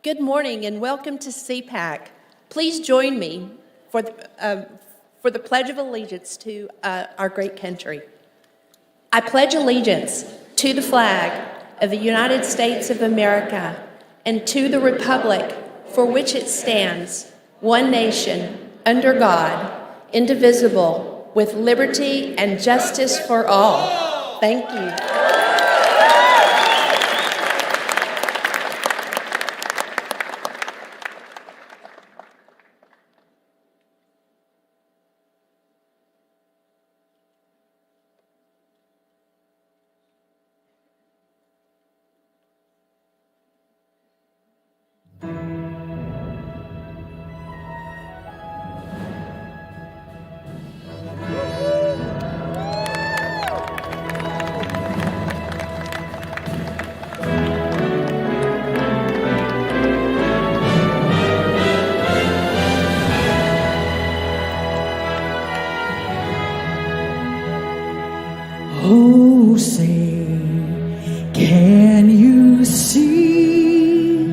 Good morning and welcome to CPAC. Please join me for the Pledge of Allegiance to our great country. I pledge allegiance to the flag of the United States of America and to the republic for which it stands, one nation, under God, indivisible, with liberty and justice for all. Thank you. Oh, say, can you see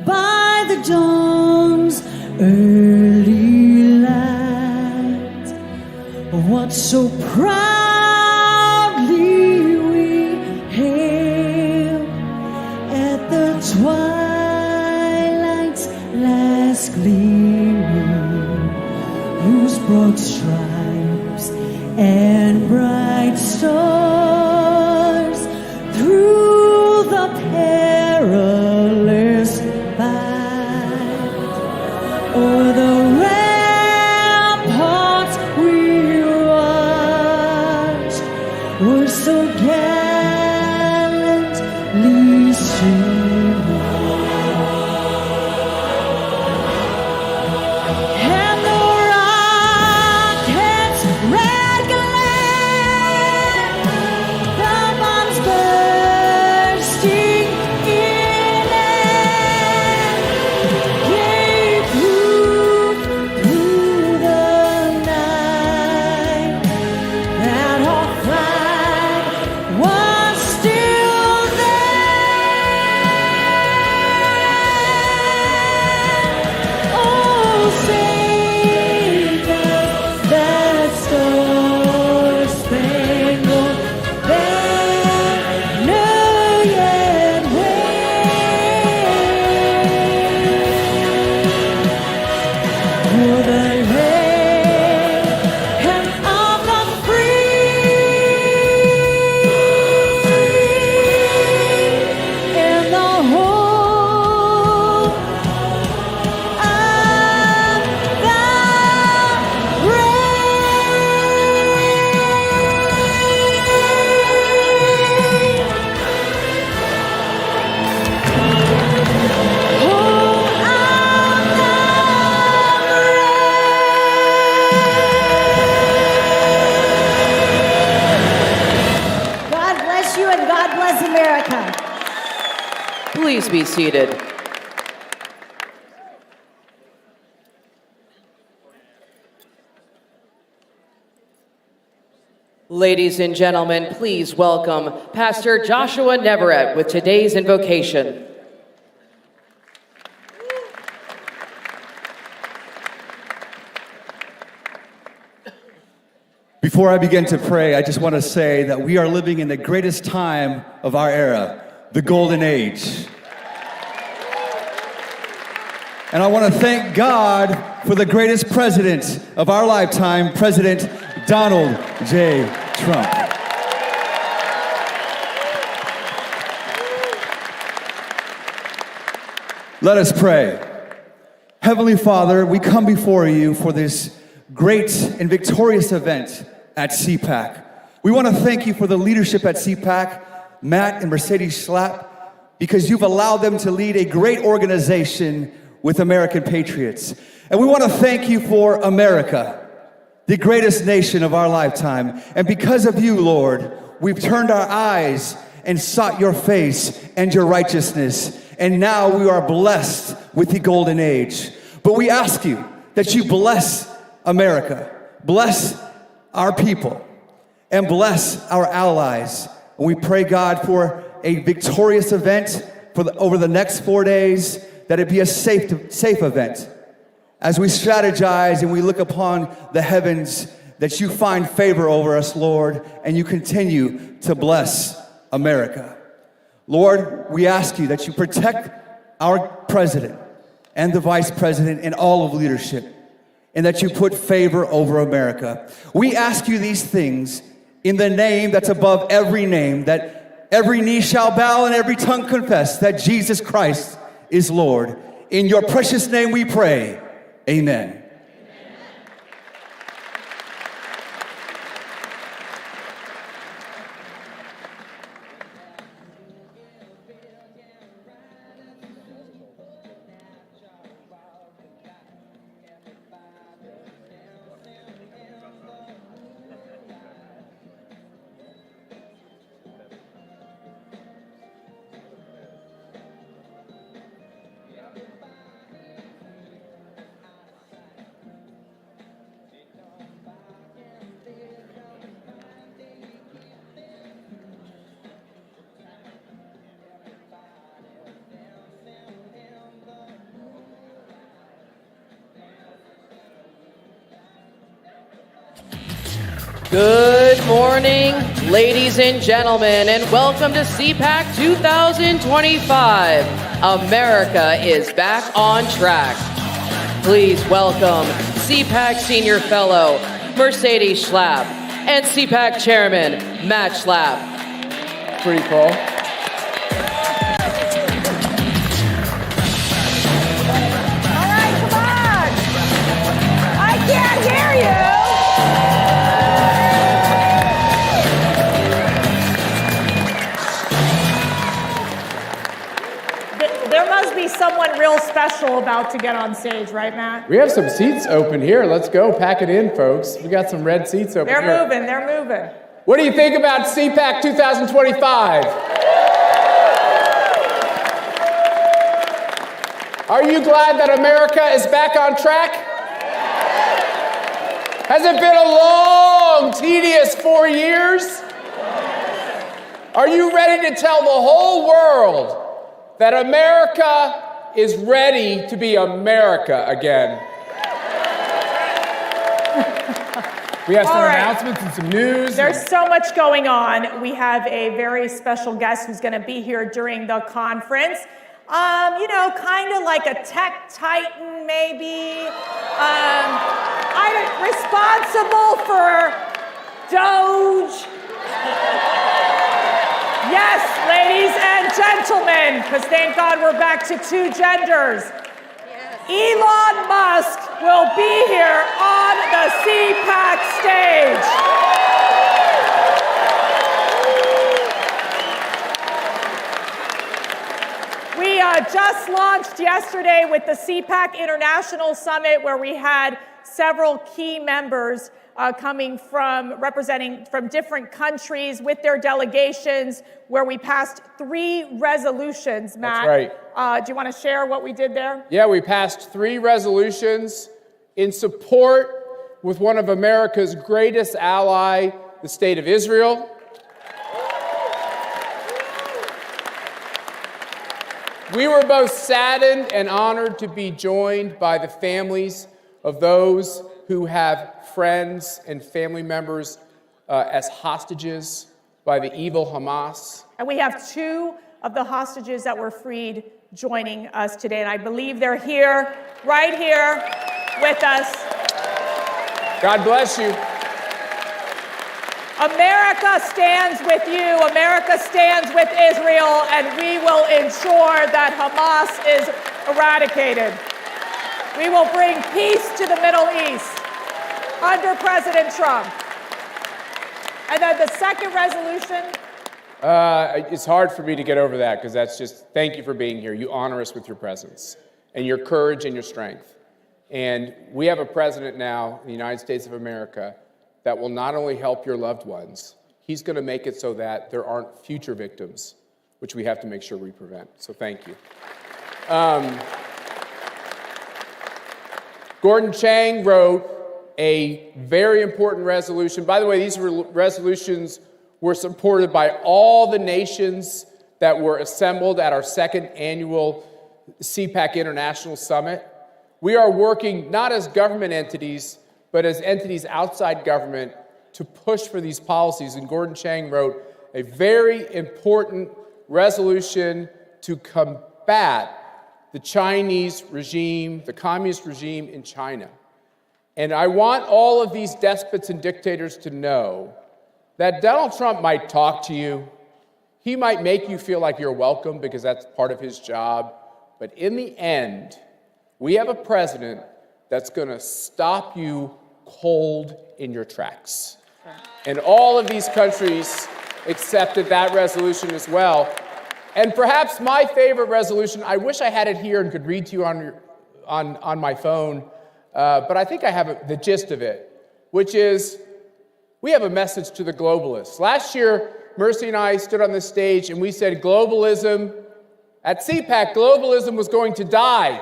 by the dawn's early light what so proudly we hailed at the twilight's last gleaming, whose broad stripes and bright stars through the perilous fight o'er the ramparts we watched were so gallantly streaming. And the rockets red glare, the bombs bursting in air, gave proof through the night that our flag was still there. Oh, say does that star-spangled banner yet wave for the land of the free and the hope of the God bless you and God bless America. Please be seated. Ladies and gentlemen, please welcome Pastor Joshua Neverett with today's invocation. Before I begin to pray, I just want to say that we are living in the greatest time of our era, the golden age. And I want to thank God for the greatest president of our lifetime, President Donald J. Trump. Let us pray. Heavenly Father, we come before you for this great and victorious event at CPAC. We want to thank you for the leadership at CPAC, Matt and Mercedes Schlapp, because you've allowed them to lead a great organization with American patriots. And we want to thank you for America, the greatest nation of our lifetime. And because of you, Lord, we've turned our eyes and sought your face and your righteousness. And now we are blessed with the golden age. But we ask you that you bless America, bless our people, and bless our allies. And we pray, God, for a victorious event over the next 4 days, that it be a safe event. As we strategize and we look upon the heavens, that you find favor over us, Lord, and you continue to bless America. Lord, we ask you that you protect our president and the vice president and all of leadership, and that you put favor over America. We ask you these things in the name that's above every name, that every knee shall bow and every tongue confess that Jesus Christ is Lord. In your precious name we pray, amen. Good morning, ladies and gentlemen, and welcome to CPAC 2025. America is back on track. Please welcome CPAC Senior Fellow Mercedes Schlapp and CPAC Chairman Matt Schlapp. Pretty cool. All right, come on. I can't hear you. There must be someone real special about to get on stage, right, Matt? We have some seats open here. Let's go. Pack it in, folks. We got some red seats open here. They're moving. What do you think about CPAC 2025? Are you glad that America is back on track? Has it been a long, tedious 4 years? Are you ready to tell the whole world that America is ready to be America again? We have some announcements and some news. There's so much going on. We have a very special guest who's going to be here during the conference. Kind of like a tech titan, maybe. Responsible for Doge. Yes, ladies and gentlemen, because thank God we're back to 2 genders. Elon Musk will be here on the CPAC stage. We just launched yesterday with the CPAC International Summit, where we had several key members representing from different countries with their delegations, where we passed 3 resolutions, Matt. That's right. Do you want to share what we did there? Yeah, we passed 3 resolutions in support with one of America's greatest ally, the state of Israel. We were both saddened and honored to be joined by the families of those who have friends and family members as hostages by the evil Hamas. And we have 2 of the hostages that were freed joining us today. And I believe they're here, right here with us. God bless you. America stands with you. America stands with Israel, and we will ensure that Hamas is eradicated. We will bring peace to the Middle East under President Trump. And then the second resolution. It's hard for me to get over that, because that's just, thank you for being here. You honor us with your presence and your courage and your strength. And we have a president now in the United States of America that will not only help your loved ones, he's going to make it so that there aren't future victims, which we have to make sure we prevent. So thank you. Gordon Chang wrote a very important resolution. By the way, these resolutions were supported by all the nations that were assembled at our second annual CPAC International Summit. We are working not as government entities, but as entities outside government to push for these policies. And Gordon Chang wrote a very important resolution to combat the Chinese regime, the communist regime in China. And I want all of these despots and dictators to know that Donald Trump might talk to you. He might make you feel like you're welcome because that's part of his job. But in the end, we have a president that's going to stop you cold in your tracks. And all of these countries accepted that resolution as well. And perhaps my favorite resolution, I wish I had it here and could read to you on my phone, but I think I have the gist of it, which is we have a message to the globalists. Last year, Mercy and I stood on this stage and we said globalism, at CPAC, globalism was going to die.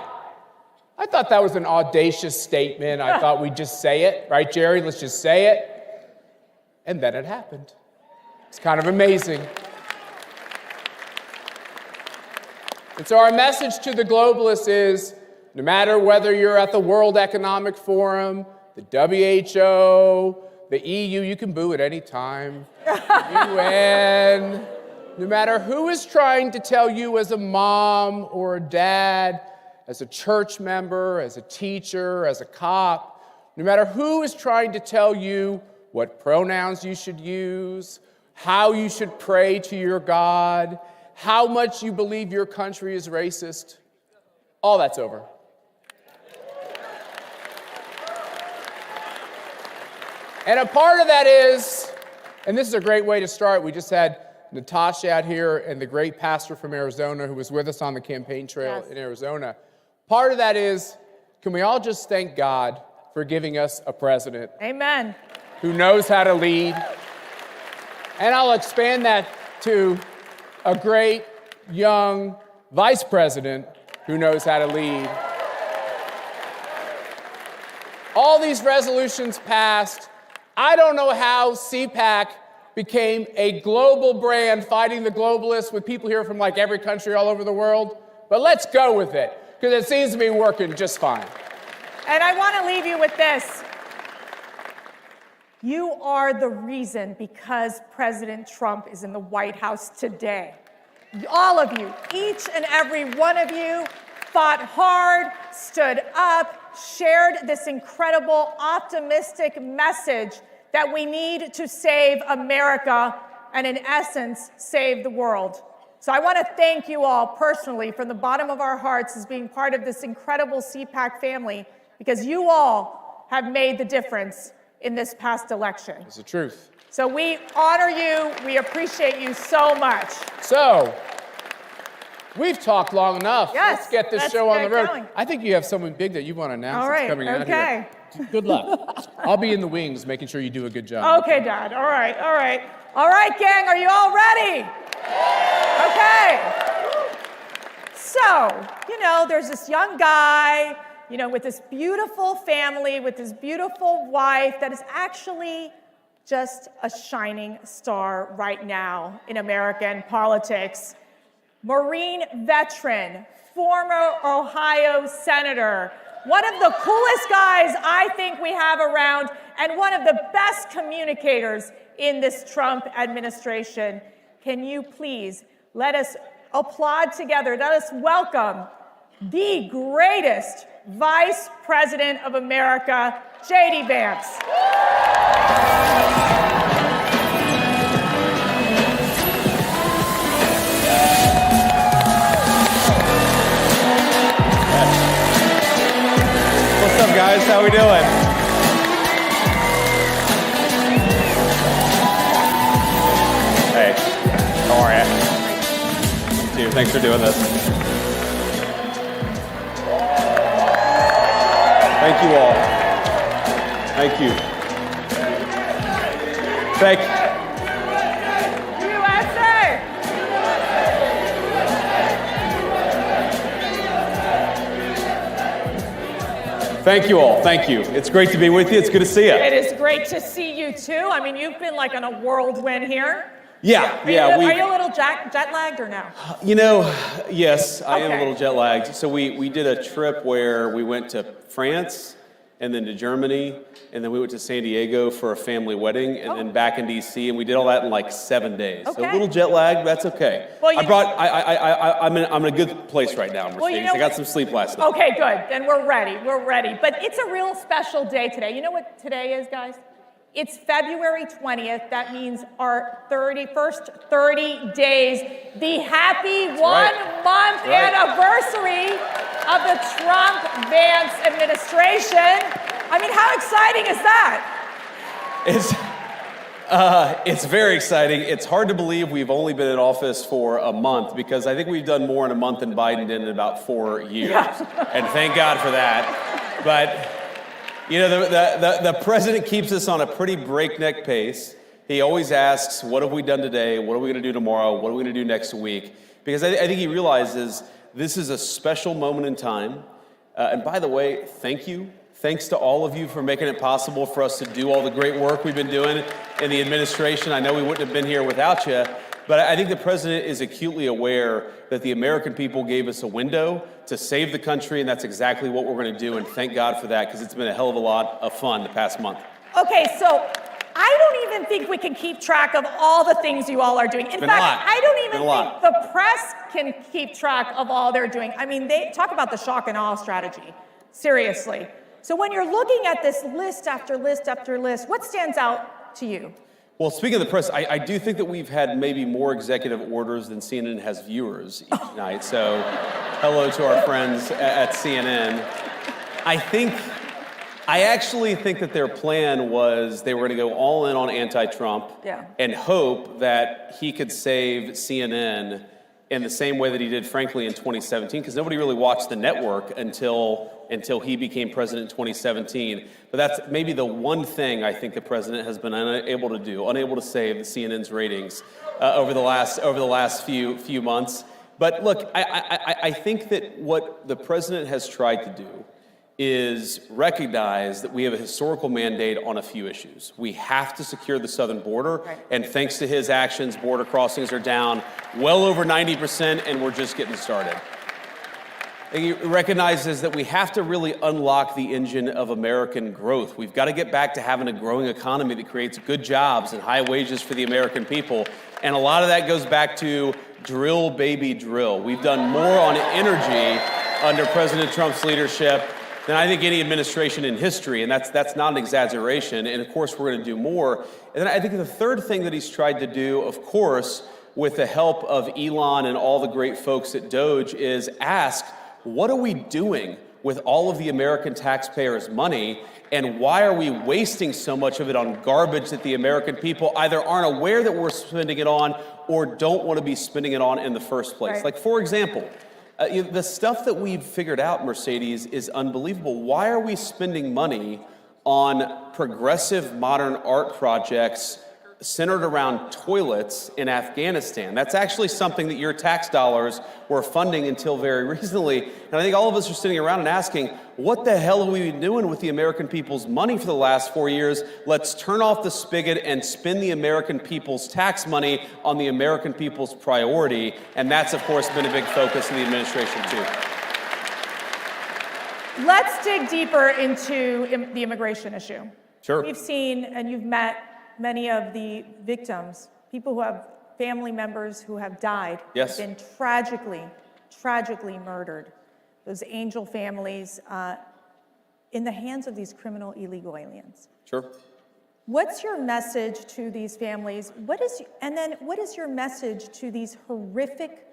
I thought that was an audacious statement. I thought we'd just say it, right, Jerry? Let's just say it. And then it happened. It's kind of amazing. And so our message to the globalists is, no matter whether you're at the World Economic Forum, the WHO, the EU, you can boo at any time, UN, no matter who is trying to tell you as a mom or a dad, as a church member, as a teacher, as a cop, no matter who is trying to tell you what pronouns you should use, how you should pray to your God, how much you believe your country is racist, all that's over. And a part of that is, and this is a great way to start, we just had Natasha out here and the great pastor from Arizona who was with us on the campaign trail in Arizona. Part of that is, can we all just thank God for giving us a president? Amen. Who knows how to lead. And I'll expand that to a great young vice president who knows how to lead. All these resolutions passed. I don't know how CPAC became a global brand fighting the globalists with people here from like every country all over the world, but let's go with it because it seems to be working just fine. And I want to leave you with this. You are the reason because President Trump is in the White House today. All of you, each and every one of you, fought hard, stood up, shared this incredible, optimistic message that we need to save America and, in essence, save the world. So I want to thank you all personally from the bottom of our hearts as being part of this incredible CPAC family, because you all have made the difference in this past election. It's the truth. So we honor you. We appreciate you so much. So, we've talked long enough. Yes, Let's get this let's show on the get road. going. I think you have something big that you want to announce All that's right, coming out here. Good luck. I'll be in the wings making sure you do a good job. Okay, Dad. All right, all right. All right, gang, are you all ready? Okay. So, there's this young guy, with this beautiful family, with this beautiful wife that is actually just a shining star right now in American politics. Marine veteran, former Ohio senator, one of the coolest guys I think we have around, and one of the best communicators in this Trump administration. Can you please let us applaud together, let us welcome the greatest Vice President of America, JD Vance. What's up, guys? How we doing? Hey, how are you? You too. Thanks for doing this. Thank you all. Thank you. Thank you. USA! Thank you all. Thank you. It's great to be with you. It's good to see you. It is great to see you too. I mean, you've been like on a whirlwind here. Yeah, Are you a little jet lagged or no? You know, yes, I am a Okay. little jet lagged. So we did a trip where we went to France and then to Germany, and then we went to San Diego for a family wedding, and then back in DC, and we did all that in like 7 days. So Okay. a little jet lagged, but that's okay. Well, I'm in a good place right now, Mercedes. Well, you know I got what- some sleep last night. Okay, good. Then we're ready. We're ready. But it's a real special day today. You know what today is, guys? It's February 20th. That means our first 30 days, the happy one-month anniversary of the Trump-Vance administration. I mean, how exciting is that? It's very exciting. It's hard to believe we've only been in office for a month, because I think we've done more in a month than Biden did in about 4 years. And thank God for that. But, you know, the president keeps us on a pretty breakneck pace. He always asks, what have we done today? What are we going to do tomorrow? What are we going to do next week? Because I think he realizes this is a special moment in time. And by the way, thank you. Thanks to all of you for making it possible for us to do all the great work we've been doing in the administration. I know we wouldn't have been here without you, but I think the president is acutely aware that the American people gave us a window to save the country, and that's exactly what we're going to do, and thank God for that, because it's been a hell of a lot of fun the past month. Okay, so I don't even think we can keep track of all the things you all are doing. In been a lot. fact, I don't even Been a lot. think the press can keep track of all they're doing. I mean, they talk about the shock and awe strategy. Seriously. So when you're looking at this list after list after list, what stands out to you? Well, speaking of the press, I do think that we've had maybe more executive orders than CNN has viewers each night. So hello to our friends at CNN. I actually think that their plan was they were going to go all in on anti-Trump and hope that he could save CNN in the same way that he did, frankly, in 2017, because nobody really watched the network until he became president in 2017. But that's maybe the one thing I think the president has been unable to save the CNN's ratings over the last few months. But look, I think that what the president has tried to do is recognize that we have a historical mandate on a few issues. We have to secure the southern border, and thanks to his actions, border crossings are down well over 90%, and we're just getting started. He recognizes that we have to really unlock the engine of American growth. We've got to get back to having a growing economy that creates good jobs and high wages for the American people, and a lot of that goes back to drill, baby, drill. We've done more on energy under President Trump's leadership than I think any administration in history, and that's not an exaggeration, and of course we're going to do more. And then I think the third thing that he's tried to do, of course, with the help of Elon and all the great folks at Doge, is ask, what are we doing with all of the American taxpayers' money, and why are we wasting so much of it on garbage that the American people either aren't aware that we're spending it on or don't want to be spending it on in the first place? Like, for example, the stuff that we've figured out, Mercedes, is unbelievable. Why are we spending money on progressive modern art projects centered around toilets in Afghanistan? That's actually something that your tax dollars were funding until very recently. And I think all of us are sitting around and asking, what the hell have we been doing with the American people's money for the last 4 years? Let's turn off the spigot and spend the American people's tax money on the American people's priority. And that's, of course, been a big focus of the administration, too. Let's dig deeper into the immigration issue. Sure. We've seen, and you've met many of the victims, people who have family members who have died, Yes. have been tragically murdered. Those angel families in the hands of these criminal illegal aliens. Sure. What's your message to these families? What is your message to these horrific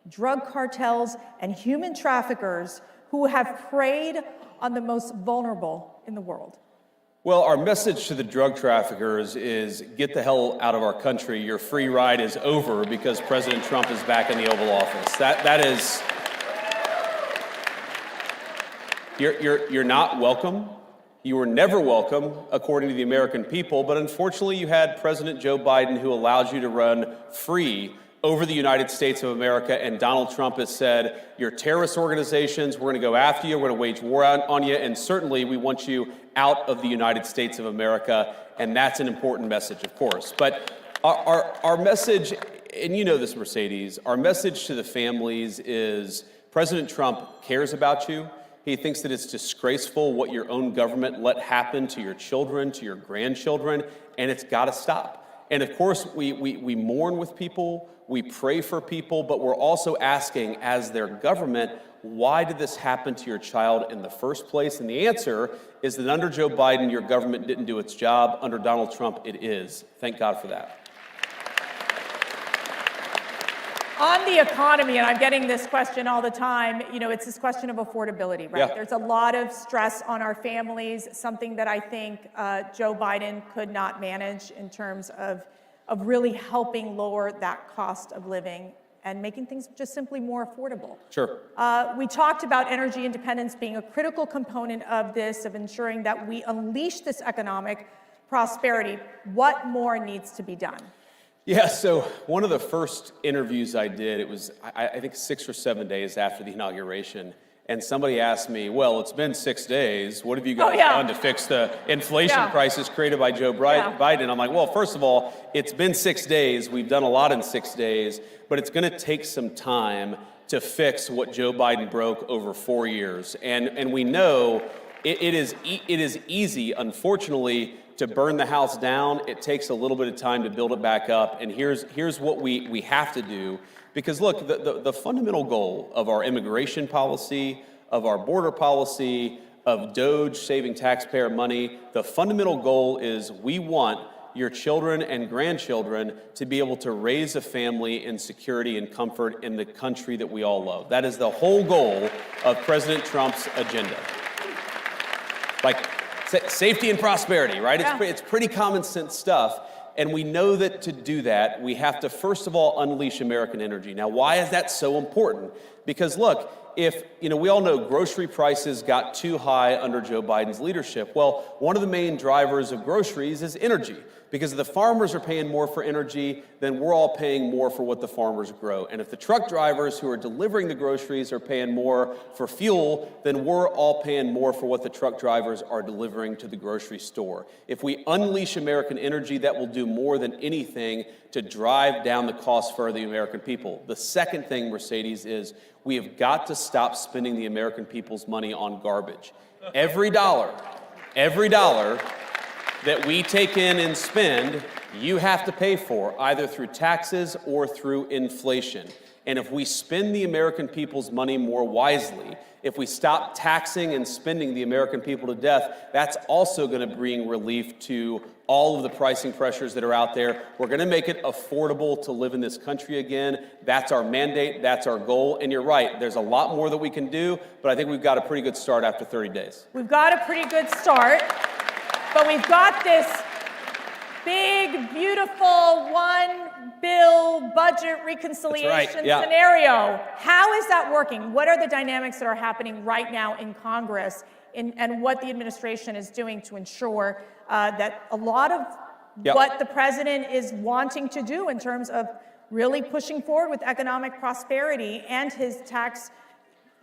drug cartels and human traffickers who have preyed on the most vulnerable in the world? Well, our message to the drug traffickers is get the hell out of our country. Your free ride is over because President Trump is back in the Oval Office. That is, you're not welcome. You were never welcome, according to the American people, but unfortunately you had President Joe Biden who allowed you to run free over the United States of America, and Donald Trump has said, you're terrorist organizations, we're going to go after you, we're going to wage war on you, and certainly we want you out of the United States of America, and that's an important message, of course. But our message, and you know this, Mercedes, our message to the families is President Trump cares about you. He thinks that it's disgraceful what your own government let happen to your children, to your grandchildren, and it's got to stop. And of course, we mourn with people, we pray for people, but we're also asking, as their government, why did this happen to your child in the first place? And the answer is that under Joe Biden, your government didn't do its job. Under Donald Trump, it is. Thank God for that. On the economy, and I'm getting this question all the time, it's this question of affordability, right? Yeah. There's a lot of stress on our families, something that I think Joe Biden could not manage in terms of really helping lower that cost of living and making things just simply more affordable. Sure. We talked about energy independence being a critical component of this, of ensuring that we unleash this economic prosperity. What more needs to be done? Yeah, so one of the first interviews I did, it was, I think 6 or 7 days after the inauguration, and somebody asked me, well, it's been 6 days, what have you guys done to fix the inflation crisis created by Joe Biden? I'm like, well, first of all, it's been 6 days, we've done a lot in 6 days, but it's gonna take some time to fix what Joe Biden broke over 4 years. And we know it is easy, unfortunately, to burn the house down. It takes a little bit of time to build it back up. And here's what we have to do. Because look, the fundamental goal of our immigration policy, of our border policy, of Doge saving taxpayer money, the fundamental goal is we want your children and grandchildren to be able to raise a family in security and comfort in the country that we all love. That is the whole goal of President Trump's agenda. Like, safety and prosperity, right? Yeah. It's pretty common sense stuff. And we know that to do that, we have to, first of all, unleash American energy. Now, why is that so important? Because look, if, we all know grocery prices got too high under Joe Biden's leadership. Well, one of the main drivers of groceries is energy. Because if the farmers are paying more for energy, then we're all paying more for what the farmers grow. And if the truck drivers who are delivering the groceries are paying more for fuel, then we're all paying more for what the truck drivers are delivering to the grocery store. If we unleash American energy, that will do more than anything to drive down the cost for the American people. The second thing, Mercedes, is we have got to stop spending the American people's money on garbage. Every dollar that we take in and spend, you have to pay for, either through taxes or through inflation. And if we spend the American people's money more wisely, if we stop taxing and spending the American people to death, that's also going to bring relief to all of the pricing pressures that are out there. We're going to make it affordable to live in this country again. That's our mandate. That's our goal. And you're right, there's a lot more that we can do, but I think we've got a pretty good start after 30 days. We've got a pretty good start. But we've got this big, beautiful one bill budget reconciliation scenario. How is that working? What are the dynamics that are happening right now in Congress and what the administration is doing to ensure that a lot of what the president is wanting to do in terms of really pushing forward with economic prosperity and his tax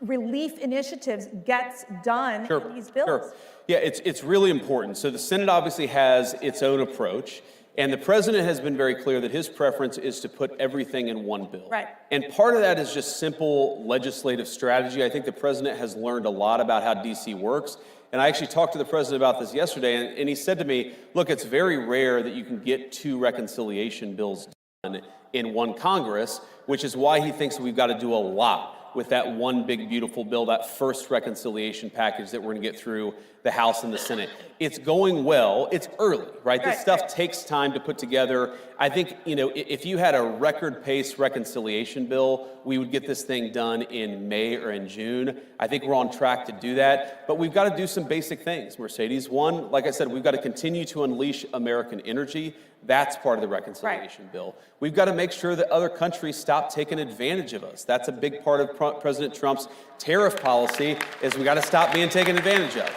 relief initiatives gets done in these bills? Sure. Yeah, it's really important. So the Senate obviously has its own approach, and the president has been very clear that his preference is to put everything in one bill. Right. And part of that is just simple legislative strategy. I think the president has learned a lot about how DC works. And I actually talked to the president about this yesterday, and he said to me, look, it's very rare that you can get 2 reconciliation bills done in one Congress, which is why he thinks we've got to do a lot with that one big, beautiful bill, that first reconciliation package that we're going to get through the House and the Senate. It's going well. It's early, right? This stuff takes time to put together. I think, if you had a record pace reconciliation bill, we would get this thing done in May or in June. I think we're on track to do that. But we've got to do some basic things, Mercedes. One, like I said, we've got to continue to unleash American energy. That's part of the reconciliation bill. We've got to make sure that other countries stop taking advantage of us. That's a big part of President Trump's tariff policy, is we got to stop being taken advantage of.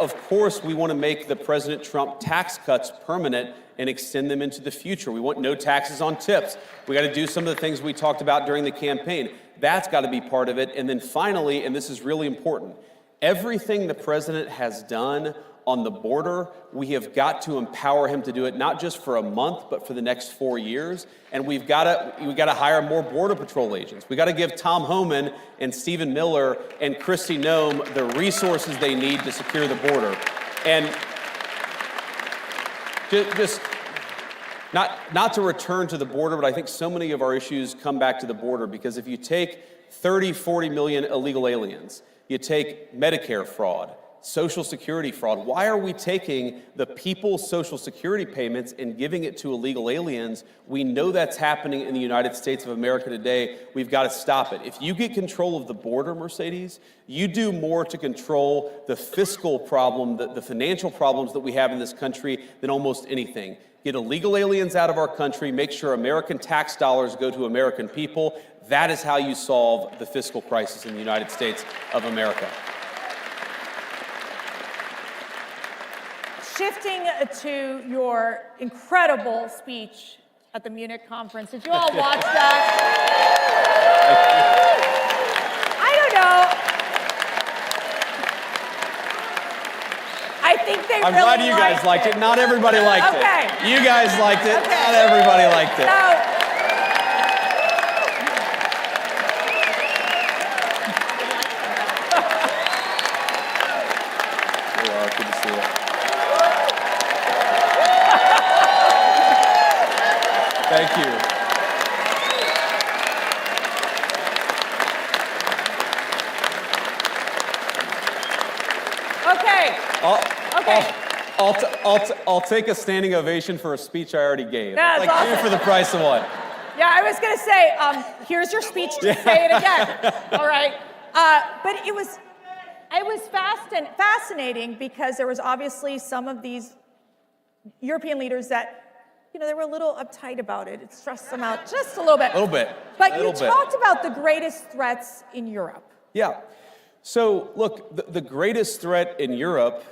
Of course, we want to make the President Trump tax cuts permanent and extend them into the future. We want no taxes on tips. We got to do some of the things we talked about during the campaign. That's got to be part of it. And then finally, and this is really important, everything the president has done on the border. We have got to empower him to do it, not just for a month, but for the next 4 years. And we've got to hire more Border Patrol agents. We got to give Tom Homan and Stephen Miller and Kristi Noem the resources they need to secure the border. And just not to return to the border, but I think so many of our issues come back to the border, because if you take 30, 40 million illegal aliens, you take Medicare fraud, Social Security fraud. Why are we taking the people's Social Security payments and giving it to illegal aliens? We know that's happening in the United States of America today. We've got to stop it. If you get control of the border, Mercedes, you do more to control the fiscal problem, the financial problems that we have in this country than almost anything. Get illegal aliens out of our country, make sure American tax dollars go to American people. That is how you solve the fiscal crisis in the United States of America. Shifting to your incredible speech at the Munich conference. Did you all watch that? I don't know. I think they I'm really glad you guys liked it. Not everybody liked Okay. it. You guys liked it. Okay. Not everybody liked it. So, Good to see you. Thank you. okay. I'll take a standing ovation for a speech I already gave. That's Like two awesome. for the price of one. Yeah, I was going to say, here's your speech to say it again. All right. But it was fascinating because there was obviously some of these European leaders that, they were a little uptight about it. It stressed them out just a little bit. A little bit. But you talked about the greatest threats in Europe. Yeah. So, look, the greatest threat in Europe,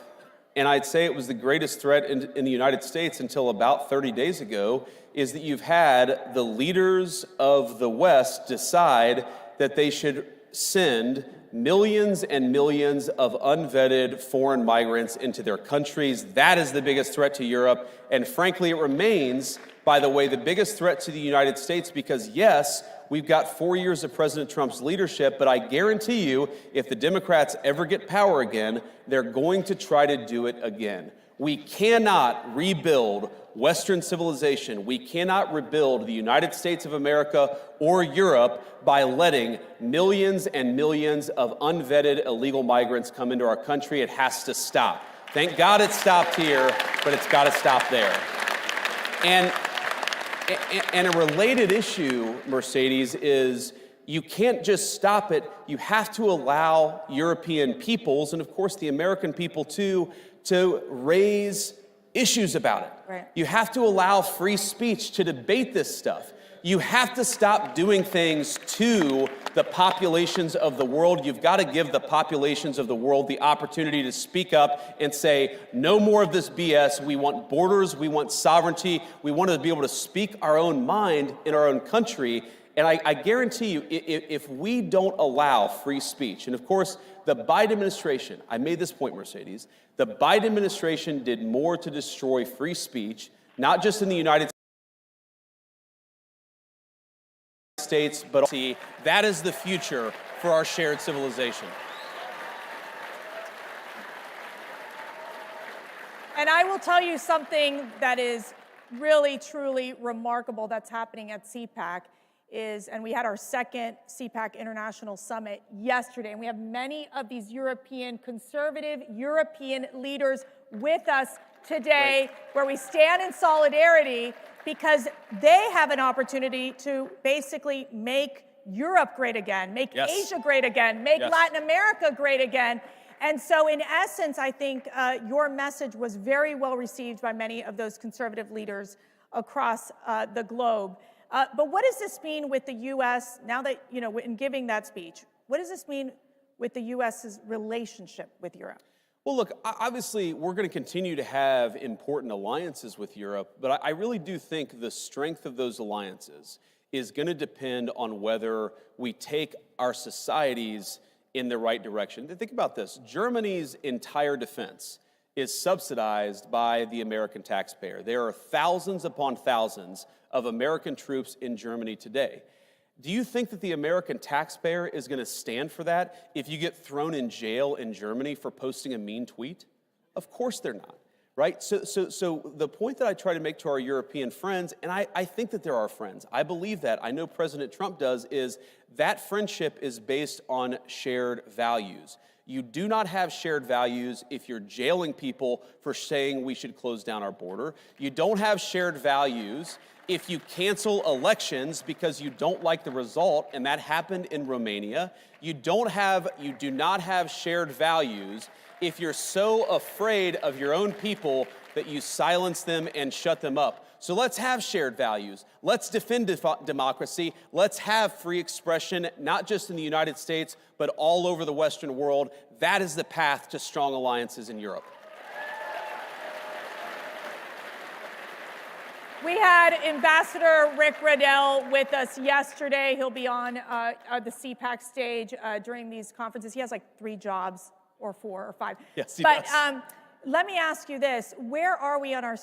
and I'd say it was the greatest threat in the United States until about 30 days ago, is that you've had the leaders of the West decide that they should send millions and millions of unvetted foreign migrants into their countries. That is the biggest threat to Europe. And frankly, it remains, by the way, the biggest threat to the United States because, yes, we've got 4 years of President Trump's leadership, but I guarantee you, if the Democrats ever get power again, they're going to try to do it again. We cannot rebuild Western civilization. We cannot rebuild the United States of America or Europe by letting millions and millions of unvetted illegal migrants come into our country. It has to stop. Thank God it stopped here, but it's got to stop there. And a related issue, Mercedes, is you can't just stop it. You have to allow European peoples, and of course the American people too, to raise issues about it. Right. You have to allow free speech to debate this stuff. You have to stop doing things to the populations of the world. You've got to give the populations of the world the opportunity to speak up and say, no more of this BS. We want borders. We want sovereignty. We want to be able to speak our own mind in our own country. And I guarantee you, if we don't allow free speech, and of course, the Biden administration, I made this point, Mercedes, the Biden administration did more to destroy free speech, not just in the United States, but also that is the future for our shared civilization. And I will tell you something that is really, truly remarkable that's happening at CPAC is, and we had our second CPAC International Summit yesterday, and we have many of these conservative European leaders with us today, where we stand in solidarity because they have an opportunity to basically make Europe great again, make Asia great again, make Latin America great again. And so in essence, I think your message was very well received by many of those conservative leaders across the globe. But what does this mean with the U.S. now that, in giving that speech, what does this mean with the U.S.'s relationship with Europe? Well, look, obviously, we're going to continue to have important alliances with Europe, but I really do think the strength of those alliances is going to depend on whether we take our societies in the right direction. Think about this. Germany's entire defense is subsidized by the American taxpayer. There are thousands upon thousands of American troops in Germany today. Do you think that the American taxpayer is going to stand for that if you get thrown in jail in Germany for posting a mean tweet? Of course they're not, right? So the point that I try to make to our European friends, and I think that they're our friends, I believe that, I know President Trump does, is that friendship is based on shared values. You do not have shared values if you're jailing people for saying we should close down our border. You don't have shared values if you cancel elections because you don't like the result, and that happened in Romania. You do not have shared values if you're so afraid of your own people that you silence them and shut them up. So let's have shared values. Let's defend democracy. Let's have free expression, not just in the United States, but all over the Western world. That is the path to strong alliances in Europe. We had Ambassador Rick Riddell with us yesterday. He'll be on the CPAC stage during these conferences. He has like 3 jobs, or 4 or 5. Yes, he does. Let me ask you this. Where are we on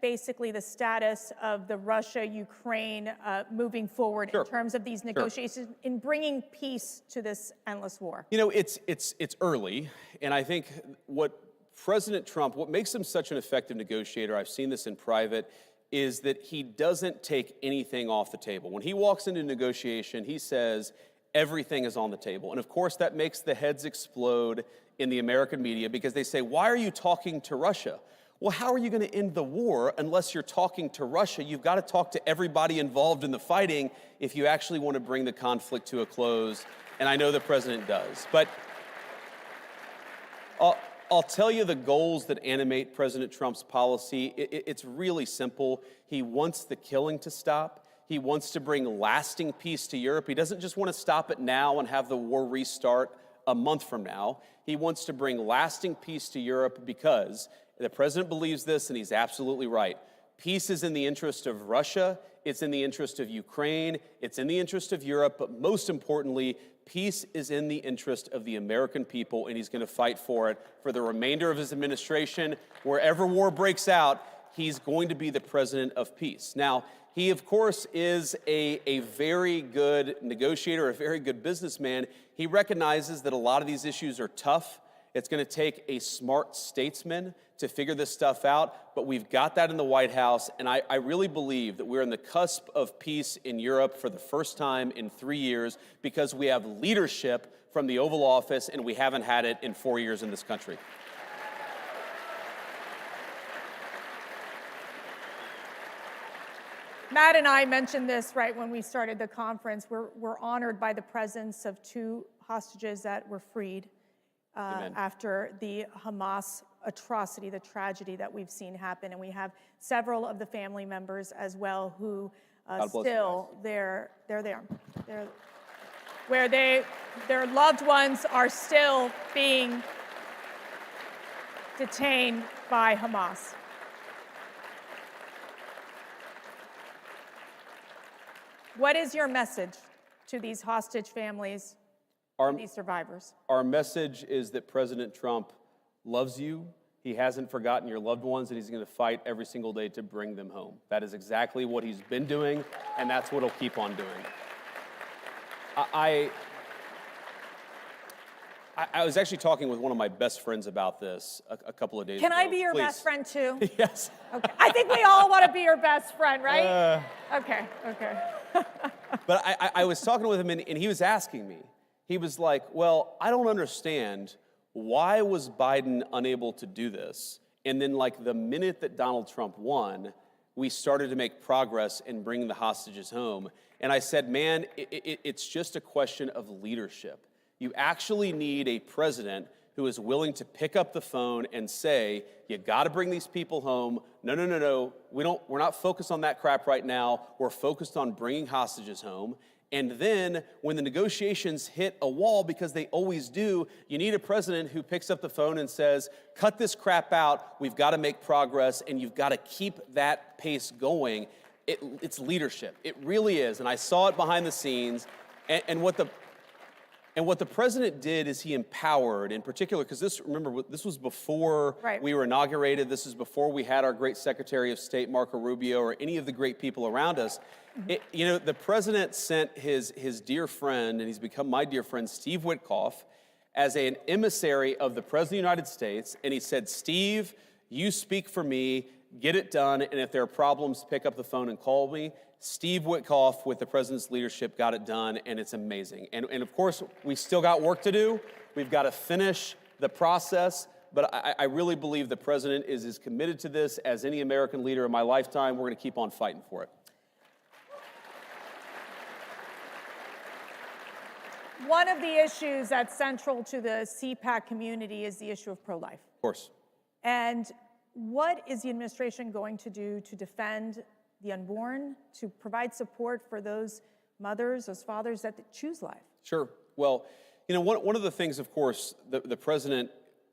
basically the status of the Russia-Ukraine moving forward in terms of these negotiations in bringing peace to this endless war? You know, it's early, and I think what President Trump, what makes him such an effective negotiator, I've seen this in private, is that he doesn't take anything off the table. When he walks into negotiation, he says everything is on the table. And of course, that makes the heads explode in the American media because they say, why are you talking to Russia? Well, how are you going to end the war unless you're talking to Russia? You've got to talk to everybody involved in the fighting if you actually want to bring the conflict to a close. And I know the president does. But I'll tell you the goals that animate President Trump's policy. It's really simple. He wants the killing to stop. He wants to bring lasting peace to Europe. He doesn't just want to stop it now and have the war restart a month from now. He wants to bring lasting peace to Europe because the president believes this, and he's absolutely right. Peace is in the interest of Russia. It's in the interest of Ukraine. It's in the interest of Europe. But most importantly, peace is in the interest of the American people, and he's going to fight for it for the remainder of his administration. Wherever war breaks out, he's going to be the president of peace. Now, he, of course, is a very good negotiator, a very good businessman. He recognizes that a lot of these issues are tough. It's going to take a smart statesman to figure this stuff out, but we've got that in the White House, and I really believe that we're on the cusp of peace in Europe for the first time in 3 years because we have leadership from the Oval Office, and we haven't had it in 4 years in this country. Matt and I mentioned this right when we started the conference. We're honored by the presence of 2 hostages that were freed after the Hamas atrocity, the tragedy that we've seen happen. And we have several of the family members as well who still, they're there. Where their loved ones are still being detained by Hamas. What is your message to these hostage families, these survivors? Our message is that President Trump loves you. He hasn't forgotten your loved ones, and he's going to fight every single day to bring them home. That is exactly what he's been doing, and that's what he'll keep on doing. I was actually talking with one of my best friends about this a couple of days ago. Can I be your Please. best friend too? Yes. Okay. I think we all want to be your best friend, right? Okay. But I was talking with him, and he was asking me. He was like, well, I don't understand. Why was Biden unable to do this? And then, like, the minute that Donald Trump won, we started to make progress in bringing the hostages home. And I said, man, it's just a question of leadership. You actually need a president who is willing to pick up the phone and say, you got to bring these people home. No. We're not focused on that crap right now. We're focused on bringing hostages home. And then when the negotiations hit a wall, because they always do, you need a president who picks up the phone and says, cut this crap out. We've got to make progress, and you've got to keep that pace going. It's leadership. It really is. And I saw it behind the scenes. And what the And what the president did is he empowered, in particular, because remember, this was before we were inaugurated. This is before we had our great Secretary of State, Marco Rubio, or any of the great people around us. The president sent his dear friend, and he's become my dear friend, Steve Witkoff, as an emissary of the President of the United States. And he said, Steve, you speak for me, get it done, and if there are problems, pick up the phone and call me. Steve Witkoff, with the president's leadership, got it done, and it's amazing. And of course, we still got work to do. We've got to finish the process, but I really believe the president is as committed to this as any American leader in my lifetime. We're going to keep on fighting for it. One of the issues that's central to the CPAC community is the issue of pro-life. Of course. And what is the administration going to do to defend the unborn, to provide support for those mothers, those fathers that choose life? Sure. Well, one of the things, of course, the president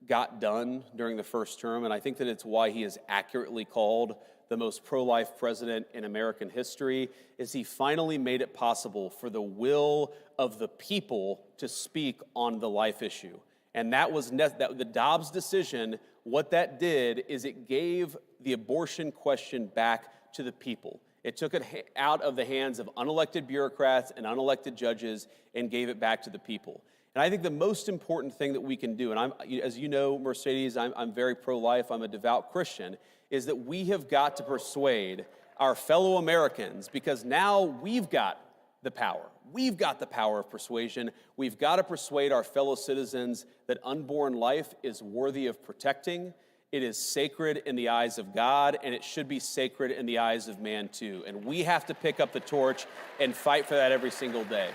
got done during the first term, and I think that it's why he is accurately called the most pro-life president in American history, is he finally made it possible for the will of the people to speak on the life issue. And that was the Dobbs decision. What that did is it gave the abortion question back to the people. It took it out of the hands of unelected bureaucrats and unelected judges and gave it back to the people. And I think the most important thing that we can do, and as you know, Mercedes, I'm very pro-life, I'm a devout Christian, is that we have got to persuade our fellow Americans, because now we've got the power. We've got the power of persuasion. We've got to persuade our fellow citizens that unborn life is worthy of protecting. It is sacred in the eyes of God, and it should be sacred in the eyes of man too. And we have to pick up the torch and fight for that every single day.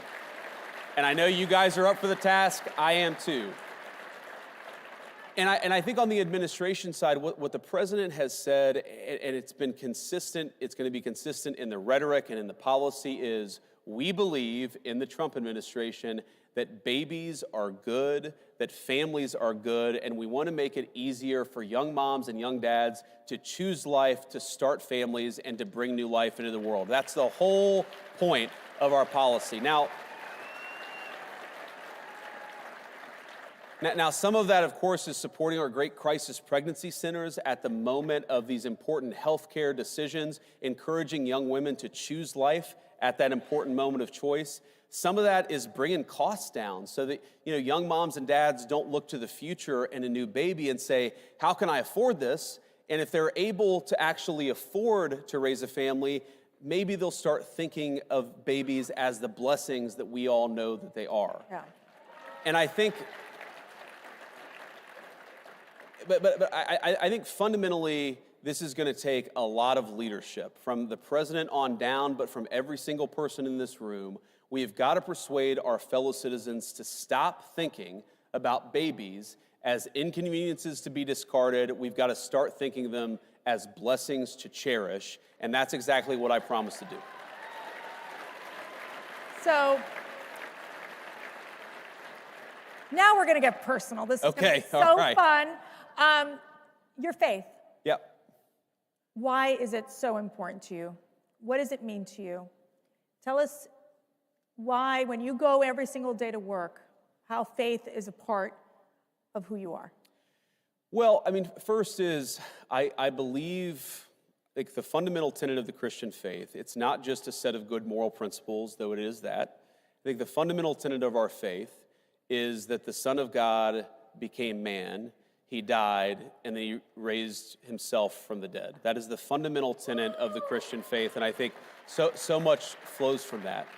And I know you guys are up for the task. I am too. And I think on the administration side, what the president has said, and it's been consistent, it's going to be consistent in the rhetoric and in the policy, is we believe in the Trump administration that babies are good, that families are good, and we want to make it easier for young moms and young dads to choose life, to start families, and to bring new life into the world. That's the whole point of our policy. Now, some of that, of course, is supporting our great crisis pregnancy centers at the moment of these important healthcare decisions, encouraging young women to choose life at that important moment of choice. Some of that is bringing costs down so that young moms and dads don't look to the future and a new baby and say, how can I afford this? And if they're able to actually afford to raise a family, maybe they'll start thinking of babies as the blessings that we all know that they are. Yeah. And I think... But I think fundamentally this is going to take a lot of leadership from the president on down, but from every single person in this room. We've got to persuade our fellow citizens to stop thinking about babies as inconveniences to be discarded. We've got to start thinking of them as blessings to cherish, and that's exactly what I promise to do. So now we're going to get personal. This is going to be so fun. Your faith. Yep. Why is it so important to you? What does it mean to you? Tell us why, when you go every single day to work, how faith is a part of who you are. Well, first is I believe the fundamental tenet of the Christian faith. It's not just a set of good moral principles, though it is that. I think the fundamental tenet of our faith is that the Son of God became man, he died, and then he raised himself from the dead. That is the fundamental tenet of the Christian faith, and I think so much flows from that.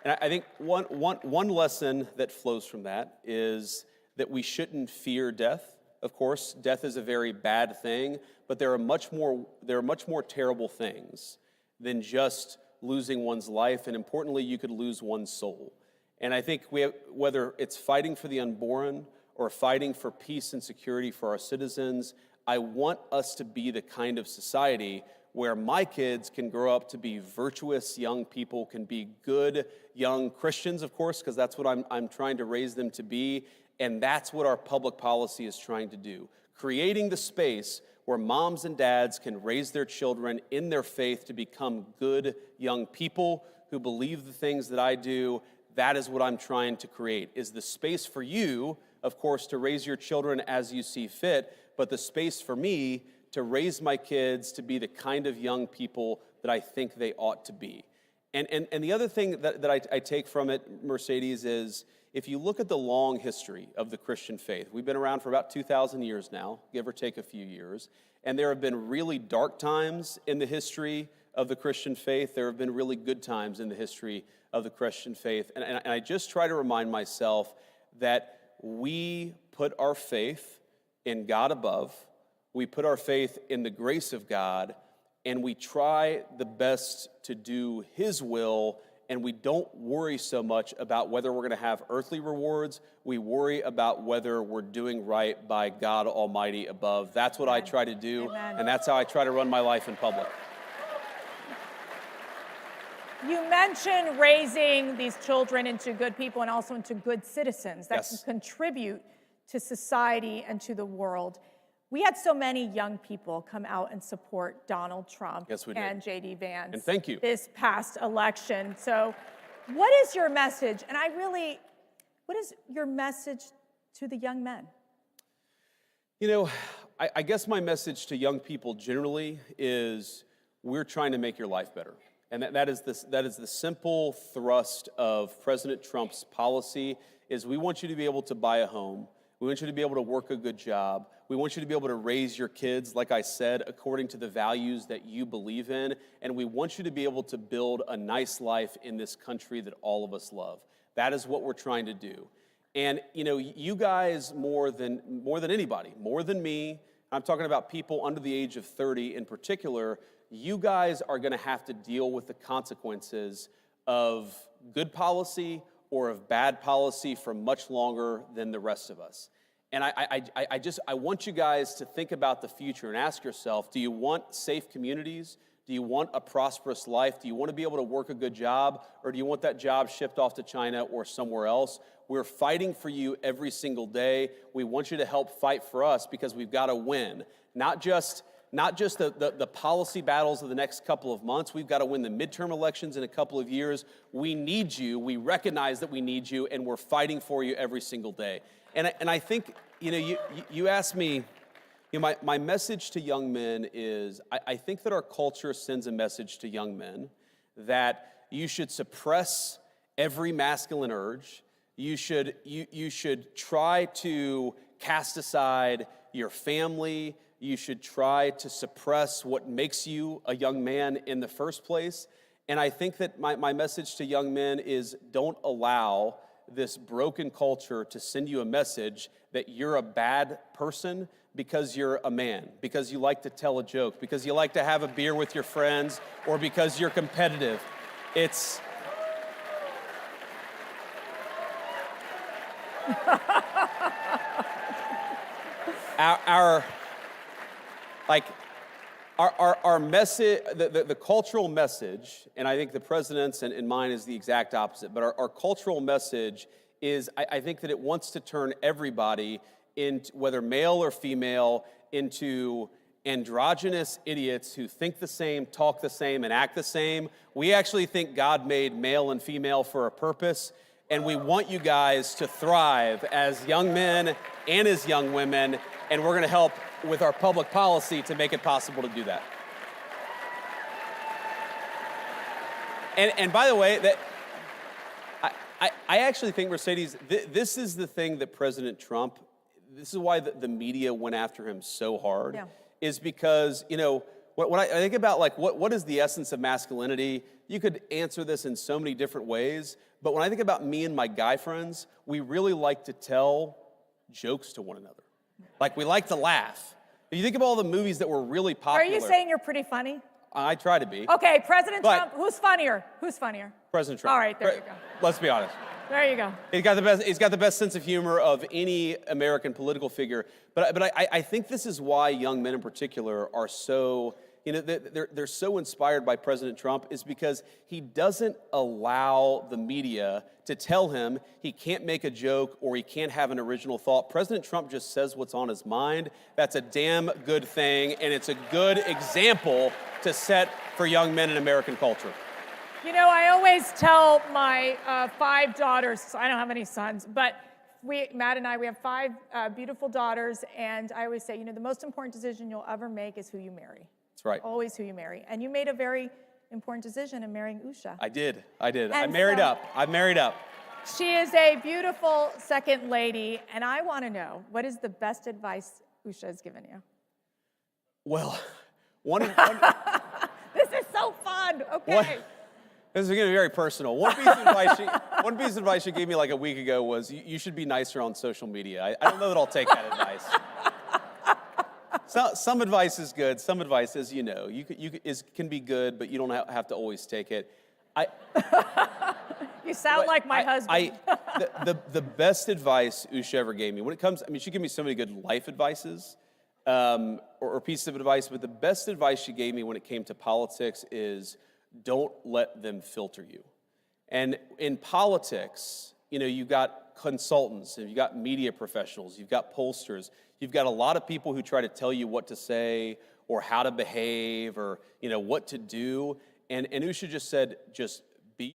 And I think one lesson that flows from that is that we shouldn't fear death. Of course, death is a very bad thing, but there are much more terrible things than just losing one's life, and importantly, you could lose one's soul. And I think whether it's fighting for the unborn or fighting for peace and security for our citizens, I want us to be the kind of society where my kids can grow up to be virtuous young people, can be good young Christians, of course, because that's what I'm trying to raise them to be, and that's what our public policy is trying to do. Creating the space where moms and dads can raise their children in their faith to become good young people who believe the things that I do. that is what I'm trying to create, is the space for you, of course, to raise your children as you see fit, but the space for me to raise my kids to be the kind of young people that I think they ought to be. And the other thing that I take from it, Mercedes, is if you look at the long history of the Christian faith, we've been around for about 2,000 years now, give or take a few years, and there have been really dark times in the history of the Christian faith. There have been really good times in the history of the Christian faith. And I just try to remind myself that we put our faith in God above, we put our faith in the grace of God, and we try the best to do His will, and we don't worry so much about whether we're going to have earthly rewards. We worry about whether we're doing right by God Almighty above. That's what I try to do, and that's how I try to run my life in public. You mentioned raising these children into good people and also into good citizens that can contribute to society and to the world. We had so many young people come out and support Donald Trump and JD Vance and thank you. This past election. So what is your message? And what is your message to the young men? You know, I guess my message to young people generally is we're trying to make your life better. And that is the simple thrust of President Trump's policy is we want you to be able to buy a home. We want you to be able to work a good job. We want you to be able to raise your kids, like I said, according to the values that you believe in. And we want you to be able to build a nice life in this country that all of us love. That is what we're trying to do. And, you know, you guys more than anybody, more than me, I'm talking about people under the age of 30 in particular, you guys are going to have to deal with the consequences of good policy or of bad policy for much longer than the rest of us. And I want you guys to think about the future and ask yourself, do you want safe communities? Do you want a prosperous life? Do you want to be able to work a good job? Or do you want that job shipped off to China or somewhere else? We're fighting for you every single day. We want you to help fight for us because we've got to win. Not just the policy battles of the next couple of months. We've got to win the midterm elections in a couple of years. We need you. We recognize that we need you, and we're fighting for you every single day. And I think, you know, you asked me, you know, my message to young men is I think that our culture sends a message to young men that you should suppress every masculine urge. You should try to cast aside your family. You should try to suppress what makes you a young man in the first place. And I think that my message to young men is don't allow this broken culture to send you a message that you're a bad person because you're a man, because you like to tell a joke, because you like to have a beer with your friends, or because you're competitive. It's... Our message, the cultural message, and I think the president's and mine is the exact opposite, but our cultural message is, I think that it wants to turn everybody, into, whether male or female, into androgynous idiots who think the same, talk the same, and act the same. We actually think God made male and female for a purpose, and we want you guys to thrive as young men and as young women, and we're going to help with our public policy to make it possible to do that. And by the way, that I actually think, Mercedes, this is the thing that President Trump, this is why the media went after him so hard, is because, you know, when I think about, like, what is the essence of masculinity, you could answer this in so many different ways, but when I think about me and my guy friends, we really like to tell jokes to one another. Like, we like to laugh. If you think of all the movies that were really popular. Are you saying you're pretty funny? I try to be. Okay, President Trump, who's funnier? Who's funnier? President Trump. All right, there you go. Let's be honest. There you go. He's got the best sense of humor of any American political figure. But I think this is why young men in particular are so, you know, they're so inspired by President Trump, is because he doesn't allow the media to tell him he can't make a joke or he can't have an original thought. President Trump just says what's on his mind. That's a damn good thing, and it's a good example to set for young men in American culture. You know, I always tell my 5 daughters, so I don't have any sons, but Matt and I, we have 5 beautiful daughters, and I always say, you know, the most important decision you'll ever make is who you marry. That's right. Always who you marry. And you made a very important decision in marrying Usha. I did. I And married so- up. I married up. She is a beautiful second lady, and I want to know, what is the best advice Usha has given you? Well, one This is so fun. Okay. this is going to be very personal. One piece of advice she gave me like a week ago was you should be nicer on social media. I don't know that I'll take that advice. Some advice is good. Some advice is, you know, can be good, but you don't have to always take it. You sound like my husband. The best advice Usha ever gave me, when it comes, I mean, she gave me so many good life advices or pieces of advice, but the best advice she gave me when it came to politics is don't let them filter you. And in politics, you know, you've got consultants, and you've got media professionals, you've got pollsters, you've got a lot of people who try to tell you what to say or how to behave or, you know, what to do. And Usha just said, just be.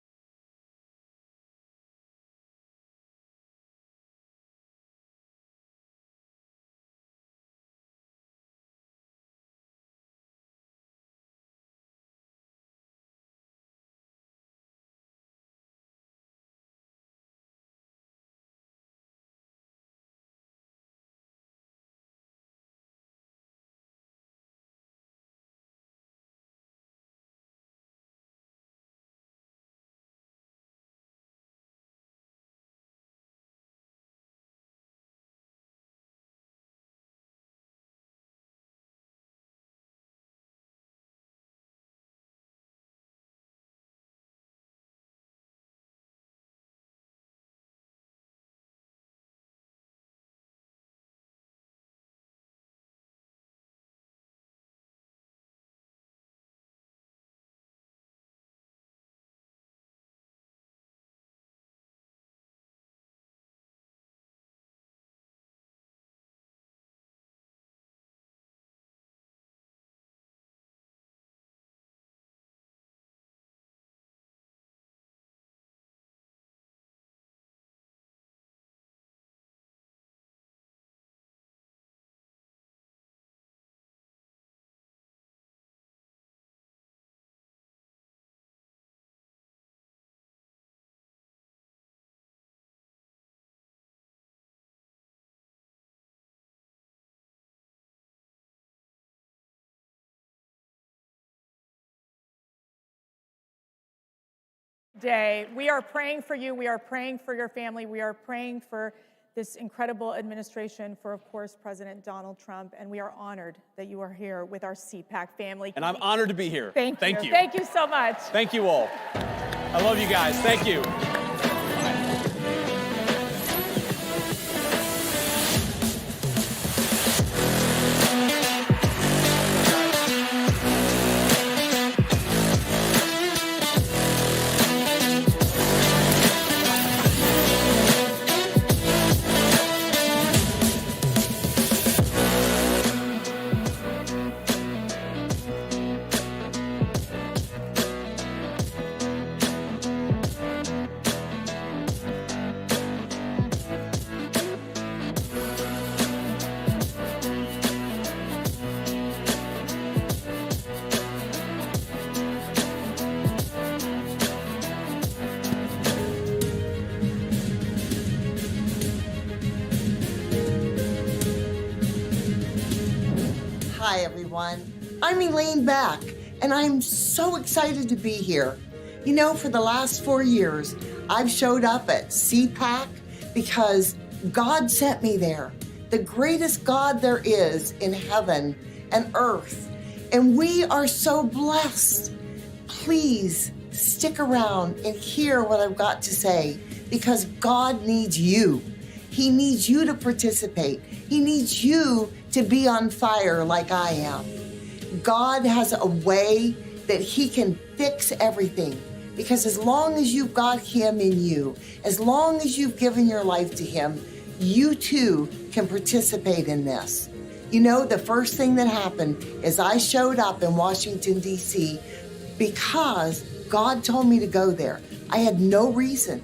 Day. We are praying for you. We are praying for your family. We are praying for this incredible administration, for, of course, President Donald Trump. And we are honored that you are here with our CPAC family. And I'm honored to be here. Thank you. Thank you so much. Thank you all. I love you guys. Thank you. Hi, everyone. I'm Elaine Back, and I'm so excited to be here. You know, for the last 4 years, I've showed up at CPAC because God sent me there, the greatest God there is in heaven and earth. And we are so blessed. Please stick around and hear what I've got to say, because God needs you. He needs you to participate. He needs you to be on fire like I am. God has a way that He can fix everything, because as long as you've got Him in you, as long as you've given your life to Him, you too can participate in this. You know, the first thing that happened is I showed up in Washington, D.C. because God told me to go there. I had no reason,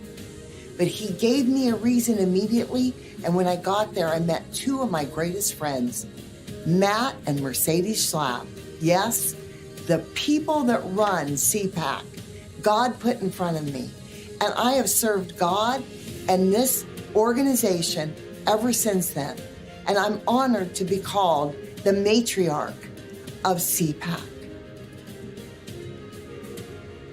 but he gave me a reason immediately. And when I got there, I met two of my greatest friends, Matt and Mercedes Schlapp. Yes, the people that run CPAC, God put in front of me. And I have served God and this organization ever since then. And I'm honored to be called the Matriarch of CPAC.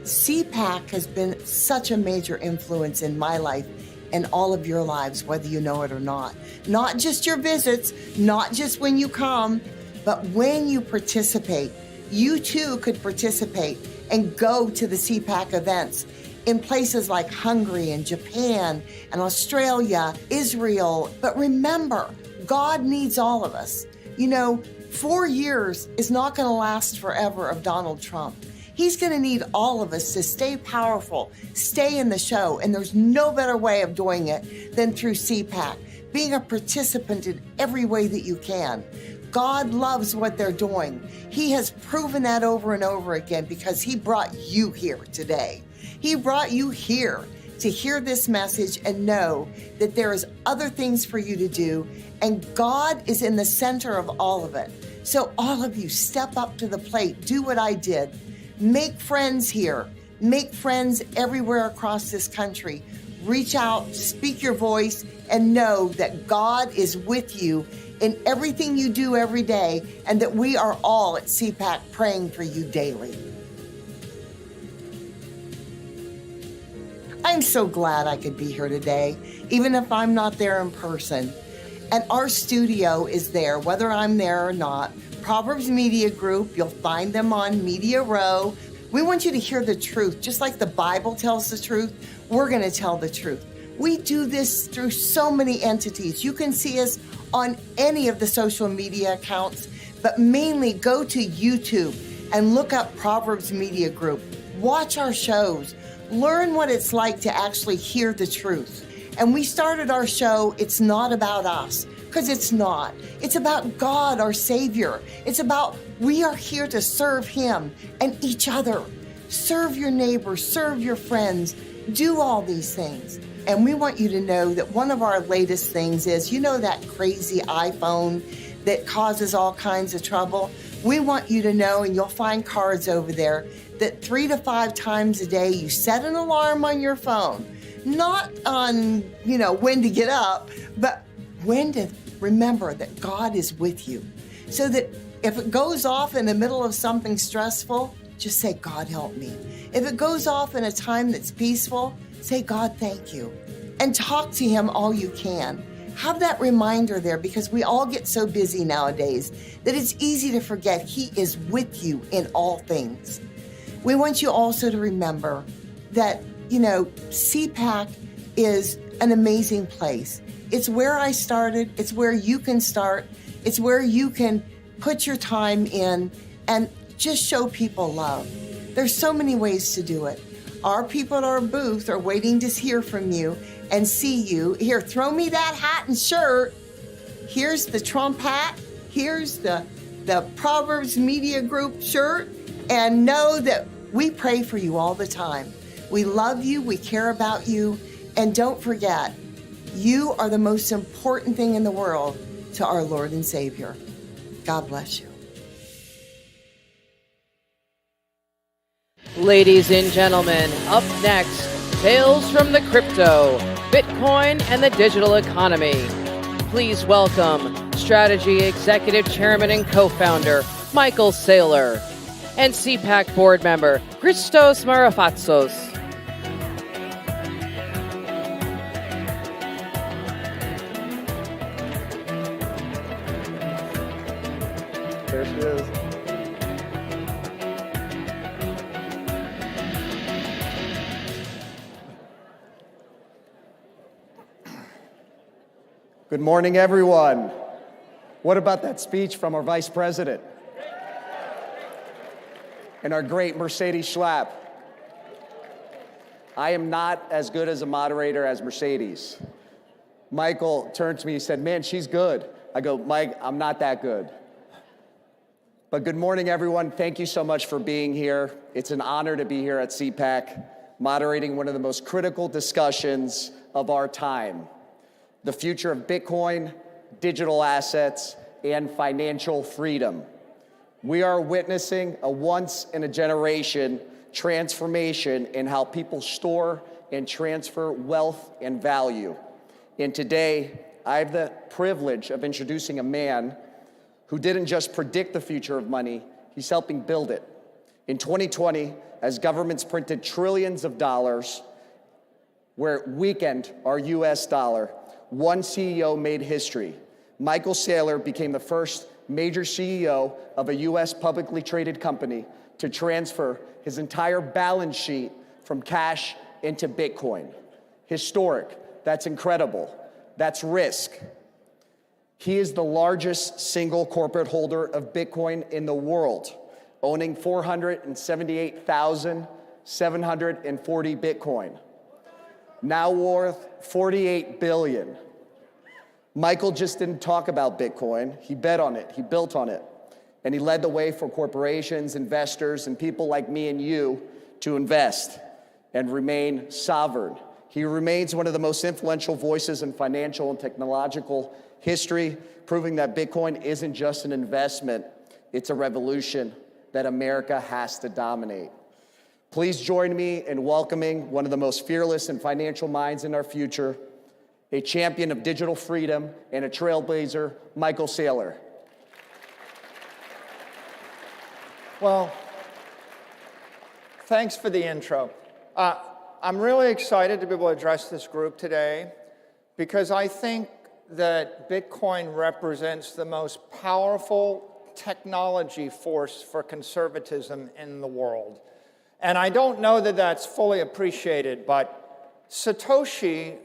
CPAC has been such a major influence in my life and all of your lives, whether you know it or not. Not just your visits, not just when you come, but when you participate. You too could participate and go to the CPAC events in places like Hungary and Japan and Australia, Israel. But remember, God needs all of us. You know, 4 years is not going to last forever of Donald Trump. He's going to need all of us to stay powerful, stay in the show, and there's no better way of doing it than through CPAC, being a participant in every way that you can. God loves what they're doing. He has proven that over and over again because he brought you here today. He brought you here to hear this message and know that there is other things for you to do, and God is in the center of all of it. So all of you step up to the plate, do what I did. Make friends here. Make friends everywhere across this country. Reach out, speak your voice, and know that God is with you in everything you do every day, and that we are all at CPAC praying for you daily. I'm so glad I could be here today, even if I'm not there in person. And our studio is there, whether I'm there or not. Proverbs Media Group, you'll find them on Media Row. We want you to hear the truth. Just like the Bible tells the truth, we're going to tell the truth. We do this through so many entities. You can see us on any of the social media accounts, but mainly go to YouTube and look up Proverbs Media Group. Watch our shows. Learn what it's like to actually hear the truth. And we started our show, It's Not About Us, because it's not. It's about God, our Savior. It's about we are here to serve him and each other. Serve your neighbors, serve your friends, do all these things. And we want you to know that one of our latest things is, you know, that crazy iPhone that causes all kinds of trouble? We want you to know, and you'll find cards over there, that 3 to 5 times a day you set an alarm on your phone. Not on, when to get up, but when to remember that God is with you. So that if it goes off in the middle of something stressful, just say, God, help me. If it goes off in a time that's peaceful, say, God, thank you. And talk to him all you can. Have that reminder there, because we all get so busy nowadays that it's easy to forget he is with you in all things. We want you also to remember that, CPAC is an amazing place. It's where I started. It's where you can start. It's where you can put your time in and just show people love. There's so many ways to do it. Our people at our booth are waiting to hear from you and see you. Here, throw me that hat and shirt. Here's the Trump hat. Here's the Proverbs Media Group shirt. And know that we pray for you all the time. We love you. We care about you. And don't forget, you are the most important thing in the world to our Lord and Savior. God bless you. Ladies and gentlemen, up next, Tales from the Crypto, Bitcoin, and the Digital Economy. Please welcome Strategy Executive Chairman and Co-Founder, Michael Saylor, and CPAC Board Member, Christos Marafatsos. There she is. Good morning, everyone. What about that speech from our Vice President and our great Mercedes Schlapp? I am not as good as a moderator as Mercedes. Michael turned to me and said, man, she's good. I go, Mike, I'm not that good. But good morning, everyone. Thank you so much for being here. It's an honor to be here at CPAC, moderating one of the most critical discussions of our time, the future of Bitcoin, digital assets, and financial freedom. We are witnessing a once-in-a-generation transformation in how people store and transfer wealth and value. And today, I have the privilege of introducing a man who didn't just predict the future of money, he's helping build it. In 2020, as governments printed trillions of dollars, where it weakened our US dollar, one CEO made history. Michael Saylor became the first major CEO of a US publicly traded company to transfer his entire balance sheet from cash into Bitcoin. Historic, that's incredible, that's risk. He is the largest single corporate holder of Bitcoin in the world, owning 478,740 Bitcoin, now worth 48 billion. Michael just didn't talk about Bitcoin, he bet on it, he built on it, and he led the way for corporations, investors, and people like me and you to invest and remain sovereign. He remains one of the most influential voices in financial and technological history, proving that Bitcoin isn't just an investment, it's a revolution that America has to dominate. Please join me in welcoming one of the most fearless and financial minds in our future, a champion of digital freedom and a trailblazer, Michael Saylor. Well, thanks for the intro. I'm really excited to be able to address this group today because I think that Bitcoin represents the most powerful technology force for conservatism in the world. And I don't know that that's fully appreciated, but Satoshi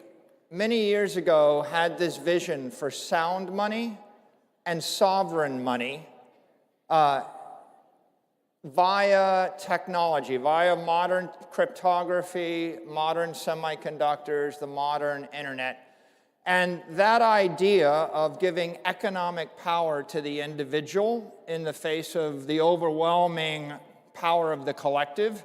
many years ago had this vision for sound money and sovereign money via technology, via modern cryptography, modern semiconductors, the modern internet. And that idea of giving economic power to the individual in the face of the overwhelming power of the collective,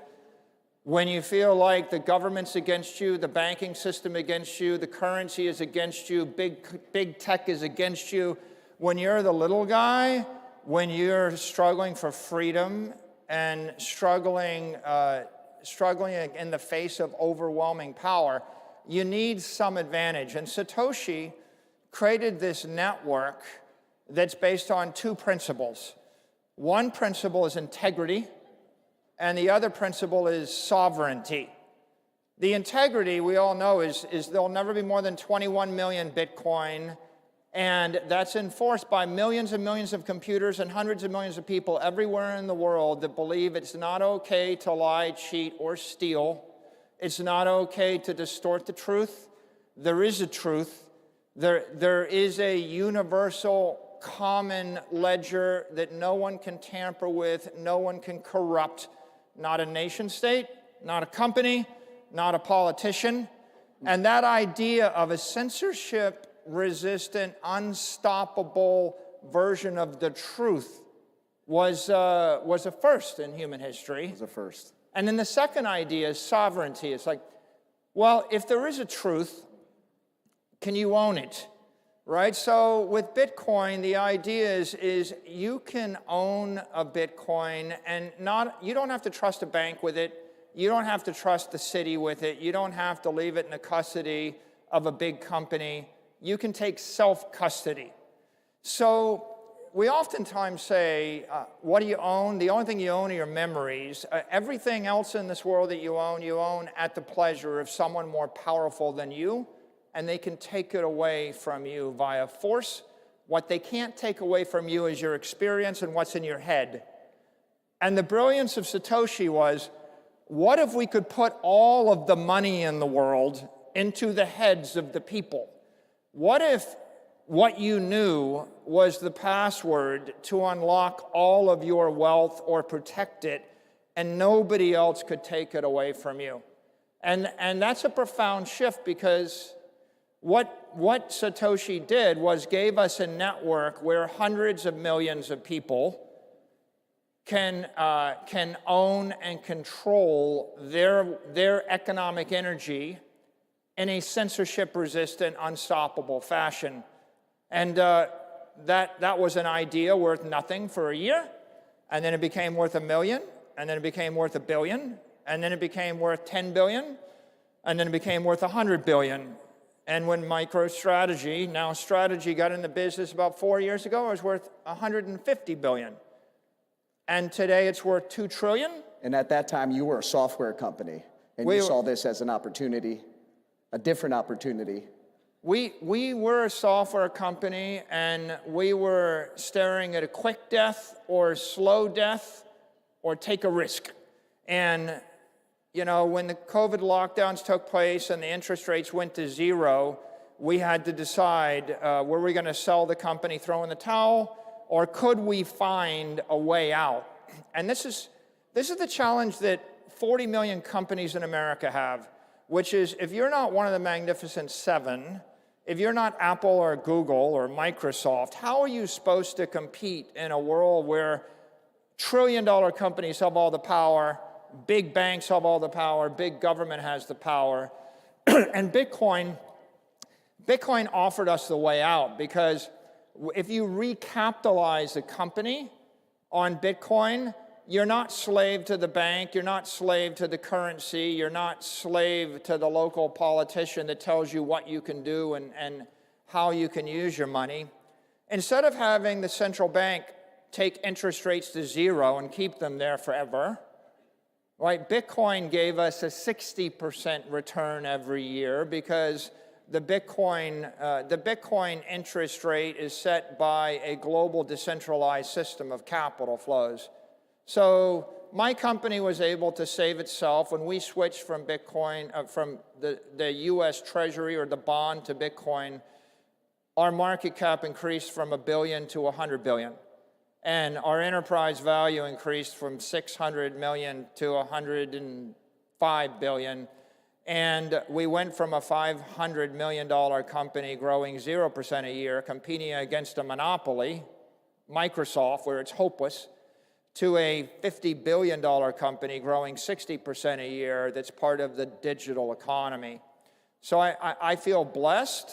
when you feel like the government's against you, the banking system against you, the currency is against you, big tech is against you, when you're the little guy, when you're struggling for freedom and struggling in the face of overwhelming power, you need some advantage. And Satoshi created this network that's based on two principles. One principle is integrity, and the other principle is sovereignty. The integrity, we all know, is there'll never be more than 21 million Bitcoin, and that's enforced by millions and millions of computers and hundreds of millions of people everywhere in the world that believe it's not okay to lie, cheat, or steal. It's not okay to distort the truth. There is a truth. There is a universal common ledger that no one can tamper with, no one can corrupt, not a nation state, not a company, not a politician. And that idea of a censorship-resistant, unstoppable version of the truth was a first in human history. It was a first. And then the second idea is sovereignty. It's like, well, if there is a truth, can you own it, right? So with Bitcoin, the idea is you can own a Bitcoin and you don't have to trust a bank with it. You don't have to trust the city with it. You don't have to leave it in the custody of a big company. You can take self-custody. So we oftentimes say, what do you own? The only thing you own are your memories. Everything else in this world that you own at the pleasure of someone more powerful than you, and they can take it away from you via force. What they can't take away from you is your experience and what's in your head. And the brilliance of Satoshi was, what if we could put all of the money in the world into the heads of the people? What if what you knew was the password to unlock all of your wealth or protect it, and nobody else could take it away from you? And that's a profound shift, because what Satoshi did was gave us a network where hundreds of millions of people can own and control their economic energy in a censorship-resistant, unstoppable fashion. And that was an idea worth nothing for a year, and then it became worth $1 million, and then it became worth $1 billion, and then it became worth $10 billion, and then it became worth $100 billion. And when MicroStrategy, now Strategy, got in the business about 4 years ago, it was worth $150 billion. And today it's worth $2 trillion. And at that time, you were a software company, and you saw this as an opportunity, a different opportunity. We were a software company, and we were staring at a quick death or slow death or take a risk. And, you know, when the COVID lockdowns took place and the interest rates went to zero, we had to decide, were we going to sell the company, throw in the towel, or could we find a way out? And this is the challenge that 40 million companies in America have, which is if you're not one of the Magnificent Seven, if you're not Apple or Google or Microsoft, how are you supposed to compete in a world where trillion-dollar companies have all the power, big banks have all the power, big government has the power? And Bitcoin offered us the way out, because if you recapitalize a company on Bitcoin, you're not slave to the bank, you're not slave to the currency, you're not slave to the local politician that tells you what you can do and how you can use your money. Instead of having the central bank take interest rates to zero and keep them there forever, right? Bitcoin gave us a 60% return every year, because the Bitcoin interest rate is set by a global decentralized system of capital flows. So my company was able to save itself when we switched from Bitcoin, from the US Treasury or the bond to Bitcoin. Our market cap increased from $1 billion to $100 billion. And our enterprise value increased from $600 million to $105 billion. And we went from a $500 million company growing 0% a year, competing against a monopoly, Microsoft, where it's hopeless, to a $50 billion company growing 60% a year that's part of the digital economy. So I feel blessed,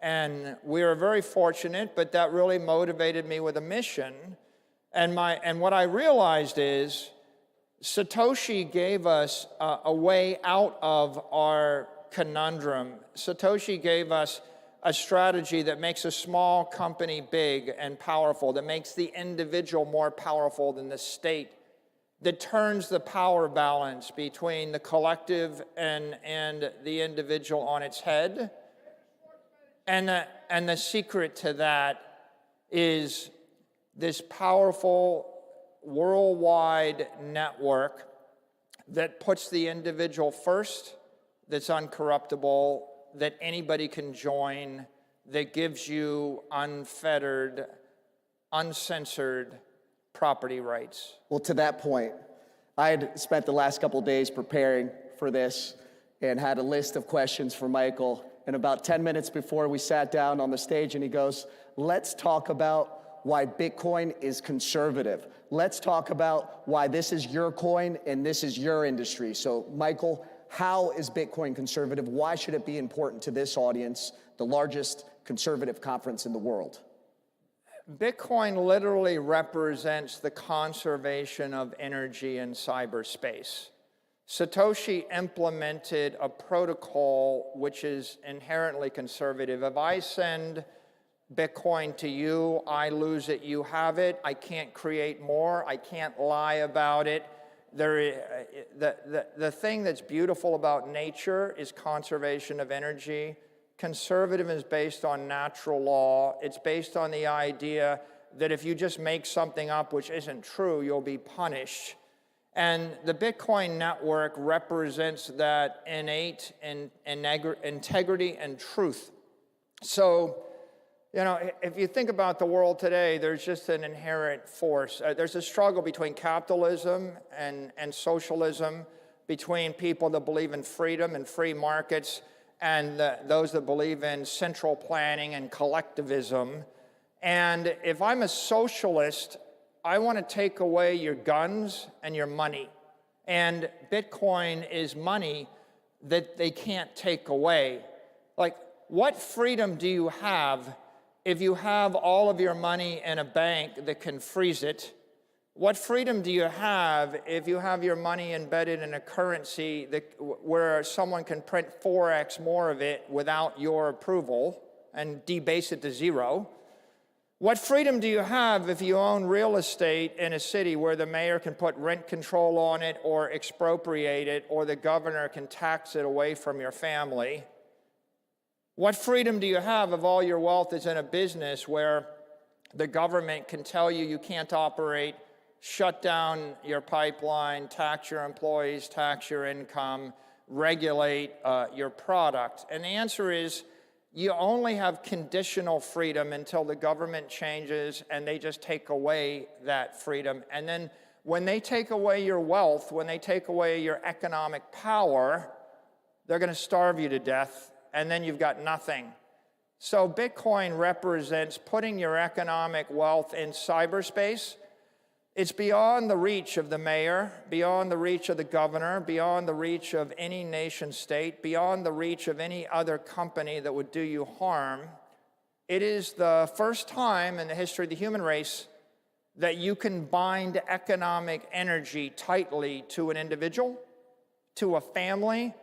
and we are very fortunate, but that really motivated me with a mission. And what I realized is Satoshi gave us a way out of our conundrum. Satoshi gave us a strategy that makes a small company big and powerful, that makes the individual more powerful than the state, that turns the power balance between the collective and the individual on its head. And the secret to that is this powerful worldwide network that puts the individual first, that's uncorruptible, that anybody can join, that gives you unfettered, uncensored property rights. Well, to that point, I had spent the last couple of days preparing for this and had a list of questions for Michael. And about 10 minutes before we sat down on the stage, and he goes, let's talk about why Bitcoin is conservative. Let's talk about why this is your coin and this is your industry. So, Michael, how is Bitcoin conservative? Why should it be important to this audience, the largest conservative conference in the world? Bitcoin literally represents the conservation of energy in cyberspace. Satoshi implemented a protocol which is inherently conservative. If I send Bitcoin to you, I lose it, you have it. I can't create more. I can't lie about it. The thing that's beautiful about nature is conservation of energy. Conservative is based on natural law. It's based on the idea that if you just make something up which isn't true, you'll be punished. And the Bitcoin network represents that innate integrity and truth. So, you know, if you think about the world today, there's just an inherent force. There's a struggle between capitalism and socialism, between people that believe in freedom and free markets and those that believe in central planning and collectivism. And if I'm a socialist, I want to take away your guns and your money. And Bitcoin is money that they can't take away. Like, what freedom do you have if you have all of your money in a bank that can freeze it? What freedom do you have if you have your money embedded in a currency where someone can print 4x more of it without your approval and debase it to zero? What freedom do you have if you own real estate in a city where the mayor can put rent control on it or expropriate it, or the governor can tax it away from your family? What freedom do you have if all your wealth is in a business where the government can tell you you can't operate, shut down your pipeline, tax your employees, tax your income, regulate your product? And the answer is, you only have conditional freedom until the government changes and they just take away that freedom. And then when they take away your wealth, when they take away your economic power, they're going to starve you to death, and then you've got nothing. So Bitcoin represents putting your economic wealth in cyberspace. It's beyond the reach of the mayor, beyond the reach of the governor, beyond the reach of any nation state, beyond the reach of any other company that would do you harm. It is the first time in the history of the human race that you can bind economic energy tightly to an individual, to a family,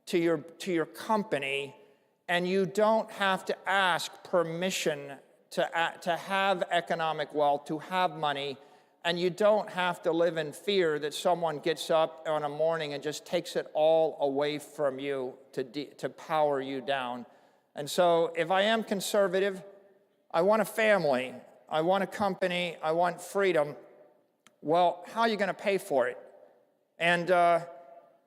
to your company, and you don't have to ask permission to have economic wealth, to have money. And you don't have to live in fear that someone gets up on a morning and just takes it all away from you to power you down. And so if I am conservative, I want a family, I want a company, I want freedom. Well, how are you going to pay for it? And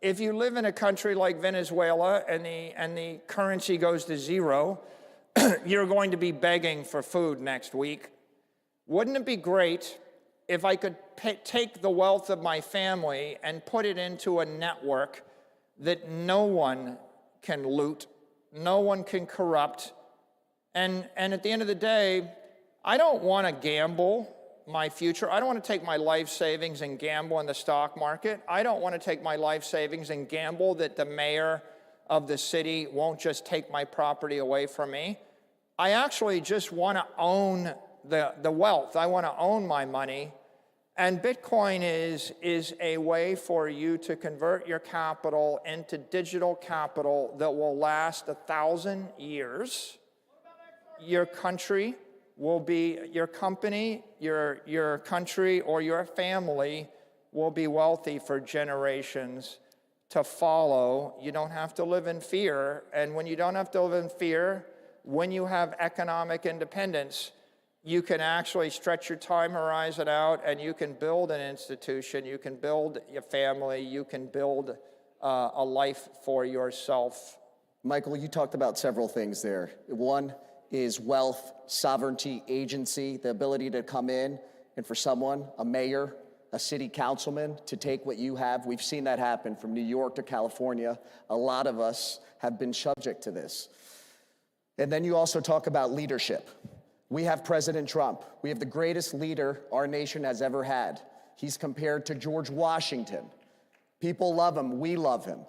if you live in a country like Venezuela and the currency goes to zero, you're going to be begging for food next week. Wouldn't it be great if I could take the wealth of my family and put it into a network that no one can loot, no one can corrupt, and at the end of the day, I don't want to gamble my future. I don't want to take my life savings and gamble in the stock market. I don't want to take my life savings and gamble that the mayor of the city won't just take my property away from me. I actually just want to own the wealth. I want to own my money. And Bitcoin is a way for you to convert your capital into digital capital that will last 1,000 years. Your country will be, your company, your country, or your family will be wealthy for generations to follow. You don't have to live in fear. And when you don't have to live in fear, when you have economic independence, you can actually stretch your time horizon out, and you can build an institution, you can build your family, you can build a life for yourself. Michael, you talked about several things there. One is wealth, sovereignty, agency, the ability to come in and for someone, a mayor, a city councilman, to take what you have. We've seen that happen from New York to California. A lot of us have been subject to this. And then you also talk about leadership. We have President Trump. We have the greatest leader our nation has ever had. He's compared to George Washington. People love him. We love him.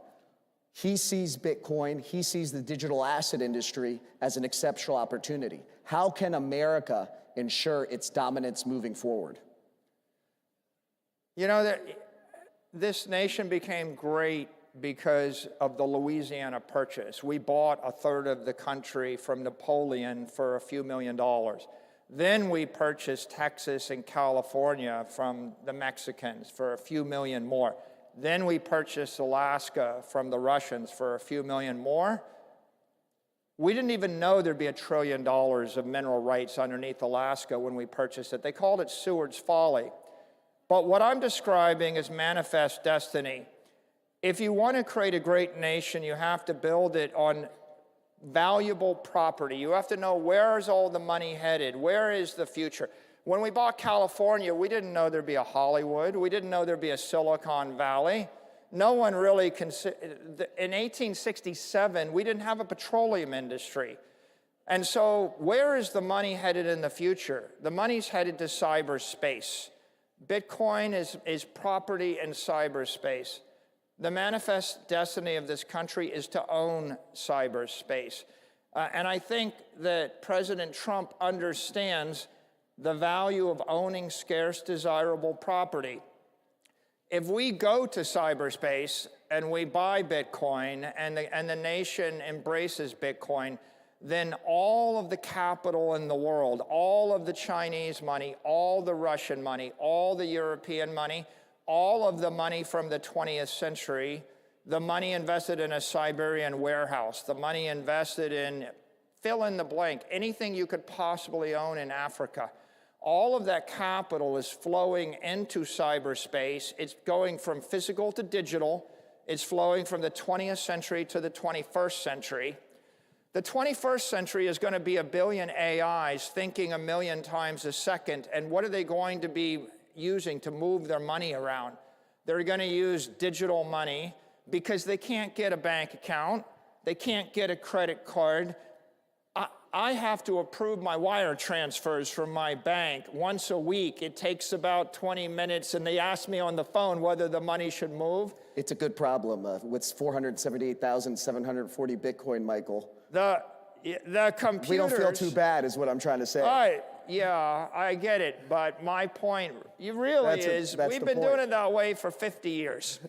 He sees Bitcoin, he sees the digital asset industry as an exceptional opportunity. How can America ensure its dominance moving forward? You know, this nation became great because of the Louisiana Purchase. We bought a third of the country from Napoleon for a few $1 million. Then we purchased Texas and California from the Mexicans for a few million more. Then we purchased Alaska from the Russians for a few million more. We didn't even know there'd be $1 trillion of mineral rights underneath Alaska when we purchased it. They called it Seward's Folly. But what I'm describing is manifest destiny. If you want to create a great nation, you have to build it on valuable property. You have to know, where is all the money headed? Where is the future? When we bought California, we didn't know there'd be a Hollywood. We didn't know there'd be a Silicon Valley. No one really considered. In 1867, we didn't have a petroleum industry. And so where is the money headed in the future? The money's headed to cyberspace. Bitcoin is property in cyberspace. The manifest destiny of this country is to own cyberspace. And I think that President Trump understands the value of owning scarce, desirable property. If we go to cyberspace and we buy Bitcoin and the nation embraces Bitcoin, then all of the capital in the world, all of the Chinese money, all the Russian money, all the European money, all of the money from the 20th century, the money invested in a Siberian warehouse, the money invested in fill in the blank, anything you could possibly own in Africa, all of that capital is flowing into cyberspace. It's going from physical to digital. It's flowing from the 20th century to the 21st century. The 21st century is going to be a billion AIs thinking a million times a second. And what are they going to be using to move their money around? They're going to use digital money because they can't get a bank account. They can't get a credit card. I have to approve my wire transfers from my bank once a week. It takes about 20 minutes, and they ask me on the phone whether the money should move. It's a good problem with 478,740 Bitcoin, Michael. The computers... We don't feel too bad, is what I'm trying to say. Yeah, I get it, but my point we've been doing it that way for 50 years.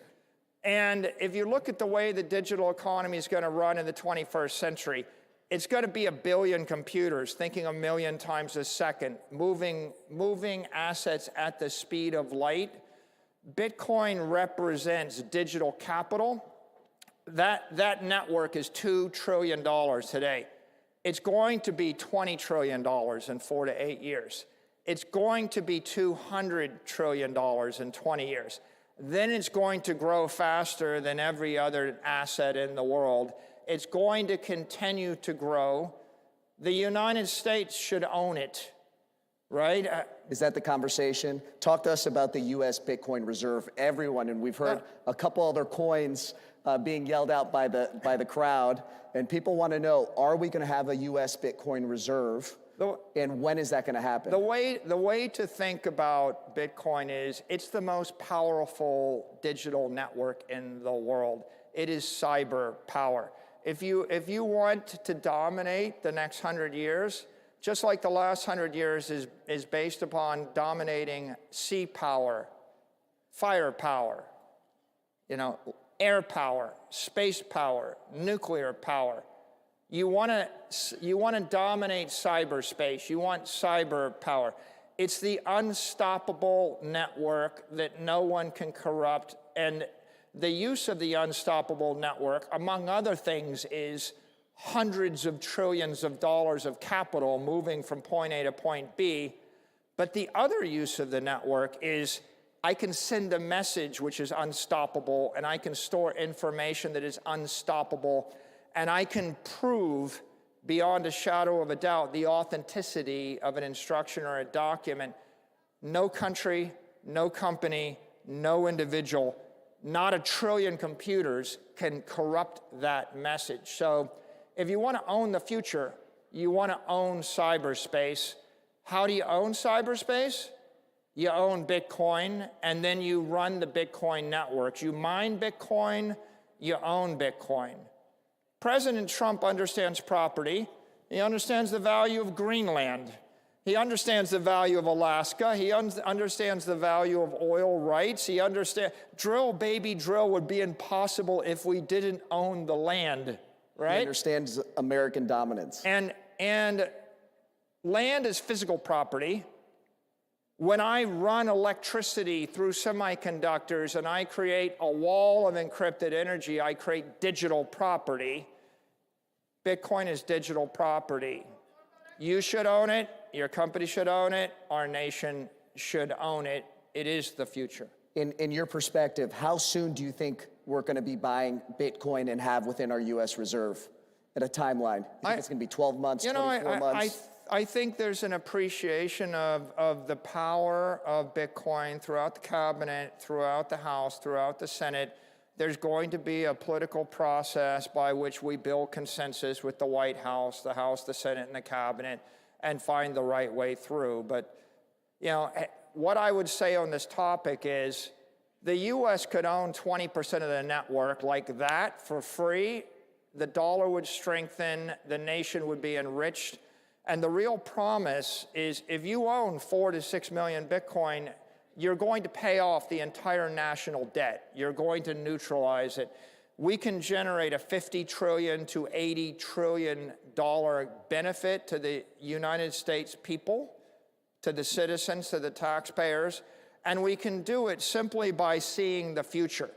And if you look at the way the digital economy is going to run in the 21st century, it's going to be a billion computers thinking a million times a second, moving assets at the speed of light. Bitcoin represents digital capital. That network is $2 trillion today. It's going to be $20 trillion in 4 to 8 years. It's going to be $200 trillion in 20 years. Then it's going to grow faster than every other asset in the world. It's going to continue to grow. The United States should own it, right? Is that the conversation? Talk to us about the U.S. Bitcoin reserve. Everyone, and we've heard a couple other coins being yelled out by the crowd, and people want to know, are we going to have a U.S. Bitcoin reserve? And when is that going to happen? The way to think about Bitcoin is it's the most powerful digital network in the world. It is cyber power. If you want to dominate the next 100 years, just like the last 100 years is based upon dominating sea power, fire power, air power, space power, nuclear power. You want to dominate cyberspace. You want cyber power. It's the unstoppable network that no one can corrupt. And the use of the unstoppable network, among other things, is hundreds of trillions of dollars of capital moving from point A to point B. But the other use of the network is I can send a message which is unstoppable, and I can store information that is unstoppable, and I can prove beyond a shadow of a doubt the authenticity of an instruction or a document. No country, no company, no individual, not a trillion computers can corrupt that message. So if you want to own the future, you want to own cyberspace. How do you own cyberspace? You own Bitcoin, and then you run the Bitcoin networks. You mine Bitcoin, you own Bitcoin. President Trump understands property. He understands the value of Greenland. He understands the value of Alaska. He understands the value of oil rights. He understands drill, baby, drill would be impossible if we didn't own the land, right? He understands American dominance. And land is physical property. When I run electricity through semiconductors and I create a wall of encrypted energy, I create digital property. Bitcoin is digital property. You should own it. Your company should own it. Our nation should own it. It is the future. In your perspective, how soon do you think we're going to be buying Bitcoin and have within our U.S. reserve at a timeline? You think it's going to be 12 months, 24 months? I think there's an appreciation of the power of Bitcoin throughout the cabinet, throughout the House, throughout the Senate. There's going to be a political process by which we build consensus with the White House, the Senate, and the cabinet, and find the right way through. But, what I would say on this topic is the US could own 20% of the network like that for free. The dollar would strengthen, the nation would be enriched. And the real promise is if you own 4 to 6 million Bitcoin, you're going to pay off the entire national debt. You're going to neutralize it. We can generate a $50 trillion to $80 trillion benefit to the United States people, to the citizens, to the taxpayers, and we can do it simply by seeing the future.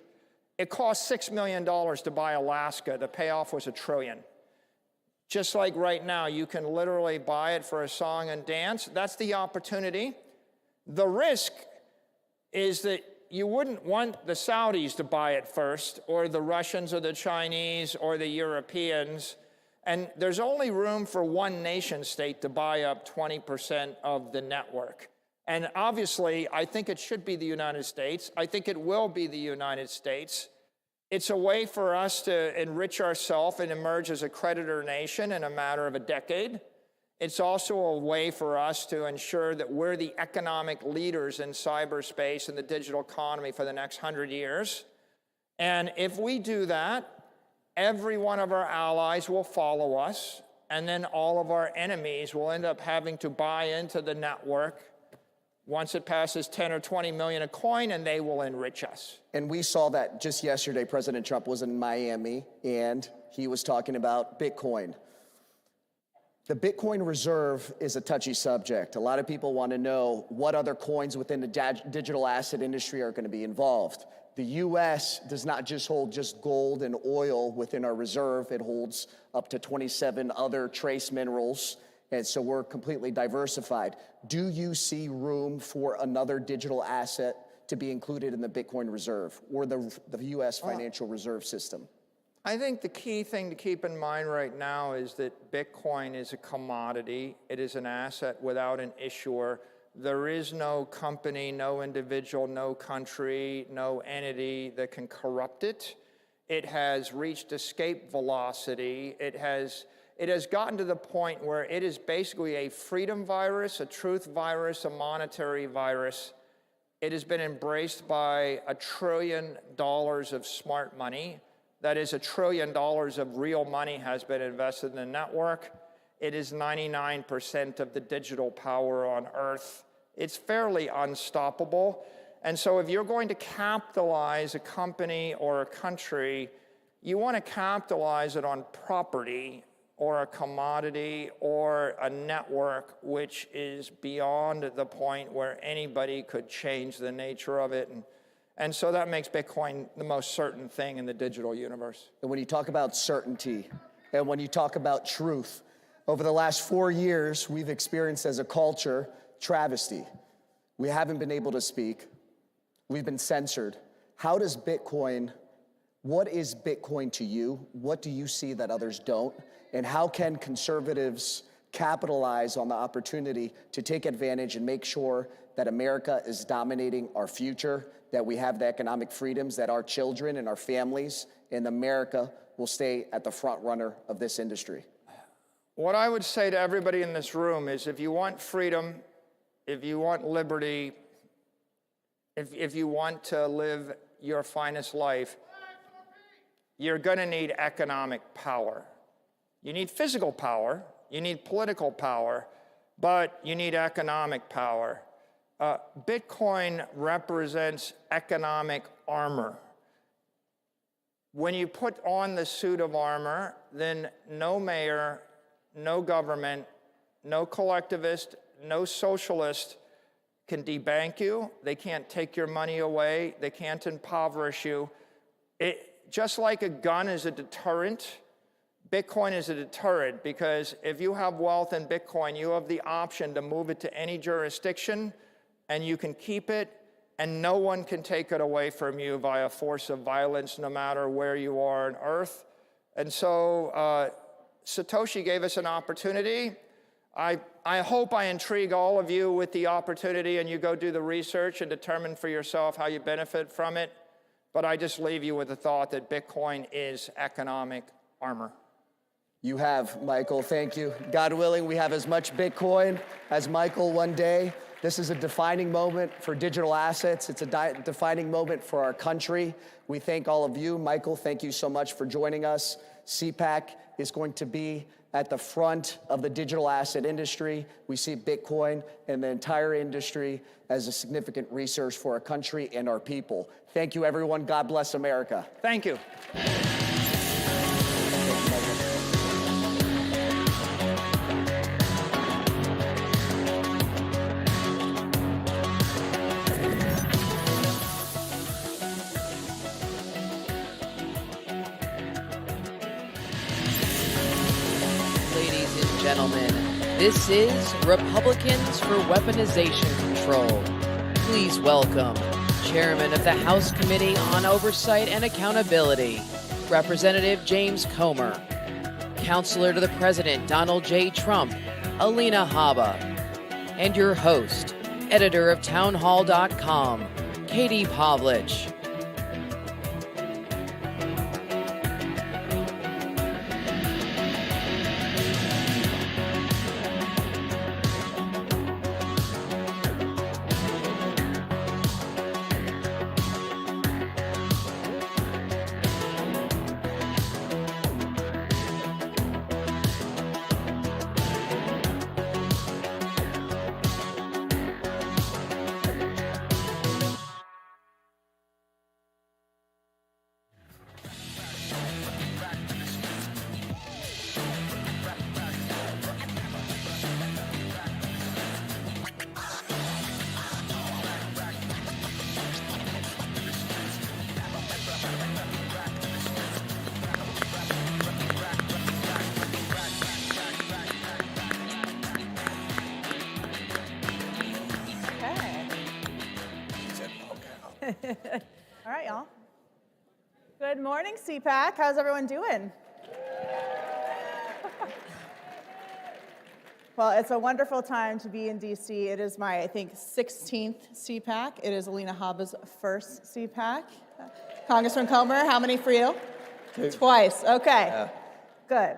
It cost $6 million to buy Alaska. The payoff was $1 trillion. Just like right now, you can literally buy it for a song and dance. That's the opportunity. The risk is that you wouldn't want the Saudis to buy it first, or the Russians, or the Chinese, or the Europeans. And there's only room for one nation state to buy up 20% of the network. And obviously, I think it should be the United States. I think it will be the United States. It's a way for us to enrich ourselves and emerge as a creditor nation in a matter of a decade. It's also a way for us to ensure that we're the economic leaders in cyberspace and the digital economy for the next 100 years. And if we do that, every one of our allies will follow us, and then all of our enemies will end up having to buy into the network once it passes 10 or 20 million a coin, and they will enrich us. And we saw that just yesterday. President Trump was in Miami, and he was talking about Bitcoin. The Bitcoin reserve is a touchy subject. A lot of people want to know what other coins within the digital asset industry are going to be involved. The US does not just hold just gold and oil within our reserve. It holds up to 27 other trace minerals. And so we're completely diversified. Do you see room for another digital asset to be included in the Bitcoin reserve or the US financial reserve system? I think the key thing to keep in mind right now is that Bitcoin is a commodity. It is an asset without an issuer. There is no company, no individual, no country, no entity that can corrupt it. It has reached escape velocity. It has gotten to the point where it is basically a freedom virus, a truth virus, a monetary virus. It has been embraced by $1 trillion of smart money. That is, $1 trillion of real money has been invested in the network. It is 99% of the digital power on Earth. It's fairly unstoppable. And so if you're going to capitalize a company or a country, you want to capitalize it on property or a commodity or a network which is beyond the point where anybody could change the nature of it. And so that makes Bitcoin the most certain thing in the digital universe. And when you talk about certainty and when you talk about truth, over the last 4 years, we've experienced as a culture travesty. We haven't been able to speak. We've been censored. What is Bitcoin to you? What do you see that others don't? And how can conservatives capitalize on the opportunity to take advantage and make sure that America is dominating our future, that we have the economic freedoms, that our children and our families in America will stay at the front runner of this industry? What I would say to everybody in this room is if you want freedom, if you want liberty, if you want to live your finest life, you're going to need economic power. You need physical power, you need political power, but you need economic power. Bitcoin represents economic armor. When you put on the suit of armor, then no mayor, no government, no collectivist, no socialist can debank you. They can't take your money away. They can't impoverish you. Just like a gun is a deterrent, Bitcoin is a deterrent, because if you have wealth in Bitcoin, you have the option to move it to any jurisdiction, and you can keep it, and no one can take it away from you via force of violence, no matter where you are on Earth. And so Satoshi gave us an opportunity. I hope I intrigue all of you with the opportunity, and you go do the research and determine for yourself how you benefit from it. But I just leave you with the thought that Bitcoin is economic armor. You have, Michael. Thank you. God willing, we have as much Bitcoin as Michael one day. This is a defining moment for digital assets. It's a defining moment for our country. We thank all of you. Michael, thank you so much for joining us. CPAC is going to be at the front of the digital asset industry. We see Bitcoin and the entire industry as a significant resource for our country and our people. Thank you, everyone. God bless America. Thank you. Gentlemen, this is Republicans for Weaponization Control. Please welcome Chairman of the House Committee on Oversight and Accountability, Representative James Comer, Counselor to the President Donald J. Trump, Alina Habba, and your host, editor of townhall.com, Katie Pavlich. All right, y'all. Good morning, CPAC. How's everyone doing? Well, it's a wonderful time to be in DC. It is my, I think, 16th CPAC. It is Alina Habba's first CPAC. Congressman Comer, how many for you? Two. Twice, okay. Yeah. Good.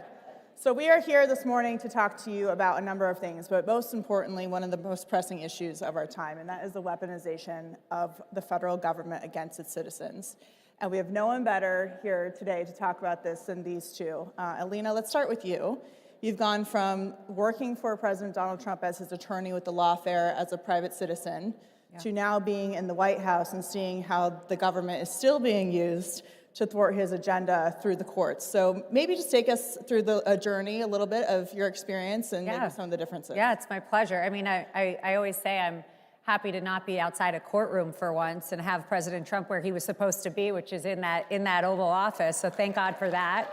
So we are here this morning to talk to you about a number of things, but most importantly, one of the most pressing issues of our time, and that is the weaponization of the federal government against its citizens. And we have no one better here today to talk about this than these two. Alina, let's start with you. You've gone from working for President Donald Trump as his attorney with the lawfare as a private citizen to now being in the White House and seeing how the government is still being used to thwart his agenda through the courts. So maybe just take us through a journey a little bit of your experience and maybe some of the differences. Yeah, it's my pleasure. I mean, I always say I'm happy to not be outside a courtroom for once and have President Trump where he was supposed to be, which is in that Oval Office. So thank God for that.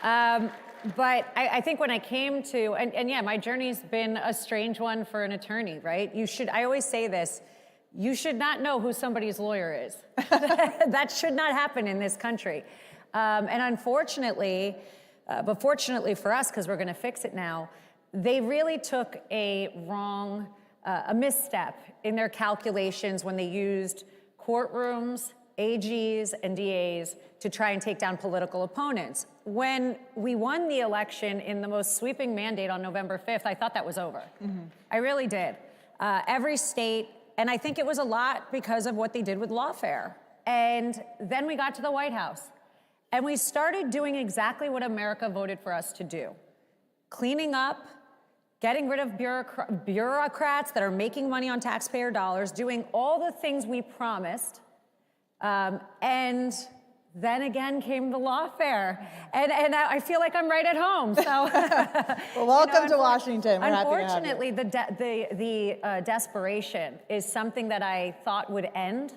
But I think when I came to, and yeah, my journey's been a strange one for an attorney, right? I always say this, you should not know who somebody's lawyer is. That should not happen in this country. And unfortunately, but fortunately for us, because we're gonna fix it now, they really took a misstep in their calculations when they used courtrooms, AGs, and DAs to try and take down political opponents. When we won the election in the most sweeping mandate on November 5th, I thought that was over. Mm-hmm. I really did. Every state, and I think it was a lot because of what they did with lawfare. And then we got to the White House, and we started doing exactly what America voted for us to do. Cleaning up, getting rid of bureaucrats that are making money on taxpayer dollars, doing all the things we promised, and then again came the lawfare. And I feel like I'm right at home, so. Well, welcome to Washington. We're happy to have you. Unfortunately, the desperation is something that I thought would end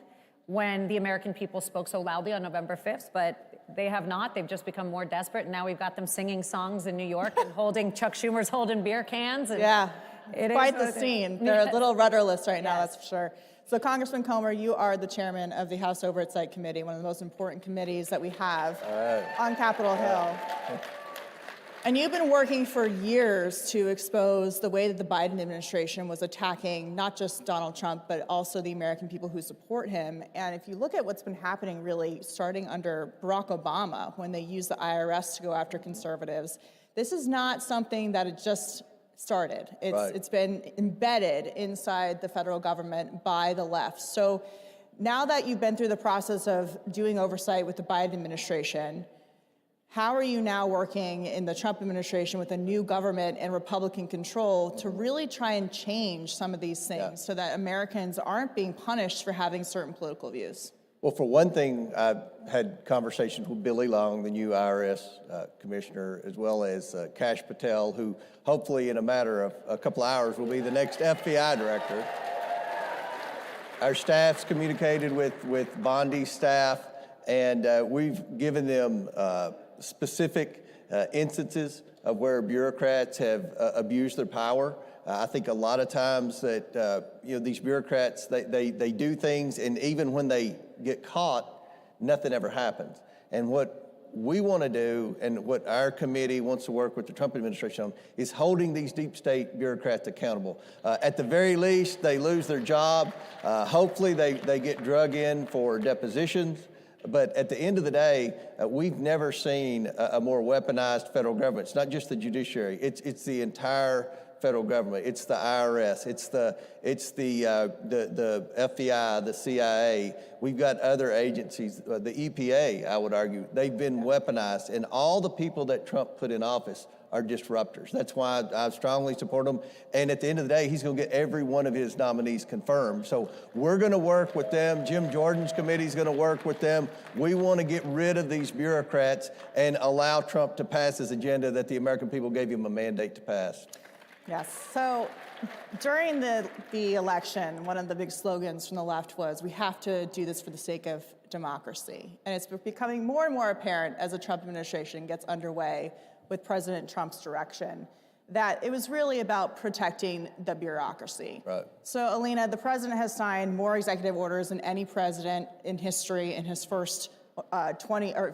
when the American people spoke so loudly on November 5th, but they have not. They've just become more desperate, and now we've got them singing songs in New York and Chuck Schumer's holding beer cans. And yeah, it's quite the scene. They're a little rudderless right now, that's for sure. So Congressman Comer, you are the chairman of the House Oversight Committee, one of the most important committees that we have on Capitol Hill. And you've been working for years to expose the way that the Biden administration was attacking not just Donald Trump, but also the American people who support him. And if you look at what's been happening really starting under Barack Obama, when they used the IRS to go after conservatives, this is not something that it just started. Right. It's been embedded inside the federal government by the left. So now that you've been through the process of doing oversight with the Biden administration, how are you now working in the Trump administration with a new government and Republican control to really try and change some of these things so that Americans aren't being punished for having certain political views? Well, for one thing, I've had conversations with Billy Long, the new IRS commissioner, as well as Kash Patel, who hopefully in a matter of a couple hours will be the next FBI director. Our staff's communicated with Bondi staff, and we've given them specific instances of where bureaucrats have abused their power. I think a lot of times that these bureaucrats, they do things, and even when they get caught, nothing ever happens. And what we want to do, and what our committee wants to work with the Trump administration on, is holding these deep state bureaucrats accountable. At the very least, they lose their job. Hopefully, they get drug in for depositions. But at the end of the day, we've never seen a more weaponized federal government. It's not just the judiciary; it's the entire federal government. It's the IRS. It's the FBI, the CIA. We've got other agencies. The EPA, I would argue, they've been weaponized, and all the people that Trump put in office are disruptors. That's why I strongly support him. And at the end of the day, he's going to get every one of his nominees confirmed. So we're going to work with them. Jim Jordan's committee is going to work with them. We want to get rid of these bureaucrats and allow Trump to pass his agenda that the American people gave him a mandate to pass. Yes. So during the election, one of the big slogans from the left was, we have to do this for the sake of democracy. And it's becoming more and more apparent as the Trump administration gets underway with President Trump's direction that it was really about protecting the bureaucracy. Right. So, Alina, the president has signed more executive orders than any president in history in his first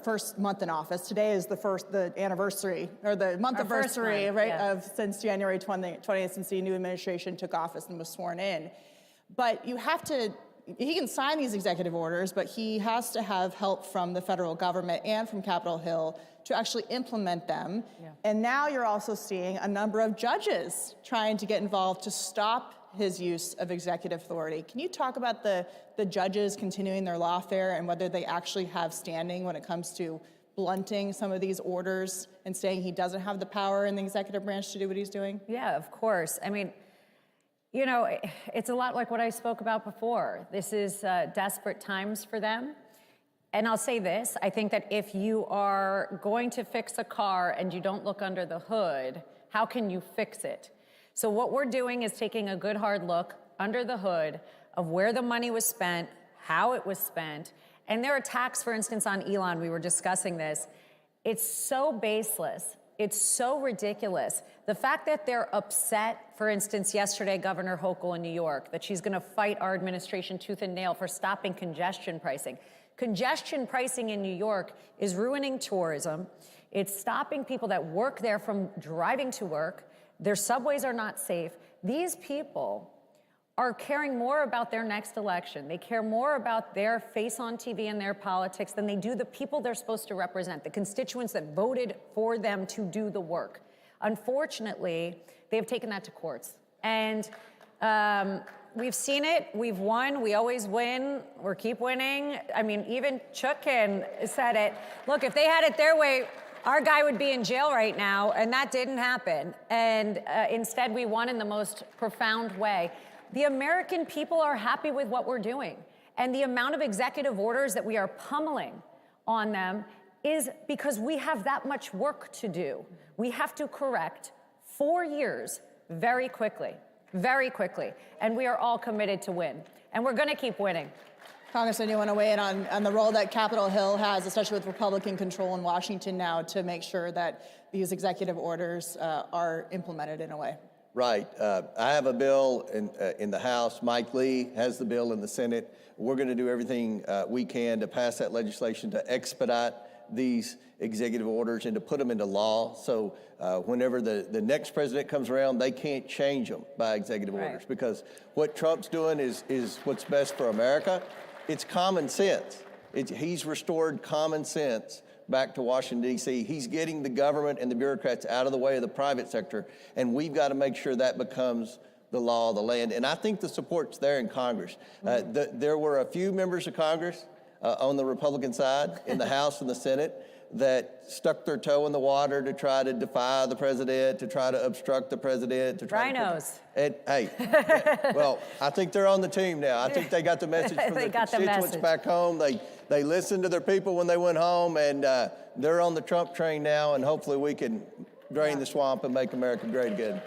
first month in office. Today is the anniversary, or the month anniversary, right, of since January 20th, since the new administration took office and was sworn in. But you have to, he can sign these executive orders, but he has to have help from the federal government and from Capitol Hill to actually implement them. Yeah. And now you're also seeing a number of judges trying to get involved to stop his use of executive authority. Can you talk about the judges continuing their lawfare and whether they actually have standing when it comes to blunting some of these orders and saying he doesn't have the power in the executive branch to do what he's doing? Yeah, of course. I mean, you know, it's a lot like what I spoke about before. This is desperate times for them. And I'll say this, I think that if you are going to fix a car and you don't look under the hood, how can you fix it? So what we're doing is taking a good hard look under the hood of where the money was spent, how it was spent, and their attacks, for instance, on Elon, we were discussing this. It's so baseless. It's so ridiculous. The fact that they're upset, for instance, yesterday, Governor Hochul in New York, that she's gonna fight our administration tooth and nail for stopping congestion pricing. Congestion pricing in New York is ruining tourism. It's stopping people that work there from driving to work. Their subways are not safe. These people are caring more about their next election. They care more about their face on TV and their politics than they do the people they're supposed to represent, the constituents that voted for them to do the work. Unfortunately, they've taken that to courts. And we've seen it, we've won, we always win, we keep winning. I mean, even Chutkan said it. Look, if they had it their way, our guy would be in jail right now, and that didn't happen. And instead, we won in the most profound way. The American people are happy with what we're doing. And the amount of executive orders that we are pummeling on them is because we have that much work to do. We have to correct 4 years very quickly, and we are all committed to win. And we're gonna keep winning. Congressman, you want to weigh in on the role that Capitol Hill has, especially with Republican control in Washington now, to make sure that these executive orders are implemented in a way? Right. I have a bill in the House. Mike Lee has the bill in the Senate. We're going to do everything we can to pass that legislation to expedite these executive orders and to put them into law. So whenever the next president comes around, they can't change them by executive orders, because what Trump's doing is what's best for America. It's common sense. He's restored common sense back to Washington, D.C. He's getting the government and the bureaucrats out of the way of the private sector, and we've got to make sure that becomes the law of the land. And I think the support's there in Congress. There were a few members of Congress on the Republican side in the House and the Senate that stuck their toe in the water to try to defy the president, to try to obstruct the president, to try Rhinos. And hey, well, I think they're on the team now. I think they got the message from their constituents back home. They listened to their people when they went home, and they're on the Trump train now, and hopefully we can drain the swamp and make America great again.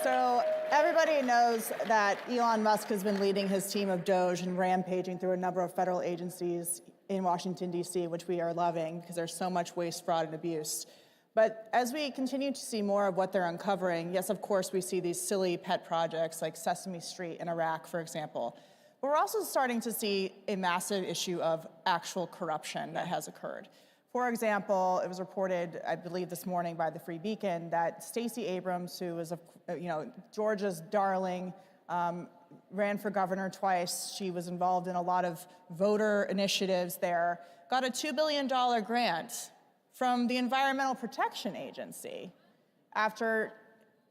So everybody knows that Elon Musk has been leading his team of Doge and rampaging through a number of federal agencies in Washington, D.C., which we are loving because there's so much waste, fraud, and abuse. But as we continue to see more of what they're uncovering, yes, of course, we see these silly pet projects like Sesame Street in Iraq, for example. But we're also starting to see a massive issue of actual corruption that has occurred. For example, it was reported, I believe this morning by the Free Beacon, that Stacey Abrams, who is, Georgia's darling, ran for governor twice. She was involved in a lot of voter initiatives there, got a $2 billion grant from the Environmental Protection Agency after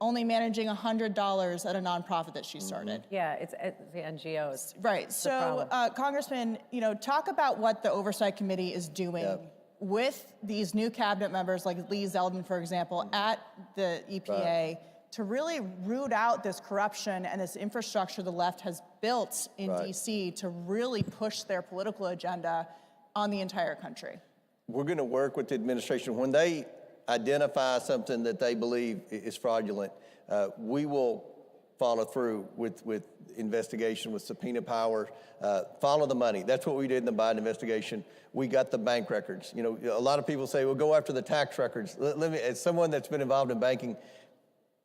only managing $100 at a nonprofit that she started. Yeah, it's the NGOs. Right. So, Congressman, talk about what the Oversight Committee is doing with these new cabinet members like Lee Zeldin, for example, at the EPA to really root out this corruption and this infrastructure the left has built in D.C. to really push their political agenda on the entire country. We're going to work with the administration. When they identify something that they believe is fraudulent, we will follow through with investigation, with subpoena power, follow the money. That's what we did in the Biden investigation. We got the bank records. A lot of people say, well, go after the tax records. Let me, as someone that's been involved in banking,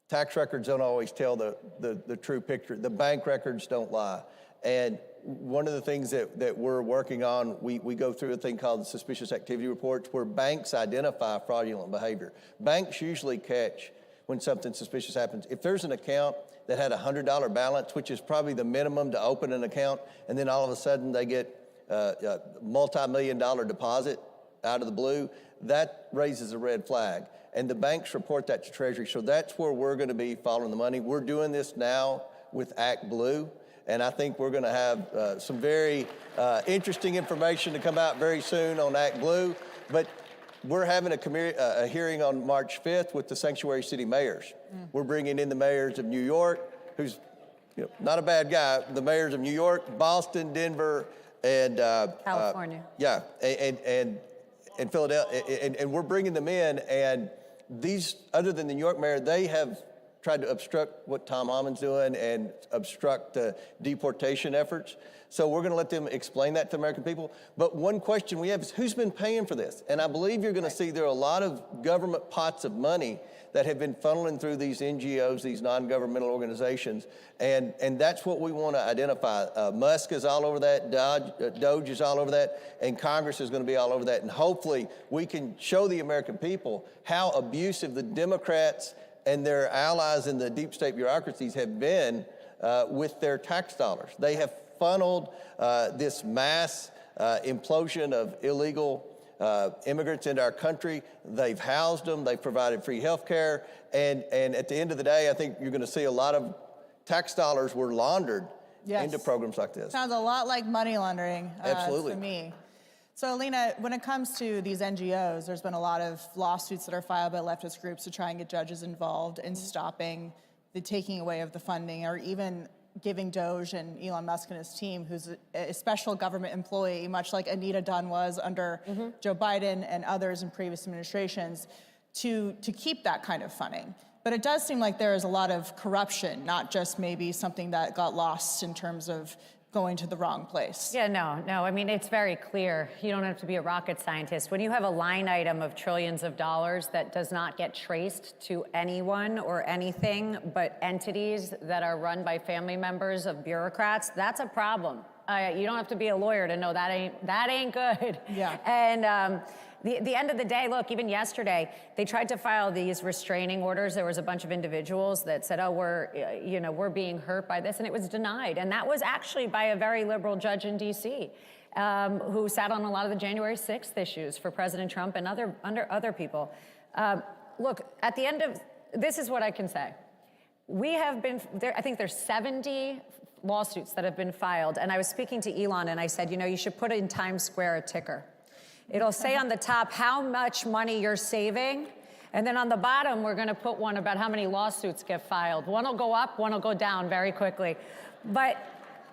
tax records don't always tell the true picture. The bank records don't lie. And one of the things that we're working on, we go through a thing called the suspicious activity reports where banks identify fraudulent behavior. Banks usually catch when something suspicious happens. If there's an account that had a $100 balance, which is probably the minimum to open an account, and then all of a sudden they get a multi-million-dollar deposit out of the blue, that raises a red flag. And the banks report that to Treasury. So that's where we're going to be following the money. We're doing this now with Act Blue. And I think we're going to have some very interesting information to come out very soon on Act Blue. But we're having a hearing on March 5th with the sanctuary city mayors. We're bringing in the mayors of New York, who's not a bad guy, the mayors of New York, Boston, Denver, and California. And Philadelphia. And we're bringing them in. And these, other than the New York mayor, they have tried to obstruct what Tom Homan's doing and obstruct the deportation efforts. So we're going to let them explain that to American people. But one question we have is who's been paying for this? And I believe you're going to see there are a lot of government pots of money that have been funneling through these NGOs, these non-governmental organizations. And that's what we want to identify. Musk is all over that, Doge is all over that, and Congress is going to be all over that. And hopefully we can show the American people how abusive the Democrats and their allies in the deep state bureaucracies have been with their tax dollars. They have funneled this mass implosion of illegal immigrants into our country. They've housed them. They've provided free health care. And at the end of the day, I think you're going to see a lot of tax dollars were laundered into programs like this. Sounds a lot like money laundering Absolutely. to me. So, Alina, when it comes to these NGOs, there's been a lot of lawsuits that are filed by leftist groups to try and get judges involved in stopping the taking away of the funding, or even giving Doge and Elon Musk and his team, who's a special government employee, much like Anita Dunn was under Joe Biden and others in previous administrations, to keep that kind of funding. But it does seem like there is a lot of corruption, not just maybe something that got lost in terms of going to the wrong place. Yeah, no. I mean, it's very clear. You don't have to be a rocket scientist. When you have a line item of trillions of dollars that does not get traced to anyone or anything but entities that are run by family members of bureaucrats, that's a problem. You don't have to be a lawyer to know that ain't good. Yeah. And the end of the day, look, even yesterday, they tried to file these restraining orders. There was a bunch of individuals that said, oh, we're being hurt by this, and it was denied. And that was actually by a very liberal judge in D.C. who sat on a lot of the January 6th issues for President Trump and under other people. Look, at the end of, this is what I can say. We have been, I think there's 70 lawsuits that have been filed, and I was speaking to Elon and I said, you know, you should put in Times Square a ticker. It'll say on the top how much money you're saving, and then on the bottom, we're gonna put one about how many lawsuits get filed. One will go up, one will go down very quickly. But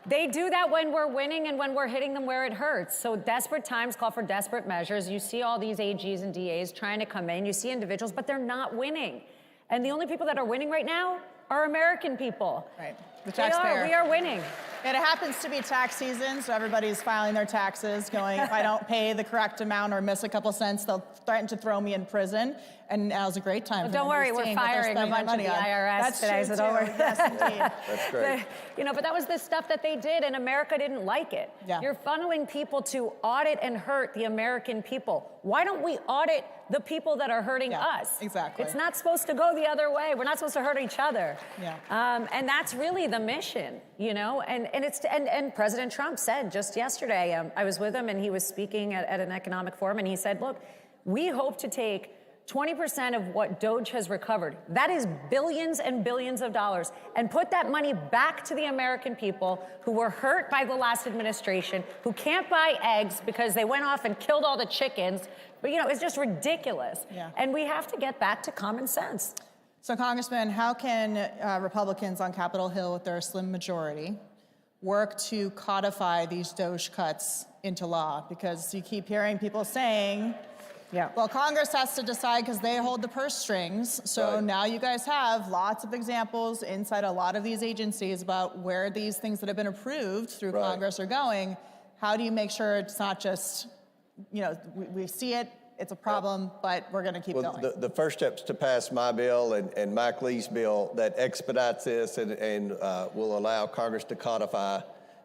they do that when we're winning and when we're hitting them where it hurts. So desperate times call for desperate measures. You see all these AGs and DAs trying to come in. You see individuals, but they're not winning. And the only people that are winning right now are American people. Right, the taxpayer. We are winning. And it happens to be tax season, so everybody's filing their taxes, going, if I don't pay the correct amount or miss a couple cents, they'll threaten to throw me in prison. And now's a great time. Well, don't worry, we're firing a bunch of the IRS today, so don't worry. Yes, indeed. That's great. You know, but that was the stuff that they did, and America didn't like it. Yeah. You're funneling people to audit and hurt the American people. Why don't we audit the people that are hurting us? Exactly. It's not supposed to go the other way. We're not supposed to hurt each other. Yeah. And that's really the mission, you know. And President Trump said just yesterday, I was with him, and he was speaking at an economic forum, and he said, look, we hope to take 20% of what Doge has recovered, that is billions and billions of dollars, and put that money back to the American people who were hurt by the last administration, who can't buy eggs because they went off and killed all the chickens. But, you know, it's just ridiculous. Yeah. And we have to get back to common sense. So, Congressman, how can Republicans on Capitol Hill, with their slim majority, work to codify these Doge cuts into law? Because you keep hearing people saying, well, Congress has to decide because they hold the purse strings. So now you guys have lots of examples inside a lot of these agencies about where these things that have been approved through Congress are going. How do you make sure it's not just, you know, we see it, it's a problem, but we're going to keep going? The first step's to pass my bill and Mike Lee's bill that expedites this and will allow Congress to codify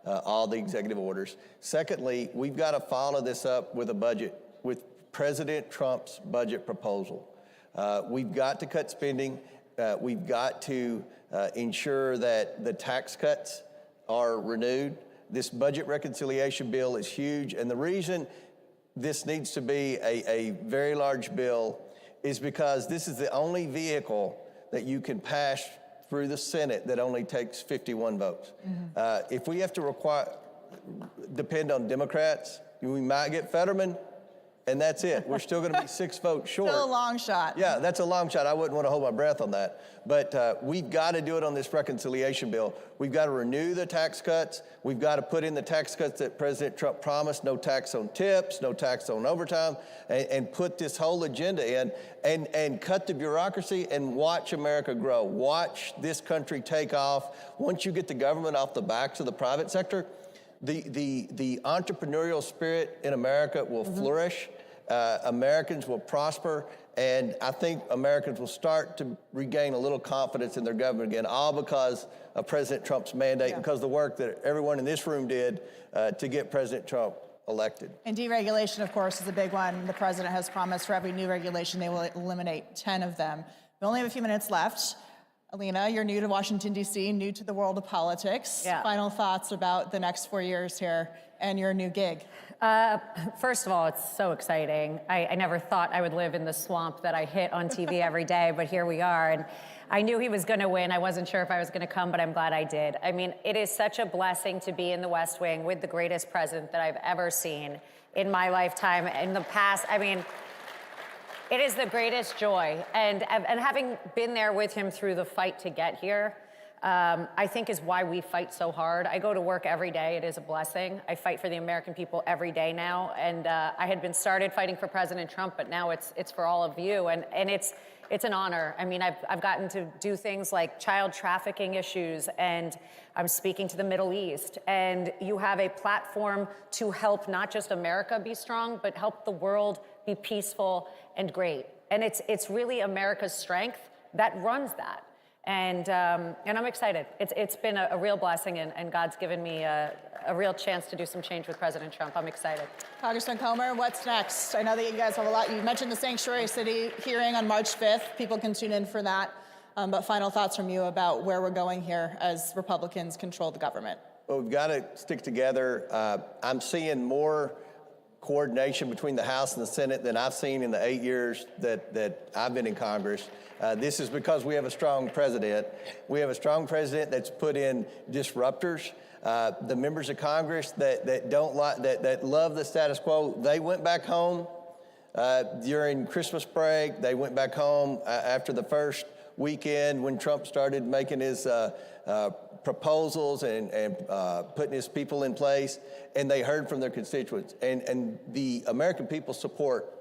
all the executive orders. Secondly, we've got to follow this up with a budget, with President Trump's budget proposal. We've got to cut spending. We've got to ensure that the tax cuts are renewed. This budget reconciliation bill is huge, and the reason this needs to be a very large bill is because this is the only vehicle that you can pass through the Senate that only takes 51 votes. If we have to depend on Democrats, we might get Fetterman, and that's it. We're still going to be 6 votes short. Still a long shot. Yeah, that's a long shot. I wouldn't want to hold my breath on that. But we've got to do it on this reconciliation bill. We've got to renew the tax cuts. We've got to put in the tax cuts that President Trump promised, no tax on tips, no tax on overtime, and put this whole agenda in and cut the bureaucracy and watch America grow. Watch this country take off. Once you get the government off the backs of the private sector, the entrepreneurial spirit in America will flourish. Americans will prosper, and I think Americans will start to regain a little confidence in their government again, all because of President Trump's mandate, because of the work that everyone in this room did to get President Trump elected. And deregulation, of course, is a big one. The president has promised for every new regulation, they will eliminate 10 of them. We only have a few minutes left. Alina, you're new to Washington, D.C., new to the world of politics. Final thoughts about the next 4 years here and your new gig? First of all, it's so exciting. I never thought I would live in the swamp that I hit on TV every day, but here we are. And I knew he was going to win. I wasn't sure if I was going to come, but I'm glad I did. I mean, it is such a blessing to be in the West Wing with the greatest president that I've ever seen in my lifetime. In the past, I mean, it is the greatest joy. And having been there with him through the fight to get here, I think is why we fight so hard. I go to work every day. It is a blessing. I fight for the American people every day now. And I had been started fighting for President Trump, but now it's for all of you. And it's an honor. I mean, I've gotten to do things like child trafficking issues, and I'm speaking to the Middle East. And you have a platform to help not just America be strong, but help the world be peaceful and great. And it's really America's strength that runs that. And I'm excited. It's been a real blessing, and God's given me a real chance to do some change with President Trump. I'm excited. Congressman Comer, what's next? I know that you guys have a lot. You mentioned the Sanctuary City hearing on March 5th. People can tune in for that. But final thoughts from you about where we're going here as Republicans control the government. but we've got to stick together. I'm seeing more coordination between the House and the Senate than I've seen in the 8 years that I've been in Congress. This is because we have a strong president. We have a strong president that's put in disruptors. The members of Congress that love the status quo, they went back home during Christmas break. They went back home after the first weekend when Trump started making his proposals and putting his people in place, and they heard from their constituents. And the American people support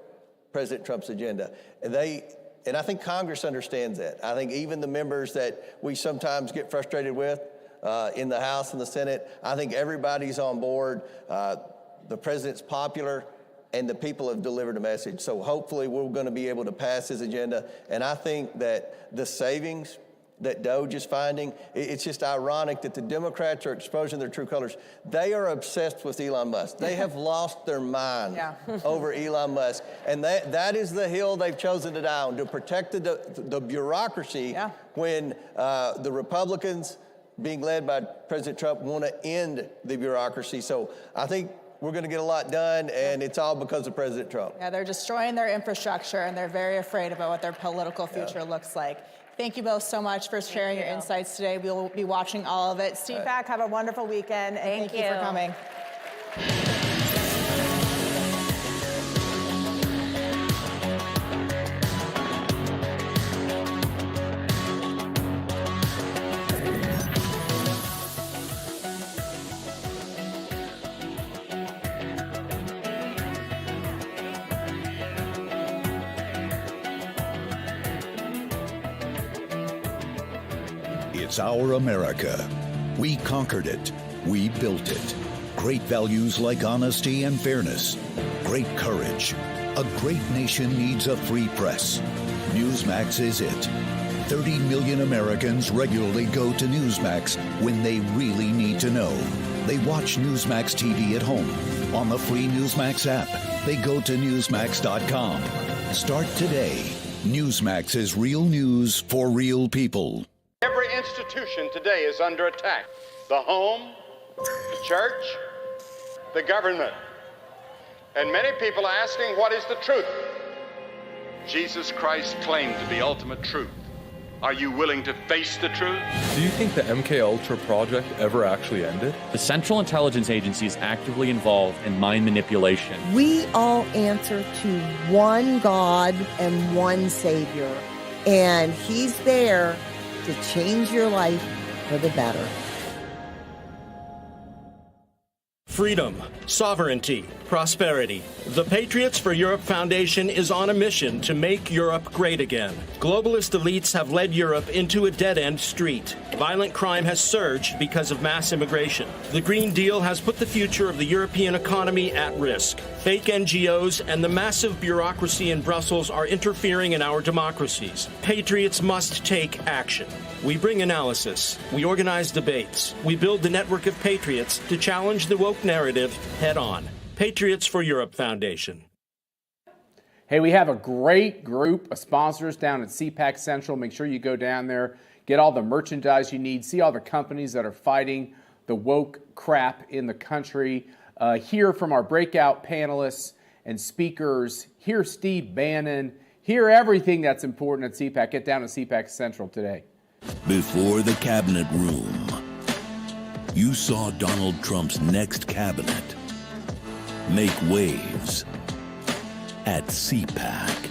President Trump's agenda. And I think Congress understands that. I think even the members that we sometimes get frustrated with in the House and the Senate, I think everybody's on board. The president's popular, and the people have delivered a message. So hopefully we're going to be able to pass his agenda. And I think that the savings that Doge is finding, it's just ironic that the Democrats are exposing their true colors. They are obsessed with Elon Musk. They have lost their mind over Elon Musk. And that is the hill they've chosen to die on, to protect the bureaucracy when the Republicans, being led by President Trump, want to end the bureaucracy. So I think we're going to get a lot done, and it's all because of President Trump. Yeah, they're destroying their infrastructure, and they're very afraid about what their political future looks like. Thank you both so much for sharing your insights today. We'll be watching all of it. CPAC, have a wonderful weekend, and thank you for coming. It's our America. We conquered it. We built it. Great values like honesty and fairness. Great courage. A great nation needs a free press. Newsmax is it. 30 million Americans regularly go to Newsmax when they really need to know. They watch Newsmax TV at home. On the free Newsmax app, they go to Newsmax.com. Start today. Newsmax is real news for real people. Every institution today is under attack. The home, the church, the government. And many people are asking, what is the truth? Jesus Christ claimed the ultimate truth. Are you willing to face the truth? Do you think the MKUltra project ever actually ended? The Central Intelligence Agency is actively involved in mind manipulation. We all answer to one God and one Savior, and He's there to change your life for the better. Freedom, sovereignty, prosperity. The Patriots for Europe Foundation is on a mission to make Europe great again. Globalist elites have led Europe into a dead-end street. Violent crime has surged because of mass immigration. The Green Deal has put the future of the European economy at risk. Fake NGOs and the massive bureaucracy in Brussels are interfering in our democracies. Patriots must take action. We bring analysis. We organize debates. We build the network of patriots to challenge the woke narrative head on. Patriots for Europe Foundation. Hey, we have a great group of sponsors down at CPAC Central. Make sure you go down there, get all the merchandise you need, see all the companies that are fighting the woke crap in the country, hear from our breakout panelists and speakers, hear Steve Bannon, hear everything that's important at CPAC. Get down to CPAC Central today. Before the cabinet room, you saw Donald Trump's next cabinet make waves at CPAC.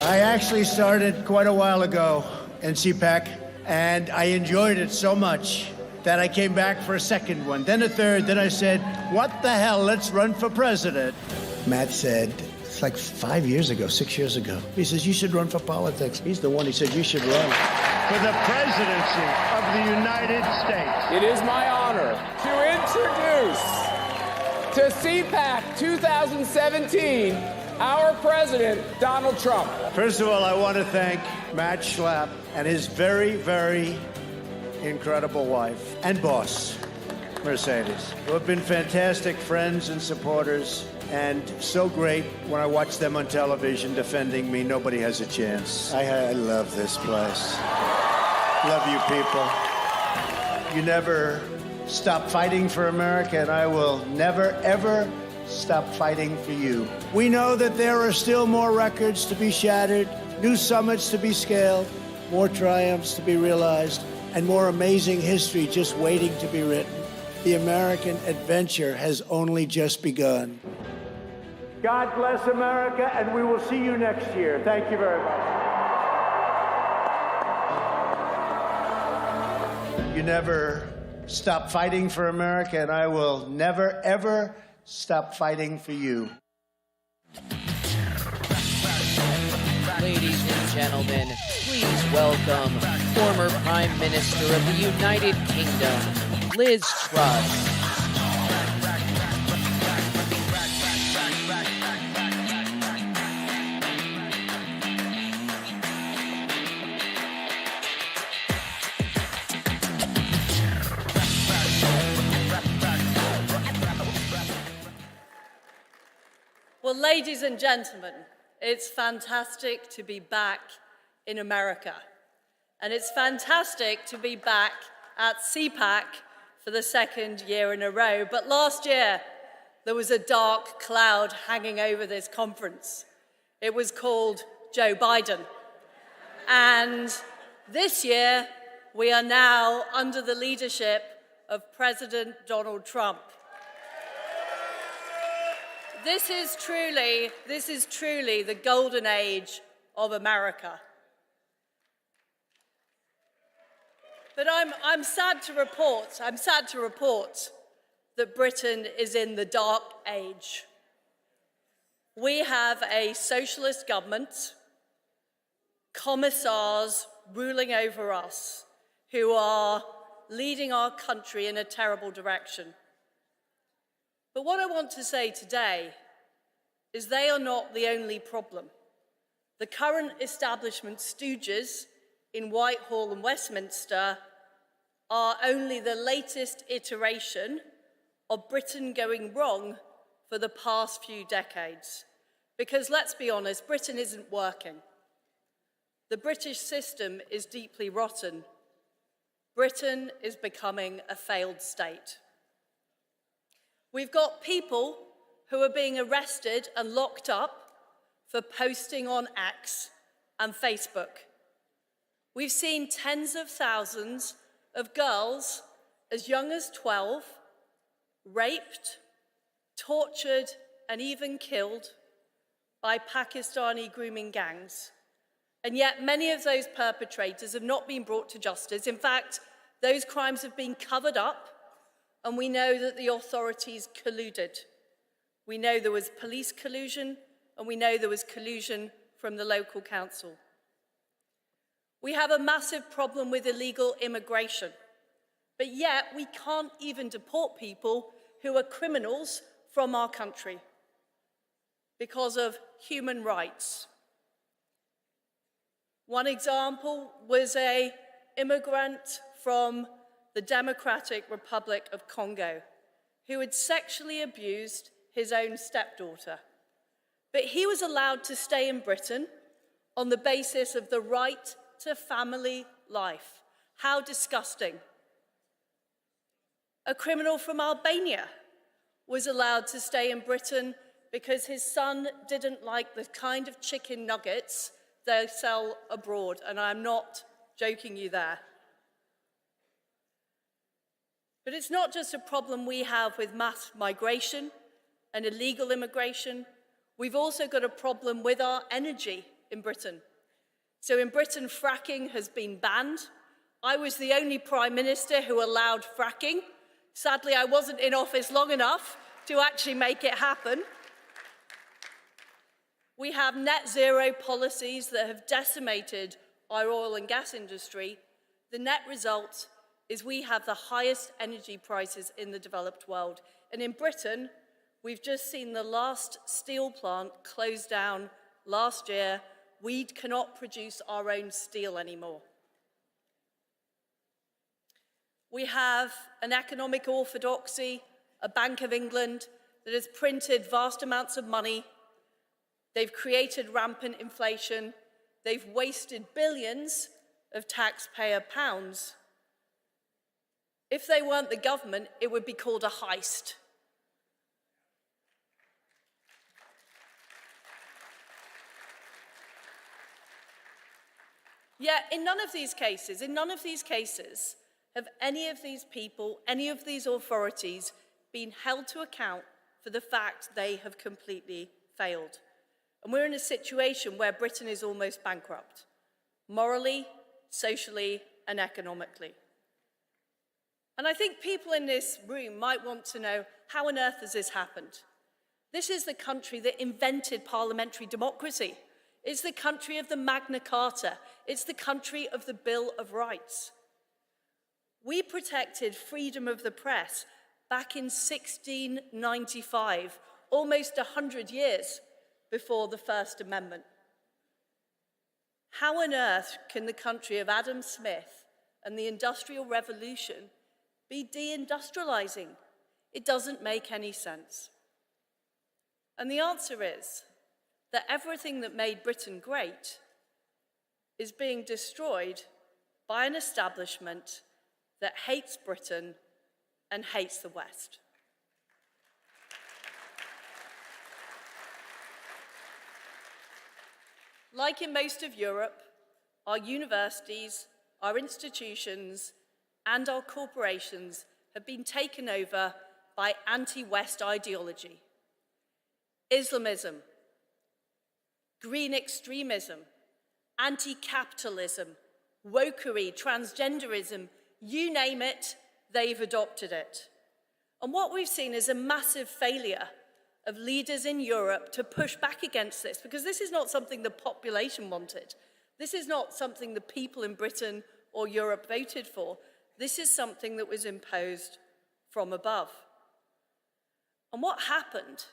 I actually started quite a while ago in CPAC, and I enjoyed it so much that I came back for a second one, then a third, then I said, what the hell, let's run for president. Matt said, it's like 5 years ago, 6 years ago, he says, you should run for politics. He's the one, he said, you should run. for the presidency of the United States. It is my honor to introduce to CPAC 2017 our president, Donald Trump. First of all, I want to thank Matt Schlapp and his very, very incredible wife and boss, Mercedes, who have been fantastic friends and supporters, and so great when I watch them on television defending me. Nobody has a chance. I love this place. Love you people. You never stop fighting for America, and I will never, ever stop fighting for you. We know that there are still more records to be shattered, new summits to be scaled, more triumphs to be realized, and more amazing history just waiting to be written. The American adventure has only just begun. God bless America, and we will see you next year. Thank you very much. You never stop fighting for America, and I will never, ever stop fighting for you. Ladies and gentlemen, please welcome former Prime Minister of the United Kingdom, Liz Truss. Well, ladies and gentlemen, it's fantastic to be back in America. And it's fantastic to be back at CPAC for the second year in a row. But last year, there was a dark cloud hanging over this conference. It was called Joe Biden. And this year, we are now under the leadership of President Donald Trump. This is truly the golden age of America. But I'm sad to report that Britain is in the dark age. We have a socialist government, commissars ruling over us, who are leading our country in a terrible direction. But what I want to say today is they are not the only problem. The current establishment stooges in Whitehall and Westminster are only the latest iteration of Britain going wrong for the past few decades. Because let's be honest, Britain isn't working. The British system is deeply rotten. Britain is becoming a failed state. We've got people who are being arrested and locked up for posting on X and Facebook. We've seen tens of thousands of girls as young as 12 raped, tortured, and even killed by Pakistani grooming gangs. And yet many of those perpetrators have not been brought to justice. In fact, those crimes have been covered up, and we know that the authorities colluded. We know there was police collusion, and we know there was collusion from the local council. We have a massive problem with illegal immigration, but yet we can't even deport people who are criminals from our country because of human rights. One example was an immigrant from the Democratic Republic of Congo who had sexually abused his own stepdaughter. But he was allowed to stay in Britain on the basis of the right to family life. How disgusting. A criminal from Albania was allowed to stay in Britain because his son didn't like the kind of chicken nuggets they sell abroad, and I'm not joking you there. But it's not just a problem we have with mass migration and illegal immigration. We've also got a problem with our energy in Britain. So in Britain, fracking has been banned. I was the only Prime Minister who allowed fracking. Sadly, I wasn't in office long enough to actually make it happen. We have net zero policies that have decimated our oil and gas industry, the net result is we have the highest energy prices in the developed world. And in Britain, we've just seen the last steel plant close down last year. We cannot produce our own steel anymore. We have an economic orthodoxy, a Bank of England that has printed vast amounts of money. They've created rampant inflation. They've wasted billions of taxpayer pounds. If they weren't the government, it would be called a heist. Yet in none of these cases, have any of these people, any of these authorities been held to account for the fact they have completely failed. And we're in a situation where Britain is almost bankrupt, morally, socially, and economically. And I think people in this room might want to know, how on earth has this happened? This is the country that invented parliamentary democracy. It's the country of the Magna Carta. It's the country of the Bill of Rights. We protected freedom of the press back in 1695, almost 100 years before the First Amendment. How on earth can the country of Adam Smith and the Industrial Revolution be deindustrializing? It doesn't make any sense. And the answer is that everything that made Britain great is being destroyed by an establishment that hates Britain and hates the West. Like in most of Europe, our universities, our institutions, and our corporations have been taken over by anti-West ideology. Islamism, green extremism, anti-capitalism, wokery, transgenderism, you name it, they've adopted it. And what we've seen is a massive failure of leaders in Europe to push back against this, because this is not something the population wanted. This is not something the people in Britain or Europe voted for. This is something that was imposed from above. And what happened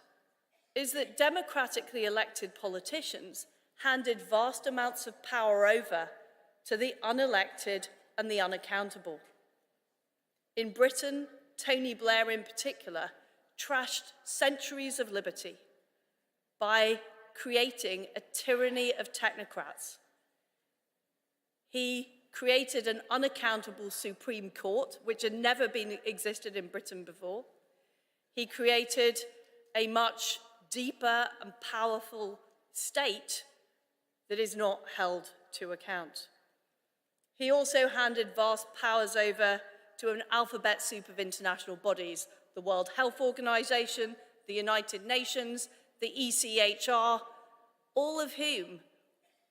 is that democratically elected politicians handed vast amounts of power over to the unelected and the unaccountable. In Britain, Tony Blair in particular trashed centuries of liberty by creating a tyranny of technocrats. He created an unaccountable Supreme Court, which had never been existed in Britain before. He created a much deeper and powerful state that is not held to account. He also handed vast powers over to an alphabet soup of international bodies, the World Health Organization, the United Nations, the ECHR, all of whom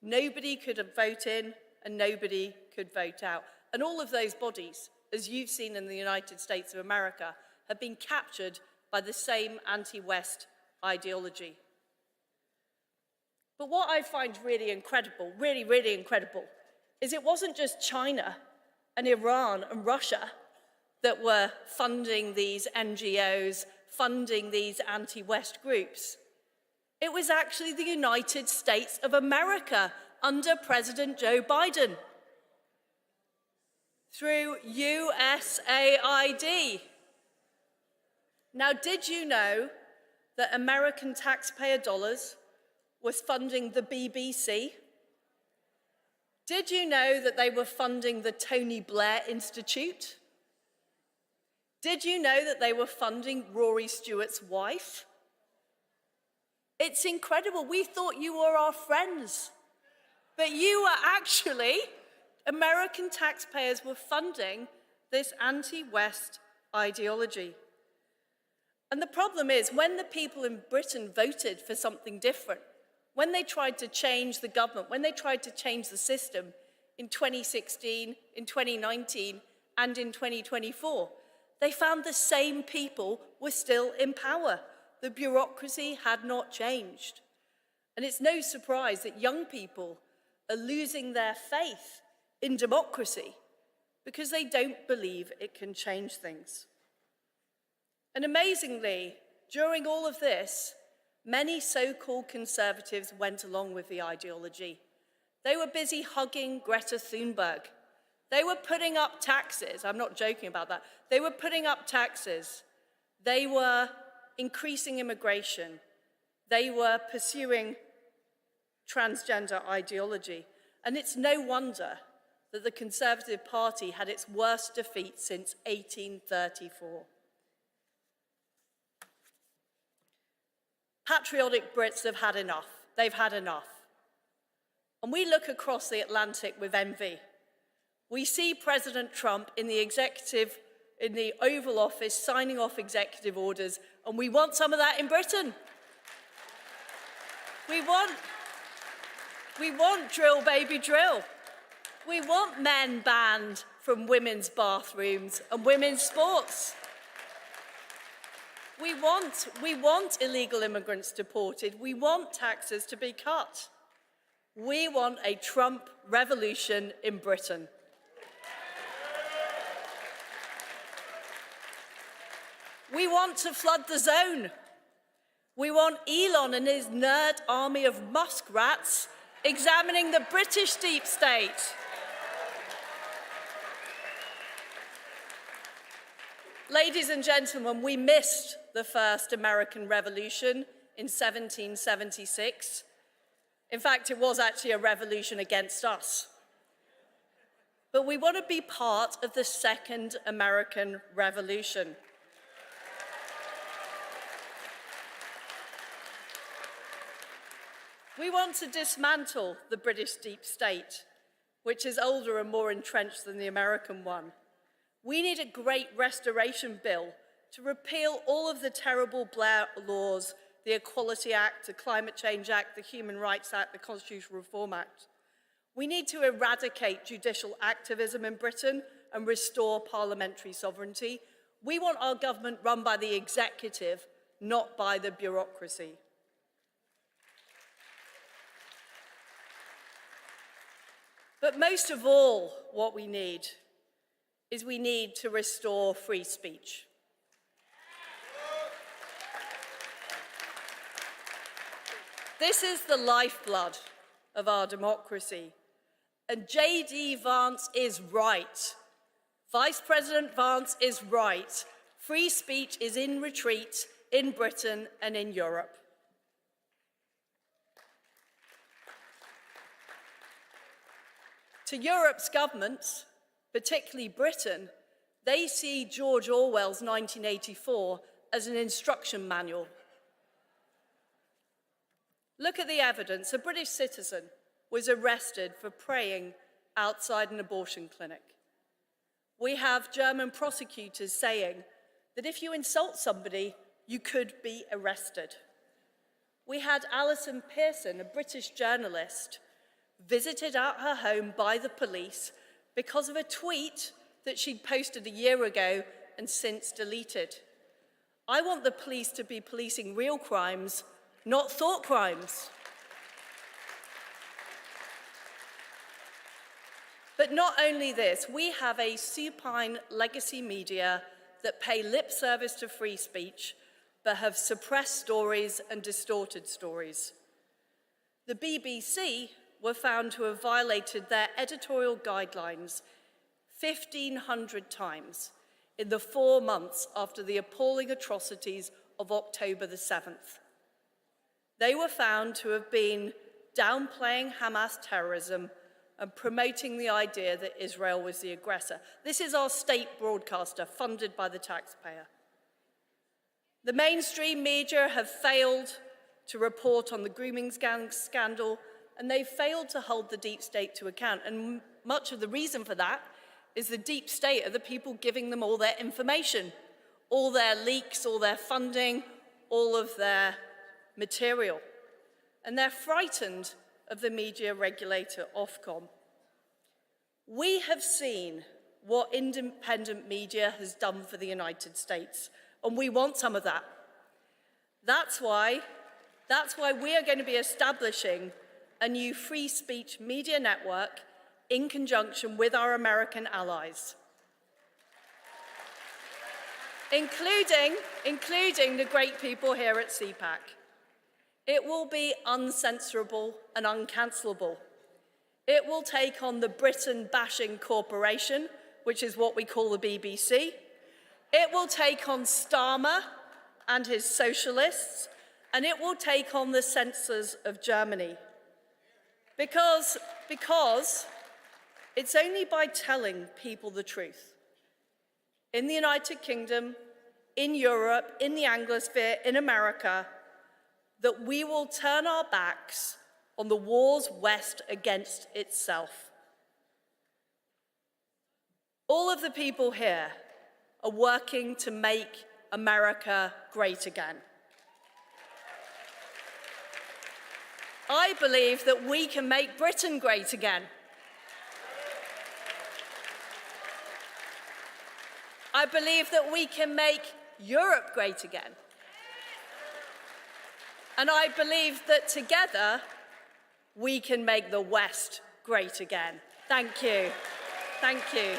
nobody could vote in and nobody could vote out. And all of those bodies, as you've seen in the United States of America, have been captured by the same anti-West ideology. But what I find really incredible, really incredible, is it wasn't just China and Iran and Russia that were funding these NGOs, funding these anti-West groups. It was actually the United States of America under President Joe Biden through USAID. Now, did you know that American taxpayer dollars was funding the BBC? Did you know that they were funding the Tony Blair Institute? Did you know that they were funding Rory Stewart's wife? It's incredible. We thought you were our friends, but you were actually, American taxpayers were funding this anti-West ideology. And the problem is, when the people in Britain voted for something different, when they tried to change the government, when they tried to change the system in 2016, in 2019, and in 2024, they found the same people were still in power. The bureaucracy had not changed. And it's no surprise that young people are losing their faith in democracy because they don't believe it can change things. And amazingly, during all of this, many so-called conservatives went along with the ideology. They were busy hugging Greta Thunberg. They were putting up taxes. I'm not joking about that. They were putting up taxes. They were increasing immigration. They were pursuing transgender ideology. And it's no wonder that the Conservative Party had its worst defeat since 1834. Patriotic Brits have had enough. They've had enough. And we look across the Atlantic with envy. We see President Trump in the Oval Office signing off executive orders, and we want some of that in Britain. We want drill, baby, drill. We want men banned from women's bathrooms and women's sports. We want illegal immigrants deported. We want taxes to be cut. We want a Trump revolution in Britain. We want to flood the zone. We want Elon and his nerd army of muskrats examining the British deep state. Ladies and gentlemen, we missed the first American Revolution in 1776. In fact, it was actually a revolution against us. But we want to be part of the Second American Revolution. We want to dismantle the British deep state, which is older and more entrenched than the American one. We need a great restoration bill to repeal all of the terrible Blair laws, the Equality Act, the Climate Change Act, the Human Rights Act, the Constitutional Reform Act. We need to eradicate judicial activism in Britain and restore parliamentary sovereignty. We want our government run by the executive, not by the bureaucracy. But most of all, what we need to restore free speech. This is the lifeblood of our democracy. And JD Vance is right. Vice President Vance is right. Free speech is in retreat in Britain and in Europe. To Europe's governments, particularly Britain, they see George Orwell's 1984 as an instruction manual. Look at the evidence. A British citizen was arrested for praying outside an abortion clinic. We have German prosecutors saying that if you insult somebody, you could be arrested. We had Alison Pearson, a British journalist, visited at her home by the police because of a tweet that she'd posted a year ago and since deleted. I want the police to be policing real crimes, not thought crimes. But not only this, we have a supine legacy media that pay lip service to free speech, but have suppressed stories and distorted stories. The BBC were found to have violated their editorial guidelines 1,500 times in the 4 months after the appalling atrocities of October the 7th. They were found to have been downplaying Hamas terrorism and promoting the idea that Israel was the aggressor. This is our state broadcaster, funded by the taxpayer. The mainstream media have failed to report on the grooming scandal, and they failed to hold the deep state to account. And much of the reason for that is the deep state are the people giving them all their information, all their leaks, all their funding, all of their material. And they're frightened of the media regulator, Ofcom. We have seen what independent media has done for the United States, and we want some of that. That's why we are going to be establishing a new free speech media network in conjunction with our American allies, including the great people here at CPAC. It will be uncensorable and uncancelable. It will take on the Britain-bashing corporation, which is what we call the BBC. It will take on Starmer and his socialists, and it will take on the censors of Germany. Because it's only by telling people the truth, in the United Kingdom, in Europe, in the Anglosphere, in America, that we will turn our backs on the war's West against itself. All of the people here are working to make America great again. I believe that we can make Britain great again. I believe that we can make Europe great again. And I believe that together, we can make the West great again. Thank you. Thank you.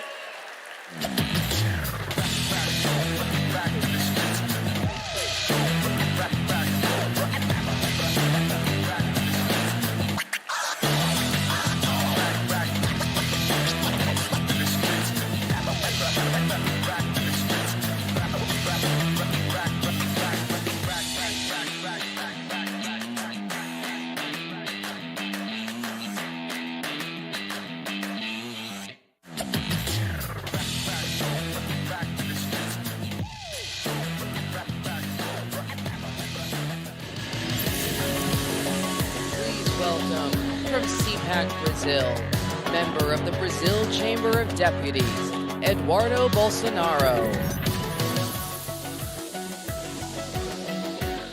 From CPAC, Brazil, member of the Brazil Chamber of Deputies, Eduardo Bolsonaro.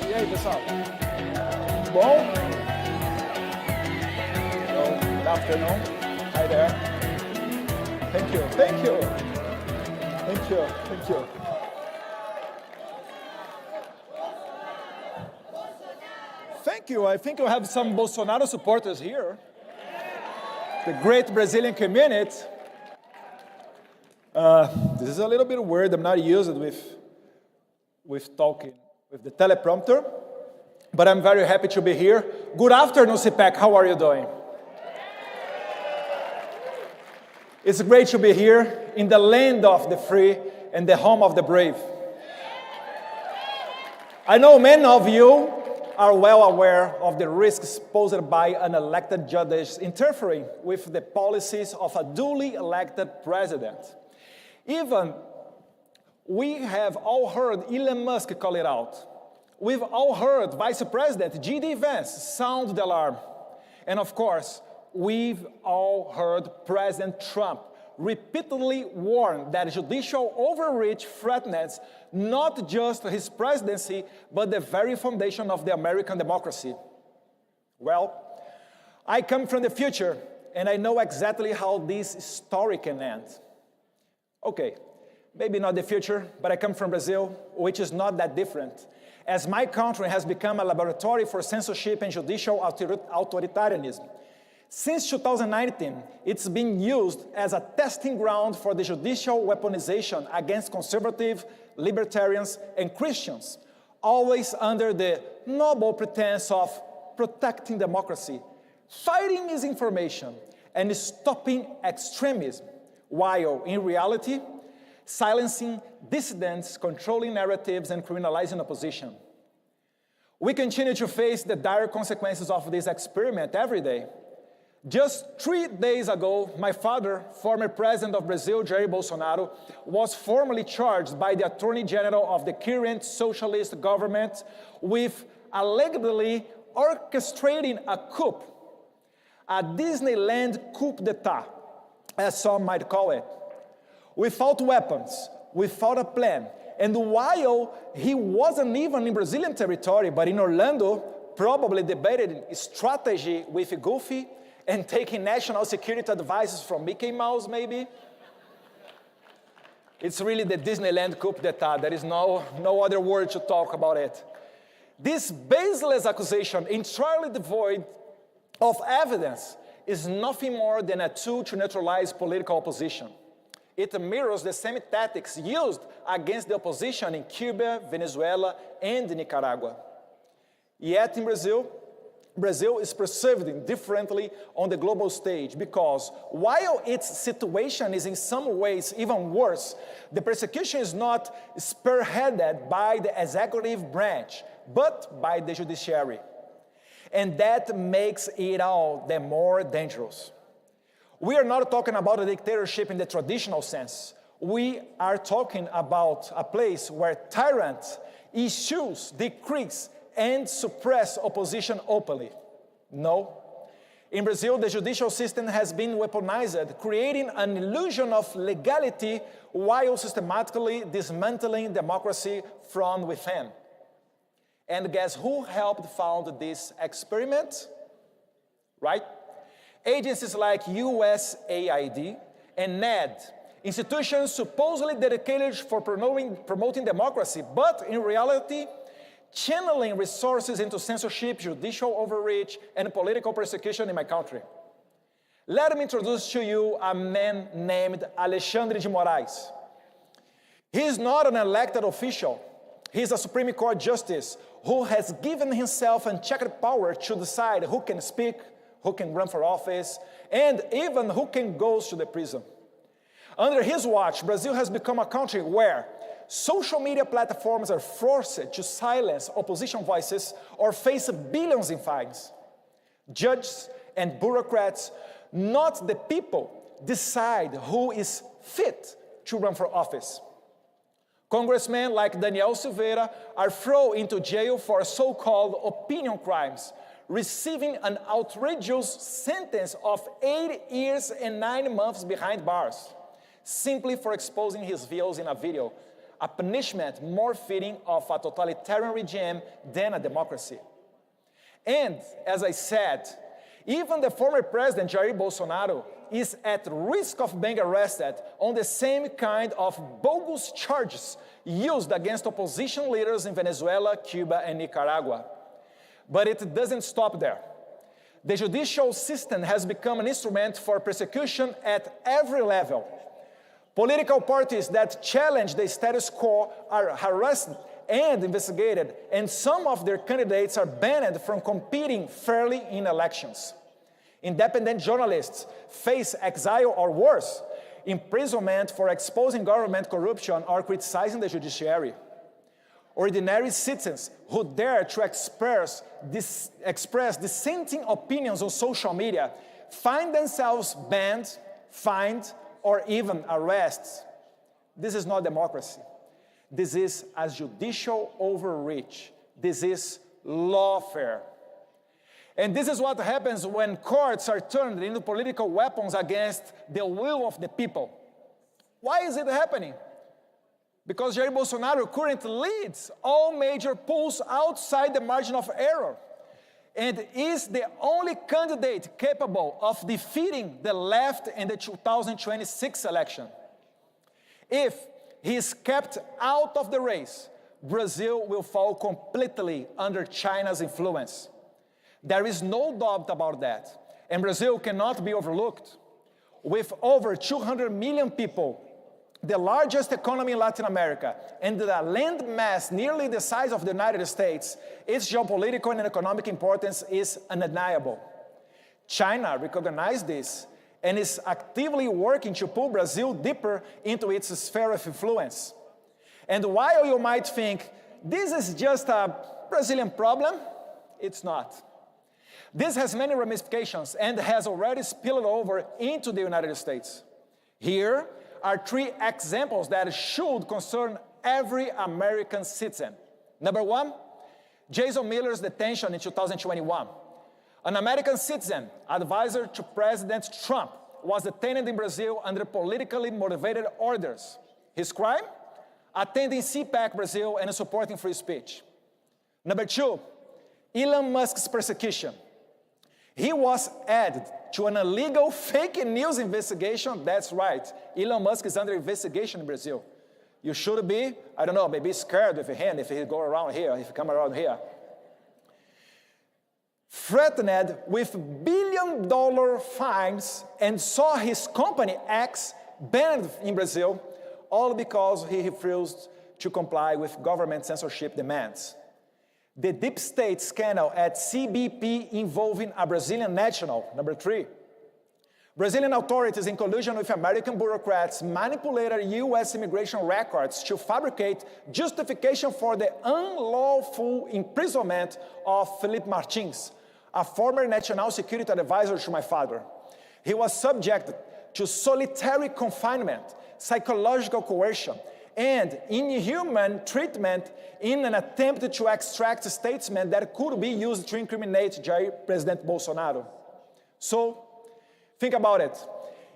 E aí, pessoal? Bom? Good afternoon. Hi there. Thank you. Thank you. Thank you. Thank you. Thank you. I think you have some Bolsonaro supporters here. The great Brazilian community. This is a little bit weird. I'm not used with talking with the teleprompter, but I'm very happy to be here. Good afternoon, CPAC. How are you doing? It's great to be here in the land of the free and the home of the brave. I know many of you are well aware of the risks posed by unelected judges interfering with the policies of a duly elected president. Even we have all heard Elon Musk call it out. We've all heard Vice President JD Vance sound the alarm. And of course, we've all heard President Trump repeatedly warn that judicial overreach threatens not just his presidency, but the very foundation of the American democracy. Well, I come from the future, and I know exactly how this story can end. Okay, maybe not the future, but I come from Brazil, which is not that different, as my country has become a laboratory for censorship and judicial authoritarianism. Since 2019, it's been used as a testing ground for the judicial weaponization against conservative, libertarians, and Christians, always under the noble pretense of protecting democracy, fighting misinformation, and stopping extremism, while in reality, silencing dissidents, controlling narratives, and criminalizing opposition. We continue to face the dire consequences of this experiment every day. Just 3 days ago, my father, former president of Brazil, Jair Bolsonaro, was formally charged by the Attorney General of the current socialist government with allegedly orchestrating a coup, a Disneyland coup d'etat, as some might call it, without weapons, without a plan, and while he wasn't even in Brazilian territory, but in Orlando, probably debating strategy with Goofy, and taking national security advices from Mickey Mouse, maybe? It's really the Disneyland coup d'etat. There is no other word to talk about it. This baseless accusation, entirely devoid of evidence is nothing more than a tool to neutralize political opposition. It mirrors the same tactics used against the opposition in Cuba, Venezuela, and Nicaragua. Yet in Brazil is perceived differently on the global stage because while its situation is in some ways even worse, the persecution is not spearheaded by the executive branch, but by the judiciary. And that makes it all the more dangerous. We are not talking about a dictatorship in the traditional sense. We are talking about a place where tyrants issue decrees and suppress opposition openly. No. In Brazil, the judicial system has been weaponized, creating an illusion of legality while systematically dismantling democracy from within. And guess who helped found this experiment? Right? Agencies like USAID and NED, institutions supposedly dedicated for promoting democracy, but in reality, channeling resources into censorship, judicial overreach, and political persecution in my country. Let me introduce to you a man named Alexandre de Moraes. He is not an elected official. He is a Supreme Court justice who has given himself unchecked power to decide who can speak, who can run for office, and even who can go to the prison. Under his watch, Brazil has become a country where social media platforms are forced to silence opposition voices or face billions in fines. Judges and bureaucrats, not the people, decide who is fit to run for office. Congressmen like Daniel Silveira are thrown into jail for so-called opinion crimes, receiving an outrageous sentence of 8 years and 9 months behind bars, simply for exposing his views in a video, a punishment more fitting of a totalitarian regime than a democracy. And, as I said, even the former president, Jair Bolsonaro, is at risk of being arrested on the same kind of bogus charges used against opposition leaders in Venezuela, Cuba, and Nicaragua. But it doesn't stop there. The judicial system has become an instrument for persecution at every level. Political parties that challenge the status quo are harassed and investigated, and some of their candidates are banned from competing fairly in elections. Independent journalists face exile or worse, imprisonment for exposing government corruption or criticizing the judiciary. Ordinary citizens who dare to express dissenting opinions on social media find themselves banned, fined, or even arrested. This is not democracy. This is a judicial overreach. This is lawfare. And this is what happens when courts are turned into political weapons against the will of the people. Why is it happening? Because Jair Bolsonaro currently leads all major polls outside the margin of error and is the only candidate capable of defeating the left in the 2026 election. If he is kept out of the race, Brazil will fall completely under China's influence. There is no doubt about that, and Brazil cannot be overlooked. With over 200 million people, the largest economy in Latin America, and the land mass nearly the size of the United States, its geopolitical and economic importance is undeniable. China recognized this and is actively working to pull Brazil deeper into its sphere of influence. And while you might think this is just a Brazilian problem, it's not. This has many ramifications and has already spilled over into the United States. Here are 3 examples that should concern every American citizen. Number 1, Jason Miller's detention in 2021. An American citizen, advisor to President Trump, was detained in Brazil under politically motivated orders. His crime? Attending CPAC Brazil and supporting free speech. Number 2, Elon Musk's persecution. He was added to an illegal fake news investigation. That's right. Elon Musk is under investigation in Brazil. You should be, I don't know, maybe scared with him if he go around here, if he come around here. threatened with billion-dollar fines and saw his company X banned in Brazil, all because he refused to comply with government censorship demands. The deep state scandal at CBP involving a Brazilian national, number 3. Brazilian authorities, in collusion with American bureaucrats, manipulated U.S. immigration records to fabricate justification for the unlawful imprisonment of Felipe Martins, a former national security advisor to my father. He was subjected to solitary confinement, psychological coercion, and inhuman treatment in an attempt to extract statements that could be used to incriminate President Bolsonaro. So, think about it.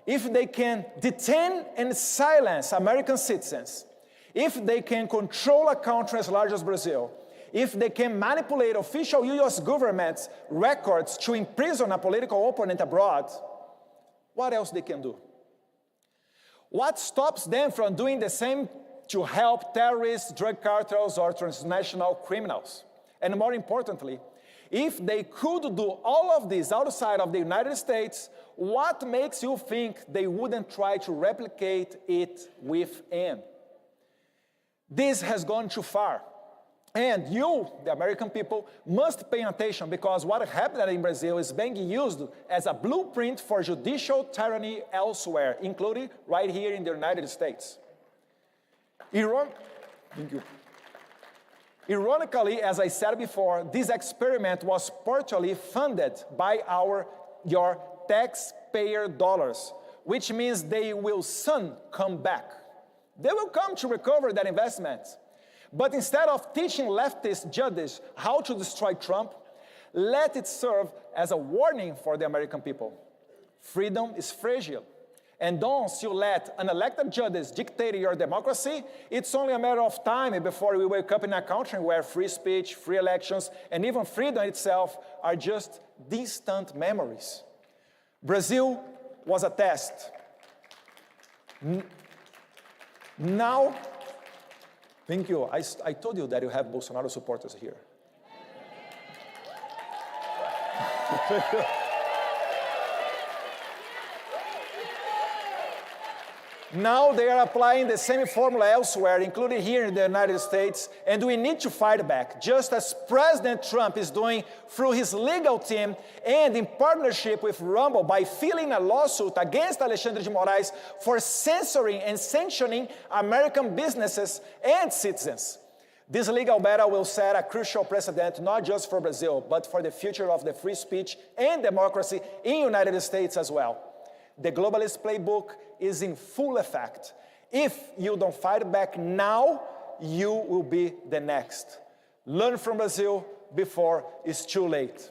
If they can detain and silence American citizens, if they can control a country as large as Brazil, if they can manipulate official U.S. government's records to imprison a political opponent abroad, what else they can do? What stops them from doing the same to help terrorists, drug cartels, or transnational criminals? And more importantly, if they could do all of this outside of the United States, what makes you think they wouldn't try to replicate it within? This has gone too far. And you, the American people, must pay attention, because what happened in Brazil is being used as a blueprint for judicial tyranny elsewhere, including right here in the United States. Ironically, as I said before, this experiment was partially funded by your taxpayer dollars, which means they will soon come back. They will come to recover that investment. But instead of teaching leftist judges how to destroy Trump, let it serve as a warning for the American people. Freedom is fragile. And once you let unelected judges dictate your democracy, it's only a matter of time before we wake up in a country where free speech, free elections, and even freedom itself are just distant memories. Brazil was a test. Now, thank you. I told you that you have Bolsonaro supporters here. Now they are applying the same formula elsewhere, including here in the United States, and we need to fight back, just as President Trump is doing through his legal team and in partnership with Rumble by filing a lawsuit against Alexandre de Moraes for censoring and sanctioning American businesses and citizens. This legal battle will set a crucial precedent not just for Brazil, but for the future of the free speech and democracy in the United States as well. The globalist playbook is in full effect. If you don't fight back now, you will be the next. Learn from Brazil before it's too late.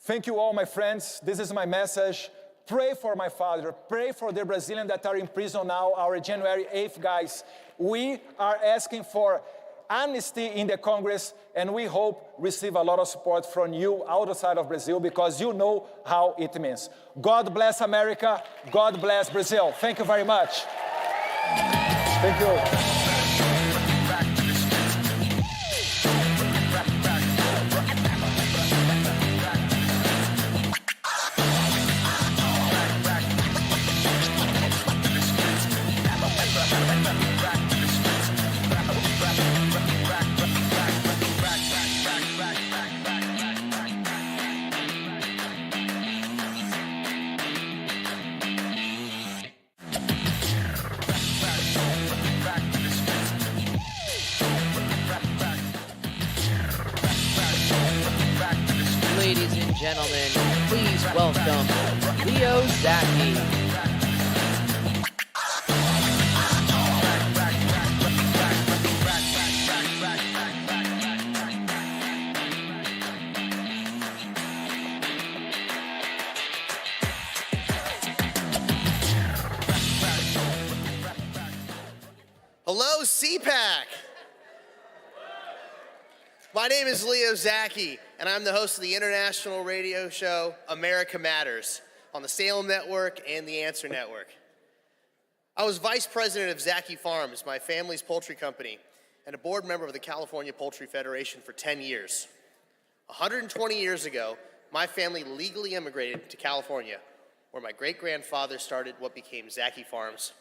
Thank you all, my friends. This is my message. Pray for my father. Pray for the Brazilians that are in prison now, our January 8th guys. We are asking for amnesty in the Congress, and we hope receive a lot of support from you outside of Brazil, because you know how it means. God bless America. God bless Brazil. Thank you very much. Thank you. Ladies and gentlemen, please welcome Verástegui. Hello, CPAC. My name is Verástegui, and I'm the host of the international radio show America Matters on the Salem Network and the Answer Network. I was vice president of Zaki Farms, my family's poultry company, and a board member of the California Poultry Federation for 10 years. 120 years ago, my family legally immigrated to California, where my great-grandfather started what became Zaki Farms.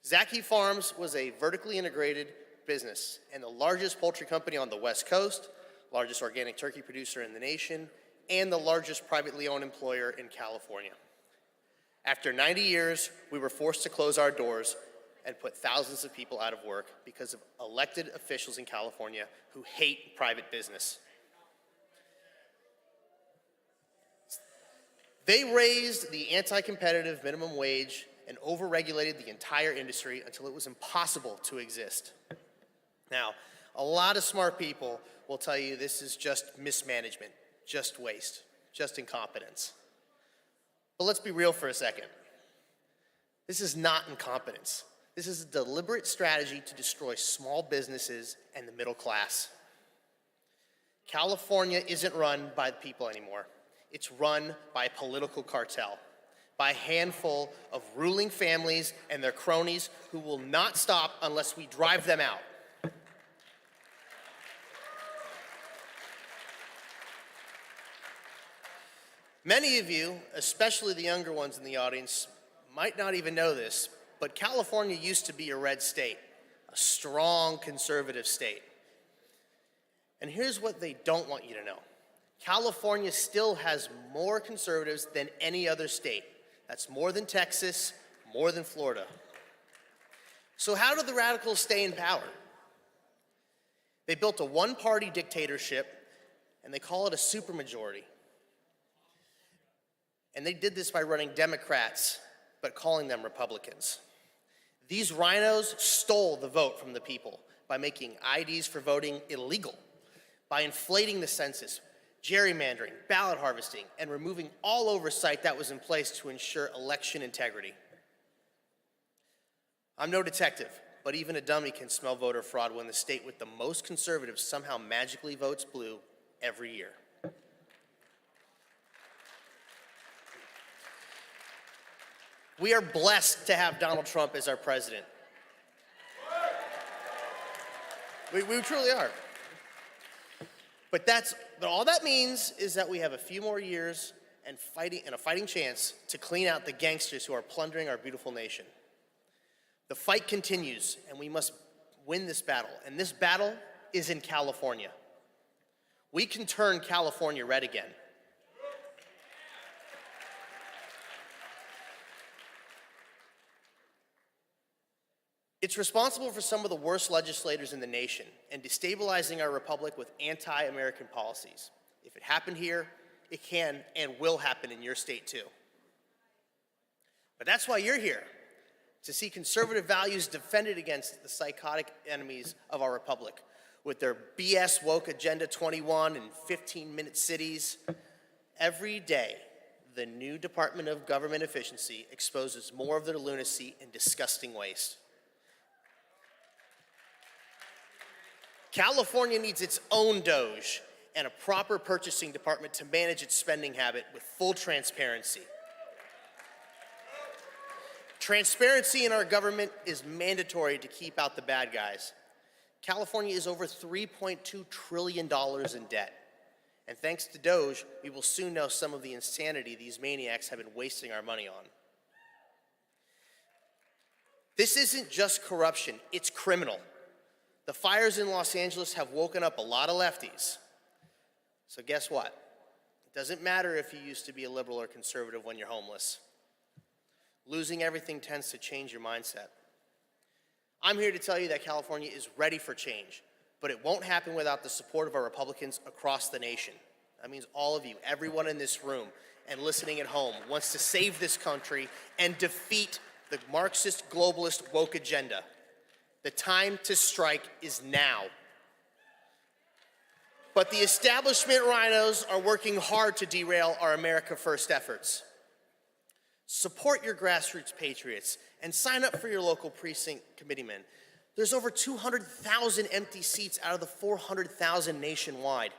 Zaki Farms was a vertically integrated business and the largest poultry company on the West Coast, largest organic turkey producer in the nation, and the largest privately owned employer in California. After 90 years, we were forced to close our doors and put thousands of people out of work because of elected officials in California who hate private business. They raised the anti-competitive minimum wage and overregulated the entire industry until it was impossible to exist. Now, a lot of smart people will tell you this is just mismanagement, just waste, just incompetence. But let's be real for a second. This is not incompetence. This is a deliberate strategy to destroy small businesses and the middle class. California isn't run by the people anymore. It's run by a political cartel, by a handful of ruling families and their cronies who will not stop unless we drive them out. Many of you, especially the younger ones in the audience, might not even know this, but California used to be a red state, a strong conservative state. And here's what they don't want you to know. California still has more conservatives than any other state. That's more than Texas, more than Florida. So how do the radicals stay in power? They built a one-party dictatorship, and they call it a supermajority. And they did this by running Democrats, but calling them Republicans. These rhinos stole the vote from the people by making IDs for voting illegal, by inflating the census, gerrymandering, ballot harvesting, and removing all oversight that was in place to ensure election integrity. I'm no detective, but even a dummy can smell voter fraud when the state with the most conservatives somehow magically votes blue every year. We are blessed to have Donald Trump as our president. We truly are. But all that means is that we have a few more years and a fighting chance to clean out the gangsters who are plundering our beautiful nation. The fight continues, and we must win this battle. And this battle is in California. We can turn California red again. It's responsible for some of the worst legislators in the nation and destabilizing our republic with anti-American policies. If it happened here, it can and will happen in your state too. But that's why you're here, to see conservative values defended against the psychotic enemies of our republic with their BS woke Agenda 21 and 15-minute cities. Every day, the new Department of Government Efficiency exposes more of their lunacy and disgusting waste. California needs its own Doge and a proper purchasing department to manage its spending habit with full transparency. Transparency in our government is mandatory to keep out the bad guys. California is over $3.2 trillion in debt. And thanks to Doge, we will soon know some of the insanity these maniacs have been wasting our money on. This isn't just corruption, it's criminal. The fires in Los Angeles have woken up a lot of lefties. So guess what? It doesn't matter if you used to be a liberal or conservative when you're homeless. Losing everything tends to change your mindset. I'm here to tell you that California is ready for change, but it won't happen without the support of our Republicans across the nation. That means all of you, everyone in this room and listening at home, wants to save this country and defeat the Marxist globalist woke agenda. The time to strike is now. But the establishment rhinos are working hard to derail our America First efforts. Support your grassroots patriots and sign up for your local precinct committeemen. There's over 200,000 empty seats out of the 400,000 nationwide.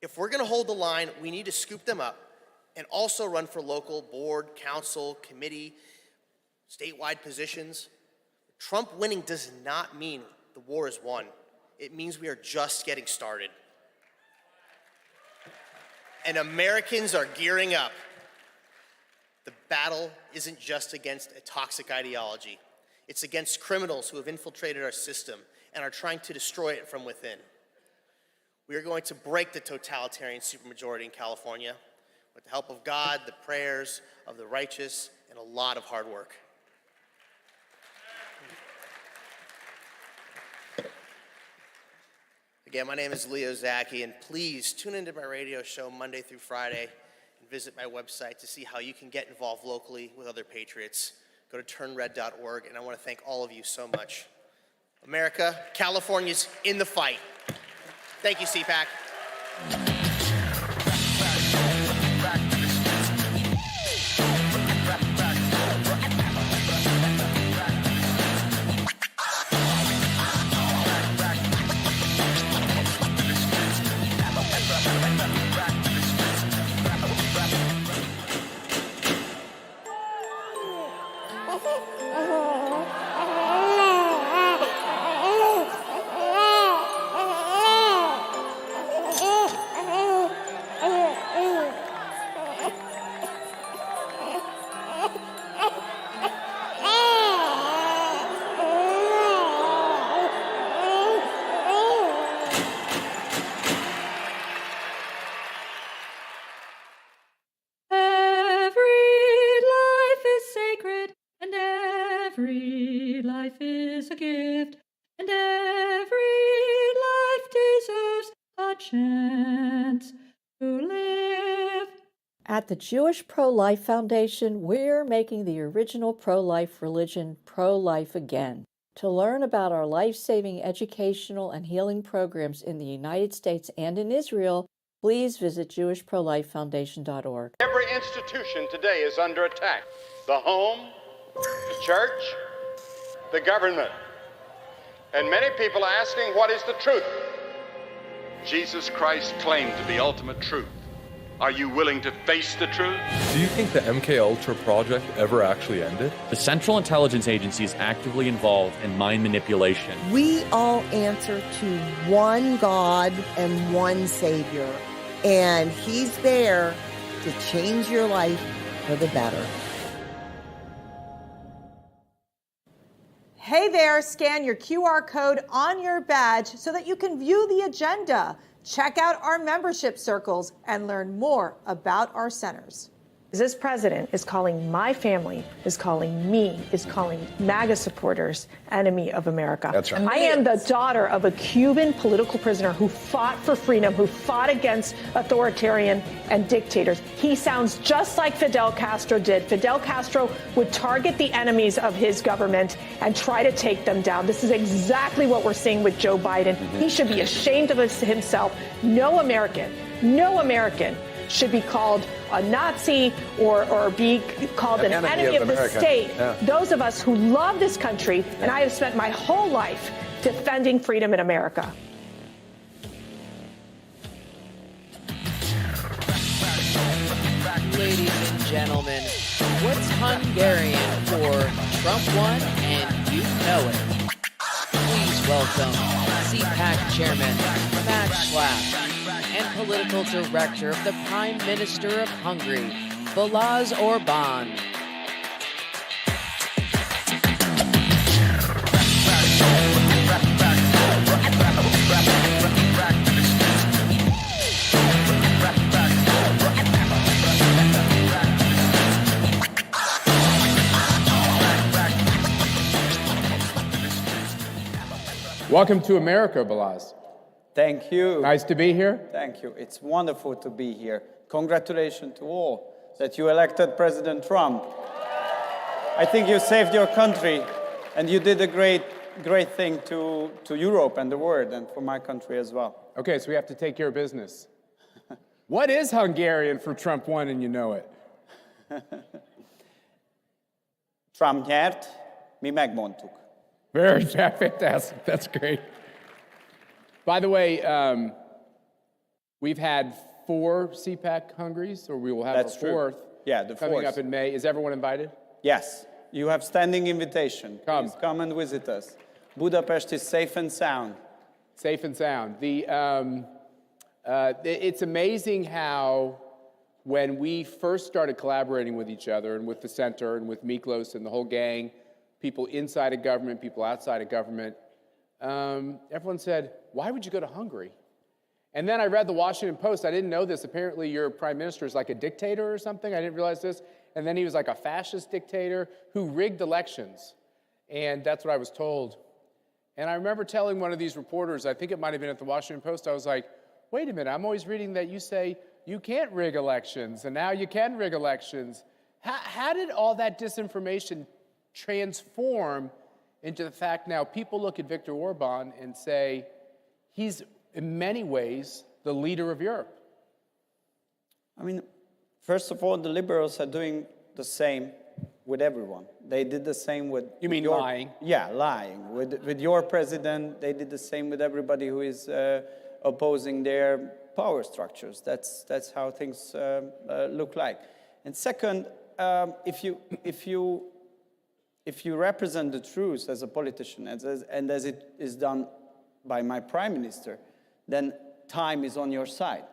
If we're going to hold the line, we need to scoop them up and also run for local board, council, committee statewide positions. Trump winning does not mean the war is won. It means we are just getting started. And Americans are gearing up. The battle isn't just against a toxic ideology. It's against criminals who have infiltrated our system and are trying to destroy it from within. We are going to break the totalitarian supermajority in California with the help of God, the prayers of the righteous, and a lot of hard work. Again, my name is Leo Zaki, and please tune into my radio show Monday through Friday and visit my website to see how you can get involved locally with other patriots. Go to turnred.org, and I want to thank all of you so much. America, California's in the fight. Thank you, CPAC. Every life is a gift, and every life deserves a chance to live. At the Jewish Pro-Life Foundation, we're making the original pro-life religion pro-life again. To learn about our life-saving educational and healing programs in the United States and in Israel, please visit jewishprolifefoundation.org. Every institution today is under attack. The home, the church, the government. And many people are asking, what is the truth? Jesus Christ claimed the ultimate truth. Are you willing to face the truth? Do you think the MKUltra project ever actually ended? The Central Intelligence Agency is actively involved in mind manipulation. We all answer to one God and one Savior, and He's there to change your life for the better. Hey there, scan your QR code on your badge so that you can view the agenda, check out our membership circles, and learn more about our centers. This president is calling my family, is calling me, is calling MAGA supporters enemy of America. That's right. I am the daughter of a Cuban political prisoner who fought for freedom, who fought against authoritarian and dictators. He sounds just like Fidel Castro did. Fidel Castro would target the enemies of his government and try to take them down. This is exactly what we're seeing with Joe Biden. He should be ashamed of himself. No American should be called a Nazi or be called an enemy of the state. Yeah. Those of us who love this country, and I have spent my whole life defending freedom in America. Ladies and gentlemen, what's Hungarian for Trump won and you know it? Please welcome CPAC Chairman Matt Schlapp and Political Director of the Prime Minister of Hungary, Balázs Orbán. Welcome to America, Balázs. Thank you. Nice to be here. Thank you. It's wonderful to be here. Congratulations to all that you elected President Trump. I think you saved your country, and you did a great thing to Europe and the world, and for my country as well. Okay, so we have to take care of business. What is Hungarian for Trump won and you know it? Trump nyert, mi megmondtuk. Very fantastic. That's great. By the way, we've had 4 CPAC Hungaries, or we will have a fourth. Yeah, the coming fourth. up in May. Is everyone invited? Yes. You have standing invitation. Come. Please come and visit us. Budapest is safe and sound. Safe and sound. It's amazing how when we first started collaborating with each other and with the center and with Miklos and the whole gang, people inside of government, people outside of government, everyone said, why would you go to Hungary? And then I read the Washington Post. I didn't know this. Apparently your prime minister is like a dictator or something. I didn't realize this. And then he was like a fascist dictator who rigged elections. And that's what I was told. And I remember telling one of these reporters, I think it might have been at the Washington Post, I was like, wait a minute, I'm always reading that you say you can't rig elections, and now you can rig elections. How did all that disinformation transform into the fact now people look at Viktor Orban and say, he's in many ways the leader of Europe? I mean, first of all, the liberals are doing the same with everyone. They did the same with... You mean lying? Yeah, lying. With your president, they did the same with everybody who is opposing their power structures. That's how things look like. And second, if you represent the truth as a politician, and as it is done by my prime minister, then time is on your side.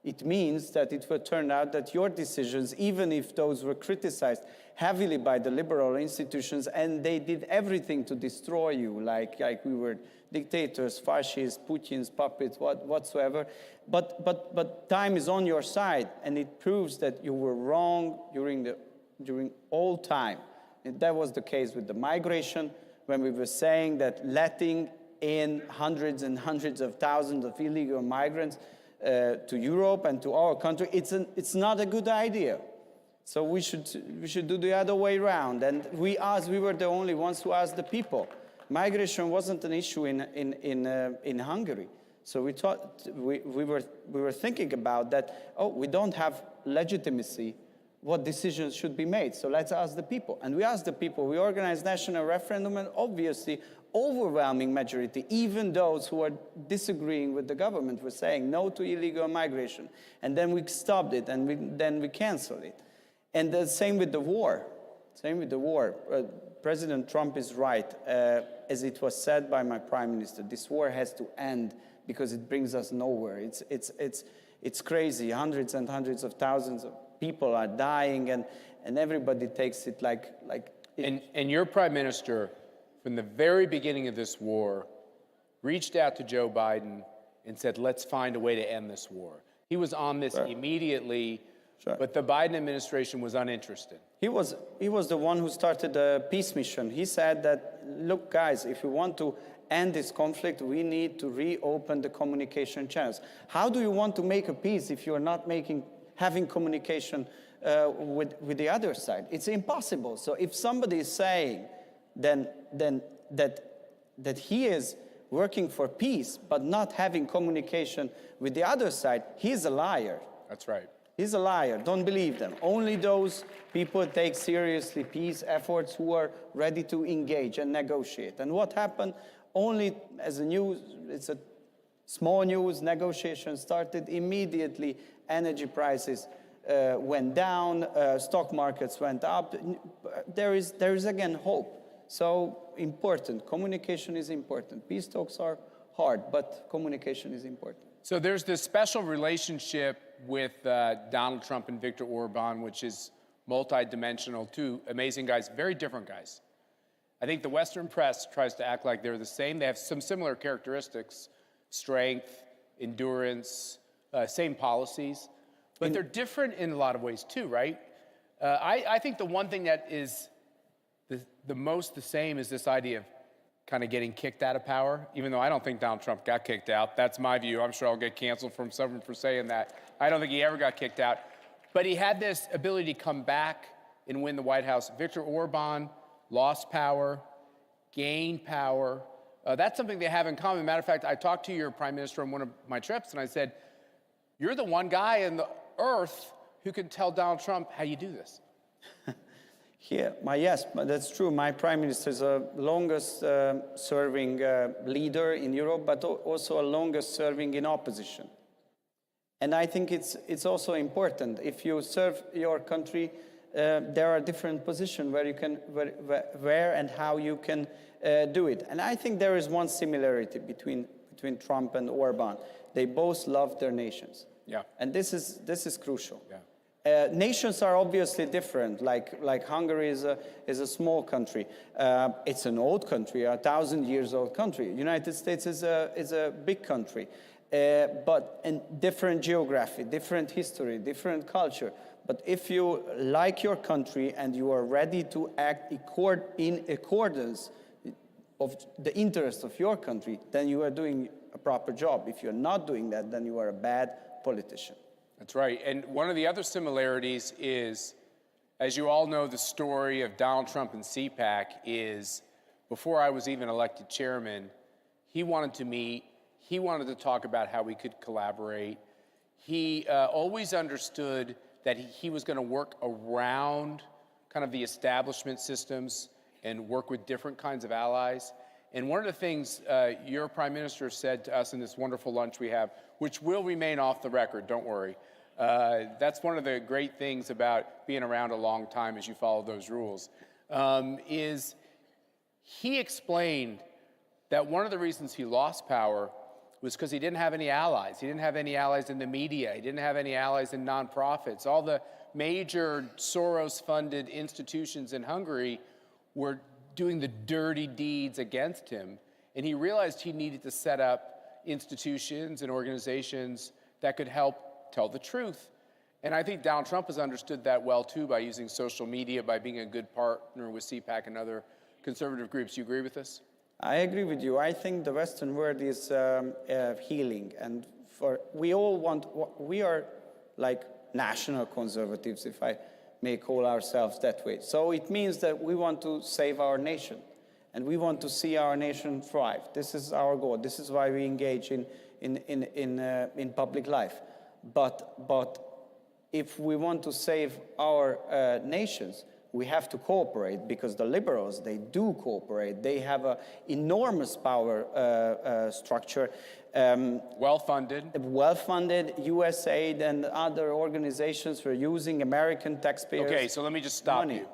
It means that it will turn out that your decisions, even if those were criticized heavily by the liberal institutions, and they did everything to destroy you, like we were dictators, fascists, Putin's puppets, whatsoever, but time is on your side, and it proves that you were wrong during all time. And that was the case with the migration, when we were saying that letting in hundreds and hundreds of thousands of illegal migrants to Europe and to our country, it's not a good idea. So we should do the other way around. And we were the only ones who asked the people. Migration wasn't an issue in Hungary. So we were thinking about that. Oh, we don't have legitimacy. What decisions should be made? So let's ask the people. And we asked the people. We organized national referendum, and obviously, overwhelming majority, even those who are disagreeing with the government, were saying no to illegal migration. And then we stopped it, and then we canceled it. And the same with the war. Same with the war. President Trump is right. As it was said by my prime minister, this war has to end because it brings us nowhere. It's crazy. Hundreds and hundreds of thousands of people are dying, and everybody takes it like And your prime minister, from the very beginning of this war, reached out to Joe Biden and said, let's find a way to end this war. He was on this immediately, but the Biden administration was uninterested. He was the one who started the peace mission. He said that, look, guys, if we want to end this conflict, we need to reopen the communication channels. How do you want to make a peace if you're not having communication with the other side? It's impossible. So if somebody is saying then that he is working for peace but not having communication with the other side, he's a liar. That's right. He's a liar. Don't believe them. Only those people take seriously peace efforts who are ready to engage and negotiate. And what happened? Only as a news, it's a small news, negotiations started immediately. Energy prices went down, stock markets went up. There is again hope. So important. Communication is important. Peace talks are hard, but communication is important. So there's this special relationship with Donald Trump and Viktor Orban, which is multidimensional. Two amazing guys, very different guys. I think the Western press tries to act like they're the same. They have some similar characteristics: strength, endurance, same policies, but they're different in a lot of ways too, right? I think the one thing that is the most the same is this idea of kind of getting kicked out of power, even though I don't think Donald Trump got kicked out. That's my view. I'm sure I'll get canceled from someone for saying that. I don't think he ever got kicked out. But he had this ability to come back and win the White House. Viktor Orban lost power, gained power. That's something they have in common. Matter of fact, I talked to your prime minister on one of my trips, and I said, you're the one guy on the earth who can tell Donald Trump how you do this. Yes, that's true. My prime minister is the longest serving leader in Europe, but also a longest serving in opposition. And I think it's also important. If you serve your country there are different positions where you can, where and how you can do it. And I think there is one similarity between Trump and Orban. They both love their nations. Yeah. And this is crucial. Yeah. Nations are obviously different. Like Hungary is a small country. It's an old country, a 1,000-year-old country. United States is a big country, but in different geography, different history, different culture. But if you like your country and you are ready to act in accordance of the interest of your country, then you are doing a proper job. If you're not doing that, then you are a bad politician. That's right. And one of the other similarities is, as you all know, the story of Donald Trump and CPAC is, before I was even elected chairman, he wanted to meet, he wanted to talk about how we could collaborate. He always understood that he was going to work around kind of the establishment systems and work with different kinds of allies. And one of the things your prime minister said to us in this wonderful lunch we have, which will remain off the record, don't worry. That's one of the great things about being around a long time as you follow those rules, is he explained that one of the reasons he lost power was because he didn't have any allies. He didn't have any allies in the media. He didn't have any allies in nonprofits. All the major Soros-funded institutions in Hungary were doing the dirty deeds against him. And he realized he needed to set up institutions and organizations that could help tell the truth. And I think Donald Trump has understood that well, too, by using social media, by being a good partner with CPAC and other conservative groups. You agree with this? I agree with you. I think the Western world is healing. And we are like national conservatives, if I may call ourselves that way. So it means that we want to save our nation. And we want to see our nation thrive. This is our goal. This is why we engage in public life. But if we want to save our nations, we have to cooperate, because the liberals, they do cooperate. They have an enormous power structure. Well-funded. Well-funded, USAID and other organizations were using American taxpayers' Okay, so let me just stop you.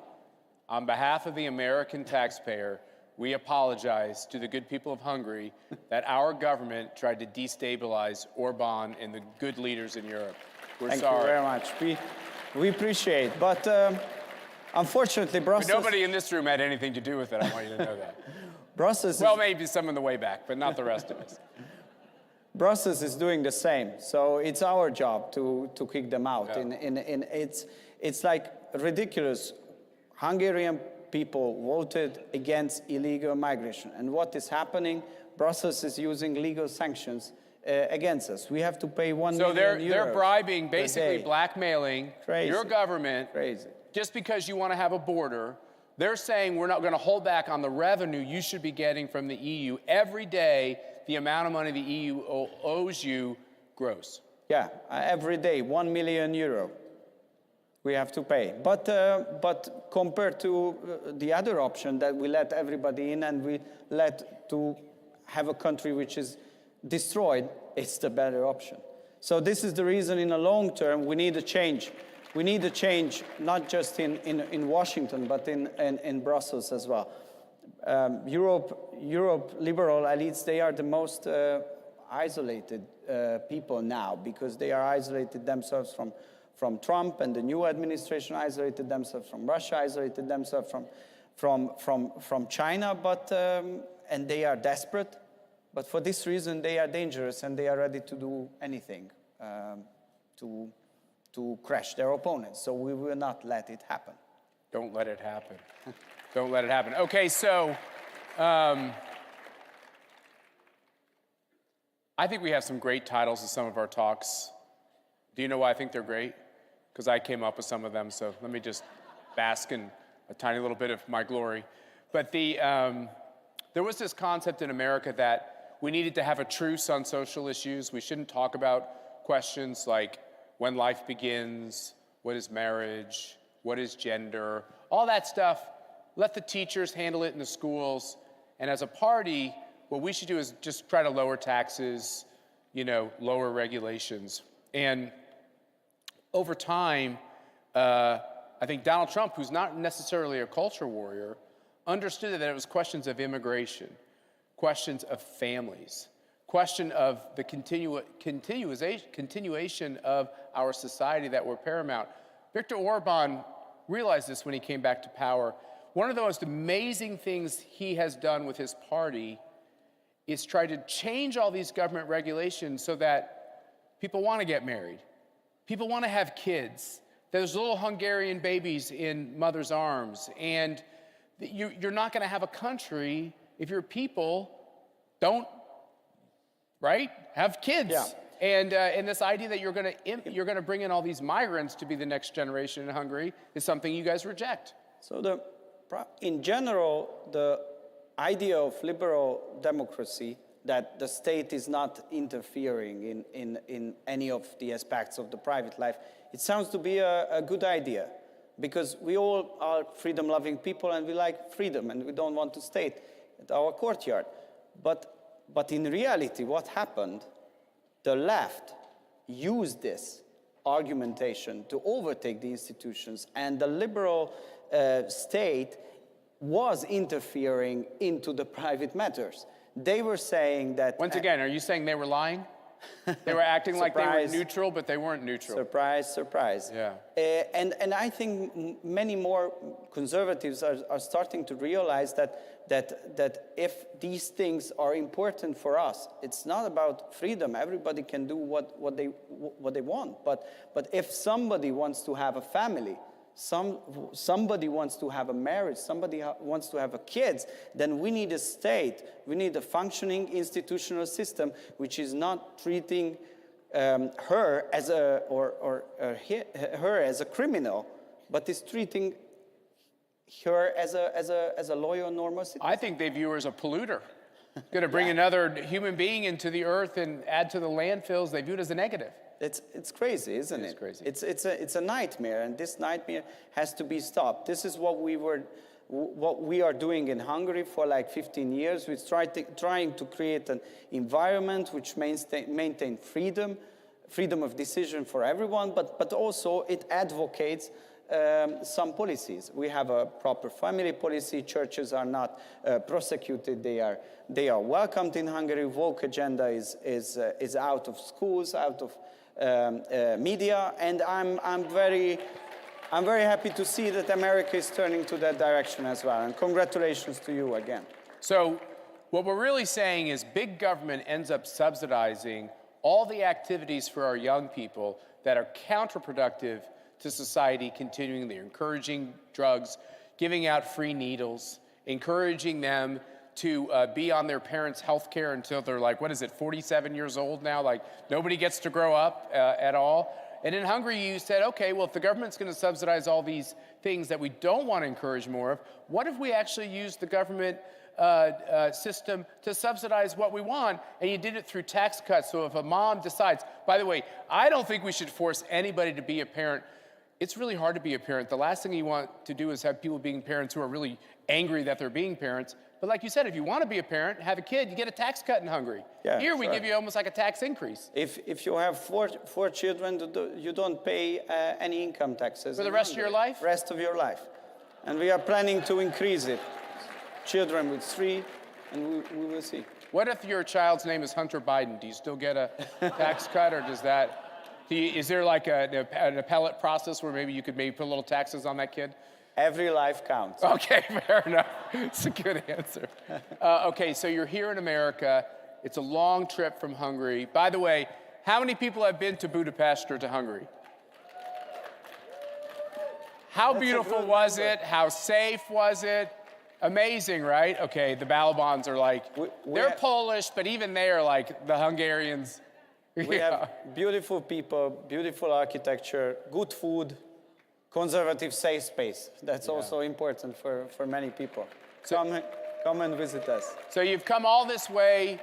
On behalf of the American taxpayer, we apologize to the good people of Hungary that our government tried to destabilize Orban and the good leaders in Europe. We're sorry. Thank you very much. We appreciate, but unfortunately, Brussels... But nobody in this room had anything to do with it, I want you to know that. Brussels well, maybe some on the way back, but not the rest of us. Brussels is doing the same, so it's our job to kick them out. Yeah. It's like ridiculous. Hungarian people voted against illegal migration, and what is happening? Brussels is using legal sanctions against us. We have to pay €1 million. So they're bribing, basically blackmailing your government. Crazy. Just because you want to have a border. They're saying we're not going to hold back on the revenue you should be getting from the EU. Every day, the amount of money the EU owes you grows. Yeah, every day, €1 million we have to pay. But compared to the other option that we let everybody in and we let to have a country which is destroyed, it's the better option. So this is the reason in the long term we need a change. We need a change not just in Washington, but in Brussels as well. Europe liberal elites, they are the most isolated people now, because they are isolated themselves from Trump, and the new administration isolated themselves from Russia, isolated themselves from China, and they are desperate. But for this reason, they are dangerous, and they are ready to do anything to crush their opponents. So we will not let it happen. Don't let it happen. Don't let it happen. Okay, so I think we have some great titles in some of our talks. Do you know why I think they're great? Because I came up with some of them, so let me just bask in a tiny little bit of my glory. But there was this concept in America that we needed to have a truce on social issues. We shouldn't talk about questions like when life begins, what is marriage, what is gender, all that stuff. Let the teachers handle it in the schools. And as a party, what we should do is just try to lower taxes, lower regulations. And over time, I think Donald Trump, who's not necessarily a culture warrior, understood that it was questions of immigration, questions of families, question of the continuation of our society that were paramount. Viktor Orban realized this when he came back to power. One of the most amazing things he has done with his party is try to change all these government regulations so that people want to get married, people want to have kids. There's little Hungarian babies in mother's arms, and you're not going to have a country if your people don't, right, have kids. Yeah. And this idea that you're going to bring in all these migrants to be the next generation in Hungary is something you guys reject. So in general, the idea of liberal democracy, that the state is not interfering in any of the aspects of the private life, it sounds to be a good idea, because we all are freedom-loving people and we like freedom and we don't want to state at our courtyard. But in reality, what happened, the left used this argumentation to overtake the institutions, and the liberal state was interfering into the private matters. They were saying that... Once again, are you saying they were lying? They were acting like they were neutral, but they weren't neutral. Surprise, surprise. Yeah. And I think many more conservatives are starting to realize that if these things are important for us, it's not about freedom. Everybody can do what they want. But if somebody wants to have a family, somebody wants to have a marriage, somebody wants to have a kids, then we need a state. We need a functioning institutional system which is not treating her as her as a criminal, but is treating her as a loyal, normal citizen. I think they view her as a polluter. Going to bring another human being into the earth and add to the landfills. They view it as a negative. It's crazy, isn't it? It's crazy. It's a nightmare, and this nightmare has to be stopped. This is what we are doing in Hungary for like 15 years. We're trying to create an environment which maintain freedom of decision for everyone, but also it advocates some policies. We have a proper family policy. Churches are not prosecuted. They are welcomed in Hungary. Woke agenda is out of schools, out of media, and I'm very happy to see that America is turning to that direction as well. And congratulations to you again. So what we're really saying is big government ends up subsidizing all the activities for our young people that are counterproductive to society continuing. They're encouraging drugs, giving out free needles, encouraging them to be on their parents' health care until they're like, 47 years old now? Like, nobody gets to grow up at all. And in Hungary, you said, okay, well, if the government's going to subsidize all these things that we don't want to encourage more of, what if we actually use the government system to subsidize what we want? And you did it through tax cuts. So if a mom decides, by the way, I don't think we should force anybody to be a parent. It's really hard to be a parent. The last thing you want to do is have people being parents who are really angry that they're being parents. But like you said, if you want to be a parent, have a kid, you get a tax cut in Hungary. Yeah, here we give you almost like a tax increase. If you have four children, you don't pay any income taxes. For the rest of your life? Rest of your life. And we are planning to increase it. Children with 3, and we will see. What if your child's name is Hunter Biden? Do you still get a tax cut, or does that... Is there like an appellate process where maybe you could put a little taxes on that kid? Every life counts. Okay, fair enough. It's a good answer. Okay, so you're here in America. It's a long trip from Hungary. By the way, how many people have been to Budapest or to Hungary? How beautiful was it? How safe was it? Amazing, right? Okay, the Balabans are like, they're Polish, but even they are like the Hungarians. We have beautiful people, beautiful architecture, good food, conservative safe space. That's also important for many people. So, come and visit us. So you've come all this way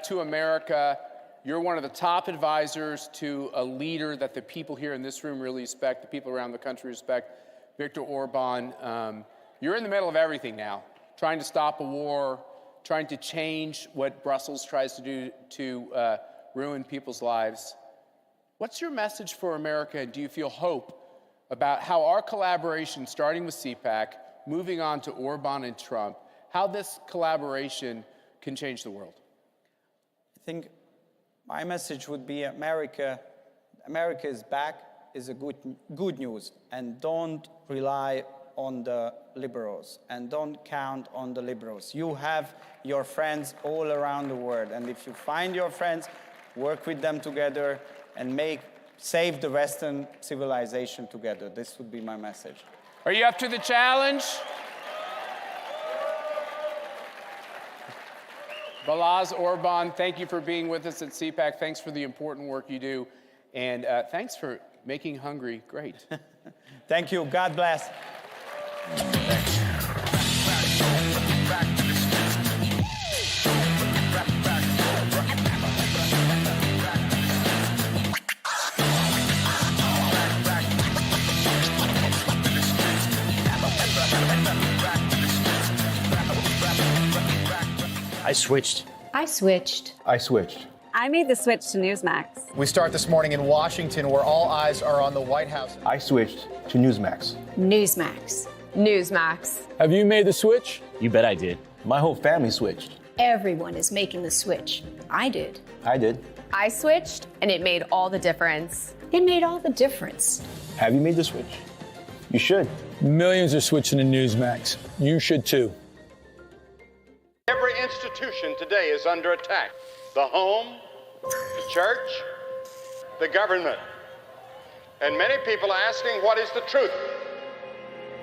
to America. You're one of the top advisors to a leader that the people here in this room really respect, the people around the country respect, Viktor Orban. You're in the middle of everything now, trying to stop a war, trying to change what Brussels tries to do to ruin people's lives. What's your message for America, and do you feel hope about how our collaboration, starting with CPAC, moving on to Orban and Trump, how this collaboration can change the world. I think my message would be America is back, is a good news, and don't rely on the liberals and don't count on the liberals. You have your friends all around the world, and if you find your friends, work with them together and save the Western civilization together. This would be my message. Are you up to the challenge? Balázs Orbán, thank you for being with us at CPAC. Thanks for the important work you do. And thanks for making Hungary great. Thank you. God bless. I switched. I switched. I switched. I made the switch to Newsmax. We start this morning in Washington, where all eyes are on the White House. I switched to Newsmax. Newsmax. Newsmax. Have you made the switch? You bet I did. My whole family switched. Everyone is making the switch. I did. I did. I switched, and it made all the difference. It made all the difference. Have you made the switch? You should. Millions are switching to Newsmax. You should too. Every institution today is under attack. The home, the church, the government. And many people are asking, what is the truth?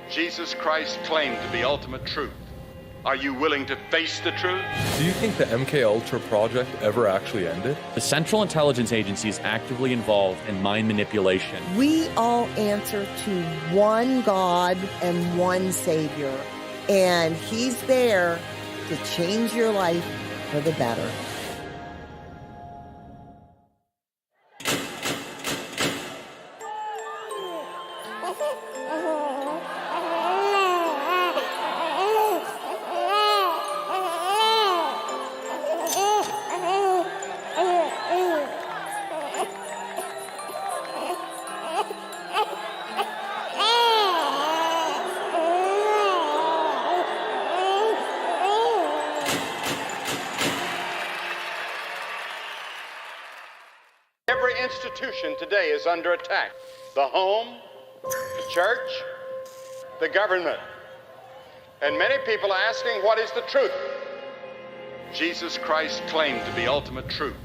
Jesus Christ claimed to be ultimate truth. Are you willing to face the truth? Do you think the MKUltra project ever actually ended? The Central Intelligence Agency is actively involved in mind manipulation. We all answer to one God and one Savior, and He's there to change your life for the better. Institution today is under attack. The home, the church, the government. And many people are asking, what is the truth? Jesus Christ claimed to be ultimate truth.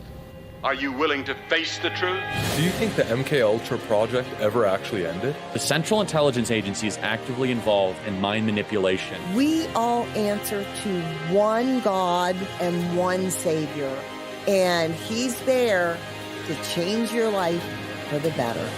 Are you willing to face the truth? Do you think the MKUltra project ever actually ended? The Central Intelligence Agency is actively involved in mind manipulation. We all answer to one God and one Savior, and He's there to change your life for the better.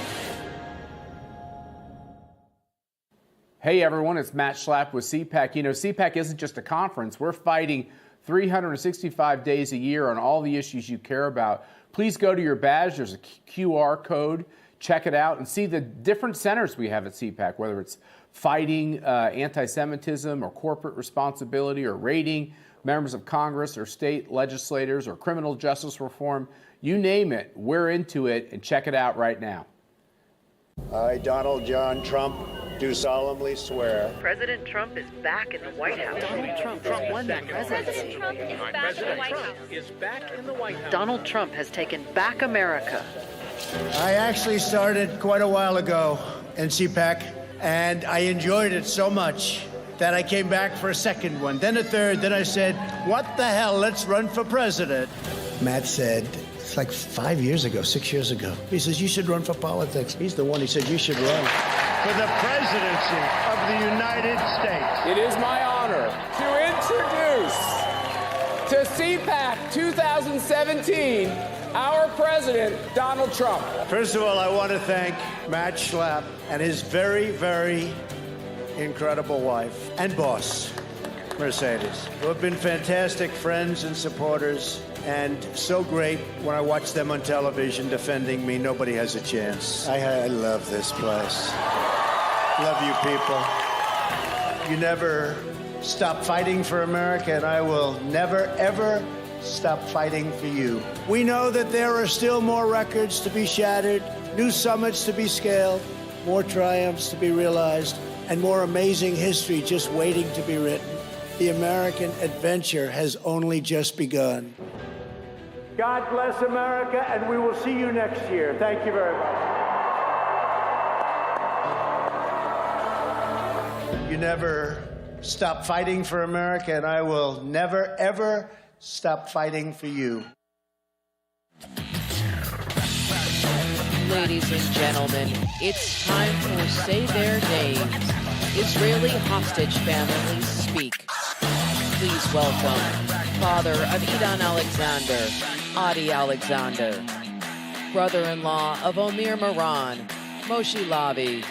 Hey everyone, it's Matt Schlapp with CPAC. You know, CPAC isn't just a conference. We're fighting 365 days a year on all the issues you care about. Please go to your badge. There's a QR code. Check it out and see the different centers we have at CPAC, whether it's fighting anti-Semitism or corporate responsibility or raiding members of Congress or state legislators or criminal justice reform. You name it, we're into it, and check it out right now. I, Donald John Trump, do solemnly swear. President Trump is back in the White House. Donald Trump has won the presidency. Donald Trump has taken back America. I actually started quite a while ago in CPAC, and I enjoyed it so much that I came back for a second one, then a third, then I said, what the hell, let's run for president. Matt said, it's like 5 years ago, 6 years ago. He says, you should run for politics. He's the one, he said, you should run for the presidency of the United States. It is my honor to introduce to CPAC 2017 our president, Donald Trump. First of all, I want to thank Matt Schlapp and his very, very incredible wife and boss, Mercedes, who have been fantastic friends and supporters, and so great when I watch them on television defending me. Nobody has a chance. I love this place. Love you people. You never stop fighting for America, and I will never, ever stop fighting for you. We know that there are still more records to be shattered, new summits to be scaled, more triumphs to be realized, and more amazing history just waiting to be written. The American adventure has only just begun. God bless America, and we will see you next year. Thank you very much. You never stop fighting for America, and I will never, ever stop fighting for you. Ladies and gentlemen, it's time for Say Their Names. Israeli hostage families speak. Please welcome father of Idan Alexander, Adi Alexander, brother-in-law of Omir Moran, Moshe Lavi,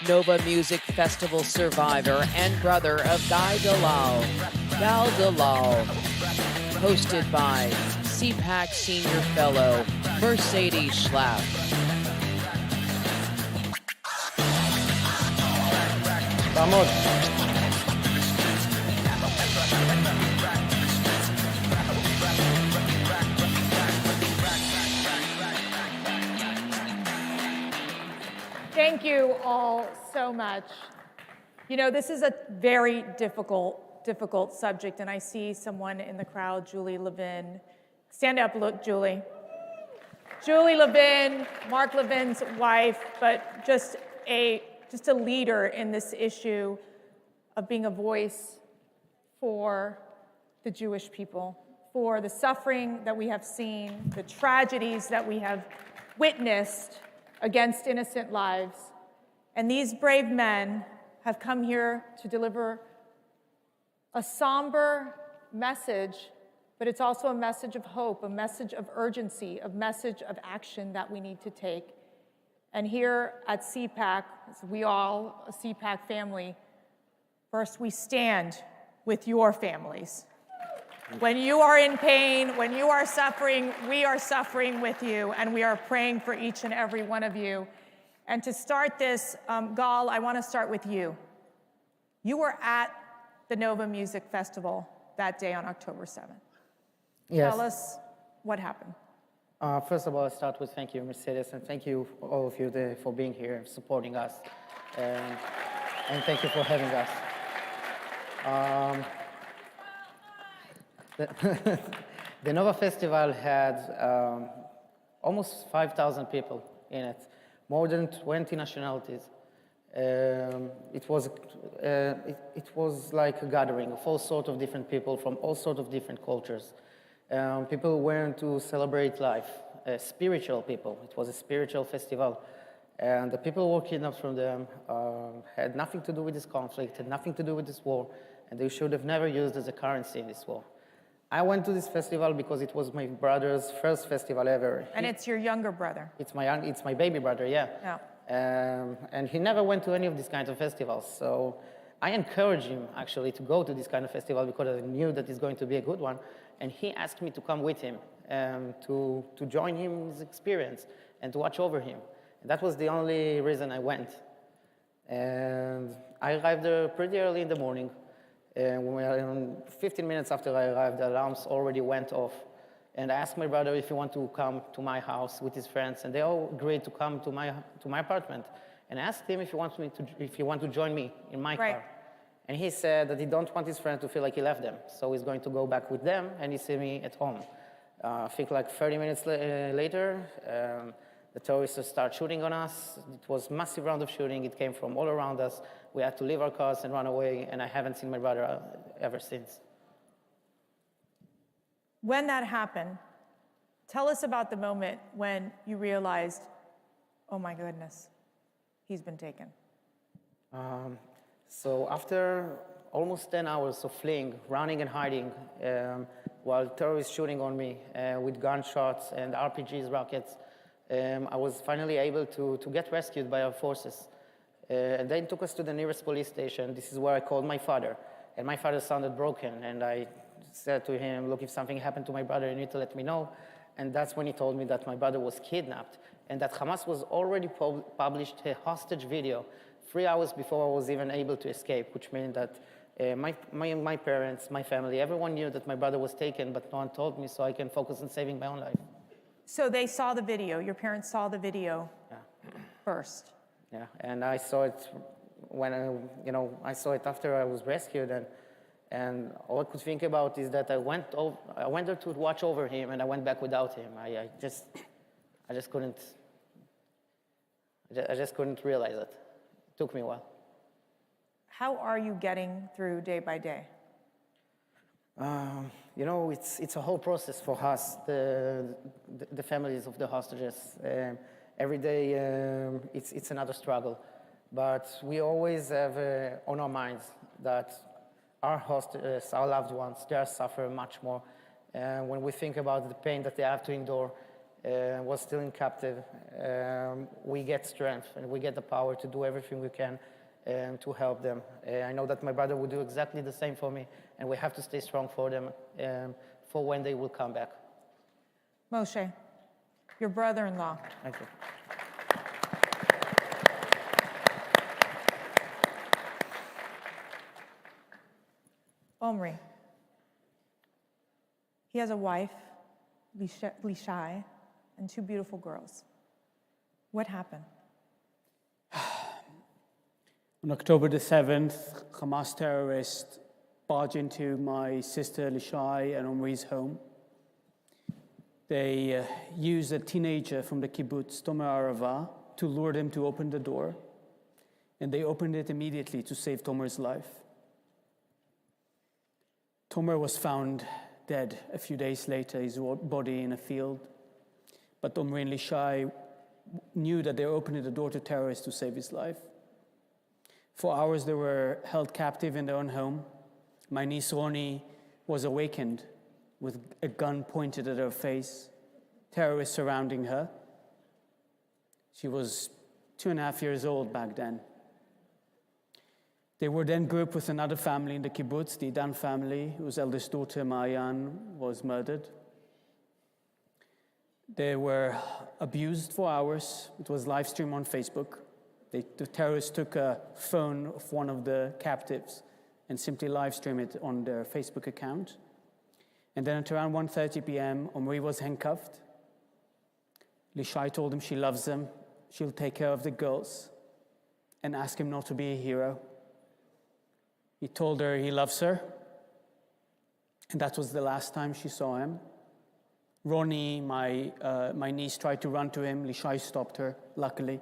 Nova Music Festival survivor and brother of Guy Dalal, Gal Dalal, hosted by CPAC Senior Fellow, Mercedes Schlapp. Vamos. Thank you all so much. You know, this is a very difficult subject, and I see someone in the crowd, Julie Levin. Stand up, look, Julie. Julie Levin, Mark Levin's wife, but just a leader in this issue of being a voice for the Jewish people, for the suffering that we have seen, the tragedies that we have witnessed against innocent lives. And these brave men have come here to deliver a somber message, but it's also a message of hope, a message of urgency, a message of action that we need to take. And here at CPAC, we all, a CPAC family, first we stand with your families. When you are in pain, when you are suffering, we are suffering with you, and we are praying for each and every one of you. And to start this, Gal, I want to start with you. You were at the Nova Music Festival that day on October 7th. Yes. Tell us what happened. First of all, I start with thank you, Mercedes, and thank you, all of you, for being here, supporting us, and thank you for having us. The Nova Festival had almost 5,000 people in it, more than 20 nationalities. It was like a gathering of all sorts of different people from all sorts of different cultures. People went to celebrate life, spiritual people. It was a spiritual festival. And the people who were kidnapped from them had nothing to do with this conflict, had nothing to do with this war, and they should have never used as a currency in this war. I went to this festival because it was my brother's first festival ever. And it's your younger brother. It's my baby brother, yeah. And he never went to any of these kinds of festivals. So I encouraged him, actually, to go to this kind of festival because I knew that it's going to be a good one. And he asked me to come with him, to join him in his experience and to watch over him. And that was the only reason I went. And I arrived there pretty early in the morning. And 15 minutes after I arrived, the alarms already went off. And I asked my brother if he wanted to come to my house with his friends, and they all agreed to come to my apartment. And I asked him if he wanted to join me in my car. And he said that he don't want his friend to feel like he left them, so he's going to go back with them, and he see me at home. I think like 30 minutes later, the terrorists start shooting on us. It was a massive round of shooting. It came from all around us. We had to leave our cars and run away, and I haven't seen my brother ever since. When that happened, tell us about the moment when you realized, oh my goodness, he's been taken. So after almost 10 hours of fleeing, running and hiding, while terrorists shooting on me with gunshots and RPGs, rockets, I was finally able to get rescued by our forces. And they took us to the nearest police station. This is where I called my father. And my father sounded broken. And I said to him, look, if something happened to my brother, you need to let me know. And that's when he told me that my brother was kidnapped and that Hamas was already published a hostage video 3 hours before I was even able to escape, which meant that my parents, my family, everyone knew that my brother was taken, but no one told me, so I can focus on saving my own life. So they saw the video. Your parents saw the video first. Yeah, and I saw it when I saw it after I was rescued, and all I could think about is that I went there to watch over him, and I went back without him. I just couldn't realize it. It took me a while. How are you getting through day by day? It's a whole process for us, the families of the hostages. Every day it's another struggle, but we always have on our minds that our hostages, our loved ones, they suffer much more. And when we think about the pain that they have to endure while still in captive, we get strength and we get the power to do everything we can to help them. I know that my brother would do exactly the same for me, and we have to stay strong for them for when they will come back. Moshe, your brother-in-law. Thank you. Omri. He has a wife, Lishai, and 2 beautiful girls. What happened? On October the 7th, Hamas terrorists barged into my sister Lishai and Omri's home. They used a teenager from the kibbutz, Tomer Arava, to lure them to open the door. And they opened it immediately to save Tomer's life. Tomer was found dead a few days later, his body in a field. But Omri and Lishai knew that they were opening the door to terrorists to save his life. For hours, they were held captive in their own home. My niece Roni was awakened with a gun pointed at her face, terrorists surrounding her. She was 2.5 years old back then. They were then grouped with another family in the kibbutz, the Dan family, whose eldest daughter, Mayan, was murdered. They were abused for hours. It was live streamed on Facebook. The terrorists took a phone of one of the captives and simply live streamed it on their Facebook account. And then at around 1:30 p.m., Omri was handcuffed. Lishai told him she loves him, she'll take care of the girls, and asked him not to be a hero. He told her he loves her, and that was the last time she saw him. Roni, my niece, tried to run to him. Lishai stopped her, luckily.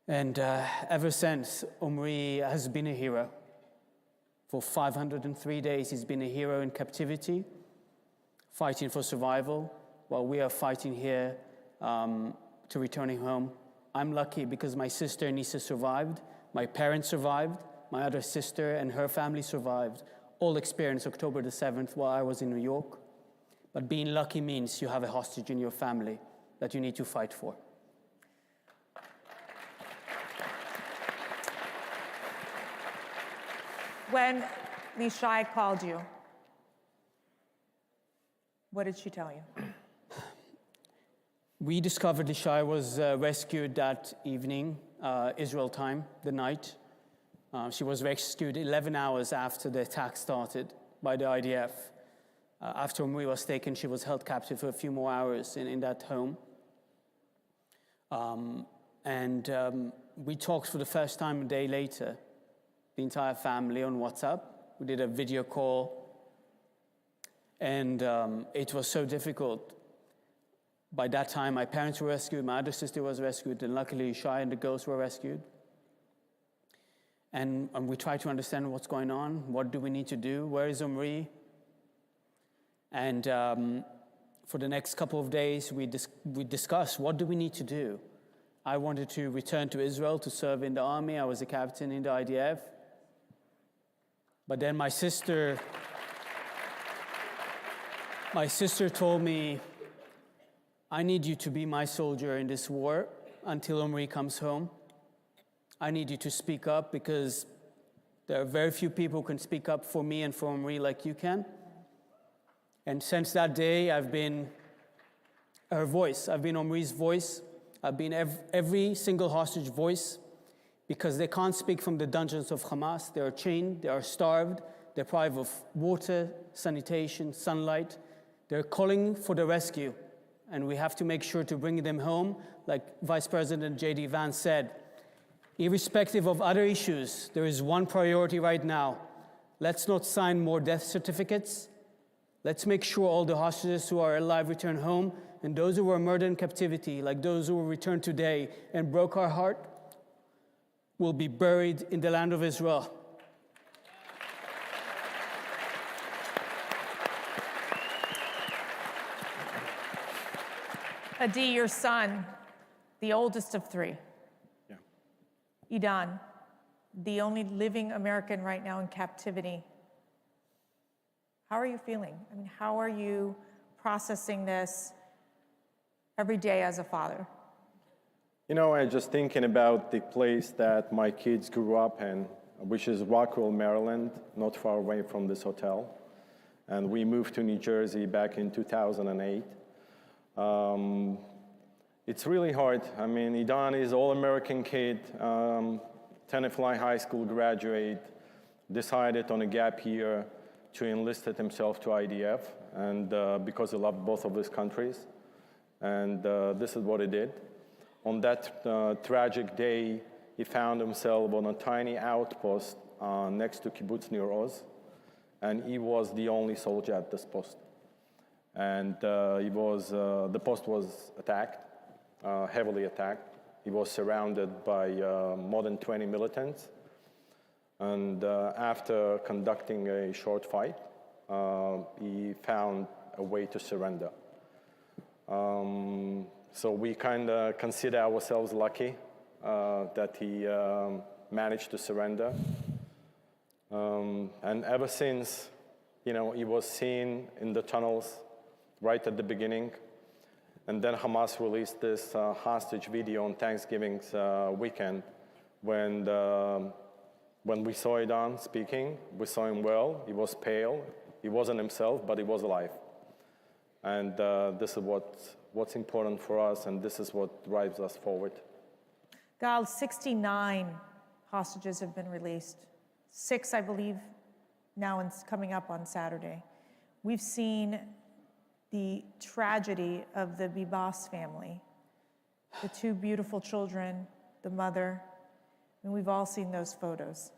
And ever since, Omri has been a hero. For 503 days, he's been a hero in captivity, fighting for survival, while we are fighting here to returning home. I'm lucky because my sister Nisa survived, my parents survived, my other sister and her family survived. All experienced October the 7th while I was in New York. But being lucky means you have a hostage in your family that you need to fight for. When Lishai called you, what did she tell you? We discovered Lishai was rescued that evening, Israel time, the night. She was rescued 11 hours after the attack started by the IDF. After Omri was taken, she was held captive for a few more hours in that home. We talked for the first time a day later, the entire family on WhatsApp. We did a video call, and it was so difficult. By that time, my parents were rescued, my other sister was rescued, and luckily Shai and the girls were rescued. And we tried to understand what's going on, what do we need to do, where is Omri? And for the next couple of days, we discussed what do we need to do. I wanted to return to Israel to serve in the army. I was a captain in the IDF. But then my sister told me, I need you to be my soldier in this war until Omri comes home. I need you to speak up because there are very few people who can speak up for me and for Omri like you can. And since that day, I've been her voice. I've been Omri's voice. I've been every single hostage voice because they can't speak from the dungeons of Hamas. They are chained, they are starved, they're deprived of water, sanitation, sunlight. They're calling for the rescue. and we have to make sure to bring them home, like Vice President JD Vance said. Irrespective of other issues, there is one priority right now. Let's not sign more death certificates. Let's make sure all the hostages who are alive return home, and those who were murdered in captivity, like those who will return today and broke our heart, will be buried in the land of Israel. Adi, your son, the oldest of three. Yeah. Idan, the only living American right now in captivity. How are you feeling? I mean, how are you processing this every day as a father? You know, I'm just thinking about the place that my kids grew up in, which is Rockwell, Maryland, not far away from this hotel. And we moved to New Jersey back in 2008. It's really hard. I mean, Idan is all-American kid, Tenafly High School graduate, decided on a gap year to enlist himself to IDF, and because he loved both of his countries. And this is what he did. On that tragic day, he found himself on a tiny outpost next to Kibbutz Nir Oz, and he was the only soldier at this post. And the post was attacked, heavily attacked. He was surrounded by more than 20 militants. And after conducting a short fight, he found a way to surrender. So we kind of consider ourselves lucky that he managed to surrender. And ever since, you know, he was seen in the tunnels right at the beginning. And then Hamas released this hostage video on Thanksgiving's weekend when we saw Idan speaking. We saw him well. He was pale. He wasn't himself, but he was alive. And this is what's important for us, and this is what drives us forward. Gal, 69 hostages have been released. 6, I believe, now it's coming up on Saturday. We've seen the tragedy of the Bibas family, the 2 beautiful children, the mother, and we've all seen those photos.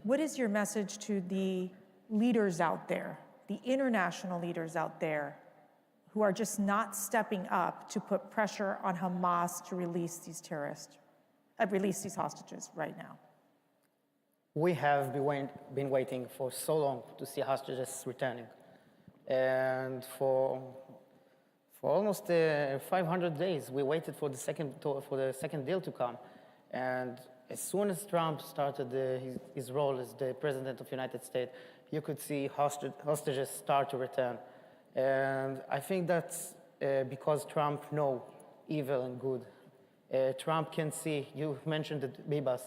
What is your message to the leaders out there, the international leaders out there, who are just not stepping up to put pressure on Hamas to release these terrorists, release these hostages right now? We have been waiting for so long to see hostages returning. And for almost 500 days, we waited for the second deal to come. And as soon as Trump started his role as the President of the United States, you could see hostages start to return. And I think that's because Trump knows evil and good. Trump can see, you mentioned the Bibas,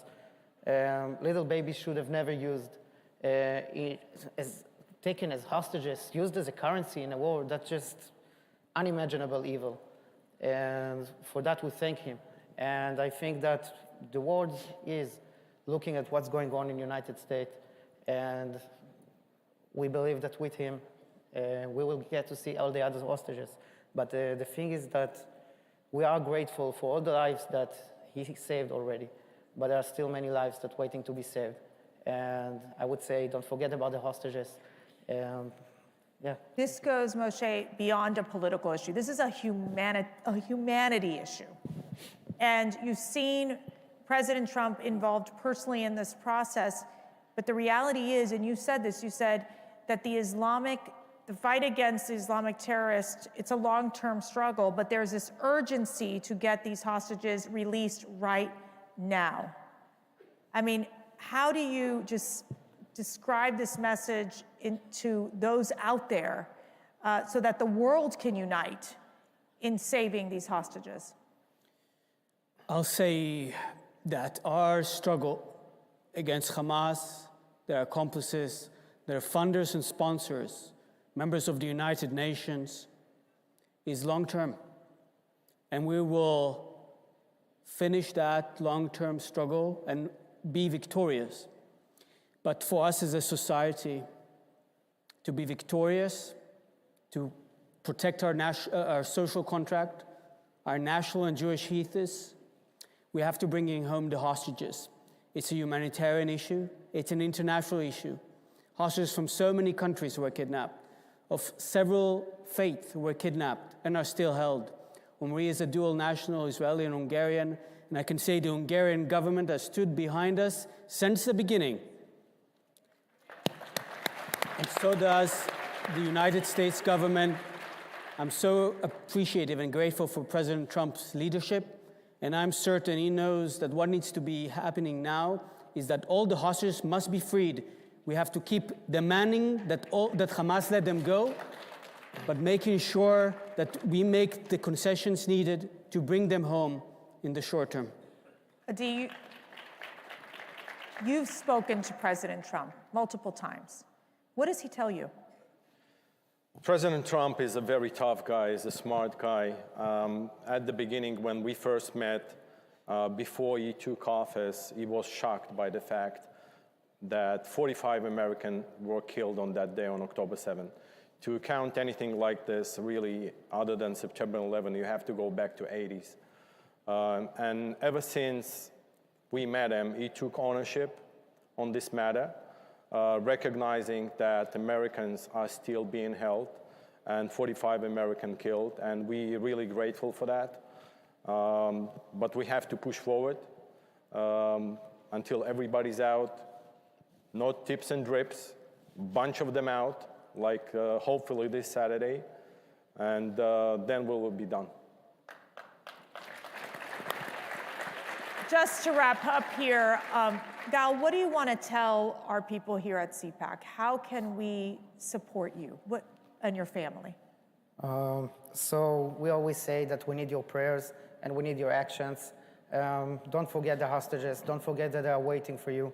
little babies should have never used, taken as hostages, used as a currency in a war. That's just unimaginable evil. And for that, we thank him. And I think that the world is looking at what's going on in the United States, and we believe that with him, we will get to see all the other hostages. But the thing is that we are grateful for all the lives that he saved already, but there are still many lives that are waiting to be saved. And I would say, don't forget about the hostages. Yeah. This goes, Moshe, beyond a political issue. This is a humanity issue. And you've seen President Trump involved personally in this process, but the reality is, and you said this, you said that the fight against the Islamic terrorists, it's a long-term struggle, but there's this urgency to get these hostages released right now. I mean, how do you just describe this message to those out there so that the world can unite in saving these hostages? I'll say that our struggle against Hamas, their accomplices, their funders and sponsors, members of the United Nations, is long-term. And we will finish that long-term struggle and be victorious. But for us as a society, to be victorious, to protect our social contract, our national and Jewish ethos, we have to bring home the hostages. It's a humanitarian issue. It's an international issue. Hostages from so many countries were kidnapped, of several faiths were kidnapped and are still held. Omri is a dual national, Israeli and Hungarian, and I can say the Hungarian government has stood behind us since the beginning. And so does the United States government. I'm so appreciative and grateful for President Trump's leadership, and I'm certain he knows that what needs to be happening now is that all the hostages must be freed. We have to keep demanding that Hamas let them go, but making sure that we make the concessions needed to bring them home in the short term. Adi, you've spoken to President Trump multiple times. What does he tell you? President Trump is a very tough guy, he's a smart guy. At the beginning, when we first met, before he took office, he was shocked by the fact that 45 Americans were killed on that day, on October 7th. To count anything like this, really, other than September 11, you have to go back to 80s. And ever since we met him, he took ownership on this matter, recognizing that Americans are still being held and 45 Americans killed, and we're really grateful for that. But we have to push forward until everybody's out. No tips and drips, bunch of them out, like hopefully this Saturday, and then we will be done. Just to wrap up here, Gal, what do you want to tell our people here at CPAC? How can we support you and your family? So we always say that we need your prayers and we need your actions. Don't forget the hostages. Don't forget that they are waiting for you.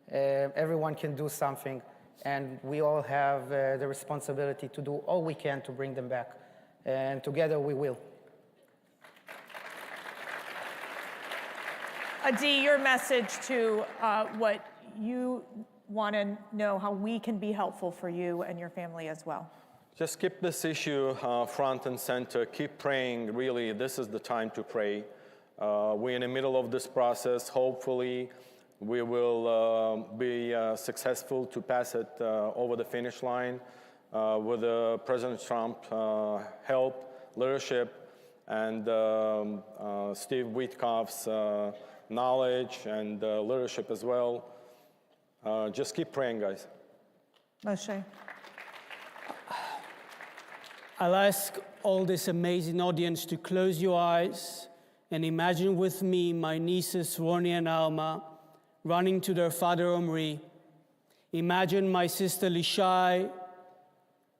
Everyone can do something, and we all have the responsibility to do all we can to bring them back. And together we will. Adi, your message to what you want to know, how we can be helpful for you and your family as well. Just keep this issue front and center. Keep praying. Really, this is the time to pray. We're in the middle of this process. Hopefully, we will be successful to pass it over the finish line with President Trump help, leadership, and Steve Witkoff's knowledge and leadership as well. Just keep praying, guys. Moshe. I'll ask all this amazing audience to close your eyes and imagine with me my nieces Ronnie and Alma running to their father Omri. Imagine my sister Lishai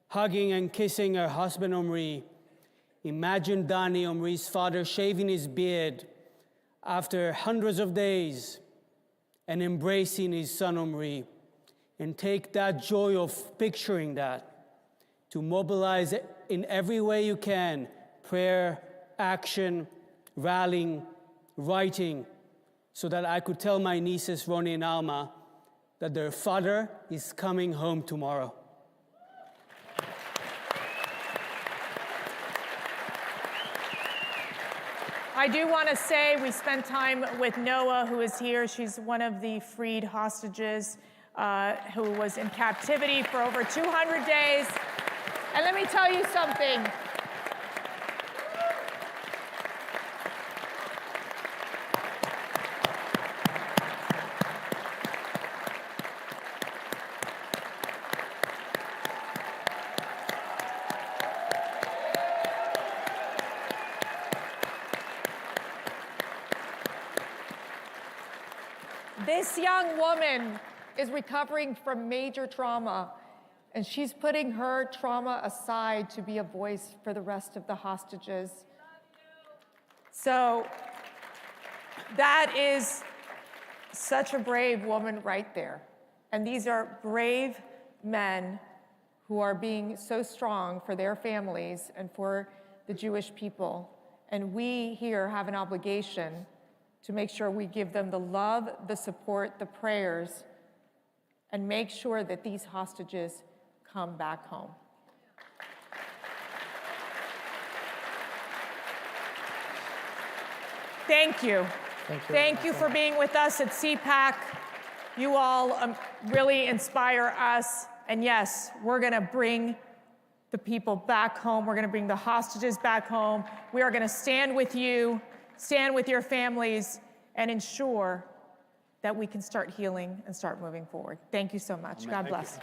hugging and kissing her husband Omri. Imagine Danny, Omri's father, shaving his beard after hundreds of days and embracing his son Omri. And take that joy of picturing that to mobilize in every way you can: prayer, action, rallying, writing, so that I could tell my nieces, Ronnie and Alma, that their father is coming home tomorrow. I do want to say we spent time with Noah, who is here. She's one of the freed hostages who was in captivity for over 200 days. And let me tell you something. This young woman is recovering from major trauma, and she's putting her trauma aside to be a voice for the rest of the hostages. So that is such a brave woman right there. And these are brave men who are being so strong for their families and for the Jewish people. And we here have an obligation to make sure we give them the love, the support, the prayers, and make sure that these hostages come back home. Thank you. Thank you for being with us at CPAC. You all really inspire us. And yes, we're going to bring the people back home. We're going to bring the hostages back home. We are going to stand with you, stand with your families, and ensure that we can start healing and start moving forward. Thank you so much. Amen. God bless.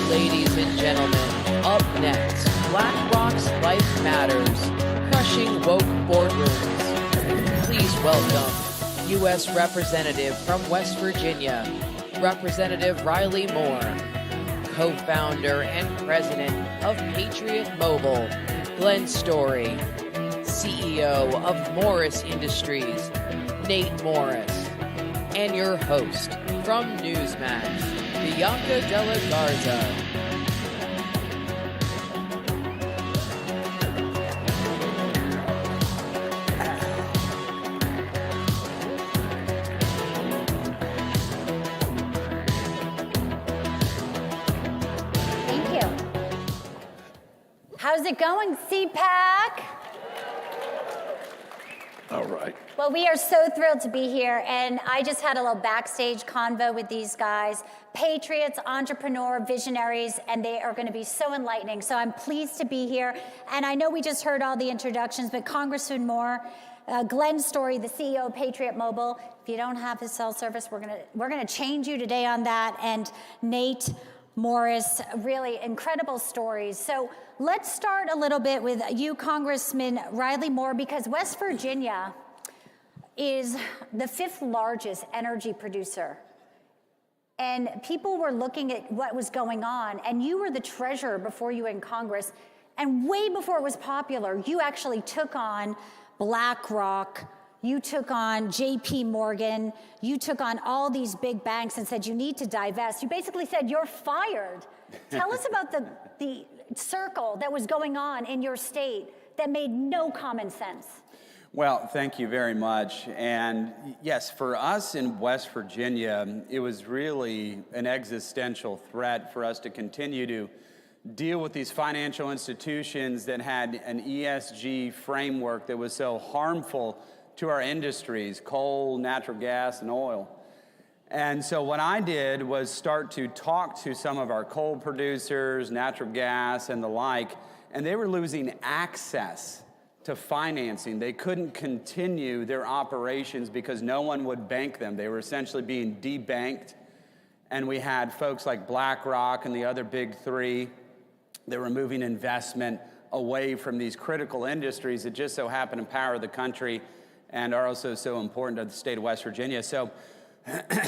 Ladies and gentlemen, up next, BlackRock's Life Matters, crushing woke boardrooms. Please welcome U.S. Representative from West Virginia, Representative Riley Moore, co-founder and president of Patriot Mobile, Glenn Story, CEO of Morris Industries, Nate Morris, and your host from Newsmax, Bianca Della Garza. Thank you. How's it going, CPAC? All right. Well, we are so thrilled to be here, and I just had a little backstage convo with these guys, patriots, entrepreneur, visionaries, and they are going to be so enlightening. So I'm pleased to be here, and I know we just heard all the introductions, but Congressman Moore, Glenn Story, the CEO of Patriot Mobile. If you don't have his cell service, we're gonna change you today on that. And Nate Morris, really incredible stories. So let's start a little bit with you, Congressman Riley Moore, because West Virginia is the 5th largest energy producer. And people were looking at what was going on, and you were the treasurer before you were in Congress, and way before it was popular, you actually took on BlackRock, you took on JP Morgan, you took on all these big banks and said you need to divest. You basically said you're fired. Tell us about the circle that was going on in your state that made no common sense. Well, thank you very much. And yes, for us in West Virginia, it was really an existential threat for us to continue to deal with these financial institutions that had an ESG framework that was so harmful to our industries, coal, natural gas, and oil. And so what I did was start to talk to some of our coal producers, natural gas, and the like, and they were losing access to financing. They couldn't continue their operations because no one would bank them. They were essentially being debanked. And we had folks like BlackRock and the other big three that were moving investment away from these critical industries that just so happen to power the country and are also so important to the state of West Virginia. So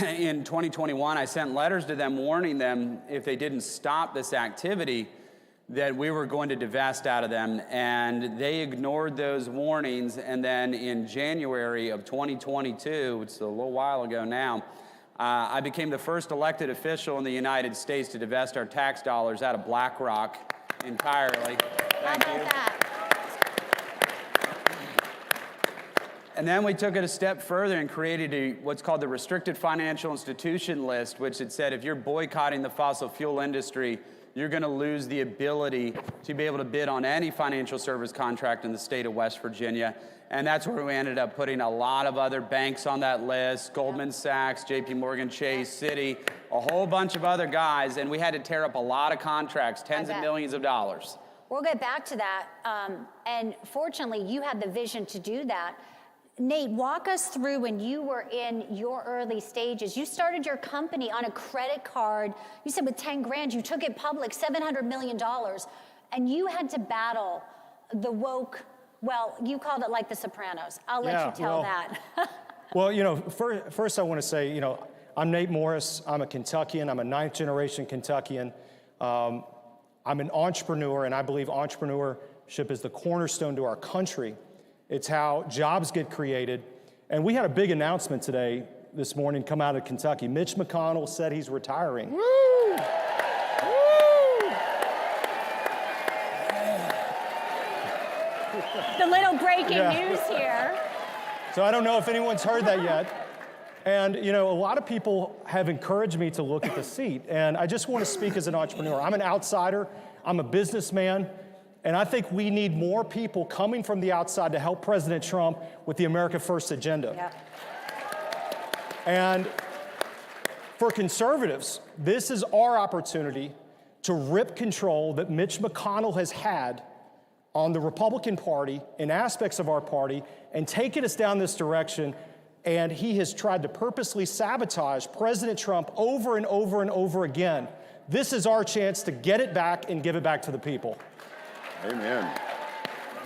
in 2021, I sent letters to them warning them if they didn't stop this activity that we were going to divest out of them, and they ignored those warnings. And then in January of 2022, which is a little while ago now, I became the first elected official in the United States to divest our tax dollars out of BlackRock entirely. Thank you. And then we took it a step further and created what's called the Restricted Financial Institution List, which had said if you're boycotting the fossil fuel industry, you're going to lose the ability to be able to bid on any financial service contract in the state of West Virginia. And that's where we ended up putting a lot of other banks on that list, Goldman Sachs, JP Morgan Chase, Citi, a whole bunch of other guys, and we had to tear up a lot of contracts, tens of millions of dollars. We'll get back to that. And fortunately, you had the vision to do that. Nate, walk us through when you were in your early stages. You started your company on a credit card. You said with 10 grand, you took it public, $700 million. And you had to battle the woke, well, you called it like the Sopranos. I'll let you tell that. Well, you know, first I want to say, you know, I'm Nate Morris. I'm a Kentuckian. I'm a 9th generation Kentuckian. I'm an entrepreneur, and I believe entrepreneurship is the cornerstone to our country. It's how jobs get created. And we had a big announcement this morning, come out of Kentucky. Mitch McConnell said he's retiring. Woo! The little breaking news here. So I don't know if anyone's heard that yet. And, you know, a lot of people have encouraged me to look at the seat. And I just want to speak as an entrepreneur. I'm an outsider. I'm a businessman. And I think we need more people coming from the outside to help President Trump with the America First agenda. Yeah. And for conservatives, this is our opportunity to rip control that Mitch McConnell has had on the Republican Party and aspects of our party and taken us down this direction. And he has tried to purposely sabotage President Trump over and over and over again. This is our chance to get it back and give it back to the people. Amen.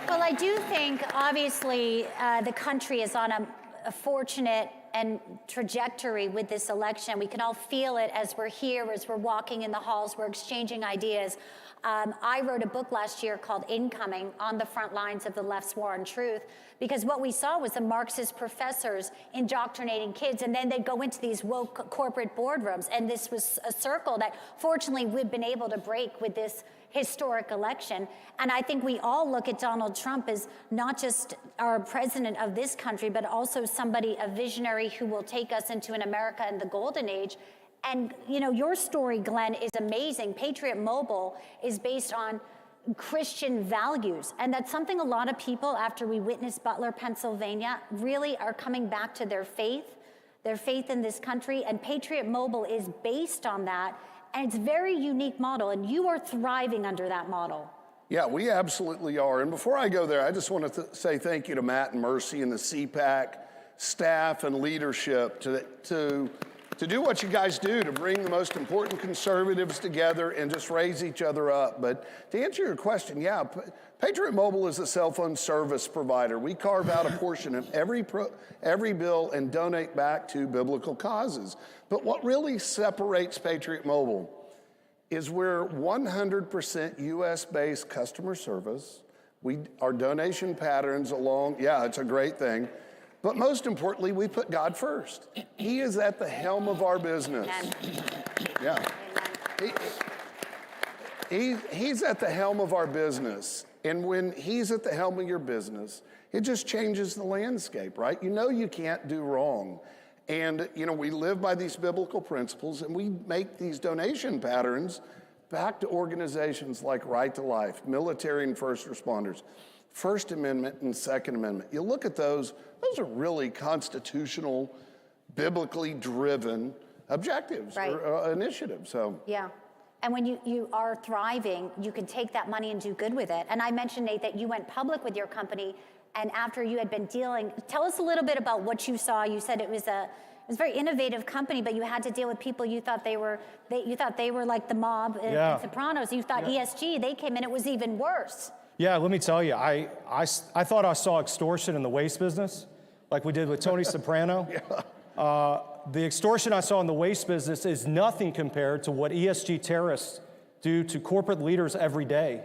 Well, I do think, obviously, the country is on a fortunate and trajectory with this election. We can all feel it as we're here, as we're walking in the halls, we're exchanging ideas. I wrote a book last year called Incoming, on the front lines of the left's war on truth, because what we saw was the Marxist professors indoctrinating kids, and then they'd go into these woke corporate boardrooms, and this was a circle that fortunately we've been able to break with this historic election. And I think we all look at Donald Trump as not just our president of this country, but also somebody, a visionary who will take us into an America in the golden age. And, you know, your story, Glenn, is amazing. Patriot Mobile is based on Christian values. And that's something a lot of people, after we witnessed Butler, Pennsylvania, really are coming back to their faith in this country. And Patriot Mobile is based on that. And it's a very unique model. And you are thriving under that model. Yeah, we absolutely are. And before I go there, I just want to say thank you to Matt and Mercy and the CPAC staff and leadership to do what you guys do, to bring the most important conservatives together and just raise each other up. But to answer your question, yeah, Patriot Mobile is a cell phone service provider. We carve out a portion of every bill and donate back to biblical causes. But what really separates Patriot Mobile is we're 100% US-based customer service. Our donation patterns it's a great thing. But most importantly, we put God first. He is at the helm of our business. Yeah. He's at the helm of our business. And when he's at the helm of your business, it just changes the landscape, right? You know you can't do wrong. And, you know, we live by these biblical principles, and we make these donation patterns back to organizations like Right to Life, military and first responders, First Amendment and Second Amendment. You look at those are really constitutional, biblically driven objectives or initiatives. So yeah. And when you are thriving, you can take that money and do good with it. And I mentioned, Nate, that you went public with your company, and after you had been dealing, tell us a little bit about what you saw. You said it was a very innovative company, but you had to deal with people you thought they were like the mob in Sopranos. You thought ESG, they came in, it was even worse. Yeah, let me tell you, I thought I saw extortion in the waste business, like we did with Tony Soprano. The extortion I saw in the waste business is nothing compared to what ESG terrorists do to corporate leaders every day,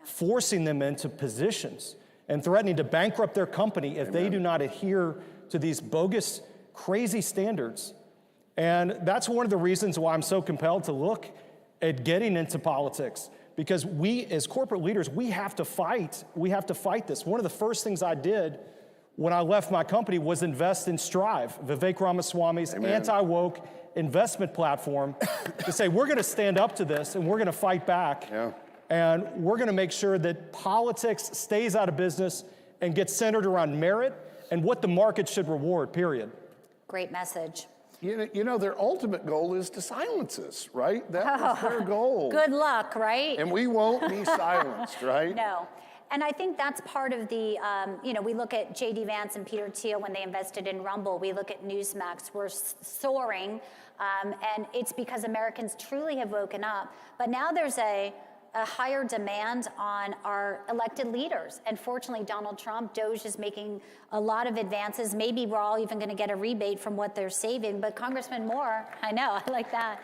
forcing them into positions and threatening to bankrupt their company if they do not adhere to these bogus, crazy standards. And that's one of the reasons why I'm so compelled to look at getting into politics. Because we, as corporate leaders, we have to fight. We have to fight this. One of the first things I did when I left my company was invest in Strive, Vivek Ramaswamy's anti-woke investment platform, to say we're going to stand up to this and we're going to fight back. And we're going to make sure that politics stays out of business and gets centered around merit and what the market should reward, period. Great message. You know, their ultimate goal is to silence us, right? That was their goal. Good luck, right? And we won't be silenced, right? No. And I think that's part of the, you know, we look at JD Vance and Peter Thiel when they invested in Rumble. We look at Newsmax. We're soaring. And it's because Americans truly have woken up. But now there's a higher demand on our elected leaders. And fortunately, Donald Trump, Doge is making a lot of advances. Maybe we're all even going to get a rebate from what they're saving. But Congressman Moore, I know, I like that.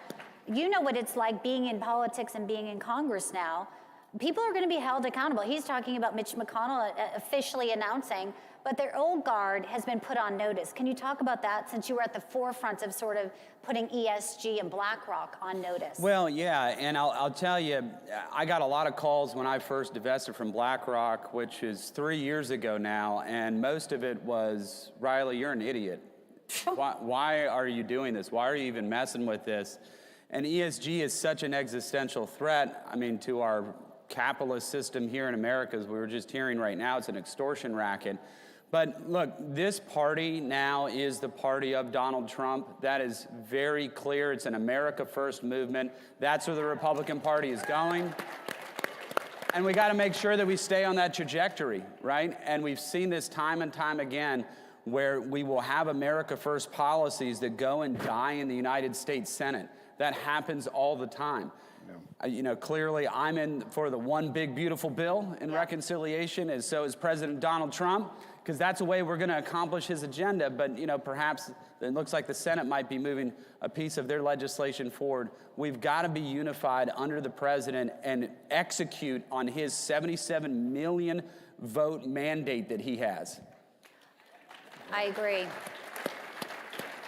You know what it's like being in politics and being in Congress now. People are going to be held accountable. He's talking about Mitch McConnell officially announcing, but their old guard has been put on notice. Can you talk about that, since you were at the forefront of sort of putting ESG and BlackRock on notice? Well, yeah, and I'll tell you, I got a lot of calls when I first divested from BlackRock, which is 3 years ago now, and most of it was, Riley, you're an idiot. Why are you doing this? Why are you even messing with this? And ESG is such an existential threat, I mean, to our capitalist system here in America, as we were just hearing right now. It's an extortion racket. But look, this party now is the party of Donald Trump. That is very clear. It's an America First movement. That's where the Republican Party is going. And we got to make sure that we stay on that trajectory, right? And we've seen this time and time again, where we will have America First policies that go and die in the United States Senate. That happens all the time. You know, clearly I'm in for the one big beautiful bill in reconciliation, and so is President Donald Trump, because that's the way we're going to accomplish his agenda. But, you know, perhaps it looks like the Senate might be moving a piece of their legislation forward. We've got to be unified under the president and execute on his 77 million vote mandate that he has. I agree.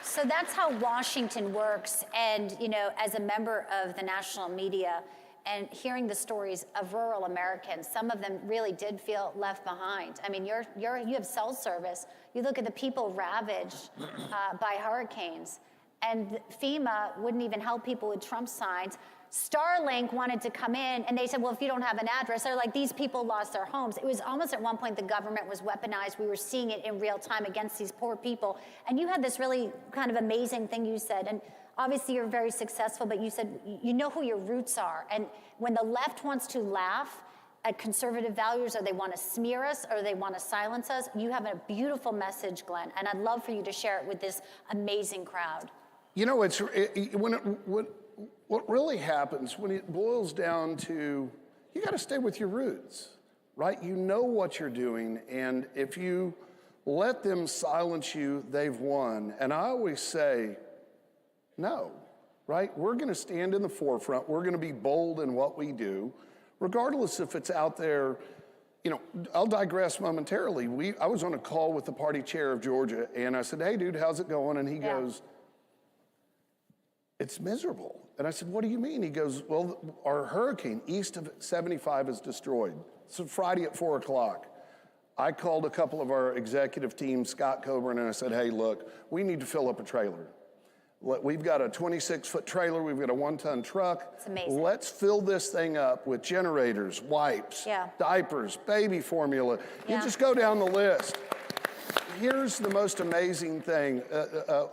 So that's how Washington works. And, you know, as a member of the national media and hearing the stories of rural Americans, some of them really did feel left behind. I mean, you have cell service. You look at the people ravaged by hurricanes, and FEMA wouldn't even help people with Trump signs. Starlink wanted to come in, and they said, well, if you don't have an address, they're like, these people lost their homes. It was almost at one point the government was weaponized. We were seeing it in real time against these poor people. And you had this really kind of amazing thing you said, and obviously you're very successful, but you said you know who your roots are. And when the left wants to laugh at conservative values, or they want to smear us, or they want to silence us, you have a beautiful message, Glenn, and I'd love for you to share it with this amazing crowd. You know, what really happens when it boils down to, you got to stay with your roots, right? You know what you're doing, and if you let them silence you, they've won. And I always say, no, right? We're going to stand in the forefront. We're going to be bold in what we do, regardless if it's out there. You know, I'll digress momentarily. I was on a call with the party chair of Georgia, and I said, hey, dude, how's it going? And he goes, it's miserable. And I said, what do you mean? He goes, well, our hurricane east of 75 is destroyed. So Friday at 4 o'clock, I called a couple of our executive team, Scott Coburn, and I said, hey, look, we need to fill up a trailer. We've got a 26-foot trailer. We've got a 1-ton truck. It's amazing. Let's fill this thing up with generators, wipes, diapers, baby formula. You just go down the list. Here's the most amazing thing.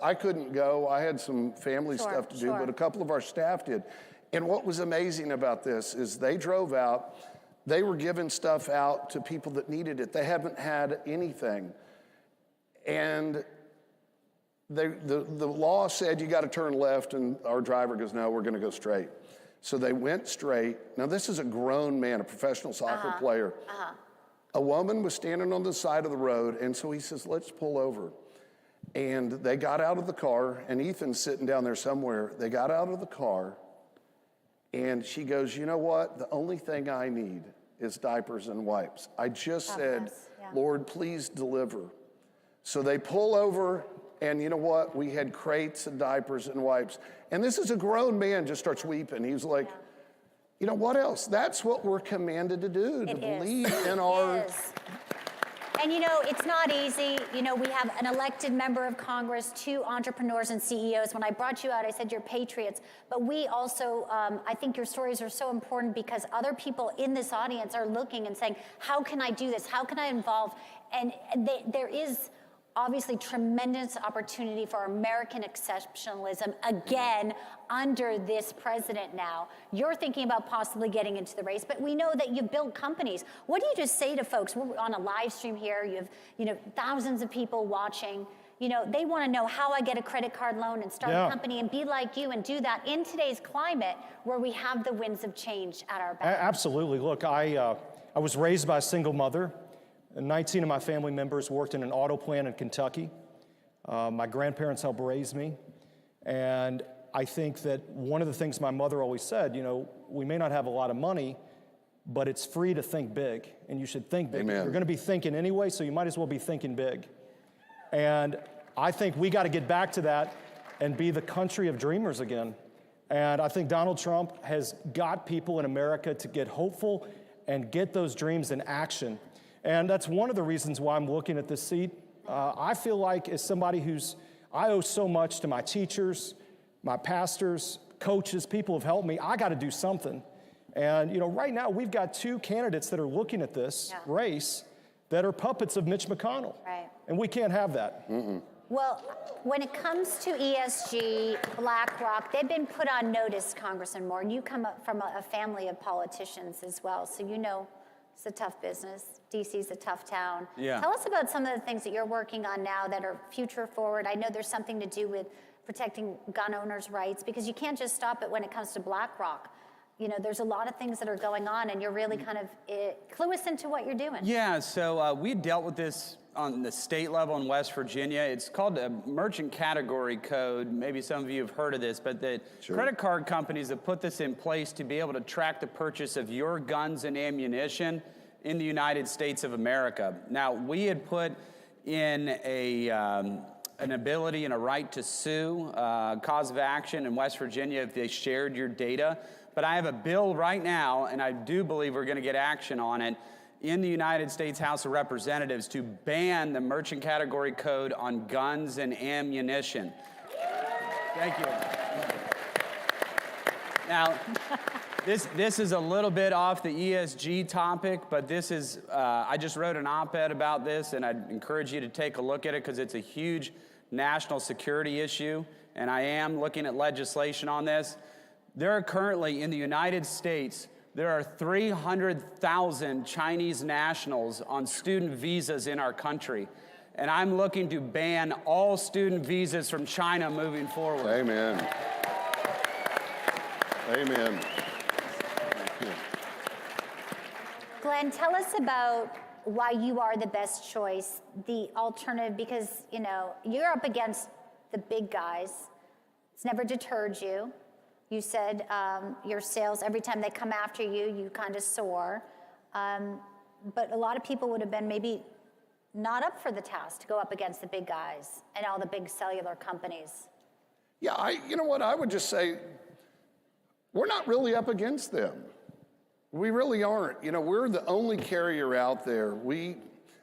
I couldn't go. I had some family stuff to do, but a couple of our staff did. And what was amazing about this is they drove out. They were giving stuff out to people that needed it. They haven't had anything. And the law said you got to turn left, and our driver goes, no, we're going to go straight. So they went straight. Now, this is a grown man, a professional soccer player. A woman was standing on the side of the road, and so he says, let's pull over. And they got out of the car, and Ethan's sitting down there somewhere. They got out of the car, and she goes, you know what? The only thing I need is diapers and wipes. I just said, Lord, please deliver. So they pull over, and you know what? We had crates and diapers and wipes. And this is a grown man just starts weeping. He was like, you know, what else? That's what we're commanded to do, to believe in our... And you know, it's not easy. You know, we have an elected member of Congress, 2 entrepreneurs and CEOs. When I brought you out, I said you're patriots. But we also, I think your stories are so important because other people in this audience are looking and saying, how can I do this? How can I involve? And there is obviously tremendous opportunity for American exceptionalism again under this president now. You're thinking about possibly getting into the race, but we know that you build companies. What do you just say to folks? We're on a live stream here. You have, thousands of people watching. They want to know how I get a credit card loan and start a company and be like you and do that in today's climate where we have the winds of change at our back. Absolutely. Look, I was raised by a single mother. 19 of my family members worked in an auto plant in Kentucky. My grandparents helped raise me. And I think that one of the things my mother always said, we may not have a lot of money, but it's free to think big, and you should think big. Amen. You're going to be thinking anyway, so you might as well be thinking big. And I think we got to get back to that and be the country of dreamers again. And I think Donald Trump has got people in America to get hopeful and get those dreams in action. And that's one of the reasons why I'm looking at this seat. I feel like as somebody I owe so much to my teachers, my pastors, coaches, people have helped me. I got to do something. And right now we've got 2 candidates that are looking at this race that are puppets of Mitch McConnell. Right. And we can't have that. Well, when it comes to ESG, BlackRock, they've been put on notice, Congressman Moore, and you come up from a family of politicians as well, so it's a tough business. DC's a tough town. Yeah. Tell us about some of the things that you're working on now that are future forward. I know there's something to do with protecting gun owners' rights, because you can't just stop it when it comes to BlackRock. There's a lot of things that are going on, and you're really kind of clue us into what you're doing. Yeah, so we dealt with this on the state level in West Virginia. It's called a merchant category code. Maybe some of you have heard of this, but the credit card companies have put this in place to be able to track the purchase of your guns and ammunition in the United States of America. Now, we had put in an ability and a right to sue, cause of action in West Virginia if they shared your data. But I have a bill right now, and I do believe we're going to get action on it, in the United States House of Representatives to ban the merchant category code on guns and ammunition. Thank you. Now, this is a little bit off the ESG topic, but this is, I just wrote an op-ed about this, and I'd encourage you to take a look at it because it's a huge national security issue, and I am looking at legislation on this. There are currently, in the United States, there are 300,000 Chinese nationals on student visas in our country. And I'm looking to ban all student visas from China moving forward. Amen. Amen. Glenn, tell us about why you are the best choice, the alternative, because, you're up against the big guys. It's never deterred you. You said your sales, every time they come after you, you kind of soar. But a lot of people would have been maybe not up for the task to go up against the big guys and all the big cellular companies. Yeah, you know what? I would just say we're not really up against them. We really aren't. We're the only carrier out there.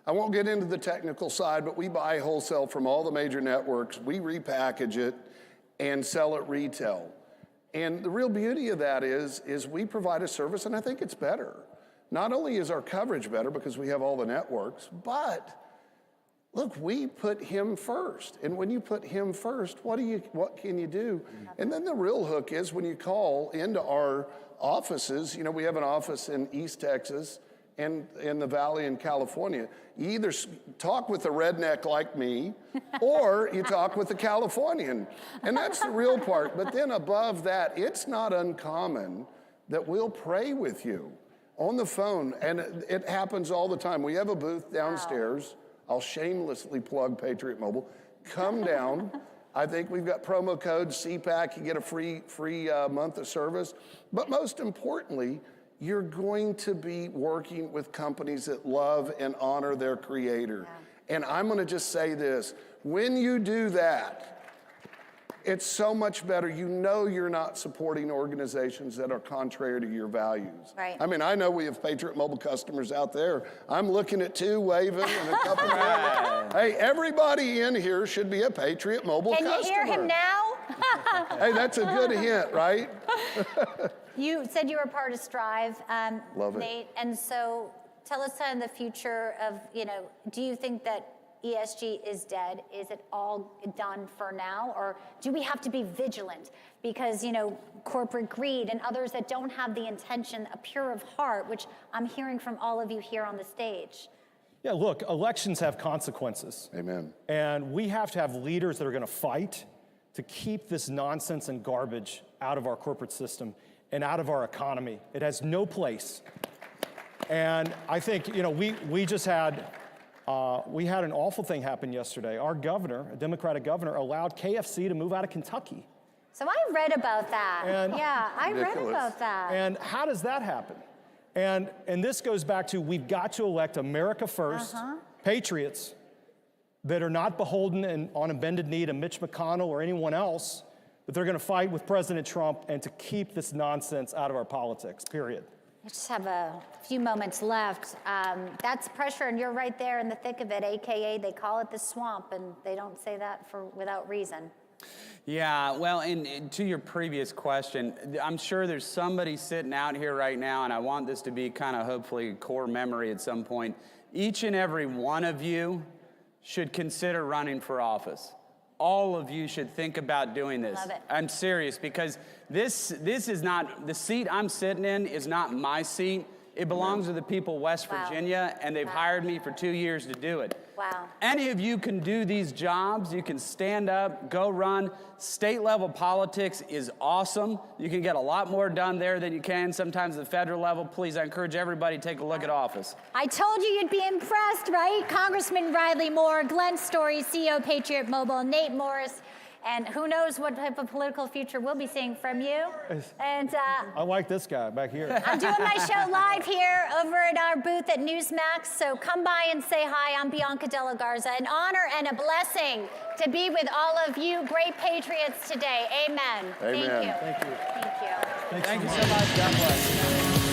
I won't get into the technical side, but we buy wholesale from all the major networks. We repackage it and sell it retail. And the real beauty of that is we provide a service, and I think it's better. Not only is our coverage better because we have all the networks, but look, we put him first. And when you put him first, what can you do? And then the real hook is when you call into our offices, we have an office in East Texas and in the Valley in California. You either talk with a redneck like me, or you talk with a Californian. And that's the real part. But then above that, it's not uncommon that we'll pray with you on the phone. And it happens all the time. We have a booth downstairs. I'll shamelessly plug Patriot Mobile. Come down. I think we've got promo code CPAC. You get a free month of service. But most importantly, you're going to be working with companies that love and honor their creator. Yeah. And I'm going to just say this. When you do that, it's so much better. You're not supporting organizations that are contrary to your values. Right. I mean, I know we have Patriot Mobile customers out there. I'm looking at 2 waving and a couple of Hey, everybody in here should be a Patriot Mobile customer. Can you hear him now? Hey, that's a good hint, right? You said you were part of Strive, Love it. Nate, and so tell us on the future of, do you think that ESG is dead? Is it all done for now? Or do we have to be vigilant? Because, corporate greed and others that don't have the intention, a pure of heart, which I'm hearing from all of you here on the stage. Yeah, look, elections have consequences. Amen. And we have to have leaders that are going to fight to keep this nonsense and garbage out of our corporate system and out of our economy. It has no place. And I think, we just had, we had an awful thing happen yesterday. Our governor, a Democratic governor, allowed KFC to move out of Kentucky. So I read about that. I read about that. And how does that happen? And this goes back to, we've got to elect America first, patriots that are not beholden and on a bended knee to Mitch McConnell or anyone else, but they're going to fight with President Trump and to keep this nonsense out of our politics, period. I just have a few moments left. That's pressure, and you're right there in the thick of it, AKA they call it the swamp, and they don't say that without reason. Yeah, well, and to your previous question, I'm sure there's somebody sitting out here right now, and I want this to be kind of hopefully a core memory at some point. Each and every one of you should consider running for office. All of you should think about doing this. Love it. I'm serious, because this is not, the seat I'm sitting in is not my seat. It belongs to the people of West Virginia, and they've hired me for 2 years to do it. Wow. Any of you can do these jobs. You can stand up, go run. State level politics is awesome. You can get a lot more done there than you can sometimes at the federal level. Please, I encourage everybody to take a look at office. I told you you'd be impressed, right? Congressman Riley Moore, Glenn Story, CEO Patriot Mobile, Nate Morris, and who knows what type of political future we'll be seeing from you. And I like this guy back here. I'm doing my show live here over at our booth at Newsmax, so come by and say hi. I'm Bianca Della Garza. An honor and a blessing to be with all of you great patriots today. Amen. Thank you. Thank you. Thank you. Thank you so much. God bless.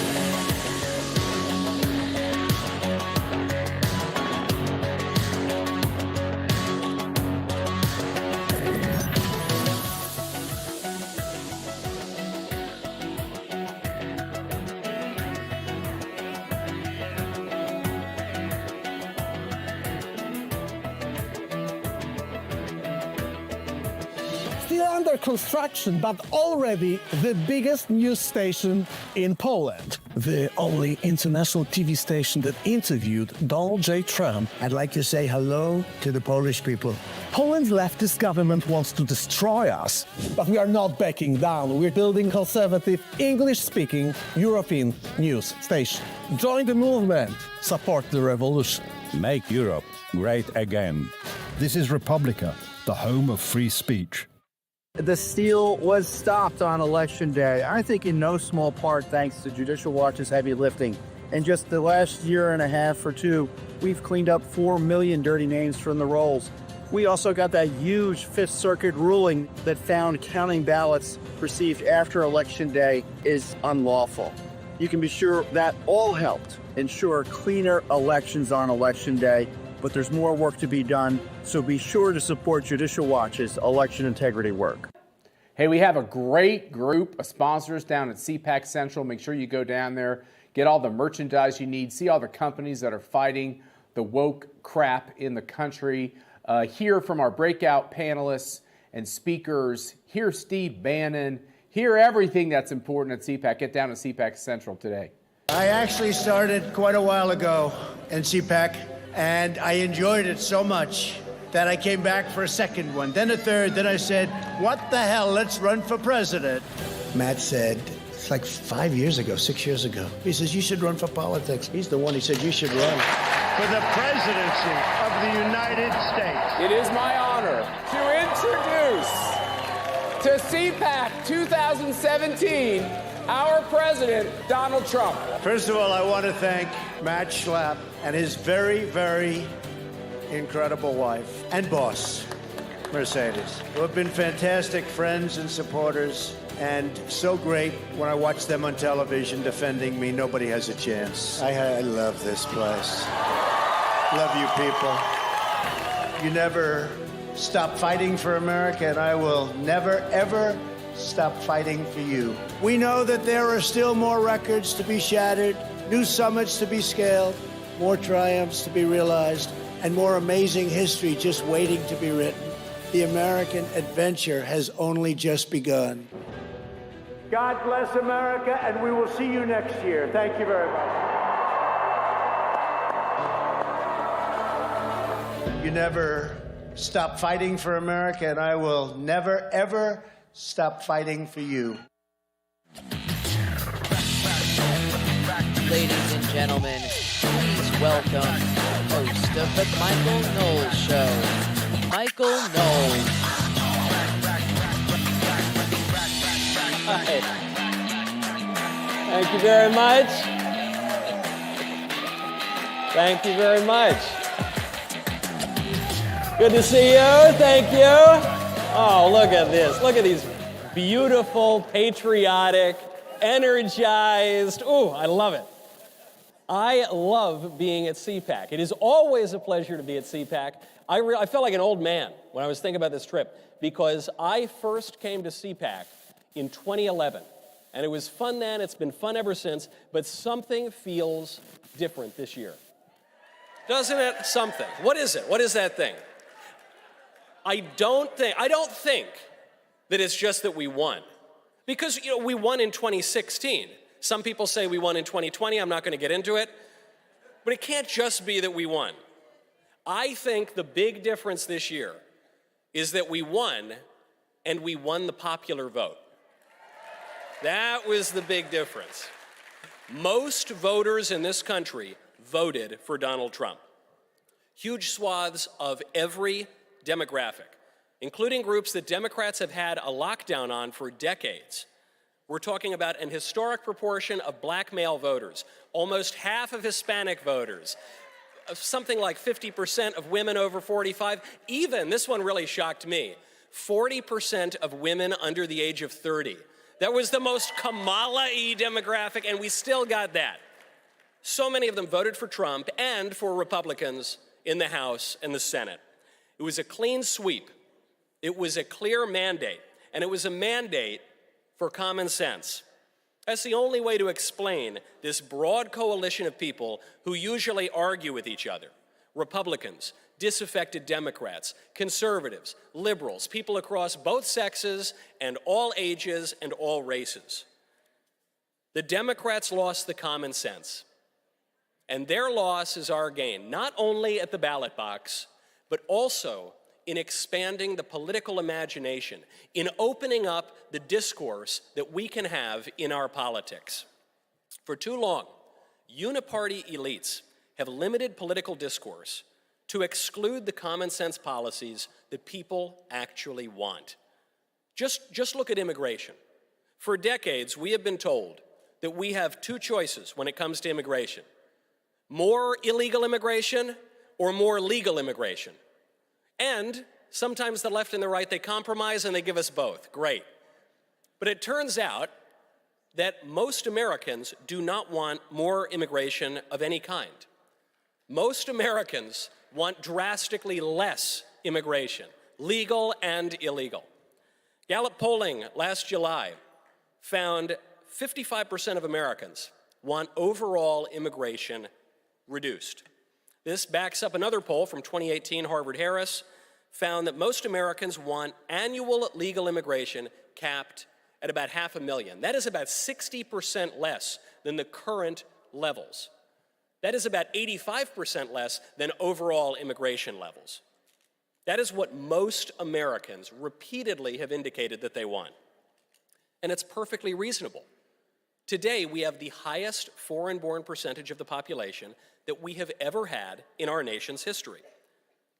Under construction, but already the biggest news station in Poland. The only international TV station that interviewed Donald J. Trump. I'd like to say hello to the Polish people. Poland's leftist government wants to destroy us, but we are not backing down. We're building conservative, English-speaking European news station. Join the movement. Support the revolution. Make Europe great again. This is Republica, the home of free speech. The steal was stopped on Election Day, I think in no small part thanks to Judicial Watch's heavy lifting. In just the last year and a half or two, we've cleaned up 4 million dirty names from the rolls. We also got that huge Fifth Circuit ruling that found counting ballots received after Election Day is unlawful. You can be sure that all helped ensure cleaner elections on Election Day, but there's more work to be done, so be sure to support Judicial Watch's election integrity work. Hey, we have a great group of sponsors down at CPAC Central. Make sure you go down there, get all the merchandise you need, see all the companies that are fighting the woke crap in the country, hear from our breakout panelists and speakers, hear Steve Bannon, hear everything that's important at CPAC. Get down to CPAC Central today. I actually started quite a while ago in CPAC, and I enjoyed it so much that I came back for a second one, then a third, then I said, what the hell, let's run for president. Matt said, it's like 5 years ago, 6 years ago. He says, you should run for politics. He's the one, he said, you should run. For the presidency of the United States. It is my honor to introduce to CPAC 2017, our president, Donald Trump. First of all, I want to thank Matt Schlapp and his very, very incredible wife and boss, Mercedes, who have been fantastic friends and supporters, and so great when I watch them on television defending me. Nobody has a chance. I love this place. Love you people. You never stop fighting for America, and I will never, ever stop fighting for you. We know that there are still more records to be shattered, new summits to be scaled, more triumphs to be realized. and more amazing history just waiting to be written. The American adventure has only just begun. God bless America, and we will see you next year. Thank you very much. You never stop fighting for America, and I will never, ever stop fighting for you. Ladies and gentlemen, please welcome host of the Michael Knowles Show, Michael Knowles. Hi. Thank you very much. Thank you very much. Good to see you. Thank you. Oh, look at this. Look at these beautiful, patriotic, energized. Ooh, I love it. I love being at CPAC. It is always a pleasure to be at CPAC. I felt like an old man when I was thinking about this trip because I first came to CPAC in 2011. And it was fun then, it's been fun ever since, but something feels different this year. Doesn't it? Something. What is it? What is that thing? I don't think that it's just that we won. Because, we won in 2016. Some people say we won in 2020. I'm not going to get into it. But it can't just be that we won. I think the big difference this year is that we won, and we won the popular vote. That was the big difference. Most voters in this country voted for Donald Trump. Huge swaths of every demographic, including groups that Democrats have had a lockdown on for decades. We're talking about an historic proportion of black male voters, almost half of Hispanic voters, something like 50% of women over 45, even, this one really shocked me, 40% of women under the age of 30. That was the most Kamala-y demographic, and we still got that. So many of them voted for Trump and for Republicans in the House and the Senate. It was a clean sweep. It was a clear mandate, and it was a mandate for common sense. That's the only way to explain this broad coalition of people who usually argue with each other. Republicans, disaffected Democrats, conservatives, liberals, people across both sexes and all ages and all races. The Democrats lost the common sense. And their loss is our gain, not only at the ballot box, but also in expanding the political imagination, in opening up the discourse that we can have in our politics. For too long, uniparty elites have limited political discourse to exclude the common sense policies that people actually want. Just look at immigration. For decades, we have been told that we have two choices when it comes to immigration: more illegal immigration or more legal immigration. And sometimes the left and the right, they compromise and they give us both. Great. But it turns out that most Americans do not want more immigration of any kind. Most Americans want drastically less immigration, legal and illegal. Gallup polling last July found 55% of Americans want overall immigration reduced. This backs up another poll from 2018, Harvard-Harris, found that most Americans want annual legal immigration capped at about 500,000. That is about 60% less than the current levels. That is about 85% less than overall immigration levels. That is what most Americans repeatedly have indicated that they want. And it's perfectly reasonable. Today, we have the highest foreign-born percentage of the population that we have ever had in our nation's history.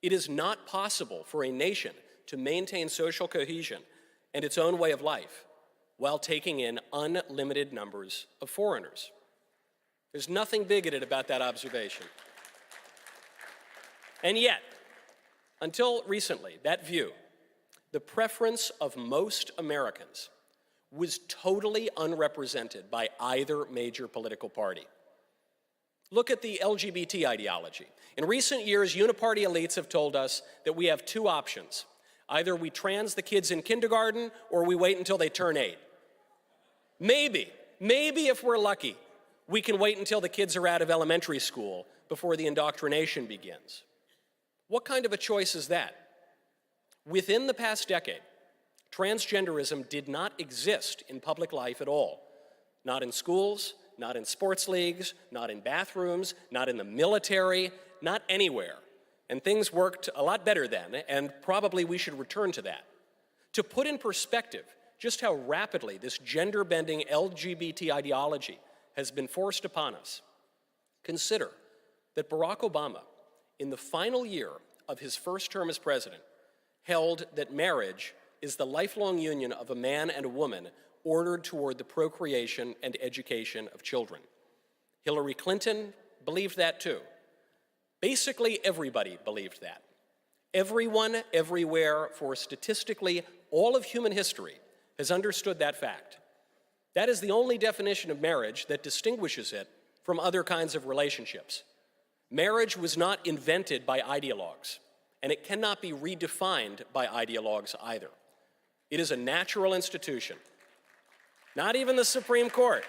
It is not possible for a nation to maintain social cohesion and its own way of life while taking in unlimited numbers of foreigners. There's nothing bigoted about that observation. And yet, until recently, that view, the preference of most Americans, was totally unrepresented by either major political party. Look at the LGBT ideology. In recent years, uniparty elites have told us that we have two options. Either we trans the kids in kindergarten or we wait until they turn 8. Maybe if we're lucky, we can wait until the kids are out of elementary school before the indoctrination begins. What kind of a choice is that? Within the past decade, transgenderism did not exist in public life at all. Not in schools, not in sports leagues, not in bathrooms, not in the military, not anywhere. And things worked a lot better then, and probably we should return to that. To put in perspective just how rapidly this gender-bending LGBT ideology has been forced upon us, consider that Barack Obama, in the final year of his first term as president, held that marriage is the lifelong union of a man and a woman ordered toward the procreation and education of children. Hillary Clinton believed that too. Basically, everybody believed that. Everyone, everywhere, for statistically all of human history has understood that fact. That is the only definition of marriage that distinguishes it from other kinds of relationships. Marriage was not invented by ideologues, and it cannot be redefined by ideologues either. It is a natural institution. Not even the Supreme Court.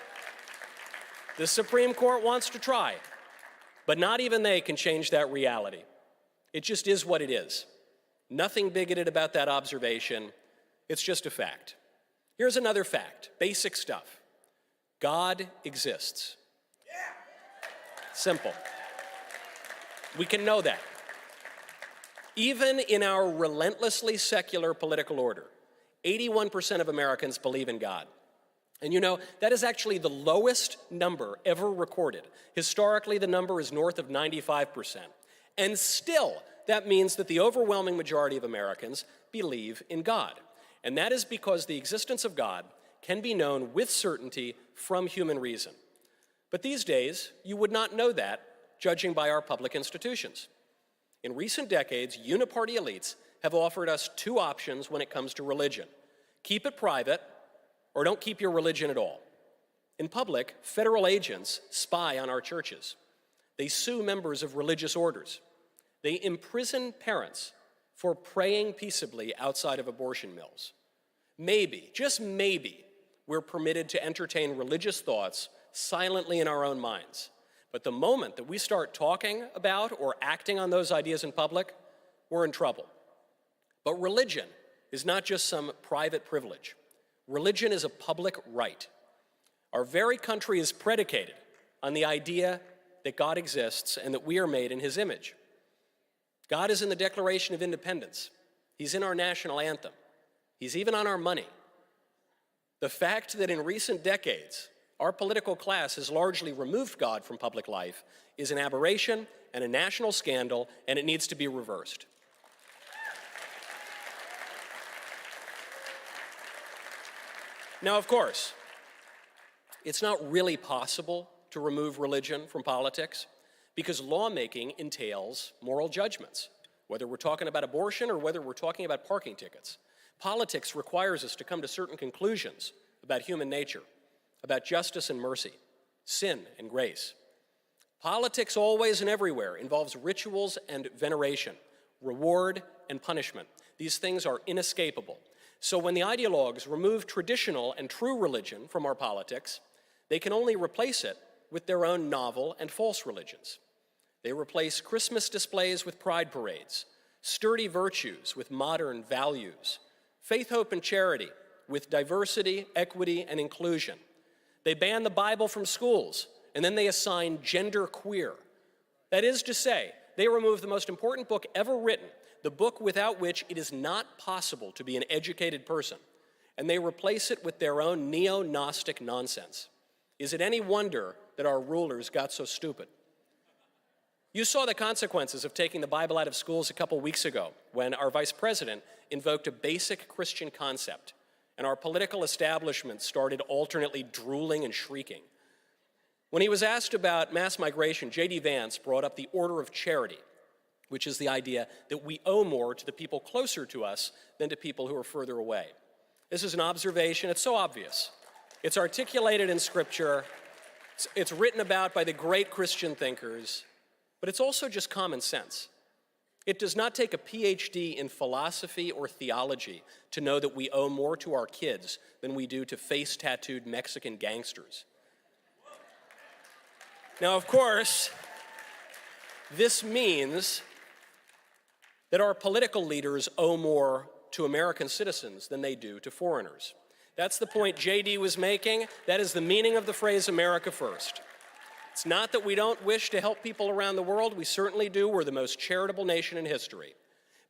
The Supreme Court wants to try, but not even they can change that reality. It just is what it is. Nothing bigoted about that observation. It's just a fact. Here's another fact, basic stuff. God exists. Simple. We can know that. Even in our relentlessly secular political order, 81% of Americans believe in God. And you know, that is actually the lowest number ever recorded. Historically, the number is north of 95%. And still, that means that the overwhelming majority of Americans believe in God. And that is because the existence of God can be known with certainty from human reason. But these days, you would not know that, judging by our public institutions. In recent decades, uniparty elites have offered us two options when it comes to religion. Keep it private, or don't keep your religion at all. In public, federal agents spy on our churches. They sue members of religious orders. They imprison parents for praying peaceably outside of abortion mills. Maybe, just maybe, we're permitted to entertain religious thoughts silently in our own minds. But the moment that we start talking about or acting on those ideas in public, we're in trouble. But religion is not just some private privilege. Religion is a public right. Our very country is predicated on the idea that God exists and that we are made in his image. God is in the Declaration of Independence. He's in our national anthem. He's even on our money. The fact that in recent decades, our political class has largely removed God from public life is an aberration and a national scandal, and it needs to be reversed. Now, of course, it's not really possible to remove religion from politics because lawmaking entails moral judgments, whether we're talking about abortion or whether we're talking about parking tickets. Politics requires us to come to certain conclusions about human nature, about justice and mercy, sin and grace. Politics always and everywhere involves rituals and veneration, reward and punishment. These things are inescapable. So when the ideologues remove traditional and true religion from our politics, they can only replace it with their own novel and false religions. They replace Christmas displays with pride parades, sturdy virtues with modern values, faith, hope, and charity with diversity, equity, and inclusion. They ban the Bible from schools, and then they assign gender queer. That is to say, they remove the most important book ever written, the book without which it is not possible to be an educated person, and they replace it with their own neo-Gnostic nonsense. Is it any wonder that our rulers got so stupid? You saw the consequences of taking the Bible out of schools a couple weeks ago when our vice president invoked a basic Christian concept, and our political establishment started alternately drooling and shrieking. When he was asked about mass migration, JD Vance brought up the order of charity, which is the idea that we owe more to the people closer to us than to people who are further away. This is an observation, it's so obvious. It's articulated in Scripture, it's written about by the great Christian thinkers, but it's also just common sense. It does not take a PhD in philosophy or theology to know that we owe more to our kids than we do to face-tattooed Mexican gangsters. Now, of course, this means that our political leaders owe more to American citizens than they do to foreigners. That's the point JD was making. That is the meaning of the phrase America First. It's not that we don't wish to help people around the world. We certainly do. We're the most charitable nation in history.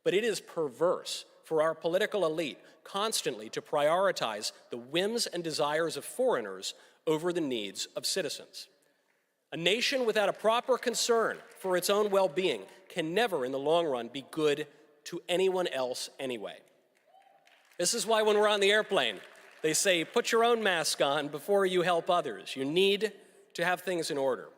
But it is perverse for our political elite constantly to prioritize the whims and desires of foreigners over the needs of citizens. A nation without a proper concern for its own well-being can never, in the long run, be good to anyone else anyway. This is why when we're on the airplane, they say, put your own mask on before you help others. You need to have things in order.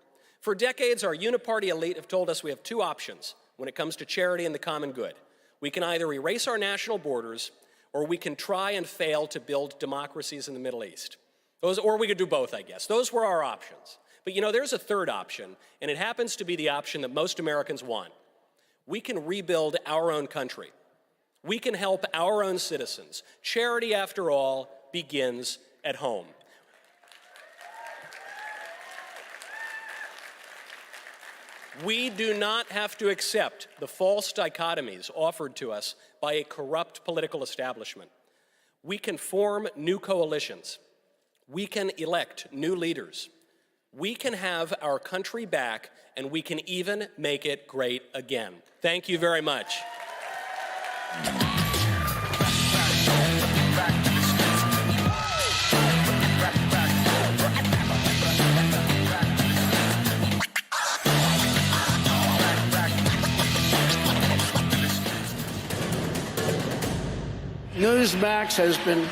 For decades, our uniparty elite have told us we have two options when it comes to charity and the common good. We can either erase our national borders, or we can try and fail to build democracies in the Middle East. Or we could do both, I guess. Those were our options. But you know, there's a third option, and it happens to be the option that most Americans want. We can rebuild our own country. We can help our own citizens. Charity, after all, begins at home. We do not have to accept the false dichotomies offered to us by a corrupt political establishment. We can form new coalitions. We can elect new leaders. We can have our country back, and we can even make it great again. Thank you very much. Newsmax has been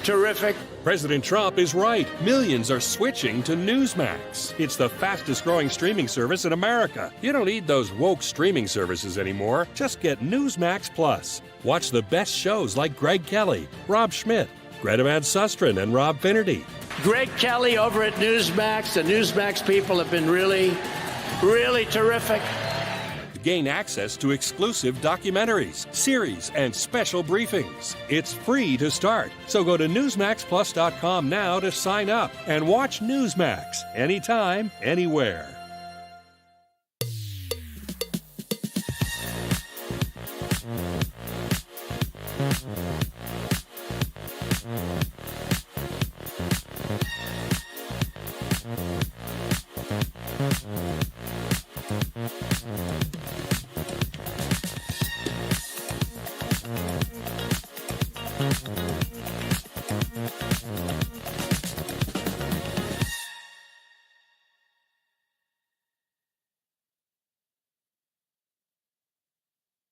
terrific. President Trump is right. Millions are switching to Newsmax. It's the fastest growing streaming service in America. You don't need those woke streaming services anymore. Just get Newsmax Plus. Watch the best shows like Greg Kelly, Rob Schmidt, Greta Van Susteren, and Rob Finnerty. Greg Kelly over at Newsmax. The Newsmax people have been really terrific. Gain access to exclusive documentaries, series, and special briefings. It's free to start, so go to NewsmaxPlus.com now to sign up and watch Newsmax anytime, anywhere.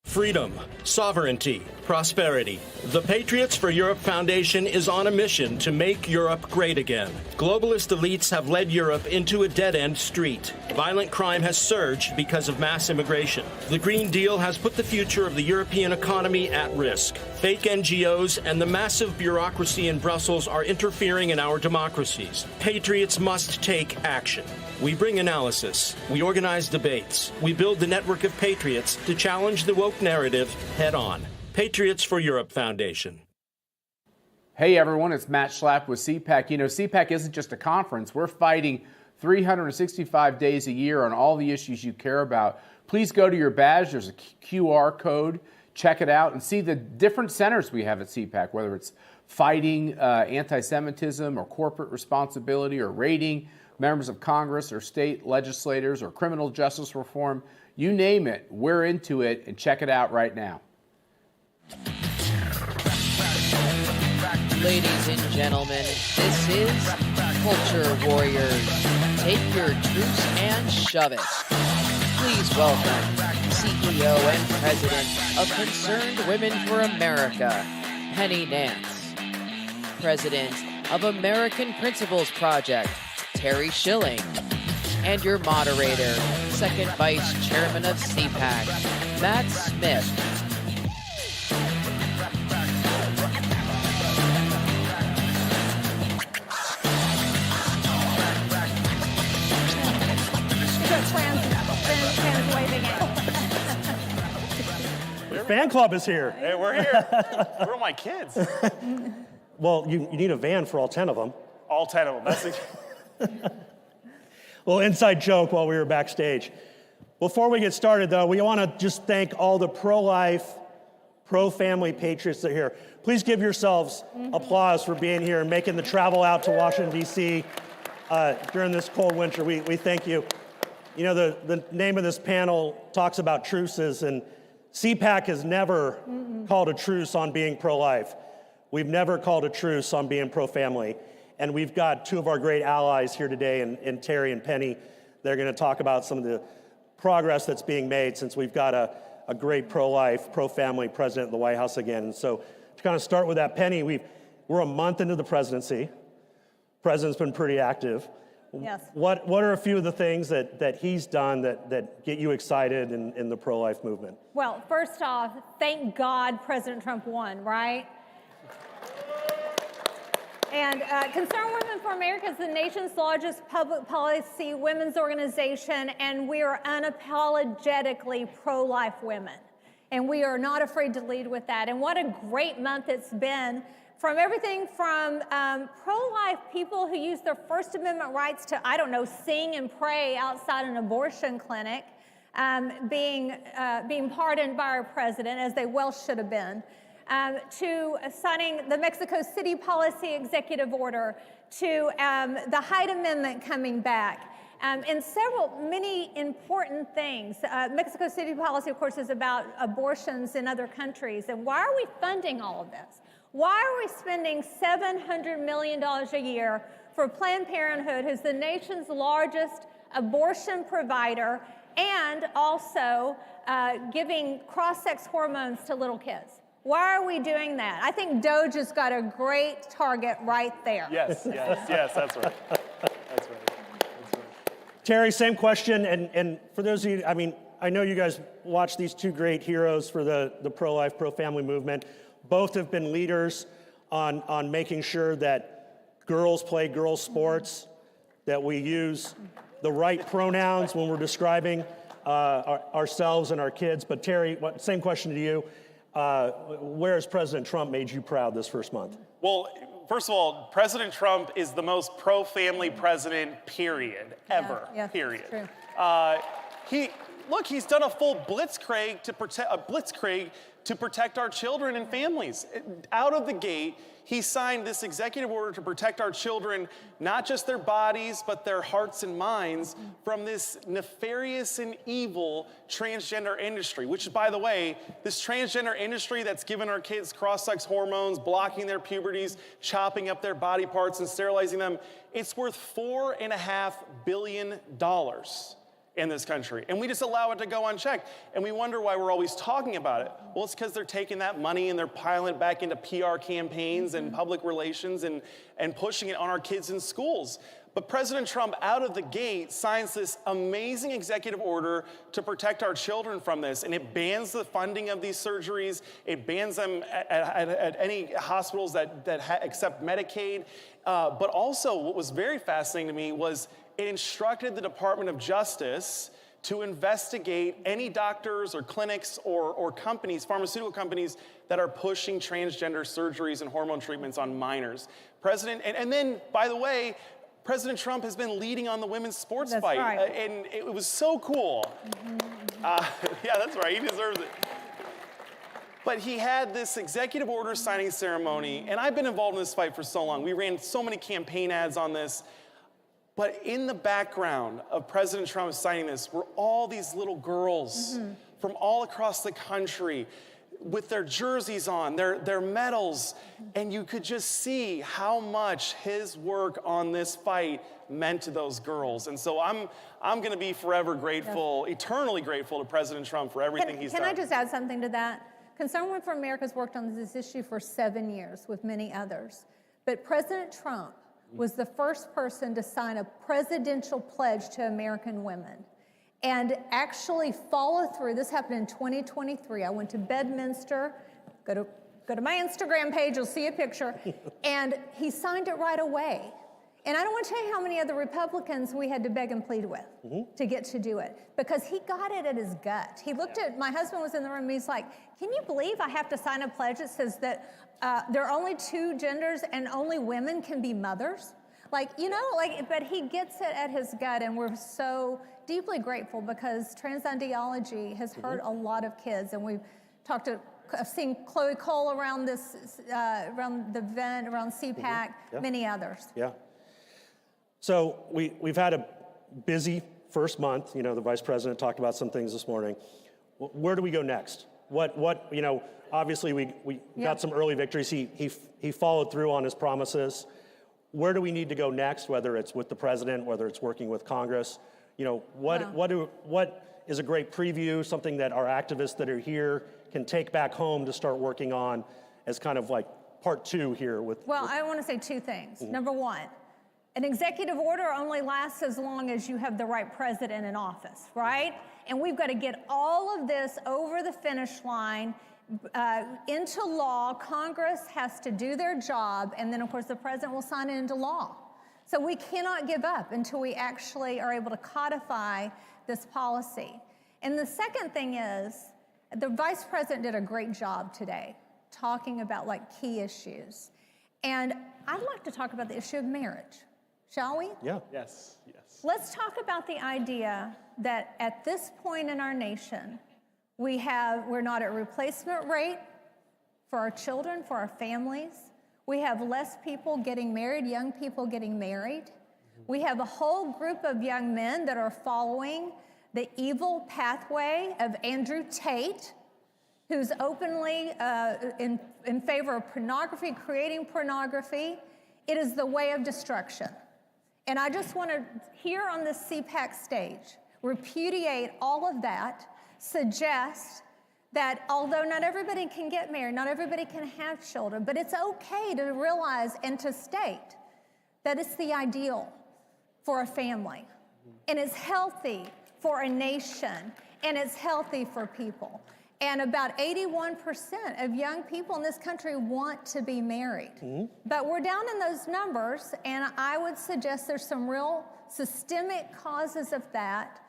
Freedom, sovereignty, prosperity. The Patriots for Europe Foundation is on a mission to make Europe great again. Globalist elites have led Europe into a dead-end street. Violent crime has surged because of mass immigration. The Green Deal has put the future of the European economy at risk. Fake NGOs and the massive bureaucracy in Brussels are interfering in our democracies. Patriots must take action. We bring analysis, we organize debates, we build the network of patriots to challenge the woke narrative head on. Patriots for Europe Foundation. Hey everyone, it's Matt Schlapp with CPAC. You know, CPAC isn't just a conference. We're fighting 365 days a year on all the issues you care about. Please go to your badge. There's a QR code. Check it out and see the different centers we have at CPAC, whether it's fighting anti-Semitism or corporate responsibility or raiding members of Congress or state legislators or criminal justice reform. You name it, we're into it, and check it out right now. Ladies and gentlemen, this is Culture Warriors. Take your truce and shove it. Please welcome CEO and President of Concerned Women for America, Penny Nance. President of American Principles Project, Terry Schilling. And your moderator, Second Vice Chairman of CPAC, Matt Smith. The fan club is here. Hey, we're here. Where are my kids? Well, you need a van for all 10 of them. All 10 of them. That's Well, inside joke while we were backstage. Before we get started, though, we want to just thank all the pro-life, pro-family patriots that are here. Please give yourselves applause for being here and making the travel out to Washington, D.C. During this cold winter. We thank you. You know, the name of this panel talks about truces, and CPAC has never called a truce on being pro-life. We've never called a truce on being pro-family. And we've got two of our great allies here today, in Terry and Penny. They're going to talk about some of the progress that's being made since we've got a great pro-life, pro-family president in the White House again. And so to kind of start with that, Penny, we're a month into the presidency. President's been pretty active. Yes. What are a few of the things that he's done that get you excited in the pro-life movement? Well, first off, thank God President Trump won, right? And Concerned Women for America is the nation's largest public policy women's organization, and we are unapologetically pro-life women. And we are not afraid to lead with that. And what a great month it's been, from everything from pro-life people who use their First Amendment rights to, I don't know, sing and pray outside an abortion clinic, being pardoned by our president, as they well should have been, to signing the Mexico City policy executive order, to the Hyde Amendment coming back, and many important things. Mexico City policy, of course, is about abortions in other countries. And why are we funding all of this? Why are we spending $700 million a year for Planned Parenthood, who's the nation's largest abortion provider, and also giving cross-sex hormones to little kids? Why are we doing that? I think Doge has got a great target right there. Yes, that's right. That's right. Terry, same question. And for those of you, I mean, I know you guys watch these two great heroes for the pro-life, pro-family movement. Both have been leaders on making sure that girls play girls' sports, that we use the right pronouns when we're describing ourselves and our kids. But Terry, same question to you. Where has President Trump made you proud this first month? Well, first of all, President Trump is the most pro-family president, period, ever, period. He's done a full blitzkrieg to protect our children and families. Out of the gate, he signed this executive order to protect our children, not just their bodies, but their hearts and minds from this nefarious and evil transgender industry, which, by the way, this transgender industry that's given our kids cross-sex hormones, blocking their puberties, chopping up their body parts and sterilizing them, it's worth $4.5 billion in this country. And we just allow it to go unchecked. And we wonder why we're always talking about it. Well, it's because they're taking that money and they're piling it back into PR campaigns and public relations and pushing it on our kids in schools. But President Trump, out of the gate, signs this amazing executive order to protect our children from this. And it bans the funding of these surgeries. It bans them at any hospitals that accept Medicaid. But also, what was very fascinating to me was it instructed the Department of Justice to investigate any doctors or clinics or companies, pharmaceutical companies, that are pushing transgender surgeries and hormone treatments on minors. And then, by the way, President Trump has been leading on the women's sports fight. Right. And it was so cool. Yeah, that's right, he deserves it. But he had this executive order signing ceremony, and I've been involved in this fight for so long. We ran so many campaign ads on this. But in the background of President Trump signing this were all these little girls from all across the country with their jerseys on, their medals, and you could just see how much his work on this fight meant to those girls. And so I'm going to be forever grateful, eternally grateful to President Trump for everything he's done. Can I just add something to that? Concerned Women for America has worked on this issue for 7 years with many others. But President Trump was the first person to sign a presidential pledge to American women and actually follow through. This happened in 2023. I went to Bedminster. Go to my Instagram page, you'll see a picture. And he signed it right away. And I don't want to tell you how many other Republicans we had to beg and plead with to get to do it, because he got it at his gut. He looked at, my husband was in the room, and he's like, can you believe I have to sign a pledge that says that there are only two genders and only women can be mothers? Like, you know, like, but he gets it at his gut, and we're so deeply grateful because trans ideology has hurt a lot of kids, and I've seen Chloe Cole around this, around the event, around CPAC, many others. Yeah. So we've had a busy first month. You know, the vice president talked about some things this morning. Where do we go next? What you know, obviously we got some early victories. He followed through on his promises. Where do we need to go next, whether it's with the president, whether it's working with Congress? You know, what is a great preview, something that our activists that are here can take back home to start working on as kind of like part two here with... Well, I want to say two things. Number one, an executive order only lasts as long as you have the right president in office, right? And we've got to get all of this over the finish line, into law. Congress has to do their job, and then of course the president will sign it into law. So we cannot give up until we actually are able to codify this policy. And the second thing is, the vice president did a great job today talking about like key issues. And I'd like to talk about the issue of marriage, shall we? Yeah. Yes. Let's talk about the idea that at this point in our nation, we're not at replacement rate for our children, for our families. We have less people getting married, young people getting married. We have a whole group of young men that are following the evil pathway of Andrew Tate, who's openly in favor of pornography, creating pornography. It is the way of destruction. And I just want to, here on this CPAC stage, repudiate all of that, suggest that although not everybody can get married, not everybody can have children, but it's okay to realize and to state that it's the ideal for a family. And it's healthy for a nation, and it's healthy for people. And about 81% of young people in this country want to be married. But we're down in those numbers, and I would suggest there's some real systemic causes of that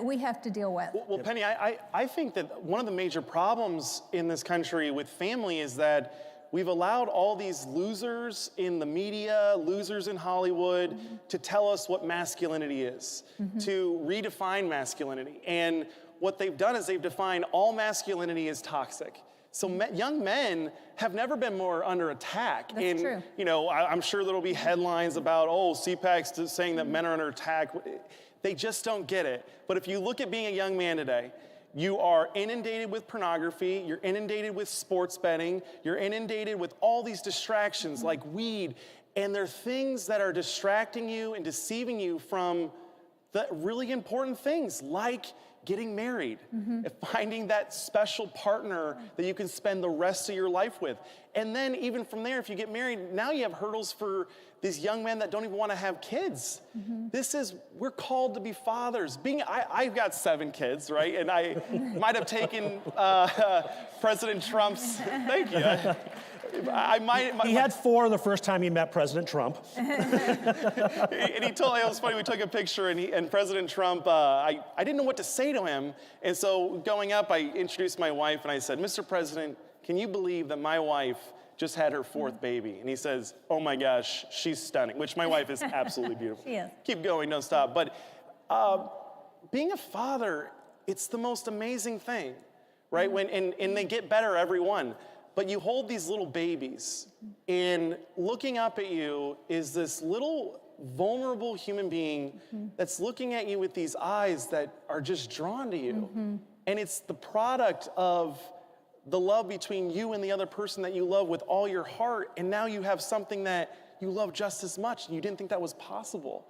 we have to deal with. Well, Penny, I think that one of the major problems in this country with family is that we've allowed all these losers in the media, losers in Hollywood, to tell us what masculinity is, to redefine masculinity. And what they've done is they've defined all masculinity as toxic. So young men have never been more under attack. That's true. You know, I'm sure there'll be headlines about, CPAC's saying that men are under attack. They just don't get it. But if you look at being a young man today, you are inundated with pornography, you're inundated with sports betting, you're inundated with all these distractions like weed, and they're things that are distracting you and deceiving you from the really important things like getting married, and finding that special partner that you can spend the rest of your life with. And then even from there, if you get married, now you have hurdles for these young men that don't even want to have kids. We're called to be fathers. I've got 7 kids, right? And I might have taken President Trump's, thank you. He had 4 the first time he met President Trump. And he told me, it was funny, we took a picture and President Trump, I didn't know what to say to him. And so going up, I introduced my wife and I said, Mr. President, can you believe that my wife just had her 4th baby? And he says, oh my gosh, she's stunning, which my wife is absolutely beautiful. She is. Keep going, don't stop. But being a father, it's the most amazing thing, right? And they get better, every one. But you hold these little babies, and looking up at you is this little vulnerable human being that's looking at you with these eyes that are just drawn to you. And it's the product of the love between you and the other person that you love with all your heart, and now you have something that you love just as much, and you didn't think that was possible.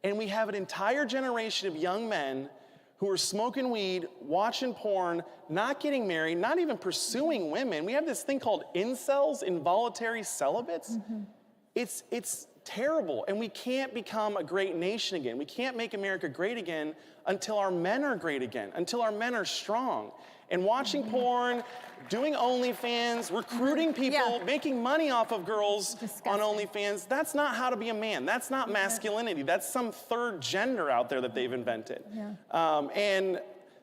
And we have an entire generation of young men who are smoking weed, watching porn, not getting married, not even pursuing women. We have this thing called incels, involuntary celibates. It's terrible, and we can't become a great nation again. We can't make America great again until our men are great again, until our men are strong. And watching porn, doing OnlyFans, recruiting people, making money off of girls on OnlyFans, that's not how to be a man. That's not masculinity. That's some third gender out there that they've invented. And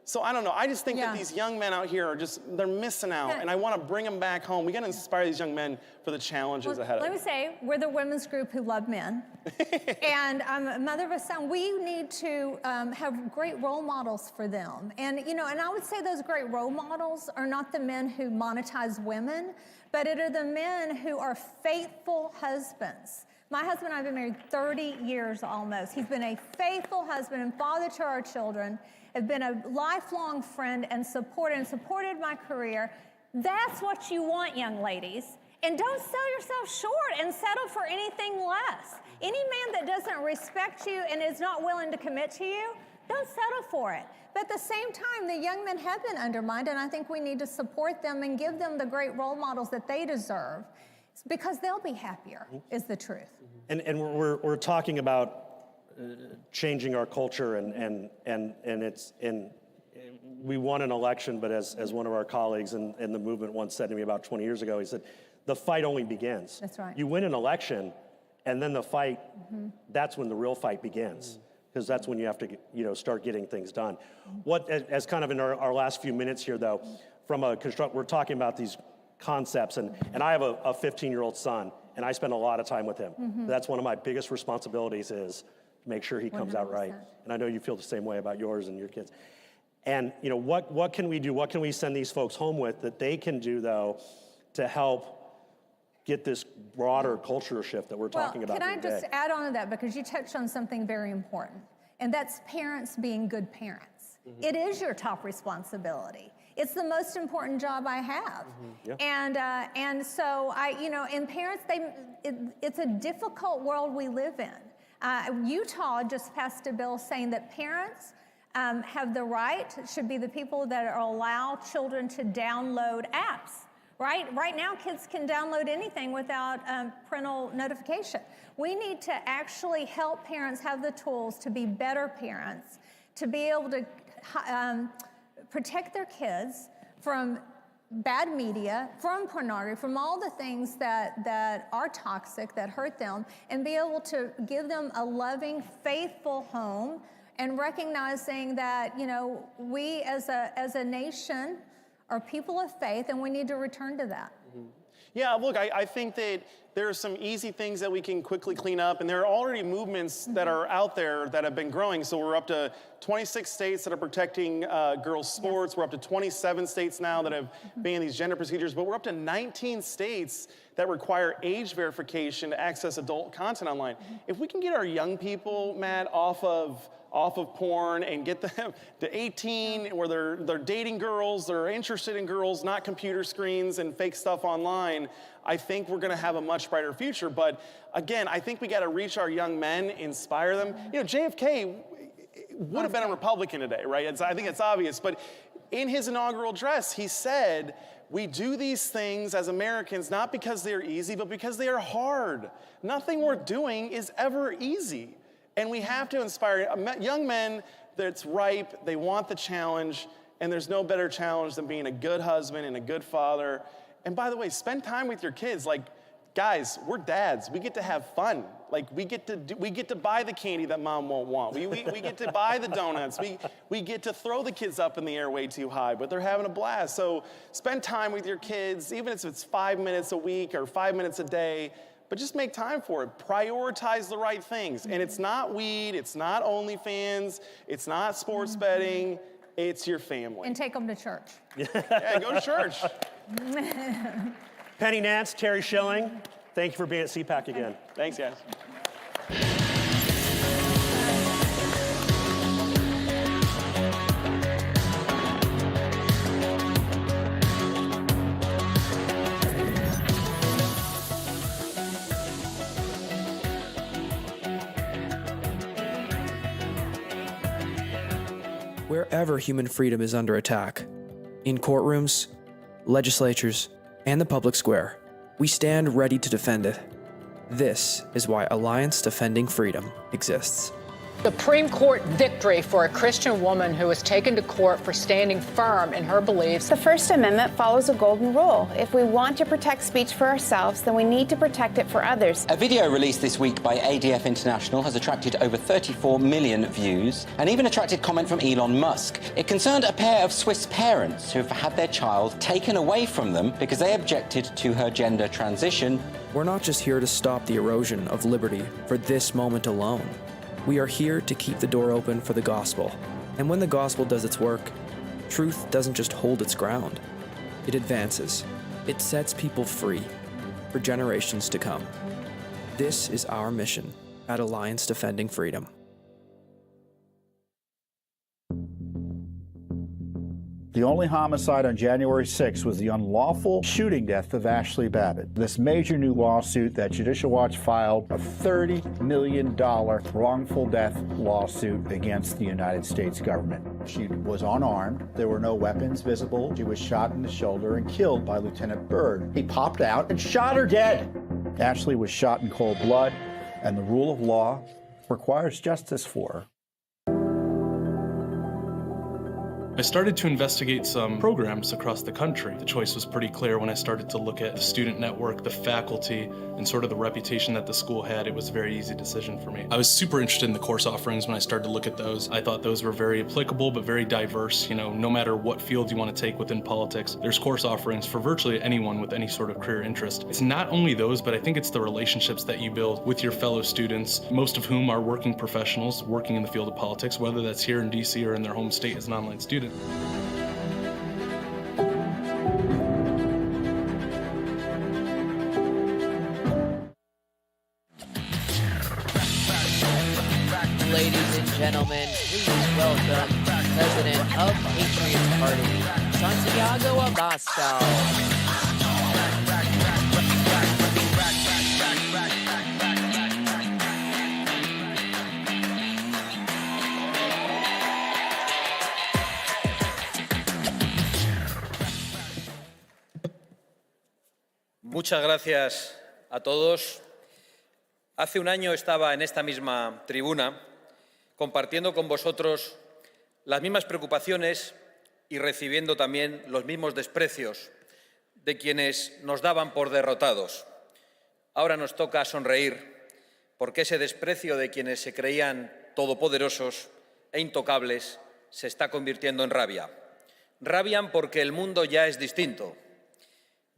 So I don't know. I just think that these young men out here are they're missing out. And I want to bring them back home. We got to inspire these young men for the challenges ahead of them. Let me say, we're the women's group who love men. And I'm a mother of a son. We need to have great role models for them. And, and I would say those great role models are not the men who monetize women, but it are the men who are faithful husbands. My husband and I have been married 30 years almost. He's been a faithful husband and father to our children, have been a lifelong friend and supported my career. That's what you want, young ladies. And don't sell yourself short and settle for anything less. Any man that doesn't respect you and is not willing to commit to you, don't settle for it. But at the same time, the young men have been undermined, and I think we need to support them and give them the great role models that they deserve, because they'll be happier, is the truth. And we're talking about changing our culture, and we won an election, but as one of our colleagues in the movement once said to me about 20 years ago, he said, the fight only begins. That's right. You win an election, and then the fight, that's when the real fight begins, because that's when you have to start getting things done. What, as kind of in our last few minutes here though, from we're talking about these concepts, and I have a 15-year-old son, and I spend a lot of time with him. That's one of my biggest responsibilities, is to make sure he comes out right. And I know you feel the same way about yours and your kids. And what can we do? What can we send these folks home with that they can do though to help get this broader culture shift that we're talking about today? Can I just today? add on to that, because you touched on something very important, and that's parents being good parents. It is your top responsibility. It's the most important job I have. And so and parents, it's a difficult world we live in. Utah just passed a bill saying that parents have the right, should be the people that allow children to download apps. Right now, kids can download anything without parental notification. We need to actually help parents have the tools to be better parents, to be able to protect their kids from bad media, from pornography, from all the things that are toxic, that hurt them, and be able to give them a loving, faithful home, and recognizing that, we as a nation are people of faith, and we need to return to that. Yeah, look, I think that there are some easy things that we can quickly clean up, and there are already movements that are out there that have been growing. So we're up to 26 states that are protecting girls' sports. We're up to 27 states now that have banned these gender procedures, but we're up to 19 states that require age verification to access adult content online. If we can get our young people, Matt, off of porn and get them to 18 where they're dating girls, they're interested in girls, not computer screens and fake stuff online, I think we're gonna have a much brighter future. But again, I think we gotta reach our young men, inspire them. JFK would have been a Republican today, right? I think it's obvious, but in his inaugural address, he said, we do these things as Americans not because they're easy, but because they are hard. Nothing we're doing is ever easy. And we have to inspire young men that's ripe, they want the challenge, and there's no better challenge than being a good husband and a good father. And by the way, spend time with your kids. Like, guys, we're dads. We get to have fun. Like, we get to buy the candy that mom won't want. We get to buy the donuts. We get to throw the kids up in the air way too high, but they're having a blast. So spend time with your kids, even if it's 5 minutes a week or 5 minutes a day. But just make time for it. Prioritize the right things. And it's not weed, it's not OnlyFans, it's not sports betting, it's your family. And take them to church. Yeah, go to church. Penny Nance, Terry Schilling, thank you for being at CPAC again. Thanks, guys. Wherever human freedom is under attack, in courtrooms, legislatures, and the public square, we stand ready to defend it. This is why Alliance Defending Freedom exists. Supreme Court victory for a Christian woman who was taken to court for standing firm in her beliefs. The First Amendment follows a golden rule. If we want to protect speech for ourselves, then we need to protect it for others. A video released this week by ADF International has attracted over 34 million views and even attracted comment from Elon Musk. It concerned a pair of Swiss parents who have had their child taken away from them because they objected to her gender transition. We're not just here to stop the erosion of liberty for this moment alone. We are here to keep the door open for the gospel. And when the gospel does its work, truth doesn't just hold its ground. It advances. It sets people free for generations to come. This is our mission at Alliance Defending Freedom. The only homicide on January 6 was the unlawful shooting death of Ashley Babbitt. This major new lawsuit that Judicial Watch filed, a $30 million wrongful death lawsuit against the United States government. She was unarmed. There were no weapons visible. She was shot in the shoulder and killed by Lieutenant Byrd. He popped out and shot her dead. Ashley was shot in cold blood, and the rule of law requires justice for her. I started to investigate some programs across the country. The choice was pretty clear when I started to look at the student network, the faculty, and sort of the reputation that the school had. It was a very easy decision for me. I was super interested in the course offerings when I started to look at those. I thought those were very applicable, but very diverse. You know, no matter what field you want to take within politics, there's course offerings for virtually anyone with any sort of career interest. It's not only those, but I think it's the relationships that you build with your fellow students, most of whom are working professionals working in the field of politics, whether that's here in DC or in their home state as an online student. Ladies and gentlemen, please welcome President of Patriots Party, Santiago Abascal. Muchas gracias a todos. Hace un año estaba en esta misma tribuna compartiendo con vosotros las mismas preocupaciones y recibiendo también los mismos desprecios de quienes nos daban por derrotados. Ahora nos toca sonreír porque ese desprecio de quienes se creían todopoderosos e intocables se está convirtiendo en rabia. Rabian porque el mundo ya es distinto.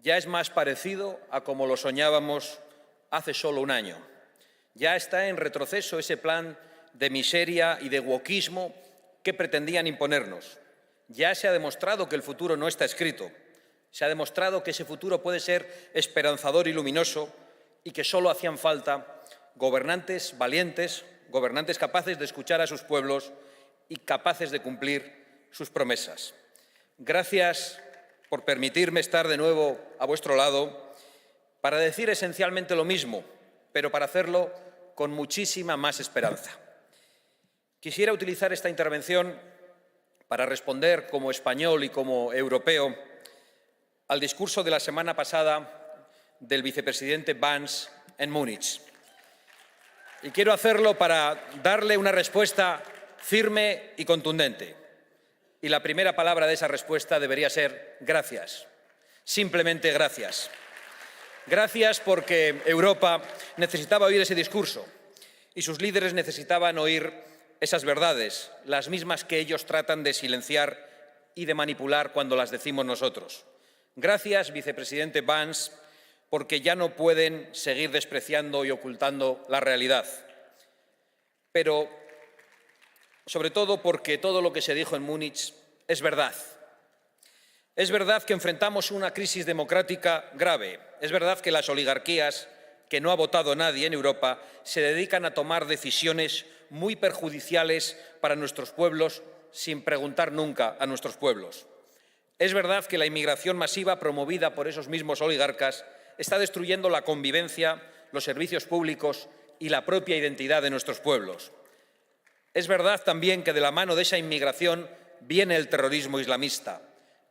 Ya es más parecido a como lo soñábamos hace solo un año. Ya está en retroceso ese plan de miseria y de wokismo que pretendían imponernos. Ya se ha demostrado que el futuro no está escrito. Se ha demostrado que ese futuro puede ser esperanzador y luminoso y que solo hacían falta gobernantes valientes, gobernantes capaces de escuchar a sus pueblos y capaces de cumplir sus promesas. Gracias por permitirme estar de nuevo a vuestro lado para decir esencialmente lo mismo, pero para hacerlo con muchísima más esperanza. Quisiera utilizar esta intervención para responder como español y como europeo al discurso de la semana pasada del vicepresidente Vance en Múnich. Y quiero hacerlo para darle una respuesta firme y contundente. Y la primera palabra de esa respuesta debería ser gracias. Simplemente gracias. Gracias porque Europa necesitaba oír ese discurso y sus líderes necesitaban oír esas verdades, las mismas que ellos tratan de silenciar y de manipular cuando las decimos nosotros. Gracias, vicepresidente Vance, porque ya no pueden seguir despreciando y ocultando la realidad. Pero sobre todo porque todo lo que se dijo en Múnich es verdad. Es verdad que enfrentamos una crisis democrática grave. Es verdad que las oligarquías, que no ha votado nadie en Europa, se dedican a tomar decisiones muy perjudiciales para nuestros pueblos sin preguntar nunca a nuestros pueblos. Es verdad que la inmigración masiva promovida por esos mismos oligarcas está destruyendo la convivencia, los servicios públicos y la propia identidad de nuestros pueblos. Es verdad también que de la mano de esa inmigración viene el terrorismo islamista,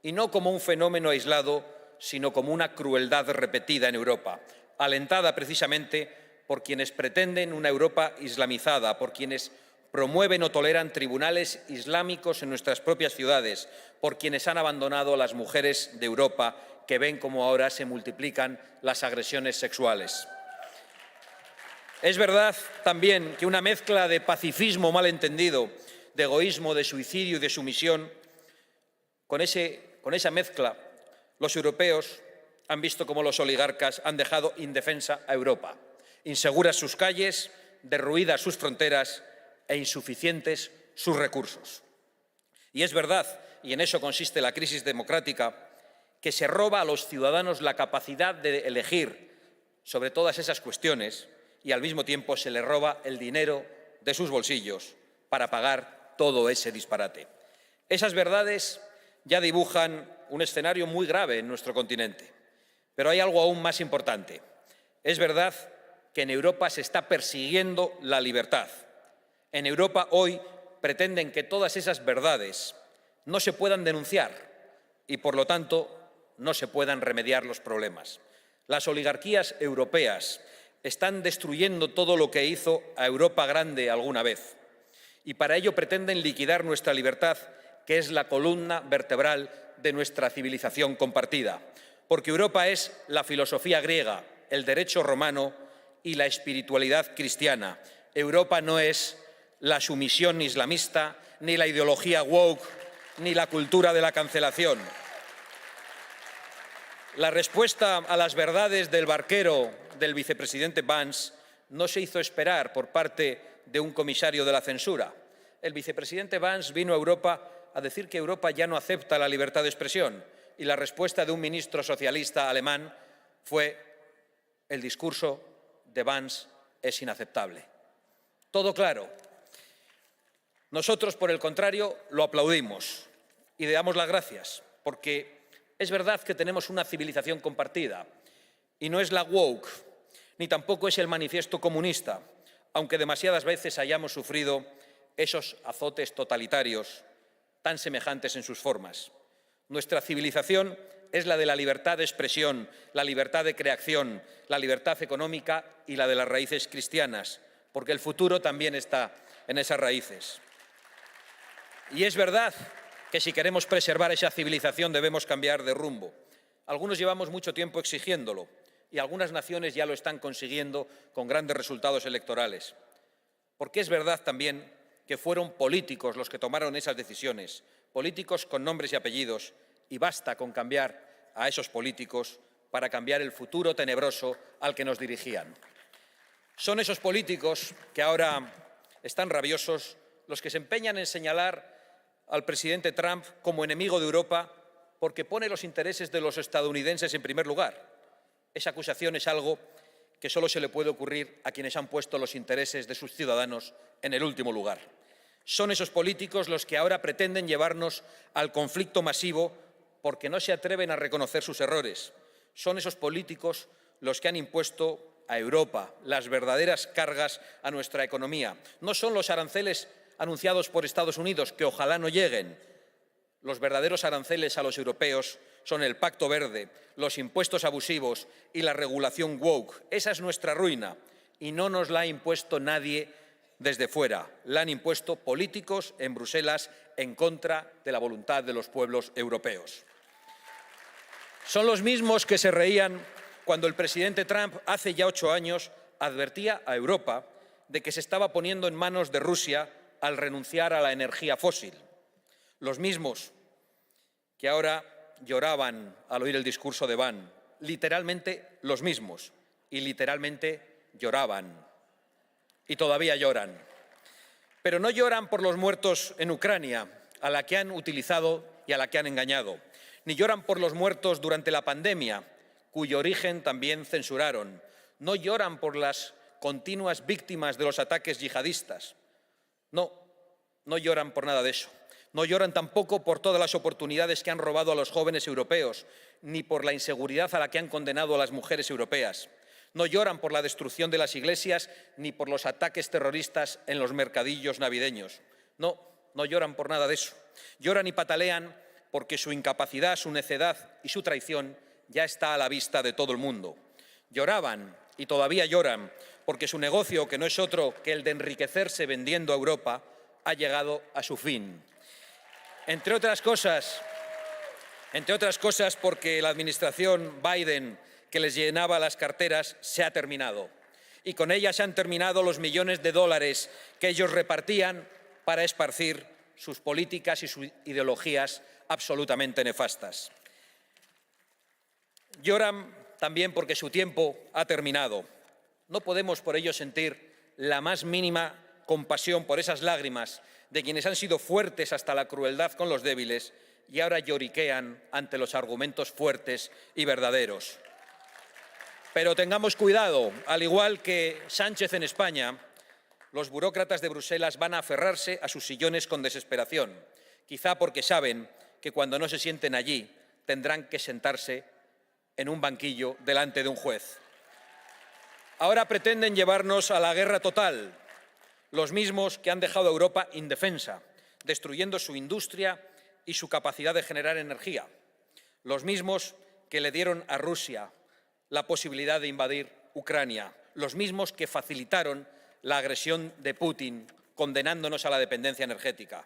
y no como un fenómeno aislado, sino como una crueldad repetida en Europa, alentada precisamente por quienes pretenden una Europa islamizada, por quienes promueven o toleran tribunales islámicos en nuestras propias ciudades por quienes han abandonado a las mujeres de Europa, que ven cómo ahora se multiplican las agresiones sexuales. Es verdad también que una mezcla de pacifismo malentendido, de egoísmo, de suicidio y de sumisión, con esa mezcla, los europeos han visto cómo los oligarcas han dejado indefensa a Europa, inseguras sus calles, derruidas sus fronteras e insuficientes sus recursos. Y es verdad, y en eso consiste la crisis democrática, que se roba a los ciudadanos la capacidad de elegir sobre todas esas cuestiones y al mismo tiempo se les roba el dinero de sus bolsillos para pagar todo ese disparate. Esas verdades ya dibujan un escenario muy grave en nuestro continente. Pero hay algo aún más importante. Es verdad que en Europa se está persiguiendo la libertad. En Europa hoy pretenden que todas esas verdades no se puedan denunciar y, por lo tanto, no se puedan remediar los problemas. Las oligarquías europeas están destruyendo todo lo que hizo a Europa grande alguna vez y para ello pretenden liquidar nuestra libertad, que es la columna vertebral de nuestra civilización compartida. Porque Europa es la filosofía griega, el derecho romano y la espiritualidad cristiana. Europa no es la sumisión islamista, ni la ideología woke, ni la cultura de la cancelación. La respuesta a las verdades del barquero del vicepresidente Vance no se hizo esperar por parte de un comisario de la censura. El vicepresidente Vance vino a Europa a decir que Europa ya no acepta la libertad de expresión y la respuesta de un ministro socialista alemán fue: el discurso de Vance es inaceptable. Todo claro. Nosotros, por el contrario, lo aplaudimos y le damos las gracias, porque es verdad que tenemos una civilización compartida y no es la woke, ni tampoco es el manifiesto comunista, aunque demasiadas veces hayamos sufrido esos azotes totalitarios tan semejantes en sus formas. Nuestra civilización es la de la libertad de expresión, la libertad de creación, la libertad económica y la de las raíces cristianas, porque el futuro también está en esas raíces. Y es verdad que si queremos preservar esa civilización debemos cambiar de rumbo. Algunos llevamos mucho tiempo exigiéndolo y algunas naciones ya lo están consiguiendo con grandes resultados electorales. Porque es verdad también que fueron políticos los que tomaron esas decisiones, políticos con nombres y apellidos, y basta con cambiar a esos políticos para cambiar el futuro tenebroso al que nos dirigían. Son esos políticos que ahora están rabiosos los que se empeñan en señalar al presidente Trump como enemigo de Europa porque pone los intereses de los estadounidenses en primer lugar. Esa acusación es algo que solo se le puede ocurrir a quienes han puesto los intereses de sus ciudadanos en el último lugar. Son esos políticos los que ahora pretenden llevarnos al conflicto masivo porque no se atreven a reconocer sus errores. Son esos políticos los que han impuesto a Europa las verdaderas cargas a nuestra economía. No son los aranceles anunciados por Estados Unidos, que ojalá no lleguen. Los verdaderos aranceles a los europeos son el Pacto Verde, los impuestos abusivos y la regulación woke. Esa es nuestra ruina y no nos la ha impuesto nadie desde fuera. La han impuesto políticos en Bruselas en contra de la voluntad de los pueblos europeos. Son los mismos que se reían cuando el presidente Trump hace ya 8 años advertía a Europa de que se estaba poniendo en manos de Rusia al renunciar a la energía fósil. Los mismos que ahora lloraban al oír el discurso de Bannon, literalmente los mismos, y literalmente lloraban. Y todavía lloran. Pero no lloran por los muertos en Ucrania, a la que han utilizado y a la que han engañado, ni lloran por los muertos durante la pandemia, cuyo origen también censuraron. No lloran por las continuas víctimas de los ataques yihadistas. No, no lloran por nada de eso. No lloran tampoco por todas las oportunidades que han robado a los jóvenes europeos, ni por la inseguridad a la que han condenado a las mujeres europeas. No lloran por la destrucción de las iglesias, ni por los ataques terroristas en los mercadillos navideños. No, no lloran por nada de eso. Lloran y patalean porque su incapacidad, su necedad y su traición ya está a la vista de todo el mundo. Lloraban y todavía lloran porque su negocio, que no es otro que el de enriquecerse vendiendo a Europa, ha llegado a su fin. Entre otras cosas porque la administración Biden, que les llenaba las carteras, se ha terminado. Y con ella se han terminado los millones de dólares que ellos repartían para esparcir sus políticas y sus ideologías absolutamente nefastas. Lloran también porque su tiempo ha terminado. No podemos por ello sentir la más mínima compasión por esas lágrimas de quienes han sido fuertes hasta la crueldad con los débiles y ahora lloriquean ante los argumentos fuertes y verdaderos. Pero tengamos cuidado, al igual que Sánchez en España, los burócratas de Bruselas van a aferrarse a sus sillones con desesperación, quizá porque saben que cuando no se sienten allí tendrán que sentarse en un banquillo delante de un juez. Ahora pretenden llevarnos a la guerra total, los mismos que han dejado a Europa indefensa, destruyendo su industria y su capacidad de generar energía, los mismos que le dieron a Rusia la posibilidad de invadir Ucrania, los mismos que facilitaron la agresión de Putin, condenándonos a la dependencia energética.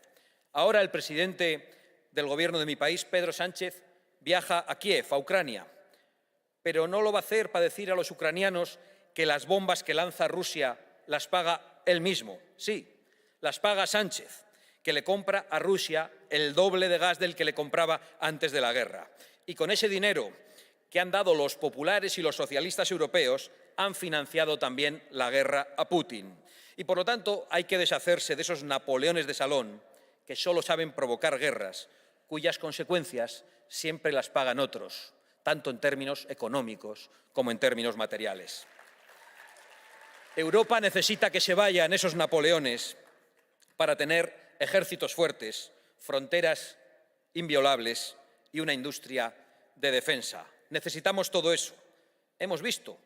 Ahora el presidente del gobierno de mi país, Pedro Sánchez, viaja a Kiev, a Ucrania, pero no lo va a hacer para decir a los ucranianos que las bombas que lanza Rusia las paga él mismo. Sí, las paga Sánchez, que le compra a Rusia el doble de gas del que le compraba antes de la guerra. Y con ese dinero que han dado los populares y los socialistas europeos, han financiado también la guerra a Putin. Y por lo tanto hay que deshacerse de esos Napoleones de salón que solo saben provocar guerras, cuyas consecuencias siempre las pagan otros, tanto en términos económicos como en términos materiales. Europa necesita que se vayan esos Napoleones para tener ejércitos fuertes, fronteras inviolables y una industria de defensa. Necesitamos todo eso. Hemos visto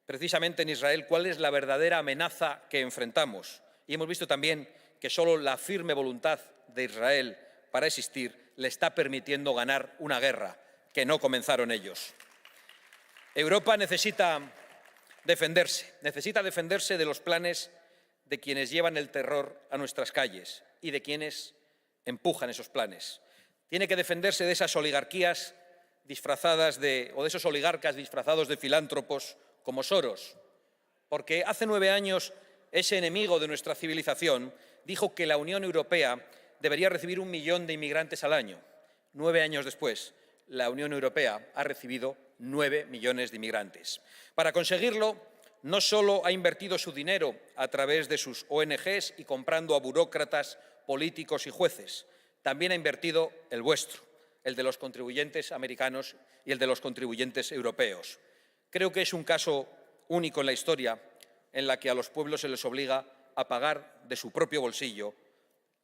precisamente en Israel cuál es la verdadera amenaza que enfrentamos y hemos visto también que solo la firme voluntad de Israel para existir le está permitiendo ganar una guerra que no comenzaron ellos. Europa necesita defenderse de los planes de quienes llevan el terror a nuestras calles y de quienes empujan esos planes. Tiene que defenderse de esas oligarquías disfrazadas o de esos oligarcas disfrazados de filántropos como Soros, porque hace 9 años ese enemigo de nuestra civilización dijo que la Unión Europea debería recibir 1 millón de inmigrantes al año. 9 años después, la Unión Europea ha recibido 9 millones de inmigrantes. Para conseguirlo, no solo ha invertido su dinero a través de sus ONGs y comprando a burócratas, políticos y jueces, también ha invertido el vuestro, el de los contribuyentes americanos y el de los contribuyentes europeos. Creo que es un caso único en la historia en la que a los pueblos se les obliga a pagar de su propio bolsillo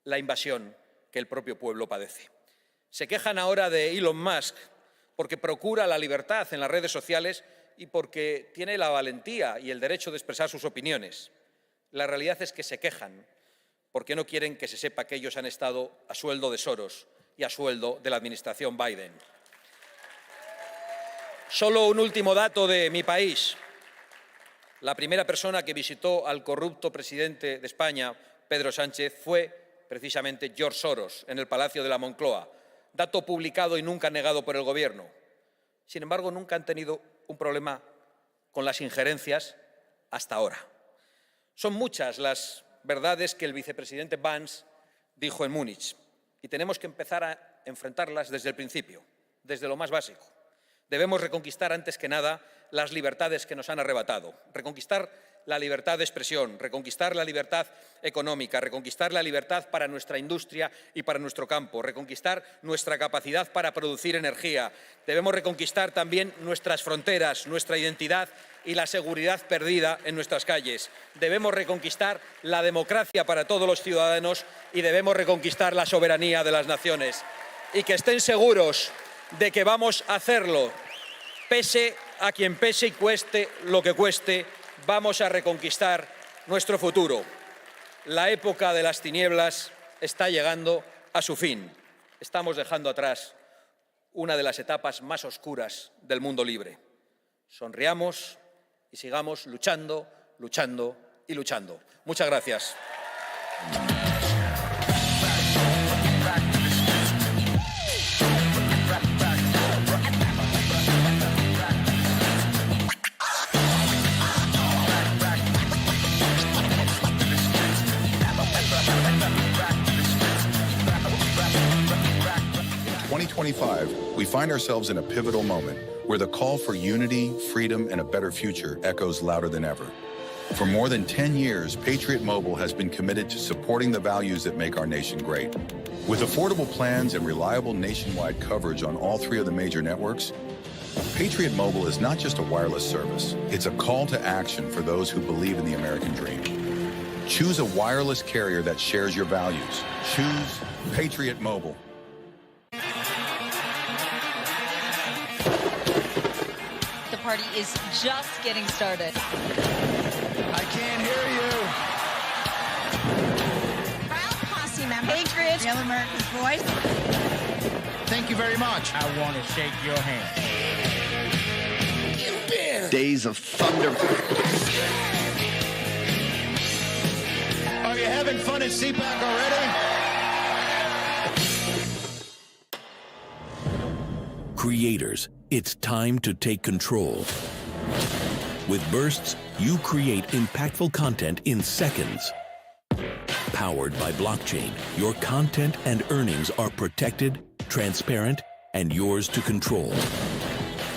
la invasión que el propio pueblo padece. Se quejan ahora de Elon Musk porque procura la libertad en las redes sociales y porque tiene la valentía y el derecho de expresar sus opiniones. La realidad es que se quejan porque no quieren que se sepa que ellos han estado a sueldo de Soros y a sueldo de la administración Biden. Solo un último dato de mi país. La primera persona que visitó al corrupto presidente de España, Pedro Sánchez, fue precisamente George Soros en el Palacio de la Moncloa. Dato publicado y nunca negado por el Gobierno. Sin embargo, nunca han tenido un problema con las injerencias hasta ahora. Son muchas las verdades que el vicepresidente Vance dijo en Múnich y tenemos que empezar a enfrentarlas desde el principio, desde lo más básico. Debemos reconquistar antes que nada las libertades que nos han arrebatado, reconquistar la libertad de expresión, reconquistar la libertad económica, reconquistar la libertad para nuestra industria y para nuestro campo, reconquistar nuestra capacidad para producir energía. Debemos reconquistar también nuestras fronteras, nuestra identidad y la seguridad perdida en nuestras calles. Debemos reconquistar la democracia para todos los ciudadanos y debemos reconquistar la soberanía de las naciones. Y que estén seguros de que vamos a hacerlo, pese a quien pese y cueste lo que cueste. Vamos a reconquistar nuestro futuro. La época de las tinieblas está llegando a su fin. Estamos dejando atrás una de las etapas más oscuras del mundo libre. Sonriamos y sigamos luchando, luchando y luchando. Muchas gracias. 2025, we find ourselves in a pivotal moment where the call for unity, freedom, and a better future echoes louder than ever. For more than 10 years, Patriot Mobile has been committed to supporting the values that make our nation great. With affordable plans and reliable nationwide coverage on all 3 of the major networks, Patriot Mobile is not just a wireless service, it's a call to action for those who believe in the American dream. Choose a wireless carrier that shares your values. Choose Patriot Mobile. The party is just getting started. I can't hear you. Proud posse member. Patriots. Real America's voice. Thank you very much. I want to shake your hand. Days of thunder. Are you having fun at CPAC already? Creators, it's time to take control. With Bursts, you create impactful content in seconds. Powered by blockchain, your content and earnings are protected, transparent, and yours to control.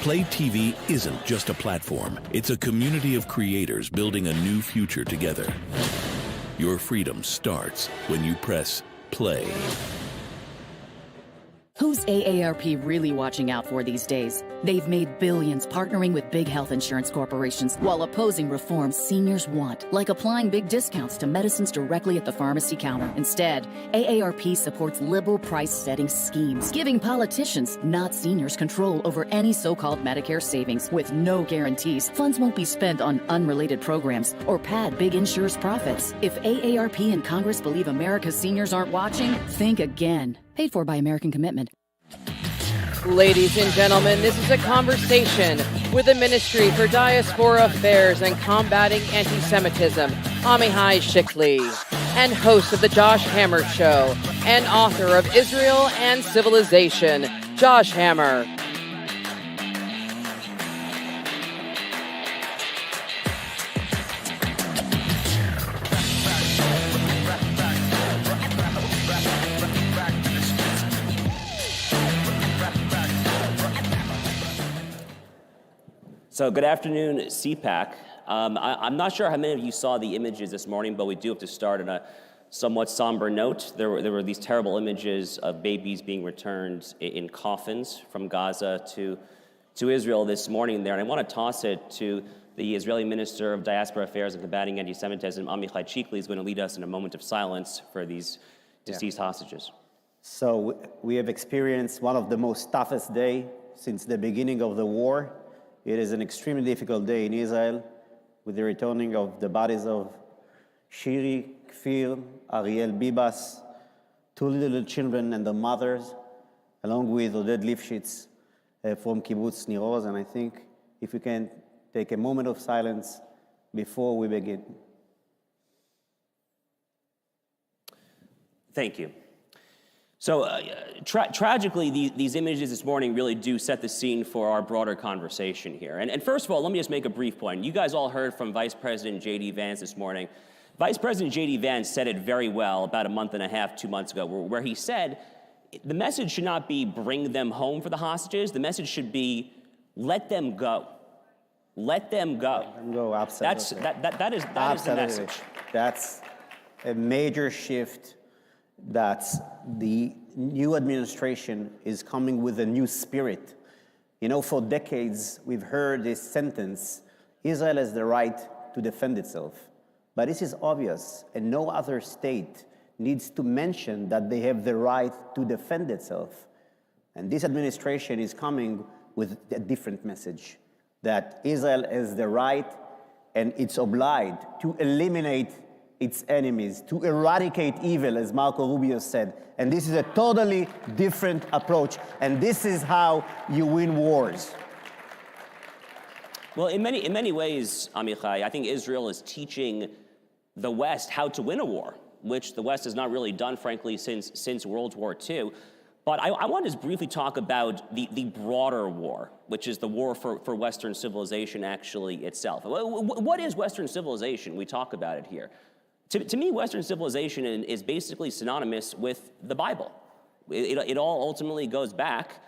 Play TV isn't just a platform. It's a community of creators building a new future together. Your freedom starts when you press play. Who's AARP really watching out for these days? They've made billions partnering with big health insurance corporations while opposing reforms seniors want, like applying big discounts to medicines directly at the pharmacy counter. Instead, AARP supports liberal price-setting schemes, giving politicians, not seniors, control over any so-called Medicare savings with no guarantees. Funds won't be spent on unrelated programs or pad big insurers' profits. If AARP and Congress believe America's seniors aren't watching, think again. Paid for by American Commitment. Ladies and gentlemen, this is a conversation with the Ministry for Diaspora Affairs and Combating Anti-Semitism, Amihai Shikli, and host of The Josh Hammer Show, and author of Israel and Civilization, Josh Hammer. So good afternoon, CPAC. I'm not sure how many of you saw the images this morning, but we do have to start on a somewhat somber note. There were these terrible images of babies being returned in coffins from Gaza to Israel this morning there. And I want to toss it to the Israeli Minister of Diaspora Affairs and Combating Anti-Semitism, Amihai Shikli, is going to lead us in a moment of silence for these deceased hostages. So we have experienced one of the most toughest days since the beginning of the war. It is an extremely difficult day in Israel with the returning of the bodies of Shiri, Kfir, Ariel Bibas, 2 little children and their mothers, along with Oded Lifshitz from Kibbutz Nir Oz. And I think if we can take a moment of silence before we begin. Thank you. So tragically, these images this morning really do set the scene for our broader conversation here. And first of all, let me just make a brief point. You guys all heard from Vice President JD Vance this morning. Vice President JD Vance said it very well about a month and a half, 2 months ago, where he said the message should not be bring them home for the hostages. The message should be let them go. Let them go. Let them go, absolutely. That is the message. That's a major shift. That the new administration is coming with a new spirit. You know, for decades, we've heard this sentence, Israel has the right to defend itself. But this is obvious, and no other state needs to mention that they have the right to defend itself. And this administration is coming with a different message, that Israel has the right and it's obliged to eliminate its enemies, to eradicate evil, as Marco Rubio said. And this is a totally different approach. And this is how you win wars. Well, in many ways, Amichai, I think Israel is teaching the West how to win a war, which the West has not really done, frankly, since World War II. But I want to just briefly talk about the broader war, which is the war for Western civilization actually itself. What is Western civilization? We talk about it here. To me, Western civilization is basically synonymous with the Bible. It all ultimately goes back,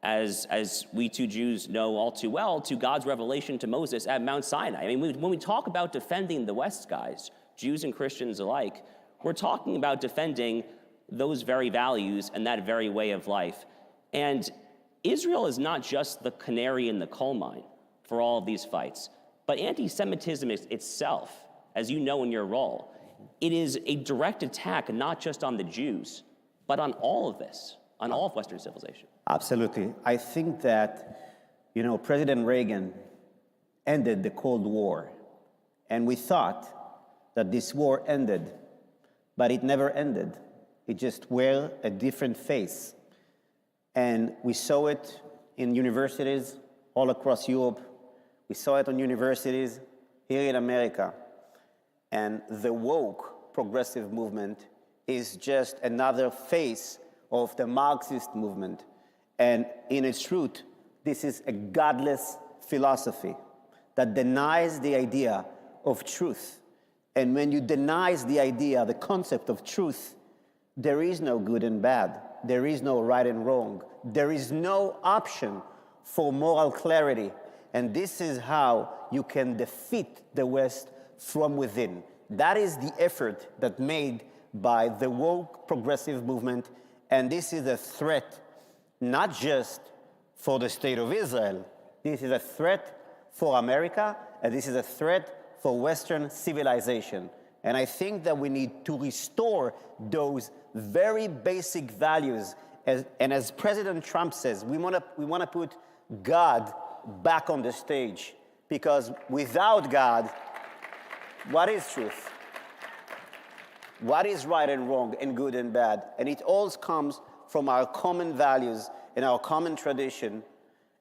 as we two Jews know all too well, to God's revelation to Moses at Mount Sinai. I mean, when we talk about defending the West, guys, Jews and Christians alike, we're talking about defending those very values and that very way of life. And Israel is not just the canary in the coal mine for all of these fights, but anti-Semitism itself, as you know in your role, it is a direct attack not just on the Jews, but on all of this, on all of Western civilization. Absolutely. I think that, President Reagan ended the Cold War, and we thought that this war ended, but it never ended. It just wore a different face. And we saw it in universities all across Europe. We saw it on universities here in America. And the woke progressive movement is just another face of the Marxist movement. And in its root, this is a godless philosophy that denies the idea of truth. And when you deny the idea, the concept of truth, there is no good and bad. There is no right and wrong. There is no option for moral clarity. And this is how you can defeat the West from within. That is the effort that made by the woke progressive movement. And this is a threat not just for the state of Israel. This is a threat for America, and this is a threat for Western civilization. And I think that we need to restore those very basic values. And as President Trump says, we want to put God back on the stage, because without God, what is truth? What is right and wrong and good and bad? And it all comes from our common values and our common tradition.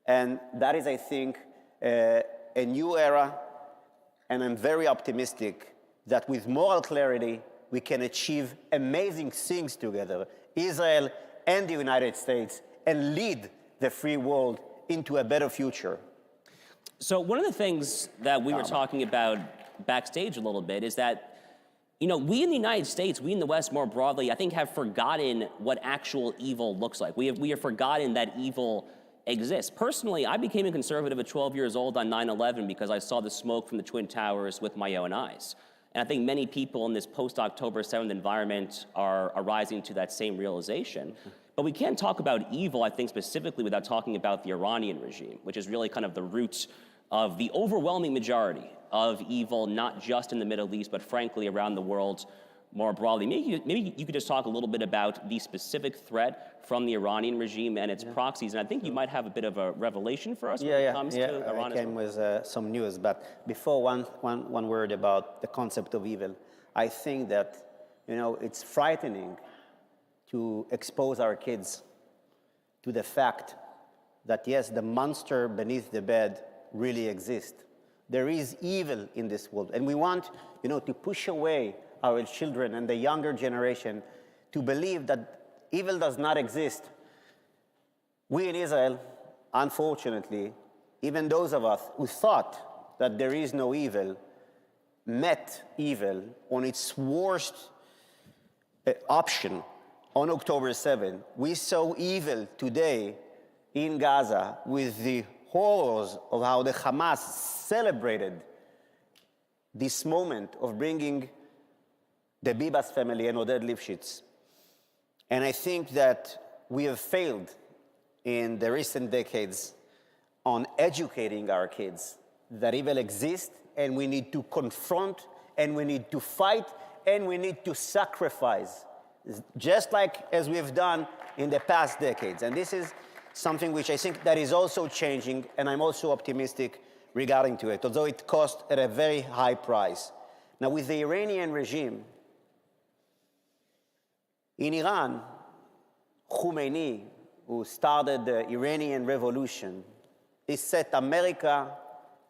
And that is, I think, a new era. And I'm very optimistic that with moral clarity, we can achieve amazing things together, Israel and the United States, and lead the free world into a better future. So one of the things that we were talking about backstage a little bit is that, we in the United States, we in the West more broadly, I think have forgotten what actual evil looks like. We have forgotten that evil exists. Personally, I became a conservative at 12 years old on 9/11 because I saw the smoke from the Twin Towers with my own eyes. And I think many people in this post-October 7th environment are rising to that same realization. But we can't talk about evil, I think, specifically without talking about the Iranian regime, which is really kind of the root of the overwhelming majority of evil, not just in the Middle East, but frankly around the world more broadly. Maybe you could just talk a little bit about the specific threat from the Iranian regime and its proxies. And I think you might have a bit of a revelation for us when it comes to Iran. I came with some news, but before one word about the concept of evil. I think that, it's frightening to expose our kids to the fact that, yes, the monster beneath the bed really exists. There is evil in this world. And we want, to push away our children and the younger generation to believe that evil does not exist. We in Israel, unfortunately, even those of us who thought that there is no evil, met evil on its worst option on October 7th. We saw evil today in Gaza with the horrors of how the Hamas celebrated this moment of bringing the Bibas family and Oded Lifshitz. And I think that we have failed in the recent decades on educating our kids that evil exists, and we need to confront, and we need to fight, and we need to sacrifice, just like as we've done in the past decades. And this is something which I think that is also changing, and I'm also optimistic regarding to it, although it cost at a very high price. Now, with the Iranian regime, in Iran, Khomeini, who started the Iranian Revolution, he set America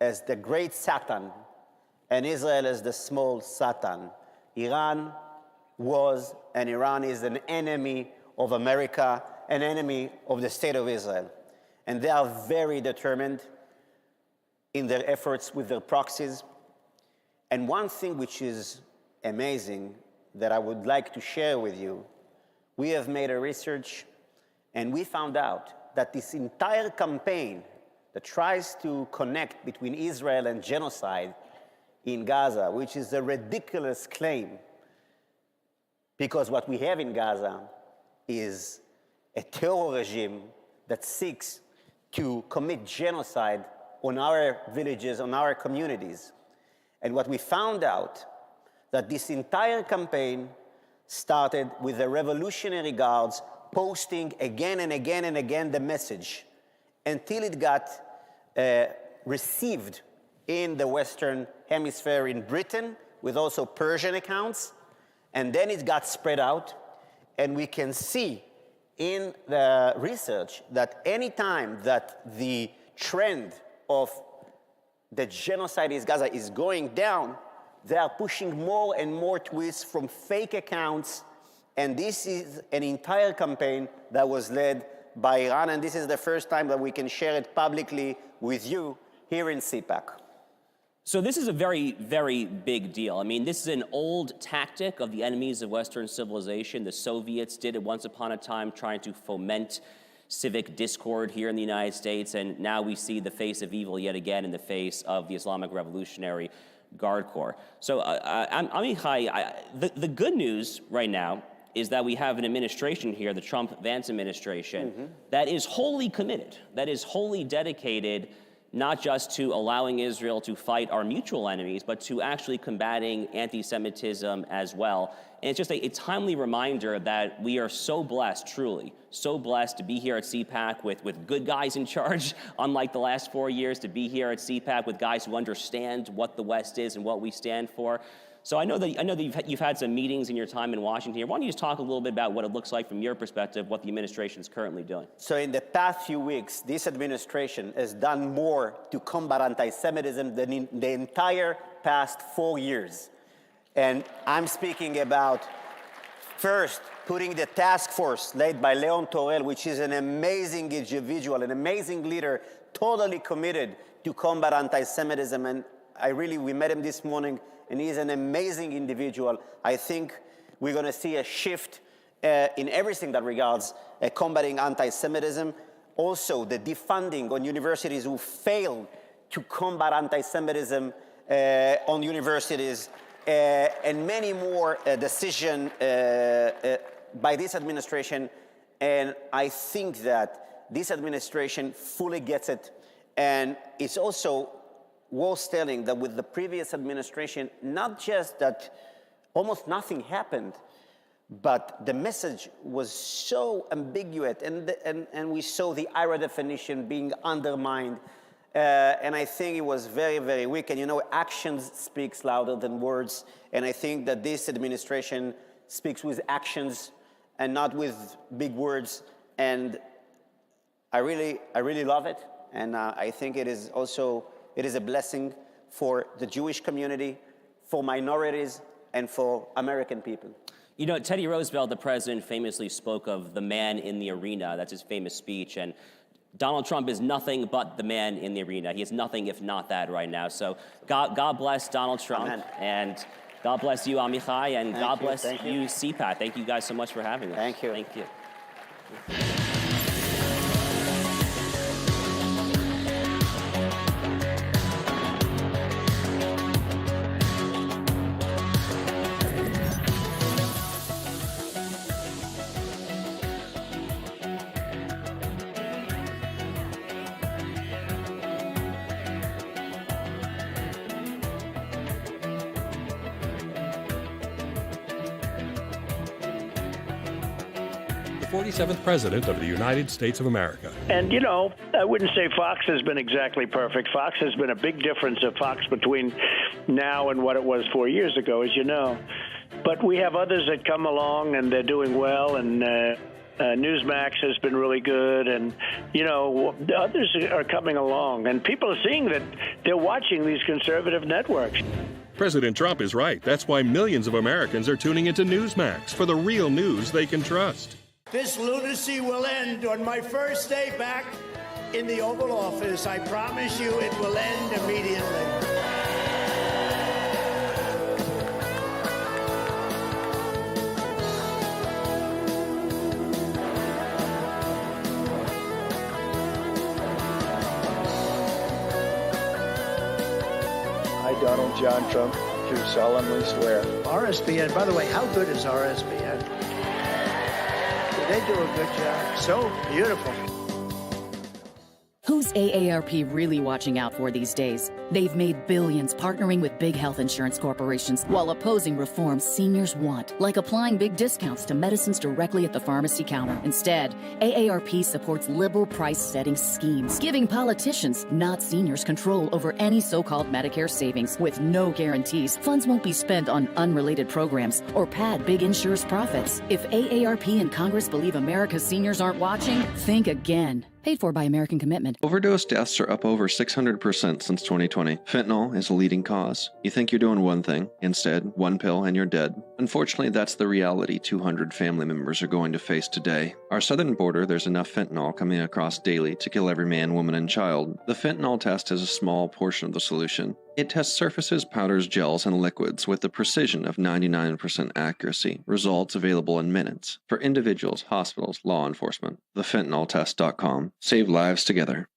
as the great Satan and Israel as the small Satan. Iran was and Iran is an enemy of America, an enemy of the state of Israel. And they are very determined in their efforts with their proxies. And one thing which is amazing that I would like to share with you, we have made a research and we found out that this entire campaign that tries to connect between Israel and genocide in Gaza, which is a ridiculous claim, because what we have in Gaza is a terror regime that seeks to commit genocide on our villages, on our communities. And what we found out, that this entire campaign started with the Revolutionary Guards posting again and again and again the message until it got received in the Western Hemisphere in Britain, with also Persian accounts, and then it got spread out. And we can see in the research that any time that the trend of the genocide in Gaza is going down, they are pushing more and more tweets from fake accounts. And this is an entire campaign that was led by Iran. And this is the first time that we can share it publicly with you here in CPAC. So this is a very, very big deal. I mean, this is an old tactic of the enemies of Western civilization. The Soviets did it once upon a time, trying to foment civic discord here in the United States. And now we see the face of evil yet again in the face of the Islamic Revolutionary Guard Corps. So, Amichai, the good news right now is that we have an administration here, the Trump-Vance administration, that is wholly committed, that is wholly dedicated not just to allowing Israel to fight our mutual enemies, but to actually combating anti-Semitism as well. And it's just a timely reminder that we are so blessed, truly, so blessed to be here at CPAC with good guys in charge, unlike the last 4 years, to be here at CPAC with guys who understand what the West is and what we stand for. So I know that you've had some meetings in your time in Washington here. Why don't you just talk a little bit about what it looks like from your perspective, what the administration is currently doing? So in the past few weeks, this administration has done more to combat anti-Semitism than in the entire past 4 years. And I'm speaking about, first, putting the task force led by Leon Torel, which is an amazing individual, an amazing leader, totally committed to combat anti-Semitism. And we met him this morning, and he's an amazing individual. I think we're going to see a shift in everything that regards combating anti-Semitism. Also, the defunding on universities who fail to combat anti-Semitism on universities, and many more decisions by this administration. And I think that this administration fully gets it. And it's also worth telling that with the previous administration, not just that almost nothing happened, but the message was so ambiguous, and we saw the IRA definition being undermined. And I think it was very, very weak. And you know, actions speaks louder than words. And I think that this administration speaks with actions and not with big words. And I really love it. And I think it is a blessing for the Jewish community, for minorities, and for American people. You know, Teddy Roosevelt, the president, famously spoke of the man in the arena. That's his famous speech. And Donald Trump is nothing but the man in the arena. He is nothing if not that right now. So God bless Donald Trump. Amen. And God bless you, Amichai, and God bless you, CPAC. Thank you guys so much for having us. Thank you. Thank you. The 47th President of the United States of America. And, you know, I wouldn't say Fox has been exactly perfect. Fox has been a big difference of Fox between now and what it was 4 years ago, as you know. But we have others that come along, and they're doing well, and Newsmax has been really good, and others are coming along, and people are seeing that they're watching these conservative networks. President Trump is right. That's why millions of Americans are tuning into Newsmax for the real news they can trust. This lunacy will end on my first day back in the Oval Office. I promise you it will end immediately. I, Donald John Trump, do solemnly swear. RSBN, by the way, how good is RSBN? They do a good job. So beautiful. Who's AARP really watching out for these days? They've made billions partnering with big health insurance corporations while opposing reforms seniors want, like applying big discounts to medicines directly at the pharmacy counter. Instead, AARP supports liberal price-setting schemes, giving politicians, not seniors, control over any so-called Medicare savings. With no guarantees, funds won't be spent on unrelated programs or pad big insurers' profits. If AARP and Congress believe America's seniors aren't watching, think again. Paid for by American Commitment. Overdose deaths are up over 600% since 2020. Fentanyl is a leading cause. You think you're doing one thing. Instead, one pill and you're dead. Unfortunately, that's the reality 200 family members are going to face today. Our southern border, there's enough fentanyl coming across daily to kill every man, woman, and child. The fentanyl test is a small portion of the solution. It tests surfaces, powders, gels, and liquids with the precision of 99% accuracy. Results available in minutes. For individuals, hospitals, law enforcement. TheFentanylTest.com. Save lives together.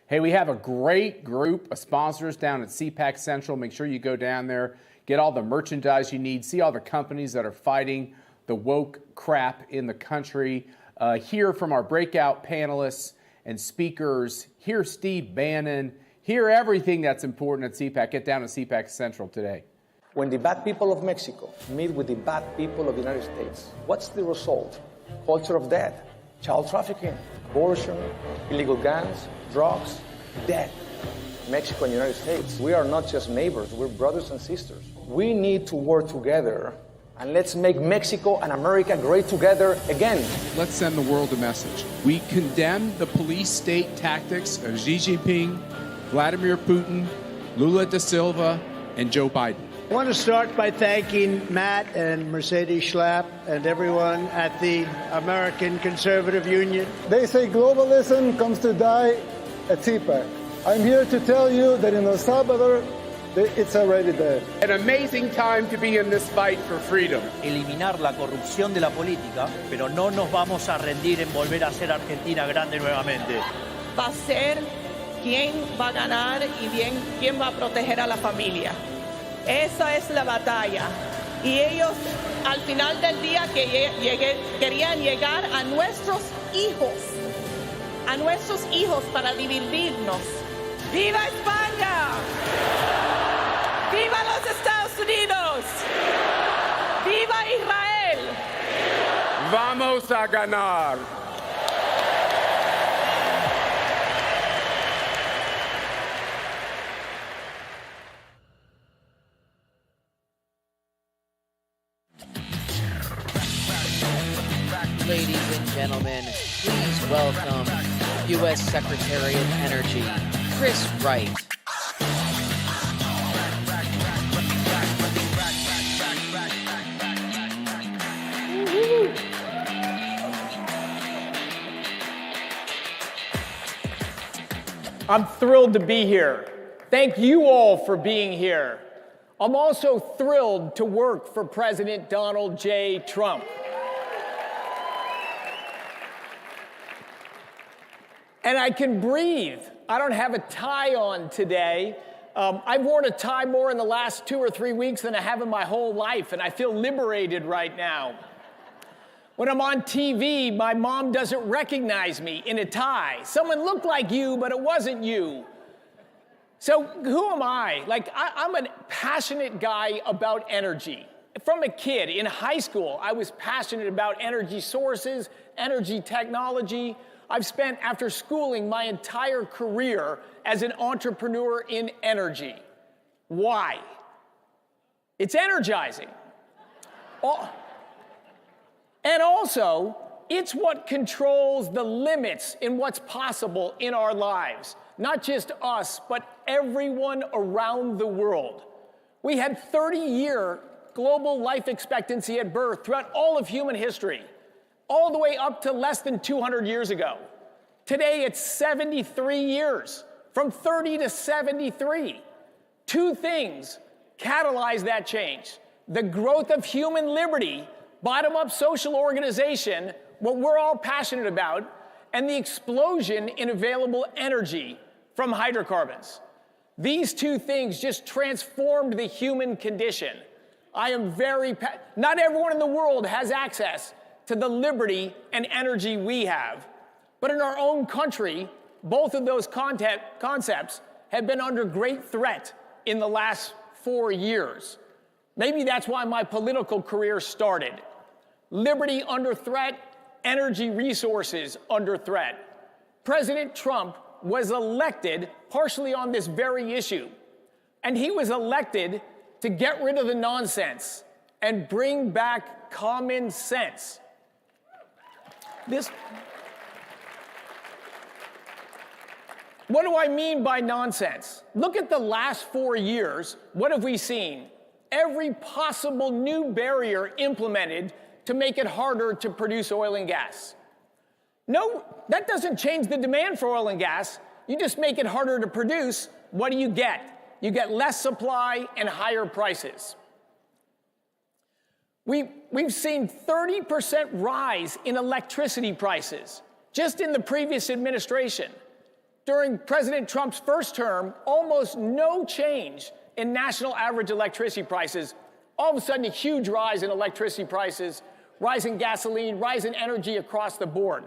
Hey, we have a great group of sponsors down at CPAC Central. Make sure you go down there, get all the merchandise you need, see all the companies that are fighting the woke crap in the country. Hear from our breakout panelists and speakers. Hear Steve Bannon. Hear everything that's important at CPAC. Get down to CPAC Central today. When the bad people of Mexico meet with the bad people of the United States, what's the result? Culture of death, child trafficking, abortion, illegal guns, drugs, death. Mexico and the United States, we are not just neighbors, we're brothers and sisters. We need to work together, and let's make Mexico and America great together again. Let's send the world a message. We condemn the police state tactics of Xi Jinping, Vladimir Putin, Lula da Silva, and Joe Biden. I want to start by thanking Matt and Mercedes Schlapp and everyone at the American Conservative Union. They say globalism comes to die at CPAC. I'm here to tell you that in El Salvador, it's already dead. An amazing time to be in this fight for freedom. Eliminar la corrupción de la política, pero no nos vamos a rendir en volver a ser Argentina grande nuevamente. Va a ser quién va a ganar y bien quién va a proteger a la familia. Esa es la batalla. Y ellos, al final del día, querían llegar a nuestros hijos para dividirnos. ¡Viva España! ¡Viva los Estados Unidos! ¡Viva Israel! Vamos a ganar. Ladies and gentlemen, please welcome U.S. Secretary of Energy, Chris Wright. I'm thrilled to be here. Thank you all for being here. I'm also thrilled to work for President Donald J. Trump. And I can breathe. I don't have a tie on today. I've worn a tie more in the last 2 or 3 weeks than I have in my whole life, and I feel liberated right now. When I'm on TV, my mom doesn't recognize me in a tie. Someone looked like you, but it wasn't you. So who am I? I'm a passionate guy about energy. From a kid in high school, I was passionate about energy sources, energy technology. I've spent, after schooling, my entire career as an entrepreneur in energy. Why? It's energizing. And also, It's what controls the limits in what's possible in our lives. Not just us, but everyone around the world. We had 30-year global life expectancy at birth throughout all of human history, all the way up to less than 200 years ago. Today, it's 73 years, from 30 to 73. Two things catalyze that change: the growth of human liberty, bottom-up social organization, what we're all passionate about, and the explosion in available energy from hydrocarbons. These two things just transformed the human condition. I am not everyone in the world has access to the liberty and energy we have. But in our own country, both of those concepts have been under great threat in the last 4 years. Maybe that's why my political career started. Liberty under threat, energy resources under threat. President Trump was elected partially on this very issue. And he was elected to get rid of the nonsense and bring back common sense. What do I mean by nonsense? Look at the last 4 years. What have we seen? Every possible new barrier implemented to make it harder to produce oil and gas. No, that doesn't change the demand for oil and gas. You just make it harder to produce. What do you get? You get less supply and higher prices. We've seen 30% rise in electricity prices just in the previous administration. During President Trump's first term, almost no change in national average electricity prices. All of a sudden, a huge rise in electricity prices, rise in gasoline, rise in energy across the board.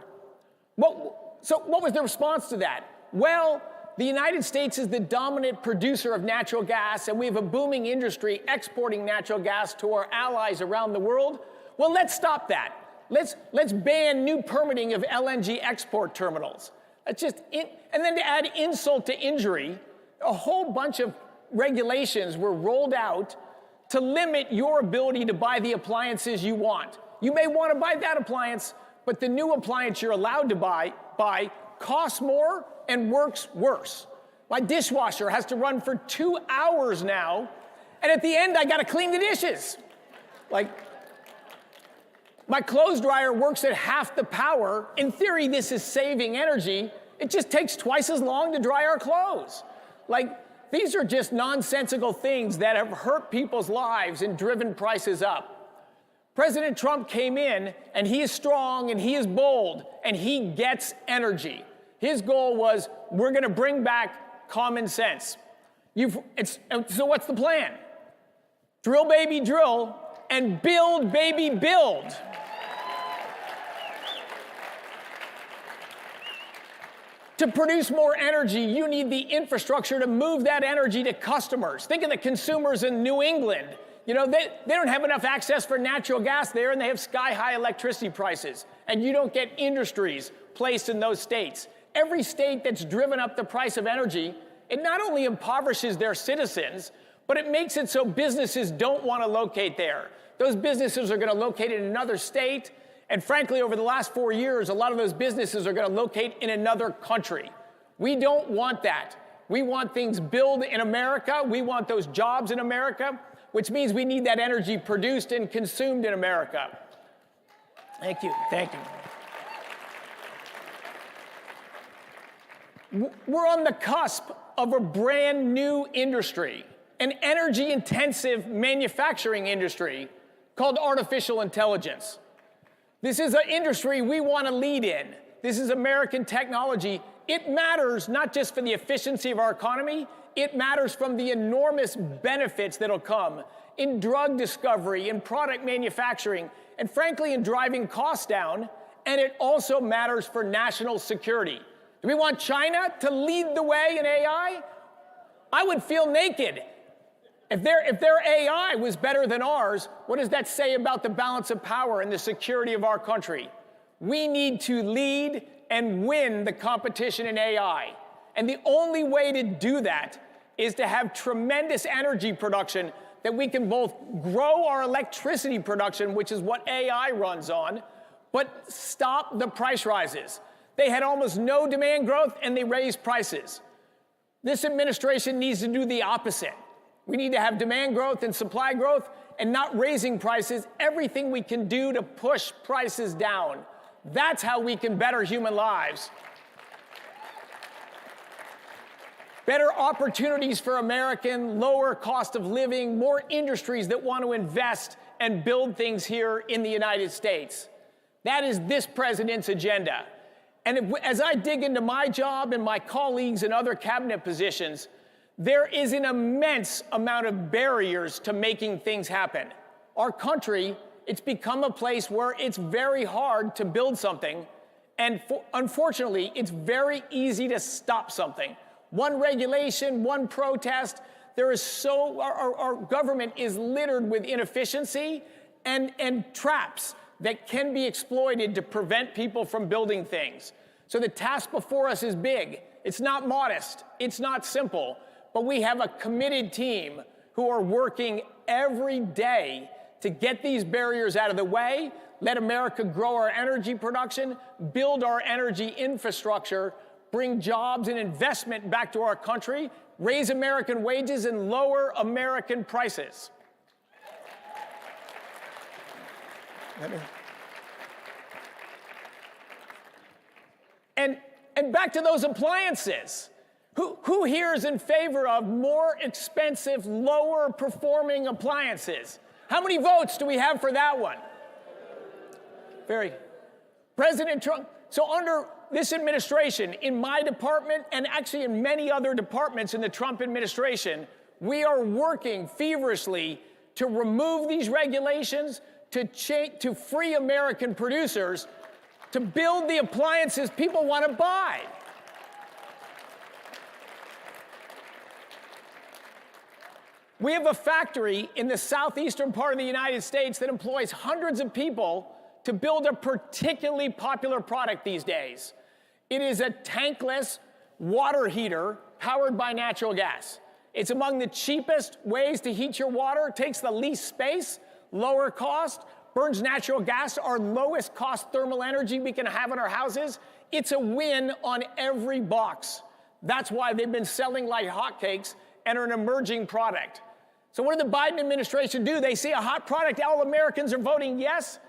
So what was the response to that? Well, the United States is the dominant producer of natural gas, and we have a booming industry exporting natural gas to our allies around the world. Well, let's stop that. Let's ban new permitting of LNG export terminals. And then to add insult to injury, a whole bunch of regulations were rolled out to limit your ability to buy the appliances you want. You may want to buy that appliance, but the new appliance you're allowed to buy costs more and works worse. My dishwasher has to run for 2 hours now, and at the end, I got to clean the dishes. My clothes dryer works at half the power. In theory, this is saving energy. It just takes twice as long to dry our clothes. These are just nonsensical things that have hurt people's lives and driven prices up. President Trump came in, and he is strong, and he is bold, and he gets energy. His goal was, we're going to bring back common sense. So what's the plan? Drill, baby, drill, and build, baby, build. To produce more energy, you need the infrastructure to move that energy to customers. Think of the consumers in New England. They don't have enough access for natural gas there, and they have sky-high electricity prices. And you don't get industries placed in those states. Every state that's driven up the price of energy, it not only impoverishes their citizens, but it makes it so businesses don't want to locate there. Those businesses are going to locate in another state. And frankly, over the last 4 years, a lot of those businesses are going to locate in another country. We don't want that. We want things built in America. We want those jobs in America, which means we need that energy produced and consumed in America. Thank you. Thank you. We're on the cusp of a brand new industry, an energy-intensive manufacturing industry called artificial intelligence. This is an industry we want to lead in. This is American technology. It matters not just for the efficiency of our economy, it matters from the enormous benefits that'll come in drug discovery, in product manufacturing, and frankly, in driving costs down. And it also matters for national security. Do we want China to lead the way in AI? I would feel naked. If their AI was better than ours, what does that say about the balance of power and the security of our country? We need to lead and win the competition in AI. And the only way to do that is to have tremendous energy production that we can both grow our electricity production, which is what AI runs on, but stop the price rises. They had almost no demand growth, and they raised prices. This administration needs to do the opposite. We need to have demand growth and supply growth and not raising prices, everything we can do to push prices down. That's how we can better human lives. Better opportunities for American, lower cost of living, more industries that want to invest and build things here in the United States. That is this president's agenda. And as I dig into my job and my colleagues in other cabinet positions, there is an immense amount of barriers to making things happen. Our country, it's become a place where it's very hard to build something, and unfortunately, it's very easy to stop something. One regulation, one protest, our government is littered with inefficiency and traps that can be exploited to prevent people from building things. So the task before us is big. It's not modest, it's not simple, but we have a committed team who are working every day to get these barriers out of the way, let America grow our energy production, build our energy infrastructure, bring jobs and investment back to our country, raise American wages, and lower American prices. And back to those appliances. Who here is in favor of more expensive, lower performing appliances? How many votes do we have for that one? President Trump, so under this administration, in my department, and actually in many other departments in the Trump administration, we are working feverishly to remove these regulations, to free American producers, to build the appliances people want to buy. We have a factory in the southeastern part of the United States that employs hundreds of people to build a particularly popular product these days. It is a tankless water heater powered by natural gas. It's among the cheapest ways to heat your water, takes the least space, lower cost, burns natural gas, our lowest cost thermal energy we can have in our houses. It's a win on every box. That's why they've been selling like hotcakes and are an emerging product. So what did the Biden administration do? They see a hot product, all Americans are voting yes.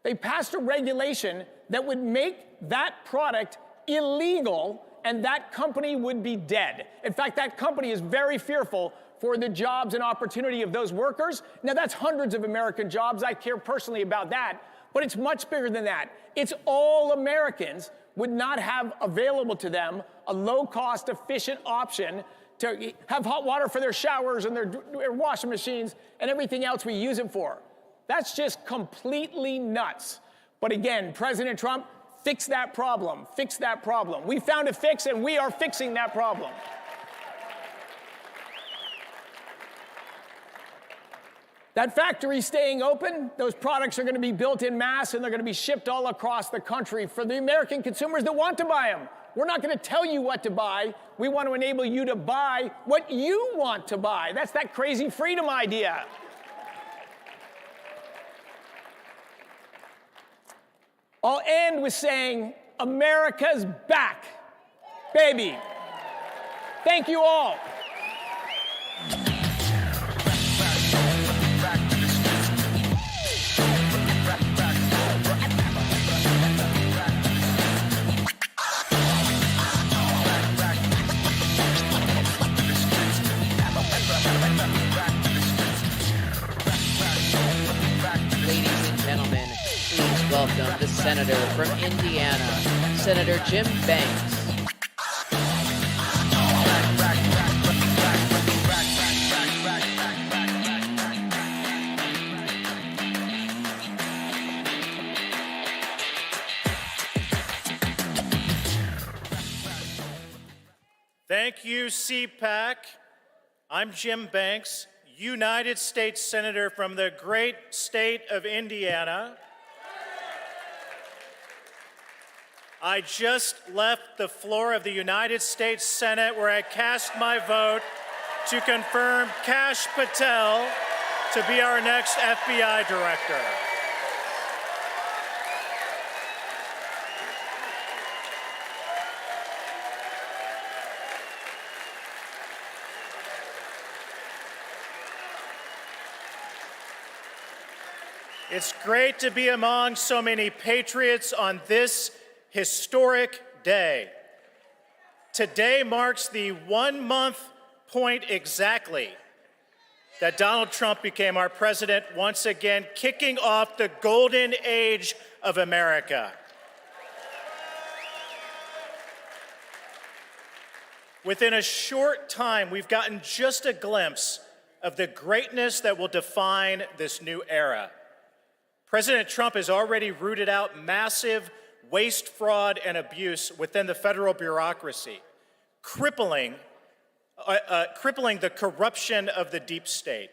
They passed a regulation that would make that product illegal, and that company would be dead. In fact, that company is very fearful for the jobs and opportunity of those workers. Now, that's hundreds of American jobs. I care personally about that, but it's much bigger than that. It's all Americans would not have available to them a low-cost, efficient option to have hot water for their showers and their washing machines and everything else we use it for. That's just completely nuts. But again, President Trump, fix that problem, fix that problem. We found a fix, and we are fixing that problem. That factory staying open, those products are going to be built in mass, and they're going to be shipped all across the country for the American consumers that want to buy them. We're not going to tell you what to buy. We want to enable you to buy what you want to buy. That's that crazy freedom idea. I'll end with saying, America's back, baby. Thank you all. Welcome the Senator from Indiana, Senator Jim Banks. Thank you, CPAC. I'm Jim Banks, United States Senator from the great state of Indiana. I just left the floor of the United States Senate where I cast my vote to confirm Kash Patel to be our next FBI director. It's great to be among so many patriots on this historic day. Today marks the 1 month point exactly that Donald Trump became our president, once again kicking off the golden age of America. Within a short time, we've gotten just a glimpse of the greatness that will define this new era. President Trump has already rooted out massive waste, fraud, and abuse within the federal bureaucracy, crippling the corruption of the deep state.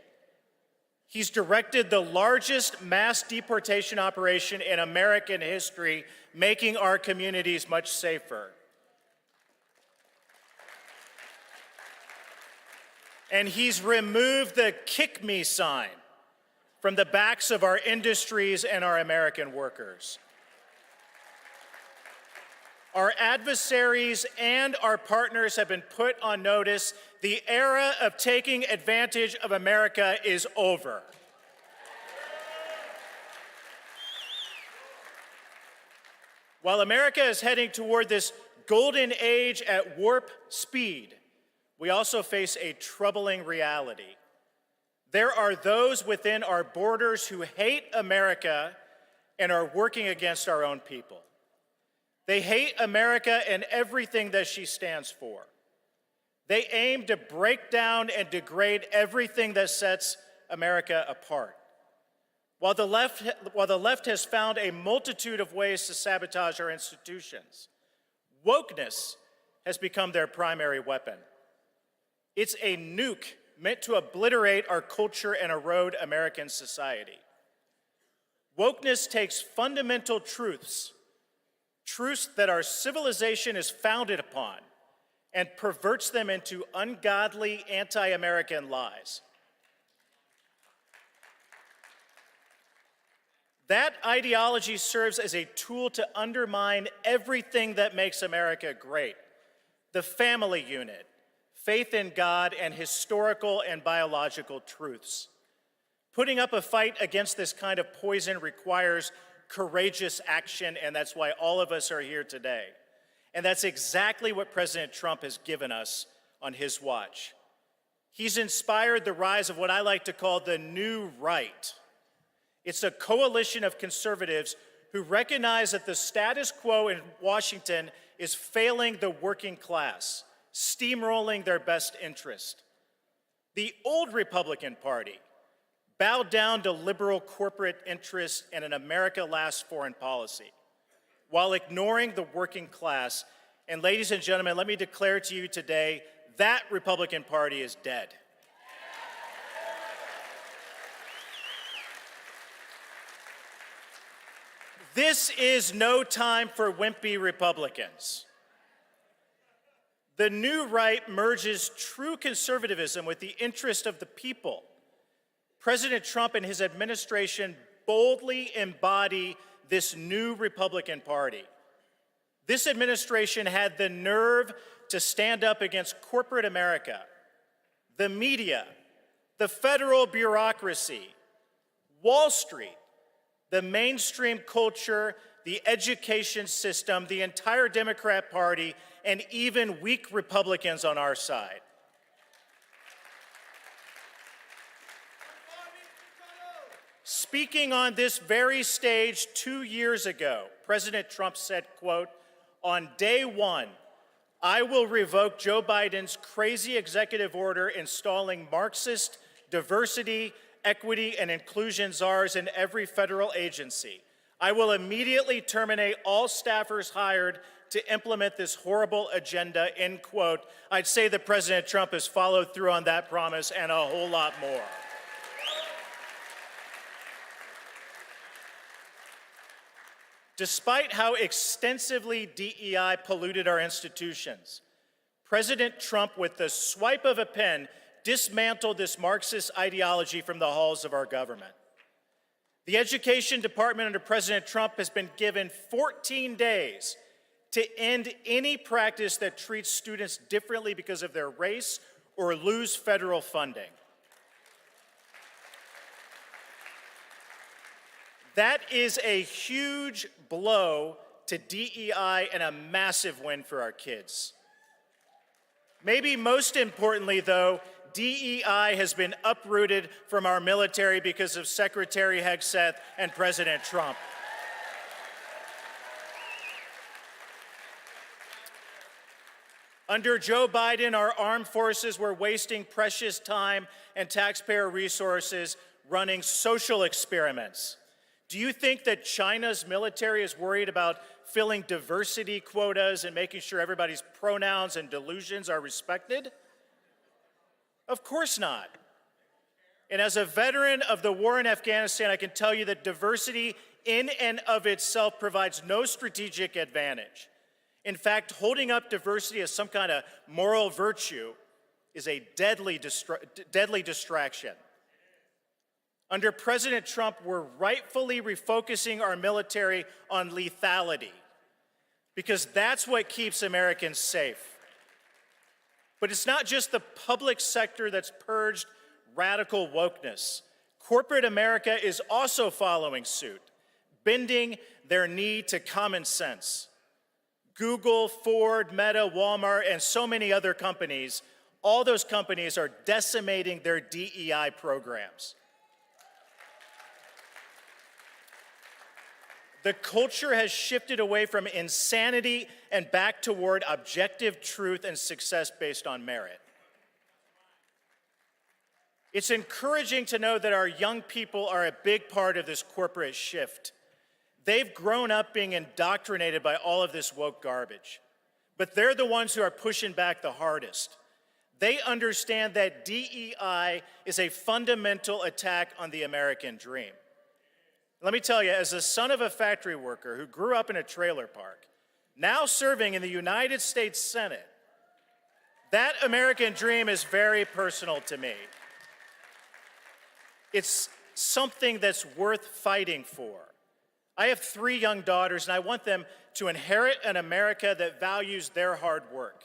He's directed the largest mass deportation operation in American history, making our communities much safer. And he's removed the "kick me" sign from the backs of our industries and our American workers. Our adversaries and our partners have been put on notice. The era of taking advantage of America is over. While America is heading toward this golden age at warp speed, we also face a troubling reality. There are those within our borders who hate America and are working against our own people. They hate America and everything that she stands for. They aim to break down and degrade everything that sets America apart. While the left has found a multitude of ways to sabotage our institutions, wokeness has become their primary weapon. It's a nuke meant to obliterate our culture and erode American society. Wokeness takes fundamental truths that our civilization is founded upon, and perverts them into ungodly, anti-American lies. That ideology serves as a tool to undermine everything that makes America great: the family unit, faith in God, and historical and biological truths. Putting up a fight against this kind of poison requires courageous action, and that's why all of us are here today. And that's exactly what President Trump has given us on his watch. He's inspired the rise of what I like to call the new right. It's a coalition of conservatives who recognize that the status quo in Washington is failing the working class, steamrolling their best interest. The old Republican Party bowed down to liberal corporate interests and an America Last foreign policy, while ignoring the working class. And ladies and gentlemen, let me declare to you today, that Republican Party is dead. This is no time for wimpy Republicans. The new right merges true conservatism with the interest of the people. President Trump and his administration boldly embody this new Republican Party. This administration had the nerve to stand up against corporate America, the media, the federal bureaucracy, Wall Street, the mainstream culture, the education system, the entire Democrat Party, and even weak Republicans on our side. Speaking on this very stage 2 years ago, President Trump said, quote, "On day one, I will revoke Joe Biden's crazy executive order installing Marxist diversity, equity, and inclusion czars in every federal agency. I will immediately terminate all staffers hired to implement this horrible agenda," end quote. I'd say that President Trump has followed through on that promise and a whole lot more. Despite how extensively DEI polluted our institutions, President Trump, with the swipe of a pen, dismantled this Marxist ideology from the halls of our government. The Education Department under President Trump has been given 14 days to end any practice that treats students differently because of their race or lose federal funding. That is a huge blow to DEI and a massive win for our kids. Maybe most importantly, though, DEI has been uprooted from our military because of Secretary Hegseth and President Trump. Under Joe Biden, our armed forces were wasting precious time and taxpayer resources running social experiments. Do you think that China's military is worried about filling diversity quotas and making sure everybody's pronouns and delusions are respected? Of course not. And as a veteran of the war in Afghanistan, I can tell you that diversity in and of itself provides no strategic advantage. In fact, holding up diversity as some kind of moral virtue is a deadly distraction. Under President Trump, we're rightfully refocusing our military on lethality because that's what keeps Americans safe. But it's not just the public sector that's purged radical wokeness. Corporate America is also following suit, bending their knee to common sense. Google, Ford, Meta, Walmart, and so many other companies, all those companies are decimating their DEI programs. The culture has shifted away from insanity and back toward objective truth and success based on merit. It's encouraging to know that our young people are a big part of this corporate shift. They've grown up being indoctrinated by all of this woke garbage, but they're the ones who are pushing back the hardest. They understand that DEI is a fundamental attack on the American dream. Let me tell you, as the son of a factory worker who grew up in a trailer park, now serving in the United States Senate, that American dream is very personal to me. It's something that's worth fighting for. I have 3 young daughters, and I want them to inherit an America that values their hard work,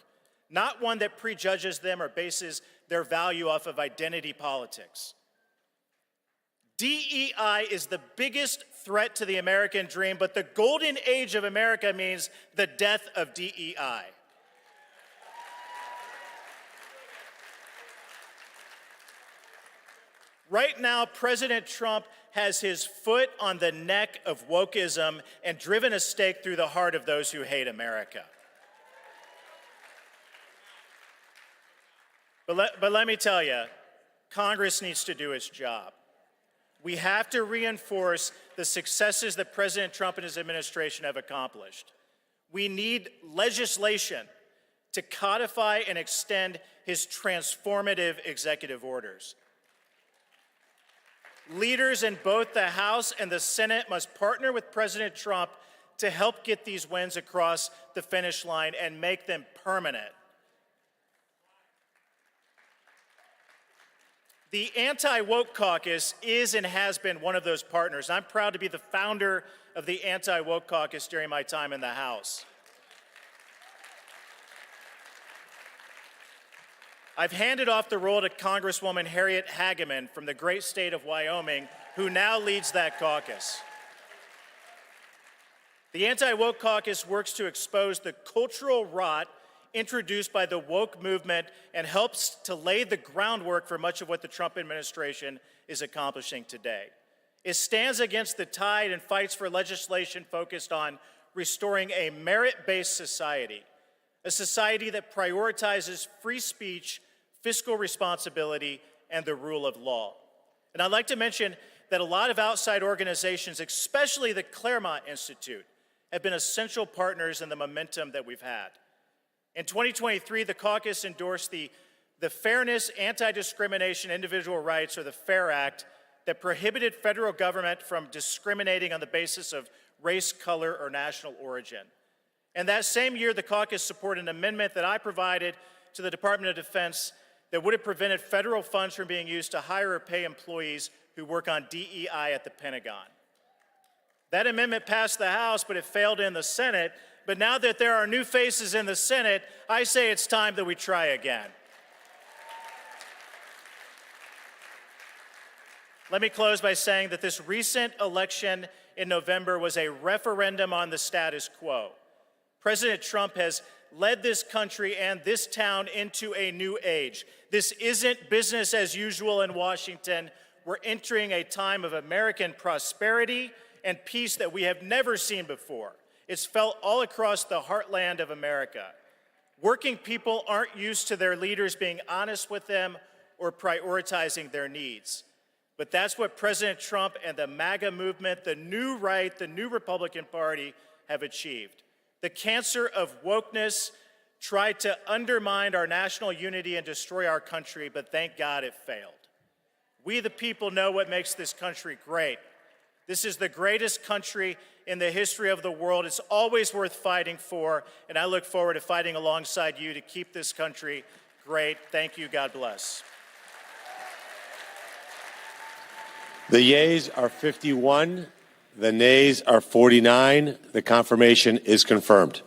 not one that prejudges them or bases their value off of identity politics. DEI is the biggest threat to the American dream, but the golden age of America means the death of DEI. Right now, President Trump has his foot on the neck of wokeism and driven a stake through the heart of those who hate America. But let me tell you, Congress needs to do its job. We have to reinforce the successes that President Trump and his administration have accomplished. We need legislation to codify and extend his transformative executive orders. Leaders in both the House and the Senate must partner with President Trump to help get these wins across the finish line and make them permanent. The Anti-Woke Caucus is and has been one of those partners. I'm proud to be the founder of the Anti-Woke Caucus during my time in the House. I've handed off the role to Congresswoman Harriet Hageman from the great state of Wyoming, who now leads that caucus. The Anti-Woke Caucus works to expose the cultural rot introduced by the woke movement and helps to lay the groundwork for much of what the Trump administration is accomplishing today. It stands against the tide and fights for legislation focused on restoring a merit-based society, a society that prioritizes free speech, fiscal responsibility, and the rule of law. And I'd like to mention that a lot of outside organizations, especially the Claremont Institute, have been essential partners in the momentum that we've had. In 2023, the caucus endorsed the Fairness, Anti-Discrimination, Individual Rights, or the FAIR Act, that prohibited federal government from discriminating on the basis of race, color, or national origin. And that same year, the caucus supported an amendment that I provided to the Department of Defense that would have prevented federal funds from being used to hire or pay employees who work on DEI at the Pentagon. That amendment passed the House, but it failed in the Senate. But now that there are new faces in the Senate, I say it's time that we try again. Let me close by saying that this recent election in November was a referendum on the status quo. President Trump has led this country and this town into a new age. This isn't business as usual in Washington. We're entering a time of American prosperity and peace that we have never seen before. It's felt all across the heartland of America. Working people aren't used to their leaders being honest with them or prioritizing their needs. But that's what President Trump and the MAGA movement, the new right, the new Republican Party have achieved. The cancer of wokeness tried to undermine our national unity and destroy our country, but thank God it failed. We, the people, know what makes this country great. This is the greatest country in the history of the world. It's always worth fighting for, and I look forward to fighting alongside you to keep this country great. Thank you. God bless. The yeas are 51. The nays are 49. The confirmation is confirmed.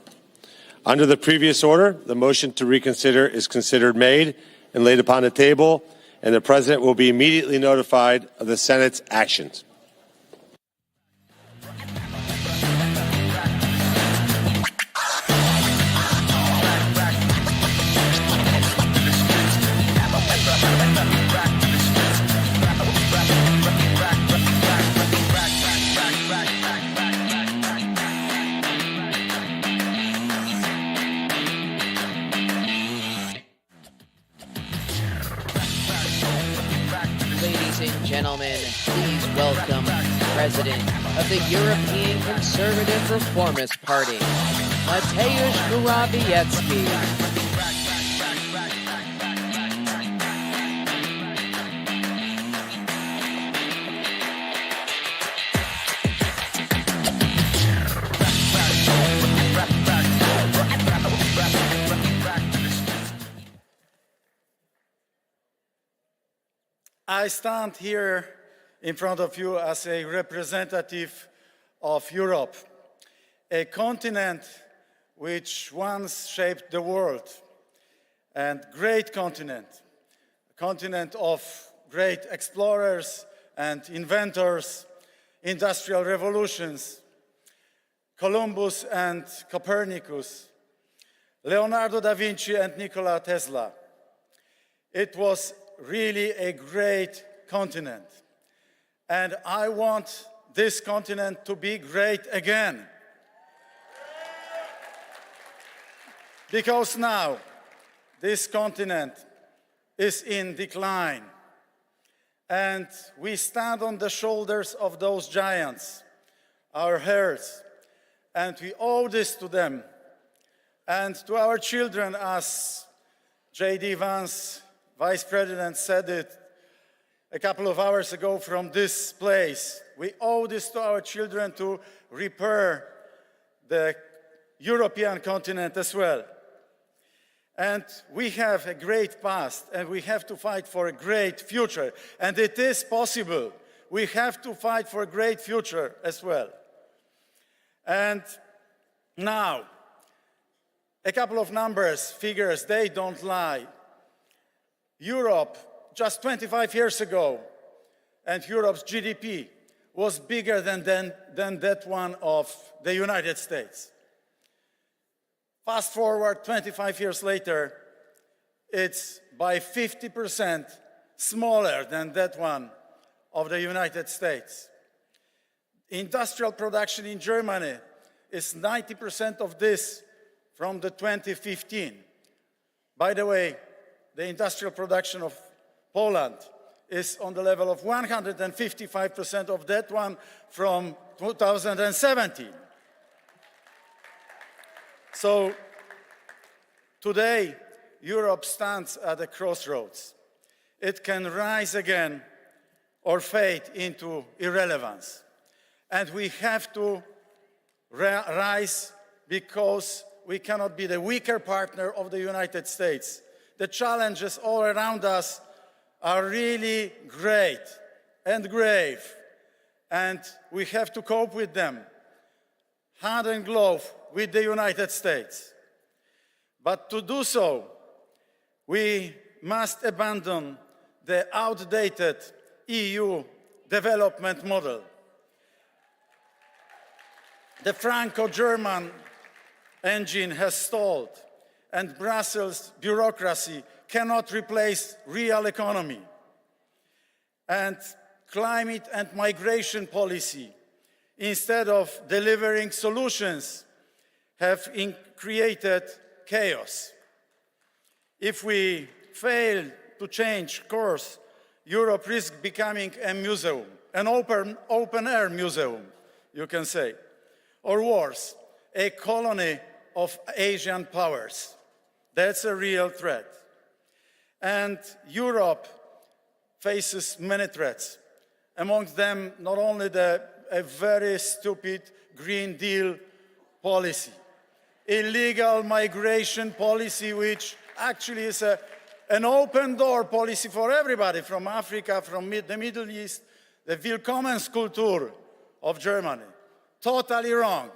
Under the previous order, the motion to reconsider is considered made and laid upon the table, and the President will be immediately notified of the Senate's actions. Gentlemen, please welcome President of the European Conservative Reformist Party, Mateusz Morawiecki. I stand here in front of you as a representative of Europe, a continent which once shaped the world, and great continent, a continent of great explorers and inventors, industrial revolutions, Columbus and Copernicus, Leonardo da Vinci and Nikola Tesla. It was really a great continent. And I want this continent to be great again. Because now this continent is in decline. And we stand on the shoulders of those giants, our heirs, and we owe this to them and to our children, as JD Vance, Vice President, said it a couple of hours ago from this place. We owe this to our children to repair the European continent as well. And we have a great past, and we have to fight for a great future. And it is possible. We have to fight for a great future as well. And now, a couple of numbers, figures, they don't lie. Europe, just 25 years ago, and Europe's GDP was bigger than that one of the United States. Fast forward 25 years later, it's by 50% smaller than that one of the United States. Industrial production in Germany is 90% of this from the 2015. By the way, the industrial production of Poland is on the level of 155% of that one from 2017. So today, Europe stands at a crossroads. It can rise again or fade into irrelevance. And we have to rise because we cannot be the weaker partner of the United States. The challenges all around us are really great and grave, and we have to cope with them, hand in glove with the United States. But to do so, we must abandon the outdated EU development model. The Franco-German engine has stalled, and Brussels bureaucracy cannot replace real economy. And climate and migration policy, instead of delivering solutions, have created chaos. If we fail to change course, Europe risks becoming a museum, an open-air museum, you can say, or worse, a colony of Asian powers. That's a real threat. And Europe faces many threats. Amongst them, not only a very stupid Green Deal policy, illegal migration policy, which actually is an open door policy for everybody from Africa, from the Middle East, the Willkommenskultur of Germany. Totally wrong.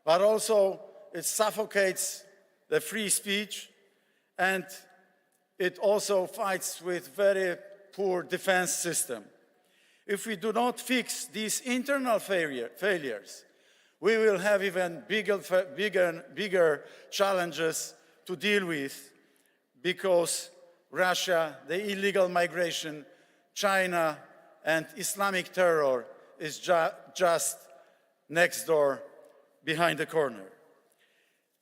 But also it suffocates the free speech, and it also fights with very poor defense system. If we do not fix these internal failures, we will have even bigger challenges to deal with, because Russia, the illegal migration, China, and Islamic terror is just next door, behind the corner.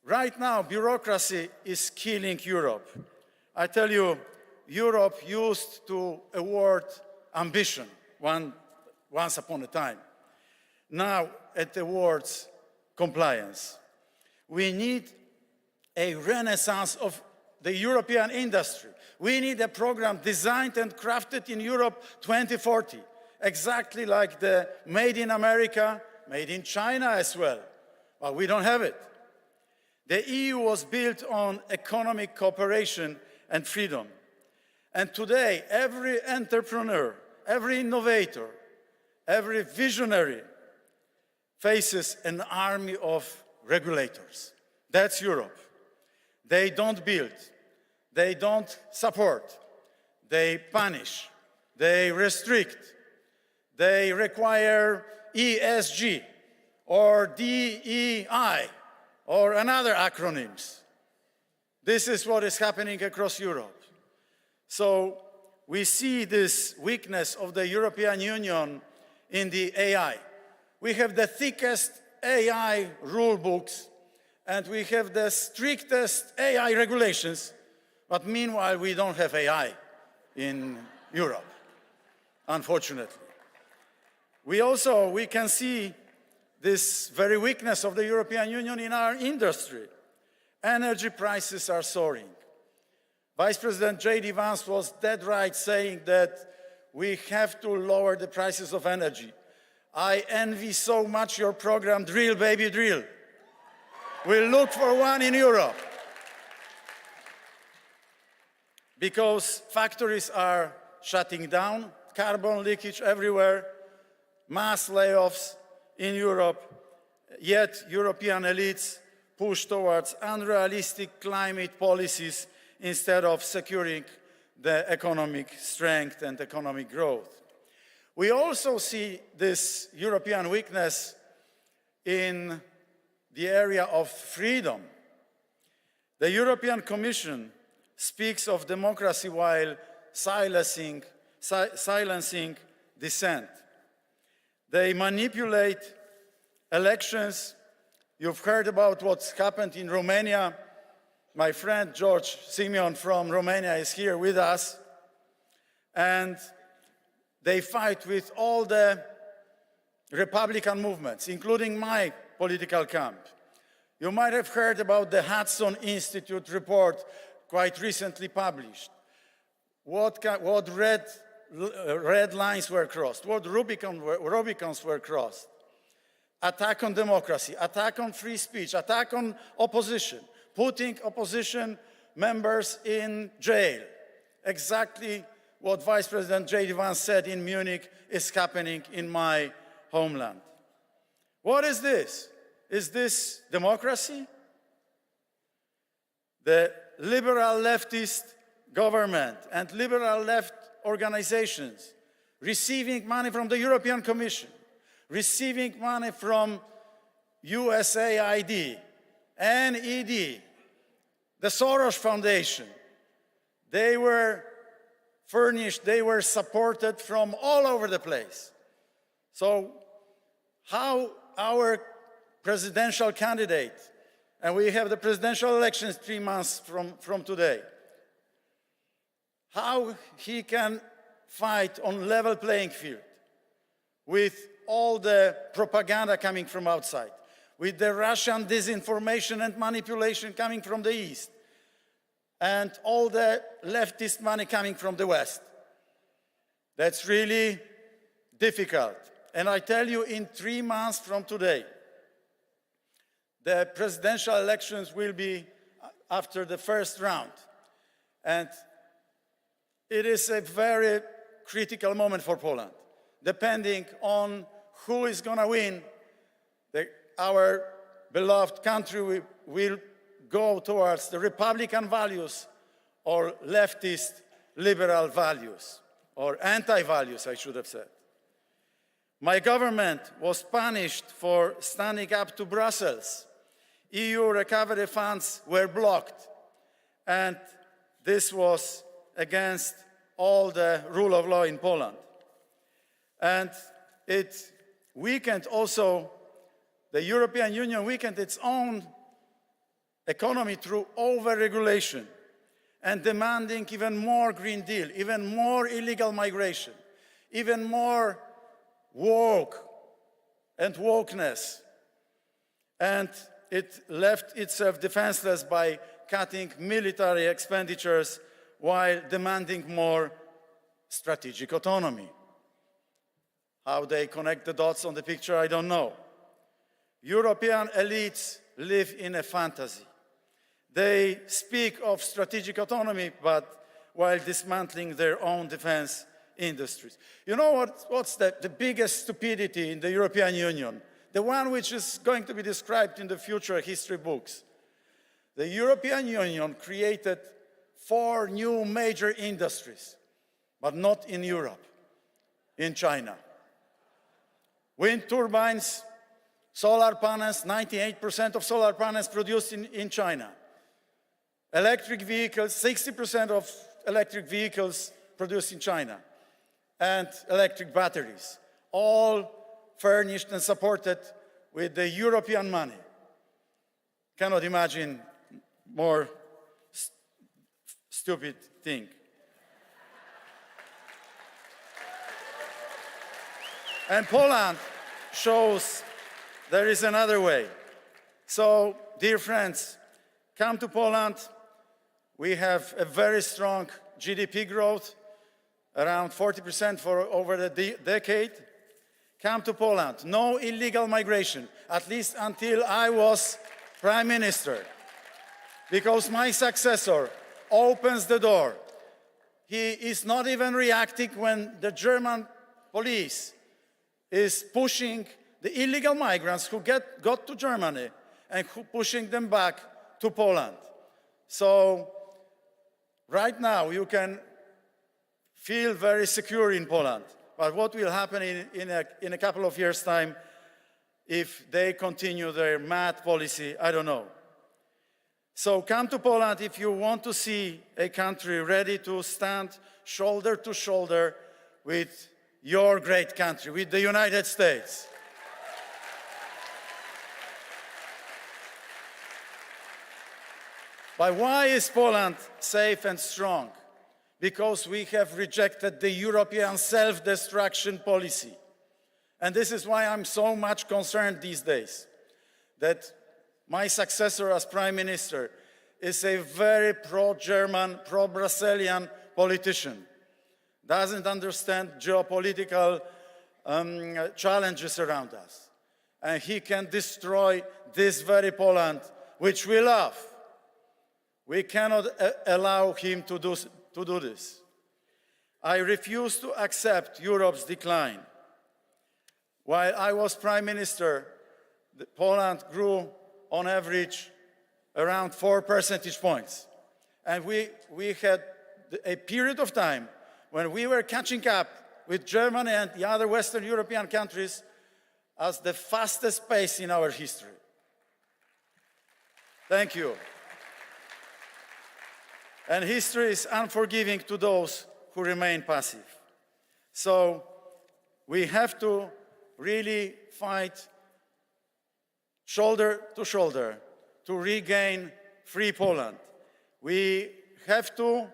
Right now, bureaucracy is killing Europe. I tell you, Europe used to award ambition once upon a time. Now it awards compliance. We need a renaissance of the European industry. We need a program designed and crafted in Europe 2040, exactly like the Made in America, Made in China as well. But we don't have it. The EU was built on economic cooperation and freedom. And today, every entrepreneur, every innovator, every visionary faces an army of regulators. That's Europe. They don't build, they don't support, they punish, they restrict, they require ESG or DEI or another acronyms. This is what is happening across Europe. So we see this weakness of the European Union in the AI. We have the thickest AI rule books, and we have the strictest AI regulations, but meanwhile we don't have AI in Europe, unfortunately. We can see this very weakness of the European Union in our industry. Energy prices are soaring. Vice President JD Vance was dead right saying that we have to lower the prices of energy. I envy so much your program, Drill Baby Drill. We'll look for one in Europe. Because factories are shutting down, carbon leakage everywhere, mass layoffs in Europe, yet European elites push towards unrealistic climate policies instead of securing the economic strength and economic growth. We also see this European weakness in the area of freedom. The European Commission speaks of democracy while silencing dissent. They manipulate elections. You've heard about what's happened in Romania. My friend George Simeon from Romania is here with us. And they fight with all the Republican movements, including my political camp. You might have heard about the Hudson Institute report quite recently published. What red lines were crossed, what Rubicons were crossed. Attack on democracy, attack on free speech, attack on opposition, putting opposition members in jail. Exactly what Vice President JD Vance said in Munich is happening in my homeland. What is this? Is this democracy? The liberal leftist government and liberal left organizations receiving money from the European Commission, receiving money from USAID, NED, the Soros Foundation. They were furnished, they were supported from all over the place. So how our presidential candidate, and we have the presidential elections 3 months from today, how he can fight on level playing field with all the propaganda coming from outside, with the Russian disinformation and manipulation coming from the East, and all the leftist money coming from the West. That's really difficult. And I tell you, in 3 months from today, the presidential elections will be after the first round. And it is a very critical moment for Poland. Depending on who is going to win, our beloved country will go towards the Republican values or leftist liberal values, or anti-values, I should have said. My government was punished for standing up to Brussels. EU recovery funds were blocked, and this was against all the rule of law in Poland. And it weakened also, the European Union weakened its own economy through over-regulation and demanding even more Green Deal, even more illegal migration, even more woke and wokeness. And it left itself defenseless by cutting military expenditures while demanding more strategic autonomy. How they connect the dots on the picture, I don't know. European elites live in a fantasy. They speak of strategic autonomy, but while dismantling their own defense industries. You know what's the biggest stupidity in the European Union? The one which is going to be described in the future history books. The European Union created 4 new major industries, but not in Europe, in China. Wind turbines, solar panels, 98% of solar panels produced in China. Electric vehicles, 60% of electric vehicles produced in China. And electric batteries, all furnished and supported with the European money. Cannot imagine more stupid thing. And Poland shows there is another way. So, dear friends, come to Poland. We have a very strong GDP growth, around 40% for over the decade. Come to Poland. No illegal migration, at least until I was Prime Minister. Because my successor opens the door. He is not even reacting when the German police is pushing the illegal migrants who got to Germany and pushing them back to Poland. So right now you can feel very secure in Poland. But what will happen in a couple of years' time if they continue their mad policy, I don't know. So come to Poland if you want to see a country ready to stand shoulder to shoulder with your great country, with the United States. But why is Poland safe and strong? Because we have rejected the European self-destruction policy. And this is why I'm so much concerned these days that my successor as Prime Minister is a very pro-German, pro-Brazilian politician. Doesn't understand geopolitical challenges around us. And he can destroy this very Poland, which we love. We cannot allow him to do this. I refuse to accept Europe's decline. While I was Prime Minister, Poland grew on average around 4 percentage points. And we had a period of time when we were catching up with Germany and the other Western European countries as the fastest pace in our history. Thank you. And history is unforgiving to those who remain passive. So we have to really fight shoulder to shoulder to regain free Poland. We have to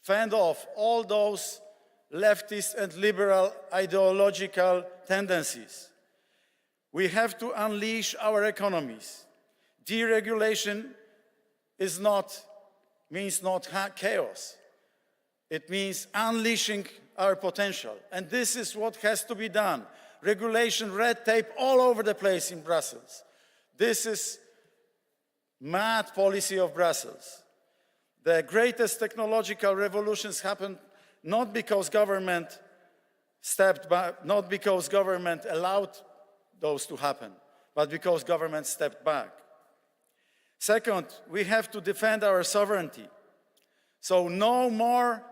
fend off all those leftist and liberal ideological tendencies. We have to unleash our economies. Deregulation means not chaos. It means unleashing our potential. And this is what has to be done. Regulation, red tape all over the place in Brussels. This is mad policy of Brussels. The greatest technological revolutions happened not because government stepped back, not because government allowed those to happen, but because government stepped back. Second, we have to defend our sovereignty. So no more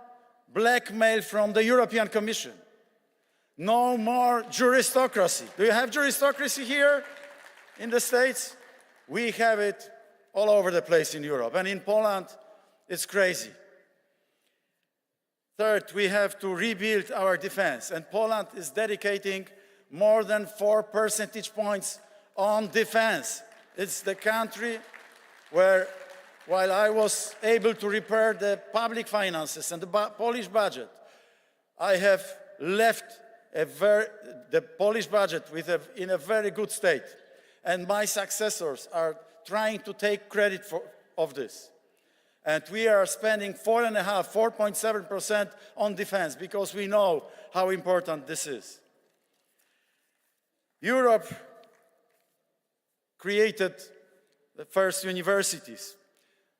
blackmail from the European Commission. No more juristocracy. Do you have juristocracy here in the States? We have it all over the place in Europe. And in Poland, it's crazy. Third, we have to rebuild our defense. And Poland is dedicating more than 4 percentage points on defense. It's the country where, while I was able to repair the public finances and the Polish budget, I have left the Polish budget in a very good state. And my successors are trying to take credit of this. And we are spending 4.7% on defense because we know how important this is. Europe created the first universities,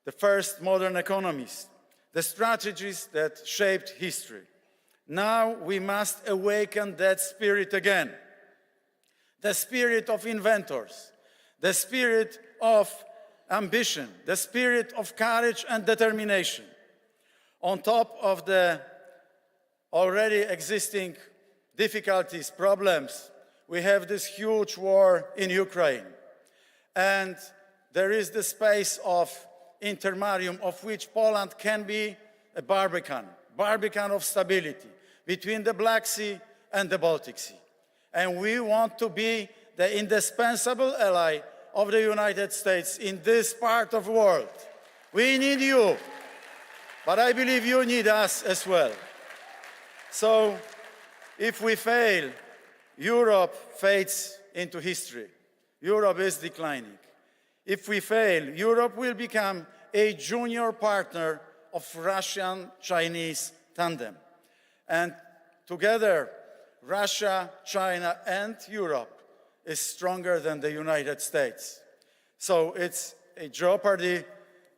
the first modern economies, the strategies that shaped history. Now we must awaken that spirit again. The spirit of inventors, the spirit of ambition, the spirit of courage and determination. On top of the already existing difficulties, problems, we have this huge war in Ukraine. And there is the space of intermarium of which Poland can be a barbican of stability between the Black Sea and the Baltic Sea. And we want to be the indispensable ally of the United States in this part of the world. We need you, but I believe you need us as well. So if we fail, Europe fades into history. Europe is declining. If we fail, Europe will become a junior partner of Russian-Chinese tandem. And together, Russia, China, and Europe is stronger than the United States. So it's a jeopardy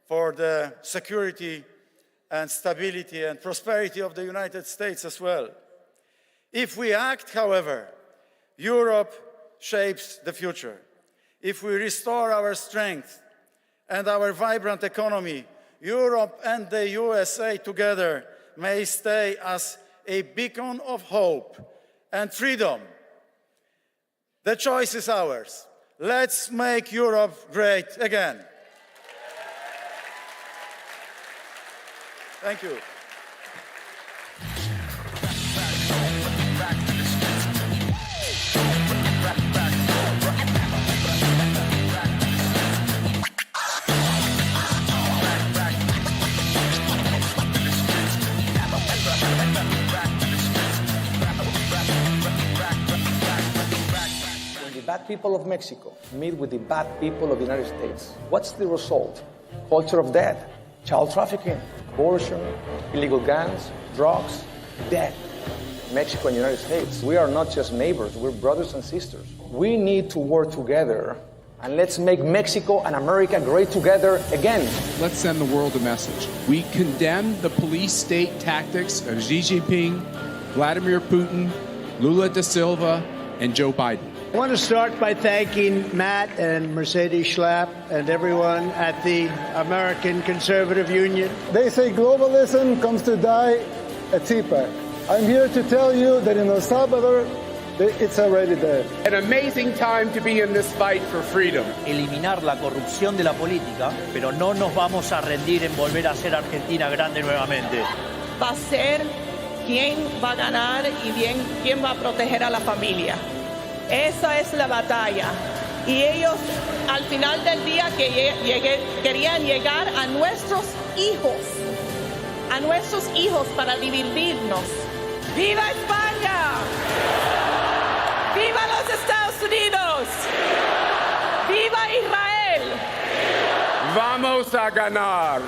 for the security and stability and prosperity of the United States as well. If we act, however, Europe shapes the future. If we restore our strength and our vibrant economy, Europe and the USA together may stay as a beacon of hope and freedom. The choice is ours. Let's make Europe great again. Thank you. Bad people of Mexico meet with the bad people of the United States. What's the result? Culture of death, child trafficking, abortion, illegal guns, drugs, death. Mexico and the United States, we are not just neighbors, we're brothers and sisters. We need to work together and let's make Mexico and America great together again. Let's send the world a message. We condemn the police state tactics of Xi Jinping, Vladimir Putin, Lula da Silva, and Joe Biden. I want to start by thanking Matt and Mercedes Schlapp and everyone at the American Conservative Union. They say globalism comes to die at CPAC. I'm here to tell you that in El Salvador, it's already there. An amazing time to be in this fight for freedom. Eliminar la corrupción de la política, pero no nos vamos a rendir en volver a hacer Argentina grande nuevamente. Va a ser quién va a ganar y bien quién va a proteger a la familia. Esa es la batalla. Y ellos al final del día querían llegar a nuestros hijos para dividirnos. ¡Viva España! ¡Viva los Estados Unidos! ¡Viva Israel! Vamos a ganar.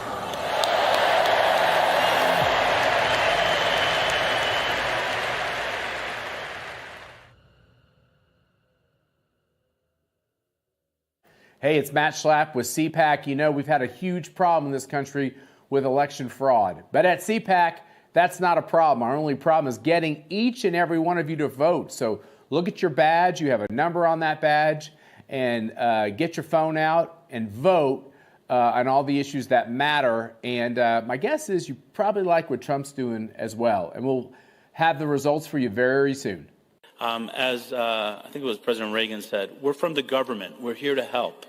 Hey, it's Matt Schlapp with CPAC. You know, we've had a huge problem in this country with election fraud. But at CPAC, that's not a problem. Our only problem is getting each and every one of you to vote. So look at your badge. You have a number on that badge. And get your phone out and vote on all the issues that matter. And my guess is you probably like what Trump's doing as well. And we'll have the results for you very soon. As I think it was President Reagan said, we're from the government. We're here to help.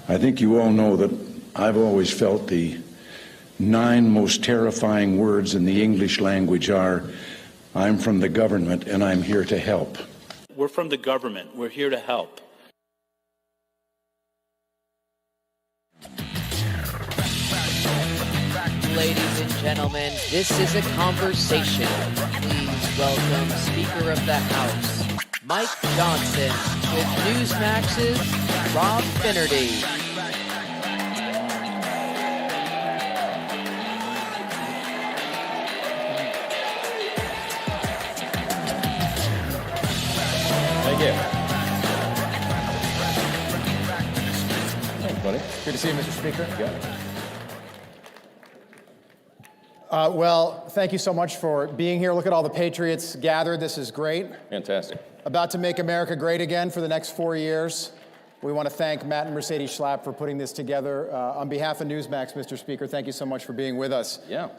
I think you all know that I've always felt the 9 most terrifying words in the English language are, I'm from the government and I'm here to help. We're from the government. We're here to help. Ladies and gentlemen, this is a conversation. Please welcome Speaker of the House, Mike Johnson, with Newsmax's Rob Finnerty. Thank you. Hey, buddy. Good to see you, Mr. Speaker. Yeah. Well, thank you so much for being here. Look at all the patriots gathered. This is great. Fantastic. About to make America great again for the next 4 years. We want to thank Matt and Mercedes Schlapp for putting this together. On behalf of Newsmax, Mr. Speaker, thank you so much for being with us. Yeah.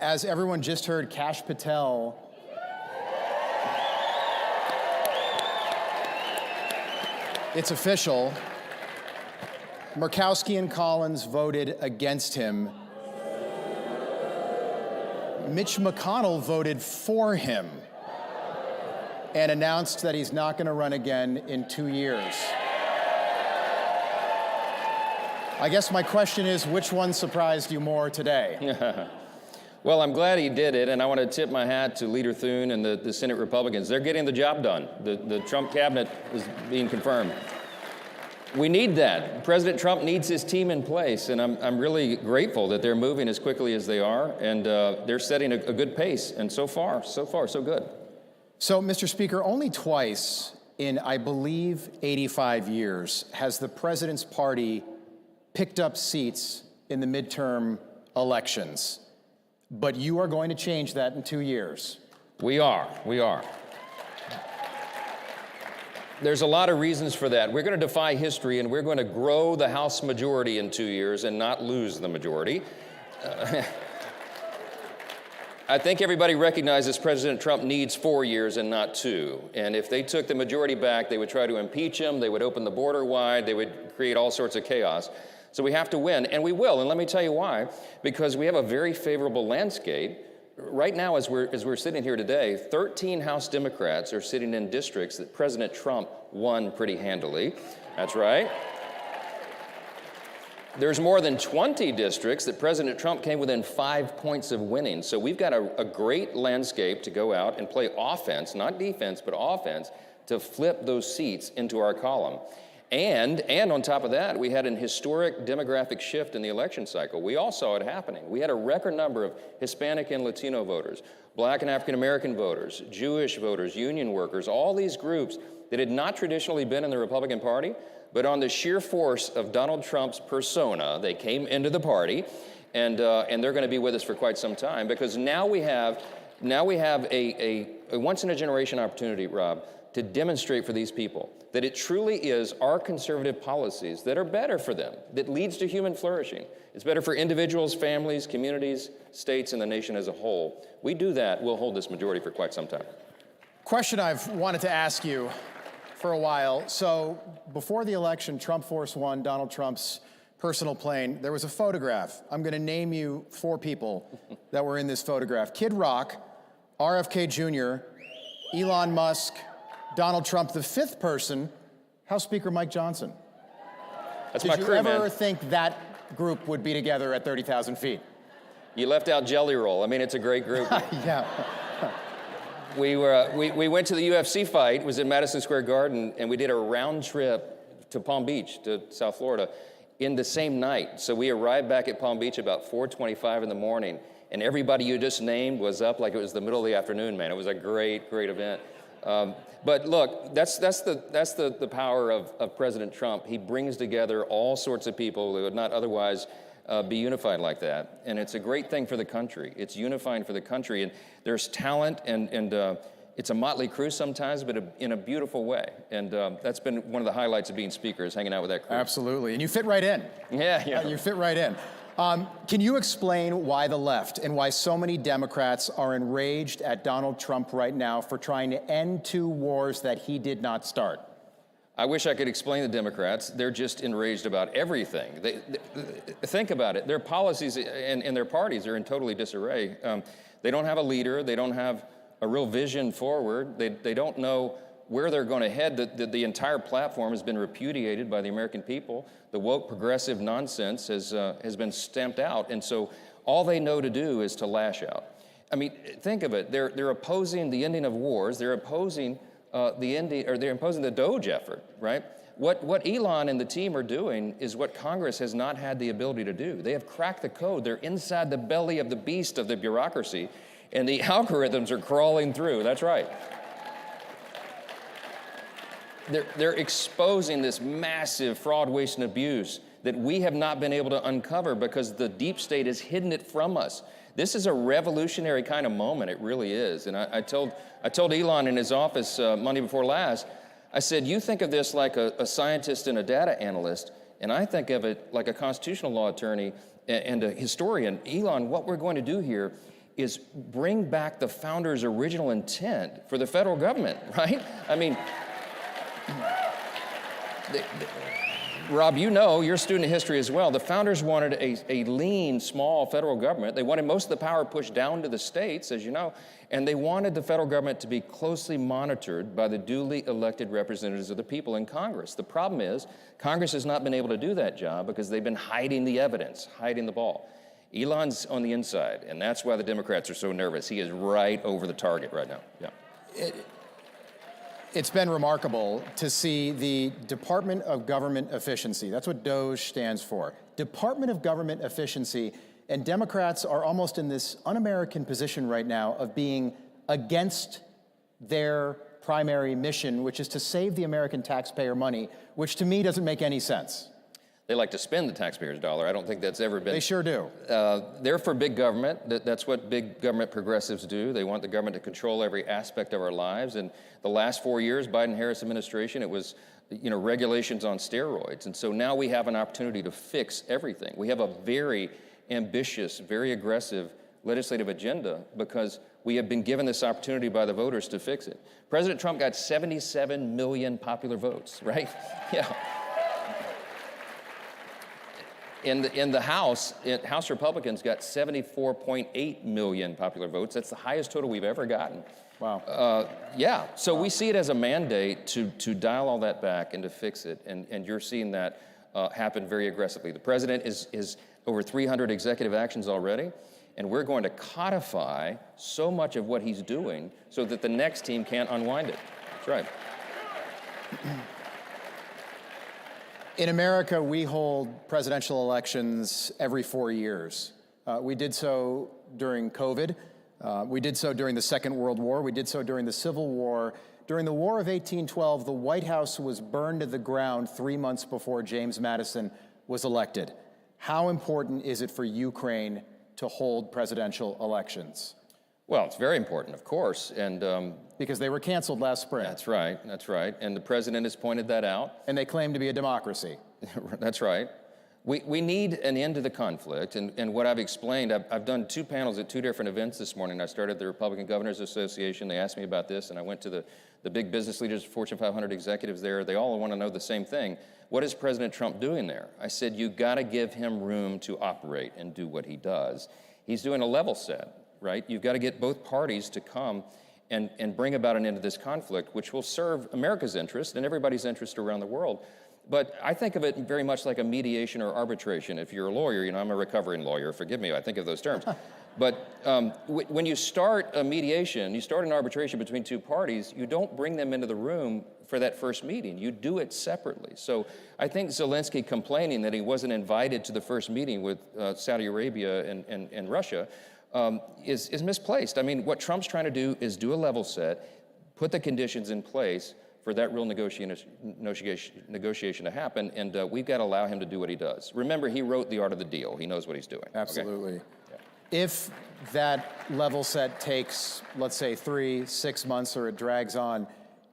As everyone just heard, Kash Patel it's official. Murkowski and Collins voted against him. Mitch McConnell voted for him and announced that he's not going to run again in 2 years. I guess my question is, which one surprised you more today? Well, I'm glad he did it, and I want to tip my hat to Leader Thune and the Senate Republicans. They're getting the job done. The Trump cabinet is being confirmed. We need that. President Trump needs his team in place, and I'm really grateful that they're moving as quickly as they are, and they're setting a good pace, and so far, so good. So, Mr. Speaker, only twice in, I believe, 85 years has the president's party picked up seats in the midterm elections. But you are going to change that in 2 years. We are. There's a lot of reasons for that. We're going to defy history, and we're going to grow the House majority in 2 years and not lose the majority. I think everybody recognizes President Trump needs 4 years and not 2. And if they took the majority back, they would try to impeach him, they would open the border wide, they would create all sorts of chaos. So we have to win, and we will, and let me tell you why. Because we have a very favorable landscape. Right now, as we're sitting here today, 13 House Democrats are sitting in districts that President Trump won pretty handily. That's right. There's more than 20 districts that President Trump came within 5 points of winning. So we've got a great landscape to go out and play offense, not defense, but offense, to flip those seats into our column. And on top of that, we had an historic demographic shift in the election cycle. We all saw it happening. We had a record number of Hispanic and Latino voters, Black and African American voters, Jewish voters, union workers, all these groups that had not traditionally been in the Republican Party, but on the sheer force of Donald Trump's persona, they came into the party, and they're going to be with us for quite some time, because now we have a once-in-a-generation opportunity, Rob, to demonstrate for these people that it truly is our conservative policies that are better for them, that leads to human flourishing. It's better for individuals, families, communities, states, and the nation as a whole. We do that, we'll hold this majority for quite some time. Question I've wanted to ask you for a while. So before the election, Trump Force One, Donald Trump's personal plane, there was a photograph. I'm going to name you 4 people that were in this photograph. Kid Rock, RFK Jr., Elon Musk, Donald Trump. The 5th person, House Speaker Mike Johnson. That's my crew, Did you ever man. think that group would be together at 30,000 feet? You left out Jelly Roll. I mean, it's a great group. Yeah. We went to the UFC fight, it was in Madison Square Garden, and we did a round trip to Palm Beach, to South Florida, in the same night. So we arrived back at Palm Beach about 4:25 in the morning, and everybody you just named was up like it was the middle of the afternoon, man. It was a great, great event. But look, that's the power of President Trump. He brings together all sorts of people that would not otherwise be unified like that. And it's a great thing for the country. It's unifying for the country. And there's talent, and it's a motley crew sometimes, but in a beautiful way. And that's been one of the highlights of being speaker, is hanging out with that crew. Absolutely. And you fit right in. Yeah. You fit right in. Can you explain why the left and why so many Democrats are enraged at Donald Trump right now for trying to end 2 wars that he did not start? I wish I could explain the Democrats. They're just enraged about everything. They think about it. Their policies and their parties are in totally disarray. They don't have a leader. They don't have a real vision forward. They don't know where they're going to head. The entire platform has been repudiated by the American people. The woke progressive nonsense has been stamped out. And so all they know to do is to lash out. I mean, think of it. They're opposing the ending of wars. They're opposing they're imposing the Doge effort, right? What Elon and the team are doing is what Congress has not had the ability to do. They have cracked the code. They're inside the belly of the beast of the bureaucracy, and the algorithms are crawling through. That's right. They're exposing this massive fraud, waste, and abuse that we have not been able to uncover because the deep state has hidden it from us. This is a revolutionary kind of moment. It really is. And I told Elon in his office Monday before last, I said, you think of this like a scientist and a data analyst, and I think of it like a constitutional law attorney and a historian. Elon, what we're going to do here is bring back the founders' original intent for the federal government, right? I mean, Rob, you know, you're a student of history as well. The founders wanted a lean, small federal government. They wanted most of the power pushed down to the states, as you know, and they wanted the federal government to be closely monitored by the duly elected representatives of the people in Congress. The problem is, Congress has not been able to do that job because they've been hiding the evidence, hiding the ball. Elon's on the inside, and that's why the Democrats are so nervous. He is right over the target right now. Yeah. It's been remarkable to see the Department of Government Efficiency. That's what Doge stands for. Department of Government Efficiency. And Democrats are almost in this un-American position right now of being against their primary mission, which is to save the American taxpayer money, which to me doesn't make any sense. They like to spend the taxpayer's dollar. I don't think that's ever been. They sure do. They're for big government. That's what big government progressives do. They want the government to control every aspect of our lives. And the last 4 years, Biden-Harris administration, it was, regulations on steroids. And so now we have an opportunity to fix everything. We have a very ambitious, very aggressive legislative agenda because we have been given this opportunity by the voters to fix it. President Trump got 77 million popular votes, right? Yeah. In the House, House Republicans got 74.8 million popular votes. That's the highest total we've ever gotten. Wow. Yeah, so we see it as a mandate to dial all that back and to fix it, and you're seeing that happen very aggressively. The president is over 300 executive actions already, and we're going to codify so much of what he's doing so that the next team can't unwind it. That's right. In America, we hold presidential elections every 4 years. We did so during COVID. We did so during the Second World War. We did so during the Civil War. During the War of 1812, the White House was burned to the ground 3 months before James Madison was elected. How important is it for Ukraine to hold presidential elections? Well, it's very important, of course, and because they were canceled last spring. That's right, and the president has pointed that out. And they claim to be a democracy. That's right. We need an end to the conflict, and what I've explained, I've done 2 panels at 2 different events this morning. I started the Republican Governors Association. They asked me about this, and I went to the big business leaders, Fortune 500 executives there. They all want to know the same thing. What is President Trump doing there? I said, you got to give him room to operate and do what he does. He's doing a level set, right? You've got to get both parties to come and bring about an end to this conflict, which will serve America's interest and everybody's interest around the world. But I think of it very much like a mediation or arbitration. If you're a lawyer, you know, I'm a recovering lawyer, forgive me, I think of those terms. But when you start a mediation, you start an arbitration between 2 parties, you don't bring them into the room for that first meeting. You do it separately. So I think Zelensky complaining that he wasn't invited to the first meeting with Saudi Arabia and Russia is misplaced. I mean, what Trump's trying to do is do a level set, put the conditions in place for that real negotiation to happen, and we've got to allow him to do what he does. Remember, he wrote The Art of the Deal. He knows what he's doing. Absolutely. Okay? If that level set takes, let's say, 3-6 months, or it drags on,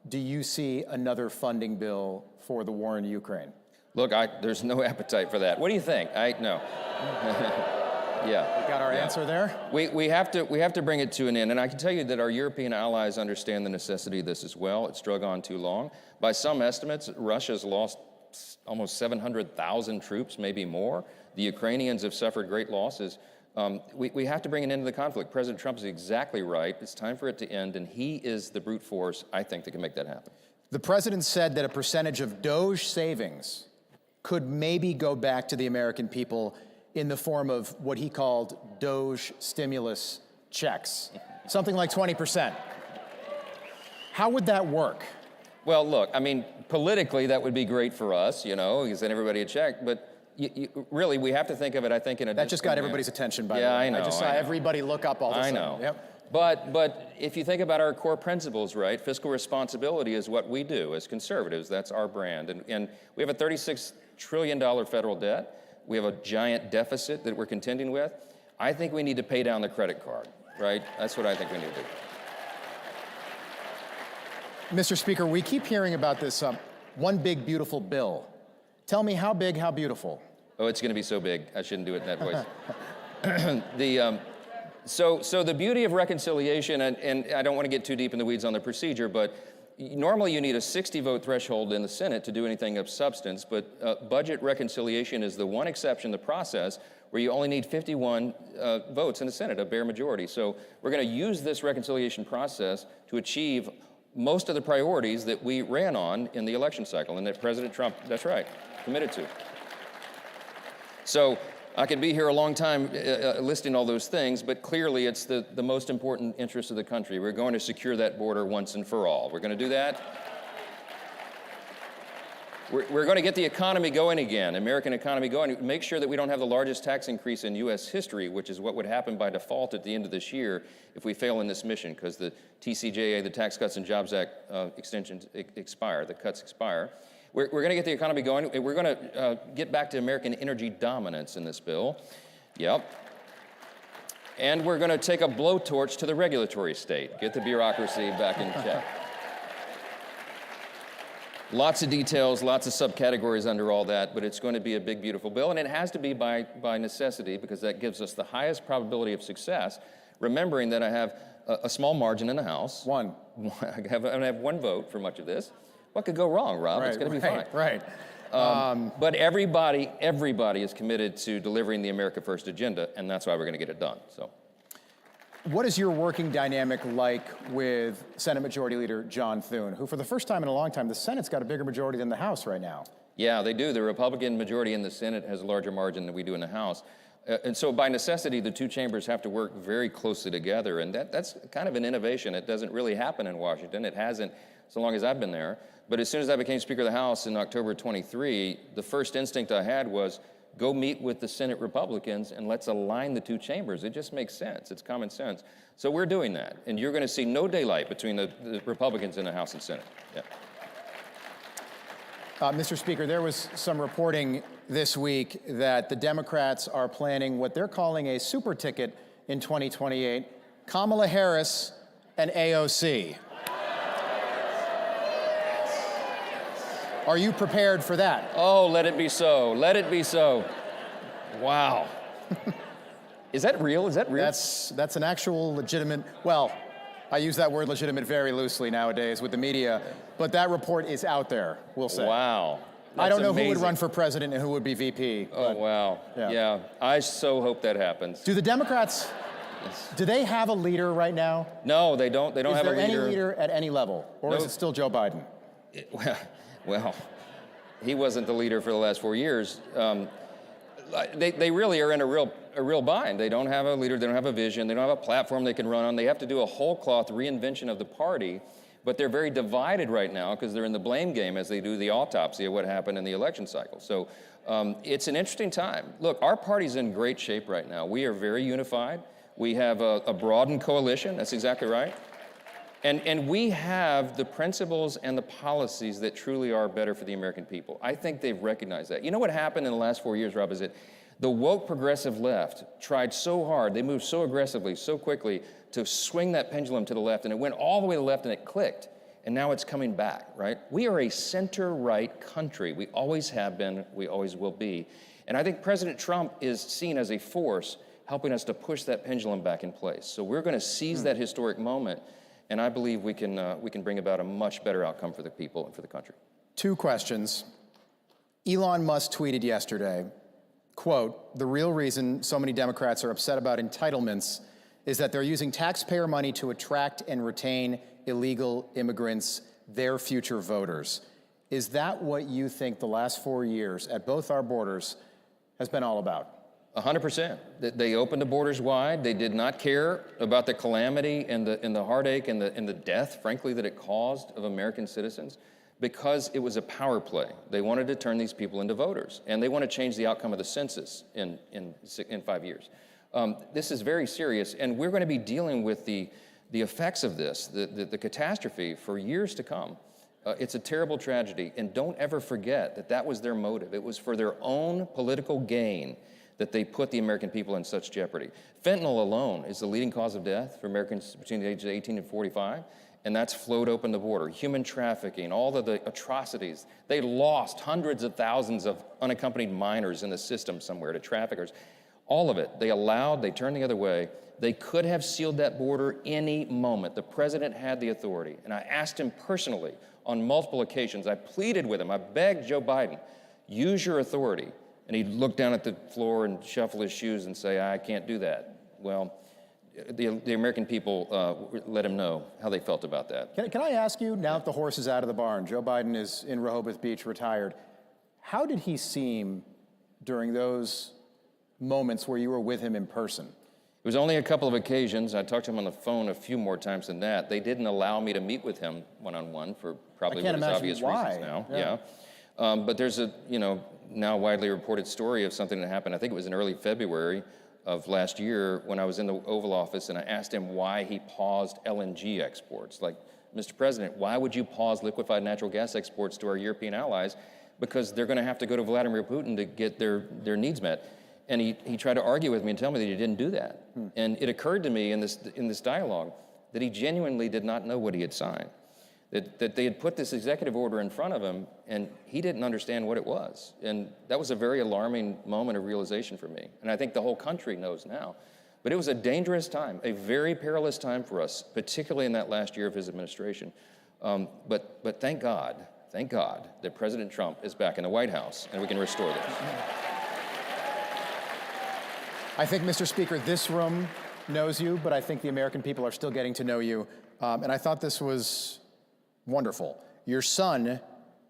do you see another funding bill for the war in Ukraine? Look, there's no appetite for that. What do you think? No. Yeah. We got our answer there? We have to bring it to an end. And I can tell you that our European allies understand the necessity of this as well. It's drug on too long. By some estimates, Russia's lost almost 700,000 troops, maybe more. The Ukrainians have suffered great losses. We have to bring an end to the conflict. President Trump is exactly right. It's time for it to end, and he is the brute force, I think, that can make that happen. The president said that a percentage of Doge savings could maybe go back to the American people in the form of what he called Doge stimulus checks, something like 20%. How would that work? Well, look, I mean, politically, that would be great for us, you know, you send everybody a check, but really, we have to think of it, I think, in a That just got everybody's attention, by the way. Yeah, I know. I just saw everybody look up all of a sudden. I know. Yep. But if you think about our core principles, right, fiscal responsibility is what we do as conservatives. That's our brand. And we have a $36 trillion federal debt. We have a giant deficit that we're contending with. I think we need to pay down the credit card, right? That's what I think we need to do. Mr. Speaker, we keep hearing about this one big, beautiful bill. Tell me, how big, how beautiful? Oh, it's going to be so big. I shouldn't do it in that voice. So the beauty of reconciliation, and I don't want to get too deep in the weeds on the procedure, but normally you need a 60-vote threshold in the Senate to do anything of substance, but budget reconciliation is the one exception, the process, where you only need 51 votes in the Senate, a bare majority. So we're going to use this reconciliation process to achieve most of the priorities that we ran on in the election cycle, and that President Trump, that's right, committed to. So I could be here a long time listing all those things, but clearly it's the most important interest of the country. We're going to secure that border once and for all. We're going to do that. We're going to get the economy going again, American economy going, make sure that we don't have the largest tax increase in U.S. history, which is what would happen by default at the end of this year if we fail in this mission, because the TCJA, the Tax Cuts and Jobs Act extensions expire, the cuts expire. We're going to get the economy going. We're going to get back to American energy dominance in this bill. Yep. And we're going to take a blowtorch to the regulatory state, get the bureaucracy back in check. Lots of details, lots of subcategories under all that, but it's going to be a big, beautiful bill, and it has to be by necessity, because that gives us the highest probability of success, remembering that I have a small margin in the House. One. I have one vote for much of this. What could go wrong, Rob? Right, it's going to be fine. Right. But everybody is committed to delivering the America First agenda, and that's why we're going to get it done. So, what is your working dynamic like with Senate Majority Leader John Thune, who for the first time in a long time, the Senate's got a bigger majority than the House right now? Yeah, they do. The Republican majority in the Senate has a larger margin than we do in the House. And so by necessity, the two chambers have to work very closely together, and that's kind of an innovation. It doesn't really happen in Washington. It hasn't so long as I've been there. But as soon as I became Speaker of the House in October 23, the first instinct I had was go meet with the Senate Republicans and let's align the two chambers. It just makes sense. It's common sense. So we're doing that. And you're going to see no daylight between the Republicans in the House and Senate. Yeah. Mr. Speaker, there was some reporting this week that the Democrats are planning what they're calling a super ticket in 2028 Kamala Harris and AOC. Are you prepared for that? Oh, let it be so. Let it be so. Wow. Is that real? Is that real? That's an actual legitimate, well, I use that word legitimate very loosely nowadays with the media, but that report is out there, we'll say. Wow. I don't know amazing. who would run for president and who would be VP. Oh, wow. Yeah. I so hope that happens. Do the Democrats, do they have a leader right now? No, they don't. They don't have a leader. Is there any leader at any level, or is it still Joe Biden? Well, he wasn't the leader for the last 4 years. They really are in a real bind. They don't have a leader, they don't have a vision, they don't have a platform they can run on. They have to do a whole cloth reinvention of the party, but they're very divided right now because they're in the blame game as they do the autopsy of what happened in the election cycle. So it's an interesting time. Look, our party's in great shape right now. We are very unified. We have a broadened coalition, that's exactly right. And we have the principles and the policies that truly are better for the American people. I think they've recognized that. You know what happened in the last 4 years, Rob, is that the woke progressive left tried so hard, they moved so aggressively, so quickly to swing that pendulum to the left, and it went all the way to the left and it clicked, and now it's coming back, right? We are a center-right country. We always have been, we always will be. And I think President Trump is seen as a force helping us to push that pendulum back in place. So we're gonna seize that historic moment, and I believe we can bring about a much better outcome for the people and for the country. 2 questions. Elon Musk tweeted yesterday, quote, "The real reason so many Democrats are upset about entitlements is that they're using taxpayer money to attract and retain illegal immigrants, their future voters." Is that what you think the last 4 years at both our borders has been all about? 100%. They opened the borders wide. They did not care about the calamity and the heartache and the death, frankly, that it caused of American citizens, because it was a power play. They wanted to turn these people into voters, and they want to change the outcome of the census in 5 years. This is very serious, and we're going to be dealing with the effects of this, the catastrophe for years to come. It's a terrible tragedy, and don't ever forget that that was their motive. It was for their own political gain that they put the American people in such jeopardy. Fentanyl alone is the leading cause of death for Americans between the ages of 18 and 45, and that's flowed open the border. Human trafficking, all of the atrocities. They lost hundreds of thousands of unaccompanied minors in the system somewhere to traffickers. All of it, they turned the other way. They could have sealed that border any moment. The president had the authority, and I asked him personally on multiple occasions. I pleaded with him, I begged Joe Biden, use your authority. And he'd look down at the floor and shuffle his shoes and say, I can't do that. Well, the American people let him know how they felt about that. Can I ask you, now that the horse is out of the barn, Joe Biden is in Rehoboth Beach, retired, how did he seem during those moments where you were with him in person? It was only a couple of occasions. I talked to him on the phone a few more times than that. They didn't allow me to meet with him one-on-one for probably what is obvious reasons now. Yeah. But there's a, now widely reported story of something that happened, I think it was in early February of last year when I was in the Oval Office and I asked him why he paused LNG exports. Like, Mr. President, why would you pause liquefied natural gas exports to our European allies? Because they're gonna have to go to Vladimir Putin to get their needs met. And he tried to argue with me and tell me that he didn't do that. And it occurred to me in this dialogue that he genuinely did not know what he had signed. That they had put this executive order in front of him, and he didn't understand what it was. And that was a very alarming moment of realization for me. And I think the whole country knows now. But it was a dangerous time, a very perilous time for us, particularly in that last year of his administration. But thank God that President Trump is back in the White House, and we can restore this. I think, Mr. Speaker, this room knows you, but I think the American people are still getting to know you. And I thought this was wonderful. Your son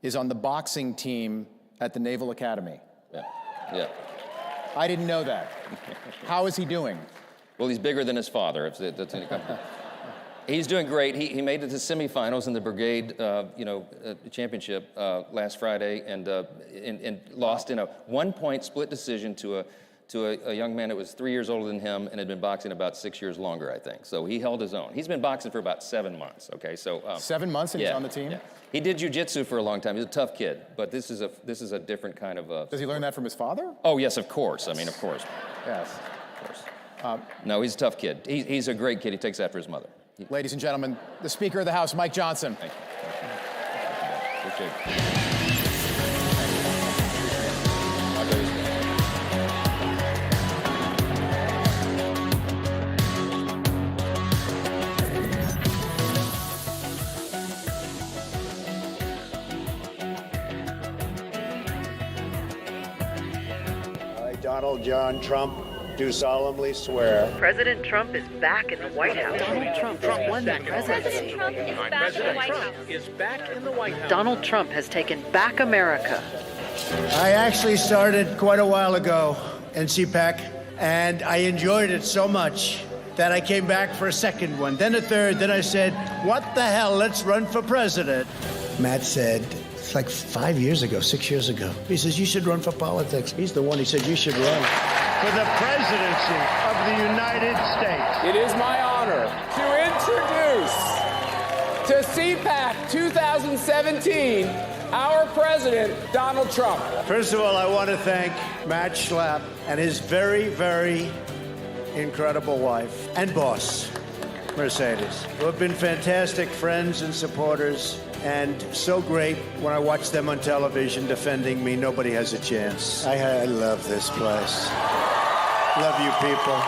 is on the boxing team at the Naval Academy. Yeah. I didn't know that. How is he doing? Well, he's bigger than his father. He's doing great. He made it to semifinals in the brigade, championship last Friday, and lost in a 1-point split decision to a young man that was 3 years older than him and had been boxing about 6 years longer, I think. So he held his own. He's been boxing for about 7 months, okay? So 7 months and he's on the team? Yeah. He did jiu-jitsu for a long time. He's a tough kid, but this is a different kind of... Does he learn that from his father? Oh, yes, of course. I mean, of course. Yes. Of course. No, he's a tough kid. He's a great kid. He takes after his mother. Ladies and gentlemen, the Speaker of the House, Mike Johnson. Thank you. Appreciate it. Donald John Trump, do solemnly swear. President Trump is back in the White House. Donald Trump has won the presidency. Donald Trump has taken back America. I actually started quite a while ago in CPAC, and I enjoyed it so much that I came back for a second one, then a third, then I said, what the hell, let's run for president. Matt said, it's like 5 years ago, 6 years ago. He says, you should run for politics. He's the one, he said, you should run for the presidency of the United States. It is my honor to introduce to CPAC 2017 our president, Donald Trump. First of all, I want to thank Matt Schlapp and his very, very incredible wife and boss, Mercedes, who have been fantastic friends and supporters. And so great when I watch them on television defending me. Nobody has a chance. I love this place. Love you people.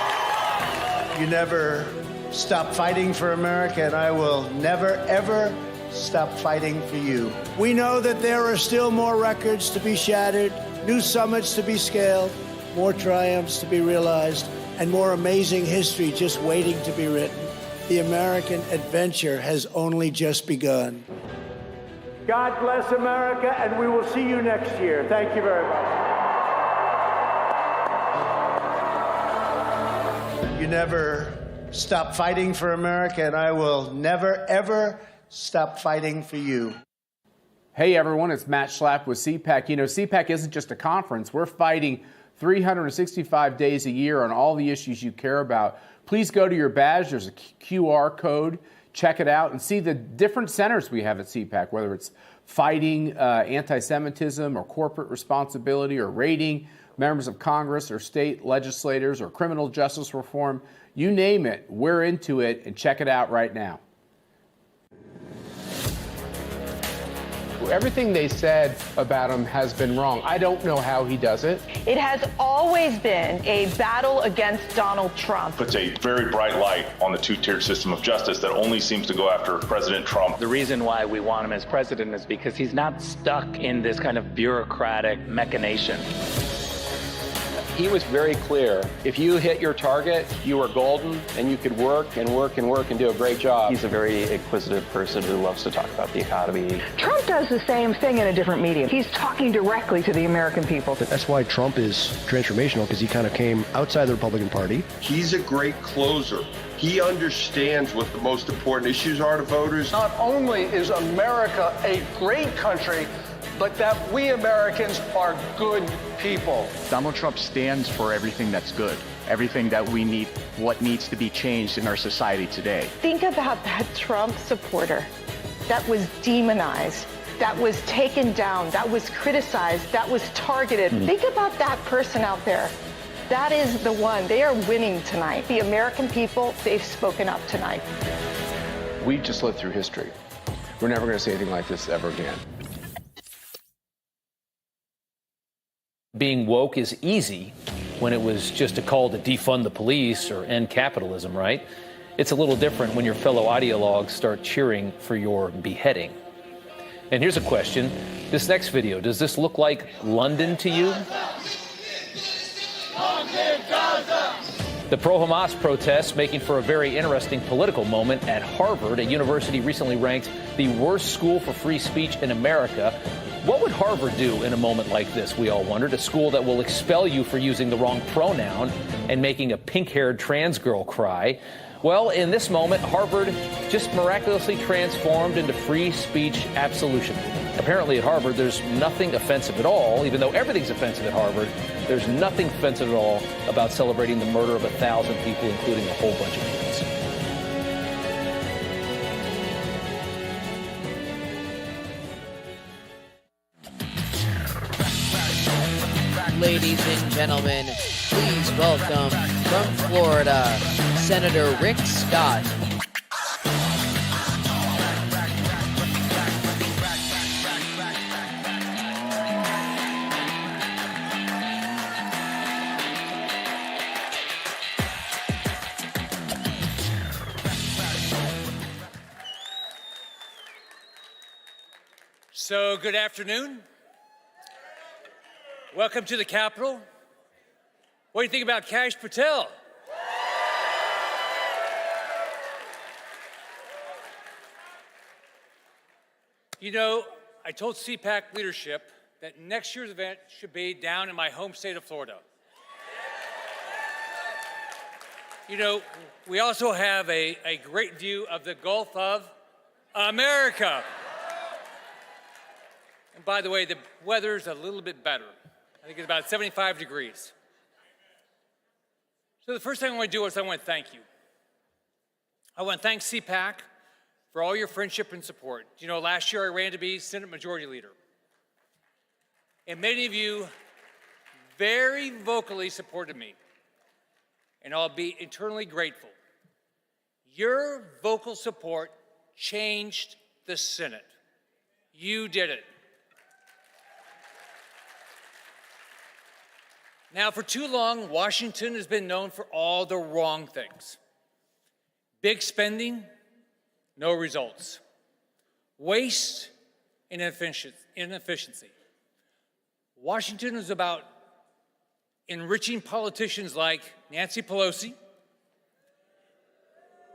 You never stop fighting for America, and I will never, ever stop fighting for you. We know that there are still more records to be shattered, new summits to be scaled, more triumphs to be realized, and more amazing history just waiting to be written. The American adventure has only just begun. God bless America, and we will see you next year. Thank you very much. You never stop fighting for America, and I will never, ever stop fighting for you. Hey everyone, it's Matt Schlapp with CPAC. You know, CPAC isn't just a conference. We're fighting 365 days a year on all the issues you care about. Please go to your badge. There's a QR code. Check it out and see the different centers we have at CPAC, whether it's fighting anti-Semitism or corporate responsibility or raiding members of Congress or state legislators or criminal justice reform. You name it, we're into it, and check it out right now. Everything they said about him has been wrong. I don't know how he does it. It has always been a battle against Donald Trump. Puts a very bright light on the two-tiered system of justice that only seems to go after President Trump. The reason why we want him as president is because he's not stuck in this kind of bureaucratic machination. He was very clear. If you hit your target, you were golden, and you could work and work and work and do a great job. He's a very inquisitive person who loves to talk about the economy. Trump does the same thing in a different medium. He's talking directly to the American people. That's why Trump is transformational, because he kind of came outside the Republican Party. He's a great closer. He understands what the most important issues are to voters. Not only is America a great country, but that we Americans are good people. Donald Trump stands for everything that's good, everything that we need, what needs to be changed in our society today. Think about that Trump supporter that was demonized, that was taken down, that was criticized, that was targeted. Think about that person out there. That is the one. They are winning tonight. The American people, they've spoken up tonight. We just lived through history. We're never going to see anything like this ever again. Being woke is easy when it was just a call to defund the police or end capitalism, right? It's a little different when your fellow ideologues start cheering for your beheading. And here's a question. This next video, does this look like London to you? The pro-Hamas protests making for a very interesting political moment at Harvard. A university recently ranked the worst school for free speech in America. What would Harvard do in a moment like this, we all wondered? A school that will expel you for using the wrong pronoun and making a pink-haired trans girl cry. Well, in this moment, Harvard just miraculously transformed into free speech absolution. Apparently at Harvard, there's nothing offensive at all, even though everything's offensive at Harvard. There's nothing offensive at all about celebrating the murder of 1,000 people, including a whole bunch of kids. Ladies and gentlemen, please welcome From Florida, Senator Rick Scott. So, good afternoon. Welcome to the Capitol. What do you think about Kash Patel? You know, I told CPAC leadership that next year's event should be down in my home state of Florida. You know, we also have a great view of the Gulf of America. And by the way, the weather's a little bit better. I think it's about 75 degrees. So the first thing I want to do is I want to thank you. I want to thank CPAC for all your friendship and support. You know, last year I ran to be Senate Majority Leader. And many of you very vocally supported me. And I'll be eternally grateful. Your vocal support changed the Senate. You did it. Now, for too long, Washington has been known for all the wrong things. Big spending, no results. Waste and inefficiency. Washington is about enriching politicians like Nancy Pelosi.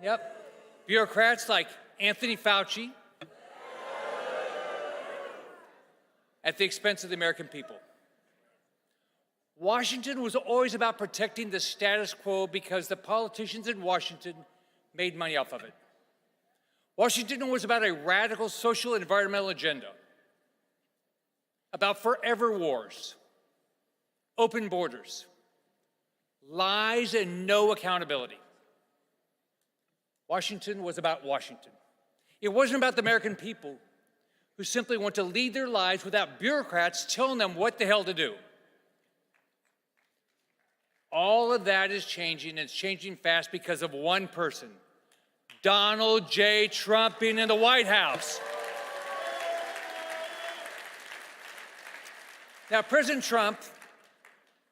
Yep. Bureaucrats like Anthony Fauci. At the expense of the American people. Washington was always about protecting the status quo because the politicians in Washington made money off of it. Washington was about a radical social and environmental agenda, about forever wars, open borders, lies and no accountability. Washington was about Washington. It wasn't about the American people who simply want to lead their lives without bureaucrats telling them what the hell to do. All of that is changing, and it's changing fast because of one person, Donald J. Trump being in the White House. Now, President Trump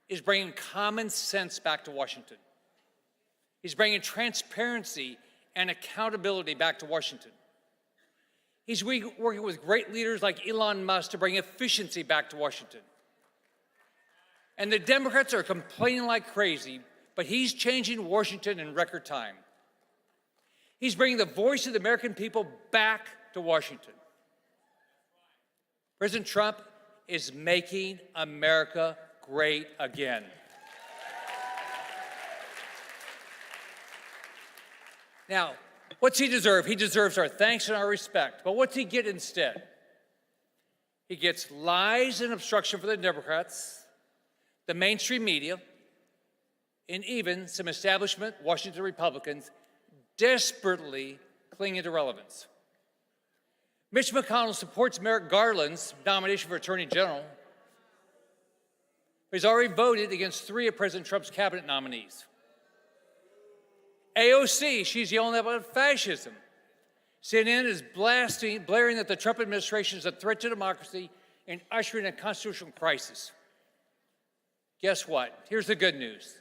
is bringing common sense back to Washington. He's bringing transparency and accountability back to Washington. He's working with great leaders like Elon Musk to bring efficiency back to Washington. And the Democrats are complaining like crazy, but he's changing Washington in record time. He's bringing the voice of the American people back to Washington. President Trump is making America great again. Now, what's he deserve? He deserves our thanks and our respect. But what's he get instead? He gets lies and obstruction for the Democrats, the mainstream media, and even some establishment Washington Republicans desperately clinging to relevance. Mitch McConnell supports Merrick Garland's nomination for Attorney General. He's already voted against 3 of President Trump's cabinet nominees. AOC, she's yelling about fascism. CNN is blaring that the Trump administration is a threat to democracy and ushering a constitutional crisis. Guess what? Here's the good news.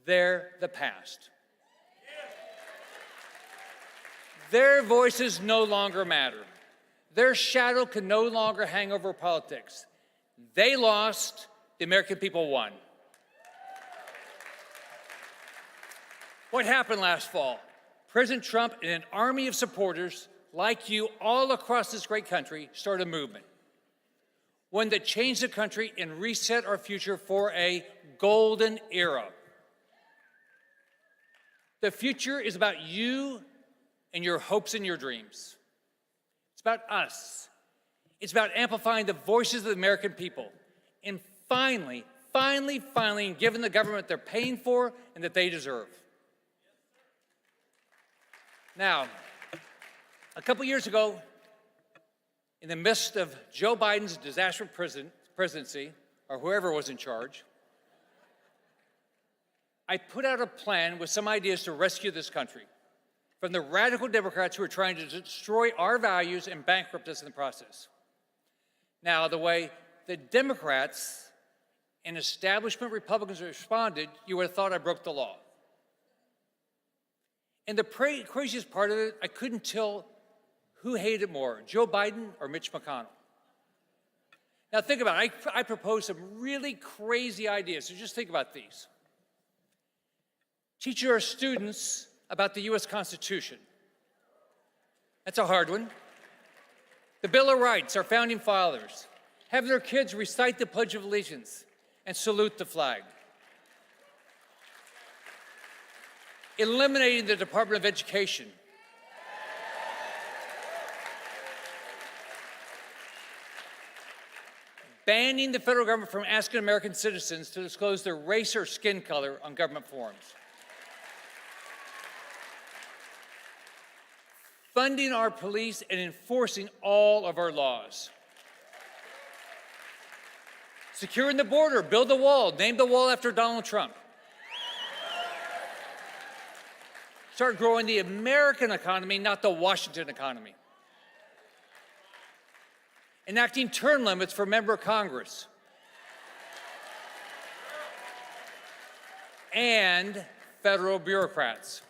They're the past. Their voices no longer matter. Their shadow can no longer hang over politics. They lost, the American people won. What happened last fall? President Trump and an army of supporters like you all across this great country started a movement. One that changed the country and reset our future for a golden era. The future is about you and your hopes and your dreams. It's about us. It's about amplifying the voices of the American people and finally giving the government they're paying for and that they deserve. Now, a couple years ago, in the midst of Joe Biden's disastrous presidency, or whoever was in charge, I put out a plan with some ideas to rescue this country from the radical Democrats who are trying to destroy our values and bankrupt us in the process. Now, the way the Democrats and establishment Republicans responded, you would have thought I broke the law. And the craziest part of it, I couldn't tell who hated more, Joe Biden or Mitch McConnell. Now think about it. I proposed some really crazy ideas, so just think about these. Teach our students about the U.S. Constitution. That's a hard one. The Bill of Rights, our founding fathers. Have their kids recite the Pledge of Allegiance and salute the flag. Eliminating the Department of Education. Banning the federal government from asking American citizens to disclose their race or skin color on government forms. Funding our police and enforcing all of our laws. Securing the border, build the wall, name the wall after Donald Trump. Start growing the American economy, not the Washington economy. Enacting term limits for member of Congress. And federal bureaucrats.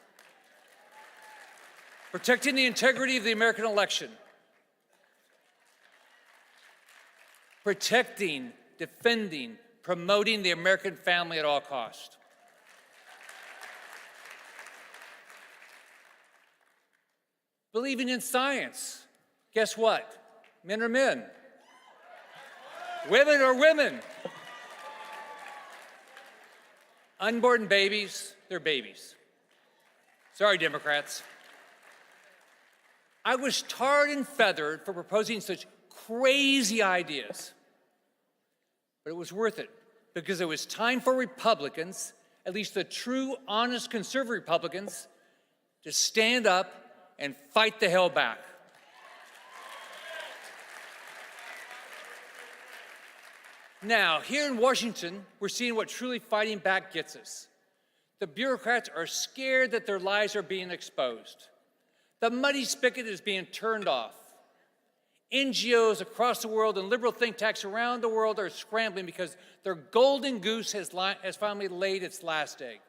Protecting the integrity of the American election. Protecting, defending, promoting the American family at all costs. Believing in science. Guess what? Men are men. Women are women. Unborn babies, they're babies. Sorry, Democrats. I was tarred and feathered for proposing such crazy ideas. But it was worth it because it was time for Republicans, at least the true, honest, conservative Republicans, to stand up and fight the hell back. Now, here in Washington, we're seeing what truly fighting back gets us. The bureaucrats are scared that their lies are being exposed. The muddy spigot is being turned off. NGOs across the world and liberal think tanks around the world are scrambling because their golden goose has finally laid its last egg.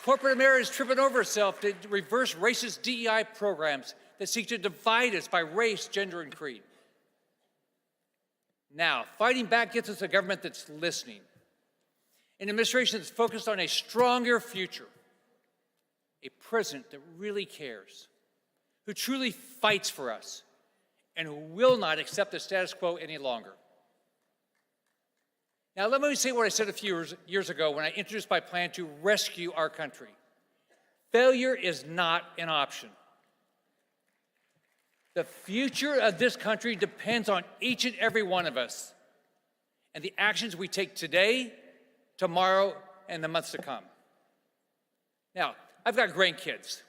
Corporate America is tripping over itself to reverse racist DEI programs that seek to divide us by race, gender, and creed. Now, fighting back gets us a government that's listening, an administration that's focused on a stronger future, a president that really cares, who truly fights for us, and who will not accept the status quo any longer. Now, let me say what I said a few years ago when I introduced my plan to rescue our country. Failure is not an option. The future of this country depends on each and every one of us and the actions we take today, tomorrow, and the months to come. Now, I've got grandkids.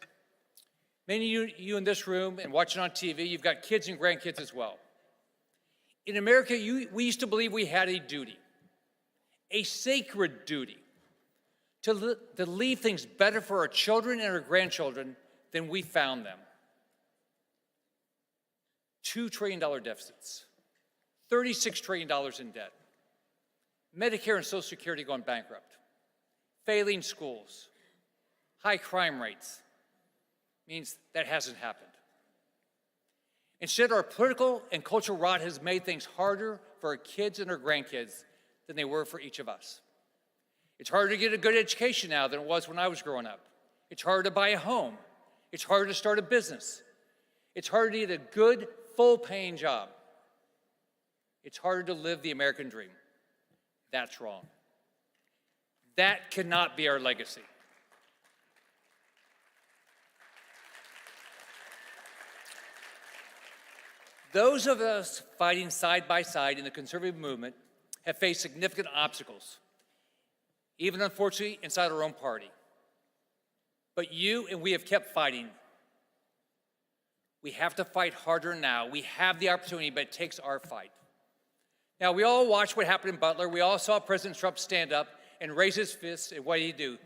Many of you in this room and watching on TV, you've got kids and grandkids as well. In America, we used to believe we had a duty, a sacred duty, to leave things better for our children and our grandchildren than we found them. $2 trillion deficits, $36 trillion in debt, Medicare and Social Security going bankrupt, failing schools, high crime rates. Means that hasn't happened. Instead, our political and cultural rot has made things harder for our kids and our grandkids than they were for each of us. It's harder to get a good education now than it was when I was growing up. It's harder to buy a home. It's harder to start a business. It's harder to get a good, full-paying job. It's harder to live the American dream. That's wrong. That cannot be our legacy. Those of us fighting side by side in the conservative movement have faced significant obstacles, even unfortunately inside our own party. But you and we have kept fighting. We have to fight harder now. We have the opportunity, but it takes our fight. Now, we all watched what happened in Butler. We all saw President Trump stand up and raise his fists, and what did he do?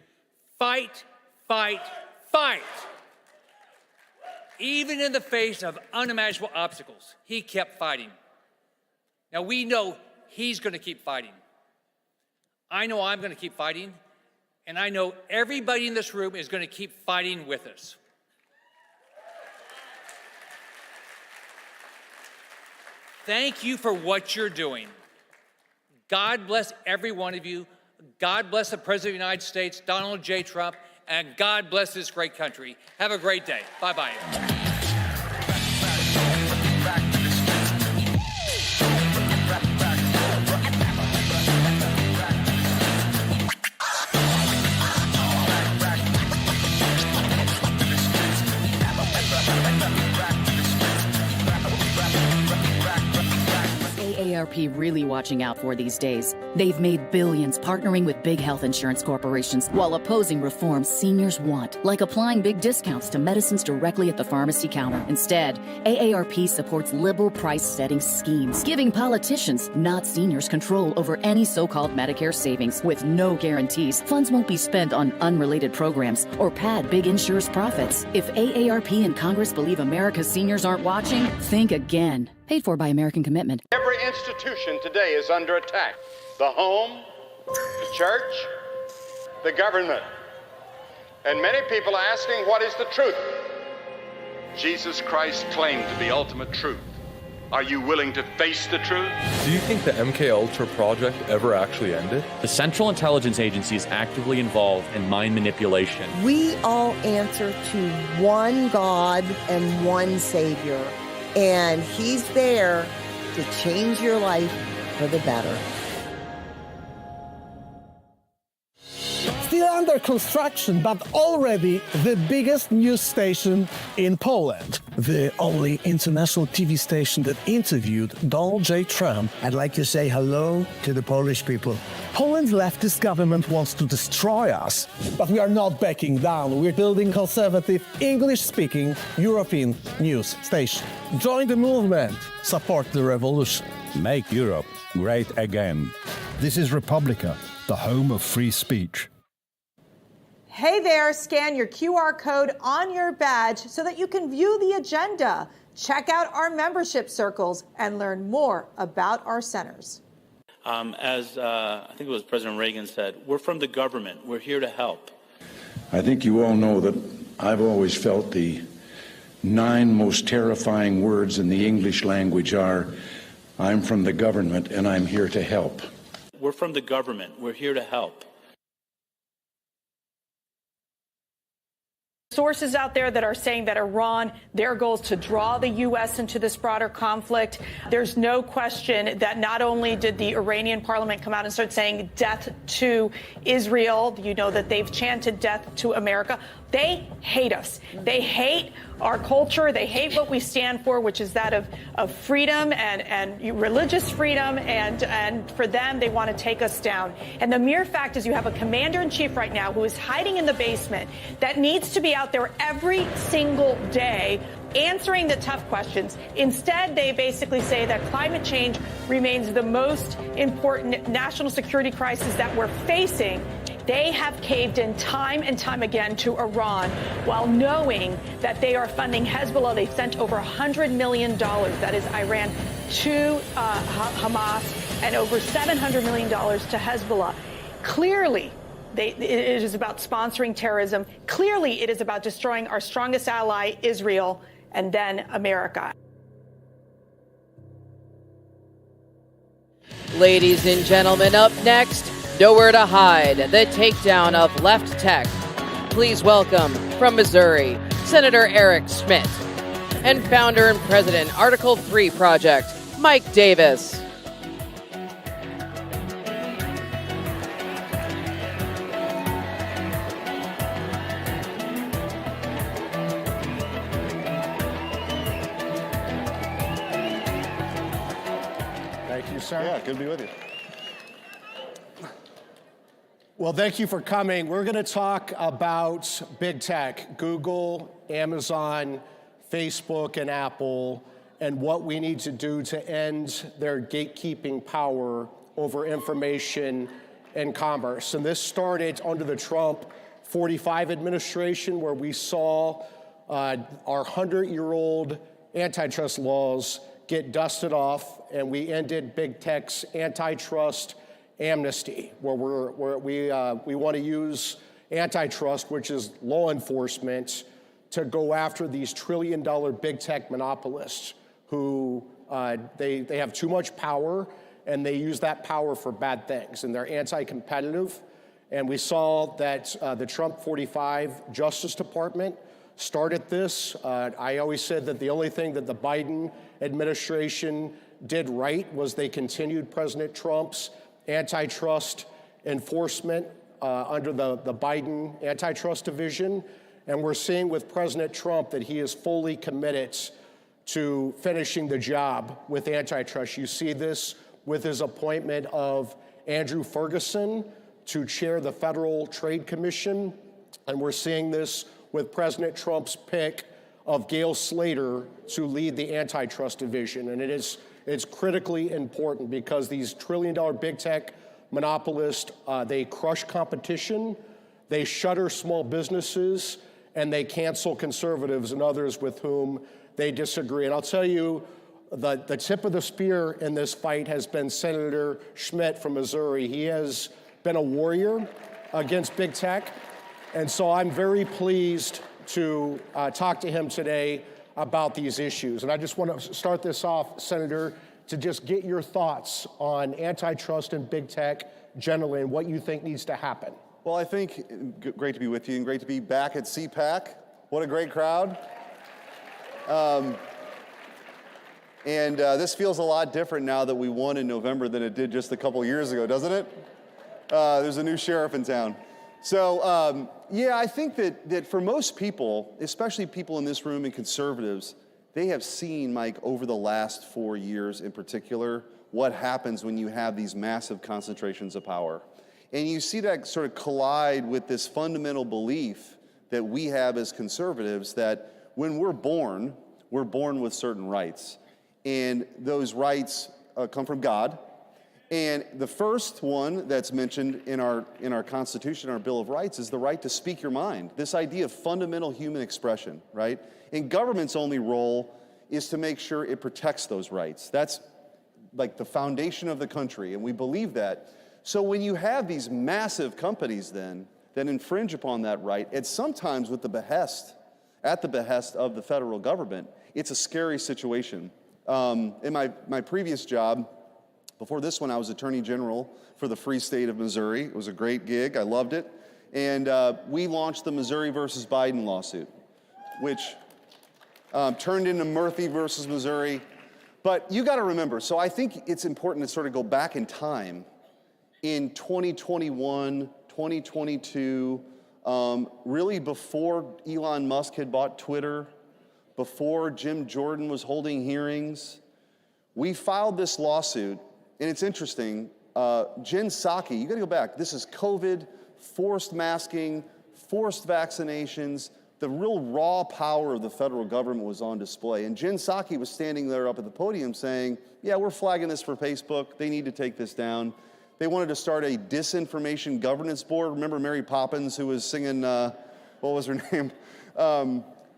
Fight, fight, fight. Even in the face of unimaginable obstacles, he kept fighting. Now we know he's going to keep fighting. I know I'm going to keep fighting, and I know everybody in this room is going to keep fighting with us. Thank you for what you're doing. God bless every one of you. God bless the President of the United States, Donald J. Trump, and God bless this great country. Have a great day. Bye-bye. AARP really watching out for these days? They've made billions partnering with big health insurance corporations while opposing reforms seniors want, like applying big discounts to medicines directly at the pharmacy counter. Instead, AARP supports liberal price-setting schemes, giving politicians, not seniors, control over any so-called Medicare savings. With no guarantees, funds won't be spent on unrelated programs or pad big insurers' profits. If AARP and Congress believe America's seniors aren't watching, think again. Paid for by American Commitment. Every institution today is under attack. The home, the church, the government. And many people are asking, what is the truth? Jesus Christ claimed the ultimate truth. Are you willing to face the truth? Do you think the MKUltra project ever actually ended? The Central Intelligence Agency is actively involved in mind manipulation. We all answer to one God and one Savior. And he's there to change your life for the better. Still under construction, but already the biggest news station in Poland. The only international TV station that interviewed Donald J. Trump. I'd like to say hello to the Polish people. Poland's leftist government wants to destroy us, but we are not backing down. We're building conservative, English-speaking European news station. Join the movement. Support the revolution. Make Europe great again. This is Republica, the home of free speech. Hey there, scan your QR code on your badge so that you can view the agenda, check out our membership circles, and learn more about our centers. As I think it was President Reagan said, we're from the government. We're here to help. I think you all know that I've always felt the 9 most terrifying words in the English language are, I'm from the government and I'm here to help. We're from the government. We're here to help. Sources out there that are saying that Iran, their goal is to draw the U.S. into this broader conflict. There's no question that not only did the Iranian parliament come out and start saying death to Israel, you know that they've chanted death to America. They hate us. They hate our culture. They hate what we stand for, which is that of freedom and religious freedom. And for them, they want to take us down. And the mere fact is you have a commander-in-chief right now who is hiding in the basement that needs to be out there every single day answering the tough questions. Instead, they basically say that climate change remains the most important national security crisis that we're facing. They have caved in time and time again to Iran while knowing that they are funding Hezbollah. They've sent over $100 million, that is Iran, to Hamas and over $700 million to Hezbollah. Clearly, it is about sponsoring terrorism. Clearly, it is about destroying our strongest ally, Israel, and then America. Ladies and gentlemen, up next, nowhere to hide, the takedown of left tech. Please welcome, from Missouri, Senator Eric Schmidt, and founder and president, Article 3 Project, Mike Davis. Thank you, sir. Yeah, good to be with you. Well, thank you for coming. We're going to talk about big tech, Google, Amazon, Facebook, and Apple, and what we need to do to end their gatekeeping power over information and commerce. And this started under the Trump 45 administration, where we saw our 100-year-old antitrust laws get dusted off, and we ended big tech's antitrust amnesty, where we want to use antitrust, which is law enforcement, to go after these trillion-dollar big tech monopolists who they have too much power, and they use that power for bad things, and they're anti-competitive. And we saw that the Trump 45 Justice Department started this. I always said that the only thing that the Biden administration did right was they continued President Trump's antitrust enforcement under the Biden antitrust division. And we're seeing with President Trump that he is fully committed to finishing the job with antitrust. You see this with his appointment of Andrew Ferguson to chair the Federal Trade Commission. And we're seeing this with President Trump's pick of Gail Slater to lead the antitrust division. And it's critically important because these trillion-dollar big tech monopolists, they crush competition, they shutter small businesses, and they cancel conservatives and others with whom they disagree. And I'll tell you, the tip of the spear in this fight has been Senator Schmidt from Missouri. He has been a warrior against big tech. And so I'm very pleased to talk to him today about these issues. And I just want to start this off, Senator, to just get your thoughts on antitrust and big tech generally and what you think needs to happen. Well, I think great to be with you and great to be back at CPAC. What a great crowd. This feels a lot different now that we won in November than it did just a couple years ago, doesn't it? There's a new sheriff in town. So, yeah, I think that for most people, especially people in this room and conservatives, they have seen, Mike, over the last 4 years in particular, what happens when you have these massive concentrations of power. And you see that sort of collide with this fundamental belief that we have as conservatives that when we're born with certain rights. And those rights come from God. And the first one that's mentioned in our Constitution, our Bill of Rights, is the right to speak your mind. This idea of fundamental human expression, right? And government's only role is to make sure it protects those rights. That's like the foundation of the country, and we believe that. So when you have these massive companies then that infringe upon that right, it's sometimes at the behest of the federal government, it's a scary situation. In my previous job, before this one, I was Attorney General for the Free State of Missouri. It was a great gig. I loved it. And we launched the Missouri versus Biden lawsuit, which turned into Murphy versus Missouri. But you got to remember, so I think it's important to sort of go back in time. In 2021, 2022, really before Elon Musk had bought Twitter, before Jim Jordan was holding hearings, we filed this lawsuit. And it's interesting, Jen Psaki, you gotta go back. This is COVID, forced masking, forced vaccinations. The real raw power of the federal government was on display. And Jen Psaki was standing there up at the podium saying, yeah, we're flagging this for Facebook. They need to take this down. They wanted to start a disinformation governance board. Remember Mary Poppins, who was singing, what was her name?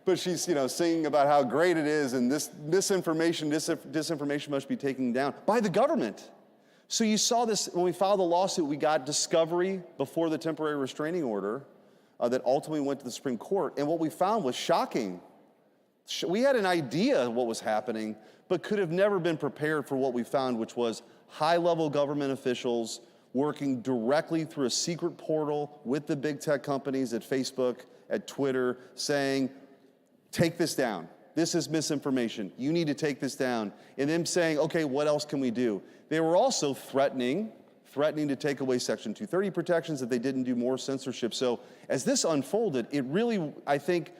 But she's, singing about how great it is, and this disinformation must be taken down by the government. So you saw this, when we filed the lawsuit, we got discovery before the temporary restraining order that ultimately went to the Supreme Court. And what we found was shocking. We had an idea of what was happening, but could have never been prepared for what we found, which was high-level government officials working directly through a secret portal with the big tech companies at Facebook, at Twitter, saying, take this down. This is misinformation. You need to take this down. And them saying, okay, what else can we do? They were also threatening to take away Section 230 protections if they didn't do more censorship. So as this unfolded, it really, I think,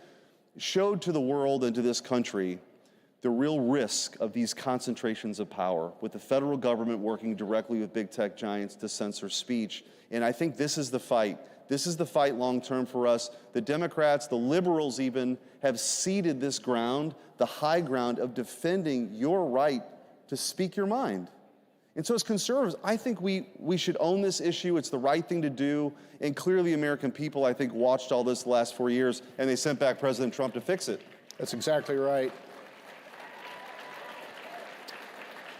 showed to the world and to this country the real risk of these concentrations of power, with the federal government working directly with big tech giants to censor speech. And I think this is the fight. This is the fight long term for us. The Democrats, the liberals even, have ceded this ground, the high ground of defending your right to speak your mind. And so as conservatives, I think we should own this issue. It's the right thing to do. And clearly American people, I think, watched all this the last 4 years, and they sent back President Trump to fix it. That's exactly right.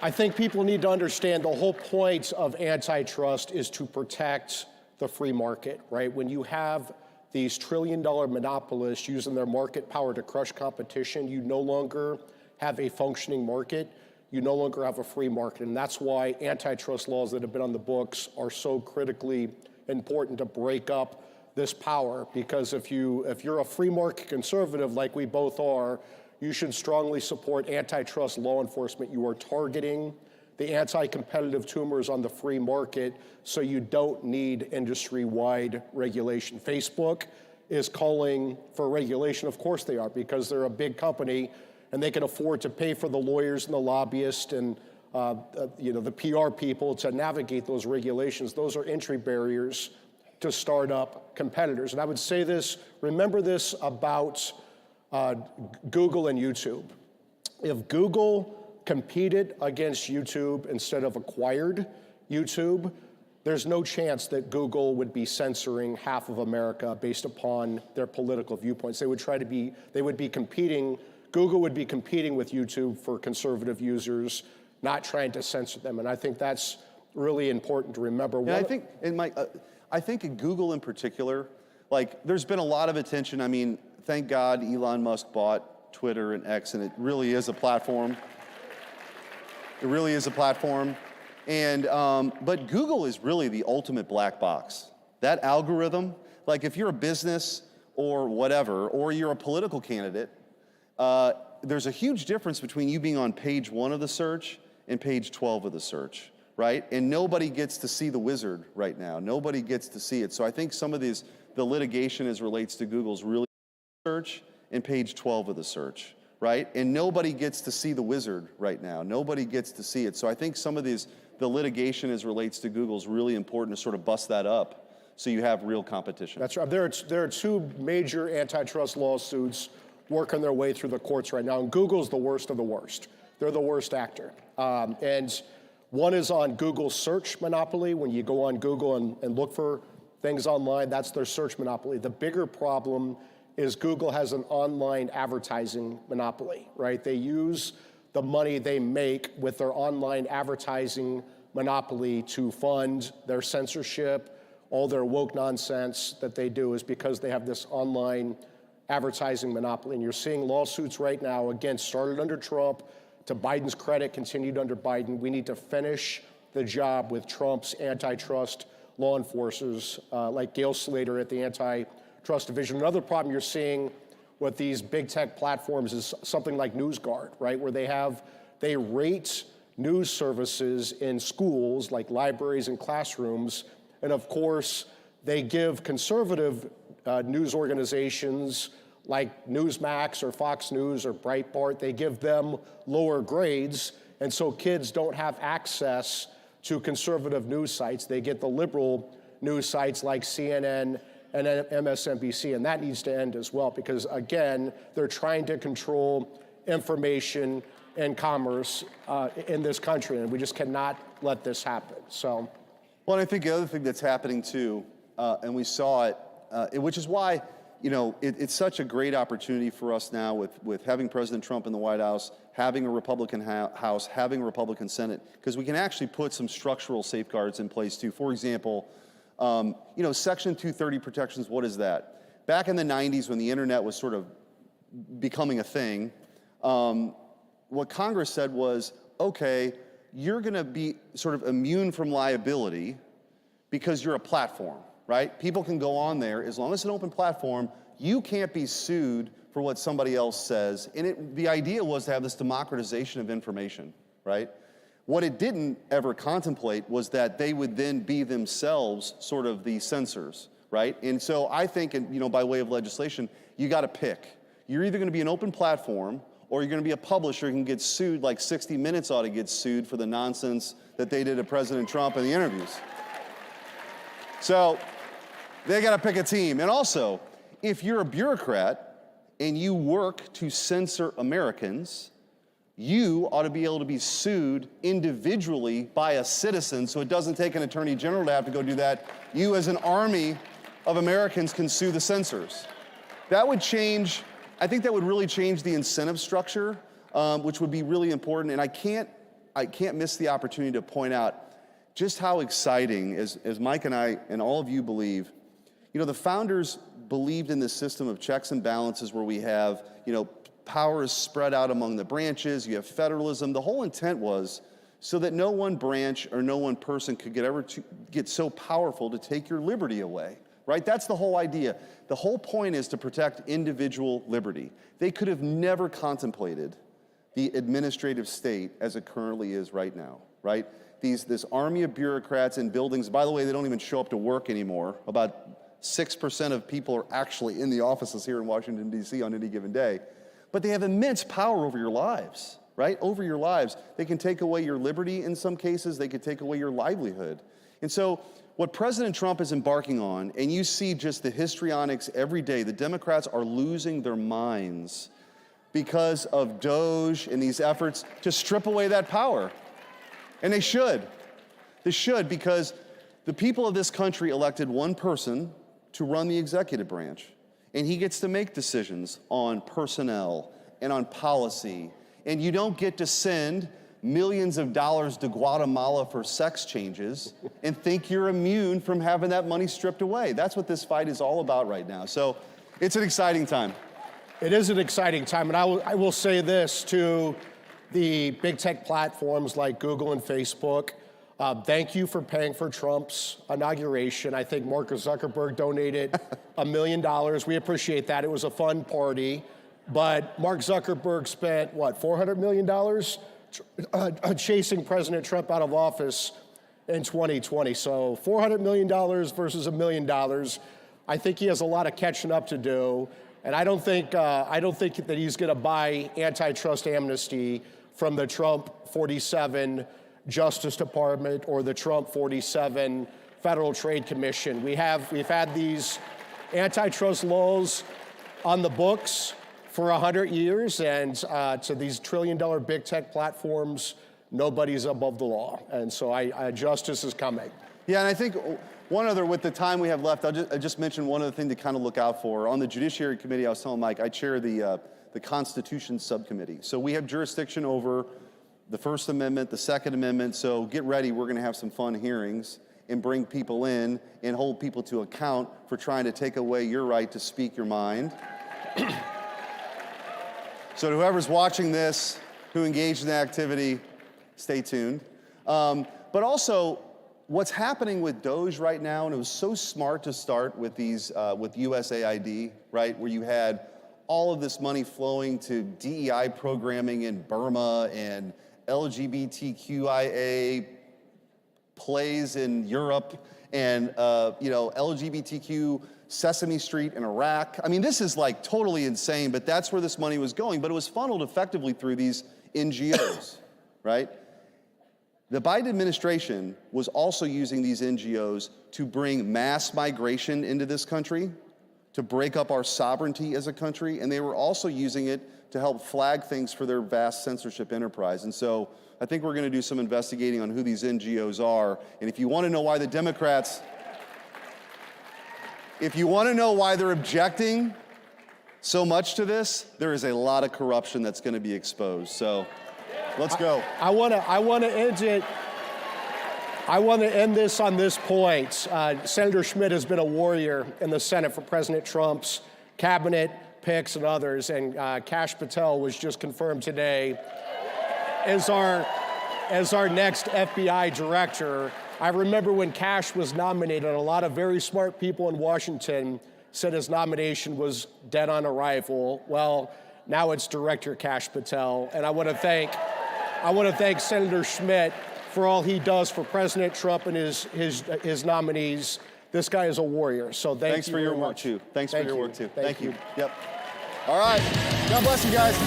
I think people need to understand the whole point of antitrust is to protect the free market, right? When you have these trillion-dollar monopolists using their market power to crush competition, you no longer have a functioning market. You no longer have a free market. And that's why antitrust laws that have been on the books are so critically important to break up this power. Because if you're a free market conservative like we both are, you should strongly support antitrust law enforcement. You are targeting the anti-competitive tumors on the free market, so you don't need industry-wide regulation. Facebook is calling for regulation. Of course they are, because they're a big company and they can afford to pay for the lawyers and the lobbyists and the PR people to navigate those regulations. Those are entry barriers to startup competitors. And I would say this, remember this about Google and YouTube. If Google competed against YouTube instead of acquired YouTube, there's no chance that Google would be censoring half of America based upon their political viewpoints. They would be competing, Google would be competing with YouTube for conservative users, not trying to censor them. And I think that's really important to remember. And I think in Google in particular, like, there's been a lot of attention. I mean, thank God Elon Musk bought Twitter and X, and it really is a platform. It really is a platform. And, but Google is really the ultimate black box. That algorithm, like if you're a business or whatever, or you're a political candidate, there's a huge difference between you being on page 1 of the search and page 12 of the search, right? And nobody gets to see the wizard right now. Nobody gets to see it. So I think some of the litigation as relates to Google's really search and page 12 of the search, right? And nobody gets to see the wizard right now. Nobody gets to see it. So I think some of the litigation as relates to Google is really important to sort of bust that up so you have real competition. That's right. There are 2 major antitrust lawsuits working their way through the courts right now, and Google's the worst of the worst. They're the worst actor. And one is on Google's search monopoly. When you go on Google and look for things online, that's their search monopoly. The bigger problem is Google has an online advertising monopoly, right? They use the money they make with their online advertising monopoly to fund their censorship. All their woke nonsense that they do is because they have this online advertising monopoly. And you're seeing lawsuits right now, again, started under Trump, to Biden's credit, continued under Biden. We need to finish the job with Trump's antitrust law enforcers like Gail Slater at the Antitrust Division. Another problem you're seeing with these big tech platforms is something like NewsGuard, right? Where they rate news services in schools like libraries and classrooms. And of course, they give conservative news organizations like Newsmax or Fox News or Breitbart, they give them lower grades. And so kids don't have access to conservative news sites. They get the liberal news sites like CNN and MSNBC, and that needs to end as well, because again, they're trying to control information and commerce in this country, and we just cannot let this happen, so. Well, and I think the other thing that's happening too, and we saw it, which is why, you know, it's such a great opportunity for us now with having President Trump in the White House, having a Republican House, having a Republican Senate, because we can actually put some structural safeguards in place too. For example, you know, Section 230 protections, what is that? Back in the 90s when the internet was sort of becoming a thing, what Congress said was, okay, you're gonna be sort of immune from liability because you're a platform, right? People can go on there, as long as it's an open platform, you can't be sued for what somebody else says. And the idea was to have this democratization of information, right? What it didn't ever contemplate was that they would then be themselves sort of the censors, right? And so I think, you know, by way of legislation, you gotta pick. You're either gonna be an open platform or you're gonna be a publisher who can get sued, like 60 Minutes ought to get sued for the nonsense that they did to President Trump in the interviews. So they gotta pick a team. And also, if you're a bureaucrat and you work to censor Americans, you ought to be able to be sued individually by a citizen, so it doesn't take an attorney general to have to go do that. You as an army of Americans can sue the censors. That would change, I think that would really change the incentive structure, which would be really important. And I can't miss the opportunity to point out just how exciting, as Mike and I and all of you believe, the founders believed in this system of checks and balances where we have, power is spread out among the branches, you have federalism. The whole intent was so that no one branch or no one person could get so powerful to take your liberty away, right? That's the whole idea. The whole point is to protect individual liberty. They could have never contemplated the administrative state as it currently is right now, right? This army of bureaucrats in buildings, by the way, they don't even show up to work anymore. About 6% of people are actually in the offices here in Washington, D.C. on any given day. But they have immense power over your lives, right? Over your lives. They can take away your liberty in some cases. They could take away your livelihood. And so what President Trump is embarking on, and you see just the histrionics every day, the Democrats are losing their minds because of Doge and these efforts to strip away that power. And they should. They should, because the people of this country elected one person to run the executive branch. And he gets to make decisions on personnel and on policy. And you don't get to send millions of dollars to Guatemala for sex changes and think you're immune from having that money stripped away. That's what this fight is all about right now. So it's an exciting time. It is an exciting time, and I will say this to the big tech platforms like Google and Facebook. Thank you for paying for Trump's inauguration. I think Mark Zuckerberg donated $1 million. We appreciate that. It was a fun party. But Mark Zuckerberg spent, $400 million chasing President Trump out of office in 2020. So $400 million versus $1 million. I think he has a lot of catching up to do. And I don't think that he's going to buy antitrust amnesty from the Trump 47 Justice Department or the Trump 47 Federal Trade Commission. We've had these antitrust laws on the books for 100 years, and to these trillion-dollar big tech platforms, nobody's above the law. And so justice is coming. Yeah, and I think one other, with the time we have left, I just mention one other thing to kind of look out for. On the Judiciary Committee, I was telling Mike, I chair the Constitution Subcommittee. So we have jurisdiction over the First Amendment, the Second Amendment. So get ready, we're going to have some fun hearings and bring people in and hold people to account for trying to take away your right to speak your mind. So to whoever's watching this, who engaged in the activity, stay tuned. But also, what's happening with Doge right now, and it was so smart to start with these, with USAID, right, where you had all of this money flowing to DEI programming in Burma and LGBTQIA plays in Europe and LGBTQ Sesame Street in Iraq. I mean, this is like totally insane, but that's where this money was going. But it was funneled effectively through these NGOs, right? The Biden administration was also using these NGOs to bring mass migration into this country, to break up our sovereignty as a country, and they were also using it to help flag things for their vast censorship enterprise. And so I think we're going to do some investigating on who these NGOs are. And if you want to know why the Democrats, if you want to know why they're objecting so much to this, there is a lot of corruption that's going to be exposed. So let's go. I want to end this on this point. Senator Schmidt has been a warrior in the Senate for President Trump's cabinet picks and others, and Kash Patel was just confirmed today as our next FBI director. I remember when Kash was nominated, and a lot of very smart people in Washington said his nomination was dead on arrival. Well, now it's Director Kash Patel, and I want to thank Senator Schmidt for all he does for President Trump and his nominees. This guy is a warrior, so thanks for your work too. Thanks for your work too. Thank you. Yep. All right. God bless you guys.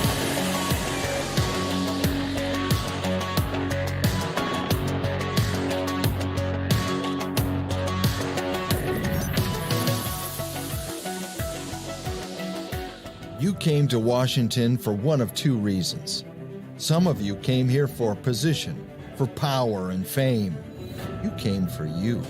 You came to Washington for one of two reasons. Some of you came here for position, for power and fame. You came for you.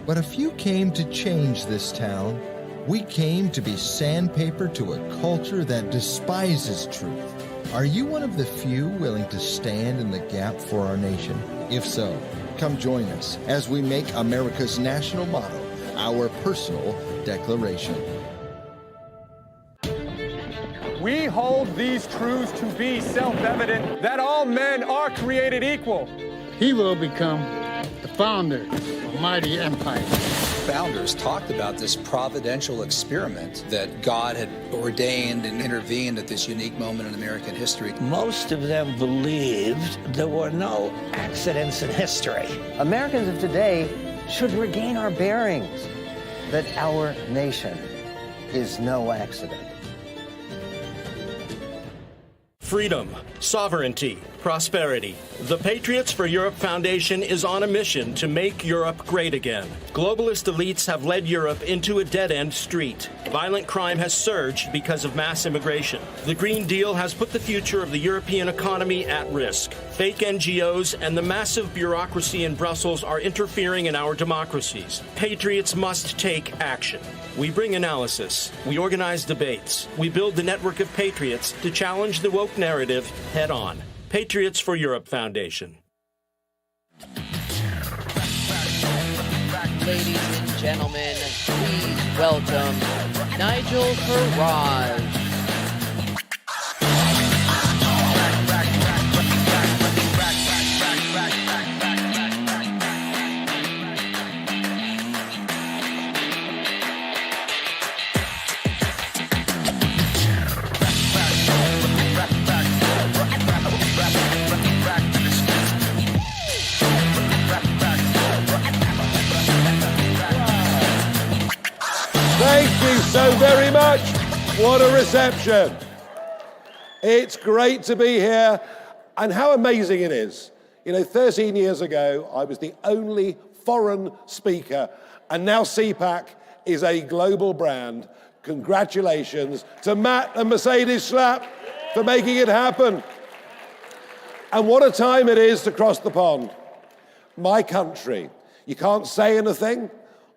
But a few came to change this town. We came to be sandpaper to a culture that despises truth. Are you one of the few willing to stand in the gap for our nation? If so, come join us as we make America's national motto our personal declaration. We hold these truths to be self-evident, that all men are created equal. He will become the founder of a mighty empire. Founders talked about this providential experiment that God had ordained and intervened at this unique moment in American history. Most of them believed there were no accidents in history. Americans of today should regain our bearings, that our nation is no accident. Freedom, sovereignty, prosperity. The Patriots for Europe Foundation is on a mission to make Europe great again. Globalist elites have led Europe into a dead-end street. Violent crime has surged because of mass immigration. The Green Deal has put the future of the European economy at risk. Fake NGOs and the massive bureaucracy in Brussels are interfering in our democracies. Patriots must take action. We bring analysis. We organize debates. We build the network of patriots to challenge the woke narrative head on. Patriots for Europe Foundation. Ladies and gentlemen, please welcome Nigel Farage. Thank you so very much. What a reception. It's great to be here, and how amazing it is. You know, 13 years ago, I was the only foreign speaker, and now CPAC is a global brand. Congratulations to Matt and Mercedes Schlapp for making it happen. And what a time it is to cross the pond. My country. You can't say anything,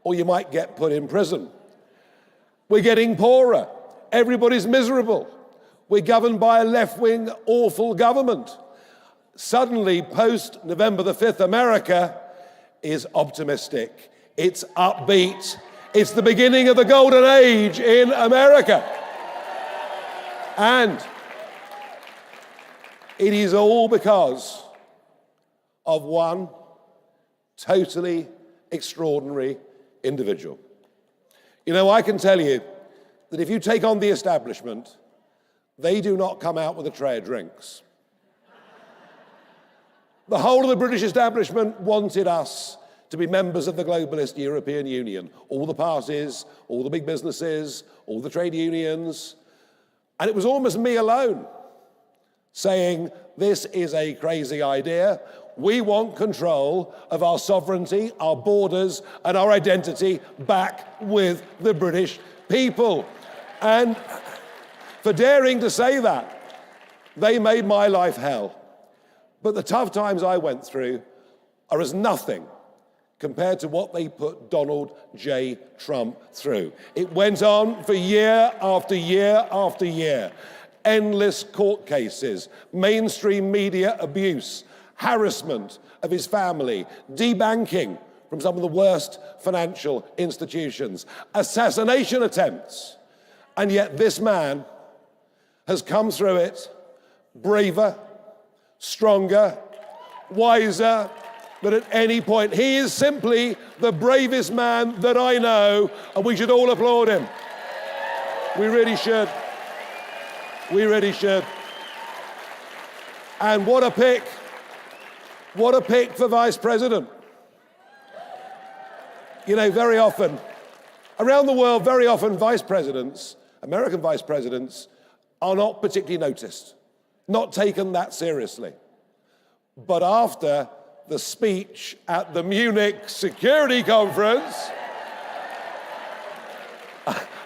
or you might get put in prison. We're getting poorer. Everybody's miserable. We're governed by a left-wing, awful government. Suddenly, post-November the 5th, America is optimistic. It's upbeat. It's the beginning of the golden age in America. And it is all because of one totally extraordinary individual. You know, I can tell you that if you take on the establishment, they do not come out with a tray of drinks. The whole of the British establishment wanted us to be members of the globalist European Union. All the parties, all the big businesses, all the trade unions. And it was almost me alone saying, this is a crazy idea. We want control of our sovereignty, our borders, and our identity back with the British people. And for daring to say that, they made my life hell. But the tough times I went through are as nothing compared to what they put Donald J. Trump through. It went on for year after year after year. Endless court cases, mainstream media abuse, harassment of his family, debanking from some of the worst financial institutions, assassination attempts. And yet this man has come through it braver, stronger, wiser than at any point. He is simply the bravest man that I know, and we should all applaud him. We really should. We really should. And what a pick. What a pick for vice president. You know, very often, around the world, very often vice presidents, American vice presidents, are not particularly noticed, not taken that seriously. But after the speech at the Munich Security Conference,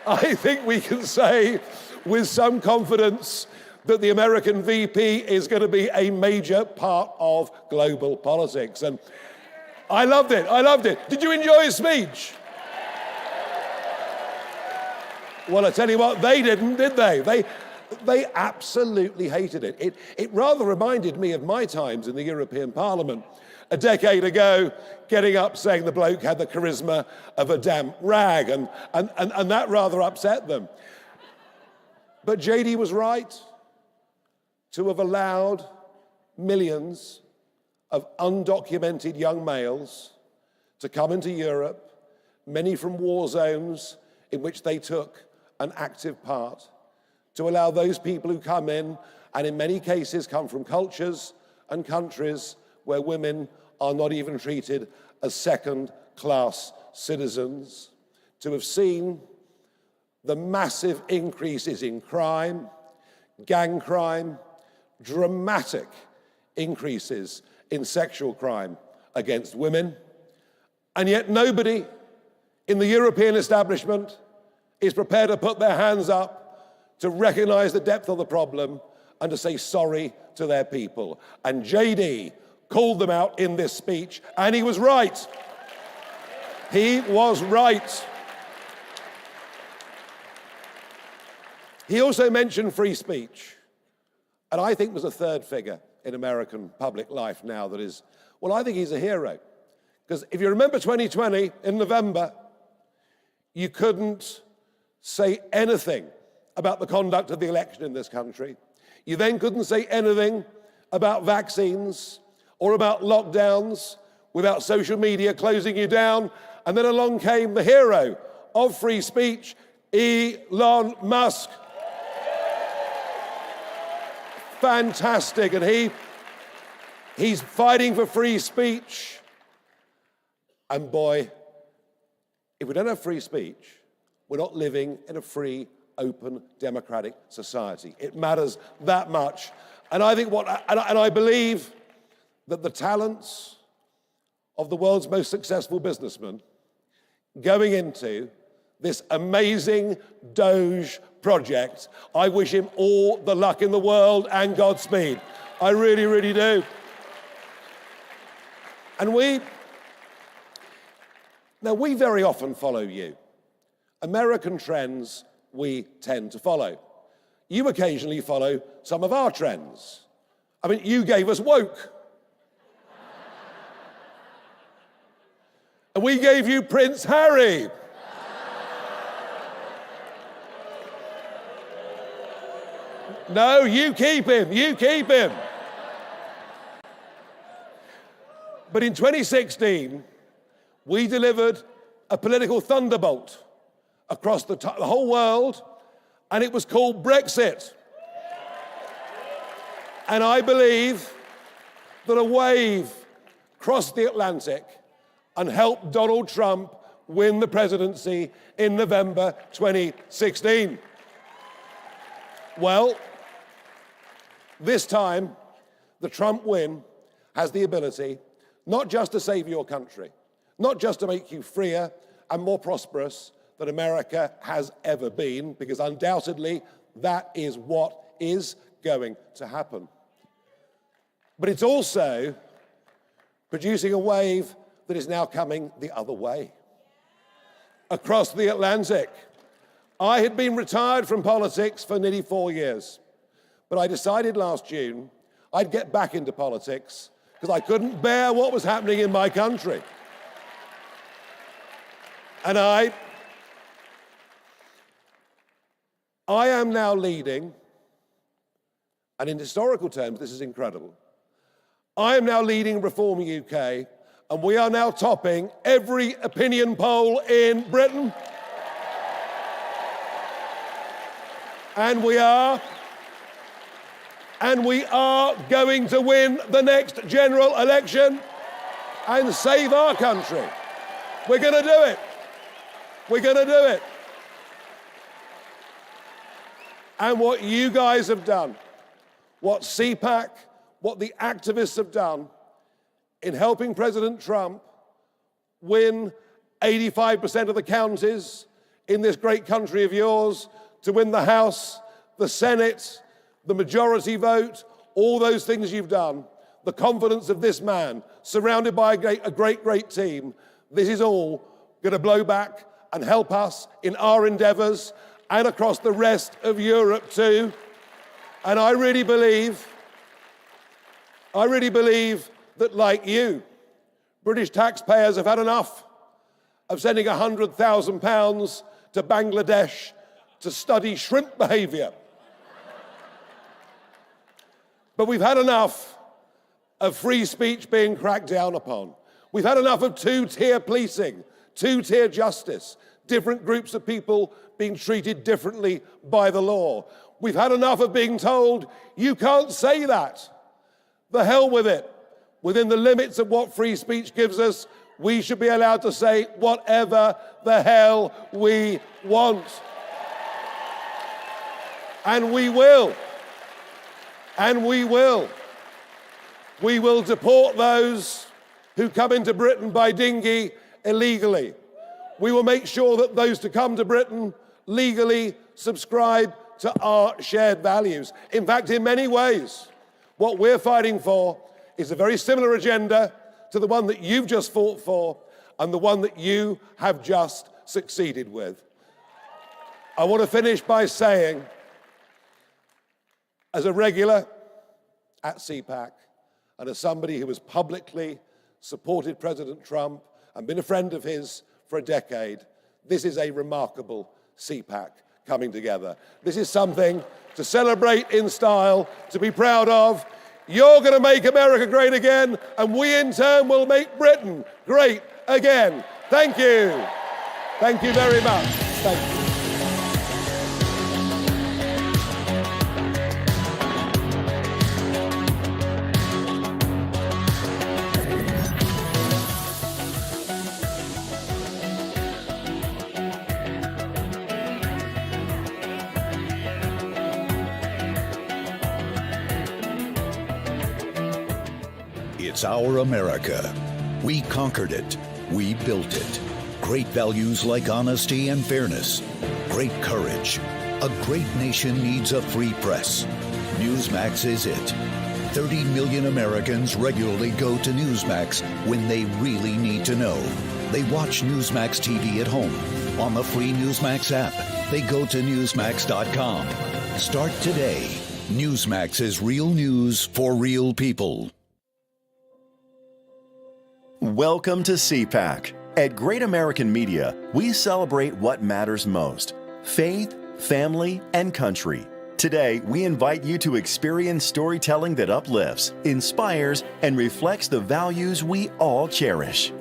I think we can say with some confidence that the American VP is going to be a major part of global politics. And I loved it. I loved it. Did you enjoy his speech? Well, I tell you what, they didn't, did they? They absolutely hated it. It rather reminded me of my times in the European Parliament a decade ago, getting up saying the bloke had the charisma of a damp rag, and that rather upset them. But JD was right to have allowed millions of undocumented young males to come into Europe, many from war zones in which they took an active part, to allow those people who come in, and in many cases come from cultures and countries where women are not even treated as second-class citizens, to have seen the massive increases in crime, gang crime, dramatic increases in sexual crime against women, and yet nobody in the European establishment is prepared to put their hands up to recognize the depth of the problem and to say sorry to their people. And JD called them out in this speech, and he was right. He was right. He also mentioned free speech, and I think was a third figure in American public life now that is, well, I think he's a hero. Because if you remember 2020, in November, you couldn't say anything about the conduct of the election in this country. You then couldn't say anything about vaccines or about lockdowns without social media closing you down. And then along came the hero of free speech, Elon Musk. Fantastic. And he's fighting for free speech. And boy, if we don't have free speech, we're not living in a free, open, democratic society. It matters that much. And I think I believe that the talents of the world's most successful businessman going into this amazing Doge project, I wish him all the luck in the world and Godspeed. I really, really do. And we very often follow you. American trends we tend to follow. You occasionally follow some of our trends. I mean, you gave us woke. And we gave you Prince Harry. No, you keep him, you keep him. But in 2016, we delivered a political thunderbolt across the whole world, and it was called Brexit. And I believe that a wave crossed the Atlantic and helped Donald Trump win the presidency in November 2016. Well, this time, the Trump win has the ability not just to save your country, not just to make you freer and more prosperous than America has ever been, because undoubtedly that is what is going to happen. But it's also producing a wave that is now coming the other way, across the Atlantic. I had been retired from politics for nearly 4 years, but I decided last June I'd get back into politics because I couldn't bear what was happening in my country. And I am now leading, and in historical terms, this is incredible. I am now leading Reform UK, and we are now topping every opinion poll in Britain. And we are going to win the next general election and save our country. We're going to do it. We're going to do it. And what you guys have done, what CPAC, what the activists have done in helping President Trump win 85% of the counties in this great country of yours, to win the House, the Senate, the majority vote, all those things you've done, the confidence of this man, surrounded by a great team, this is all going to blow back and help us in our endeavors and across the rest of Europe too. And I really believe that, like you, British taxpayers have had enough of sending £100,000 to Bangladesh to study shrimp behavior. But we've had enough of free speech being cracked down upon. We've had enough of two-tier policing, two-tier justice, different groups of people being treated differently by the law. We've had enough of being told, you can't say that. The hell with it. Within the limits of what free speech gives us, we should be allowed to say whatever the hell we want. And we will. And we will. We will deport those who come into Britain by dinghy illegally. We will make sure that those to come to Britain legally subscribe to our shared values. In fact, in many ways, what we're fighting for is a very similar agenda to the one that you've just fought for and the one that you have just succeeded with. I want to finish by saying, as a regular at CPAC and as somebody who has publicly supported President Trump and been a friend of his for a decade, this is a remarkable CPAC coming together. This is something to celebrate in style, to be proud of. You're going to make America great again, and we in turn will make Britain great again. Thank you. Thank you very much. Thank you. It's our America. We conquered it. We built it. Great values like honesty and fairness. Great courage. A great nation needs a free press. Newsmax is it. 30 million Americans regularly go to Newsmax when they really need to know. They watch Newsmax TV at home. On the free Newsmax app, they go to Newsmax.com. Start today. Newsmax is real news for real people. Welcome to CPAC. At Great American Media, we celebrate what matters most: faith, family, and country. Today, we invite you to experience storytelling that uplifts, inspires, and reflects the values we all cherish.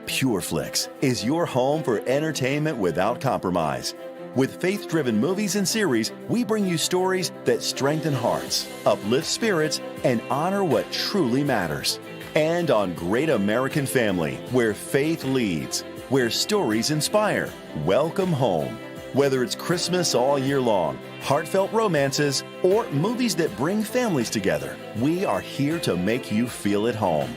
PureFlix is your home for entertainment without compromise. With faith-driven movies and series, we bring you stories that strengthen hearts, uplift spirits, and honor what truly matters. And on Great American Family, where faith leads, where stories inspire. Welcome home. Whether it's Christmas all year long, heartfelt romances, or movies that bring families together, we are here to make you feel at home.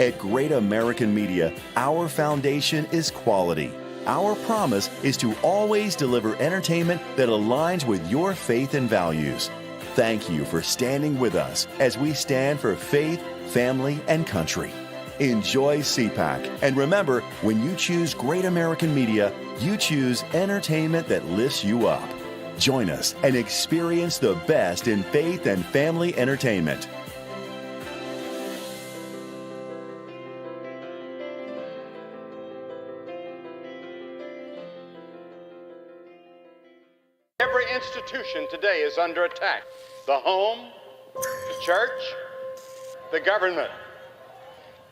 At Great American Media, our foundation is quality. Our promise is to always deliver entertainment that aligns with your faith and values. Thank you for standing with us as we stand for faith, family, and country. Enjoy CPAC. And remember, when you choose Great American Media, you choose entertainment that lifts you up. Join us and experience the best in faith and family entertainment. Every institution today is under attack. The home, the church, the government.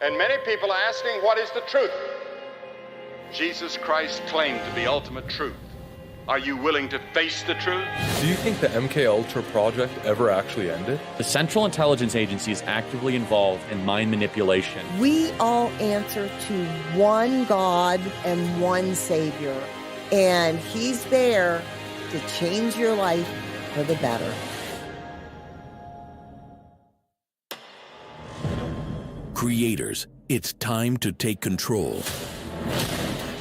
And many people are asking, what is the truth? Jesus Christ claimed to be ultimate truth. Are you willing to face the truth? Do you think the MKUltra project ever actually ended? The Central Intelligence Agency is actively involved in mind manipulation. We all answer to one God and one Savior, and He's there to change your life for the better. Creators, it's time to take control.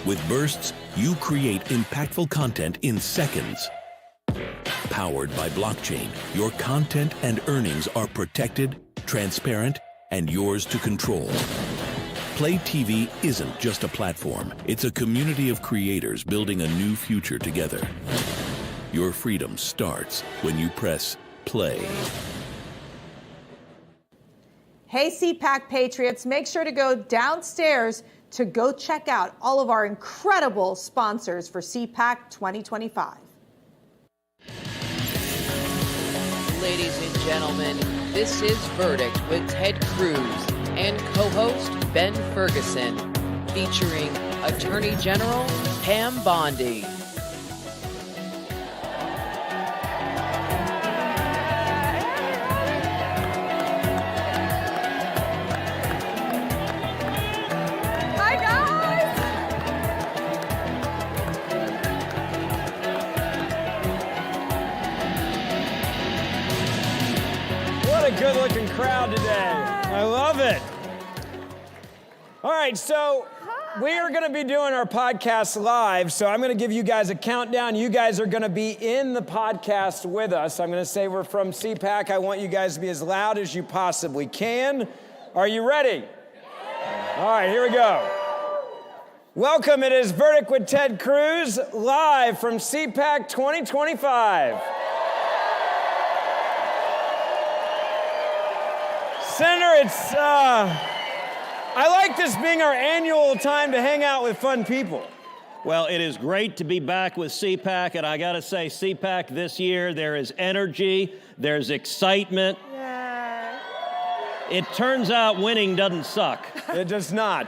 With Bursts, you create impactful content in seconds. powered by blockchain, your content and earnings are protected, transparent, and yours to control. Play TV isn't just a platform. It's a community of creators building a new future together. Your freedom starts when you press play. Hey, CPAC Patriots, make sure to go downstairs to go check out all of our incredible sponsors for CPAC 2025. Ladies and gentlemen, this is Verdict with Ted Cruz and co-host Ben Ferguson, featuring Attorney General Pam Bondi. Good-looking crowd today. I love it. All right, so we are going to be doing our podcast live, so I'm going to give you guys a countdown. You guys are going to be in the podcast with us. I'm going to say we're from CPAC. I want you guys to be as loud as you possibly can. Are you ready? All right, here we go. Welcome. It is Verdict with Ted Cruz, live from CPAC 2025. Senator, I like this being our annual time to hang out with fun people. Well, it is great to be back with CPAC, and I got to say, CPAC this year, there is energy, there's excitement. Yeah. It turns out winning doesn't suck. It does not.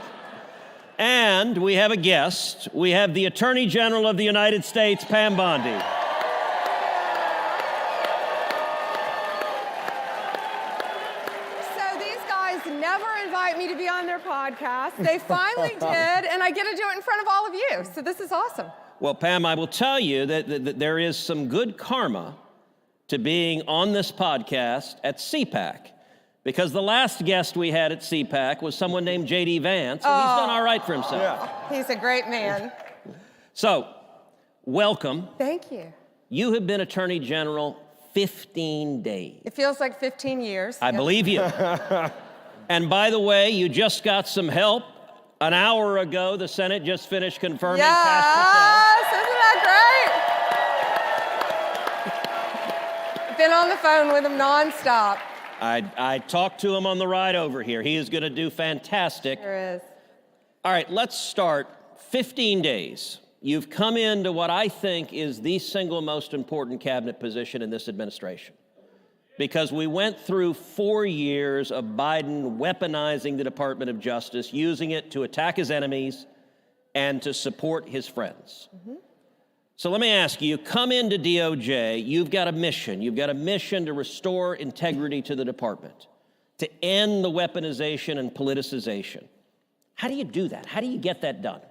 And we have a guest. We have the Attorney General of the United States, Pam Bondi. Me to be on their podcast. They finally did, and I get to do it in front of all of you. So this is awesome. Well, Pam, I will tell you that there is some good karma to being on this podcast at CPAC, because the last guest we had at CPAC was someone named JD Vance, and he's done all right for himself. Yeah. He's a great man. So, welcome. Thank you. You have been Attorney General 15 days. It feels like 15 years. I believe you. And by the way, you just got some help. An hour ago, the Senate just finished confirming Yes, isn't that great? Been on the phone with him nonstop. I talked to him on the ride over here. He is going to do fantastic. Sure is. All right, let's start. 15 days. You've come into what I think is the single most important cabinet position in this administration, because we went through 4 years of Biden weaponizing the Department of Justice, using it to attack his enemies and to support his friends. Mm-hmm. So let me ask you, you come into DOJ, you've got a mission. You've got a mission to restore integrity to the department, to end the weaponization and politicization. How do you do that? How do you get that done?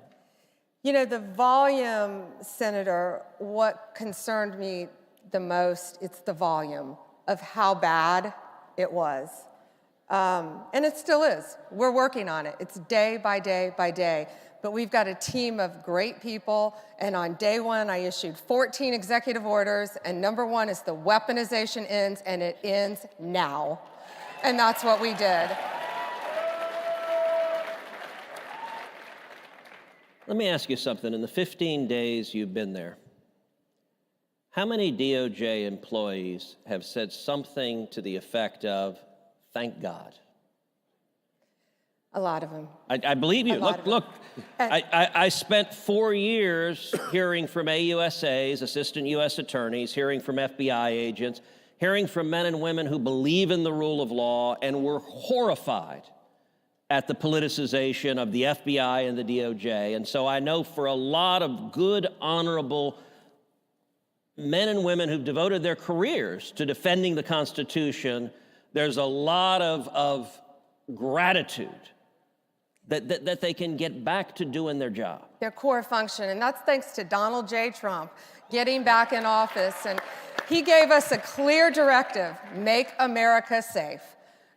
You know, the volume, Senator, what concerned me the most, it's the volume of how bad it was. And it still is. We're working on it. It's day by day by day. But we've got a team of great people. And on day one, I issued 14 executive orders. And number one is the weaponization ends, and it ends now. And that's what we did. Let me ask you something. In the 15 days you've been there, how many DOJ employees have said something to the effect of, thank God? A lot of them. I believe you. Look, I spent 4 years hearing from AUSAs, assistant U.S. attorneys, hearing from FBI agents, hearing from men and women who believe in the rule of law and were horrified at the politicization of the FBI and the DOJ. And so I know for a lot of good, honorable men and women who've devoted their careers to defending the Constitution, there's a lot of gratitude that they can get back to doing their job. Their core function, and that's thanks to Donald J. Trump getting back in office. And he gave us a clear directive, make America safe.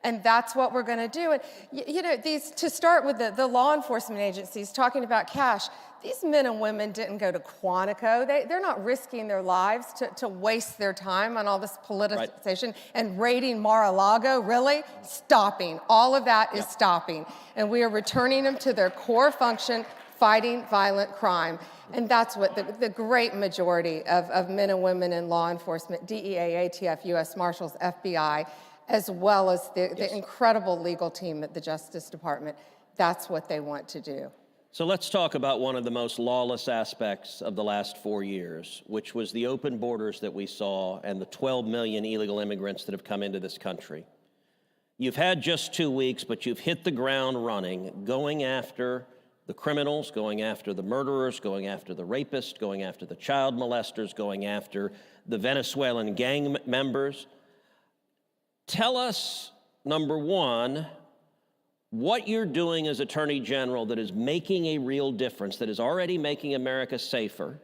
And that's what we're going to do. And you know, to start with the law enforcement agencies talking about cash, these men and women didn't go to Quantico. They're not risking their lives to waste their time on all this politicization and raiding Mar-a-Lago. Really? Stopping. All of that is stopping. And we are returning them to their core function, fighting violent crime. And that's what the great majority of men and women in law enforcement, DEA, ATF, U.S. Marshals, FBI, as well as the incredible legal team at the Justice Department, that's what they want to do. So let's talk about one of the most lawless aspects of the last 4 years, which was the open borders that we saw and the 12 million illegal immigrants that have come into this country. You've had just 2 weeks, but you've hit the ground running, going after the criminals, going after the murderers, going after the rapists, going after the child molesters, going after the Venezuelan gang members. Tell us, number one, what you're doing as Attorney General that is making a real difference, that is already making America safer.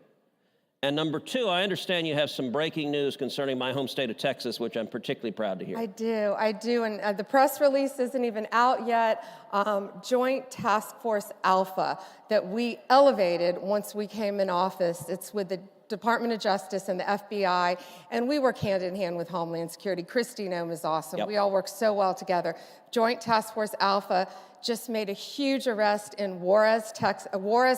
And number two, I understand you have some breaking news concerning my home state of Texas, which I'm particularly proud to hear. I do, and the press release isn't even out yet. Joint Task Force Alpha that we elevated once we came in office. It's with the Department of Justice and the FBI, and we work hand in hand with Homeland Security. Christy Nome is awesome. Yep. We all work so well together. Joint Task Force Alpha just made a huge arrest in Juarez,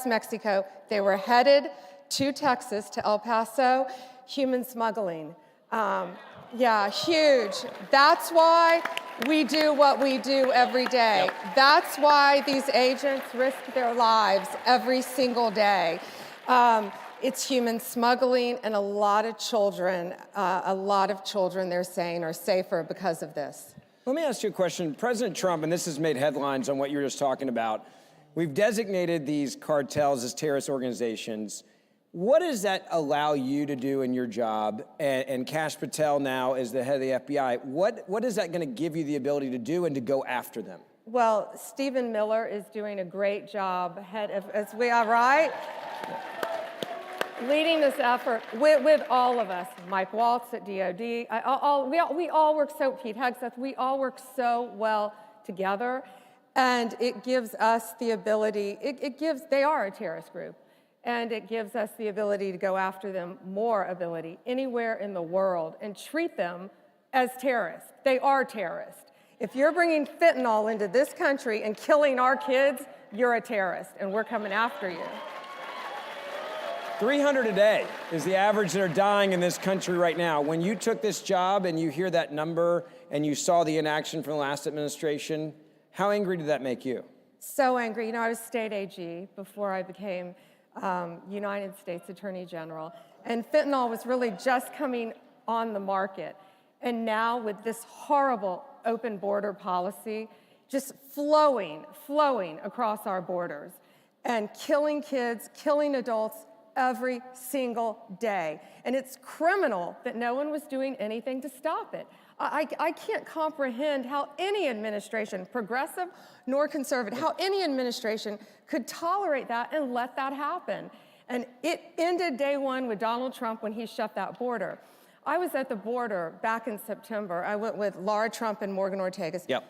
Mexico. They were headed to Texas, to El Paso, human smuggling. Yeah, huge. That's why we do what we do every day. Yep. That's why these agents risk their lives every single day. It's human smuggling, and a lot of children, they're saying, are safer because of this. Let me ask you a question. President Trump, and this has made headlines on what you were just talking about, we've designated these cartels as terrorist organizations. What does that allow you to do in your job? And Kash Patel now is the head of the FBI. What is that going to give you the ability to do and to go after them? Well, Stephen Miller is doing a great job, as we are, right? Leading this effort with all of us, Mike Waltz at DOD, we all work so, Pete Hegseth, we all work so well together, and it gives us the ability, they are a terrorist group, and it gives us the ability to go after them, more ability, anywhere in the world, and treat them as terrorists. They are terrorists. If you're bringing fentanyl into this country and killing our kids, you're a terrorist, and we're coming after you. 300 a day is the average that are dying in this country right now. When you took this job and you hear that number and you saw the inaction from the last administration, how angry did that make you? So angry. You know, I was state AG before I became United States Attorney General, and fentanyl was really just coming on the market. And now with this horrible open border policy, just flowing across our borders and killing kids, killing adults, every single day. And it's criminal that no one was doing anything to stop it. I can't comprehend how any administration, progressive nor conservative, how any administration could tolerate that and let that happen. And it ended day one with Donald Trump when he shut that border. I was at the border back in September. I went with Laura Trump and Morgan Ortagus. Yep.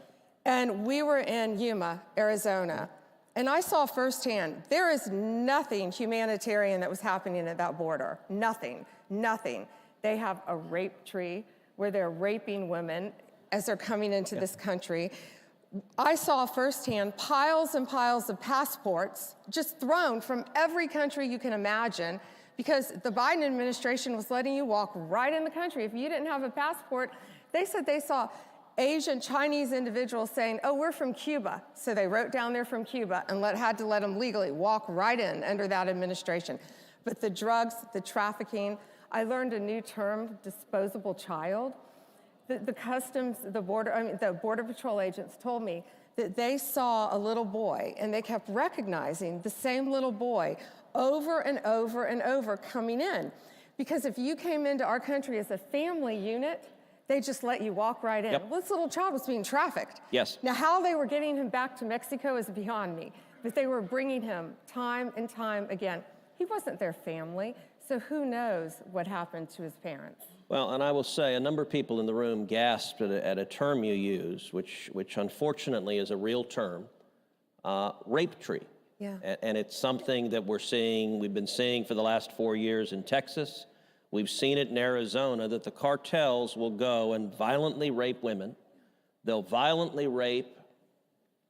And we were in Yuma, Arizona. And I saw firsthand, there is nothing humanitarian that was happening at that border. Nothing. They have a rape tree where they're raping women as they're coming into this country. I saw firsthand piles and piles of passports just thrown from every country you can imagine, because the Biden administration was letting you walk right in the country. If you didn't have a passport, they said they saw Asian, Chinese individuals saying, oh, we're from Cuba. So they wrote down they're from Cuba and had to let them legally walk right in under that administration. But the drugs, the trafficking, I learned a new term, disposable child. The customs, the Border Patrol agents told me that they saw a little boy and they kept recognizing the same little boy over and over and over coming in. Because if you came into our country as a family unit, they just let you walk right in. Yep. Well, this little child was being trafficked. Yes. Now, how they were getting him back to Mexico is beyond me, but they were bringing him time and time again. He wasn't their family, so who knows what happened to his parents. Well, and I will say a number of people in the room gasped at a term you use, which unfortunately is a real term, rape tree. Yeah. And it's something that we've been seeing for the last 4 years in Texas. We've seen it in Arizona, that the cartels will go and violently rape women. They'll violently rape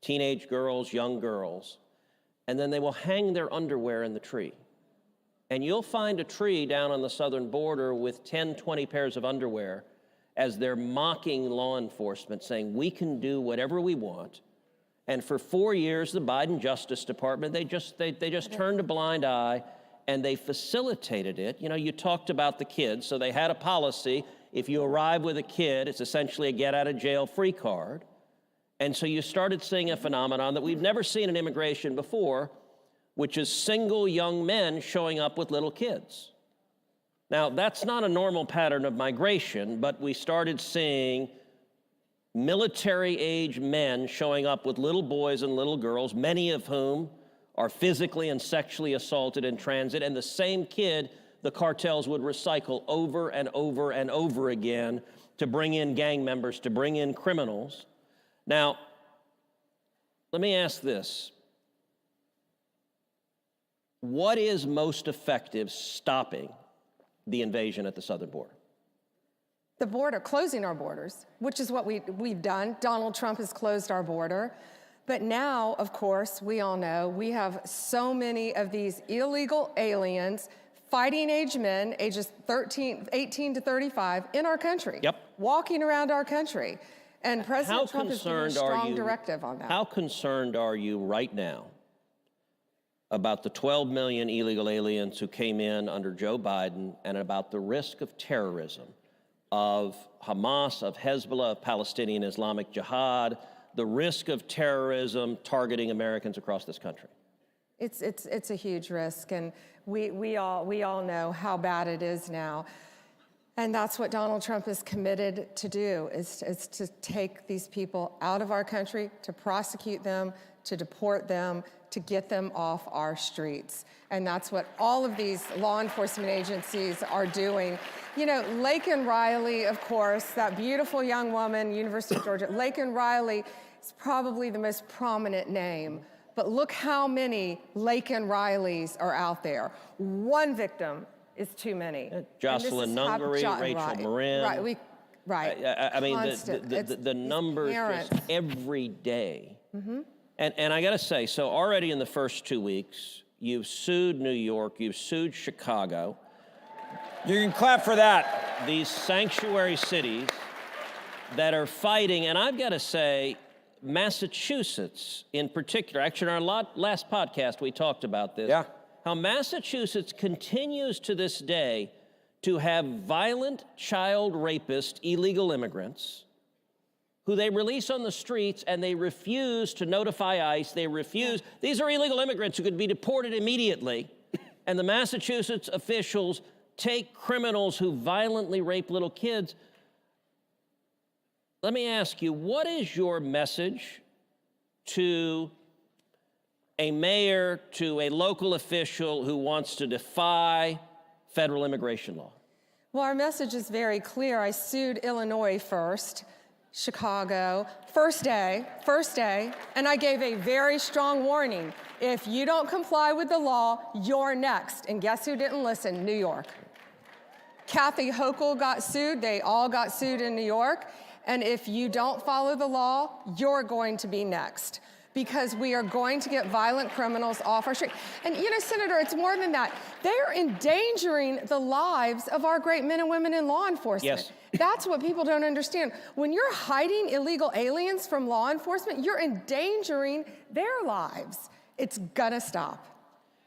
teenage girls, young girls, and then they will hang their underwear in the tree. And you'll find a tree down on the southern border with 10, 20 pairs of underwear as they're mocking law enforcement, saying, we can do whatever we want. And for 4 years, the Biden Justice Department, they just turned a blind eye and they facilitated it. You know, you talked about the kids, so they had a policy. If you arrive with a kid, it's essentially a get-out-of-jail-free card. And so you started seeing a phenomenon that we've never seen in immigration before, which is single young men showing up with little kids. Now, that's not a normal pattern of migration, but we started seeing military-age men showing up with little boys and little girls, many of whom are physically and sexually assaulted in transit, and the same kid the cartels would recycle over and over and over again to bring in gang members, to bring in criminals. Now, let me ask this. What is most effective stopping the invasion at the southern border? The border, closing our borders, which is what we've done. Donald Trump has closed our border. But now, of course, we all know we have so many of these illegal aliens, fighting age men, ages 18 to 35, in our country. Yep. Walking around our country. And President Trump has given a strong directive on that. How concerned are you right now about the 12 million illegal aliens who came in under Joe Biden and about the risk of terrorism, of Hamas, of Hezbollah, of Palestinian Islamic Jihad, the risk of terrorism targeting Americans across this country? It's a huge risk, and we all know how bad it is now. And that's what Donald Trump is committed to do, is to take these people out of our country, to prosecute them, to deport them, to get them off our streets. And that's what all of these law enforcement agencies are doing. You know, Laken Riley, of course, that beautiful young woman, University of Georgia, Laken Riley is probably the most prominent name. But look how many Laken Rileys are out there. One victim is too many. Jocelyn Nungery, Rachel Marin. Right. I mean, the numbers just every day. Mm-hmm. And I got to say, so already in the first 2 weeks, you've sued New York, you've sued Chicago. You can clap for that. These sanctuary cities that are fighting, and I've got to say, Massachusetts in particular, actually in our last podcast we talked about this, how Massachusetts continues to this day to have violent child rapist illegal immigrants who they release on the streets and they refuse to notify ICE, they refuse. These are illegal immigrants who could be deported immediately, and the Massachusetts officials take criminals who violently rape little kids. Let me ask you, what is your message to a mayor, to a local official who wants to defy federal immigration law? Well, our message is very clear. I sued Illinois first, Chicago, first day, and I gave a very strong warning. If you don't comply with the law, you're next. And guess who didn't listen? New York. Kathy Hochul got sued. They all got sued in New York. And if you don't follow the law, you're going to be next, because we are going to get violent criminals off our street. And you know, Senator, it's more than that. They're endangering the lives of our great men and women in law enforcement. Yes. That's what people don't understand. When you're hiding illegal aliens from law enforcement, you're endangering their lives. It's gonna stop.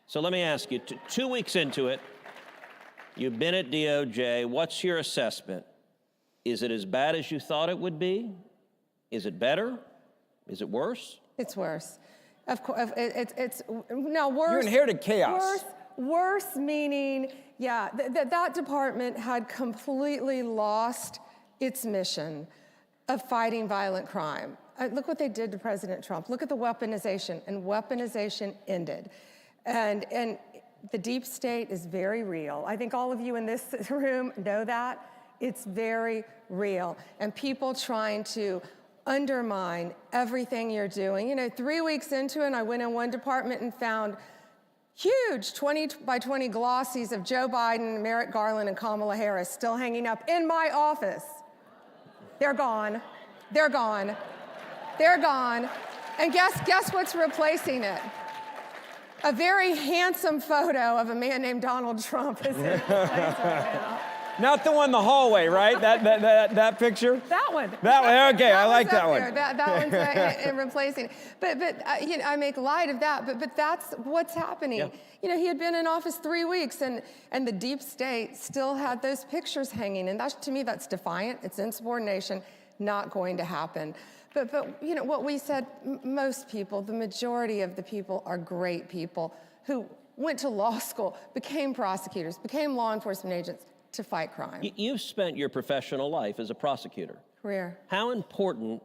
So let me ask you, 2 weeks into it, you've been at DOJ. What's your assessment? Is it as bad as you thought it would be? Is it better? Is it worse? It's worse. Of course, it's no worse. You inherited chaos. Worse meaning, yeah, that department had completely lost its mission of fighting violent crime. Look what they did to President Trump. Look at the weaponization, and weaponization ended. And the deep state is very real. I think all of you in this room know that. It's very real. And people trying to undermine everything you're doing. You know, 3 weeks into it, I went in one department and found huge 20 by 20 glossies of Joe Biden, Merrick Garland, and Kamala Harris still hanging up in my office. They're gone. They're gone. They're gone. And guess what's replacing it? A very handsome photo of a man named Donald Trump is in place right now. Not the one in the hallway, right? That picture? That one. That one, okay, I like that one. one. That one's replacing. But you know, I make light of that, but that's what's happening. Yeah. You know, he had been in office 3 weeks, and the deep state still had those pictures hanging, and that's, to me, that's defiant. It's insubordination, not going to happen. But you know, what we said, most people, the majority of the people are great people who went to law school, became prosecutors, became law enforcement agents, to fight crime. You've spent your professional life as a prosecutor. Career. How important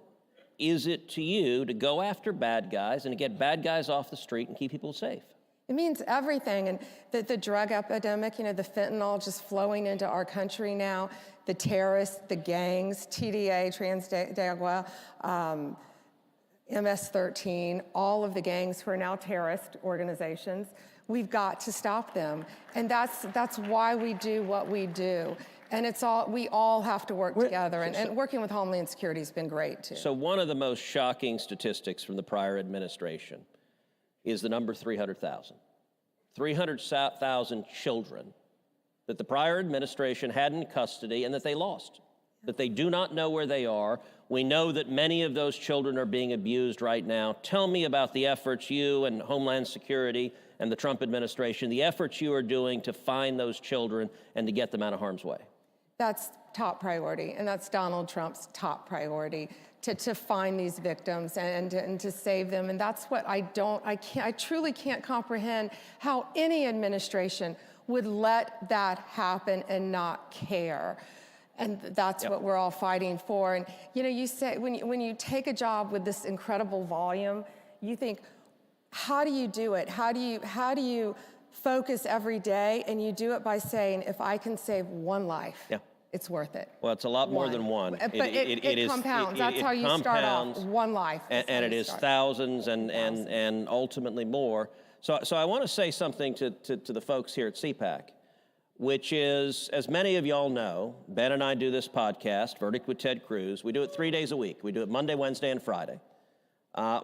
is it to you to go after bad guys and to get bad guys off the street and keep people safe? It means everything. And the drug epidemic, you know, the fentanyl just flowing into our country now, the terrorists, the gangs, TDA, Transdaigua, MS-13, all of the gangs who are now terrorist organizations. We've got to stop them. And that's why we do what we do. And we all have to work together. And working with Homeland Security has been great, too. So one of the most shocking statistics from the prior administration is the number 300,000. 300,000 children that the prior administration had in custody and that they lost, that they do not know where they are. We know that many of those children are being abused right now. Tell me about the efforts you and Homeland Security and the Trump administration, the efforts you are doing to find those children and to get them out of harm's way. That's top priority, and that's Donald Trump's top priority, to find these victims and to save them. And that's what I truly can't comprehend how any administration would let that happen and not care. And that's what we're all fighting for. And you know, you say, when you take a job with this incredible volume, you think, how do you do it? How do you focus every day? And you do it by saying, if I can save one life, it's worth it. Well, it's a lot more than one. But it compounds. That's how you start off, one life. And it is thousands and ultimately more. So I want to say something to the folks here at CPAC, which is, as many of y'all know, Ben and I do this podcast, Verdict with Ted Cruz. We do it 3 days a week. We do it Monday, Wednesday, and Friday.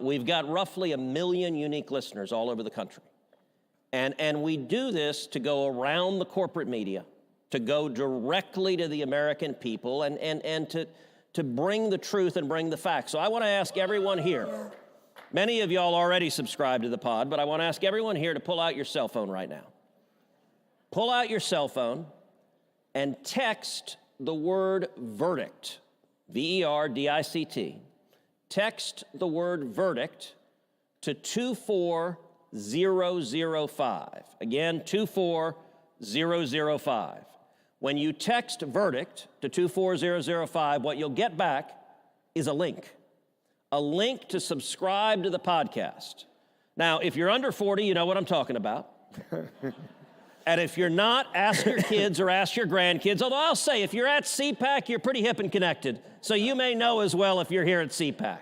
We've got roughly 1 million unique listeners all over the country. And we do this to go around the corporate media, to go directly to the American people and to bring the truth and bring the facts. So I want to ask everyone here, many of y'all already subscribe to the pod, but I want to ask everyone here to pull out your cell phone right now. Pull out your cell phone and text the word verdict, VERDICT. Text the word verdict to 24005. Again, 24005. When you text verdict to 24005, what you'll get back is a link to subscribe to the podcast. Now, if you're under 40, you know what I'm talking about. And if you're not, ask your kids or ask your grandkids. Although I'll say, if you're at CPAC, you're pretty hip and connected. So you may know as well if you're here at CPAC.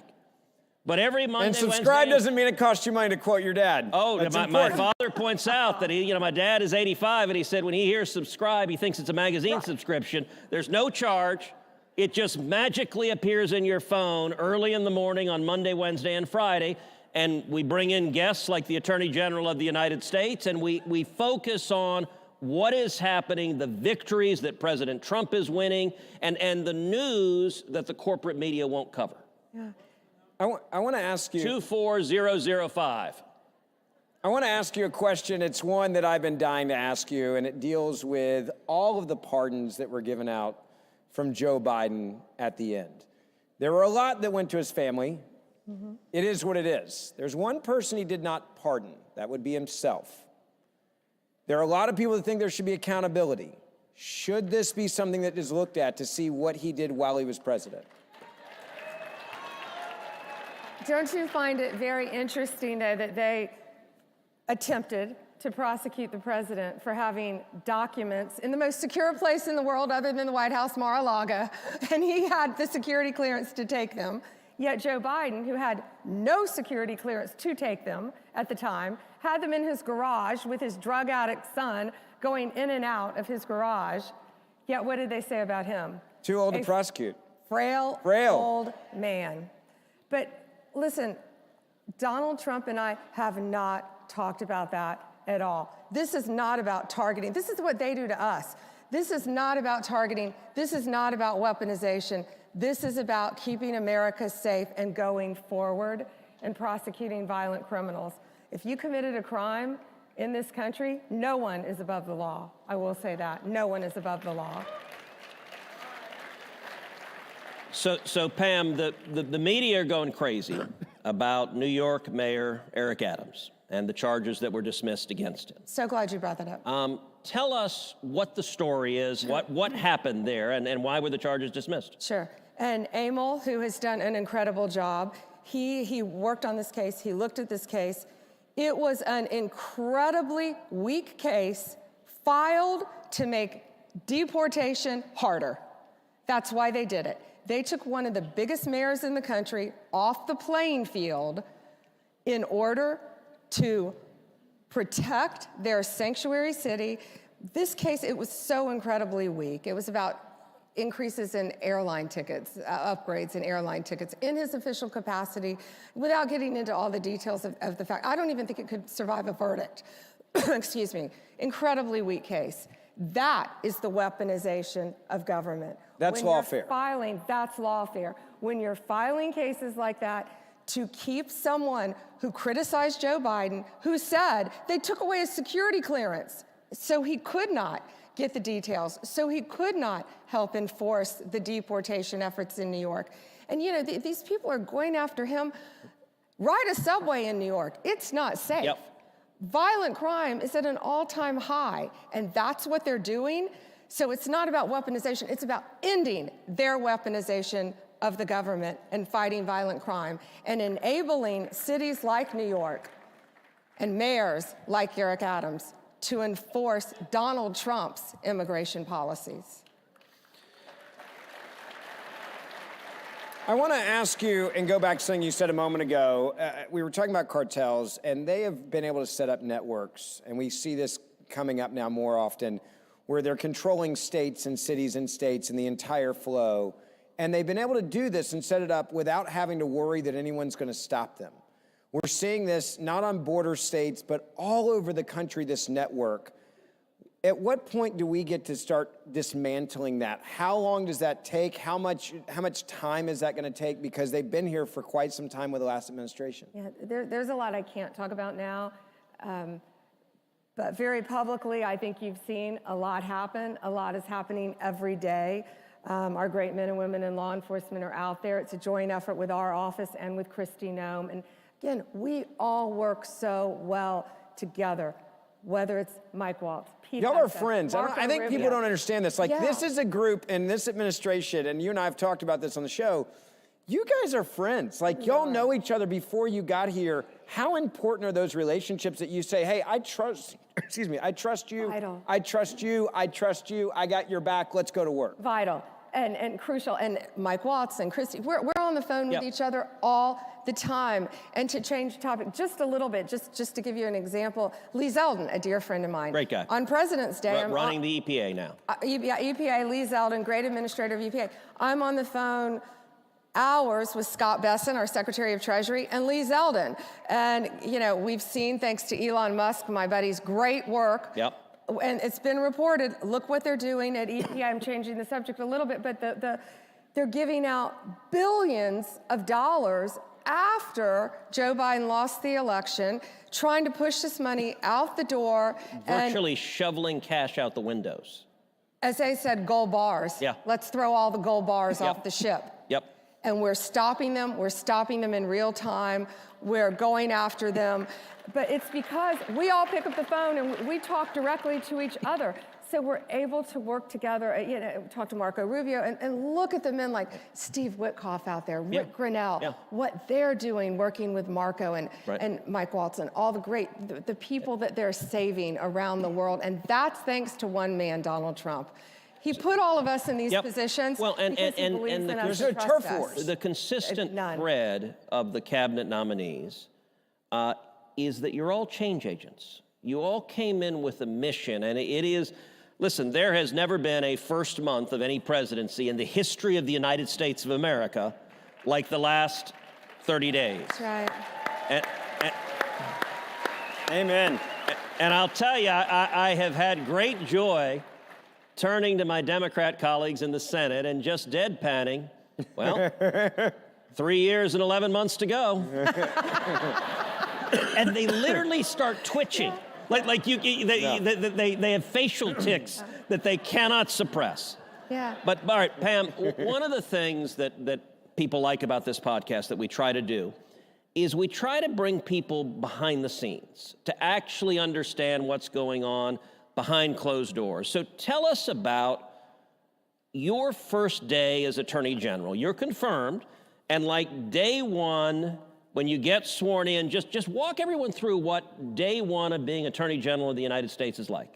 But every Monday, and subscribe doesn't mean it costs you money to quote your dad. Oh, my father points out that my dad is 85, and he said when he hears subscribe, he thinks it's a magazine subscription. There's no charge. It just magically appears in your phone early in the morning on Monday, Wednesday, and Friday. And we bring in guests like the Attorney General of the United States, and we focus on what is happening, the victories that President Trump is winning, and the news that the corporate media won't cover. Yeah. I want to ask you... 24005. I want to ask you a question. It's one that I've been dying to ask you, and it deals with all of the pardons that were given out from Joe Biden at the end. There were a lot that went to his family. Mm-hmm. It is what it is. There's one person he did not pardon. That would be himself. There are a lot of people that think there should be accountability. Should this be something that is looked at to see what he did while he was president? Don't you find it very interesting, though, that they attempted to prosecute the president for having documents in the most secure place in the world other than the White House, Mar-a-Lago, and he had the security clearance to take them. Yet Joe Biden, who had no security clearance to take them at the time, had them in his garage with his drug addict son going in and out of his garage. Yet what did they say about him? Too old to prosecute. Frail old man. But listen, Donald Trump and I have not talked about that at all. This is not about targeting. This is what they do to us. This is not about targeting. This is not about weaponization. This is about keeping America safe and going forward and prosecuting violent criminals. If you committed a crime in this country, no one is above the law. I will say that. No one is above the law. So Pam, the media are going crazy about New York Mayor Eric Adams and the charges that were dismissed against him. So glad you brought that up. Tell us what the story is, what happened there, and why were the charges dismissed? Sure. And Emil, who has done an incredible job, he worked on this case, he looked at this case. It was an incredibly weak case filed to make deportation harder. That's why they did it. They took one of the biggest mayors in the country off the playing field in order to protect their sanctuary city. This case, it was so incredibly weak. It was about increases in airline tickets, upgrades in airline tickets in his official capacity, without getting into all the details of the fact. I don't even think it could survive a verdict. Excuse me. Incredibly weak case. That is the weaponization of government. That's lawfare. That's lawfare. When you're filing cases like that to keep someone who criticized Joe Biden, who said they took away his security clearance, so he could not get the details, so he could not help enforce the deportation efforts in New York. And you know, these people are going after him. Ride a subway in New York. It's not safe. Yep. Violent crime is at an all-time high, and that's what they're doing. So it's not about weaponization, it's about ending their weaponization of the government and fighting violent crime and enabling cities like New York and mayors like Eric Adams to enforce Donald Trump's immigration policies. I want to ask you, and go back to something you said a moment ago. We were talking about cartels, and they have been able to set up networks, and we see this coming up now more often, where they're controlling states and cities and states and the entire flow. And they've been able to do this and set it up without having to worry that anyone's going to stop them. We're seeing this not on border states, but all over the country, this network. At what point do we get to start dismantling that? How long does that take? How much time is that going to take? Because they've been here for quite some time with the last administration. Yeah, there's a lot I can't talk about now. But very publicly, I think you've seen a lot happen. A lot is happening every day. Our great men and women in law enforcement are out there. It's a joint effort with our office and with Kristi Noem. And again, we all work so well together, whether it's Mike Waltz, Pete Y'all are Hudson, friends. I think people don't understand this. Like, this is a group in this administration, and you and I have talked about this on the show. You guys are friends. Like, y'all know each other before you got here. How important are those relationships that you say, hey, I trust, I trust you. Vital. I trust you. I trust you. I got your back. Let's go to work. Vital and crucial. And Mike Waltz and Kristi, we're on the phone with each other all the time. And to change topic just a little bit, just to give you an example, Lee Zeldin, a dear friend of mine. Great guy. On President's Day. Running the EPA now. EPA, Lee Zeldin, great administrator of EPA. I'm on the phone hours with Scott Besson, our Secretary of Treasury, and Lee Zeldin. And, you know, we've seen, thanks to Elon Musk, my buddy's great work. Yep. And it's been reported, look what they're doing at EPA. I'm changing the subject a little bit, but they're giving out billions of dollars after Joe Biden lost the election, trying to push this money out the door. Virtually shoveling cash out the windows. As they said, gold bars. Yeah. Let's throw all the gold bars off the ship. Yep. And we're stopping them. We're stopping them in real time. We're going after them. But it's because we all pick up the phone and we talk directly to each other. so we're able to work together, talk to R-Wyo, and look at the men like Steve Witkoff out there, Rick Grinnell, what they're doing, working with Marco and Mike Walton, all the people that they're saving around the world. And that's thanks to one man, Donald Trump. He put all of us in these positions because he believes in us and trusts us. The consistent thread of the cabinet nominees is that you're all change agents. You all came in with a mission, and it is, listen, there has never been a first month of any presidency in the history of the United States of America like the last 30 days. That's right. Amen. And I'll tell you, I have had great joy turning to my Democrat colleagues in the Senate and just deadpanning, well, 3 years and 11 months to go. And they literally start twitching. They have facial tics that they cannot suppress. Yeah. But all right, Pam, one of the things that people like about this podcast that we try to do is we try to bring people behind the scenes to actually understand what's going on behind closed doors. So tell us about your first day as Attorney General. You're confirmed, and like day one, when you get sworn in, just walk everyone through what day one of being Attorney General of the United States is like.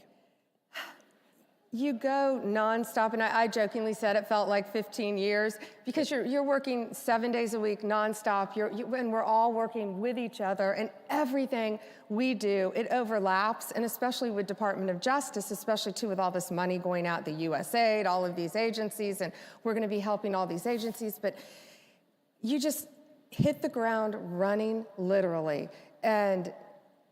You go nonstop, and I jokingly said it felt like 15 years because you're working 7 days a week nonstop, and we're all working with each other, and everything we do, it overlaps, and especially with Department of Justice, especially too with all this money going out, the USAID, all of these agencies, and we're gonna be helping all these agencies, but you just hit the ground running, literally, and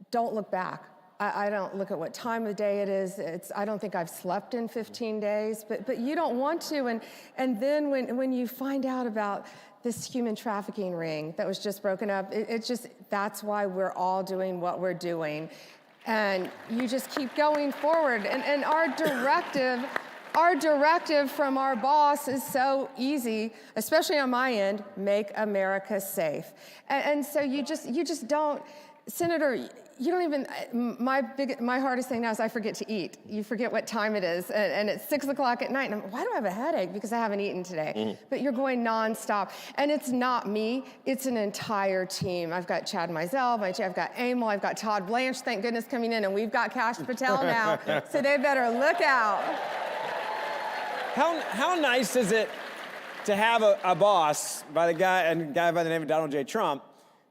don't look back. I don't look at what time of day it is. I don't think I've slept in 15 days, but you don't want to. And then when you find out about this human trafficking ring that was just broken up, that's why we're all doing what we're doing. And you just keep going forward. And our directive from our boss is so easy, especially on my end, make America safe. And so you just don't, Senator, you don't even, my hardest thing now is I forget to eat. You forget what time it is, and it's 6 o'clock at night, and why do I have a headache? Because I haven't eaten today. But you're going nonstop. And it's not me, it's an entire team. I've got Chad Mizell, I've got Emil, I've got Todd Blanche, thank goodness, coming in, and we've got Kash Patel now, so they better look out. How nice is it to have a boss by the guy by the name of Donald J. Trump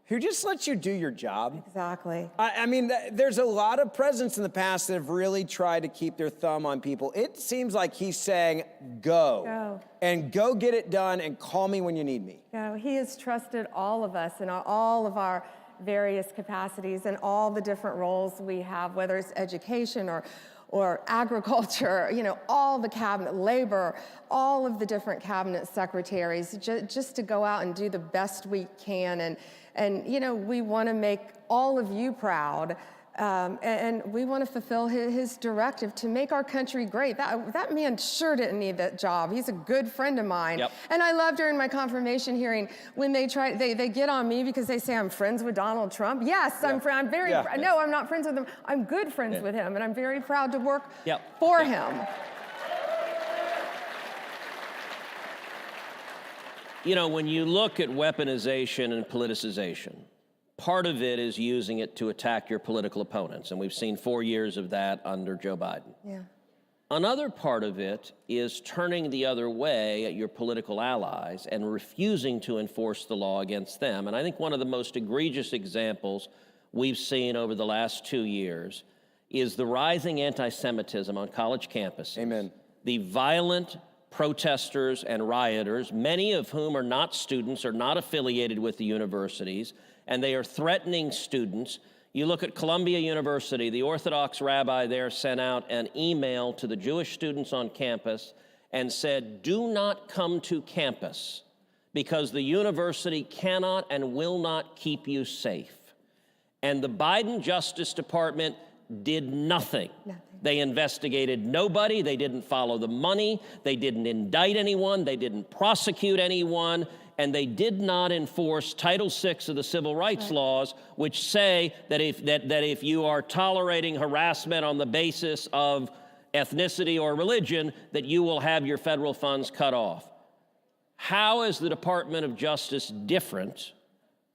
who just lets you do your job? Exactly. I mean, there's a lot of presidents in the past that have really tried to keep their thumb on people. It seems like he's saying, go. And go get it done and call me when you need me. Go. He has trusted all of us in all of our various capacities and all the different roles we have, whether it's education or agriculture, all the cabinet, labor, all of the different cabinet secretaries, just to go out and do the best we can. And we want to make all of you proud, and we want to fulfill his directive to make our country great. That man sure didn't need that job. He's a good friend of mine. Yep. And I love during my confirmation hearing when they get on me because they say I'm friends with Donald Trump. Yes, I'm very, no, I'm not friends with him. I'm good friends with him, and I'm very proud to work for him. When you look at weaponization and politicization, part of it is using it to attack your political opponents, and we've seen 4 years of that under Joe Biden. Yeah. Another part of it is turning the other way at your political allies and refusing to enforce the law against them. And I think one of the most egregious examples we've seen over the last 2 years is the rising anti-Semitism on college campuses. Amen. The violent protesters and rioters, many of whom are not students or not affiliated with the universities, and they are threatening students. You look at Columbia University, the Orthodox rabbi there sent out an email to the Jewish students on campus and said, do not come to campus because the university cannot and will not keep you safe. And the Biden Justice Department did nothing. They investigated nobody. They didn't follow the money. They didn't indict anyone. They didn't prosecute anyone. And they did not enforce Title VI of the civil rights laws, which say that if you are tolerating harassment on the basis of ethnicity, or religion, that you will have your federal funds cut off. How is the Department of Justice different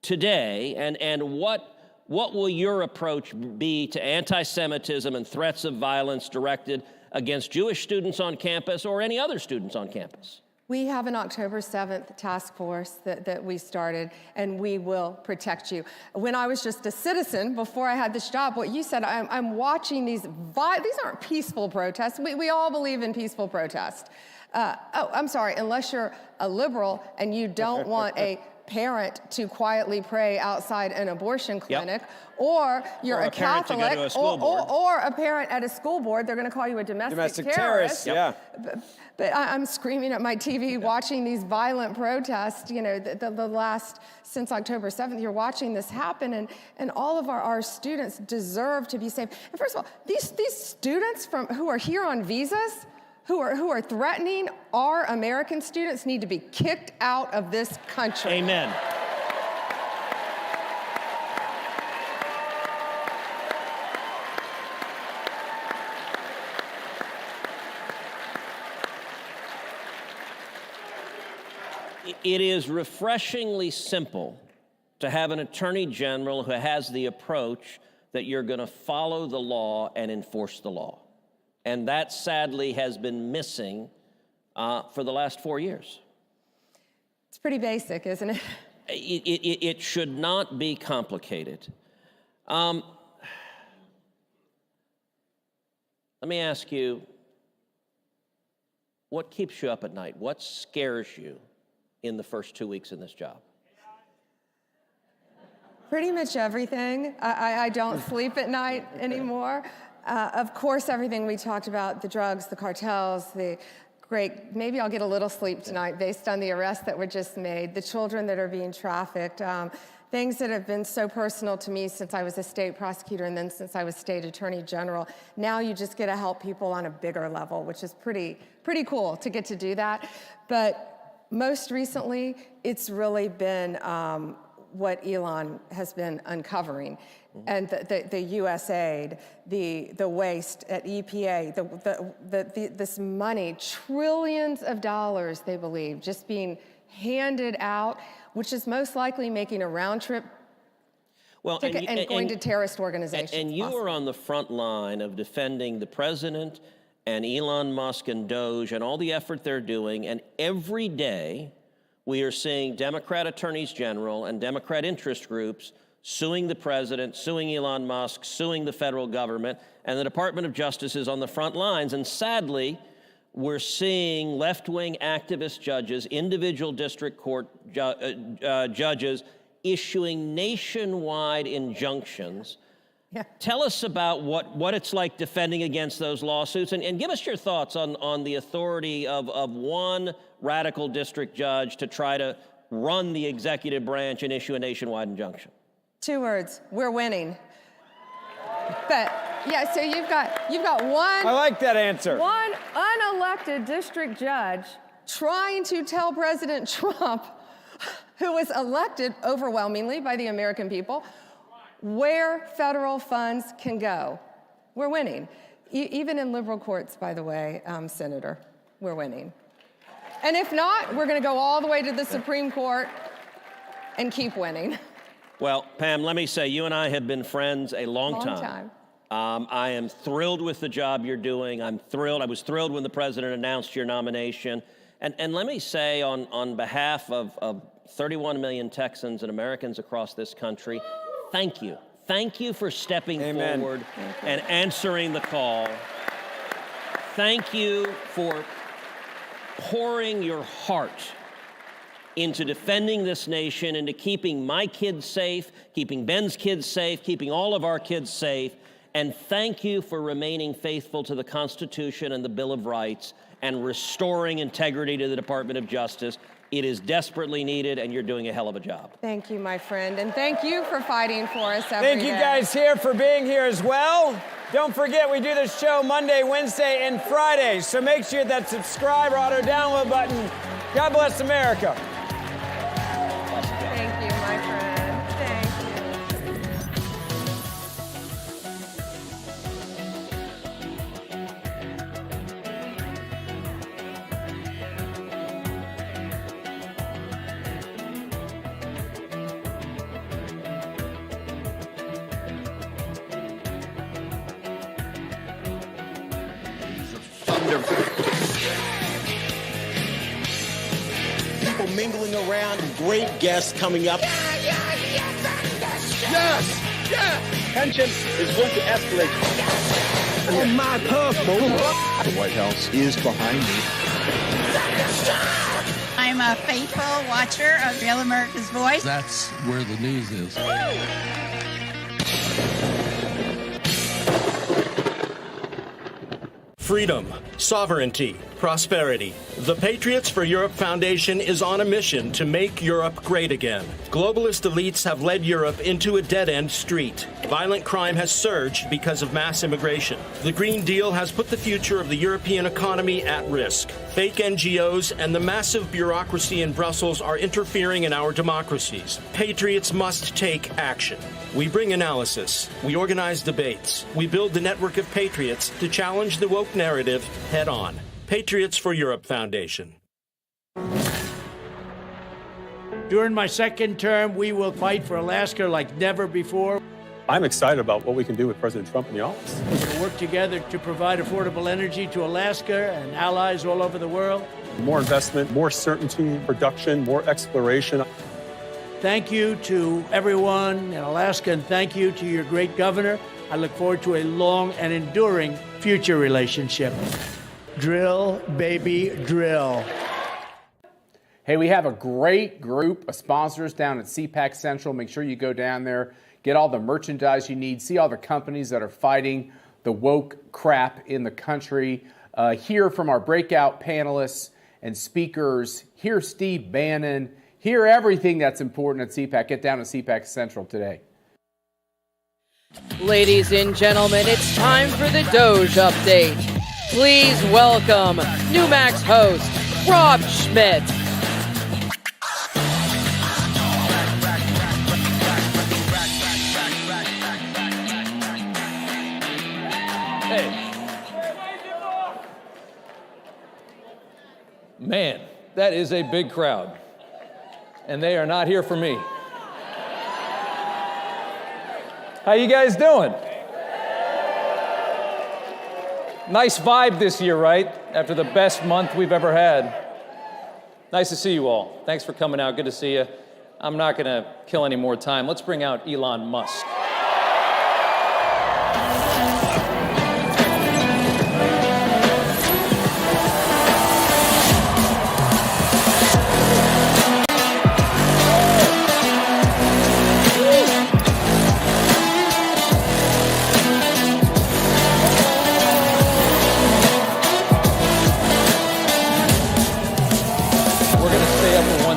today, and what will your approach be to anti-Semitism and threats of violence directed against Jewish students on campus or any other students on campus? We have an October 7th task force that we started, and we will protect you. When I was just a citizen, before I had this job, what you said, I'm watching these aren't peaceful protests. We all believe in peaceful protest. I'm sorry, unless you're a liberal and you don't want a parent to quietly pray outside an abortion clinic, or you're a Catholic, or a parent at a school board, they're going to call you a domestic terrorist. Yeah. But I'm screaming at my TV watching these violent protests, you know, the last, since October 7th, you're watching this happen, and all of our students deserve to be safe. And first of all, these students who are here on visas, who are threatening our American students, need to be kicked out of this country. Amen. It is refreshingly simple to have an attorney general who has the approach that you're going to follow the law and enforce the law. And that sadly has been missing for the last 4 years. It's pretty basic, isn't it? It should not be complicated. Let me ask you, what keeps you up at night? What scares you in the first 2 weeks in this job? Pretty much everything. I don't sleep at night anymore. Of course, everything we talked about, the drugs, the cartels, maybe I'll get a little sleep tonight based on the arrests that were just made, the children that are being trafficked, things that have been so personal to me since I was a state prosecutor and then since I was state attorney general. Now you just get to help people on a bigger level, which is pretty cool to get to do that. But most recently, it's really been what Elon has been uncovering, and the U.S. aid, the waste at EPA, this money, trillions of dollars, they believe, just being handed out, which is most likely making a round trip ticket and going to terrorist organizations. And you are on the front line of defending the president and Elon Musk and Doge and all the effort they're doing, and every day we are seeing Democrat attorneys general and Democrat interest groups suing the president, suing Elon Musk, suing the federal government, and the Department of Justice is on the front lines. And sadly, we're seeing left-wing activist judges, individual district court judges, issuing nationwide injunctions. Yeah. Tell us about what it's like defending against those lawsuits, and give us your thoughts on the authority of one radical district judge to try to run the executive branch and issue a nationwide injunction. 2 words: we're winning. But yeah, so you've got one. I like that answer. One unelected district judge trying to tell President Trump, who was elected overwhelmingly by the American people, where federal funds can go. We're winning. Even in liberal courts, by the way, Senator, we're winning. And if not, we're going to go all the way to the Supreme Court and keep winning. Well, Pam, let me say, you and I have been friends a long time. I am thrilled with the job you're doing. I'm thrilled. I was thrilled when the president announced your nomination. And let me say, on behalf of 31 million Texans and Americans across this country, thank you. Thank you for stepping forward and answering the call. Thank you for pouring your heart into defending this nation, into keeping my kids safe, keeping Ben's kids safe, keeping all of our kids safe. And thank you for remaining faithful to the Constitution and the Bill of Rights and restoring integrity to the Department of Justice. It is desperately needed, and you're doing a hell of a job. Thank you, my friend, and thank you for fighting for us every day. Thank you guys here for being here as well. Don't forget, we do this show Monday, Wednesday, and Friday, so make sure that subscribe or auto-download button. God bless America. Thank you, my friend. Thank you. People mingling around, great guests coming up. Yes! Yes! Tension is going to escalate. On my purple. The White House is behind me. I'm a faithful watcher of Real America's Voice. That's where the news is. Freedom, sovereignty, prosperity. The Patriots for Europe Foundation is on a mission to make Europe great again. Globalist elites have led Europe into a dead-end street. Violent crime has surged because of mass immigration. The Green Deal has put the future of the European economy at risk. Fake NGOs and the massive bureaucracy in Brussels are interfering in our democracies. Patriots must take action. We bring analysis. We organize debates. We build the network of patriots to challenge the woke narrative head on. Patriots for Europe Foundation. During my second term, we will fight for Alaska like never before. I'm excited about what we can do with President Trump in the office. We're going to work together to provide affordable energy to Alaska and allies all over the world. More investment, more certainty, production, more exploration. Thank you to everyone in Alaska, and thank you to your great governor. I look forward to a long and enduring future relationship. Drill, baby, drill. Hey, we have a great group of sponsors down at CPAC Central. Make sure you go down there, get all the merchandise you need, see all the companies that are fighting the woke crap in the country, hear from our breakout panelists and speakers, hear Steve Bannon, hear everything that's important at CPAC. Get down to CPAC Central today. Ladies and gentlemen, it's time for the Doge update. Please welcome Newmax host Rob Schmidt. Hey. Man, that is a big crowd. And they are not here for me. How you guys doing? Nice vibe this year, right? After the best month we've ever had. Nice to see you all. Thanks for coming out. Good to see you. I'm not going to kill any more time. Let's bring out Elon Musk.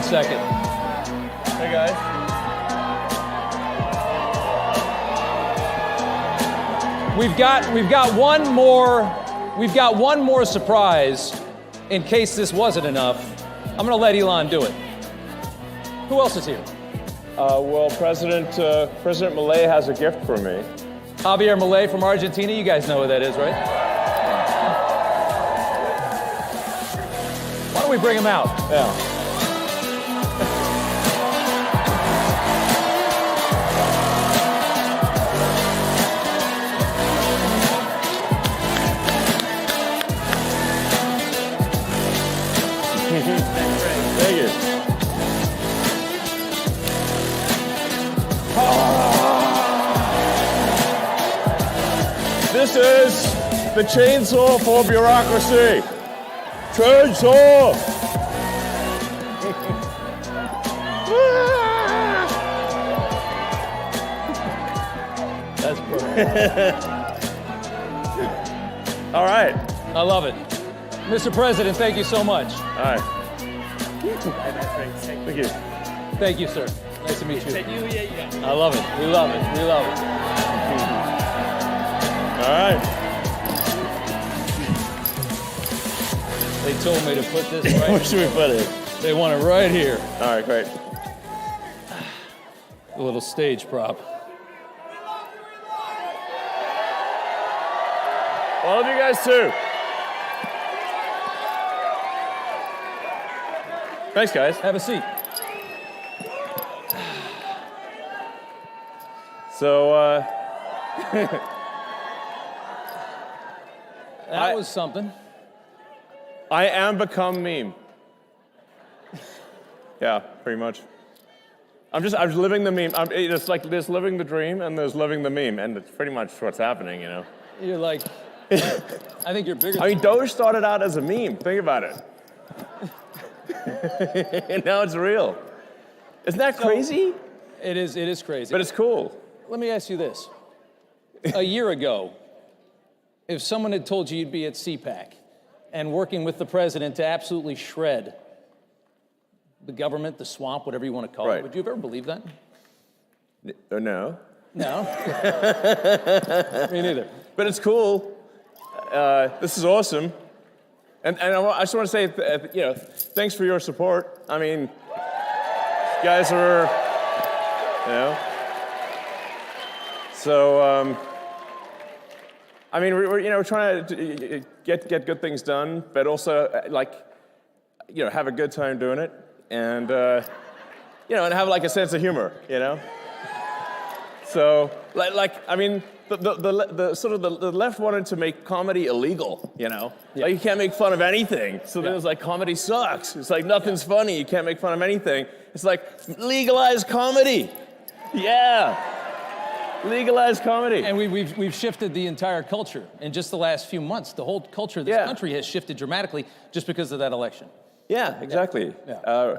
Second. Hey guys. We've got one more surprise in case this wasn't enough. I'm going to let Elon do it. Who else is here? Well, President Milei has a gift for me. Javier Milei from Argentina. You guys know who that is, right? Why don't we bring him out? Yeah. Thank you. This is the chainsaw for bureaucracy. Chainsaw! That's perfect. All right. I love it. Mr. President, thank you so much. All right. Thank you. Thank you, sir. Nice to meet you. I love it. We love it. We love it. All right. They told me to put this right Where should we put it? They want it right here. All right, great. A little stage prop. All of you guys too. Thanks, guys. Have a seat. So, that was something. I am become meme. Yeah, pretty much. I'm living the meme. It's like there's living the dream and there's living the meme, and it's pretty much what's happening, you know. You're like, I think you're bigger. I mean, Doge started out as a meme. Think about it. And now it's real. Isn't that crazy? It is crazy. But it's cool. Let me ask you this. A year ago, if someone had told you you'd be at CPAC and working with the president to absolutely shred the government, the swamp, whatever you want to call it, would you have ever believed that? No. No? Me neither. But it's cool. This is awesome. And I just want to say, thanks for your support. I mean, you guys are, So, I mean, we're trying to get good things done, but also, have a good time doing it. And, and have like a sense of humor, So, I mean, the sort of the left wanted to make comedy illegal, Like you can't make fun of anything. So then it's like comedy sucks. It's like nothing's funny. You can't make fun of anything. It's like legalize comedy. Yeah. Legalize comedy. And we've shifted the entire culture in just the last few months. The whole culture of this country has shifted dramatically just because of that election. Yeah, exactly. Yeah.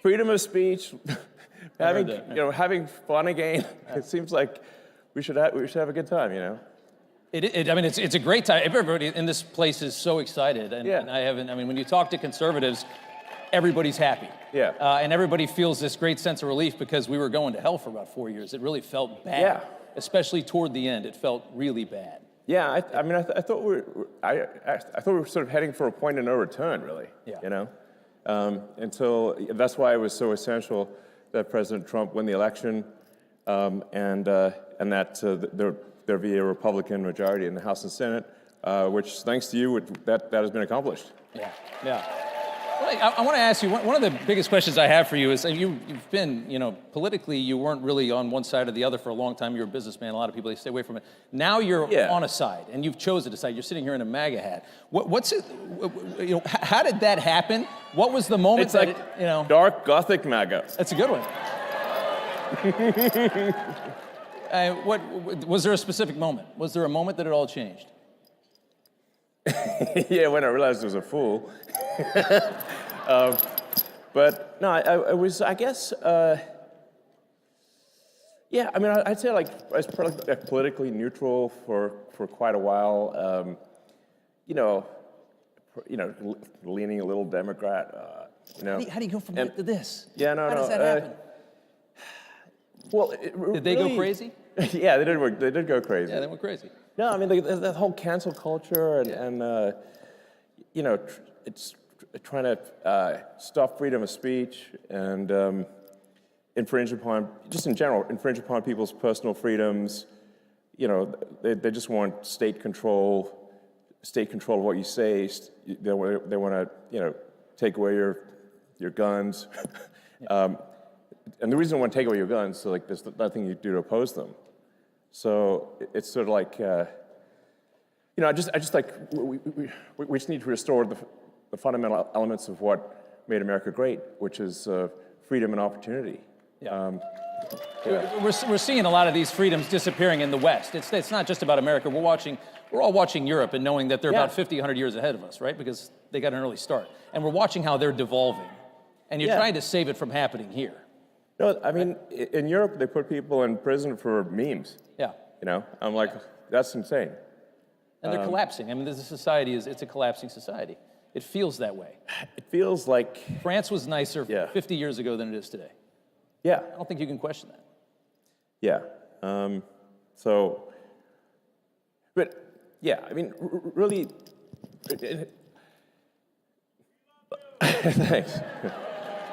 Freedom of speech, having fun again. It seems like we should have a good time, I mean, it's a great time. Everybody in this place is so excited, and when you talk to conservatives, everybody's happy. Yeah. And everybody feels this great sense of relief because we were going to hell for about 4 years. It really felt bad, especially toward the end. It felt really bad. Yeah, I thought we were sort of heading for a point of no return, really. Yeah. Until that's why it was so essential that President Trump win the election, and that there be a Republican majority in the House and Senate, which, thanks to you, that has been accomplished. Yeah. Well, I want to ask you, one of the biggest questions I have for you is, you've been, politically, you weren't really on one side or the other for a long time. You're a businessman. A lot of people, they stay away from it. Now you're on a side, and you've chosen a side. You're sitting here in a MAGA hat. What's it, how did that happen? What was the moment it's dark Gothic MAGA. That's a good one. What was there a specific moment? Was there a moment that it all changed? Yeah, when I realized I was a fool. But no, I was, I guess, I'd say I was politically neutral for quite a while. Leaning a little Democrat. How do you go from that to this? Yeah, no. How does that happen? Well, did they go crazy? Yeah, they did. They did go crazy. Yeah, they went crazy. No, I mean the whole cancel culture and it's trying to stop freedom of speech and infringe upon people's personal freedoms. They just want state control of what you say. They want to take away your guns. And the reason they want to take away your guns is there's nothing you do to oppose them. So it's sort of like, we just need to restore the fundamental elements of what made America great, which is freedom and opportunity. Yeah. We're seeing a lot of these freedoms disappearing in the West. It's not just about America. We're all watching Europe and knowing that they're about 50, 100 years ahead of us, right? Because they got an early start. And we're watching how they're devolving. And you're trying to save it from happening here. No, I mean, in Europe, they put people in prison for memes. Yeah. I'm like, that's insane. And they're collapsing. I mean, this society it's a collapsing society. It feels that way. It feels like... France was nicer 50 years ago than it is today. Yeah. I don't think you can question that. Yeah. But yeah, I mean, really... Thanks.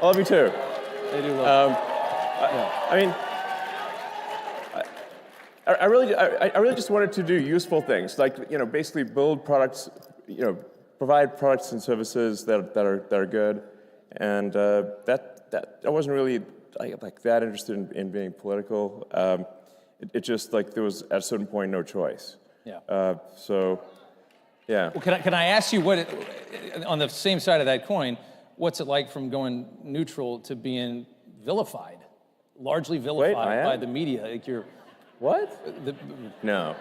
I love you too. They do love I really just wanted to do useful things, basically build products, provide products and services that are good, and that I wasn't really that interested in being political. It just there was at a certain point no choice. Yeah. So Yeah. Well, can I ask you on the same side of that coin, what's it like from going neutral to being vilified, largely vilified by the media? Like you're. What? No.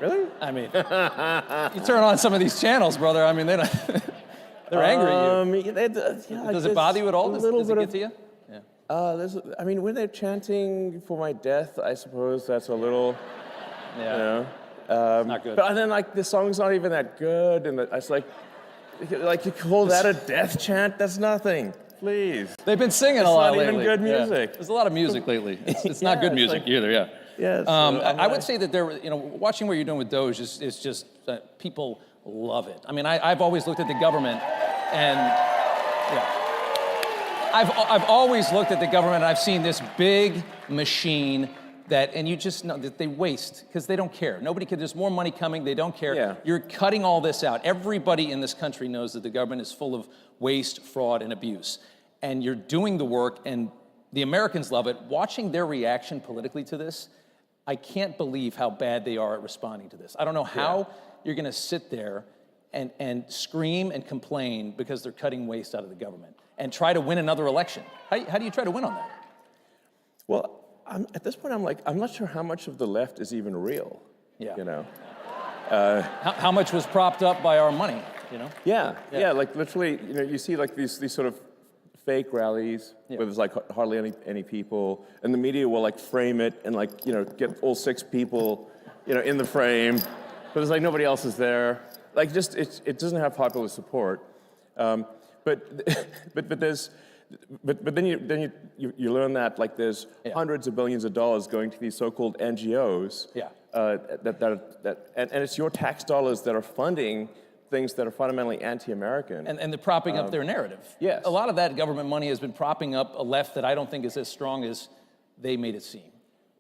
Really? I mean, you turn on some of these channels, brother. I mean, they're angry at you. Does it bother you at all? Does it get to you? Yeah. I mean, when they're chanting for my death, I suppose that's a little, you know. It's not good. But then, like, the song's not even that good, and it's like you call that a death chant? That's nothing. Please. They've been singing a lot lately. It's not even good music. Yeah. There's a lot of music lately. It's not good music either. Yeah. Yes. I would say that watching what you're doing with Doge is just people love it. I mean, I've always looked at the government, and I've always looked at the government, and I've seen this big machine and you just know that they waste because they don't care. Nobody can. There's more money coming. They don't care. Yeah. You're cutting all this out. Everybody in this country knows that the government is full of waste, fraud, and abuse, and you're doing the work, and the Americans love it. Watching their reaction politically to this, I can't believe how bad they are at responding to this. I don't know how you're going to sit there and scream and complain because they're cutting waste out of the government and try to win another election. How do you try to win on that? Well, at this point, I'm not sure how much of the left is even real. Yeah. You know. How much was propped up by our money? You know. Yeah. Like literally, you see like these sort of fake rallies where there's like hardly any people, and the media will like frame it and like get all 6 people in the frame, but there's like nobody else is there. Like just it doesn't have popular support. But then you learn that like there's hundreds of billions of dollars going to these so-called NGOs. And it's your tax dollars that are funding things that are fundamentally anti-American. And they're propping up their narrative. Yes. A lot of that government money has been propping up a left that I don't think is as strong as they made it seem.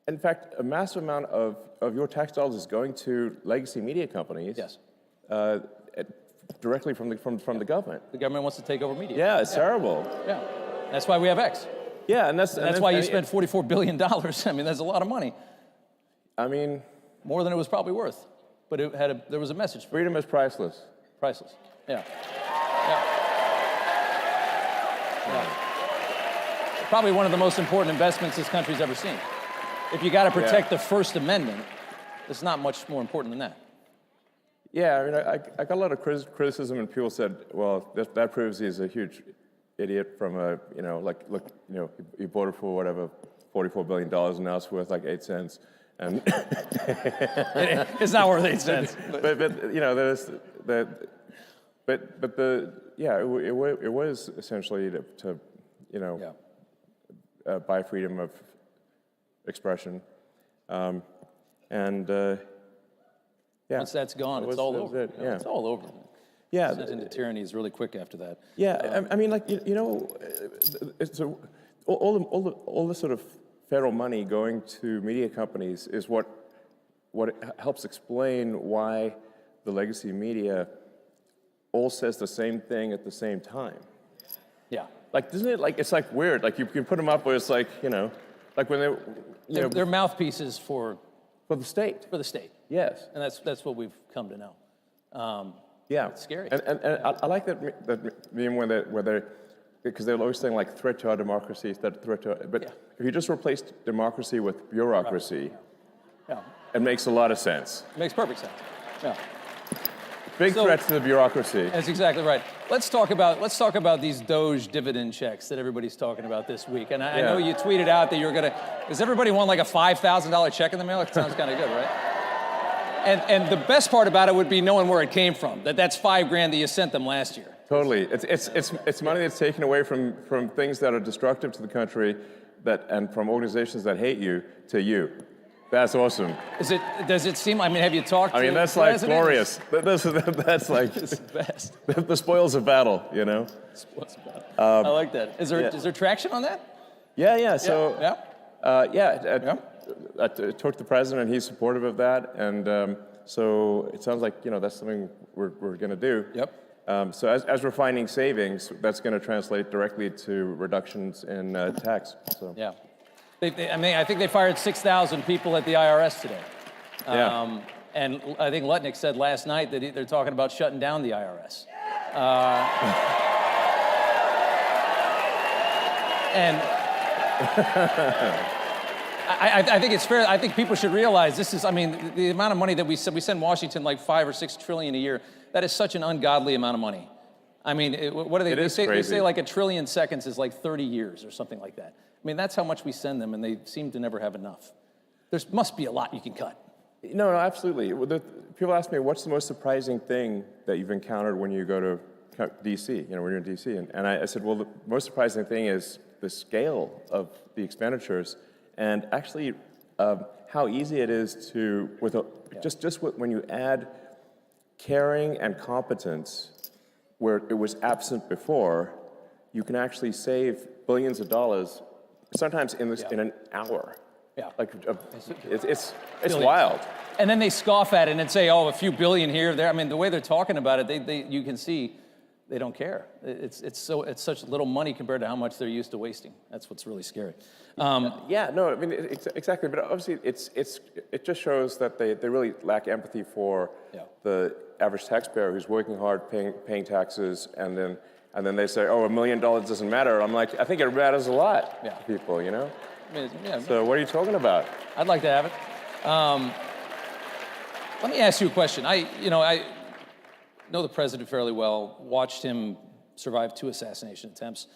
In fact, a massive amount of your tax dollars is going to legacy media companies. Yes. Directly from the government. The government wants to take over media. Yeah, it's terrible. Yeah. That's why we have X. Yeah, and that's why you spent $44 billion. I mean, that's a lot of money. I mean, more than it was probably worth. But there was a message. Freedom is priceless. Priceless. Yeah. Probably one of the most important investments this country's ever seen. If you got to protect the First Amendment, it's not much more important than that. Yeah, I mean, I got a lot of criticism, and people said, well, that proves he's a huge idiot from he voted for whatever, $44 billion, and now it's worth like 8 cents. And it's not worth 8 cents. But there's it was essentially to buy freedom of expression, Once that's gone, it's all over. It's all over. Yeah. Descent into tyranny is really quick after that. Yeah, I mean, like it's all the sort of federal money going to media companies is what helps explain why the legacy media all says the same thing at the same time. Yeah. Like, isn't it like it's like weird? Like you can put them up where it's like like when they're mouthpieces for the state. For the state. Yes. And that's what we've come to know. Yeah. It's scary. And I like that meme where they because they're always saying like threat to our democracy, but if you just replace democracy with bureaucracy, it makes a lot of sense. It makes perfect sense. Yeah. Big threat to the bureaucracy. That's exactly right. Let's talk about these Doge dividend checks that everybody's talking about this week. And I know you tweeted out that you're gonna. Does everybody want like a $5,000 check in the mail? It sounds kind of good, right? And the best part about it would be knowing where it came from. That's $5,000 that you sent them last year. Totally. It's money that's taken away from things that are destructive to the country, and from organizations that hate you to you. That's awesome. Does it seem? I mean, have you talked? I mean, that's like glorious. That's like it's the best. The spoils of battle, Spoils of battle. I like that. Is there traction on that? Yeah. So I talked to the president, and he's supportive of that, and so it sounds like that's something we're going to do. Yep. So as we're finding savings, that's going to translate directly to reductions in tax. So yeah. I think they fired 6,000 people at the IRS today. And I think Lutnick said last night that they're talking about shutting down the IRS. And I think it's fair. I think people should realize this is, I mean, the amount of money that we send Washington like $5 or $6 trillion a year. That is such an ungodly amount of money. I mean, what do they? They say like 1 trillion seconds is like 30 years or something like that. I mean, that's how much we send them, and they seem to never have enough. There must be a lot you can cut. No, absolutely. People ask me, what's the most surprising thing that you've encountered when you go to D.C., when you're in D.C.? And I said, well, the most surprising thing is the scale of the expenditures and actually how easy it is to, when you add caring and competence where it was absent before, you can actually save billions of dollars, sometimes in an hour. Yeah. Like, it's wild. And then they scoff at it and say, oh, a few billion here, there. I mean, the way they're talking about it, you can see they don't care. It's such little money compared to how much they're used to wasting. That's what's really scary. Exactly. But obviously, it just shows that they really lack empathy for the average taxpayer who's working hard, paying taxes, and then they say, oh, $1 million doesn't matter. I'm like, I think it matters a lot to people, So what are you talking about? I'd like to have it. Let me ask you a question. I know the president fairly well, watched him survive 2 assassination attempts.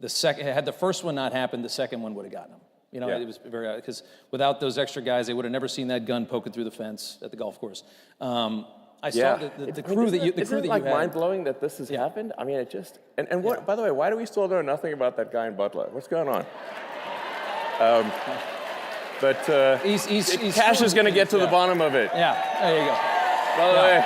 Had the first one not happened, the second one would have gotten him. It was very, because without those extra guys, they would have never seen that gun poking through the fence at the golf course. I saw the crew that you had. Isn't it like mind-blowing that this has happened? I mean, it just, and what, by the way, why do we still know nothing about that guy in Butler? What's going on? Cash is going to get to the bottom of it. Yeah, there you go. By the way,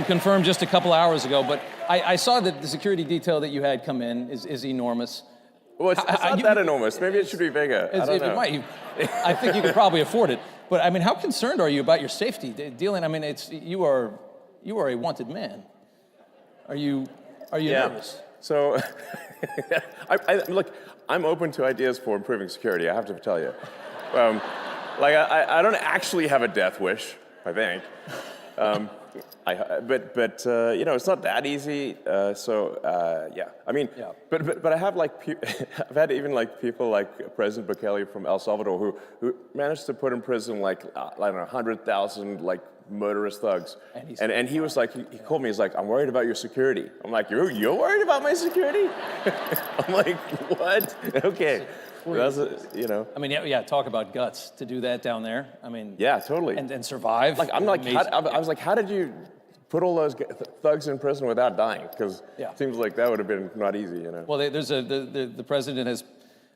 Confirmed just a couple hours ago, but I saw that the security detail that you had come in is enormous. Well, it's not that enormous. Maybe it should be bigger. I don't know. I think you could probably afford it. But I mean, how concerned are you about your safety? I mean, you are a wanted man. Are you nervous? So, look, I'm open to ideas for improving security, I have to tell you. I don't actually have a death wish, I think. It's not that easy. I mean, but I have I've had even people like President Bukele from El Salvador who managed to put in prison 100,000 murderous thugs, and he was he called me. He's like, I'm worried about your security. I'm like, you're worried about my security? I'm like, what? Okay. I mean, talk about guts to do that down there. I mean, yeah, totally, and survive. I was like, how did you put all those thugs in prison without dying? Because it seems like that would have been not easy, Well, the president has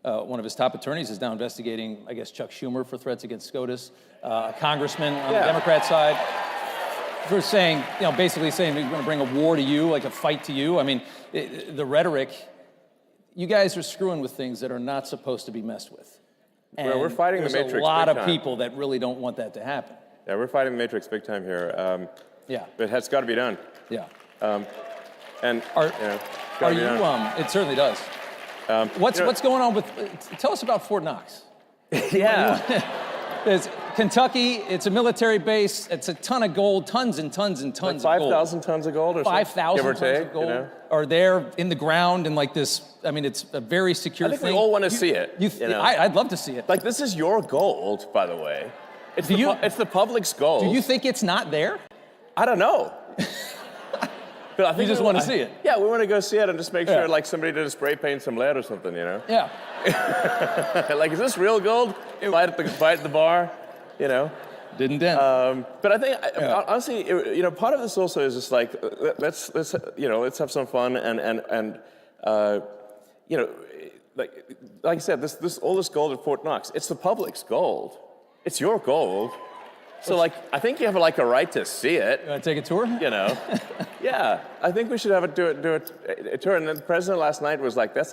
one of his top attorneys is now investigating, I guess, Chuck Schumer for threats against SCOTUS, a congressman on the Democrat side for saying, basically saying we're going to bring a war to you, like a fight to you. I mean, the rhetoric. You guys are screwing with things that are not supposed to be messed with. And we're fighting the Matrix. There's a lot of people that really don't want that to happen. Yeah, we're fighting the Matrix big time here. But it's got to be done. Yeah. It certainly does. What's going on with? Tell us about Fort Knox. There's Kentucky. It's a military base. It's a ton of gold, tons and tons and tons of gold. 5,000 tons of gold, or 5,000 tons of gold are there in the ground in this. I mean, it's a very secure thing. I think we all want to see it. I'd love to see it. This is your gold, by the way. It's the public's gold. Do you think it's not there? I don't know. But I think you just want to see it. Yeah, we want to go see it and just make sure somebody didn't spray paint some lead or something, Yeah. Is this real gold? Fight at the bar, Didn't dent. But I think honestly, part of this also is just let's have some fun and like I said, all this gold at Fort Knox, it's the public's gold. It's your gold. So I think you have a right to see it. You want to take a tour? Yeah, I think we should have do a tour. And then the president last night was like, I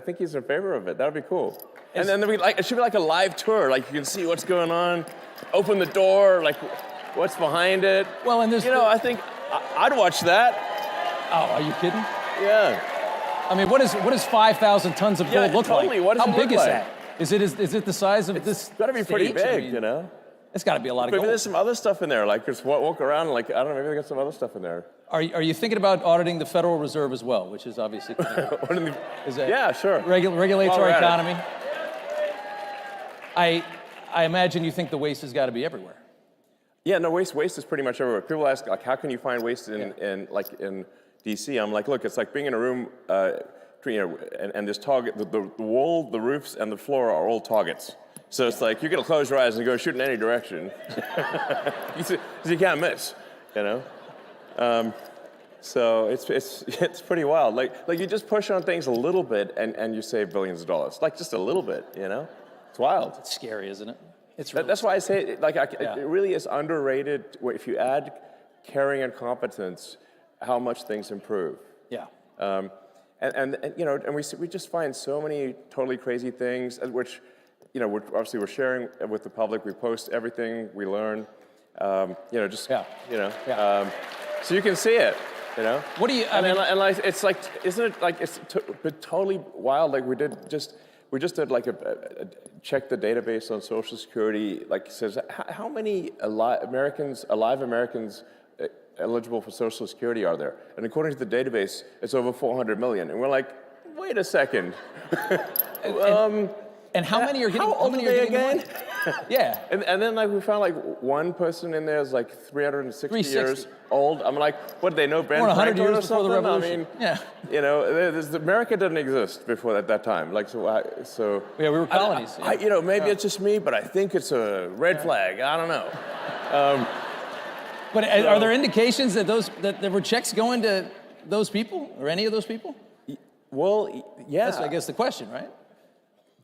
think he's in favor of it. That would be cool. And then it should be a live tour. You can see what's going on, open the door, what's behind it. Well, and there's I think I'd watch that. Oh, are you kidding? Yeah. I mean, what does 5,000 tons of gold look like? What does How it big look is like? that? Is it the size of this? It's got to be pretty stage? big, I mean, you know. It's got to be a lot of Maybe gold. there's some other stuff in there, like just walk around, like I don't know, maybe they got some other stuff in there. Are you thinking about auditing the Federal Reserve as well, which is obviously yeah, sure. Regulates our economy. I imagine you think the waste has got to be everywhere. Yeah, no, waste is pretty much everywhere. People ask, like, how can you find waste in DC? I'm like, look, it's like being in a room, and this target, the wall, the roofs, and the floor are all targets. So it's like, you're gonna close your eyes and go shoot in any direction. you can't miss, you know? So it's pretty wild. Like you just push on things a little bit and you save billions of dollars. Like just a little bit, you know? It's wild. It's scary, isn't it? That's why I say it really is underrated. If you add caring and competence, how much things improve. Yeah. And you know, and we just find so many totally crazy things, which, you know, we're sharing with the public. We post everything we learn. You know, just you know, so you can see it. You know. What do you? And like, it's like, isn't it like it's totally wild? Like we just did like a check the database on Social Security. Like says how many alive Americans eligible for Social Security are there? And according to the database, it's over 400 million. And we're like, wait a second. And how many are getting? How old are they again? Yeah. And then like we found like one person in there is like 360 years old. I'm like, what, do they know Ben Franklin 100 years or before the something? revolution. I mean, you know, America didn't exist before at that time. Like so. Yeah, we were colonies. You know, maybe it's just me, but I think it's a red flag. I don't know. But are there indications that there were checks going to those people or any of those people? Well, yeah. That's, I guess, the question, right?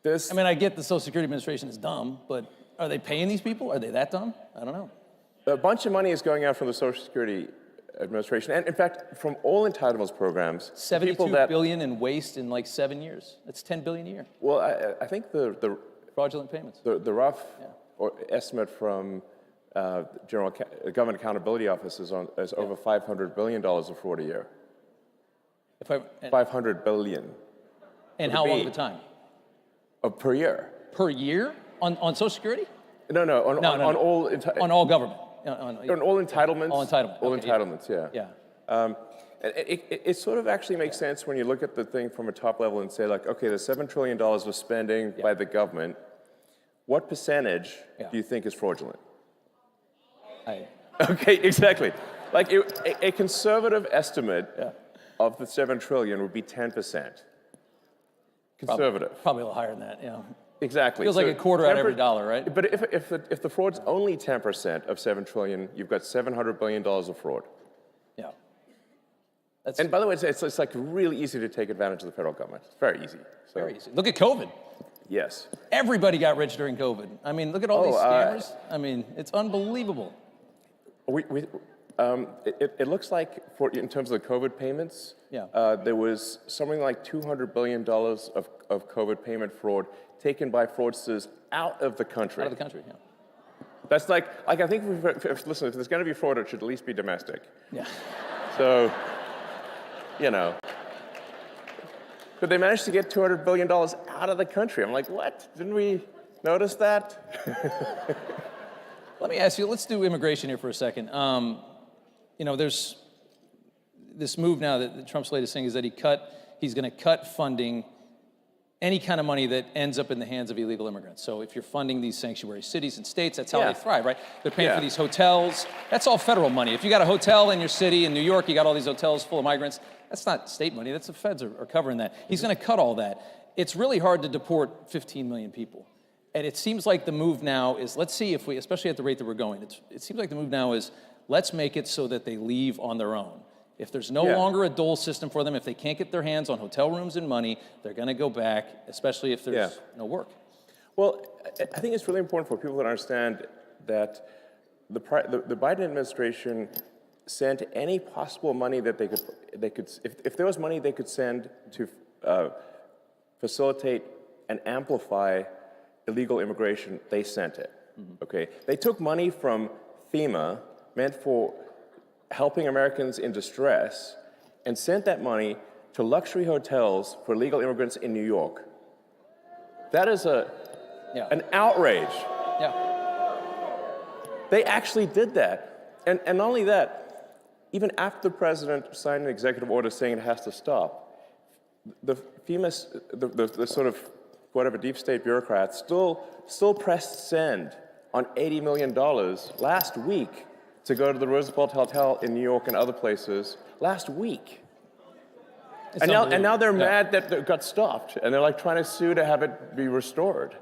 I mean, I get the Social Security Administration is dumb, but are they paying these people? Are they that dumb? I don't know. A bunch of money is going out from the Social Security Administration, and in fact, from all entitlements programs. $72 billion in waste in like 7 years. That's $10 billion a year. Well, I think the fraudulent payments. The rough estimate from General Government Accountability Office is over $500 billion of fraud a year. $500 billion. And how long of a time? Per year. Per year on Social Security? No, on all on all government. On all entitlements. All entitlements. All entitlements. Yeah. Yeah. It sort of actually makes sense when you look at the thing from a top level and say, like, okay, the $7 trillion of spending by the government. What percentage do you think is fraudulent? Okay, exactly. Like a conservative estimate of the $7 trillion would be 10%. Conservative. Probably a little higher than that, yeah. Exactly. Feels like a quarter out of every dollar, right? But if the fraud's only 10% of $7 trillion, you've got $700 billion of fraud. Yeah. And by the way, it's like really easy to take advantage of the federal government. It's very easy. Very easy. Look at COVID. Yes. Everybody got rich during COVID. I mean, look at all these scammers. I mean, it's unbelievable. It looks like, in terms of the COVID payments, there was something like $200 billion of COVID payment fraud taken by fraudsters out of the country. Out of the country, yeah. That's like I think, listen, if there's going to be fraud, it should at least be domestic. Yeah. So, you know. But they managed to get $200 billion out of the country. I'm like, what? Didn't we notice that? Let me ask you, let's do immigration here for a second. You know, there's this move now that Trump's latest thing is that he's going to cut funding, any kind of money that ends up in the hands of illegal immigrants. So if you're funding these sanctuary cities and states, that's how they thrive, right? They're paying for these hotels. That's all federal money. If you got a hotel in your city, in New York, you got all these hotels full of migrants, that's not state money. That's the feds are covering that. He's going to cut all that. It's really hard to deport 15 million people. And it seems like the move now is, let's see if we, especially at the rate that we're going, it seems like the move now is, let's make it so that they leave on their own. If there's no longer a dole system for them, if they can't get their hands on hotel rooms and money, they're going to go back, especially if there's no work. Well, I think it's really important for people to understand that the Biden administration sent any possible money that they could if there was money they could send to facilitate and amplify illegal immigration, they sent it. Okay, they took money from FEMA, meant for helping Americans in distress, and sent that money to luxury hotels for illegal immigrants in New York. That is an outrage. Yeah. They actually did that. And not only that, even after the president signed an executive order saying it has to stop, the famous, the sort of whatever deep state bureaucrats still pressed send on $80 million last week to go to the Roosevelt Hotel in New York and other places last week. And now they're mad that it got stopped, and they're like trying to sue to have it be restored.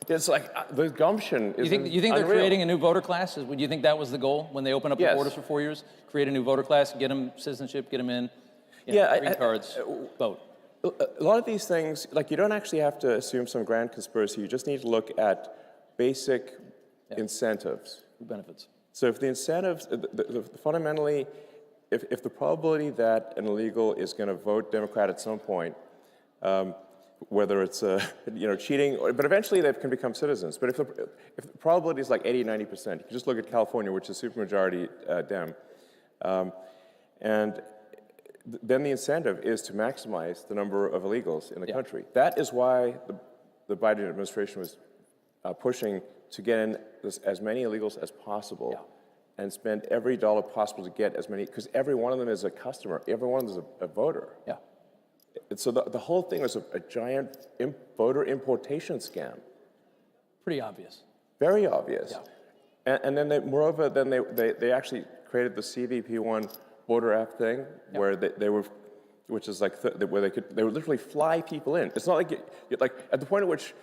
It's like the gumption is You think they're creating a new voter class? Would you think that was the goal when they opened up the borders for 4 years? Create a new voter class, get them citizenship, get them in, green cards, vote. A lot of these things, like you don't actually have to assume some grand conspiracy. You just need to look at basic incentives. Who benefits? So if the incentives, fundamentally, if the probability that an illegal is going to vote Democrat at some point, whether it's cheating, but eventually they can become citizens. But if the probability is like 80, 90%, you can just look at California, which is supermajority Dem, and then the incentive is to maximize the number of illegals in the country. That is why the Biden administration was pushing to get in as many illegals as possible and spend every dollar possible to get as many, because every one of them is a customer, every one of them is a voter. Yeah. And so the whole thing was a giant voter importation scam. Pretty obvious. Very obvious. Yeah. And then moreover, they actually created the CVP1 border app thing, where they were, which is like where they would literally fly people in. It's not like like at the point at which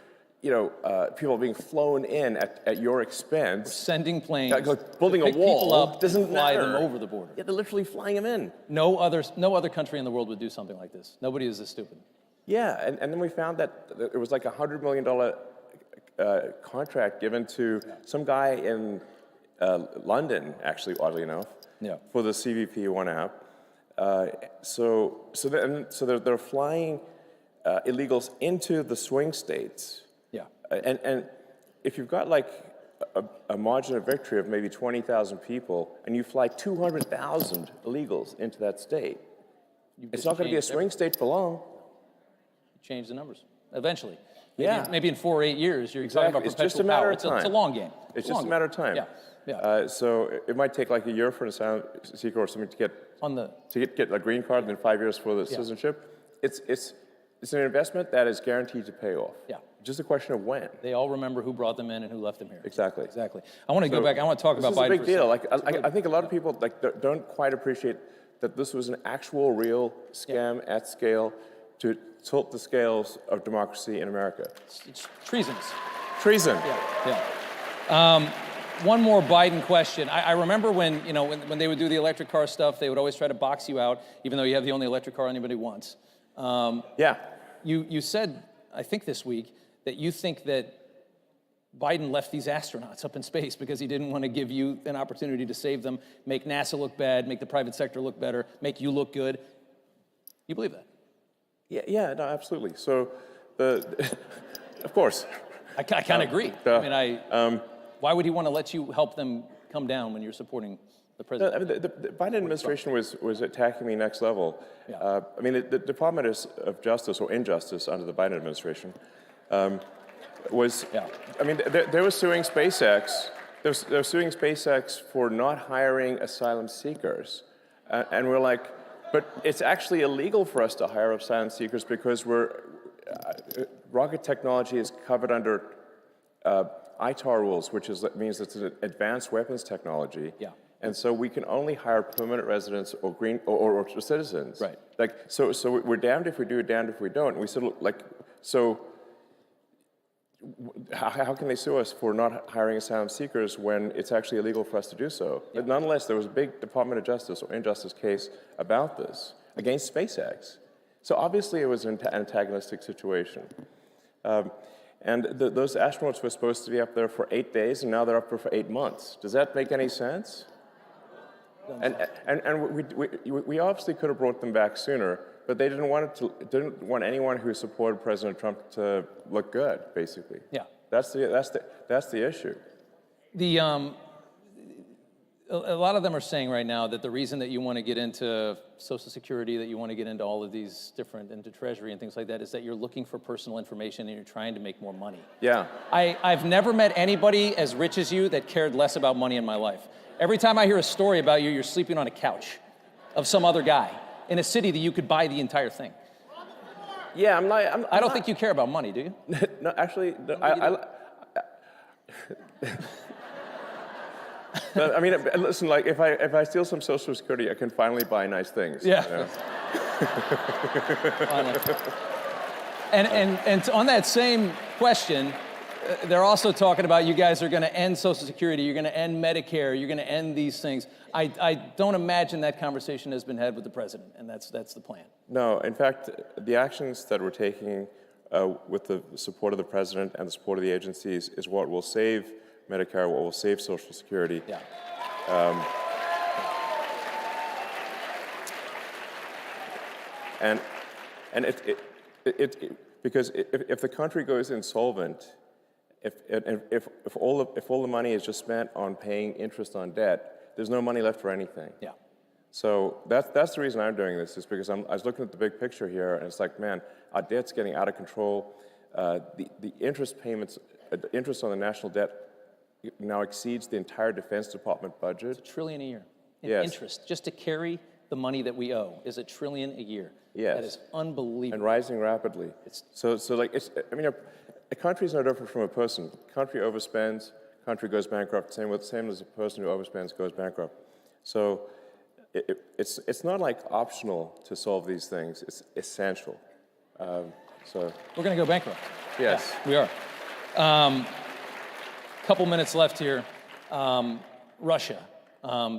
people are being flown in at your expense. We're sending planes, like building a pick wall people up, doesn't fly matter. them over the border. Yeah, they're literally flying them in. No other country in the world would do something like this. Nobody is this stupid. Yeah, and then we found that it was like a $100 million contract given to some guy in London, actually, oddly enough, for the CVP1 app. So they're flying illegals into the swing states. Yeah. And if you've got like a margin of victory of maybe 20,000 people, and you fly 200,000 illegals into that state, it's not going to be a swing state for long. Change the numbers eventually. Maybe in 4 or 8 years, you're talking about perpetual it's just a matter power. of time. It's a long game. It's just a matter of time. Yeah. So it might take like a year for an asylum seeker or something to get a green card, and then 5 years for the citizenship. It's an investment that is guaranteed to pay off. Yeah. Just a question of when. They all remember who brought them in and who left them here. Exactly. I want to go back. I want to talk about Biden. This is a big deal. Like I think a lot of people don't quite appreciate that this was an actual, real scam at scale to tilt the scales of democracy in America. It's treasonous. Treason. Yeah. One more Biden question. I remember when they would do the electric car stuff, they would always try to box you out, even though you have the only electric car anybody wants. You said, I think this week, that you think that Biden left these astronauts up in space because he didn't want to give you an opportunity to save them, make NASA look bad, make the private sector look better, make you look good. You believe that? Yeah, no, absolutely. So, of course. I kind of agree. Why would he want to let you help them come down when you're supporting the president? The Biden administration was attacking me next level. Yeah. The Department of Justice, or Injustice under the Biden administration, was. Yeah. They were suing SpaceX. They're suing SpaceX for not hiring asylum seekers, and we're like, but it's actually illegal for us to hire asylum seekers because rocket technology is covered under ITAR rules, which means it's an advanced weapons technology. Yeah. And so we can only hire permanent residents or or citizens. Right. So we're damned if we do, damned if we don't. And we said, how can they sue us for not hiring asylum seekers when it's actually illegal for us to do so? But nonetheless, there was a big Department of Justice or Injustice case about this against SpaceX. So obviously it was an antagonistic situation. And those astronauts were supposed to be up there for 8 days, and now they're up there for 8 months. Does that make any sense? And we obviously could have brought them back sooner, but they didn't want anyone who supported President Trump to look good, basically. Yeah. That's the issue. A lot of them are saying right now that the reason that you want to get into Social Security, that you want to get into all of these different, into Treasury and things like that, is that you're looking for personal information and you're trying to make more money. Yeah. I've never met anybody as rich as you that cared less about money in my life. Every time I hear a story about you, you're sleeping on a couch of some other guy in a city that you could buy the entire thing. Yeah, I don't think you care about money, do you? No, actually, I mean, listen, like if I steal some Social Security, I can finally buy nice things. Yeah. You know? And on that same question, they're also talking about you guys are going to end Social Security, you're going to end Medicare, you're going to end these things. I don't imagine that conversation has been had with the president, and that's the plan. No, in fact, the actions that we're taking with the support of the president and the support of the agencies is what will save Medicare, what will save Social Security. Yeah. And because if the country goes insolvent, if all the money is just spent on paying interest on debt, there's no money left for anything. Yeah. So that's the reason I'm doing this, is because I was looking at the big picture here, and it's like, man, our debt's getting out of control. The interest payments, interest on the national debt now exceeds the entire Defense Department budget. It's $1 trillion a year in Yes. interest. Just to carry the money that we owe is $1 trillion a year. Yes. That is unbelievable. And rising rapidly. So like, I mean, a country is no different from a person. Country overspends, country goes bankrupt. Same as a person who overspends goes bankrupt. So it's not like optional to solve these things. It's essential. So we're going to go bankrupt. Yes. Yeah, we are. Couple minutes left here. Russia.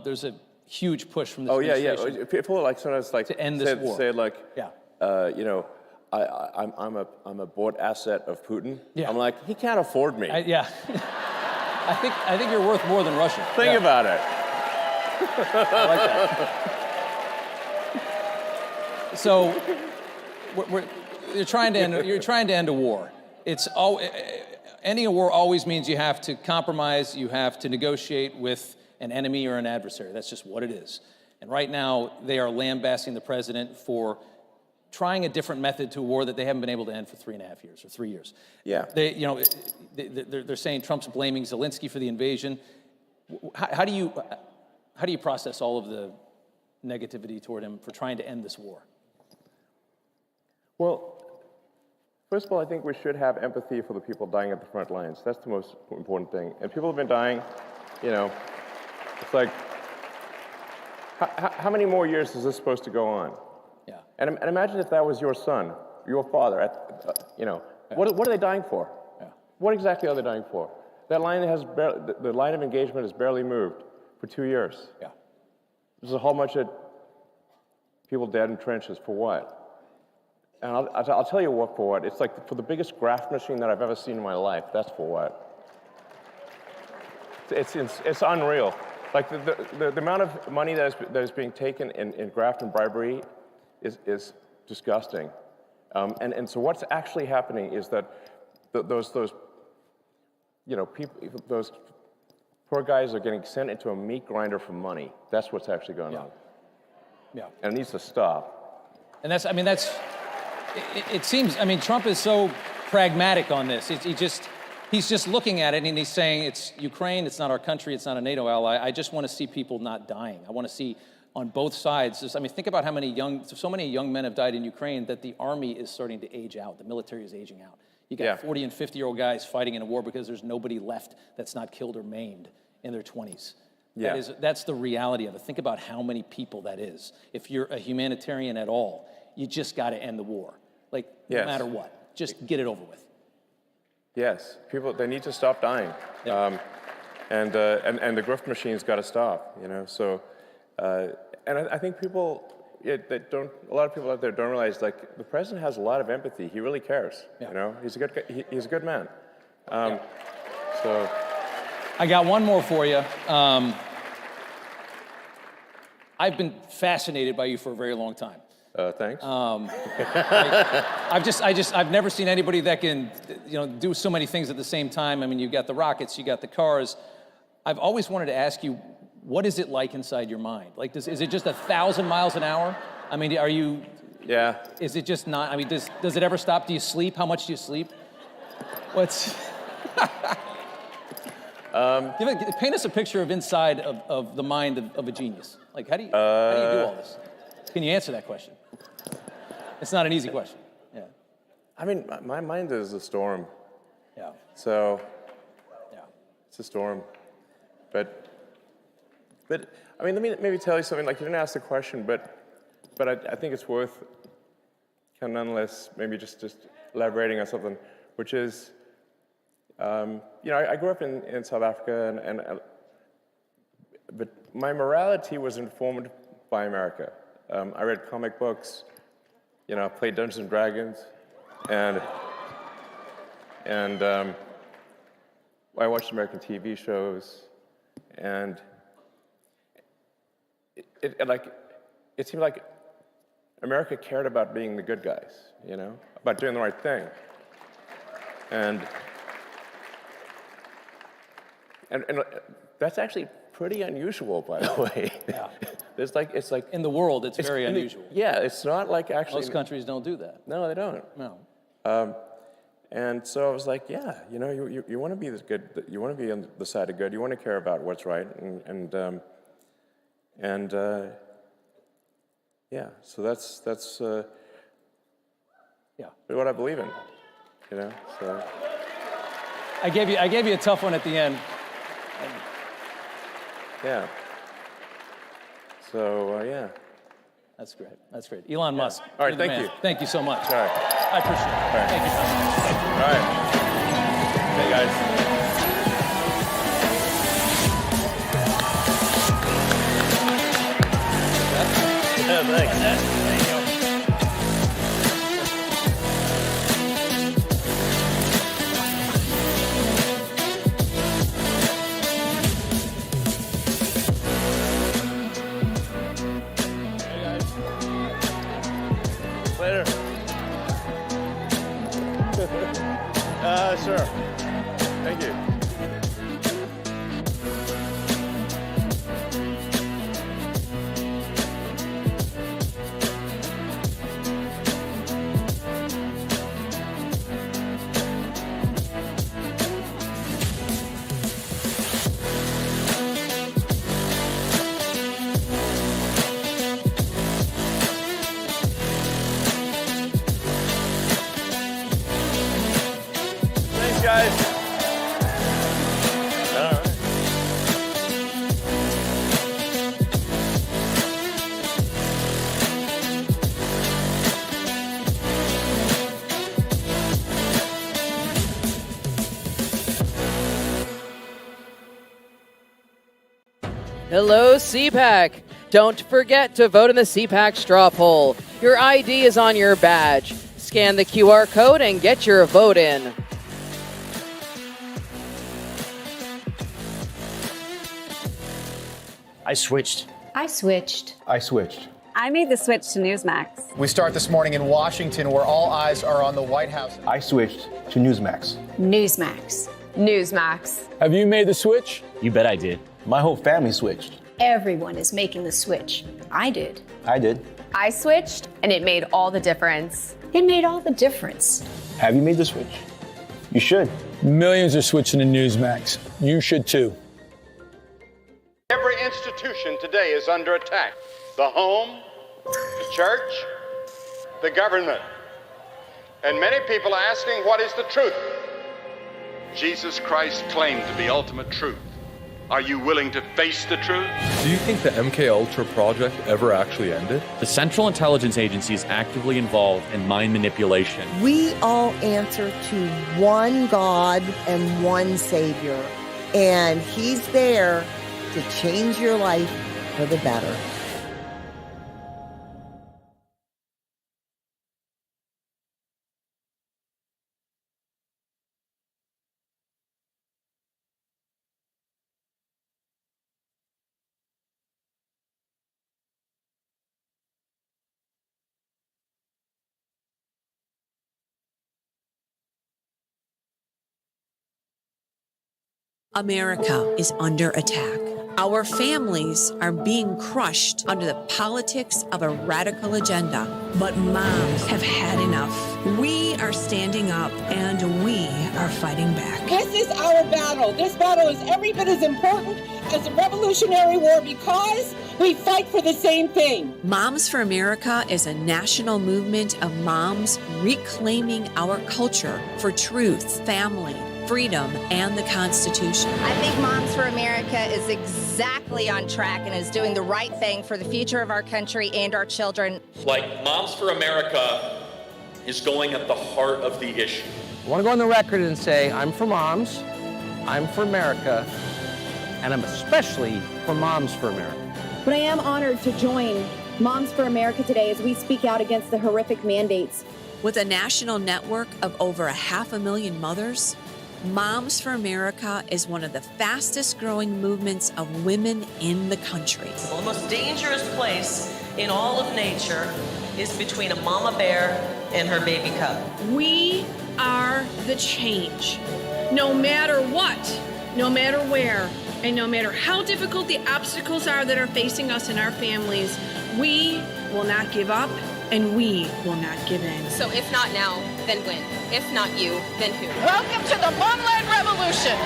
There's a huge push from this administration. Yeah. People like sometimes like to end this war. Say like, yeah. You know, I'm a bought asset of Putin. Yeah. I'm like, he can't afford me. Yeah. I think you're worth more than Russia. Think about it. I like that. So, you're trying to end a war. Ending a war always means you have to compromise, you have to negotiate with an enemy or an adversary. That's just what it is. And right now, they are lambasting the president for trying a different method to a war that they haven't been able to end for 3.5 years or 3 years. Yeah. They're saying Trump's blaming Zelensky for the invasion. How do you process all of the negativity toward him for trying to end this war? Well, first of all, I think we should have empathy for the people dying at the front lines. That's the most important thing. And people have been dying, you know, it's like, how many more years is this supposed to go on? Yeah. And imagine if that was your son, your father, you know, what are they dying for? Yeah. What exactly are they dying for? That line the line of engagement has barely moved for 2 years. Yeah. There's a whole bunch of people dead in trenches for what? And I'll tell you what for what. It's like for the biggest graft machine that I've ever seen in my life. That's for what. It's unreal. Like the amount of money that is being taken in graft and bribery is disgusting. And so what's actually happening is that those you know, those poor guys are getting sent into a meat grinder for money. That's what's actually going on. Yeah. And it needs to stop. And it seems, I mean, Trump is so pragmatic on this. He's just looking at it and he's saying, it's Ukraine, it's not our country, it's not a NATO ally. I just want to see people not dying. I want to see on both sides. I mean, think about how so many young men have died in Ukraine that the army is starting to age out. The military is aging out. You got 40 and 50-year-old guys fighting in a war because there's nobody left that's not killed or maimed in their 20s. Yeah. That's the reality of it. Think about how many people that is. If you're a humanitarian at all, you just got to end the war. Like, no matter what. Just get it over with. Yes. People, they need to stop dying. Yeah. And the grift machine's got to stop, you know? So, and I think people, a lot of people out there don't realize, like, the president has a lot of empathy. He really cares, you know? He's a good guy. He's a good man. So. I got one more for you. I've been fascinated by you for a very long time. Thanks. I've never seen anybody that can, do so many things at the same time. I mean, you got the rockets, you got the cars. I've always wanted to ask you, what is it like inside your mind? Like, is it just 1,000 miles an hour? I mean, are you? Yeah. Is it just not? I mean, does it ever stop? Do you sleep? How much do you sleep? What's? Paint us a picture of inside of the mind of a genius. Like, how do you do all this? Can you answer that question? It's not an easy question. Yeah. I mean, my mind is a storm. Yeah. So, yeah, it's a storm. But I mean, let me maybe tell you something. Like, you didn't ask the question, but I think it's worth kind of nonetheless maybe just elaborating on something, which is, you know, I grew up in South Africa, but my morality was informed by America. I read comic books, you know, played Dungeons and Dragons, and I watched American TV shows, and it seemed like America cared about being the good guys, you know, about doing the right thing, and that's actually pretty unusual, by the way. Yeah. It's like in the world, it's very unusual. Yeah, it's not like actually. Most countries don't do that. No, they don't. No. And so I was like, yeah, you know, you want to be this good. You want to be on the side of good. You want to care about what's right, and yeah. So that's yeah, what I believe in. You know, so. I gave you a tough one at the end. Yeah. So, yeah. That's great. That's great. Elon Musk. All right, thank you. Thank you so much. All right. I appreciate it. All right. Thank you. All right. Hey, guys. Yeah, thanks. Later. Sure. Thank you. Guys. All right. Hello, CPAC. Don't forget to vote in the CPAC straw poll. Your ID is on your badge. Scan the QR code and get your vote in. I switched. I switched. I switched. I made the switch to Newsmax. We start this morning in Washington, where all eyes are on the White House. I switched to Newsmax. Newsmax. Newsmax. Have you made the switch? You bet I did. My whole family switched. Everyone is making the switch. I did. I did. I switched, and it made all the difference. It made all the difference. Have you made the switch? You should. Millions are switching to Newsmax. You should too. Every institution today is under attack. The home, the church, the government. And many people are asking, what is the truth? Jesus Christ claimed the ultimate truth. Are you willing to face the truth? Do you think the MK Ultra project ever actually ended? The Central Intelligence Agency is actively involved in mind manipulation. We all answer to one God and one Savior, and He's there to change your life for the better. America is under attack. Our families are being crushed under the politics of a radical agenda. But moms have had enough. We are standing up and we are fighting back. This is our battle. This battle is every bit as important as the Revolutionary War because we fight for the same thing. Moms for America is a national movement of moms reclaiming our culture for truth, family, freedom, and the Constitution. I think Moms for America is exactly on track and is doing the right thing for the future of our country and our children. Like, Moms for America is going at the heart of the issue. I want to go on the record and say I'm for moms, I'm for America, and I'm especially for Moms for America. But I am honored to join Moms for America today as we speak out against the horrific mandates. With a national network of over 500,000 mothers, Moms for America is one of the fastest growing movements of women in the country. The most dangerous place in all of nature is between a mama bear and her baby cub. We are the change. No matter what, no matter where, and no matter how difficult the obstacles are that are facing us and our families, we will not give up and we will not give in. So if not now, then when? If not you, then who? Welcome to the Momland Revolution.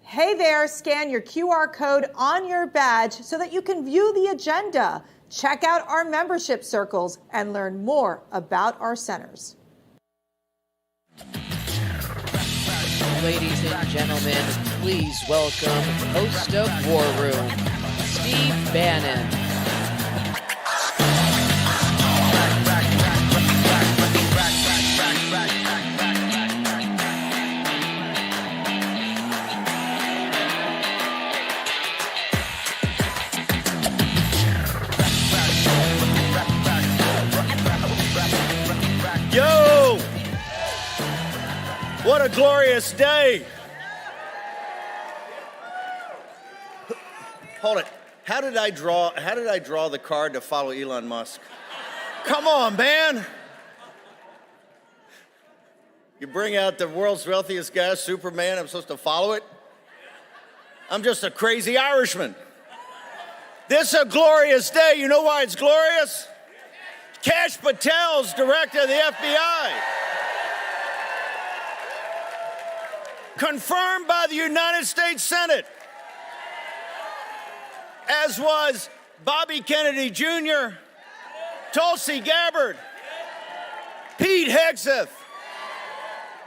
Hey there, scan your QR code on your badge so that you can view the agenda. Check out our membership circles and learn more about our centers. Ladies and gentlemen, please welcome host of War Room, Steve Bannon. Yo! What a glorious day! Hold it. How did I draw the card to follow Elon Musk? Come on, man! You bring out the world's wealthiest guy, Superman, I'm supposed to follow it? I'm just a crazy Irishman. This is a glorious day. You know why it's glorious? Kash Patel's director of the FBI. Confirmed by the United States Senate. As was Bobby Kennedy Jr., Tulsi Gabbard, Pete Hegseth.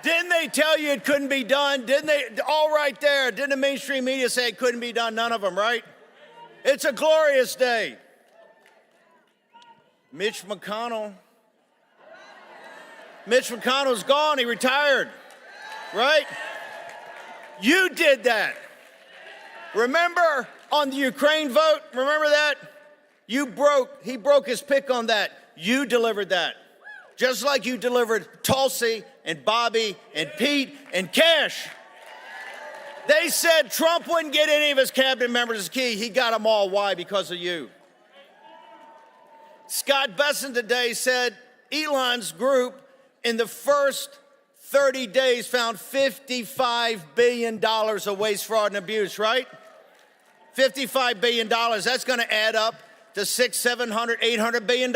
Didn't they tell you it couldn't be done? Didn't they? All right there. Didn't the mainstream media say it couldn't be done? None of them, right? It's a glorious day. Mitch McConnell's gone. He retired, right? You did that. Remember on the Ukraine vote? Remember that? He broke his pick on that. You delivered that. Just like you delivered Tulsi and Bobby and Pete and Kash. They said Trump wouldn't get any of his cabinet members as key. He got them all. Why? Because of you. Scott Besson today said Elon's group in the first 30 days found $55 billion of waste, fraud, and abuse, right? $55 billion. That's going to add up to $600, $700, $800 billion.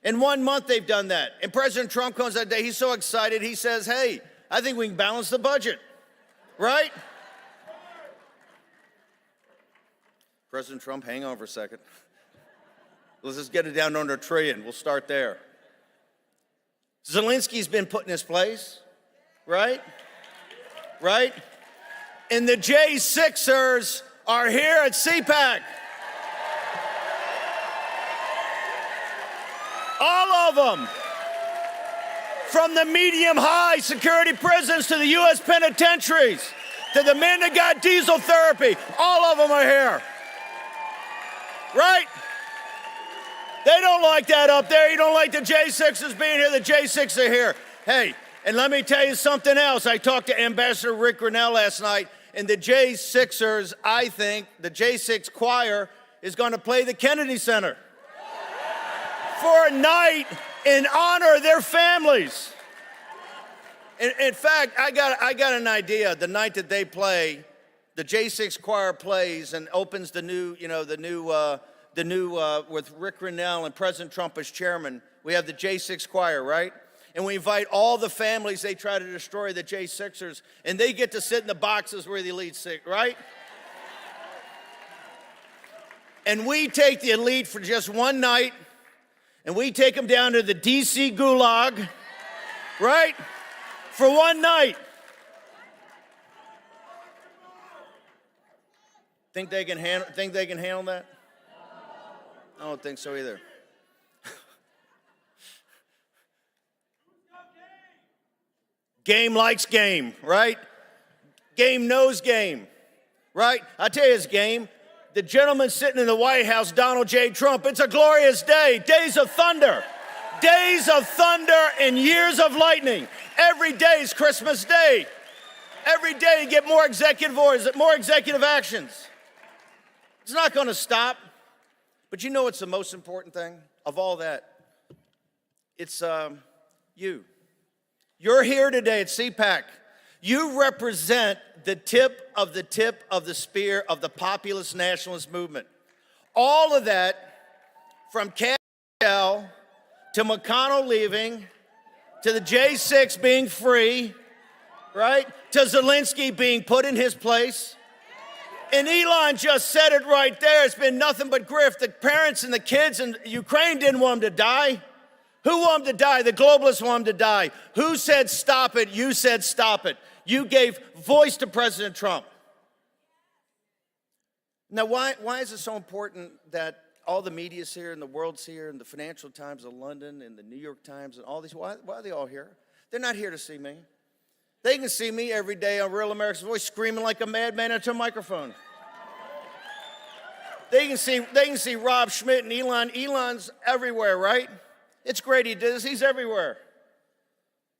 In 1 month, they've done that. And President Trump comes that day. He's so excited. He says, hey, I think we can balance the budget, right? President Trump, hang on for a second. Let's just get it down under $1 trillion. We'll start there. Zelensky's been put in his place, right? Right? And the J6ers are here at CPAC. All of them. From the medium-high security prisons to the U.S. penitentiaries, to the men that got diesel therapy, all of them are here. Right? They don't like that up there. You don't like the J6s being here. The J6s are here. Hey, And let me tell you something else. I talked to Ambassador Rick Grinnell last night, and the J6ers, I think, the J6 choir is going to play the Kennedy Center for a night in honor of their families. In fact, I got an idea. The night that they play, the J6 choir plays and opens the new with Rick Grinnell and President Trump as chairman. We have the J6 choir, right? And we invite all the families they try to destroy, the J6ers, and they get to sit in the boxes where the elite sit, right? And we take the elite for just one night, and we take them down to the DC gulag, right? For one night. Think they can handle that? I don't think so either. Game likes game, right? Game knows game, right? I tell you, it's game. The gentleman sitting in the White House, Donald J. Trump, it's a glorious day. Days of thunder. Days of thunder and years of lightning. Every day is Christmas Day. Every day you get more executive orders, more executive actions. It's not going to stop. But you know what's the most important thing of all that? It's you. You're here today at CPAC. You represent the tip of the spear of the populist nationalist movement. All of that, from Castile to McConnell leaving, to the J6 being free, right? To Zelensky being put in his place. And Elon just said it right there. It's been nothing but grift. The parents and the kids in Ukraine didn't want them to die. Who wanted them to die? The globalists wanted them to die. Who said stop it? You said stop it. You gave voice to President Trump. Now, why is it so important that all the media's here and the world's here and the Financial Times of London and the New York Times and all these? Why are they all here? They're not here to see me. They can see me every day on Real America's Voice screaming like a madman into a microphone. They can see Rob Schmidt and Elon. Elon's everywhere, right? It's great he did this. He's everywhere,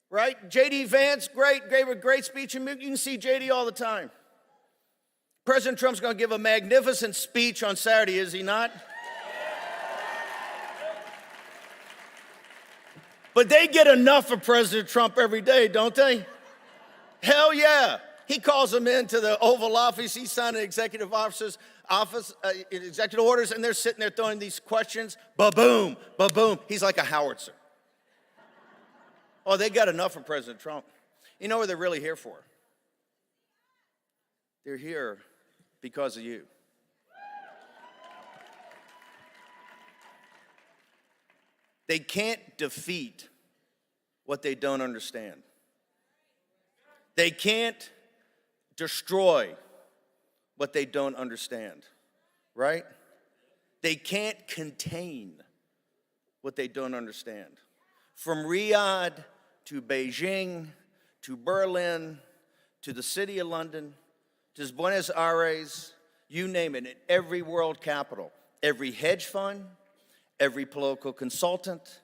right? JD Vance, gave a great speech, and you can see JD all the time. President Trump's going to give a magnificent speech on Saturday, is he not? But they get enough of President Trump every day, don't they? Hell yeah. He calls them into the Oval Office. He's signing executive executive orders, and they're sitting there throwing these questions. Ba-boom, ba-boom. He's like a howitzer. Oh, they got enough of President Trump. You know what they're really here for? They're here because of you. They can't defeat what they don't understand. They can't destroy what they don't understand, right? They can't contain what they don't understand. From Riyadh to Beijing to Berlin to the city of London to Buenos Aires, you name it, in every world capital, every hedge fund, every political consultant,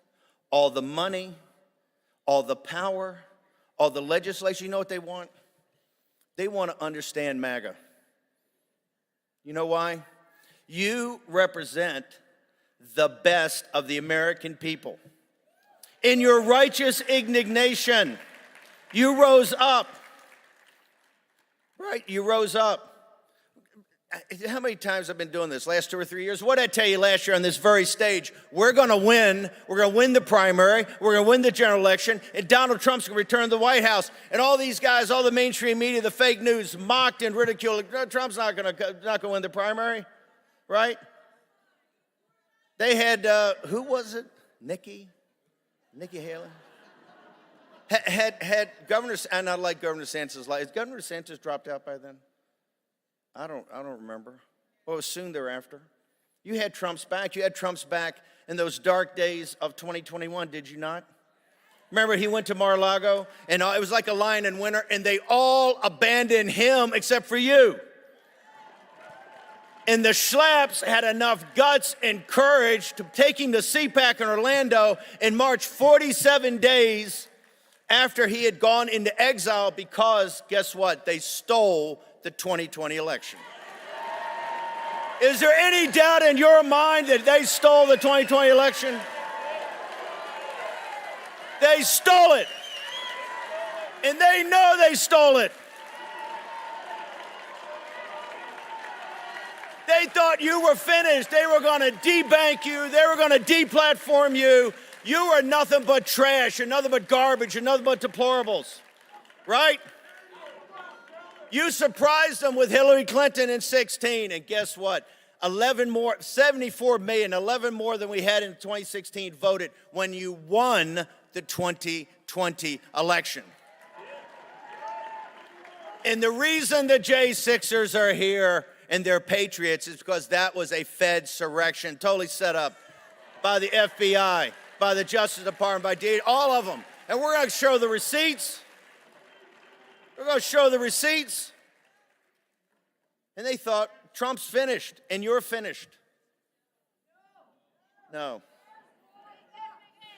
all the money, all the power, all the legislation. You know what they want? They want to understand MAGA. You know why? You represent the best of the American people. In your righteous indignation, you rose up. Right? You rose up. How many times I've been doing this? Last 2 or 3 years? What did I tell you last year on this very stage? We're going to win. We're going to win the primary. We're going to win the general election. And Donald Trump's going to return to the White House. And all these guys, all the mainstream media, the fake news, mocked and ridiculed. Trump's not going to win the primary, right? They had, who was it? Nikki Haley? Had Governor, and I like Governor DeSantis. Has Governor DeSantis dropped out by then? I don't remember. Well, it was soon thereafter. You had Trump's back. You had Trump's back in those dark days of 2021, did you not? Remember, he went to Mar-a-Lago, and it was like a lion in winter, and they all abandoned him except for you. And the Schlapps had enough guts and courage to take him to CPAC in Orlando and march 47 days after he had gone into exile because, guess what? They stole the 2020 election. Is there any doubt in your mind that they stole the 2020 election? They stole it. And they know they stole it. They thought you were finished. They were going to debank you. They were going to deplatform you. You were nothing but trash and nothing but garbage and nothing but deplorables, right? You surprised them with Hillary Clinton in 16, and guess what? 74 million, 11 more than we had in 2016 voted when you won the 2020 election. And the reason the J6ers are here and they're patriots is because that was a Fed surrection, totally set up by the FBI, by the Justice Department, by DA, all of them. And we're going to show the receipts. We're going to show the receipts. And they thought, Trump's finished, and you're finished. No.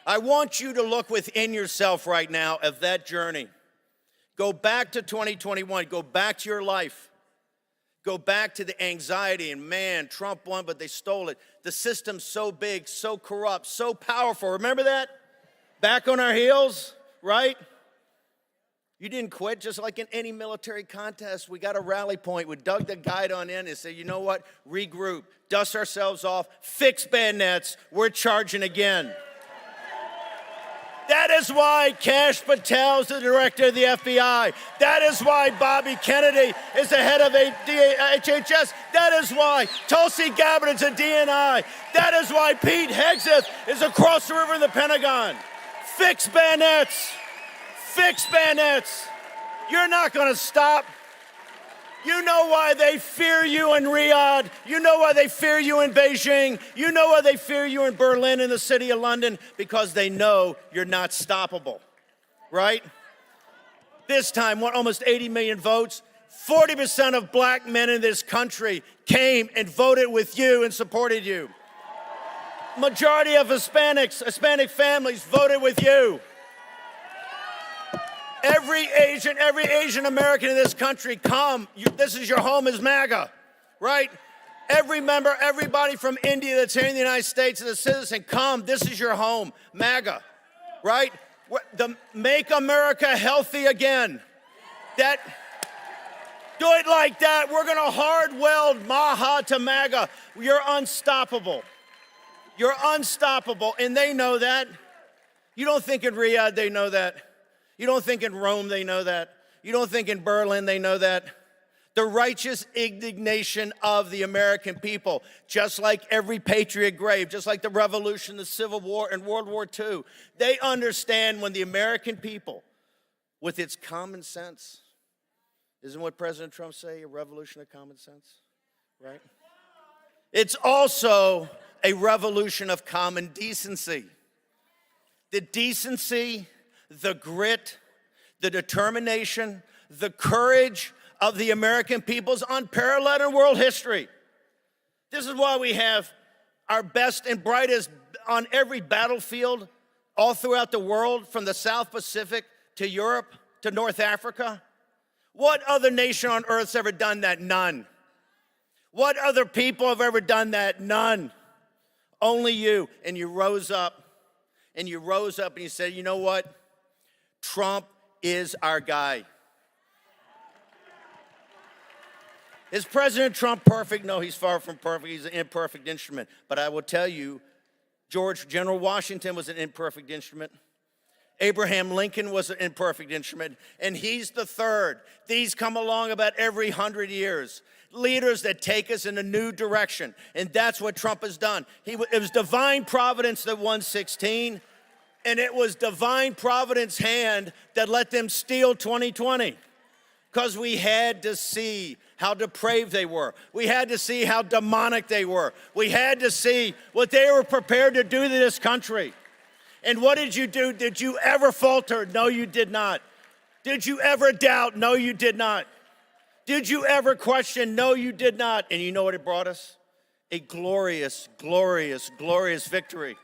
I want you to look within yourself right now of that journey. Go back to 2021. Go back to your life. Go back to the anxiety, and man, Trump won, but they stole it. The system's so big, so corrupt, so powerful. Remember that? Back on our heels, right? You didn't quit, just like in any military contest. We got a rally point. We dug the guide on in and said, you know what? Regroup, dust ourselves off, fix bayonets. We're charging again. That is why Kash Patel is the director of the FBI. That is why Bobby Kennedy is the head of HHS. That is why Tulsi Gabbard is a DNI. That is why Pete Hegseth is across the river in the Pentagon. Fix bayonets. Fix bayonets. You're not going to stop. You know why they fear you in Riyadh. You know why they fear you in Beijing. You know why they fear you in Berlin and the city of London, because they know you're not stoppable, right? This time, almost 80 million votes, 40% of black men in this country came and voted with you and supported you. Majority of Hispanic families voted with you. Every Asian American in this country, come. This is your home, is MAGA, right? Everybody from India that's here in the United States as a citizen, come. This is your home, MAGA, right? Make America healthy again. Do it like that. We're going to hard weld MAHA to MAGA. You're unstoppable. You're unstoppable, and they know that. You don't think in Riyadh they know that. You don't think in Rome they know that. You don't think in Berlin they know that. The righteous indignation of the American people, just like every patriot grave, just like the Revolution, the Civil War, and World War II, they understand when the American people, with its common sense, isn't what President Trump say, a revolution of common sense, right? It's also a revolution of common decency. The decency, the grit, the determination, the courage of the American people is unparalleled in world history. This is why we have our best and brightest on every battlefield all throughout the world, from the South Pacific to Europe to North Africa. What other nation on earth has ever done that? None. What other people have ever done that? None. Only you. And you rose up, and you said, you know what? Trump is our guy. Is President Trump perfect? No, he's far from perfect. He's an imperfect instrument. But I will tell you, General Washington was an imperfect instrument. Abraham Lincoln was an imperfect instrument. And he's the third. These come along about every 100 years. Leaders that take us in a new direction. And that's what Trump has done. It was divine providence that won 16. And it was divine providence hand that let them steal 2020. Because we had to see how depraved they were. We had to see how demonic they were. We had to see what they were prepared to do to this country. And what did you do? Did you ever falter? No, you did not. Did you ever doubt? No, you did not. Did you ever question? No, you did not. And you know what it brought us? A glorious, glorious, glorious victory.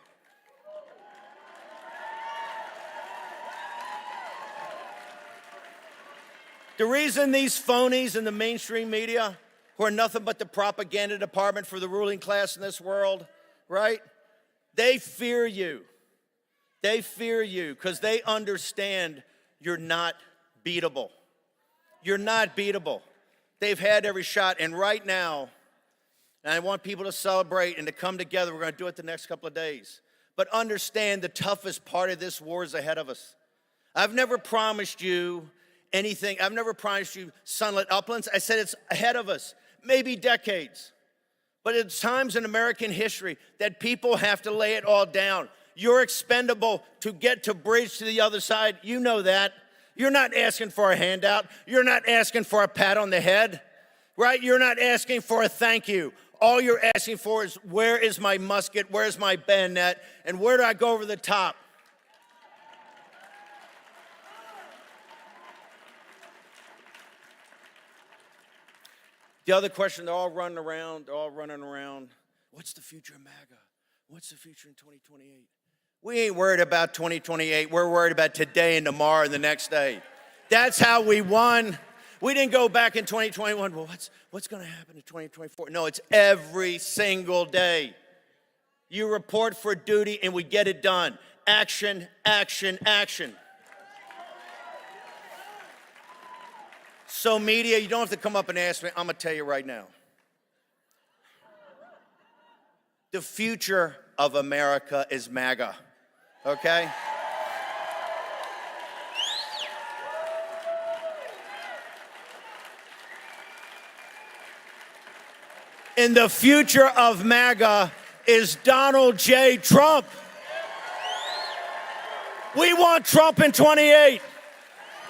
The reason these phonies in the mainstream media, who are nothing but the propaganda department for the ruling class in this world, right? They fear you. They fear you because they understand you're not beatable. You're not beatable. They've had every shot, and right now, and I want people to celebrate and to come together. We're going to do it the next couple of days. But understand the toughest part of this war is ahead of us. I've never promised you anything. I've never promised you sunlit uplands. I said it's ahead of us, maybe decades. But it's times in American history that people have to lay it all down. You're expendable to get to bridge to the other side. You know that. You're not asking for a handout. You're not asking for a pat on the head, right? You're not asking for a thank you. All you're asking for is, where is my musket? Where's my bayonet? And where do I go over the top? The other question, they're all running around. What's the future of MAGA? What's the future in 2028? We ain't worried about 2028. We're worried about today and tomorrow and the next day. That's how we won. We didn't go back in 2021, well, what's going to happen in 2024? No, it's every single day. You report for duty and we get it done. Action, action, action. So media, you don't have to come up and ask me. I'm going to tell you right now. The future of America is MAGA, okay? And the future of MAGA is Donald J. Trump. We want Trump in 28.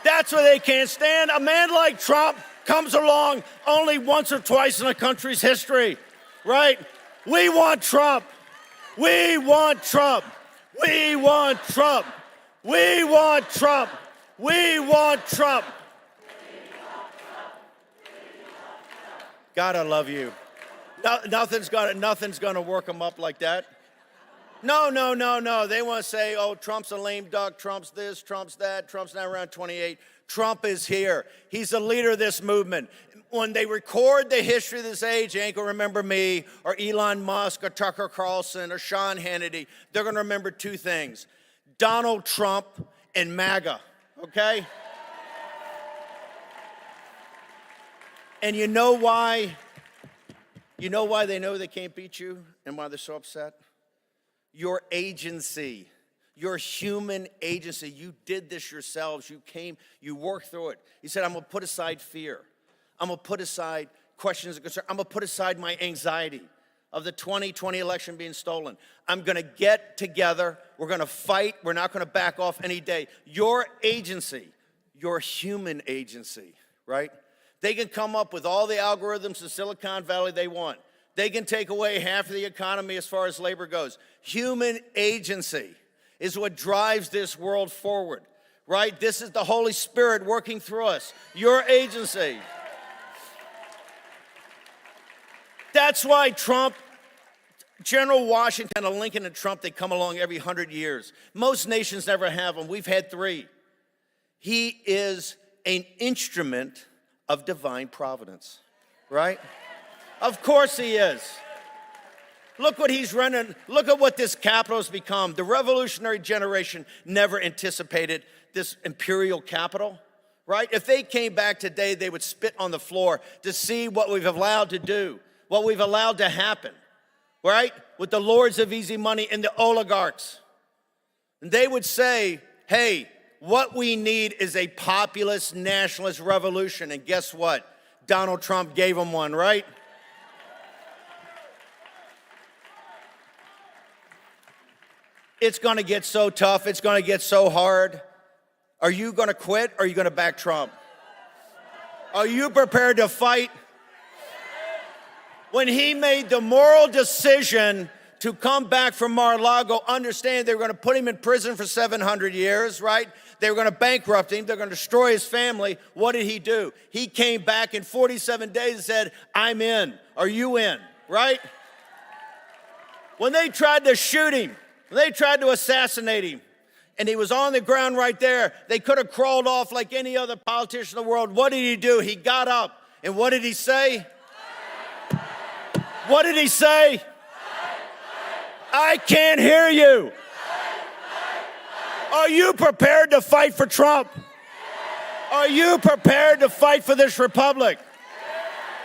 That's what they can't stand. A man like Trump comes along only once or twice in a country's history, right? We want Trump. We want Trump. We want Trump. We want Trump. We want Trump. God, I love you. Nothing's gonna work them up like that. No. They want to say, oh, Trump's a lame duck, Trump's this, Trump's that, Trump's not around 28. Trump is here. He's the leader of this movement. When they record the history of this age, they ain't gonna remember me or Elon Musk or Tucker Carlson or Sean Hannity. They're gonna remember two things: Donald Trump and MAGA, okay? And you know why? You know why they know they can't beat you and why they're so upset? Your agency, your human agency. You did this yourselves. You came, you worked through it. You said, I'm going to put aside fear. I'm going to put aside questions of concern. I'm going to put aside my anxiety of the 2020 election being stolen. I'm going to get together. We're going to fight. We're not going to back off any day. Your agency, your human agency, right? They can come up with all the algorithms in Silicon Valley they want. They can take away half of the economy as far as labor goes. Human agency is what drives this world forward, right? This is the Holy Spirit working through us. Your agency. That's why Trump, General Washington, Lincoln, and Trump, they come along every 100 years. Most nations never have them. We've had 3. He is an instrument of divine providence, right? Of course he is. Look what he's running. Look at what this capital has become. The revolutionary generation never anticipated this imperial capital, right? If they came back today, they would spit on the floor to see what we've allowed to do, what we've allowed to happen, right? With the lords of easy money and the oligarchs. And they would say, hey, what we need is a populist nationalist revolution. And guess what? Donald Trump gave them one, right? It's going to get so tough. It's going to get so hard. Are you going to quit or are you going to back Trump? Are you prepared to fight? When he made the moral decision to come back from Mar-a-Lago, understand they were going to put him in prison for 700 years, right? They were going to bankrupt him. They're going to destroy his family. What did he do? He came back in 47 days and said, I'm in. Are you in? Right? When they tried to shoot him, when they tried to assassinate him, and he was on the ground right there. They could have crawled off like any other politician in the world. What did he do? He got up, and what did he say? What did he say? I can't hear you. Are you prepared to fight for Trump? Are you prepared to fight for this republic?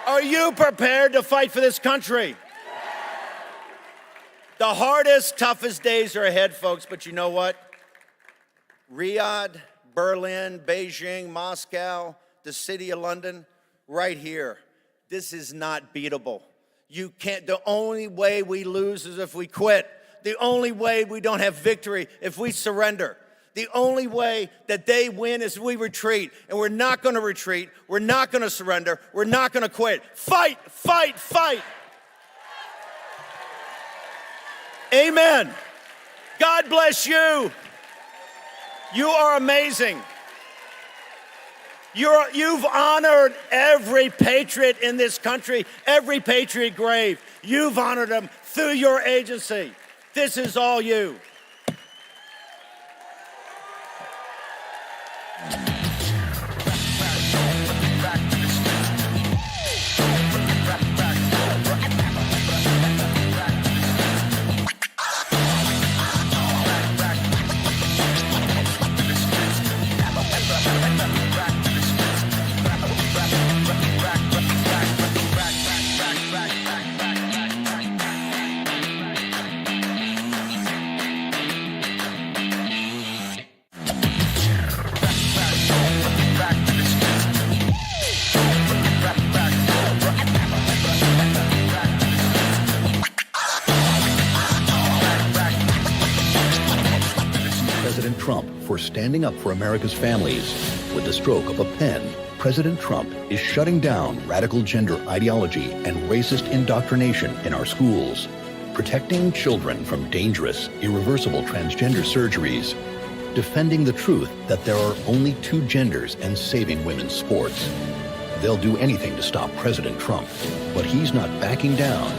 Are you prepared to fight for this country? The hardest, toughest days are ahead, folks, but you know what? Riyadh, Berlin, Beijing, Moscow, the city of London, right here. This is not beatable. You can't, the only way we lose is if we quit. The only way we don't have victory if we surrender. The only way that they win is we retreat. And we're not going to retreat. We're not going to surrender. We're not going to quit. Fight, fight, fight. Amen. God bless you. You are amazing. You've honored every patriot in this country, every patriot grave. You've honored them through your agency. This is all you. For standing up for America's families. With the stroke of a pen, President Trump is shutting down radical gender ideology and racist indoctrination in our schools, protecting children from dangerous, irreversible transgender surgeries, defending the truth that there are only two genders and saving women's sports. They'll do anything to stop President Trump, but he's not backing down,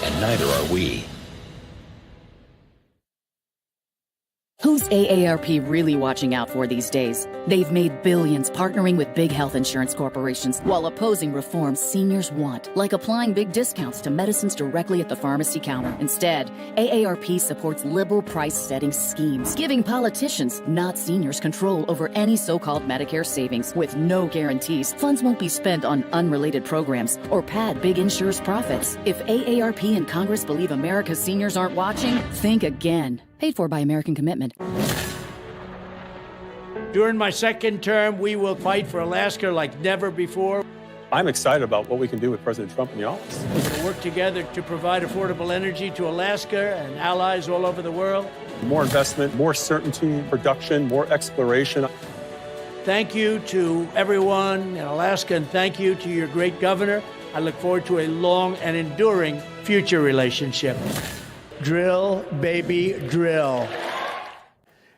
and neither are we. Who's AARP really watching out for these days? They've made billions partnering with big health insurance corporations while opposing reforms seniors want, like applying big discounts to medicines directly at the pharmacy counter. Instead, AARP supports liberal price-setting schemes, giving politicians, not seniors, control over any so-called Medicare savings. With no guarantees, funds won't be spent on unrelated programs or pad big insurers' profits. If AARP and Congress believe America's seniors aren't watching, think again. Paid for by American Commitment. During my second term, we will fight for Alaska like never before. I'm excited about what we can do with President Trump in the office. We'll work together to provide affordable energy to Alaska and allies all over the world. More investment, more certainty, production, more exploration. Thank you to everyone in Alaska, and thank you to your great governor. I look forward to a long and enduring future relationship. Drill, baby, drill.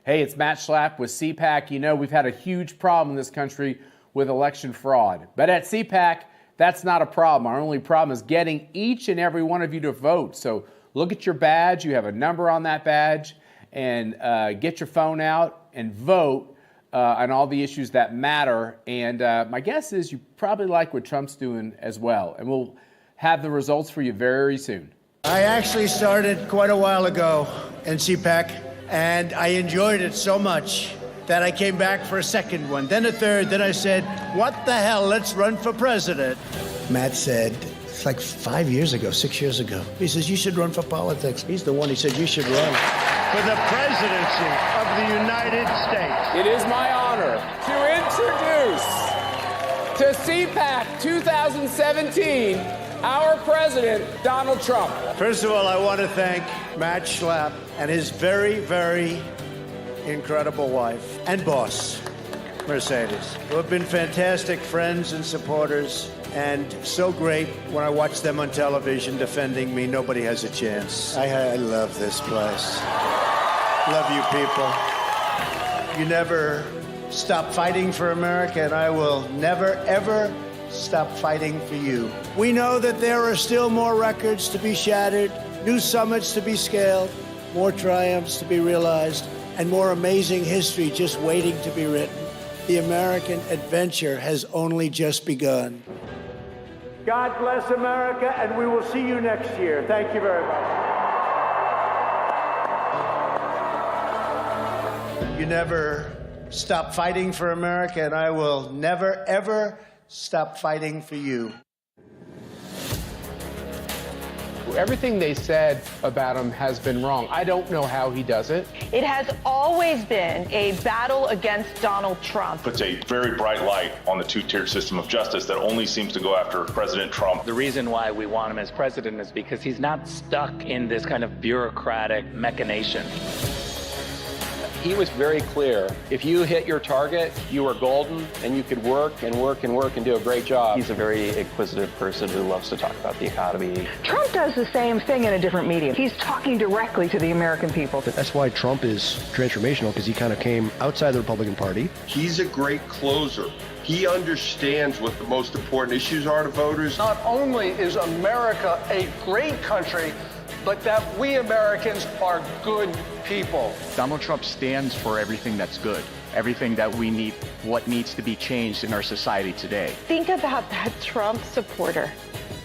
Hey, it's Matt Schlapp with CPAC. You know, we've had a huge problem in this country with election fraud. But at CPAC, that's not a problem. Our only problem is getting each and every one of you to vote. So look at your badge. You have a number on that badge. And get your phone out and vote on all the issues that matter. And my guess is you probably like what Trump's doing as well. And we'll have the results for you very soon. I actually started quite a while ago in CPAC, and I enjoyed it so much that I came back for a second one, then a third, then I said, what the hell, let's run for president. Matt said, it's like 5 years ago, 6 years ago. He says, you should run for politics. He's the one, he said, you should run for the presidency of the United States. It is my honor to introduce to CPAC 2017 our president, Donald Trump. First of all, I want to thank Matt Schlapp and his very, very incredible wife and boss, Mercedes, who have been fantastic friends and supporters, and so great when I watch them on television defending me. Nobody has a chance. I love this place. Love you people. You never stop fighting for America, and I will never, ever stop fighting for you. We know that there are still more records to be shattered, new summits to be scaled, more triumphs to be realized, and more amazing history just waiting to be written. The American adventure has only just begun. God bless America, and we will see you next year. Thank you very much. You never stop fighting for America, and I will never, ever stop fighting for you. Everything they said about him has been wrong. I don't know how he does it. It has always been a battle against Donald Trump. Puts a very bright light on the two-tiered system of justice that only seems to go after President Trump. The reason why we want him as president is because he's not stuck in this kind of bureaucratic machination. He was very clear. If you hit your target, you were golden, and you could work and work and work and do a great job. He's a very inquisitive person who loves to talk about the economy. Trump does the same thing in a different medium. He's talking directly to the American people. That's why Trump is transformational, because he kind of came outside the Republican Party. He's a great closer. He understands what the most important issues are to voters. Not only is America a great country, but that we Americans are good people. Donald Trump stands for everything that's good, everything that we need, what needs to be changed in our society today. Think about that Trump supporter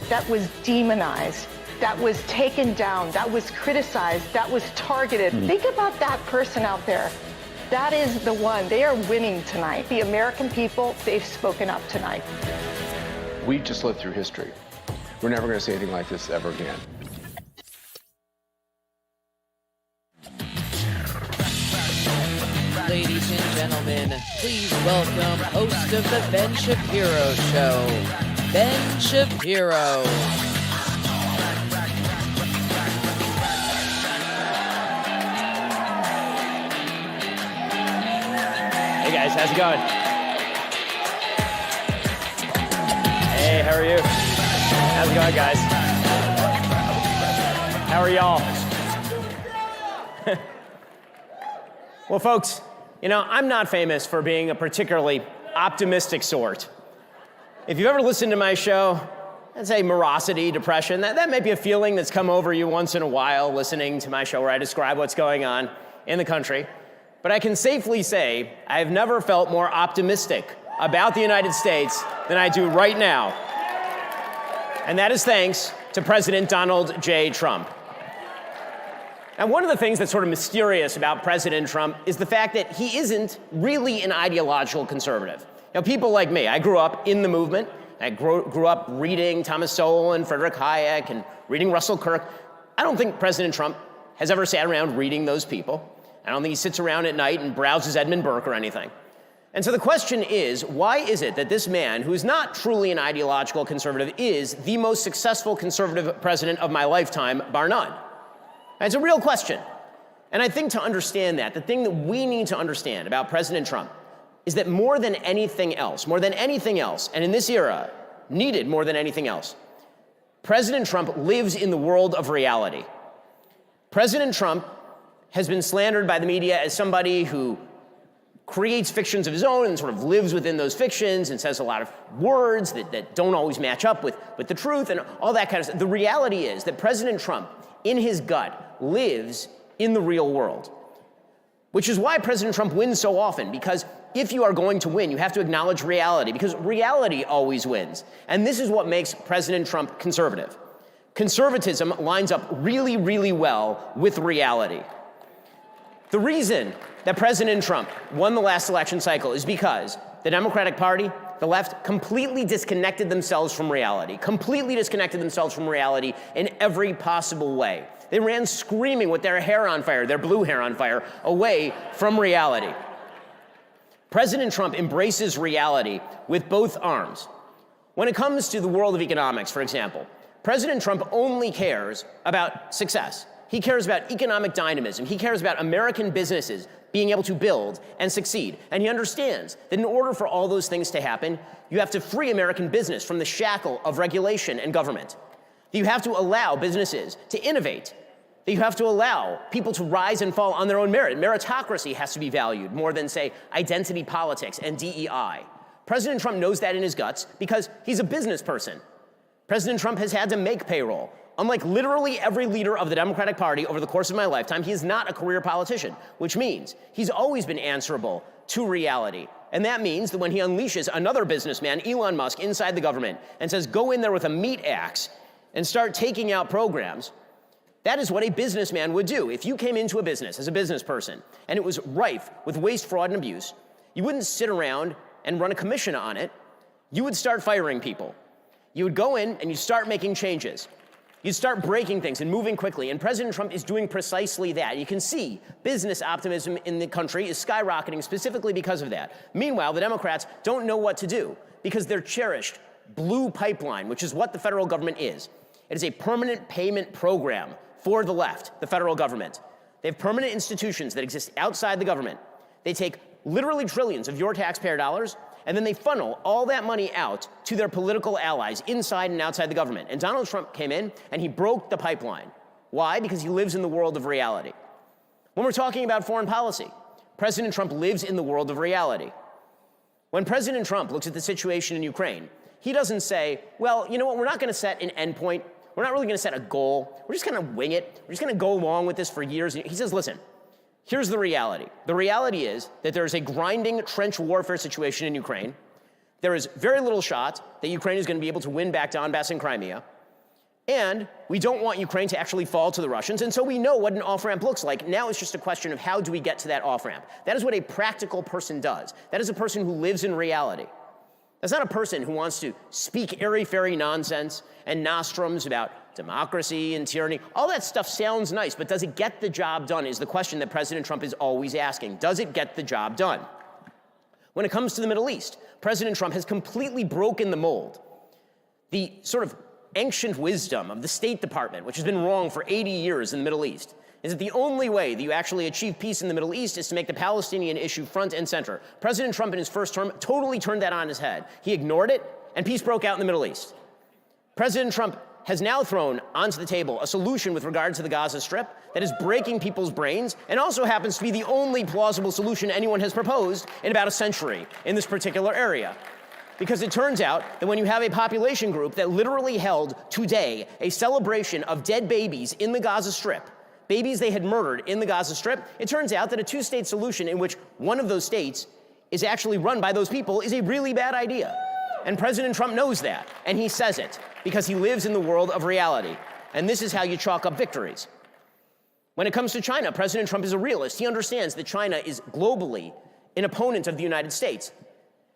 that was demonized, that was taken down, that was criticized, that was targeted. Think about that person out there. That is the one. They are winning tonight. The American people, they've spoken up tonight. We just lived through history. We're never going to see anything like this ever again. Ladies and gentlemen, please welcome host of the Ben Shapiro Show, Ben Shapiro. Hey guys, how's it going? Hey, how are you? How's it going, guys? How are y'all? Well, folks, you know, I'm not famous for being a particularly optimistic sort. If you've ever listened to my show, I'd say morosity, depression, that might be a feeling that's come over you once in a while listening to my show where I describe what's going on in the country. But I can safely say I've never felt more optimistic about the United States than I do right now. And that is thanks to President Donald J. Trump. Now, one of the things that's sort of mysterious about President Trump is the fact that he isn't really an ideological conservative. You know, people like me, I grew up in the movement. I grew up reading Thomas Sowell and Friedrich Hayek and reading Russell Kirk. I don't think President Trump has ever sat around reading those people. I don't think he sits around at night and browses Edmund Burke or anything. And so the question is, why is it that this man, who is not truly an ideological conservative, is the most successful conservative president of my lifetime, bar none? It's a real question. And I think to understand that, the thing that we need to understand about President Trump is that more than anything else, and in this era, needed more than anything else, President Trump lives in the world of reality. President Trump has been slandered by the media as somebody who creates fictions of his own and sort of lives within those fictions and says a lot of words that don't always match up with the truth and all that kind of stuff. The reality is that President Trump, in his gut, lives in the real world. Which is why President Trump wins so often, because if you are going to win, you have to acknowledge reality, because reality always wins. And this is what makes President Trump conservative. Conservatism lines up really, really well with reality. The reason that President Trump won the last election cycle is because the Democratic Party, the left, completely disconnected themselves from reality in every possible way. They ran screaming with their hair on fire, their blue hair on fire, away from reality. President Trump embraces reality with both arms. When it comes to the world of economics, for example, President Trump only cares about success. He cares about economic dynamism. He cares about American businesses being able to build and succeed. And he understands that in order for all those things to happen, you have to free American business from the shackle of regulation and government. That you have to allow businesses to innovate. That you have to allow people to rise and fall on their own merit. Meritocracy has to be valued more than, say, identity politics and DEI. President Trump knows that in his guts because he's a business person. President Trump has had to make payroll, Unlike literally every leader of the Democratic Party over the course of my lifetime, he is not a career politician, which means he's always been answerable to reality. And that means that when he unleashes another businessman, Elon Musk, inside the government and says, go in there with a meat axe and start taking out programs, that is what a businessman would do. If you came into a business as a business person and it was rife with waste, fraud, and abuse, you wouldn't sit around and run a commission on it. You would start firing people. You would go in and you start making changes. You'd start breaking things and moving quickly, and President Trump is doing precisely that. You can see business optimism in the country is skyrocketing specifically because of that. Meanwhile, the Democrats don't know what to do because their cherished blue pipeline, which is what the federal government is, it is a permanent payment program for the left, the federal government. They have permanent institutions that exist outside the government. They take literally trillions of your taxpayer dollars, and then they funnel all that money out to their political allies inside and outside the government. And Donald Trump came in and he broke the pipeline. Why? Because he lives in the world of reality. When we're talking about foreign policy, President Trump lives in the world of reality. When President Trump looks at the situation in Ukraine, he doesn't say, well, you know what, we're not going to set an endpoint. We're not really going to set a goal. We're just going to wing it. We're just going to go along with this for years. He says, listen, here's the reality. The reality is that there is a grinding trench warfare situation in Ukraine. There is very little shot that Ukraine is going to be able to win back Donbass and Crimea. And we don't want Ukraine to actually fall to the Russians. And so we know what an off-ramp looks like. Now it's just a question of how do we get to that off-ramp. That is what a practical person does. That is a person who lives in reality. That's not a person who wants to speak airy-fairy nonsense and nostrums about democracy and tyranny. All that stuff sounds nice, but does it get the job done is the question that President Trump is always asking. Does it get the job done? When it comes to the Middle East, President Trump has completely broken the mold. The sort of ancient wisdom of the State Department, which has been wrong for 80 years in the Middle East, is that the only way that you actually achieve peace in the Middle East is to make the Palestinian issue front and center. President Trump in his first term totally turned that on his head. He ignored it, and peace broke out in the Middle East. President Trump has now thrown onto the table a solution with regard to the Gaza Strip that is breaking people's brains and also happens to be the only plausible solution anyone has proposed in about a century in this particular area. Because it turns out that when you have a population group that literally held today a celebration of dead babies in the Gaza Strip, babies they had murdered in the Gaza Strip, it turns out that a two-state solution in which one of those states is actually run by those people is a really bad idea. And President Trump knows that, and he says it, because he lives in the world of reality. And this is how you chalk up victories. When it comes to China, President Trump is a realist. He understands that China is globally an opponent of the United States,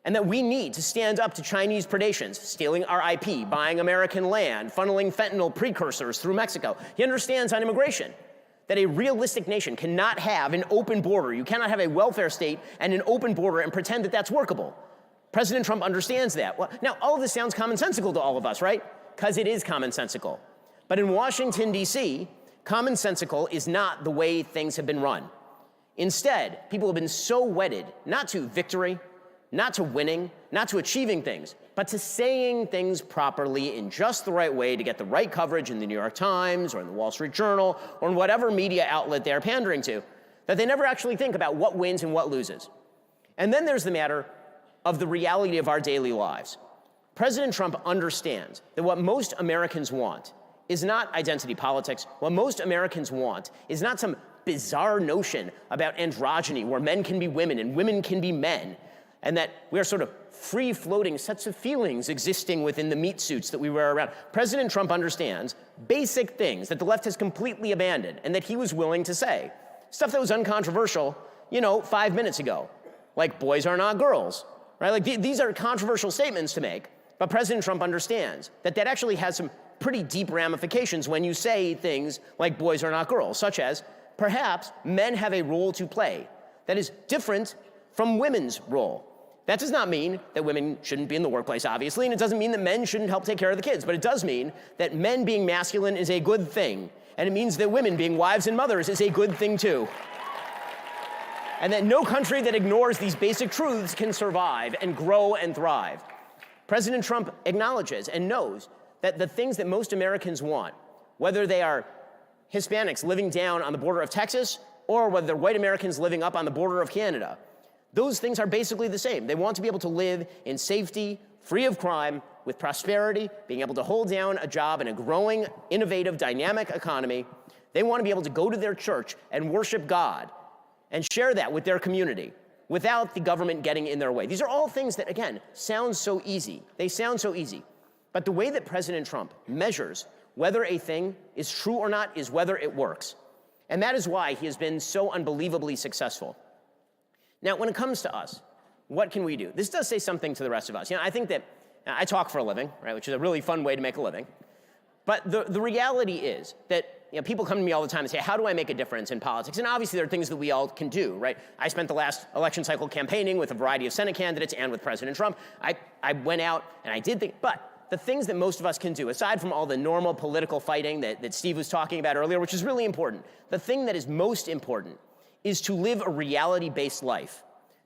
and that we need to stand up to Chinese predations, stealing our IP, buying American land, funneling fentanyl precursors through Mexico. He understands on immigration that a realistic nation cannot have an open border. You cannot have a welfare state and an open border and pretend that that's workable. President Trump understands that. Well, now, all of this sounds commonsensical to all of us, right? Because it is commonsensical. But in Washington, D.C., commonsensical is not the way things have been run. Instead, people have been so wedded, not to victory, not to winning, not to achieving things, but to saying things properly in just the right way to get the right coverage in the New York Times or in the Wall Street Journal or in whatever media outlet they're pandering to, that they never actually think about what wins and what loses. And then there's the matter of the reality of our daily lives. President Trump understands that what most Americans want is not identity politics. What most Americans want is not some bizarre notion about androgyny where men can be women and women can be men, and that we are sort of free-floating sets of feelings existing within the meat suits that we wear around. President Trump understands basic things that the left has completely abandoned and that he was willing to say. Stuff that was uncontroversial, 5 minutes ago, like boys are not girls, right? Like these are controversial statements to make, but President Trump understands that that actually has some pretty deep ramifications when you say things like boys are not girls, such as perhaps men have a role to play that is different from women's role. That does not mean that women shouldn't be in the workplace, obviously, and it doesn't mean that men shouldn't help take care of the kids, but it does mean that men being masculine is a good thing, and it means that women being wives and mothers is a good thing too. And that no country that ignores these basic truths can survive and grow and thrive. President Trump acknowledges and knows that the things that most Americans want, whether they are Hispanics living down on the border of Texas or whether they're white Americans living up on the border of Canada, those things are basically the same. They want to be able to live in safety, free of crime, with prosperity, being able to hold down a job in a growing, innovative, dynamic economy. They want to be able to go to their church and worship God and share that with their community without the government getting in their way. These are all things that, again, sound so easy. They sound so easy. But the way that President Trump measures whether a thing is true or not is whether it works. And that is why he has been so unbelievably successful. Now, when it comes to us, what can we do? This does say something to the rest of us. I think that I talk for a living, right, which is a really fun way to make a living. But the reality is that people come to me all the time and say, how do I make a difference in politics? And obviously there are things that we all can do, right? I spent the last election cycle campaigning with a variety of Senate candidates and with President Trump. I went out and I did things, but the things that most of us can do, aside from all the normal political fighting that Steve was talking about earlier, which is really important, the thing that is most important is to live a reality-based life,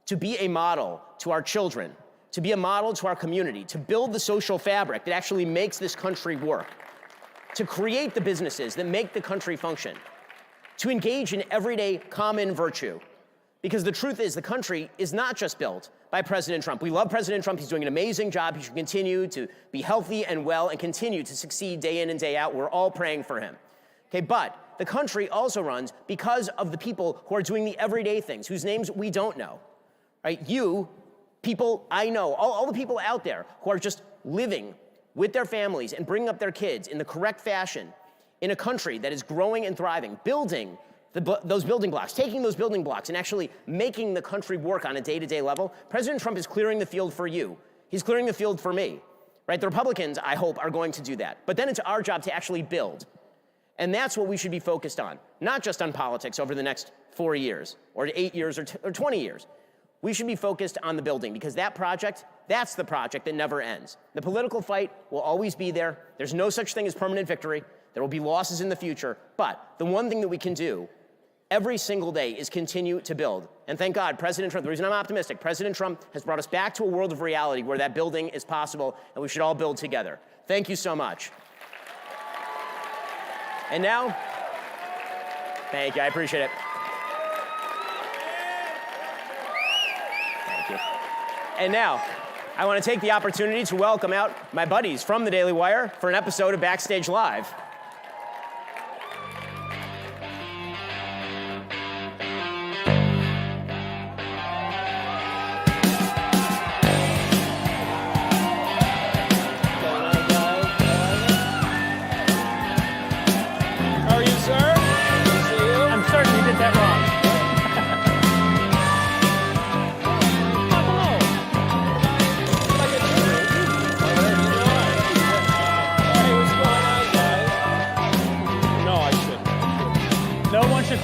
to be a model to our children, to be a model to our community, to build the social fabric that actually makes this country work, to create the businesses that make the country function, to engage in everyday common virtue. Because the truth is, the country is not just built by President Trump. We love President Trump. He's doing an amazing job. He should continue to be healthy and well and continue to succeed day in and day out. We're all praying for him. Okay, but the country also runs because of the people who are doing the everyday things, whose names we don't know, right? You, people I know, all the people out there who are just living with their families and bringing up their kids in the correct fashion in a country that is growing and thriving, building those building blocks, taking those building blocks and actually making the country work on a day-to-day level. President Trump is clearing the field for you. He's clearing the field for me, right? The Republicans, I hope, are going to do that. But then it's our job to actually build. And that's what we should be focused on, not just on politics over the next 4 years or 8 years or 20 years. We should be focused on the building because that project, that's the project that never ends. The political fight will always be there. There's no such thing as permanent victory. There will be losses in the future. But the one thing that we can do every single day is continue to build. And thank God, President Trump, the reason I'm optimistic, President Trump has brought us back to a world of reality where that building is possible and we should all build together. Thank you so much. And now, thank you, I appreciate it. Thank you. And now, I want to take the opportunity to welcome out my buddies from the Daily Wire for an episode of Backstage Live.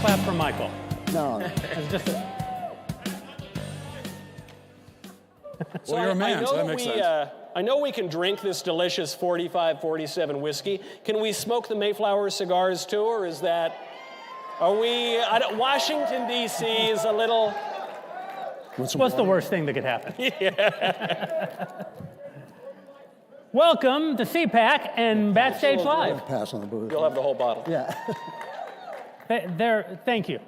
Clap for Michael. No. It's just So well, you're a man, so that makes sense. I know we can drink this delicious 45, 47 whiskey. Can we smoke the Mayflower cigars too, or is that... Washington, D.C. is a little... What's the worst thing that could happen? Yeah. Welcome to CPAC and Backstage Live. Pass on the booze. You'll have the whole bottle. Yeah. Thank you.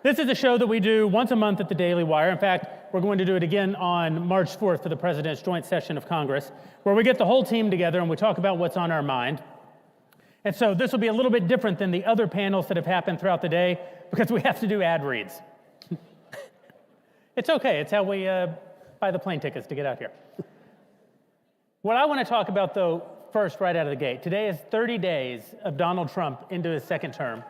This is a show that we do once a month at the Daily Wire. In fact, we're going to do it again on March 4th for the President's joint session of Congress, where we get the whole team together and we talk about what's on our mind. And so this will be a little bit different than the other panels that have happened throughout the day because we have to do ad reads. It's okay. It's how we buy the plane tickets to get out here. What I want to talk about, though, first, right out of the gate. Today is 30 days of Donald Trump into his second term.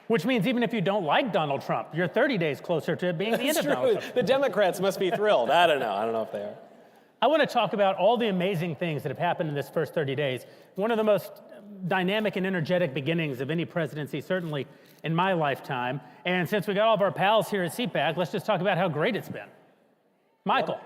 Which means even if you don't like Donald Trump, you're 30 days closer to being the end of Donald Trump. The Democrats must be thrilled. I don't know if they are. I want to talk about all the amazing things that have happened in this first 30 days. One of the most dynamic and energetic beginnings of any presidency, certainly in my lifetime. And since we got all of our pals here at CPAC, let's just talk about how great it's been. Michael.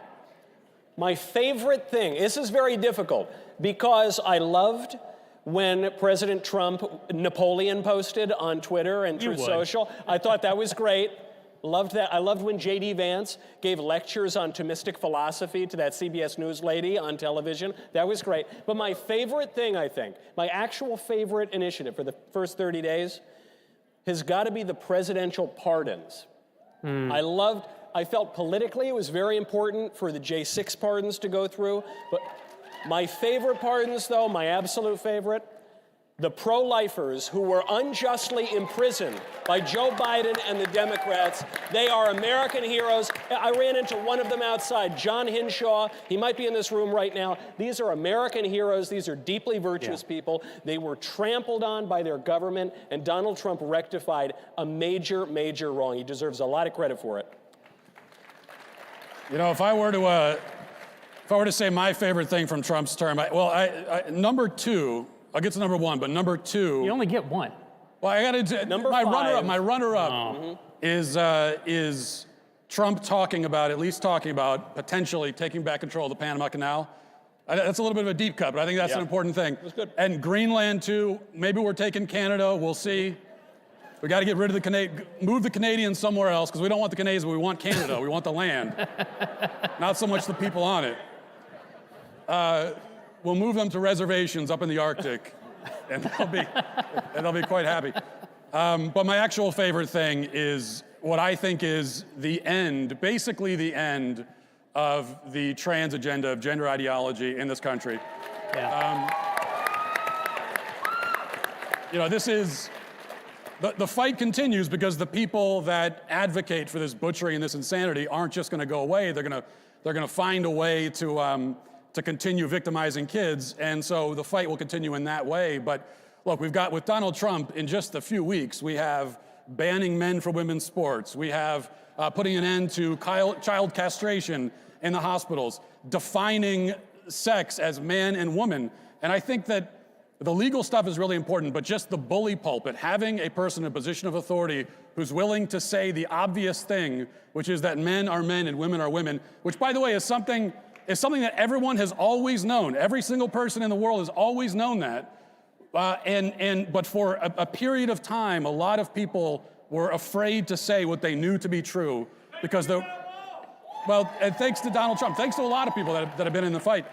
My favorite thing, this is very difficult, because I loved when President Trump, Napoleon posted on Twitter and through social. I thought that was great. Loved that. I loved when JD Vance gave lectures on Thomistic philosophy to that CBS News lady on television. That was great. But my favorite thing, I think, my actual favorite initiative for the first 30 days has got to be the presidential pardons. I felt politically it was very important for the J6 pardons to go through, but my favorite pardons, though, my absolute favorite, the pro-lifers who were unjustly imprisoned by Joe Biden and the Democrats. They are American heroes. I ran into one of them outside, John Hinshaw. He might be in this room right now. These are American heroes. These are deeply virtuous people. They were trampled on by their government, and Donald Trump rectified a major, major wrong. He deserves a lot of credit for it. You know, if I were to say my favorite thing from Trump's term, number two, I'll get to number one, but number two. You only get one. Well, I got to. My runner-up is Trump at least talking about potentially taking back control of the Panama Canal. That's a little bit of a deep cut, but I think that's an important thing. That's good. And Greenland too. Maybe we're taking Canada. We'll see. We got to get rid of move the Canadians somewhere else, because we don't want the Canadians, but we want Canada. We want the land, not so much the people on it. We'll move them to reservations up in the Arctic, and they'll be quite happy. But my actual favorite thing is what I think is basically the end of the trans agenda of gender ideology in this country. Yeah. This is. The fight continues because the people that advocate for this butchery and this insanity aren't just going to go away. They're going to find a way to continue victimizing kids, and so the fight will continue in that way. But look, we've got with Donald Trump in just a few weeks, we have banning men from women's sports. We have putting an end to child castration in the hospitals, defining sex as man and woman, and I think that. The legal stuff is really important, but just the bully pulpit, having a person in a position of authority who's willing to say the obvious thing, which is that men are men and women are women, which, by the way, is something that everyone has always known. Every single person in the world has always known that. But for a period of time, a lot of people were afraid to say what they knew to be true because and thanks to Donald Trump, thanks to a lot of people that have been in the fight.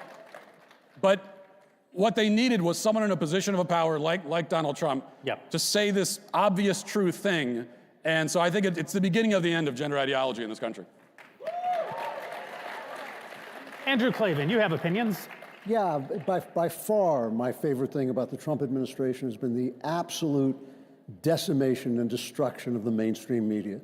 But what they needed was someone in a position of power like Donald Trump to say this obvious true thing. And so I think it's the beginning of the end of gender ideology in this country. Andrew Klavan, you have opinions? Yeah, by far my favorite thing about the Trump administration has been the absolute decimation and destruction of the mainstream media.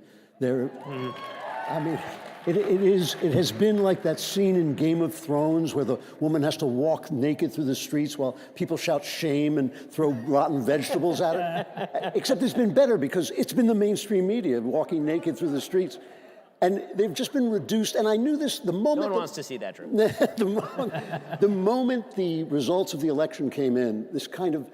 It has been like that scene in Game of Thrones where the woman has to walk naked through the streets while people shout shame and throw rotten vegetables at her. Except it's been better because it's been the mainstream media walking naked through the streets. And they've just been reduced, and I knew this the moment— No one wants to see that, Drew. the moment the results of the election came in, this kind of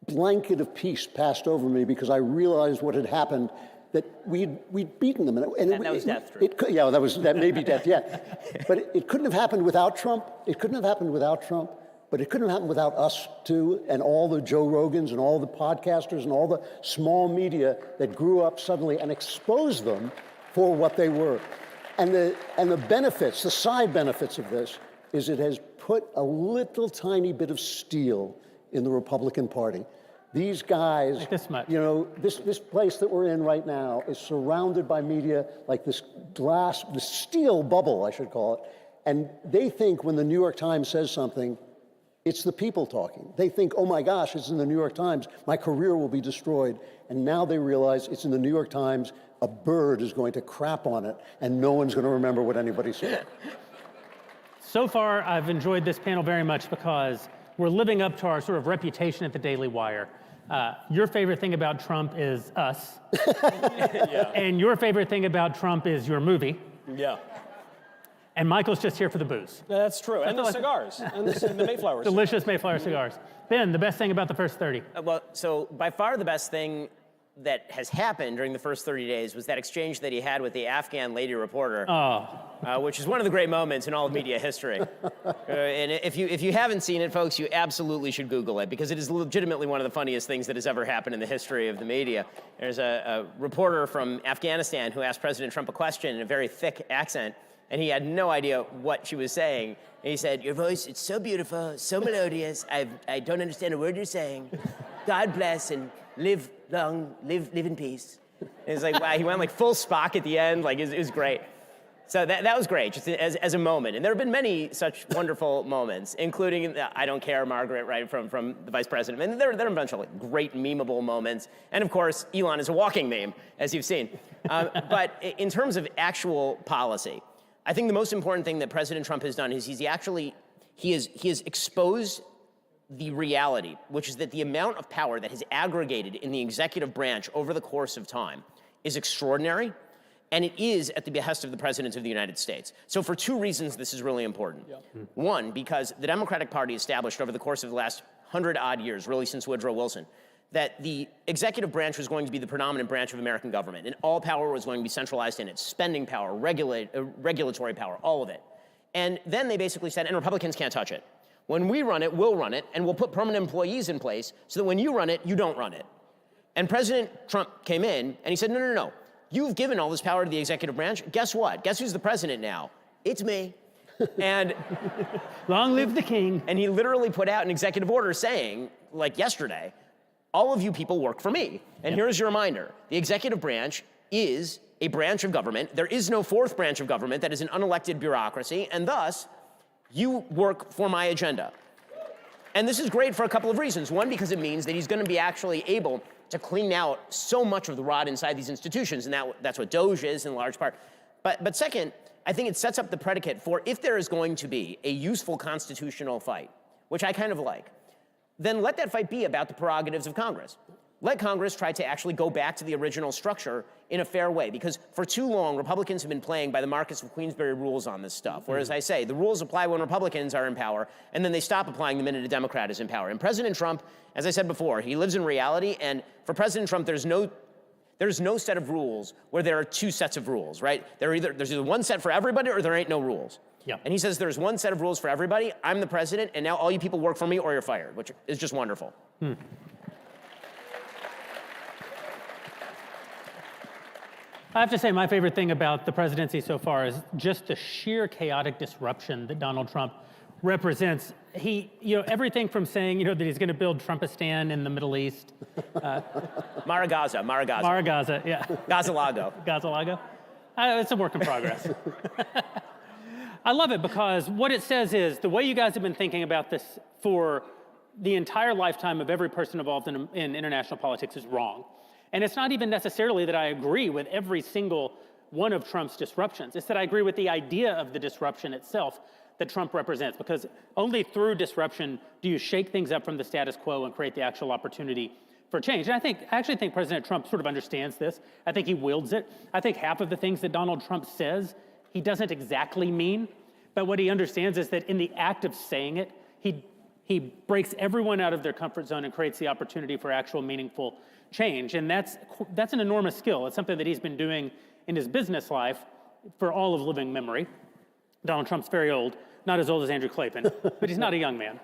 blanket of peace passed over me because I realized what had happened, that we'd beaten them. And that was death, Drew. That may be death, yeah. But it couldn't have happened without Trump. It couldn't have happened without Trump. But it couldn't have happened without us, too, and all the Joe Rogans and all the podcasters and all the small media that grew up suddenly and exposed them for what they were. And the benefits, the side benefits of this, is it has put a little tiny bit of steel in the Republican Party. These guys, like this much. This place that we're in right now is surrounded by media like this steel bubble, I should call it. And they think when the New York Times says something, it's the people talking. They think, oh my gosh, it's in the New York Times, my career will be destroyed. And now they realize it's in the New York Times, a bird is going to crap on it, and no one's going to remember what anybody said. So far, I've enjoyed this panel very much because we're living up to our sort of reputation at the Daily Wire. Your favorite thing about Trump is us. Yeah. And your favorite thing about Trump is your movie. Yeah. And Michael's just here for the booze. That's true. And the cigars. And the Mayflower cigars. Delicious Mayflower cigars. Ben, the best thing about the first 30? So by far the best thing that has happened during the first 30 days was that exchange that he had with the Afghan lady reporter, which is one of the great moments in all of media history. And if you haven't seen it, folks, you absolutely should Google it, because it is legitimately one of the funniest things that has ever happened in the history of the media. There's a reporter from Afghanistan who asked President Trump a question in a very thick accent, and he had no idea what she was saying. And he said, "Your voice, it's so beautiful, so melodious. I don't understand a word you're saying. God bless and live long, live in peace." And it's like, wow, he went like full Spock at the end. Like, it was great. So that was great, just as a moment. And there have been many such wonderful moments, including I Don't Care, Margaret, right, from the vice president. And there are a bunch of like great memeable moments. And of course, Elon is a walking meme, as you've seen. But in terms of actual policy, I think the most important thing that President Trump has done is he has exposed the reality, which is that the amount of power that has aggregated in the executive branch over the course of time is extraordinary. And it is at the behest of the President of the United States. So for two reasons, this is really important. One, because the Democratic Party established over the course of the last 100-odd years, really since Woodrow Wilson, that the executive branch was going to be the predominant branch of American government, and all power was going to be centralized in it, spending power, regulatory power, all of it. And then they basically said, and Republicans can't touch it. When we run it, we'll run it, and we'll put permanent employees in place so that when you run it, you don't run it. And President Trump came in, and he said, no. You've given all this power to the executive branch. Guess what? Guess who's the president now? It's me. And long live the king. And he literally put out an executive order saying, like yesterday, all of you people work for me. And here's your reminder. The executive branch is a branch of government. There is no fourth branch of government that is an unelected bureaucracy. And thus, you work for my agenda. And this is great for a couple of reasons. One, because it means that he's going to be actually able to clean out so much of the rot inside these institutions, and that's what Doge is in large part. But second, I think it sets up the predicate for if there is going to be a useful constitutional fight, which I kind of like, then let that fight be about the prerogatives of Congress. Let Congress try to actually go back to the original structure in a fair way, because for too long, Republicans have been playing by the Marcus of Queensberry rules on this stuff, where, as I say, the rules apply when Republicans are in power, and then they stop applying the minute a Democrat is in power. And President Trump, as I said before, he lives in reality, and for President Trump, there's no set of rules where there are two sets of rules, right? There's either one set for everybody or there ain't no rules. Yeah. And he says there's one set of rules for everybody, I'm the president, and now all you people work for me or you're fired, which is just wonderful. I have to say my favorite thing about the presidency so far is just the sheer chaotic disruption that Donald Trump represents. Everything from saying, that he's going to build Trumpistan in the Middle East. Maragaza. Maragaza, yeah. Gazalago. It's a work in progress. I love it because what it says is the way you guys have been thinking about this for the entire lifetime of every person involved in international politics is wrong. And it's not even necessarily that I agree with every single one of Trump's disruptions. It's that I agree with the idea of the disruption itself that Trump represents, because only through disruption do you shake things up from the status quo and create the actual opportunity for change. And I actually think President Trump sort of understands this. I think he wields it. I think half of the things that Donald Trump says, he doesn't exactly mean, but what he understands is that in the act of saying it, he breaks everyone out of their comfort zone and creates the opportunity for actual meaningful change. And that's an enormous skill. It's something that he's been doing in his business life for all of living memory. Donald Trump's very old, not as old as Andrew Clayton, but he's not a young man.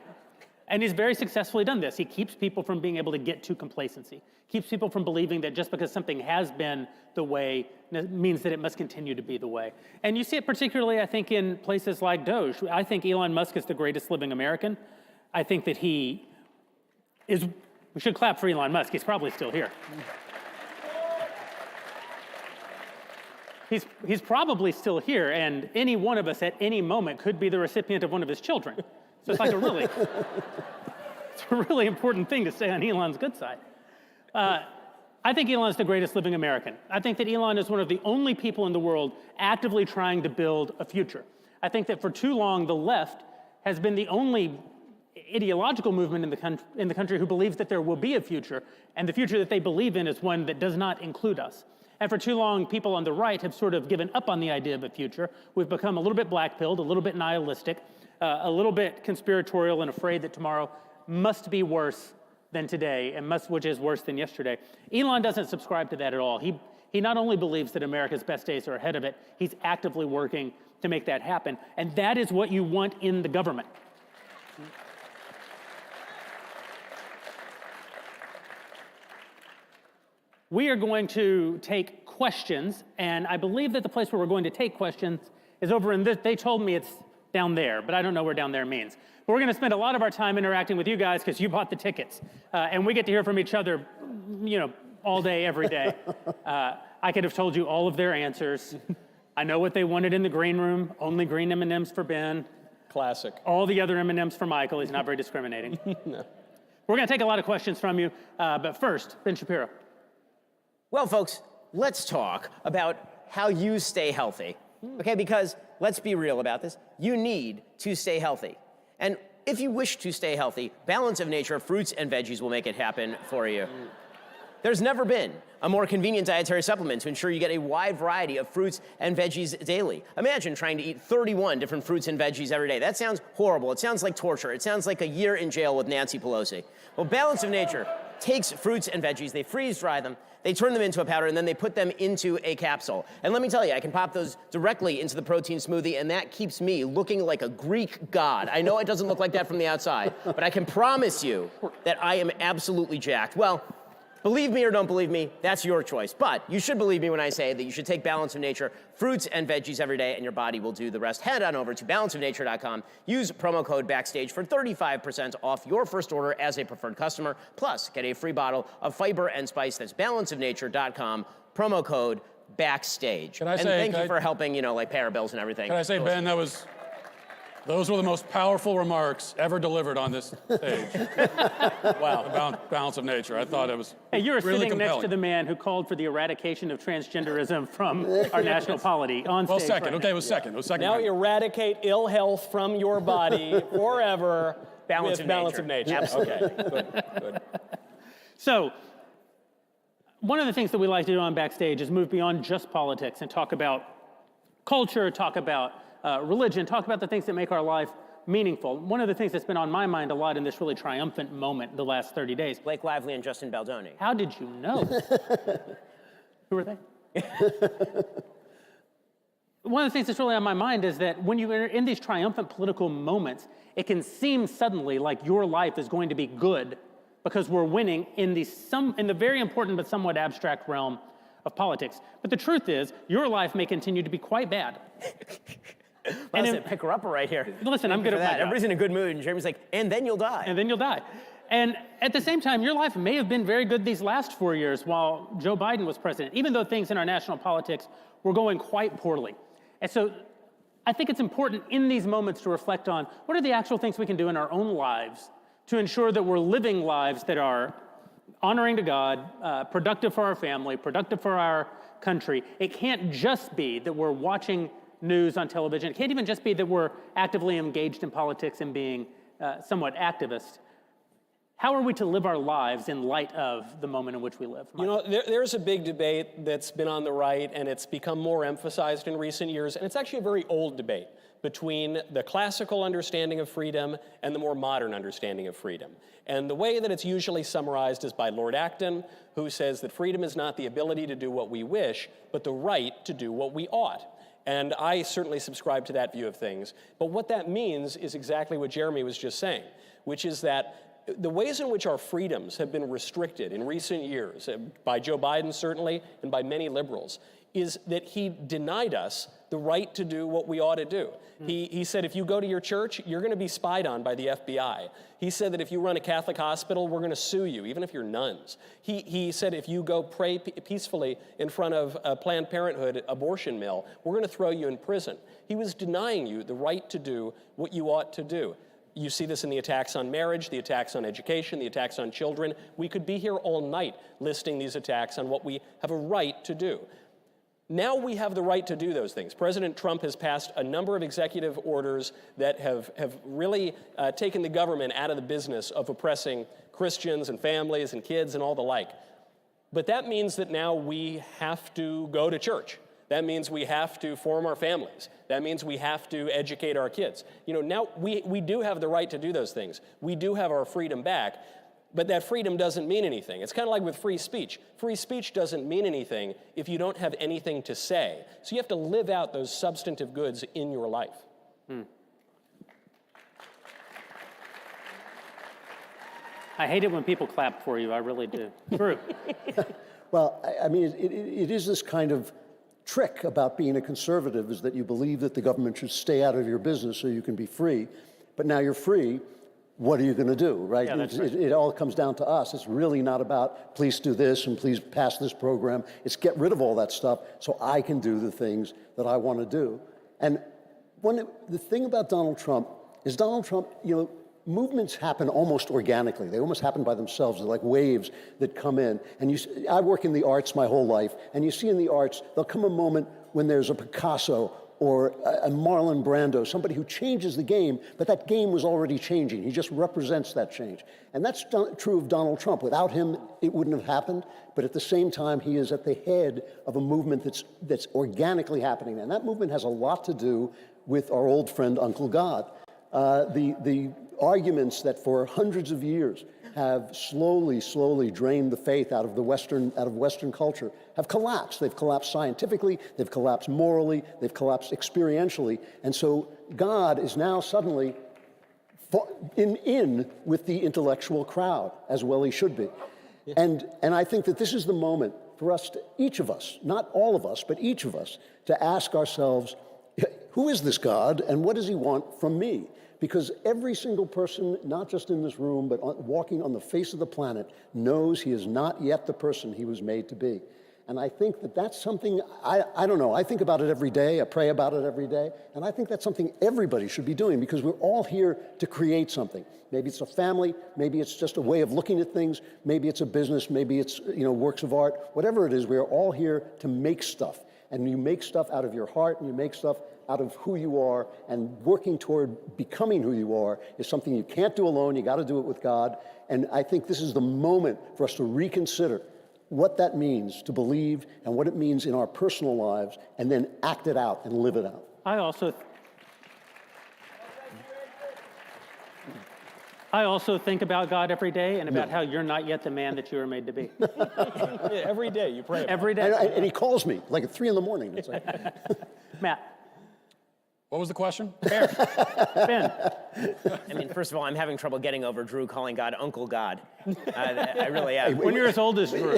And he's very successfully done this. He keeps people from being able to get to complacency, keeps people from believing that just because something has been the way means that it must continue to be the way. And you see it particularly, I think, in places like Doge. I think Elon Musk is the greatest living American. I think that we should clap for Elon Musk. He's probably still here. He's probably still here, and any one of us at any moment could be the recipient of one of his children. So it's like it's a really important thing to say on Elon's good side. I think Elon's the greatest living American. I think that Elon is one of the only people in the world actively trying to build a future. I think that for too long, the left has been the only ideological movement in the country who believes that there will be a future, and the future that they believe in is one that does not include us. And for too long, people on the right have sort of given up on the idea of a future. We've become a little bit black-pilled, a little bit nihilistic, a little bit conspiratorial and afraid that tomorrow must be worse than today, and which is worse than yesterday. Elon doesn't subscribe to that at all. He not only believes that America's best days are ahead of it, he's actively working to make that happen. And that is what you want in the government. We are going to take questions, and I believe that the place where we're going to take questions is over in this. They told me it's down there, but I don't know where down there means. But we're going to spend a lot of our time interacting with you guys because you bought the tickets, and we get to hear from each other, all day, every day. I could have told you all of their answers. I know what they wanted in the green room. Only green M&Ms for Ben. Classic. All the other M&Ms for Michael. He's not very discriminating. No. We're going to take a lot of questions from you. But first, Ben Shapiro. Well, folks, let's talk about how you stay healthy. Okay, because let's be real about this. You need to stay healthy. And if you wish to stay healthy, Balance of Nature fruits and veggies will make it happen for you. There's never been a more convenient dietary supplement to ensure you get a wide variety of fruits and veggies daily. Imagine trying to eat 31 different fruits and veggies every day. That sounds horrible. It sounds like torture. It sounds like a year in jail with Nancy Pelosi. Well, Balance of Nature takes fruits and veggies, they freeze dry them, they turn them into a powder, and then they put them into a capsule. And let me tell you, I can pop those directly into the protein smoothie, and that keeps me looking like a Greek god. I know it doesn't look like that from the outside, but I can promise you that I am absolutely jacked. Well, believe me or don't believe me, that's your choice. But you should believe me when I say that you should take Balance of Nature fruits and veggies every day, and your body will do the rest. Head on over to balanceofnature.com. Use promo code Backstage for 35% off your first order as a preferred customer. Plus, get a free bottle of fiber and spice. That's balanceofnature.com. Promo code Backstage. Can I say, thank you for helping, like pay our bills and everything. Can I say, Ben, those were the most powerful remarks ever delivered on this stage. Wow. About Balance of Nature. I thought it was Hey, you were really sitting compelling. next to the man who called for the eradication of transgenderism from our national polity on stage. Well, second. right Okay, now. it was second. It was second. Now eradicate ill health from your body forever. Balance with of Balance Nature. of Nature. Absolutely. Okay, good. So, one of the things that we like to do on Backstage is move beyond just politics and talk about culture, talk about religion, talk about the things that make our life meaningful. One of the things that's been on my mind a lot in this really triumphant moment the last 30 days. Blake Lively and Justin Baldoni. How did you know? Who are they? One of the things that's really on my mind is that when you are in these triumphant political moments, it can seem suddenly like your life is going to be good because we're winning in the very important but somewhat abstract realm of politics. But the truth is, your life may continue to be quite bad. Listen, pick her upper right here. Listen, I'm good at my job. Everybody's in a good mood, and Jeremy's like, and then you'll die. And then you'll die. And at the same time, your life may have been very good these last 4 years while Joe Biden was president, even though things in our national politics were going quite poorly. And so I think it's important in these moments to reflect on what are the actual things we can do in our own lives to ensure that we're living lives that are honoring to God, productive for our family, productive for our country. It can't just be that we're watching news on television. It can't even just be that we're actively engaged in politics and being somewhat activist. How are we to live our lives in light of the moment in which we live? There's a big debate that's been on the right, and it's become more emphasized in recent years, and it's actually a very old debate between the classical understanding of freedom and the more modern understanding of freedom. And the way that it's usually summarized is by Lord Acton, who says that freedom is not the ability to do what we wish, but the right to do what we ought. And I certainly subscribe to that view of things. But what that means is exactly what Jeremy was just saying, which is that the ways in which our freedoms have been restricted in recent years, by Joe Biden certainly, and by many liberals, is that he denied us the right to do what we ought to do. He said, if you go to your church, you're going to be spied on by the FBI. He said that if you run a Catholic hospital, we're going to sue you, even if you're nuns. He said if you go pray peacefully in front of a Planned Parenthood abortion mill, we're going to throw you in prison. He was denying you the right to do what you ought to do. You see this in the attacks on marriage, the attacks on education, the attacks on children. We could be here all night listing these attacks on what we have a right to do. Now we have the right to do those things. President Trump has passed a number of executive orders that have really taken the government out of the business of oppressing Christians and families and kids and all the like. But that means that now we have to go to church. That means we have to form our families. That means we have to educate our kids. Now we do have the right to do those things. We do have our freedom back, but that freedom doesn't mean anything. It's kind of like with free speech. Free speech doesn't mean anything if you don't have anything to say. So you have to live out those substantive goods in your life. I hate it when people clap for you. I really do. True. Well, I mean, it is this kind of trick about being a conservative, is that you believe that the government should stay out of your business so you can be free. But now you're free, what are you going to do, right? Yeah, that's right. It all comes down to us. It's really not about please do this and please pass this program. It's get rid of all that stuff so I can do the things that I want to do. And the thing about Donald Trump is movements happen almost organically. They almost happen by themselves. They're like waves that come in. And I work in the arts my whole life, and you see in the arts, there'll come a moment when there's a Picasso or a Marlon Brando, somebody who changes the game, but that game was already changing. He just represents that change. And that's true of Donald Trump. Without him, it wouldn't have happened, but at the same time, he is at the head of a movement that's organically happening. And that movement has a lot to do with our old friend, Uncle God. The arguments that for hundreds of years have slowly drained the faith out of Western culture have collapsed. They've collapsed scientifically, they've collapsed morally, they've collapsed experientially. And so God is now suddenly in with the intellectual crowd, as well he should be. And I think that this is the moment for us, each of us, not all of us, but each of us, to ask ourselves, who is this God and what does he want from me? Because every single person, not just in this room, but walking on the face of the planet, knows he is not yet the person he was made to be. And I think that that's something, I don't know, I think about it every day, I pray about it every day, and I think that's something everybody should be doing because we're all here to create something. Maybe it's a family, maybe it's just a way of looking at things, maybe it's a business, maybe it's works of art, whatever it is, we're all here to make stuff. And you make stuff out of your heart, and you make stuff out of who you are, and working toward becoming who you are is something you can't do alone. You got to do it with God. And I think this is the moment for us to reconsider what that means to believe and what it means in our personal lives, and then act it out and live it out. I also think about God every day and about how you're not yet the man that you were made to be. Every day you pray about every day. And he calls me like at 3 a.m. It's like, Matt. What was the question? Ben. I mean, first of all, I'm having trouble getting over Drew calling God Uncle God. I really am. When you're as old as Drew.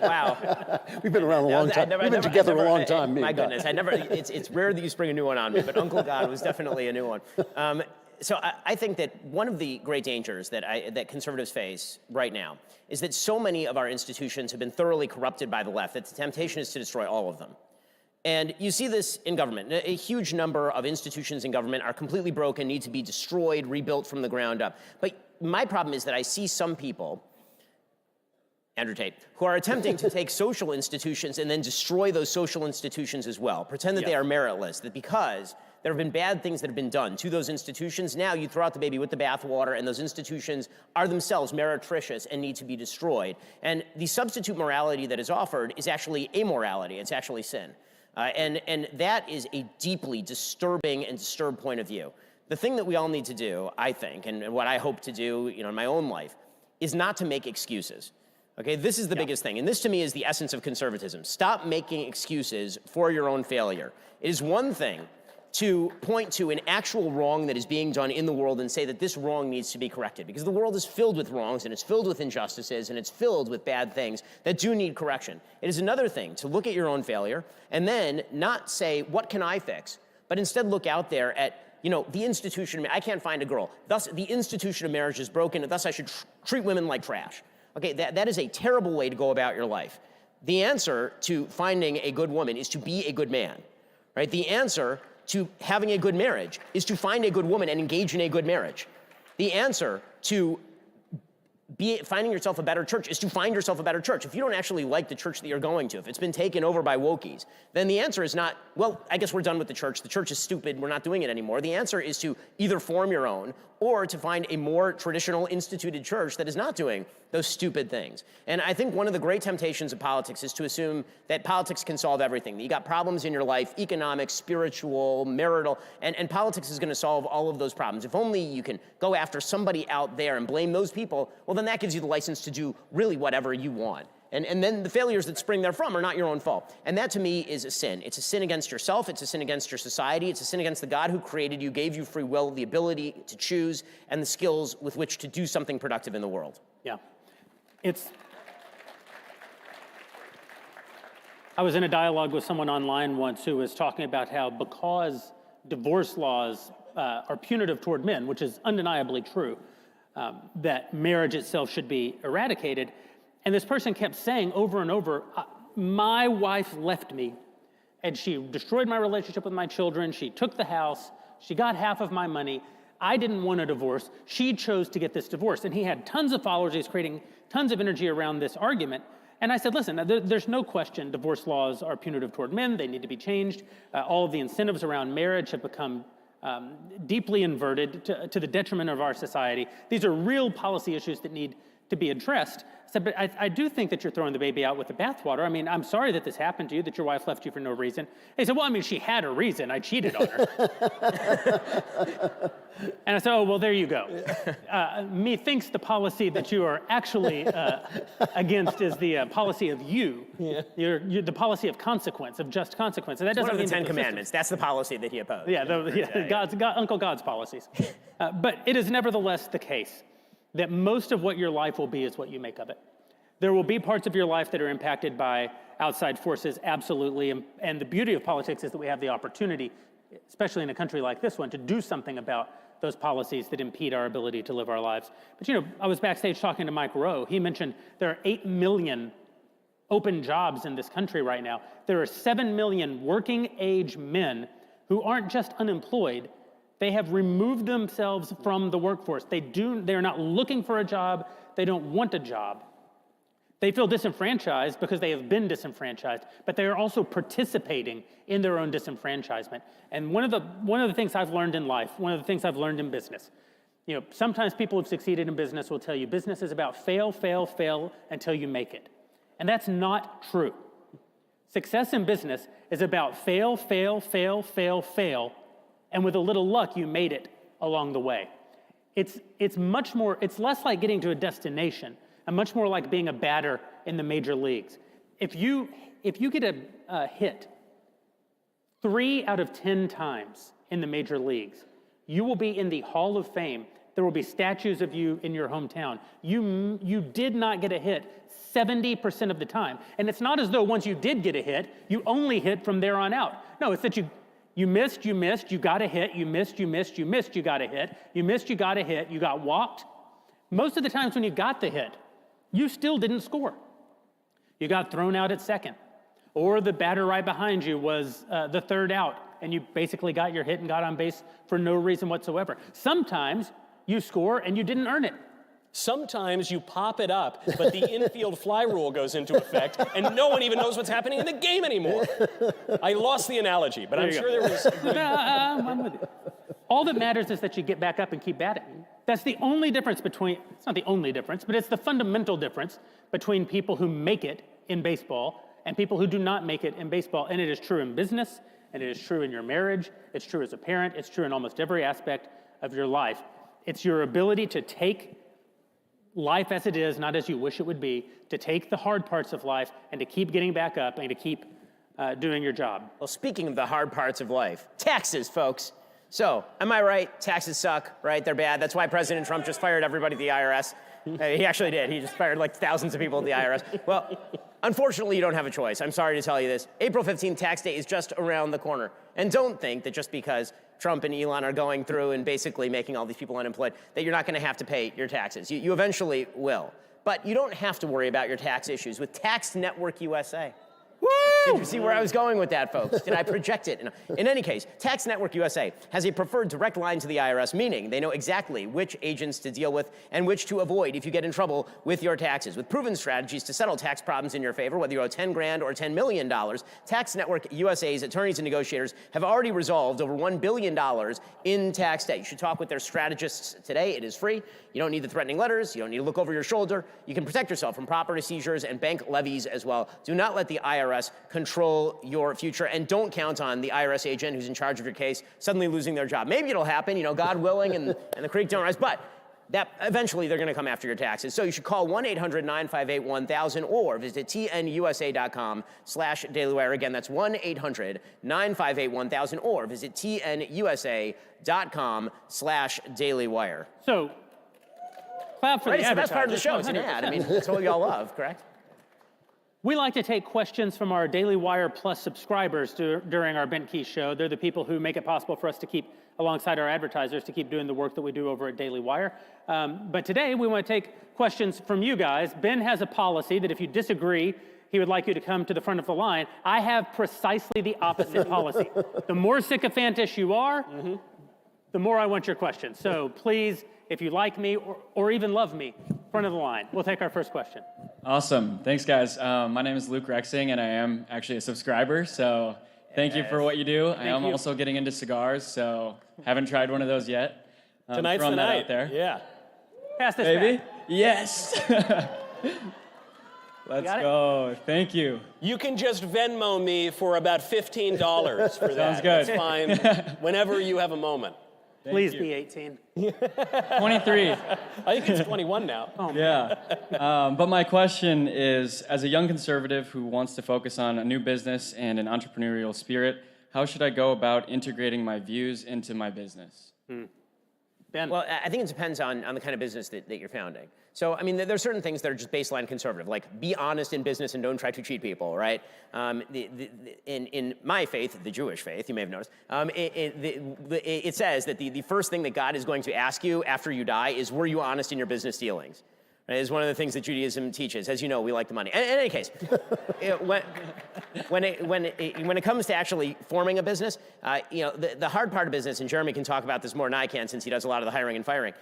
Wow. We've been around a long time. We've been together a long time. My goodness, it's rare that you spring a new one on me, but Uncle God was definitely a new one. So I think that one of the great dangers that conservatives face right now is that so many of our institutions have been thoroughly corrupted by the left that the temptation is to destroy all of them. And you see this in government. A huge number of institutions in government are completely broken, need to be destroyed, rebuilt from the ground up. But my problem is that I see some people, Andrew Tate, who are attempting to take social institutions and then destroy those social institutions as well. Pretend that they are meritless, that because there have been bad things that have been done to those institutions, now you throw out the baby with the bathwater, and those institutions are themselves meretricious and need to be destroyed. And the substitute morality that is offered is actually amorality. It's actually sin. And that is a deeply disturbing and disturbed point of view. The thing that we all need to do, I think, and what I hope to do in my own life, is not to make excuses. Okay, this is the biggest thing. And this to me is the essence of conservatism. Stop making excuses for your own failure. It is one thing to point to an actual wrong that is being done in the world and say that this wrong needs to be corrected, because the world is filled with wrongs and it's filled with injustices and it's filled with bad things that do need correction. It is another thing to look at your own failure and then not say, what can I fix? But instead look out there at, the institution. I can't find a girl. Thus, the institution of marriage is broken, and thus I should treat women like trash. Okay, that is a terrible way to go about your life. The answer to finding a good woman is to be a good man, right? The answer to having a good marriage is to find a good woman and engage in a good marriage. The answer to finding yourself a better church is to find yourself a better church. If you don't actually like the church that you're going to, if it's been taken over by wokies, then the answer is not, well, I guess we're done with the church is stupid, we're not doing it anymore. The answer is to either form your own or to find a more traditional instituted church that is not doing those stupid things. And I think one of the great temptations of politics is to assume that politics can solve everything. You got problems in your life, economic, spiritual, marital, and politics is gonna solve all of those problems. If only you can go after somebody out there and blame those people, well, then that gives you the license to do really whatever you want. And then the failures that spring therefrom are not your own fault. And that to me is a sin. It's a sin against yourself, it's a sin against your society, it's a sin against the God who created you, gave you free will, the ability to choose, and the skills with which to do something productive in the world. Yeah. I was in a dialogue with someone online once who was talking about how because divorce laws are punitive toward men, which is undeniably true, that marriage itself should be eradicated. And this person kept saying over and over, my wife left me, and she destroyed my relationship with my children. She took the house. She got half of my money. I didn't want a divorce. She chose to get this divorce. And he had tons of followers. He's creating tons of energy around this argument. And I said, listen, there's no question divorce laws are punitive toward men. They need to be changed. All of the incentives around marriage have become deeply inverted to the detriment of our society. These are real policy issues that need to be addressed. I said, but I do think that you're throwing the baby out with the bathwater. I mean, I'm sorry that this happened to you, that your wife left you for no reason. He said, well, I mean, she had a reason. I cheated on her. And I said, oh, well, there you go. Methinks the policy that you are actually against is the policy of you. Yeah. You're the policy of consequence, of just consequence. And that doesn't one of the mean Ten Commandments. That's the policy that he opposed. Yeah, Uncle God's policies. But it is nevertheless the case that most of what your life will be is what you make of it. There will be parts of your life that are impacted by outside forces, absolutely. And the beauty of politics is that we have the opportunity, especially in a country like this one, to do something about those policies that impede our ability to live our lives. But you know, I was backstage talking to Mike Rowe. He mentioned there are 8 million open jobs in this country right now. There are 7 million working age men who aren't just unemployed, they have removed themselves from the workforce. They're not looking for a job. They don't want a job. They feel disenfranchised because they have been disenfranchised, but they are also participating in their own disenfranchisement. And one of the things I've learned in life, one of the things I've learned in business, you know, sometimes people who've succeeded in business will tell you business is about fail, fail, fail until you make it. And that's not true. Success in business is about fail, fail, fail, fail, fail, and with a little luck, you made it along the way. It's less like getting to a destination and much more like being a batter in the major leagues. If you get a hit 3 out of 10 times in the major leagues, you will be in the Hall of Fame. There will be statues of you in your hometown. You did not get a hit 70% of the time. And it's not as though once you did get a hit, you only hit from there on out. No, it's that you missed, you got a hit, you missed, you got a hit, you missed, you got a hit, you got walked. Most of the times when you got the hit, you still didn't score. You got thrown out at second. Or the batter right behind you was the third out, and you basically got your hit and got on base for no reason whatsoever. Sometimes you score and you didn't earn it. Sometimes you pop it up, but the infield fly rule goes into effect, and no one even knows what's happening in the game anymore. I lost the analogy, but I'm sure there was... I'm with you. All that matters is that you get back up and keep batting. That's the only difference between, it's not the only difference, but it's the fundamental difference between people who make it in baseball and people who do not make it in baseball. And it is true in business, and it is true in your marriage, it's true as a parent, it's true in almost every aspect of your life. It's your ability to take life as it is, not as you wish it would be, to take the hard parts of life and to keep getting back up and to keep doing your job. Well, speaking of the hard parts of life, taxes, folks. So, am I right? Taxes suck, right? They're bad. That's why President Trump just fired everybody at the IRS. He actually did. He just fired like thousands of people at the IRS. Well, unfortunately, you don't have a choice. I'm sorry to tell you this. April 15th, tax day is just around the corner. And don't think that just because Trump and Elon are going through and basically making all these people unemployed, that you're not going to have to pay your taxes. You eventually will. But you don't have to worry about your tax issues with Tax Network USA. Woo! Did you see where I was going with that, folks? Did I project it? In any case, Tax Network USA has a preferred direct line to the IRS, meaning they know exactly which agents to deal with and which to avoid if you get in trouble with your taxes. With proven strategies to settle tax problems in your favor, whether you owe 10 grand or $10 million, Tax Network USA's attorneys and negotiators have already resolved over $1 billion in tax debt. You should talk with their strategists today. It is free. You don't need the threatening letters. You don't need to look over your shoulder. You can protect yourself from property seizures and bank levies as well. Do not let the IRS control your future, and don't count on the IRS agent who's in charge of your case suddenly losing their job. Maybe it'll happen, God willing, and the creek don't rise, but that eventually they're going to come after your taxes. So you should call 1-800-958-1000 or visit tnusa.com/dailywire. Again, that's 1-800-958-1000 or visit tnusa.com/dailywire. So, clap for the it's the best part of the show. It's an ad. I mean, that's what y'all love, correct? We like to take questions from our Daily Wire Plus subscribers during our Bent Key show. They're the people who make it possible for us to keep alongside our advertisers to keep doing the work that we do over at Daily Wire. But today we want to take questions from you guys. Ben has a policy that if you disagree, he would like you to come to the front of the line. I have precisely the opposite policy. The more sycophantish you are, the more I want your question. So please, if you like me or even love me, front of the line. We'll take our first question. Awesome. Thanks, guys. My name is Luke Rexing, and I am actually a subscriber, so thank you for what you do. I am also getting into cigars, so haven't tried one of those yet. Tonight's the night. That out there. Yeah. Pass this Baby? back. Yes. Let's go. Thank you. You can just Venmo me for about $15 for that. Sounds good. That's fine. Whenever you have a moment. Please be 18. 23. I think it's 21 now. Oh, yeah. But my question is, as a young conservative who wants to focus on a new business and an entrepreneurial spirit, how should I go about integrating my views into my business? Ben. Well, I think it depends on the kind of business that you're founding. So, I mean, there are certain ththings that are just baseline conservative, like be honest in business and don't try to cheat people, right? In my faith, the Jewish faith, you may have noticed, it says that the first thing that God is going to ask you after you die is, were you honest in your business dealings? Right, is one of the things that Judaism teaches. As you know, we like the money. In any case, when it comes to actually forming a business, the hard part of business, and Jeremy can talk about this more than I can since he does a lot of the hiring and firing,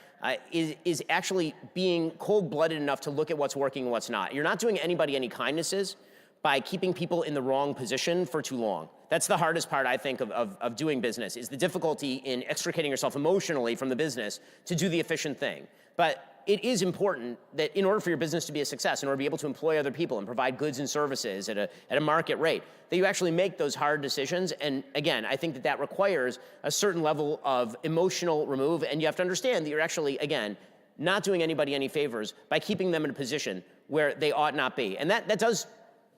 is actually being cold-blooded enough to look at what's working and what's not. You're not doing anybody any kindnesses by keeping people in the wrong position for too long. That's the hardest part, I think, of doing business, is the difficulty in extricating yourself emotionally from the business to do the efficient thing. But it is important that in order for your business to be a success, in order to be able to employ other people and provide goods and services at a market rate, that you actually make those hard decisions. And again, I think that requires a certain level of emotional remove, and you have to understand that you're actually, again, not doing anybody any favors by keeping them in a position where they ought not be. And that does,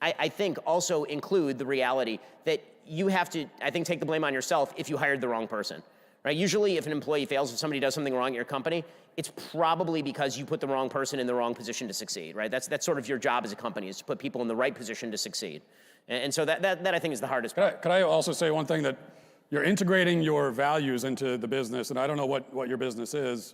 I think, also include the reality that you have to, I think, take the blame on yourself if you hired the wrong person. Right? Usually, if an employee fails, if somebody does something wrong at your company, it's probably because you put the wrong person in the wrong position to succeed, right? That's sort of your job as a company, is to put people in the right position to succeid. And so that I think is the hardest part. Could I also say one thing, that you're integrating your values into the business, and I don't know what your business is.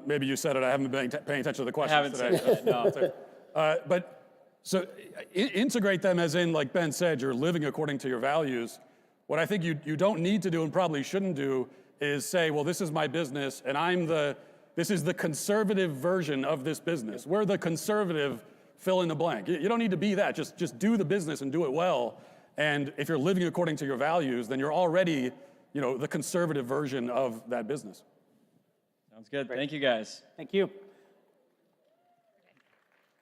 Maybe you said it, I haven't been paying attention to the questions today. I haven't said that, no. But so integrate them as in, like Ben said, you're living according to your values. What I think you don't need to do and probably shouldn't do is say, well, this is my business and this is the conservative version of this business. We're the conservative fill in the blank. You don't need to be that. Just do the business and do it well. And if you're living according to your values, then you're already, the conservative version of that business. Sounds good. Thank you, guys. Thank you.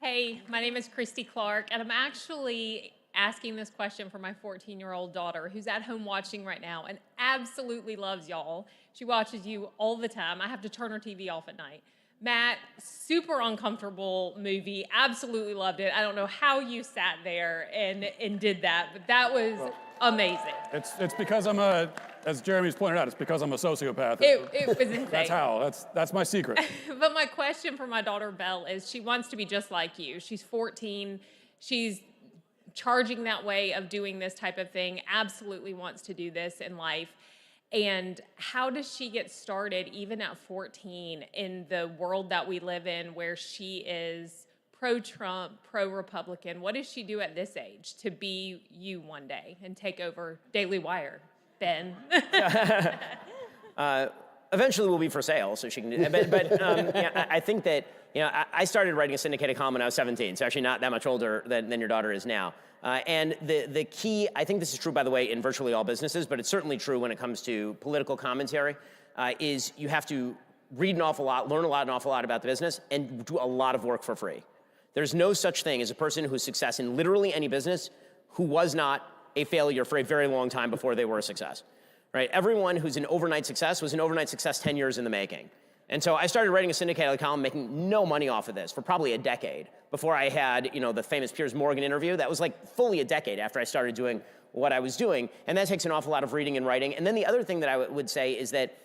Hey, my name is Christy Clark, and I'm actually asking this question for my 14-year-old daughter, who's at home watching right now and absolutely loves y'all. She watches you all the time. I have to turn her TV off at night. Matt, super uncomfortable movie, absolutely loved it. I don't know how you sat there and did that, but that was amazing. It's because as Jeremy's pointed out, it's because I'm a sociopath. It was insane. That's how, that's my secret. But my question for my daughter Belle is, she wants to be just like you. She's 14, she's charging that way of doing this type of thing, absolutely wants to do this in life. And how does she get started, even at 14, in the world that we live in, where she is pro-Trump, pro-Republican? What does she do at this age to be you one day and take over Daily Wire? Ben? Eventually we'll be for sale, so she can do that. But I think that, I started writing a syndicated column when I was 17, so actually not that much older than your daughter is now. And the key, I think this is true, by the way, in virtually all businesses, but it's certainly true when it comes to political commentary, is you have to read an awful lot, learn an awful lot about the business, and do a lot of work for free. There's no such thing as a person who's success in literally any business who was not a failure for a very long time before they were a success. Right? Everyone who's an overnight success was an overnight success 10 years in the making. And so I started writing a syndicated column, making no money off of this for probably a decade before I had, the famous Piers Morgan interview. That was like fully a decade after I started doing what I was doing. And that takes an awful lot of reading and writing. And then the other thing that I would say is that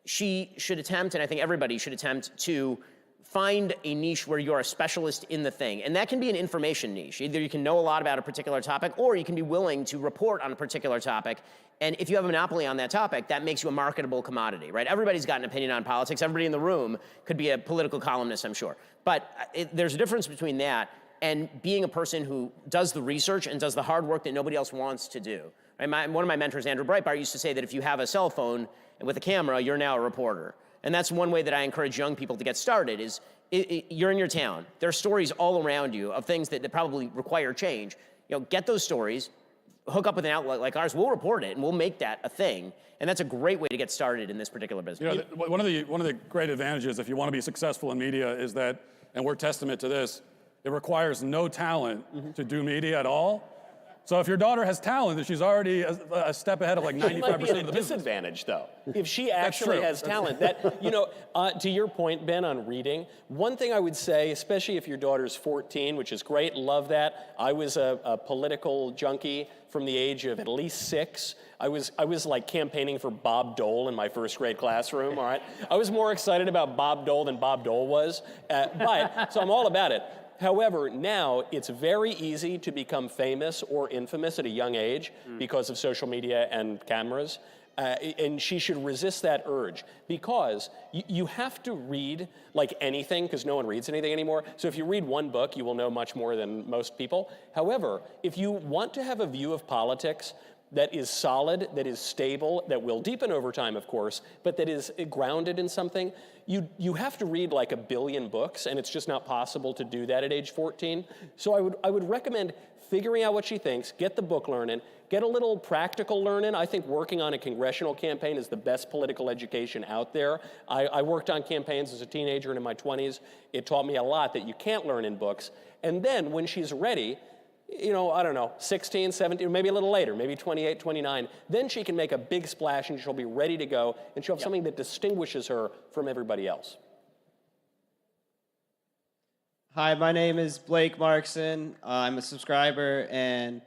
she should attempt, and I think everybody should attempt, to find a niche where you're a specialist in the thing. And that can be an information niche. Either you can know a lot about a particular topic, or you can be willing to report on a particular topic. And if you have a monopoly on that topic, that makes you a marketable commodity, right? Everybody's got an opinion on politics. Everybody in the room could be a political columnist, I'm sure. But there's a difference between that and being a person who does the research and does the hard work that nobody else wants to do. Right? One of my mentors, Andrew Breitbart, used to say that if you have a cell phone with a camera, you're now a reporter. And that's one way that I encourage young people to get started is you're in your town. There are stories all around you of things that probably require change. Get those stories, hook up with an outlet like ours, we'll report it and we'll make that a thing. And that's a great way to get started in this particular business. One of the great advantages if you want to be successful in media is that, and we're testament to this, it requires no talent to do media at all. So if your daughter has talent, then she's already a step ahead of like 95% of the business. It might be at a disadvantage, though, if she actually has talent. That, to your point, Ben, on reading, one thing I would say, especially if your daughter's 14, which is great, love that. I was a political junkie from the age of at least 6. I was like campaigning for Bob Dole in my first grade classroom, all right? I was more excited about Bob Dole than Bob Dole was, so I'm all about it. However, now it's very easy to become famous or infamous at a young age because of social media and cameras. And she should resist that urge because you have to read like anything because no one reads anything anymore. So if you read one book, you will know much more than most people. However, if you want to have a view of politics that is solid, that is stable, that will deepen over time, of course, but that is grounded in something, you have to read like 1 billion books, and it's just not possible to do that at age 14. So I would recommend figuring out what she thinks, get the book learning, get a little practical learning. I think working on a congressional campaign is the best political education out there. I worked on campaigns as a teenager and in my 20s. It taught me a lot that you can't learn in books. And then when she's ready, I don't know, 16, 17, maybe a little later, maybe 28, 29, then she can make a big splash and she'll be ready to go and she'll have something that distinguishes her from everybody else. Hi, my name is Blake Markson. I'm a subscriber, and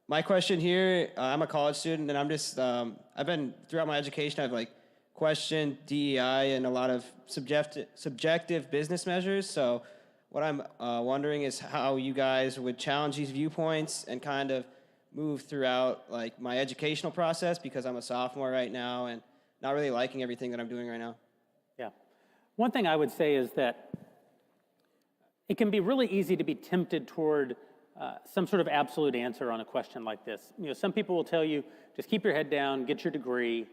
my question here, I'm a college student, and I'm just, throughout my education, I've questioned DEI and a lot of subjective business measures. So what I'm wondering is how you guys would challenge these viewpoints and kind of move throughout my educational process, because I'm a sophomore right now and not really liking everything that I'm doing right now. Yeah. One thing I would say is that it can be really easy to be tempted toward some sort of absolute answer on a question like this. Some people will tell you, just keep your head down, get your degree.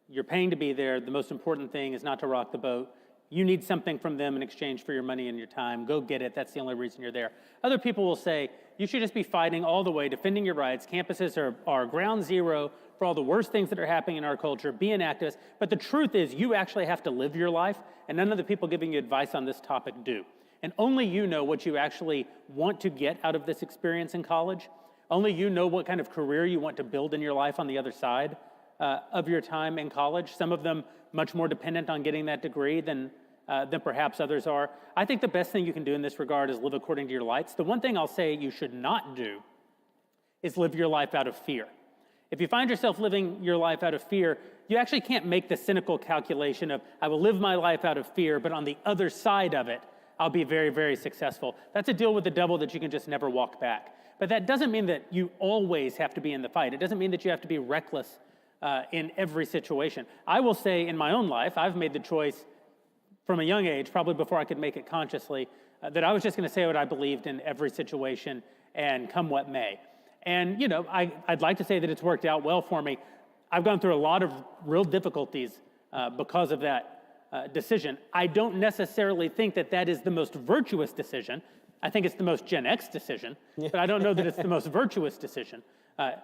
You're paying to be there. The most important thing is not to rock the boat. You need something from them in exchange for your money and your time. Go get it. That's the only reason you're there. Other people will say, you should just be fighting all the way, defending your rights. Campuses are ground zero for all the worst things that are happening in our culture. Be an activist. But the truth is, you actually have to live your life, and none of the people giving you advice on this topic do. And only you know what you actually want to get out of this experience in college. Only you know what kind of career you want to build in your life on the other side of your time in college. Some of them much more dependent on getting that degree than perhaps others are. I think the best thing you can do in this regard is live according to your lights. The one thing I'll say you should not do is live your life out of fear. If you find yourself living your life out of fear, you actually can't make the cynical calculation of, I will live my life out of fear, but on the other side of it, I'll be very, very successful. That's a deal with the devil that you can just never walk back. But that doesn't mean that you always have to be in the fight. It doesn't mean that you have to be reckless in every situation. I will say in my own life, I've made the choice from a young age, probably before I could make it consciously, that I was just gonna say what I believed in every situation and come what may. And I'd like to say that it's worked out well for me. I've gone through a lot of real difficulties because of that decision. I don't necessarily think that that is the most virtuous decision. I think it's the most Gen X decision, but I don't know that it's the most virtuous decision.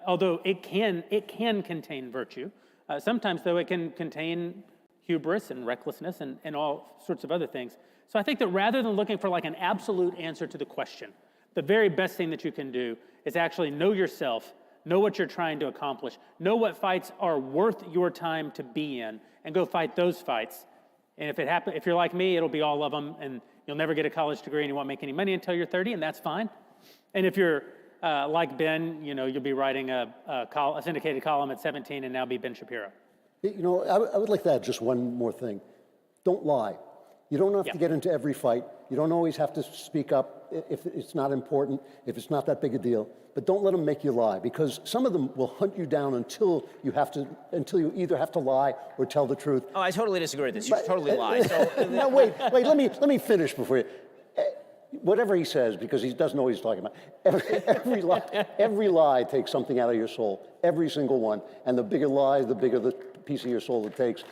Although it can contain virtue. Sometimes, though, it can contain hubris and recklessness and all sorts of other things. So I think that rather than looking for an absolute answer to the question, the very best thing that you can do is actually know yourself, know what you're trying to accomplish, know what fights are worth your time to be in, and go fight those fights. And if you're like me, it'll be all of them, and you'll never get a college degree and you won't make any money until you're 30, and that's fine. And if you're like Ben, you'll be writing a syndicated column at 17 and now be Ben Shapiro. I would like to add just one more thing. Don't lie. You don't have to get into every fight. You don't always have to speak up if it's not important, if it's not that big a deal. But don't let them make you lie, because some of them will hunt you down until you either have to lie or tell the truth. Oh, I totally disagree with this. You totally lie. So, no, wait. Let me finish before you. Whatever he says, because he doesn't know what he's talking about. Every lie takes something out of your soul. Every single one. And the bigger lie, the bigger the piece of your soul it takes.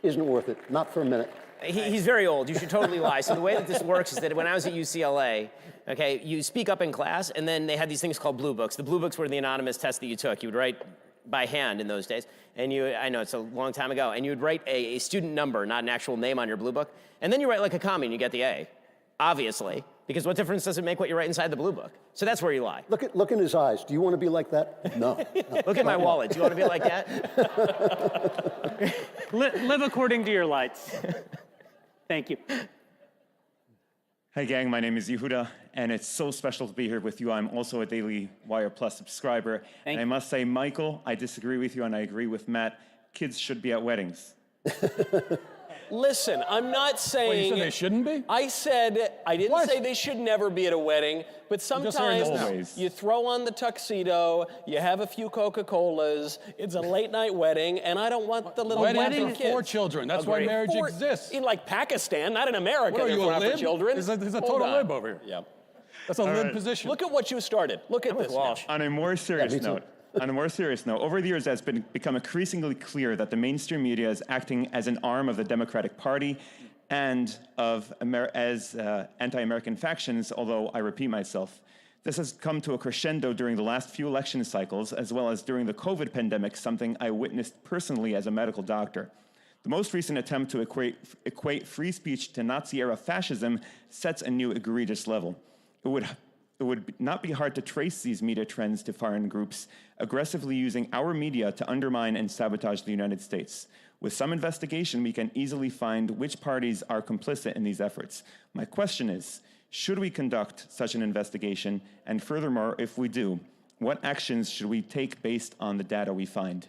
Isn't worth it. Not for a minute. He's very old. You should totally lie. So the way that this works is that when I was at UCLA, okay, you speak up in class, and then they had these things called blue books. The blue books were the anonymous test that you took. You would write by hand in those days. And I know it's a long time ago, and you would write a student number, not an actual name on your blue book. And then you write like a commie and you get the A, obviously. Because what difference does it make what you write inside the blue book? So that's where you lie. Look in his eyes. Do you want to be like that? No. Look at my wallet. Do you want to be like that? Live according to your lights. Thank you. Hi, gang. My name is Yehuda, and it's so special to be here with you. I'm also a Daily Wire Plus subscriber. And I must say, Michael, I disagree with you, and I agree with Matt. Kids should be at weddings. Listen, I'm not saying... Well, you said they shouldn't be? I didn't say they should never be at a wedding, but sometimes you throw on the tuxedo, you have a few Coca-Colas, it's a late-night wedding, and I don't want the little wedding for children. That's why marriage exists. In like Pakistan, not in America. What are you, a lib? For children. There's a total lib over here. Yeah. That's a lib position. Look at what you started. Look at this. On a more serious note, over the years, it's become increasingly clear that the mainstream media is acting as an arm of the Democratic Party and as anti-American factions, although I repeat myself. This has come to a crescendo during the last few election cycles, as well as during the COVID pandemic, something I witnessed personally as a medical doctor. The most recent attempt to equate free speech to Nazi-era fascism sets a new egregious level. It would not be hard to trace these media trends to foreign groups aggressively using our media to undermine and sabotage the United States. With some investigation, we can easily find which parties are complicit in these efforts. My question is, should we conduct such an investigation? And furthermore, if we do, what actions should we take based on the data we find?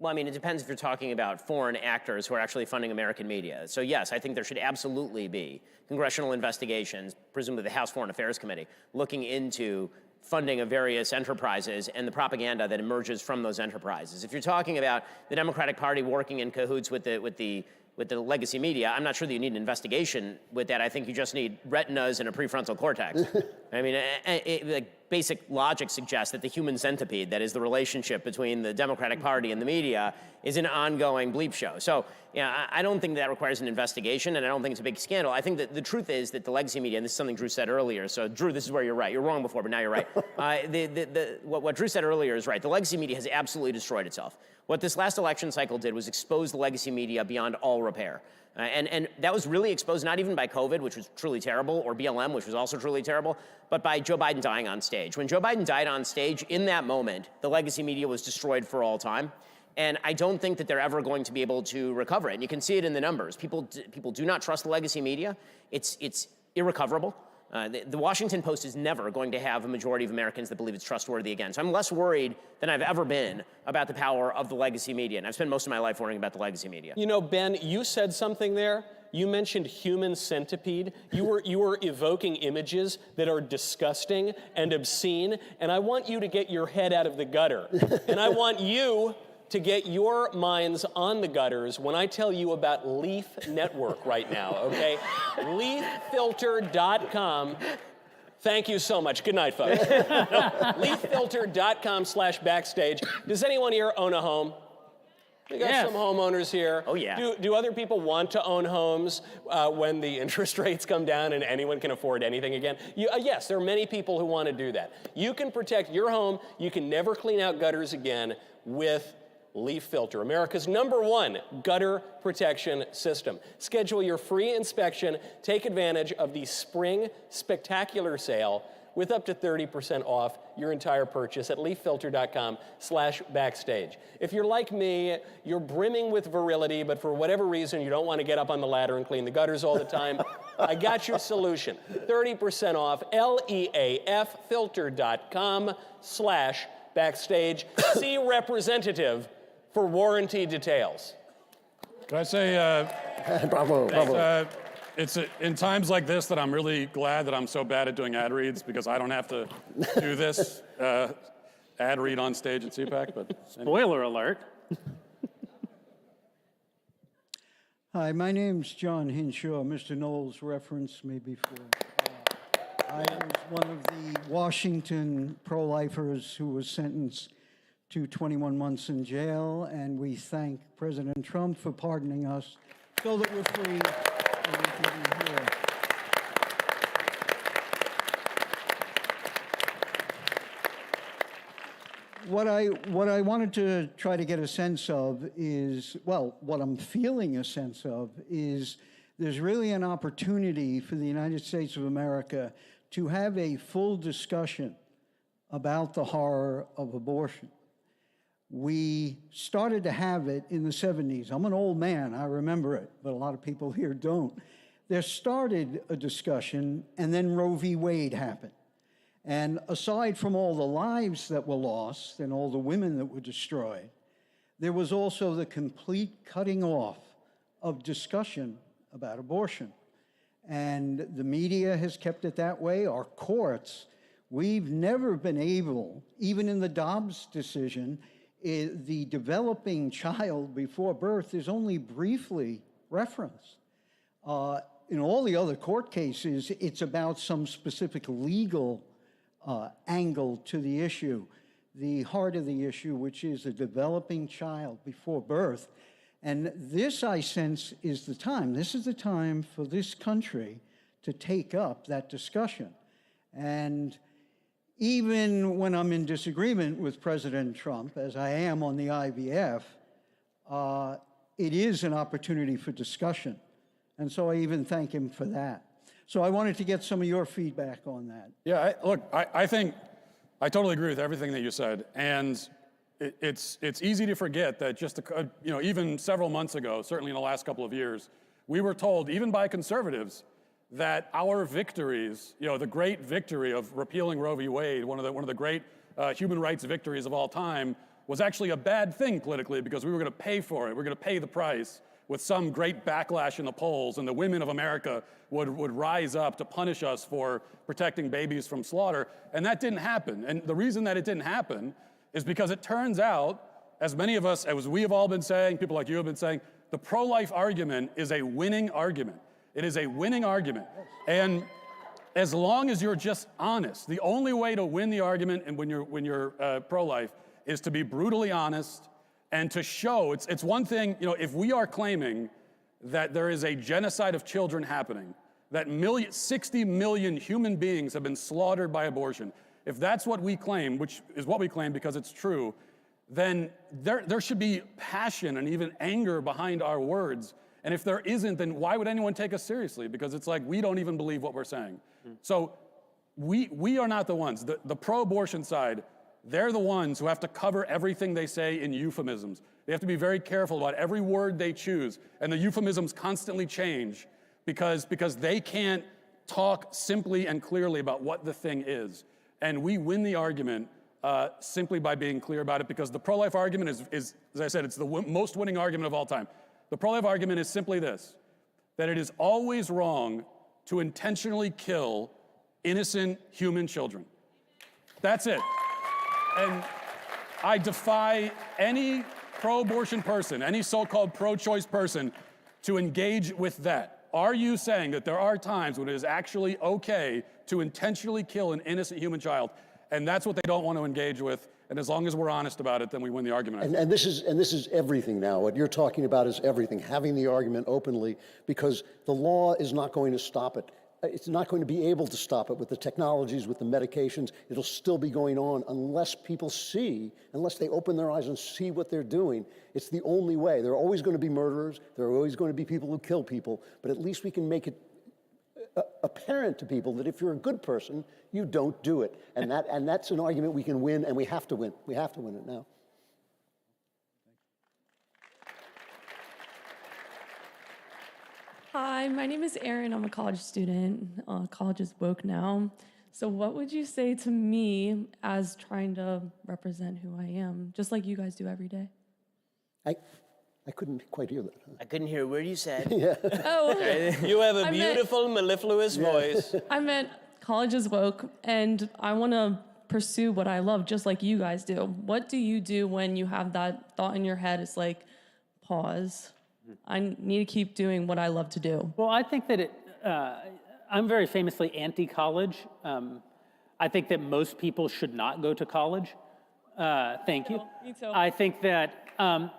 Well, I mean, it depends if you're talking about foreign actors who are actually funding American media. So yes, I think there should absolutely be congressional investigations, presumably the House Foreign Affairs Committee, looking into funding of various enterprises and the propaganda that emerges from those enterprises. If you're talking about the Democratic Party working in cahoots with the legacy media, I'm not sure that you need an investigation with that. I think you just need retinas and a prefrontal cortex. I mean, basic logic suggests that the human centipede, that is the relationship between the Democratic Party and the media, is an ongoing bleep show. So, yeah, I don't think that requires an investigation, and I don't think it's a big scandal. I think that the truth is that the legacy media, and this is something Drew said earlier, so Drew, this is where you're right. You're wrong before, but now you're right. What Drew said earlier is right. The legacy media has absolutely destroyed itself. What this last election cycle did was expose the legacy media beyond all repair. And that was really exposed not even by COVID, which was truly terrible, or BLM, which was also truly terrible, but by Joe Biden dying on stage. When Joe Biden died on stage, in that moment, the legacy media was destroyed for all time. And I don't think that they're ever going to be able to recover it. And you can see it in the numbers. People do not trust the legacy media. It's irrecoverable. The Washington Post is never going to have a majority of Americans that believe it's trustworthy again. So I'm less worried than I've ever been about the power of the legacy media. And I've spent most of my life worrying about the legacy media. You know, Ben, you said something there. You mentioned human centipede. You were evoking images that are disgusting and obscene. And I want you to get your head out of the gutter. And I want you to get your minds on the gutters when I tell you about Leaf Network right now, okay? LeafFilter.com. Thank you so much. Good night, folks. LeafFilter.com/backstage. Does anyone here own a home? We got some homeowners here. Oh, yeah. Do other people want to own homes when the interest rates come down and anyone can afford anything again? Yes, there are many people who want to do that. You can protect your home. You can never clean out gutters again with Leaf Filter, America's #1 gutter protection system. Schedule your free inspection. Take advantage of the Spring Spectacular Sale with up to 30% off your entire purchase at leafilter.com/backstage. If you're like me, you're brimming with virility, but for whatever reason, you don't want to get up on the ladder and clean the gutters all the time, I got your solution. 30% off, LEAFfilter.com/backstage. See representative for warranty details. Can I say, bravo, bravo. It's in times like this that I'm really glad that I'm so bad at doing ad reads because I don't have to do this ad read on stage at CPAC. But spoiler alert. Hi, my name's John Hinshaw. Mr. Knowles referenced me before. I was one of the Washington pro-lifers who was sentenced to 21 months in jail, and we thank President Trump for pardoning us so that we're free and we can be here. What I wanted to try to get a sense of is, well, what I'm feeling a sense of is there's really an opportunity for the United States of America to have a full discussion about the horror of abortion. We started to have it in the 70s. I'm an old man, I remember it, but a lot of people here don't. There started a discussion, and then Roe v. Wade happened. And aside from all the lives that were lost and all the women that were destroyed, there was also the complete cutting off of discussion about abortion. And the media has kept it that way, our courts. We've never been able, even in the Dobbs decision, the developing child before birth is only briefly referenced. In all the other court cases, it's about some specific legal angle to the issue, the heart of the issue, which is a developing child before birth. And this, I sense, is the time. This is the time for this country to take up that discussion. And even when I'm in disagreement with President Trump, as I am on the IVF, it is an opportunity for discussion. And so I even thank him for that. So I wanted to get some of your feedback on that. Yeah, I think I totally agree with everything that you said. And it's easy to forget that just even several months ago, certainly in the last couple of years, we were told, even by conservatives, that our victories, the great victory of repealing Roe v. Wade, one of the great human rights victories of all time, was actually a bad thing politically because we were going to pay for it. We're going to pay the price with some great backlash in the polls, and the women of America would rise up to punish us for protecting babies from slaughter. And that didn't happen. And the reason that it didn't happen is because it turns out, as many of us, as we have all been saying, people like you have been saying, the pro-life argument is a winning argument. It is a winning argument. And as long as you're just honest, the only way to win the argument and when you're pro-life is to be brutally honest and to show, it's one thing, if we are claiming that there is a genocide of children happening, that 60 million human beings have been slaughtered by abortion, if that's what we claim, which is what we claim because it's true, then there should be passion and even anger behind our words. And if there isn't, then why would anyone take us seriously? Because it's like we don't even believe what we're saying. So we are not the ones. The pro-abortion side, they're the ones who have to cover everything they say in euphemisms. They have to be very careful about every word they choose. And the euphemisms constantly change because they can't talk simply and clearly about what the thing is. And we win the argument simply by being clear about it, because the pro-life argument is, as I said, it's the most winning argument of all time. The pro-life argument is simply this, that it is always wrong to intentionally kill innocent human children. That's it. And I defy any pro-abortion person, any so-called pro-choice person, to engage with that. Are you saying that there are times when it is actually okay to intentionally kill an innocent human child? And that's what they don't want to engage with. And as long as we're honest about it, then we win the argument. And this is everything now. What you're talking about is everything, having the argument openly, because the law is not going to stop it. It's not going to be able to stop it with the technologies, with the medications. It'll still be going on unless people see, unless they open their eyes and see what they're doing. It's the only way. There are always going to be murderers. There are always going to be people who kill people. But at least we can make it apparent to people that if you're a good person, you don't do it. And that's an argument we can win, and we have to win. We have to win it now. Hi, my name is Erin. I'm a college student. College is woke now. So what would you say to me as trying to represent who I am, just like you guys do every day? I couldn't quite hear that. I couldn't hear a word you said. Yeah. Oh. You have a I beautiful, mellifluous voice. I meant college is woke, and I want to pursue what I love, just like you guys do. What do you do when you have that thought in your head? It's like, pause. I need to keep doing what I love to do. Well, I think that I'm very famously anti-college. I think that most people should not go to college. Thank you. Me too. I think that,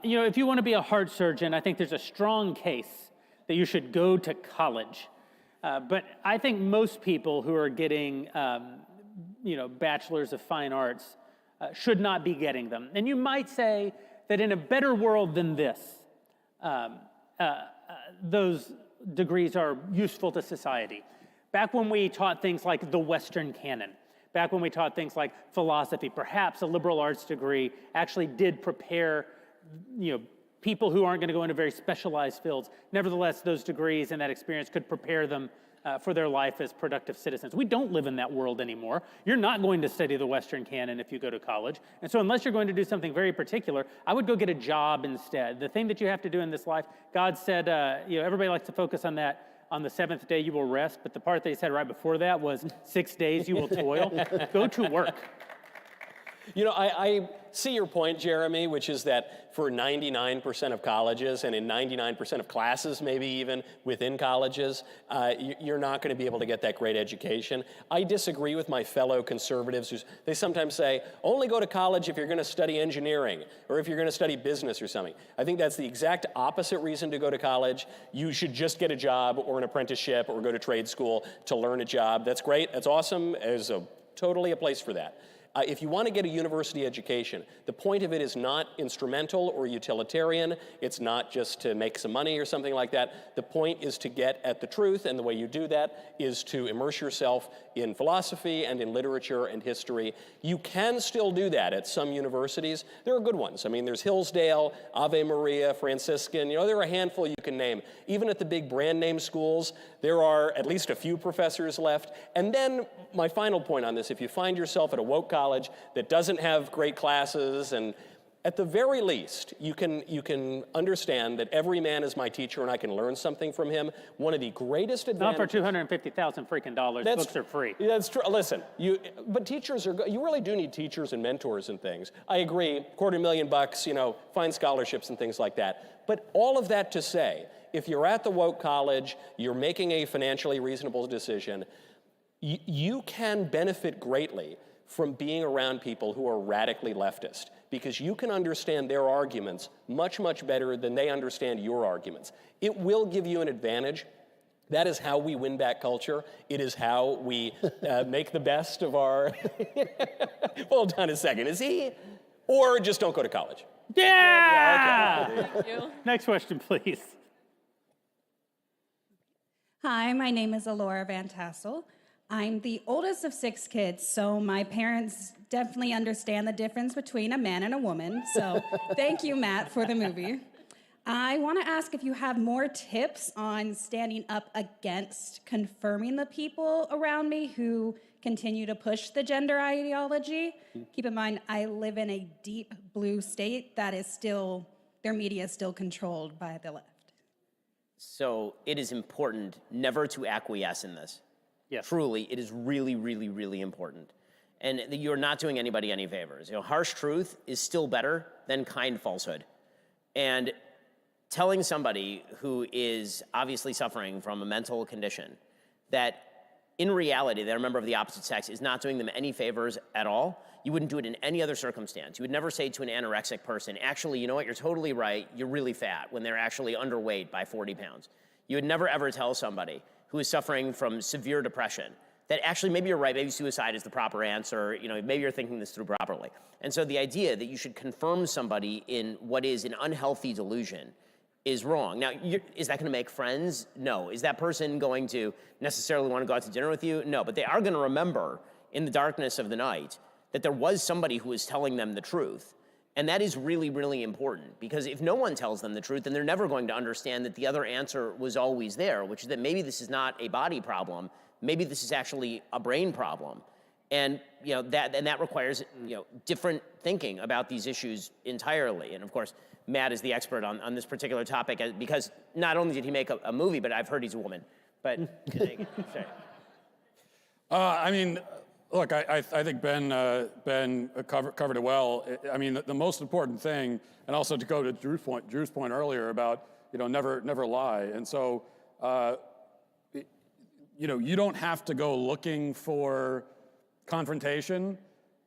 if you want to be a heart surgeon, I think there's a strong case that you should go to college. But I think most people who are getting, bachelors of fine arts should not be getting them. And you might say that in a better world than this, those degrees are useful to society. Back when we taught things like the Western canon, back when we taught things like philosophy, perhaps a liberal arts degree actually did prepare, people who aren't going to go into very specialized fields. Nevertheless, those degrees and that experience could prepare them for their life as productive citizens. We don't live in that world anymore. You're not going to study the Western canon if you go to college. And so unless you're going to do something very particular, I would go get a job instead. The thing that you have to do in this life, God said, everybody likes to focus on that. On the seventh day you will rest, but the part that he said right before that was 6 days you will toil. Go to work. I see your point, Jeremy, which is that for 99% of colleges and in 99% of classes, maybe even within colleges, you're not going to be able to get that great education. I disagree with my fellow conservatives they sometimes say, only go to college if you're going to study engineering or if you're going to study business or something. I think that's the exact opposite reason to go to college. You should just get a job or an apprenticeship or go to trade school to learn a job. That's great. That's awesome. There's totally a place for that. If you want to get a university education, the point of it is not instrumental or utilitarian. It's not just to make some money or something like that. The point is to get at the truth, and the way you do that is to immerse yourself in philosophy and in literature and history. You can still do that at some universities. There are good ones. I mean, there's Hillsdale, Ave Maria, Franciscan. There are a handful you can name. Even at the big brand name schools, there are at least a few professors left. And then my final point on this, if you find yourself at a woke college that doesn't have great classes, and at the very least, you can understand that every man is my teacher and I can learn something from him. One of the greatest advantages— Not for $250,000 freaking dollars. Books are free. That's true. Listen, but teachers you really do need teachers and mentors and things. I agree, $250,000, find scholarships and things like that. But all of that to say, if you're at the woke college, you're making a financially reasonable decision, you can benefit greatly from being around people who are radically leftist, because you can understand their arguments much, much better than they understand your arguments. It will give you an advantage. That is how we win back culture. It is how we make the best of our— Hold on a second, is he? Or just don't go to college. Yeah! Okay. Thank you. Next question, please. Hi, my name is Alora Van Tassel. I'm the oldest of 6 kids, so my parents definitely understand the difference between a man and a woman. So thank you, Matt, for the movie. I want to ask if you have more tips on standing up against confirming the people around me who continue to push the gender ideology. Keep in mind, I live in a deep blue state that is still, their media is still controlled by the left. So it is important never to acquiesce in this. Yes. Truly, it is really, really, really important. And you're not doing anybody any favors. Harsh truth is still better than kind falsehood. And telling somebody who is obviously suffering from a mental condition that in reality they're a member of the opposite sex is not doing them any favors at all, you wouldn't do it in any other circumstance. You would never say to an anorexic person, actually, you know what, you're totally right, you're really fat, when they're actually underweight by 40 pounds. You would never ever tell somebody who is suffering from severe depression that actually maybe you're right, maybe suicide is the proper answer, maybe you're thinking this through properly. And so the idea that you should confirm somebody in what is an unhealthy delusion is wrong. Now, is that going to make friends? No. Is that person going to necessarily want to go out to dinner with you? No, but they are going to remember in the darkness of the night that there was somebody who was telling them the truth. And that is really, really important, because if no one tells them the truth, then they're never going to understand that the other answer was always there, which is that maybe this is not a body problem, maybe this is actually a brain problem. And that requires different thinking about these issues entirely. And of course, Matt is the expert on this particular topic because not only did he make a movie, but I've heard he's a woman. But I mean, look, I think Ben covered it well. I mean, the most important thing, and also to go to Drew's point earlier about never lie. And so you don't have to go looking for confrontation.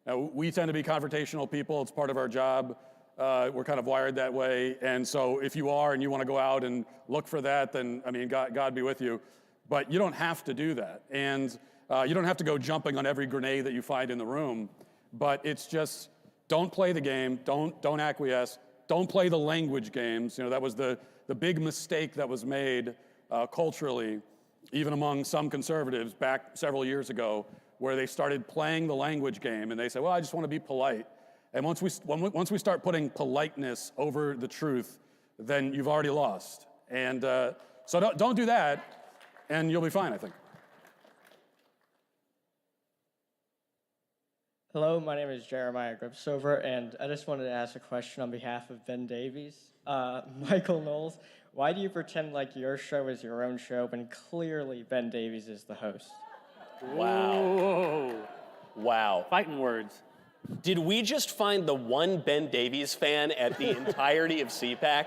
Now, we tend to be confrontational people. It's part of our job. We're kind of wired that way. And so if you are and you want to go out and look for that, then, I mean, God be with you. But you don't have to do that. And you don't have to go jumping on every grenade that you find in the room. But it's just, don't play the game. Don't acquiesce. Don't play the language games. That was the big mistake that was made culturally, even among some conservatives back several years ago, where they started playing the language game and they say, well, I just want to be polite. And once we start putting politeness over the truth, then you've already lost. And so don't do that, and you'll be fine, I think. Hello, my name is Jeremiah Gripsover, and I just wanted to ask a question on behalf of Ben Davies. Michael Knowles, why do you pretend like your show is your own show when clearly Ben Davies is the host? Wow. Wow. Fighting words. Did we just find the one Ben Davies fan at the entirety of CPAC?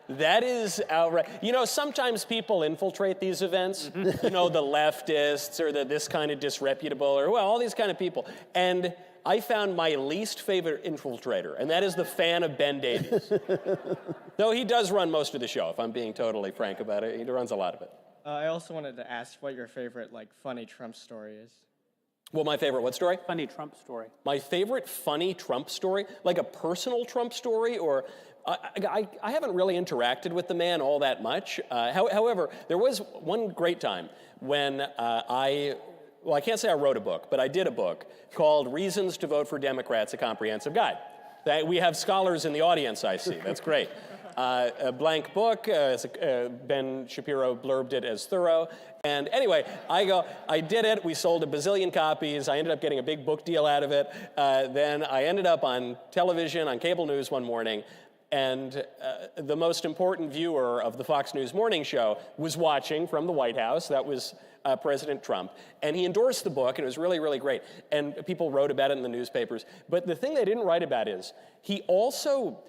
That is outright. Sometimes people infiltrate these events, the leftists or this kind of disreputable or, all these kind of people. And I found my least favorite infiltrator, and that is the fan of Ben Davies. Though he does run most of the show, if I'm being totally frank about it. He runs a lot of it. I also wanted to ask what your favorite, funny Trump story is. Well, my favorite what story? Funny Trump story. My favorite funny Trump story? Like a personal Trump story? Or I haven't really interacted with the man all that much. However, there was one great time when I can't say I wrote a book, but I did a book called Reasons to Vote for Democrats, a Comprehensive Guide. We have scholars in the audience, I see. That's great. A blank book, Ben Shapiro blurbed it as thorough. And anyway, I did it, we sold a bazillion copies, I ended up getting a big book deal out of it. Then I ended up on television, on cable news one morning, and the most important viewer of the Fox News morning show was watching from the White House. That was President Trump. And he endorsed the book, and it was really, really great. And people wrote about it in the newspapers. But the thing they didn't write about is he also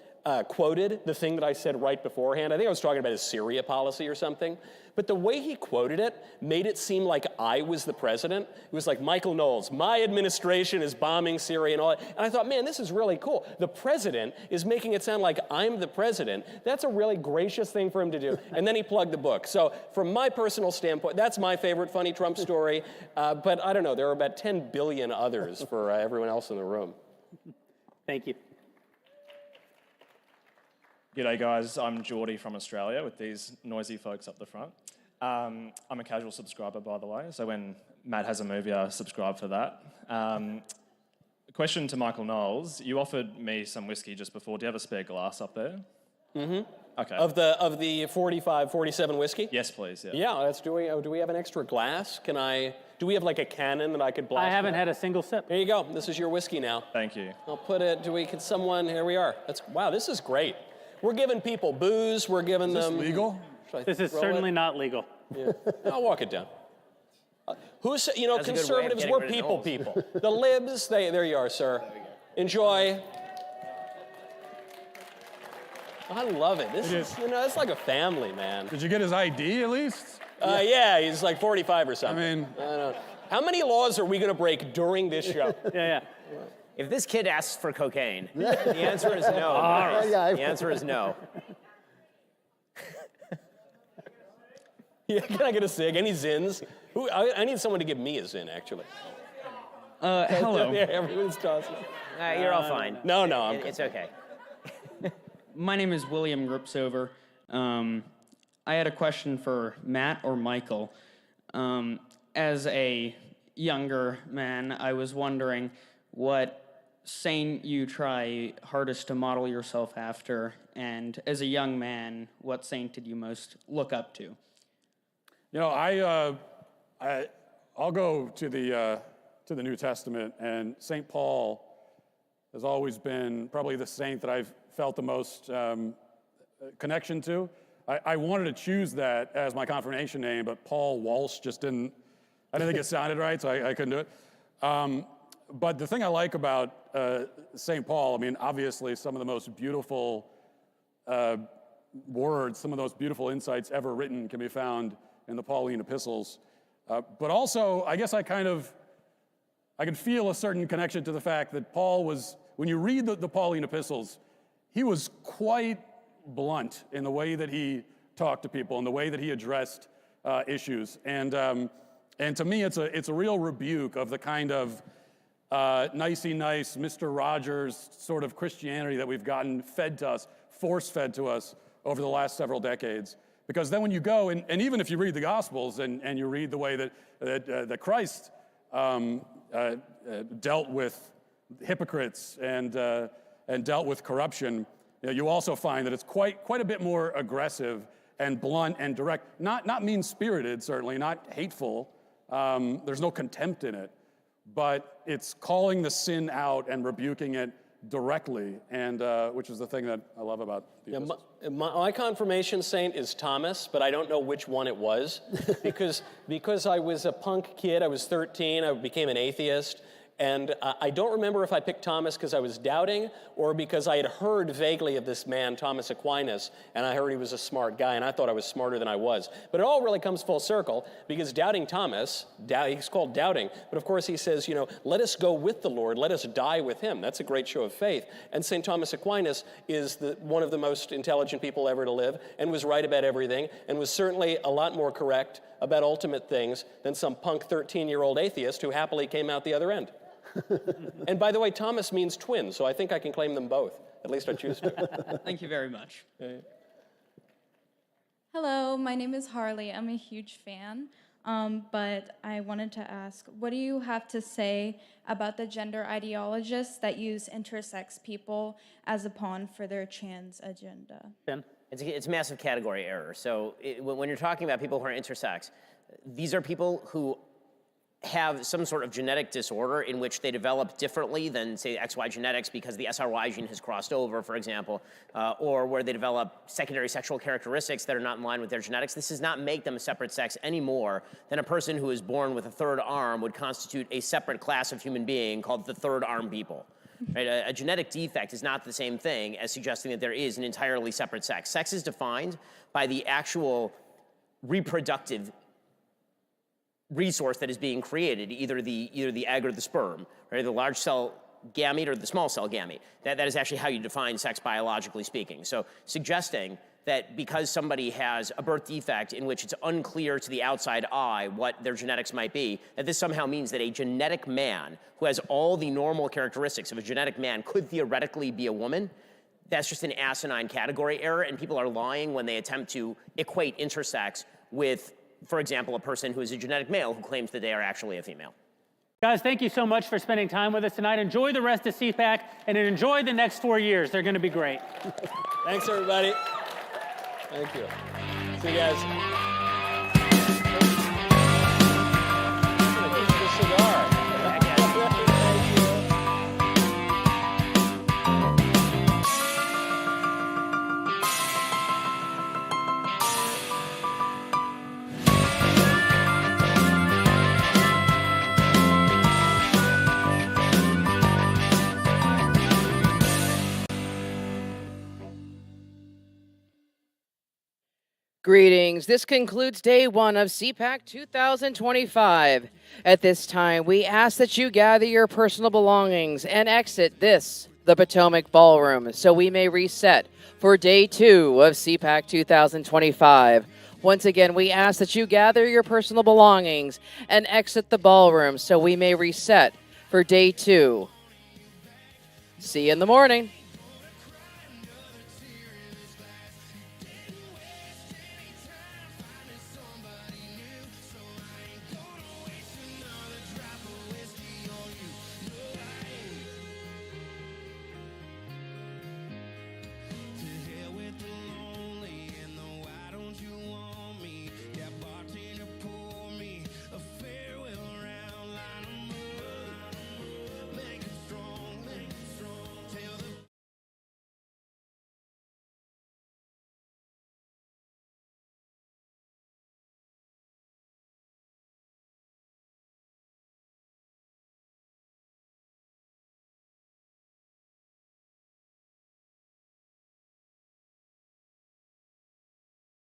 quoted the thing that I said right beforehand. I think I was talking about his Syria policy or something. But the way he quoted it made it seem like I was the president. It was like, Michael Knowles, my administration is bombing Syria and all that. And I thought, man, this is really cool. The president is making it sound like I'm the president. That's a really gracious thing for him to do. And then he plugged the book. So from my personal standpoint, that's my favorite funny Trump story. But I don't know, there are about 10 billion others for everyone else in the room. Thank you. G'day guys, I'm Geordie from Australia with these noisy folks up the front. I'm a casual subscriber, by the way, so when Matt has a movie, I subscribe for that. A question to Michael Knowles. You offered me some whiskey just before. Do you have a spare glass up there? Mm-hmm. Okay. Of the 45, 47 whiskey? Yes, please, yeah. Yeah, do we have an extra glass? Do we have like a cannon that I could blast? I haven't had a single sip. There you go, this is your whiskey now. Thank you. I'll put it, can someone, here we are. Wow, this is great. We're giving people booze, we're giving them... Is this legal? This is certainly not legal. Yeah. I'll walk it down. That's conservatives, we're people. The libs, there you are, sir. Enjoy. I love it. This is, it's like a family, man. Did you get his ID at least? Yeah, he's like 45 or something. I mean... How many laws are we going to break during this show? Yeah. If this kid asks for cocaine, the answer is no. The answer is no. Yeah, can I get a cig? Any zins? I need someone to give me a zin, actually. Hello. Yeah, everyone's tossing. You're all fine. No, it's okay. My name is William Gripsover. I had a question for Matt or Michael. As a younger man, I was wondering what saint you try hardest to model yourself after, and as a young man, what saint did you most look up to? I'll go to the to the New Testament, and St. Paul has always been probably the saint that I've felt the most connection to. I wanted to choose that as my confirmation name, but Paul Walsh just didn't think it sounded right, so I couldn't do it. But the thing I like about St. Paul, I mean, obviously some of the most beautiful words, some of those beautiful insights ever written can be found in the Pauline epistles. But also, I guess I can feel a certain connection to the fact that Paul was, when you read the Pauline epistles, he was quite blunt in the way that he talked to people and the way that he addressed issues. And to me, it's a real rebuke of the kind of nicey nice, Mr. Rogers sort of Christianity that we've gotten fed to us, force-fed to us over the last several decades. Because then when you go, and even if you read the Gospels and you read the way that Christ dealt with hypocrites and dealt with corruption, you also find that it's quite a bit more aggressive and blunt and direct. Not mean-spirited, certainly, not hateful. There's no contempt in it. But it's calling the sin out and rebuking it directly, and which is the thing that I love about the epistles. My confirmation saint is Thomas, but I don't know which one it was, because I was a punk kid. I was 13. I became an atheist. And I don't remember if I picked Thomas because I was doubting or because I had heard vaguely of this man, Thomas Aquinas, and I heard he was a smart guy, and I thought I was smarter than I was. But it all really comes full circle because doubting Thomas, he's called doubting, but of course he says, let us go with the Lord, let us die with him. That's a great show of faith. And St. Thomas Aquinas is one of the most intelligent people ever to live and was right about everything and was certainly a lot more correct about ultimate things than some punk 13-year-old atheist who happily came out the other end. And by the way, Thomas means twin, so I think I can claim them both. At least I choose to. Thank you very much. Hello, my name is Harley. I'm a huge fan, but I wanted to ask, what do you have to say about the gender ideologists that use intersex people as a pawn for their trans agenda? Ben? It's a massive category error. So when you're talking about people who are intersex, these are people who have some sort of genetic disorder in which they develop differently than, say, XY genetics because the SRY gene has crossed over, for example, or where they develop secondary sexual characteristics that are not in line with their genetics. This does not make them a separate sex any more than a person who is born with a third arm would constitute a separate class of human being called the third arm people. Right? A genetic defect is not the same thing as suggesting that there is an entirely separate sex. Sex is defined by the actual reproductive resource that is being created, either the egg or the sperm, right? The large cell gamete or the small cell gamete. That is actually how you define sex biologically speaking. So suggesting that because somebody has a birth defect in which it's unclear to the outside eye what their genetics might be, that this somehow means that a genetic man who has all the normal characteristics of a genetic man could theoretically be a woman, that's just an asinine category error, and people are lying when they attempt to equate intersex with, for example, a person who is a genetic male who claims that they are actually a female. Guys, thank you so much for spending time with us tonight. Enjoy the rest of CPAC and enjoy the next 4 years. They're going to be great. Thanks, everybody. Thank you. See you guys. Cigar. Greetings. This concludes day one of CPAC 2025. At this time, we ask that you gather your personal belongings and exit the Potomac Ballroom, so we may reset for day two of CPAC 2025. Once again, we ask that you gather your personal belongings and exit the ballroom, so we may reset for day two. See you in the morning.